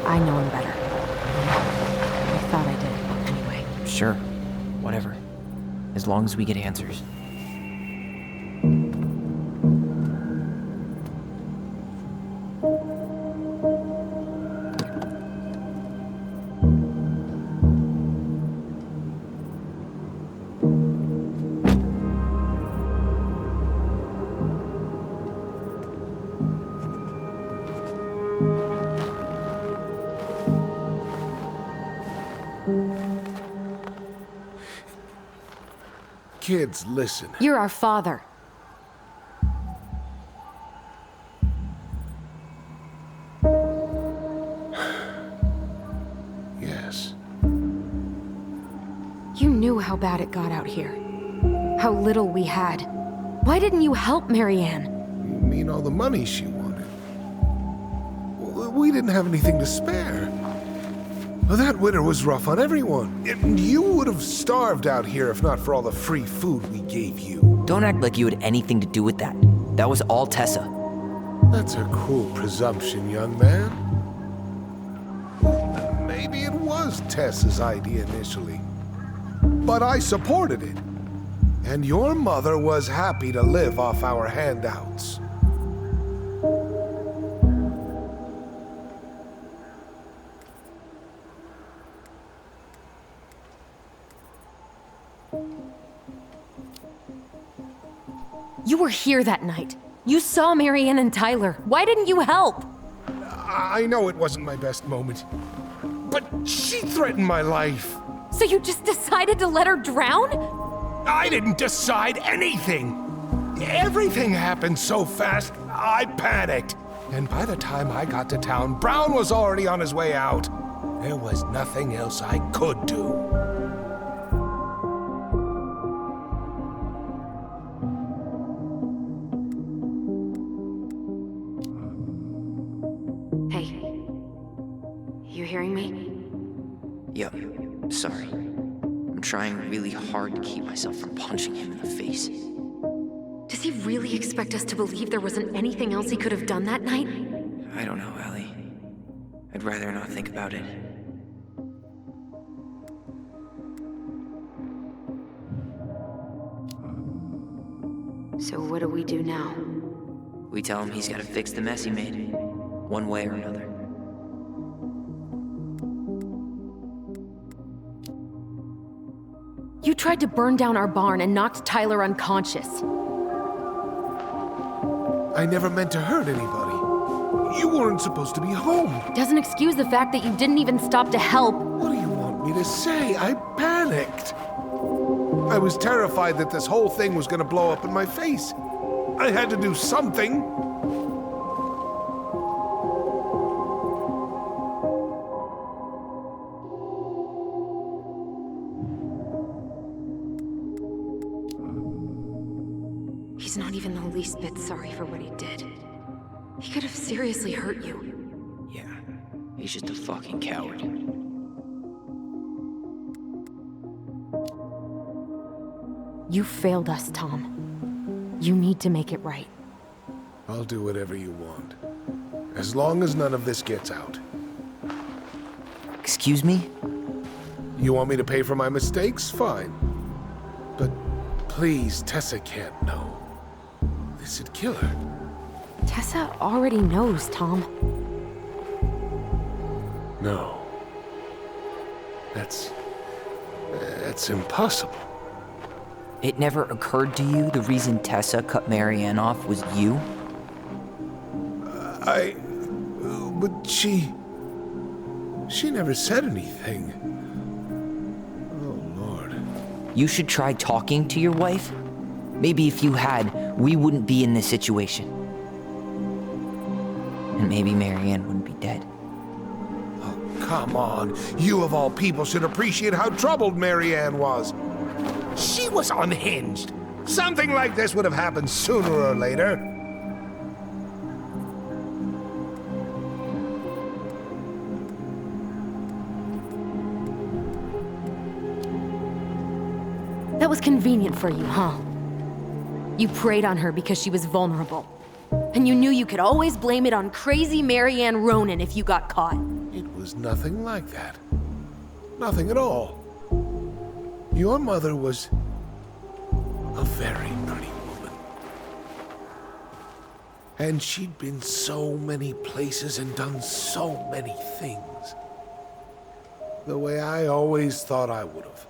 Speaker 3: I know him better. I thought I did, anyway.
Speaker 4: Sure, whatever. As long as we get answers.
Speaker 5: Kids, listen.
Speaker 3: You're our father.
Speaker 5: Yes.
Speaker 3: You knew how bad it got out here. How little we had. Why didn't you help Marianne?
Speaker 5: You mean all the money she wanted? We didn't have anything to spare. Well, that winter was rough on everyone. You would have starved out here if not for all the free food we gave you.
Speaker 4: Don't act like you had anything to do with that. That was all Tessa.
Speaker 5: That's a cruel presumption, young man. Maybe it was Tessa's idea initially. But I supported it. And your mother was happy to live off our handouts.
Speaker 3: You were here that night. You saw Marianne and Tyler. Why didn't you help?
Speaker 5: I know it wasn't my best moment, but she threatened my life.
Speaker 3: So you just decided to let her drown?
Speaker 5: I didn't decide anything. Everything happened so fast, I panicked. And by the time I got to town, Brown was already on his way out. There was nothing else I could do.
Speaker 14: Hearing me?
Speaker 4: Yep, sorry. I'm trying really hard to keep myself from punching him in the face.
Speaker 14: Does he really expect us to believe there wasn't anything else he could have done that night?
Speaker 4: I don't know, Ellie. I'd rather not think about it.
Speaker 14: So what do we do now?
Speaker 4: We tell him he's gotta fix the mess he made, one way or another.
Speaker 3: You tried to burn down our barn and knocked Tyler unconscious.
Speaker 5: I never meant to hurt anybody. You weren't supposed to be home.
Speaker 3: Doesn't excuse the fact that you didn't even stop to help.
Speaker 5: What do you want me to say? I panicked. I was terrified that this whole thing was gonna blow up in my face. I had to do something.
Speaker 14: He's not even the least bit sorry for what he did. He could have seriously hurt you.
Speaker 4: Yeah, he's just a fucking coward.
Speaker 3: You failed us, Tom. You need to make it right.
Speaker 5: I'll do whatever you want. As long as none of this gets out.
Speaker 4: Excuse me?
Speaker 5: You want me to pay for my mistakes? Fine. But please, Tessa can't know. This'd kill her.
Speaker 3: Tessa already knows, Tom.
Speaker 5: No. That's impossible.
Speaker 4: It never occurred to you the reason Tessa cut Marianne off was you?
Speaker 5: But she never said anything. Oh, Lord.
Speaker 4: You should try talking to your wife. Maybe if you had, we wouldn't be in this situation. And maybe Marianne wouldn't be dead.
Speaker 5: Come on. You of all people should appreciate how troubled Marianne was. She was unhinged. Something like this would have happened sooner or later.
Speaker 14: That was convenient for you, huh? You preyed on her because she was vulnerable. And you knew you could always blame it on crazy Marianne Ronan if you got caught.
Speaker 5: It was nothing like that. Nothing at all. Your mother was a very pretty woman. And she'd been so many places and done so many things. The way I always thought I would have.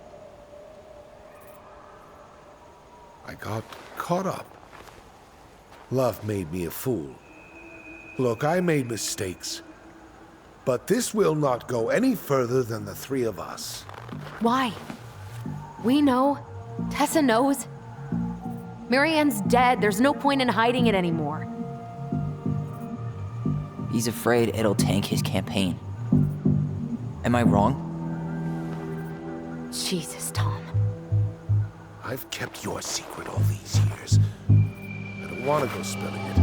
Speaker 5: I got caught up. Love made me a fool. Look, I made mistakes. But this will not go any further than the three of us.
Speaker 14: Why? We know. Tessa knows. Marianne's dead. There's no point in hiding it anymore.
Speaker 4: He's afraid it'll tank his campaign. Am I wrong?
Speaker 14: Jesus, Tom.
Speaker 5: I've kept your secret all these years. I don't want to go spilling it,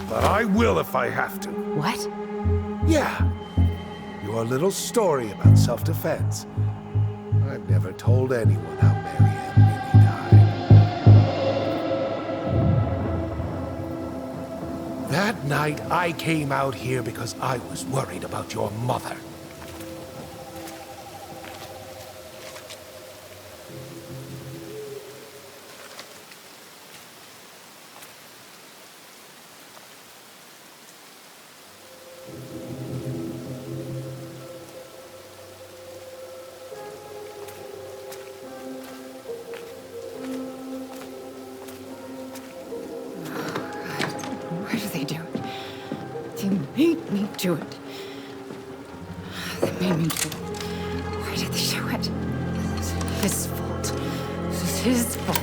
Speaker 5: but I will if I have to.
Speaker 14: What?
Speaker 5: Yeah. Your little story about self-defense. I've never told anyone how Marianne really died. That night, I came out here because I was worried about your mother.
Speaker 7: Made me do it. They made me do it. Why did they do it? This is his fault. This is his fault.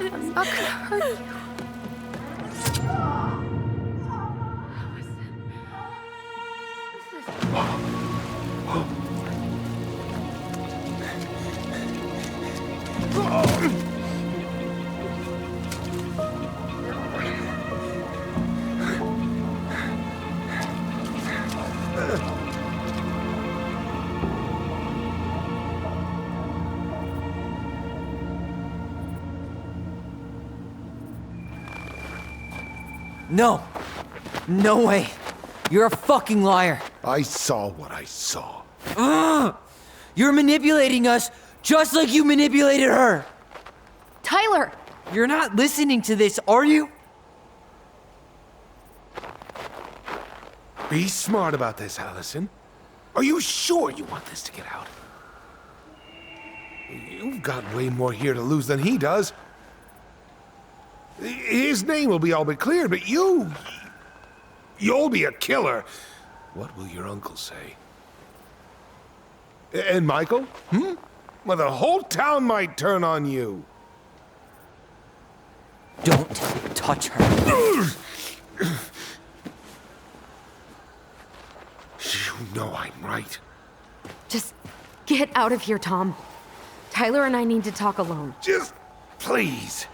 Speaker 7: I'm not gonna hurt you.
Speaker 4: No. No way. You're a fucking liar.
Speaker 5: I saw what I saw.
Speaker 4: You're manipulating us just like you manipulated her.
Speaker 14: Tyler!
Speaker 4: You're not listening to this, are you?
Speaker 5: Be smart about this, Allison. Are you sure you want this to get out? You've got way more here to lose than he does. His name will be all but cleared, but you'll be a killer. What will your uncle say? And Michael? Well, the whole town might turn on you.
Speaker 4: Don't touch her.
Speaker 5: You know I'm right.
Speaker 14: Just get out of here, Tom. Tyler and I need to talk alone.
Speaker 5: Just please,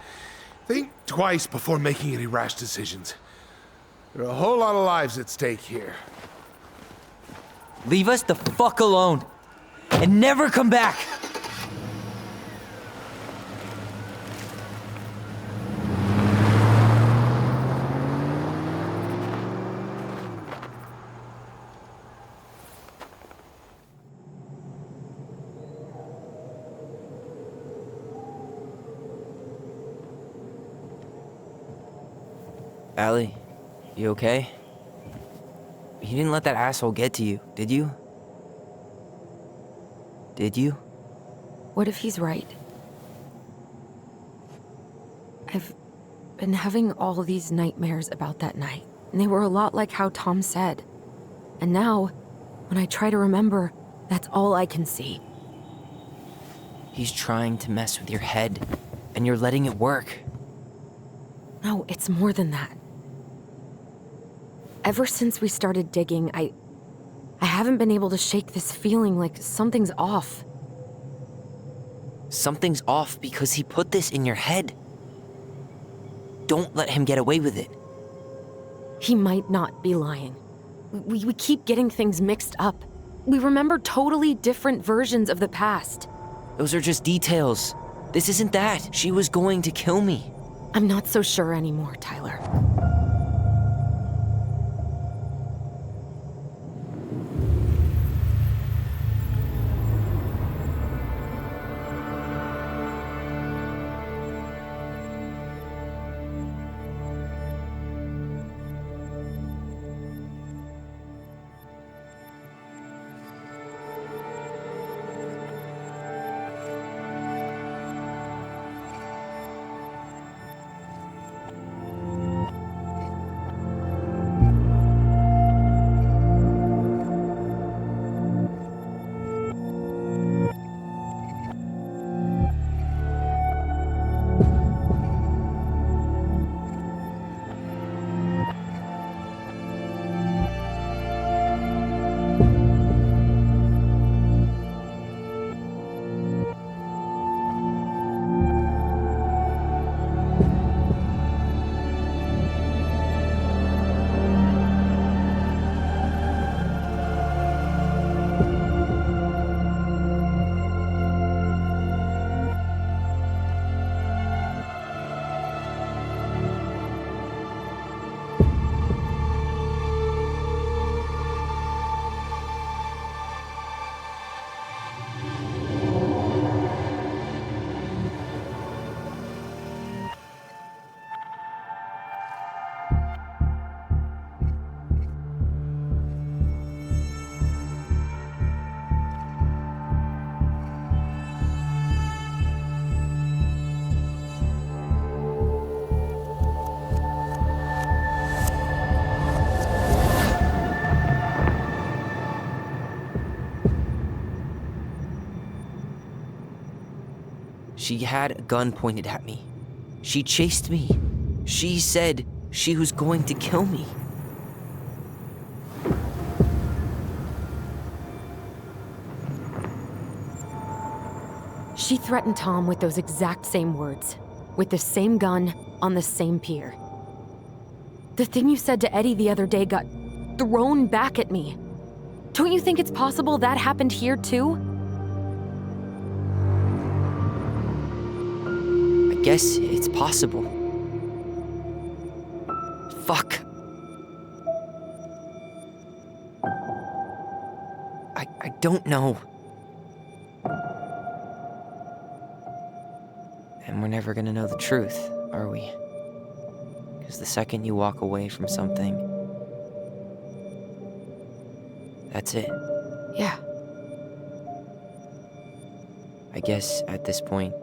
Speaker 5: think twice before making any rash decisions. There are a whole lot of lives at stake here.
Speaker 4: Leave us the fuck alone. And never come back. Allie, you okay? You didn't let that asshole get to you, did you? Did you?
Speaker 14: What if he's right? I've been having all these nightmares about that night, and they were a lot like how Tom said. And now, when I try to remember, that's all I can see.
Speaker 4: He's trying to mess with your head, and you're letting it work.
Speaker 14: No, it's more than that. Ever since we started digging, I haven't been able to shake this feeling like something's off.
Speaker 4: Something's off because he put this in your head. Don't let him get away with it.
Speaker 14: He might not be lying. We keep getting things mixed up. We remember totally different versions of the past.
Speaker 4: Those are just details. This isn't that. She was going to kill me.
Speaker 14: I'm not so sure anymore, Tyler.
Speaker 4: She had a gun pointed at me. She chased me. She said she was going to kill me.
Speaker 14: She threatened Tom with those exact same words, with the same gun on the same pier. The thing you said to Eddie the other day got thrown back at me. Don't you think it's possible that happened here too?
Speaker 4: I guess it's possible. Fuck. I don't know. And we're never gonna know the truth, are we? Because the second you walk away from something, that's it.
Speaker 14: Yeah.
Speaker 4: I guess at this point,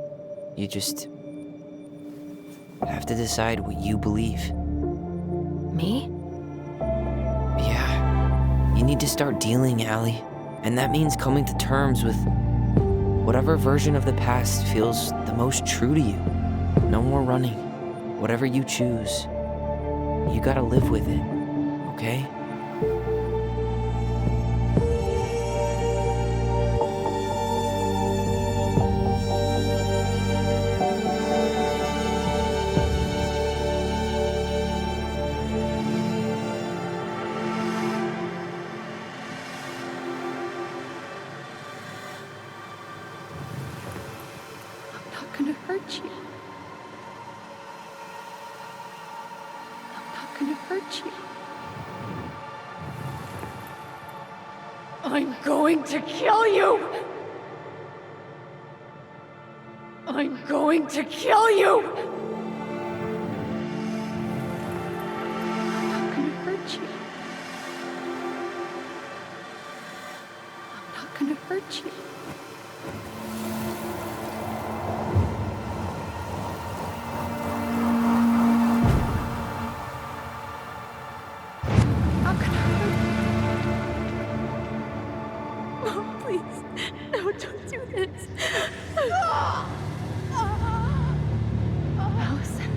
Speaker 4: you just have to decide what you believe.
Speaker 14: Me?
Speaker 4: Yeah. You need to start dealing, Allie. And that means coming to terms with whatever version of the past feels the most true to you. No more running. Whatever you choose, you gotta live with it, okay?
Speaker 10: I'm not gonna hurt you. I'm not gonna hurt you. I'm going to kill you! I'm going to kill you! I'm not gonna hurt you. I'm not gonna hurt you.
Speaker 6: Oh, please. No, don't do this.
Speaker 10: Allison,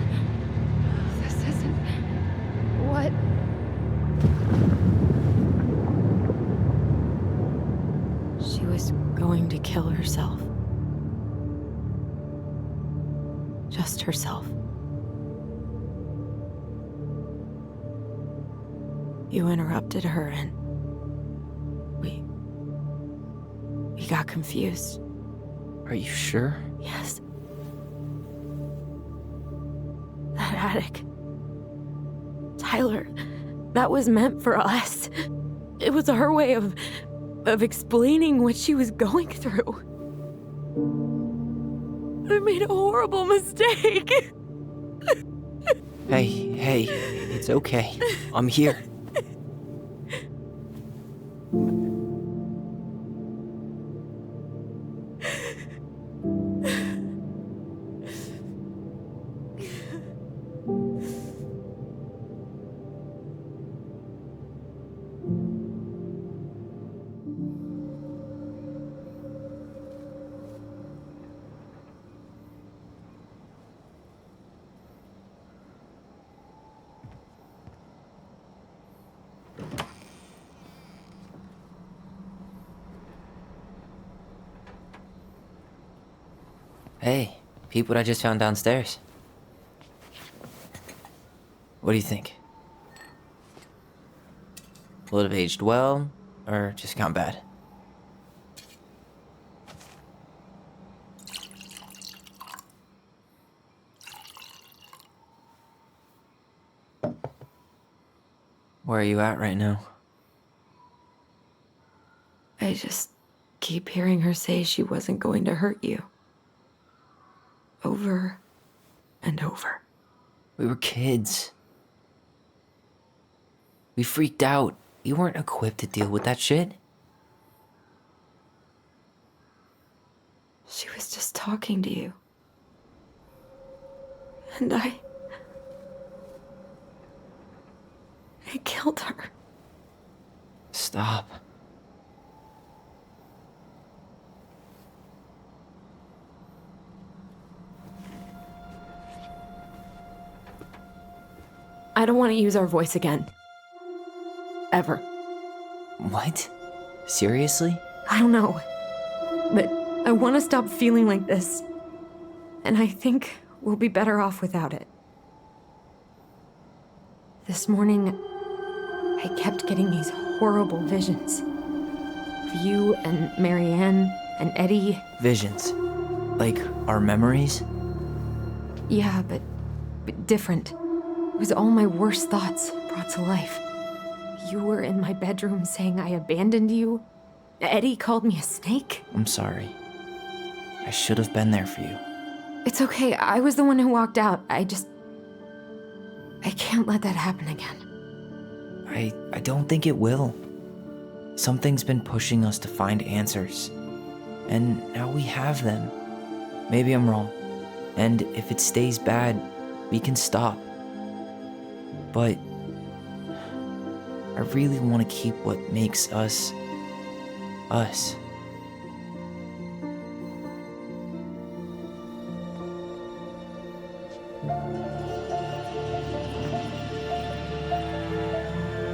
Speaker 10: this isn't what...
Speaker 3: She was going to kill herself. Just herself. You interrupted her and we got confused.
Speaker 4: Are you sure?
Speaker 3: Yes. That attic. Tyler, that was meant for us. It was her way of explaining what she was going through. I made a horrible mistake.
Speaker 4: Hey, it's okay. I'm here. Hey, peep what I just found downstairs. What do you think? Will it have aged well, or just gone bad? Where are you at right now?
Speaker 3: I just keep hearing her say she wasn't going to hurt you. Over and over.
Speaker 4: We were kids. We freaked out. You weren't equipped to deal with that shit.
Speaker 3: She was just talking to you. And I killed her.
Speaker 4: Stop.
Speaker 3: I don't want to use our voice again. Ever.
Speaker 4: What? Seriously?
Speaker 3: I don't know. But I want to stop feeling like this. And I think we'll be better off without it. This morning, I kept getting these horrible visions. Of you and Marianne and Eddie.
Speaker 4: Visions. Like our memories?
Speaker 3: Yeah, but different. It was all my worst thoughts brought to life. You were in my bedroom saying I abandoned you. Eddie called me a snake.
Speaker 4: I'm sorry. I should have been there for you.
Speaker 3: It's okay, I was the one who walked out. I can't let that happen again.
Speaker 4: I don't think it will. Something's been pushing us to find answers. And now we have them. Maybe I'm wrong. And if it stays bad, we can stop. But I really want to keep what makes us, us.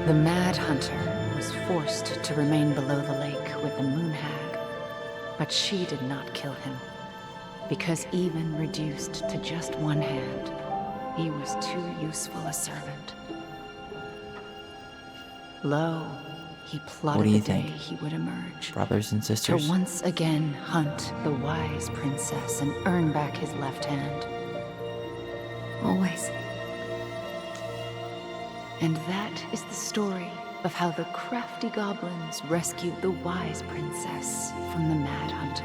Speaker 7: The Mad Hunter was forced to remain below the lake with the Moon Hag, but she did not kill him, because even reduced to just one hand, he was too useful a servant. Lo, he
Speaker 4: What
Speaker 7: plotted
Speaker 4: do
Speaker 7: the
Speaker 4: you
Speaker 7: day
Speaker 4: think?
Speaker 7: he would emerge.
Speaker 4: Brothers and sisters?
Speaker 7: To once again hunt the wise princess and earn back his left hand.
Speaker 3: Always.
Speaker 7: And that is the story of how the crafty goblins rescued the wise princess from the Mad Hunter.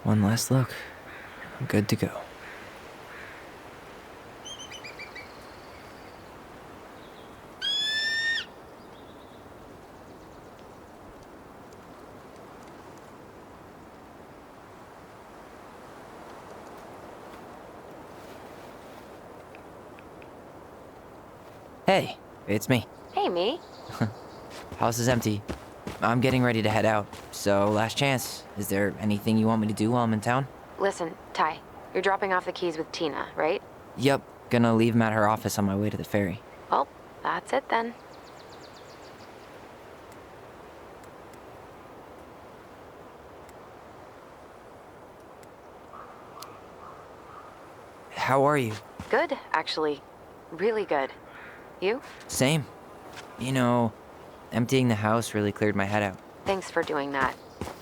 Speaker 4: One last look. I'm good to go. Hey, it's me.
Speaker 14: Hey, me.
Speaker 4: House is empty. I'm getting ready to head out, so last chance. Is there anything you want me to do while I'm in town?
Speaker 14: Listen, Ty, you're dropping off the keys with Tina, right?
Speaker 4: Yep, gonna leave 'em at her office on my way to the ferry.
Speaker 14: Well, that's it then.
Speaker 4: How are you?
Speaker 14: Good, actually. Really good. You?
Speaker 4: Same. You know, emptying the house really cleared my head out.
Speaker 14: Thanks for doing that.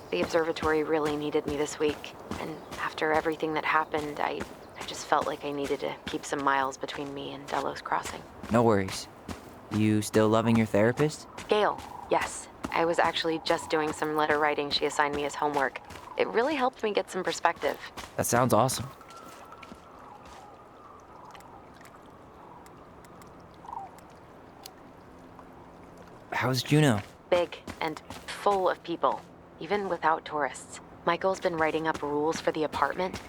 Speaker 14: The observatory really needed me this week, and after everything that happened, I just felt like I needed to keep some miles between me and Delos Crossing.
Speaker 4: No worries. You still loving your therapist?
Speaker 14: Gail, yes. I was actually just doing some letter writing she assigned me as homework. It really helped me get some perspective.
Speaker 4: That sounds awesome. How's Juno?
Speaker 14: Big and full of people, even without tourists. Michael's been writing up rules for the apartment.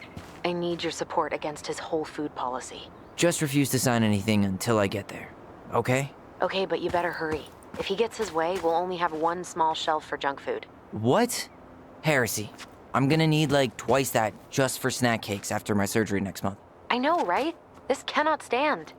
Speaker 14: I need your support against his whole food policy.
Speaker 4: Just refuse to sign anything until I get there, okay?
Speaker 14: Okay, but you better hurry. If he gets his way, we'll only have one small shelf for junk food.
Speaker 4: What? Heresy. I'm gonna need like twice that just for snack cakes after my surgery next month.
Speaker 14: I know, right? This cannot stand.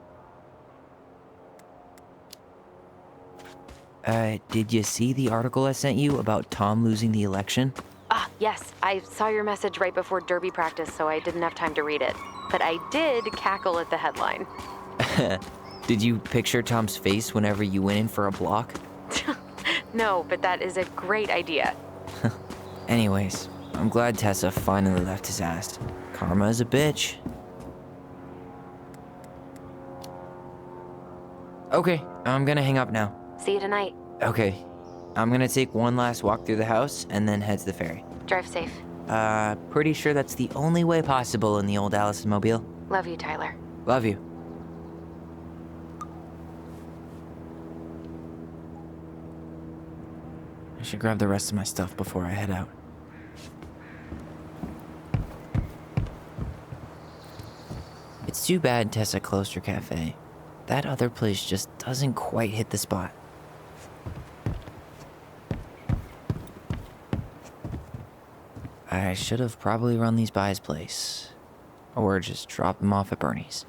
Speaker 4: Did you see the article I sent you about Tom losing the election?
Speaker 14: Ah, yes. I saw your message right before derby practice, so I didn't have time to read it. But I did cackle at the headline.
Speaker 4: Did you picture Tom's face whenever you went in for a block?
Speaker 14: No, but that is a great idea.
Speaker 4: Anyways, I'm glad Tessa finally left his ass. Karma is a bitch. Okay, I'm gonna hang up now.
Speaker 14: See you tonight.
Speaker 4: Okay, I'm gonna take one last walk through the house and then head to the ferry.
Speaker 14: Drive safe.
Speaker 4: Pretty sure that's the only way possible in the old Allison mobile.
Speaker 14: Love you, Tyler.
Speaker 4: Love you. I should grab the rest of my stuff before I head out. It's too bad Tessa closed her cafe. That other place just doesn't quite hit the spot. I should have probably run these by his place. Or just dropped them off at Bernie's.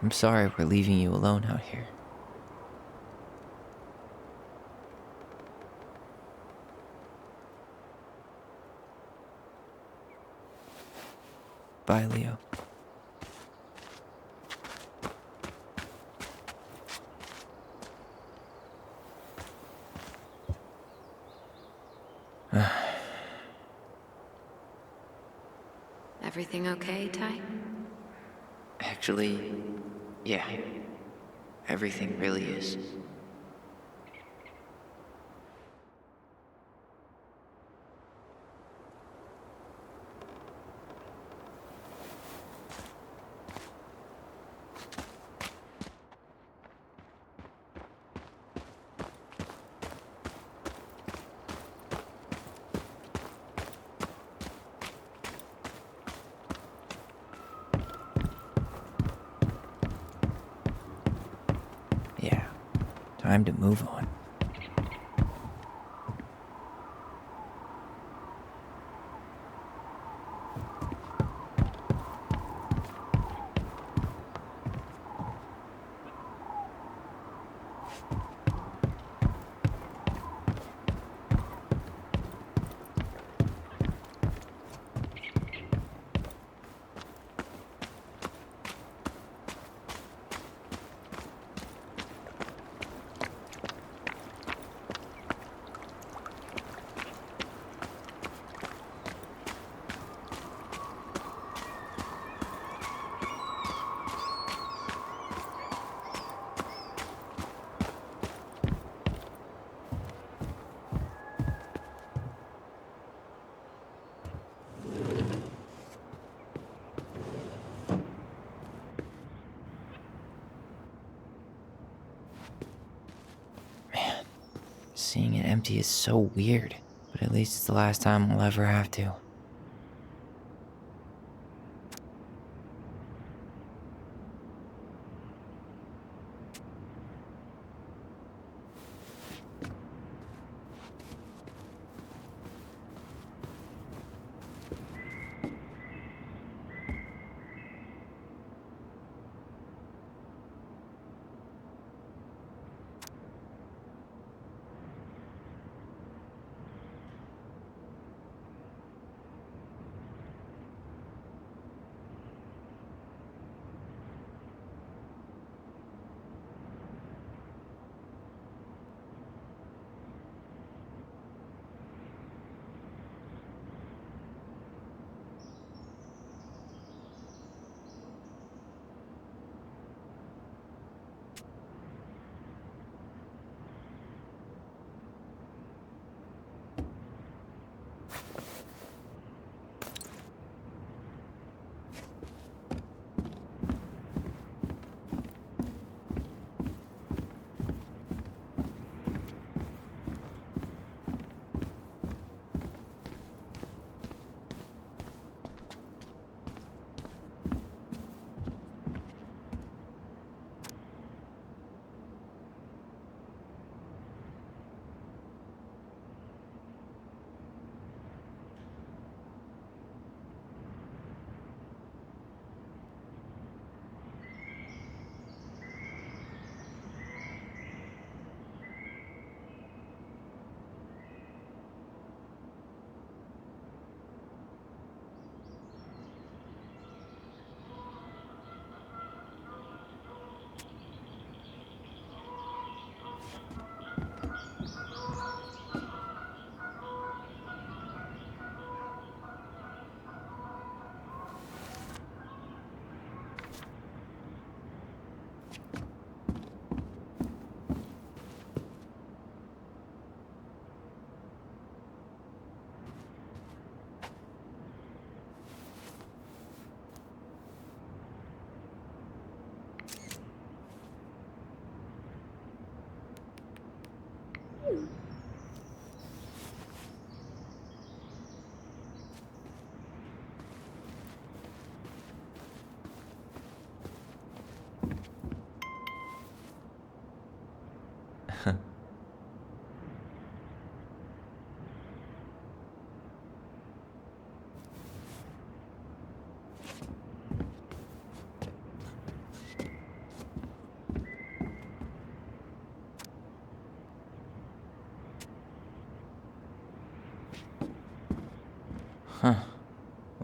Speaker 4: I'm sorry we're leaving you alone out here. Bye, Leo.
Speaker 14: Everything okay, Ty?
Speaker 4: Actually, yeah. Everything really is. Time to move on. Seeing it empty is so weird, but at least it's the last time I'll ever have to.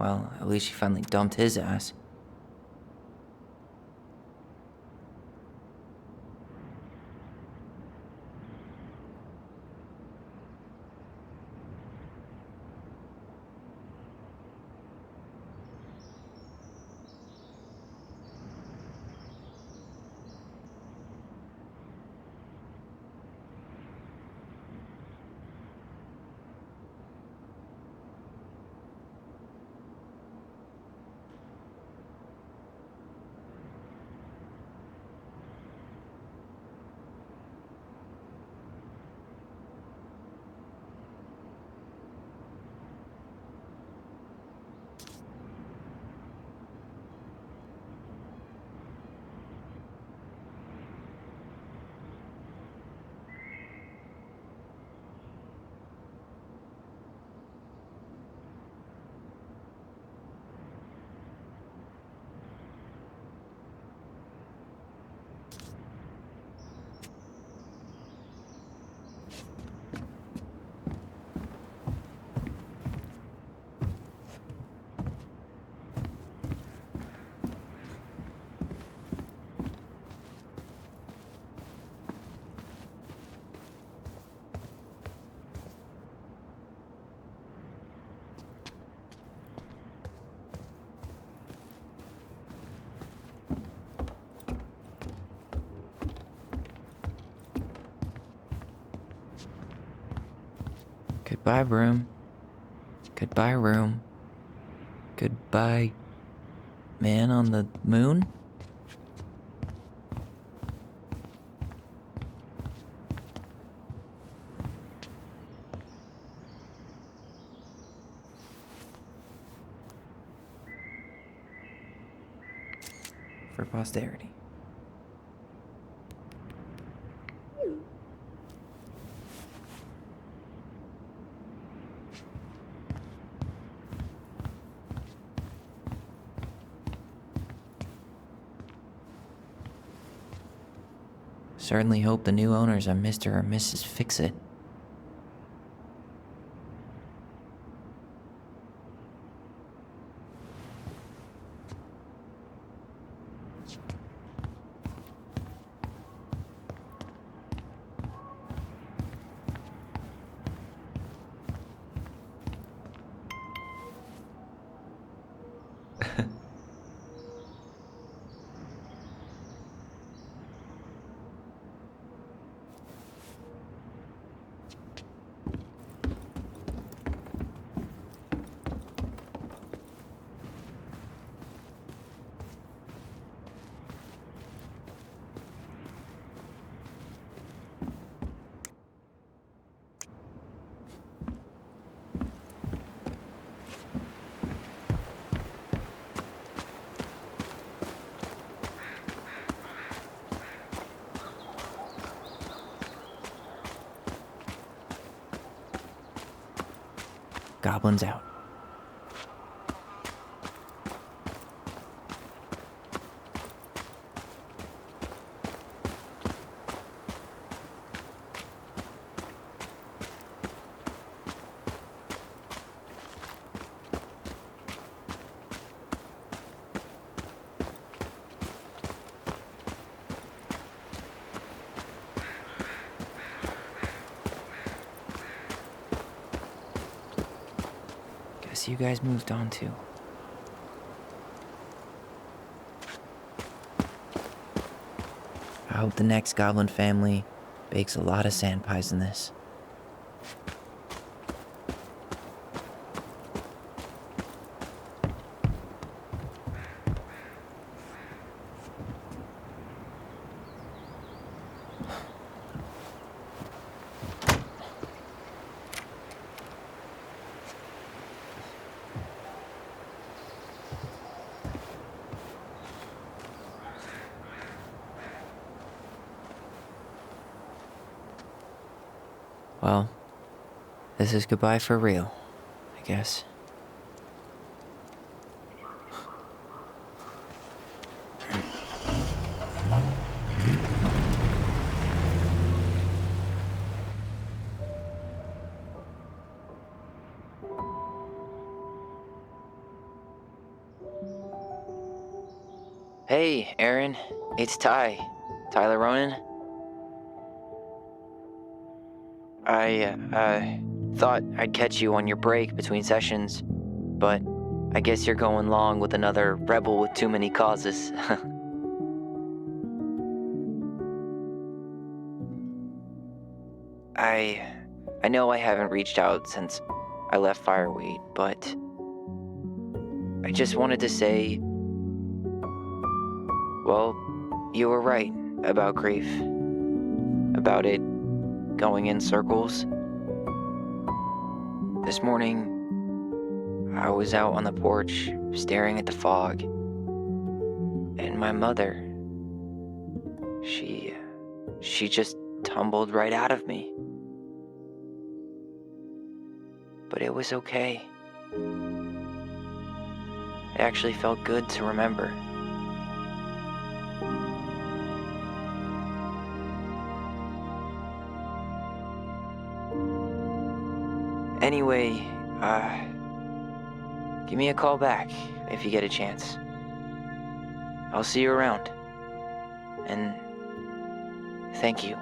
Speaker 4: Well, at least she finally dumped his ass. Goodbye, room. Goodbye, room. Goodbye, man on the moon? For posterity. Certainly hope the new owners are Mr. or Mrs. Fix-It. Goblins out. Guess you guys moved on too. I hope the next goblin family bakes a lot of sand pies in this. Well, this is goodbye for real, I guess. Hey, Aaron. It's Ty. Tyler Ronan. I thought I'd catch you on your break between sessions, but I guess you're going long with another rebel with too many causes. I know I haven't reached out since I left Fireweight, but I just wanted to say, well, you were right about grief, about it going in circles. This morning, I was out on the porch staring at the fog, and my mother, she just tumbled right out of me. But it was okay. It actually felt good to remember. Anyway, give me a call back if you get a chance. I'll see you around. And thank you.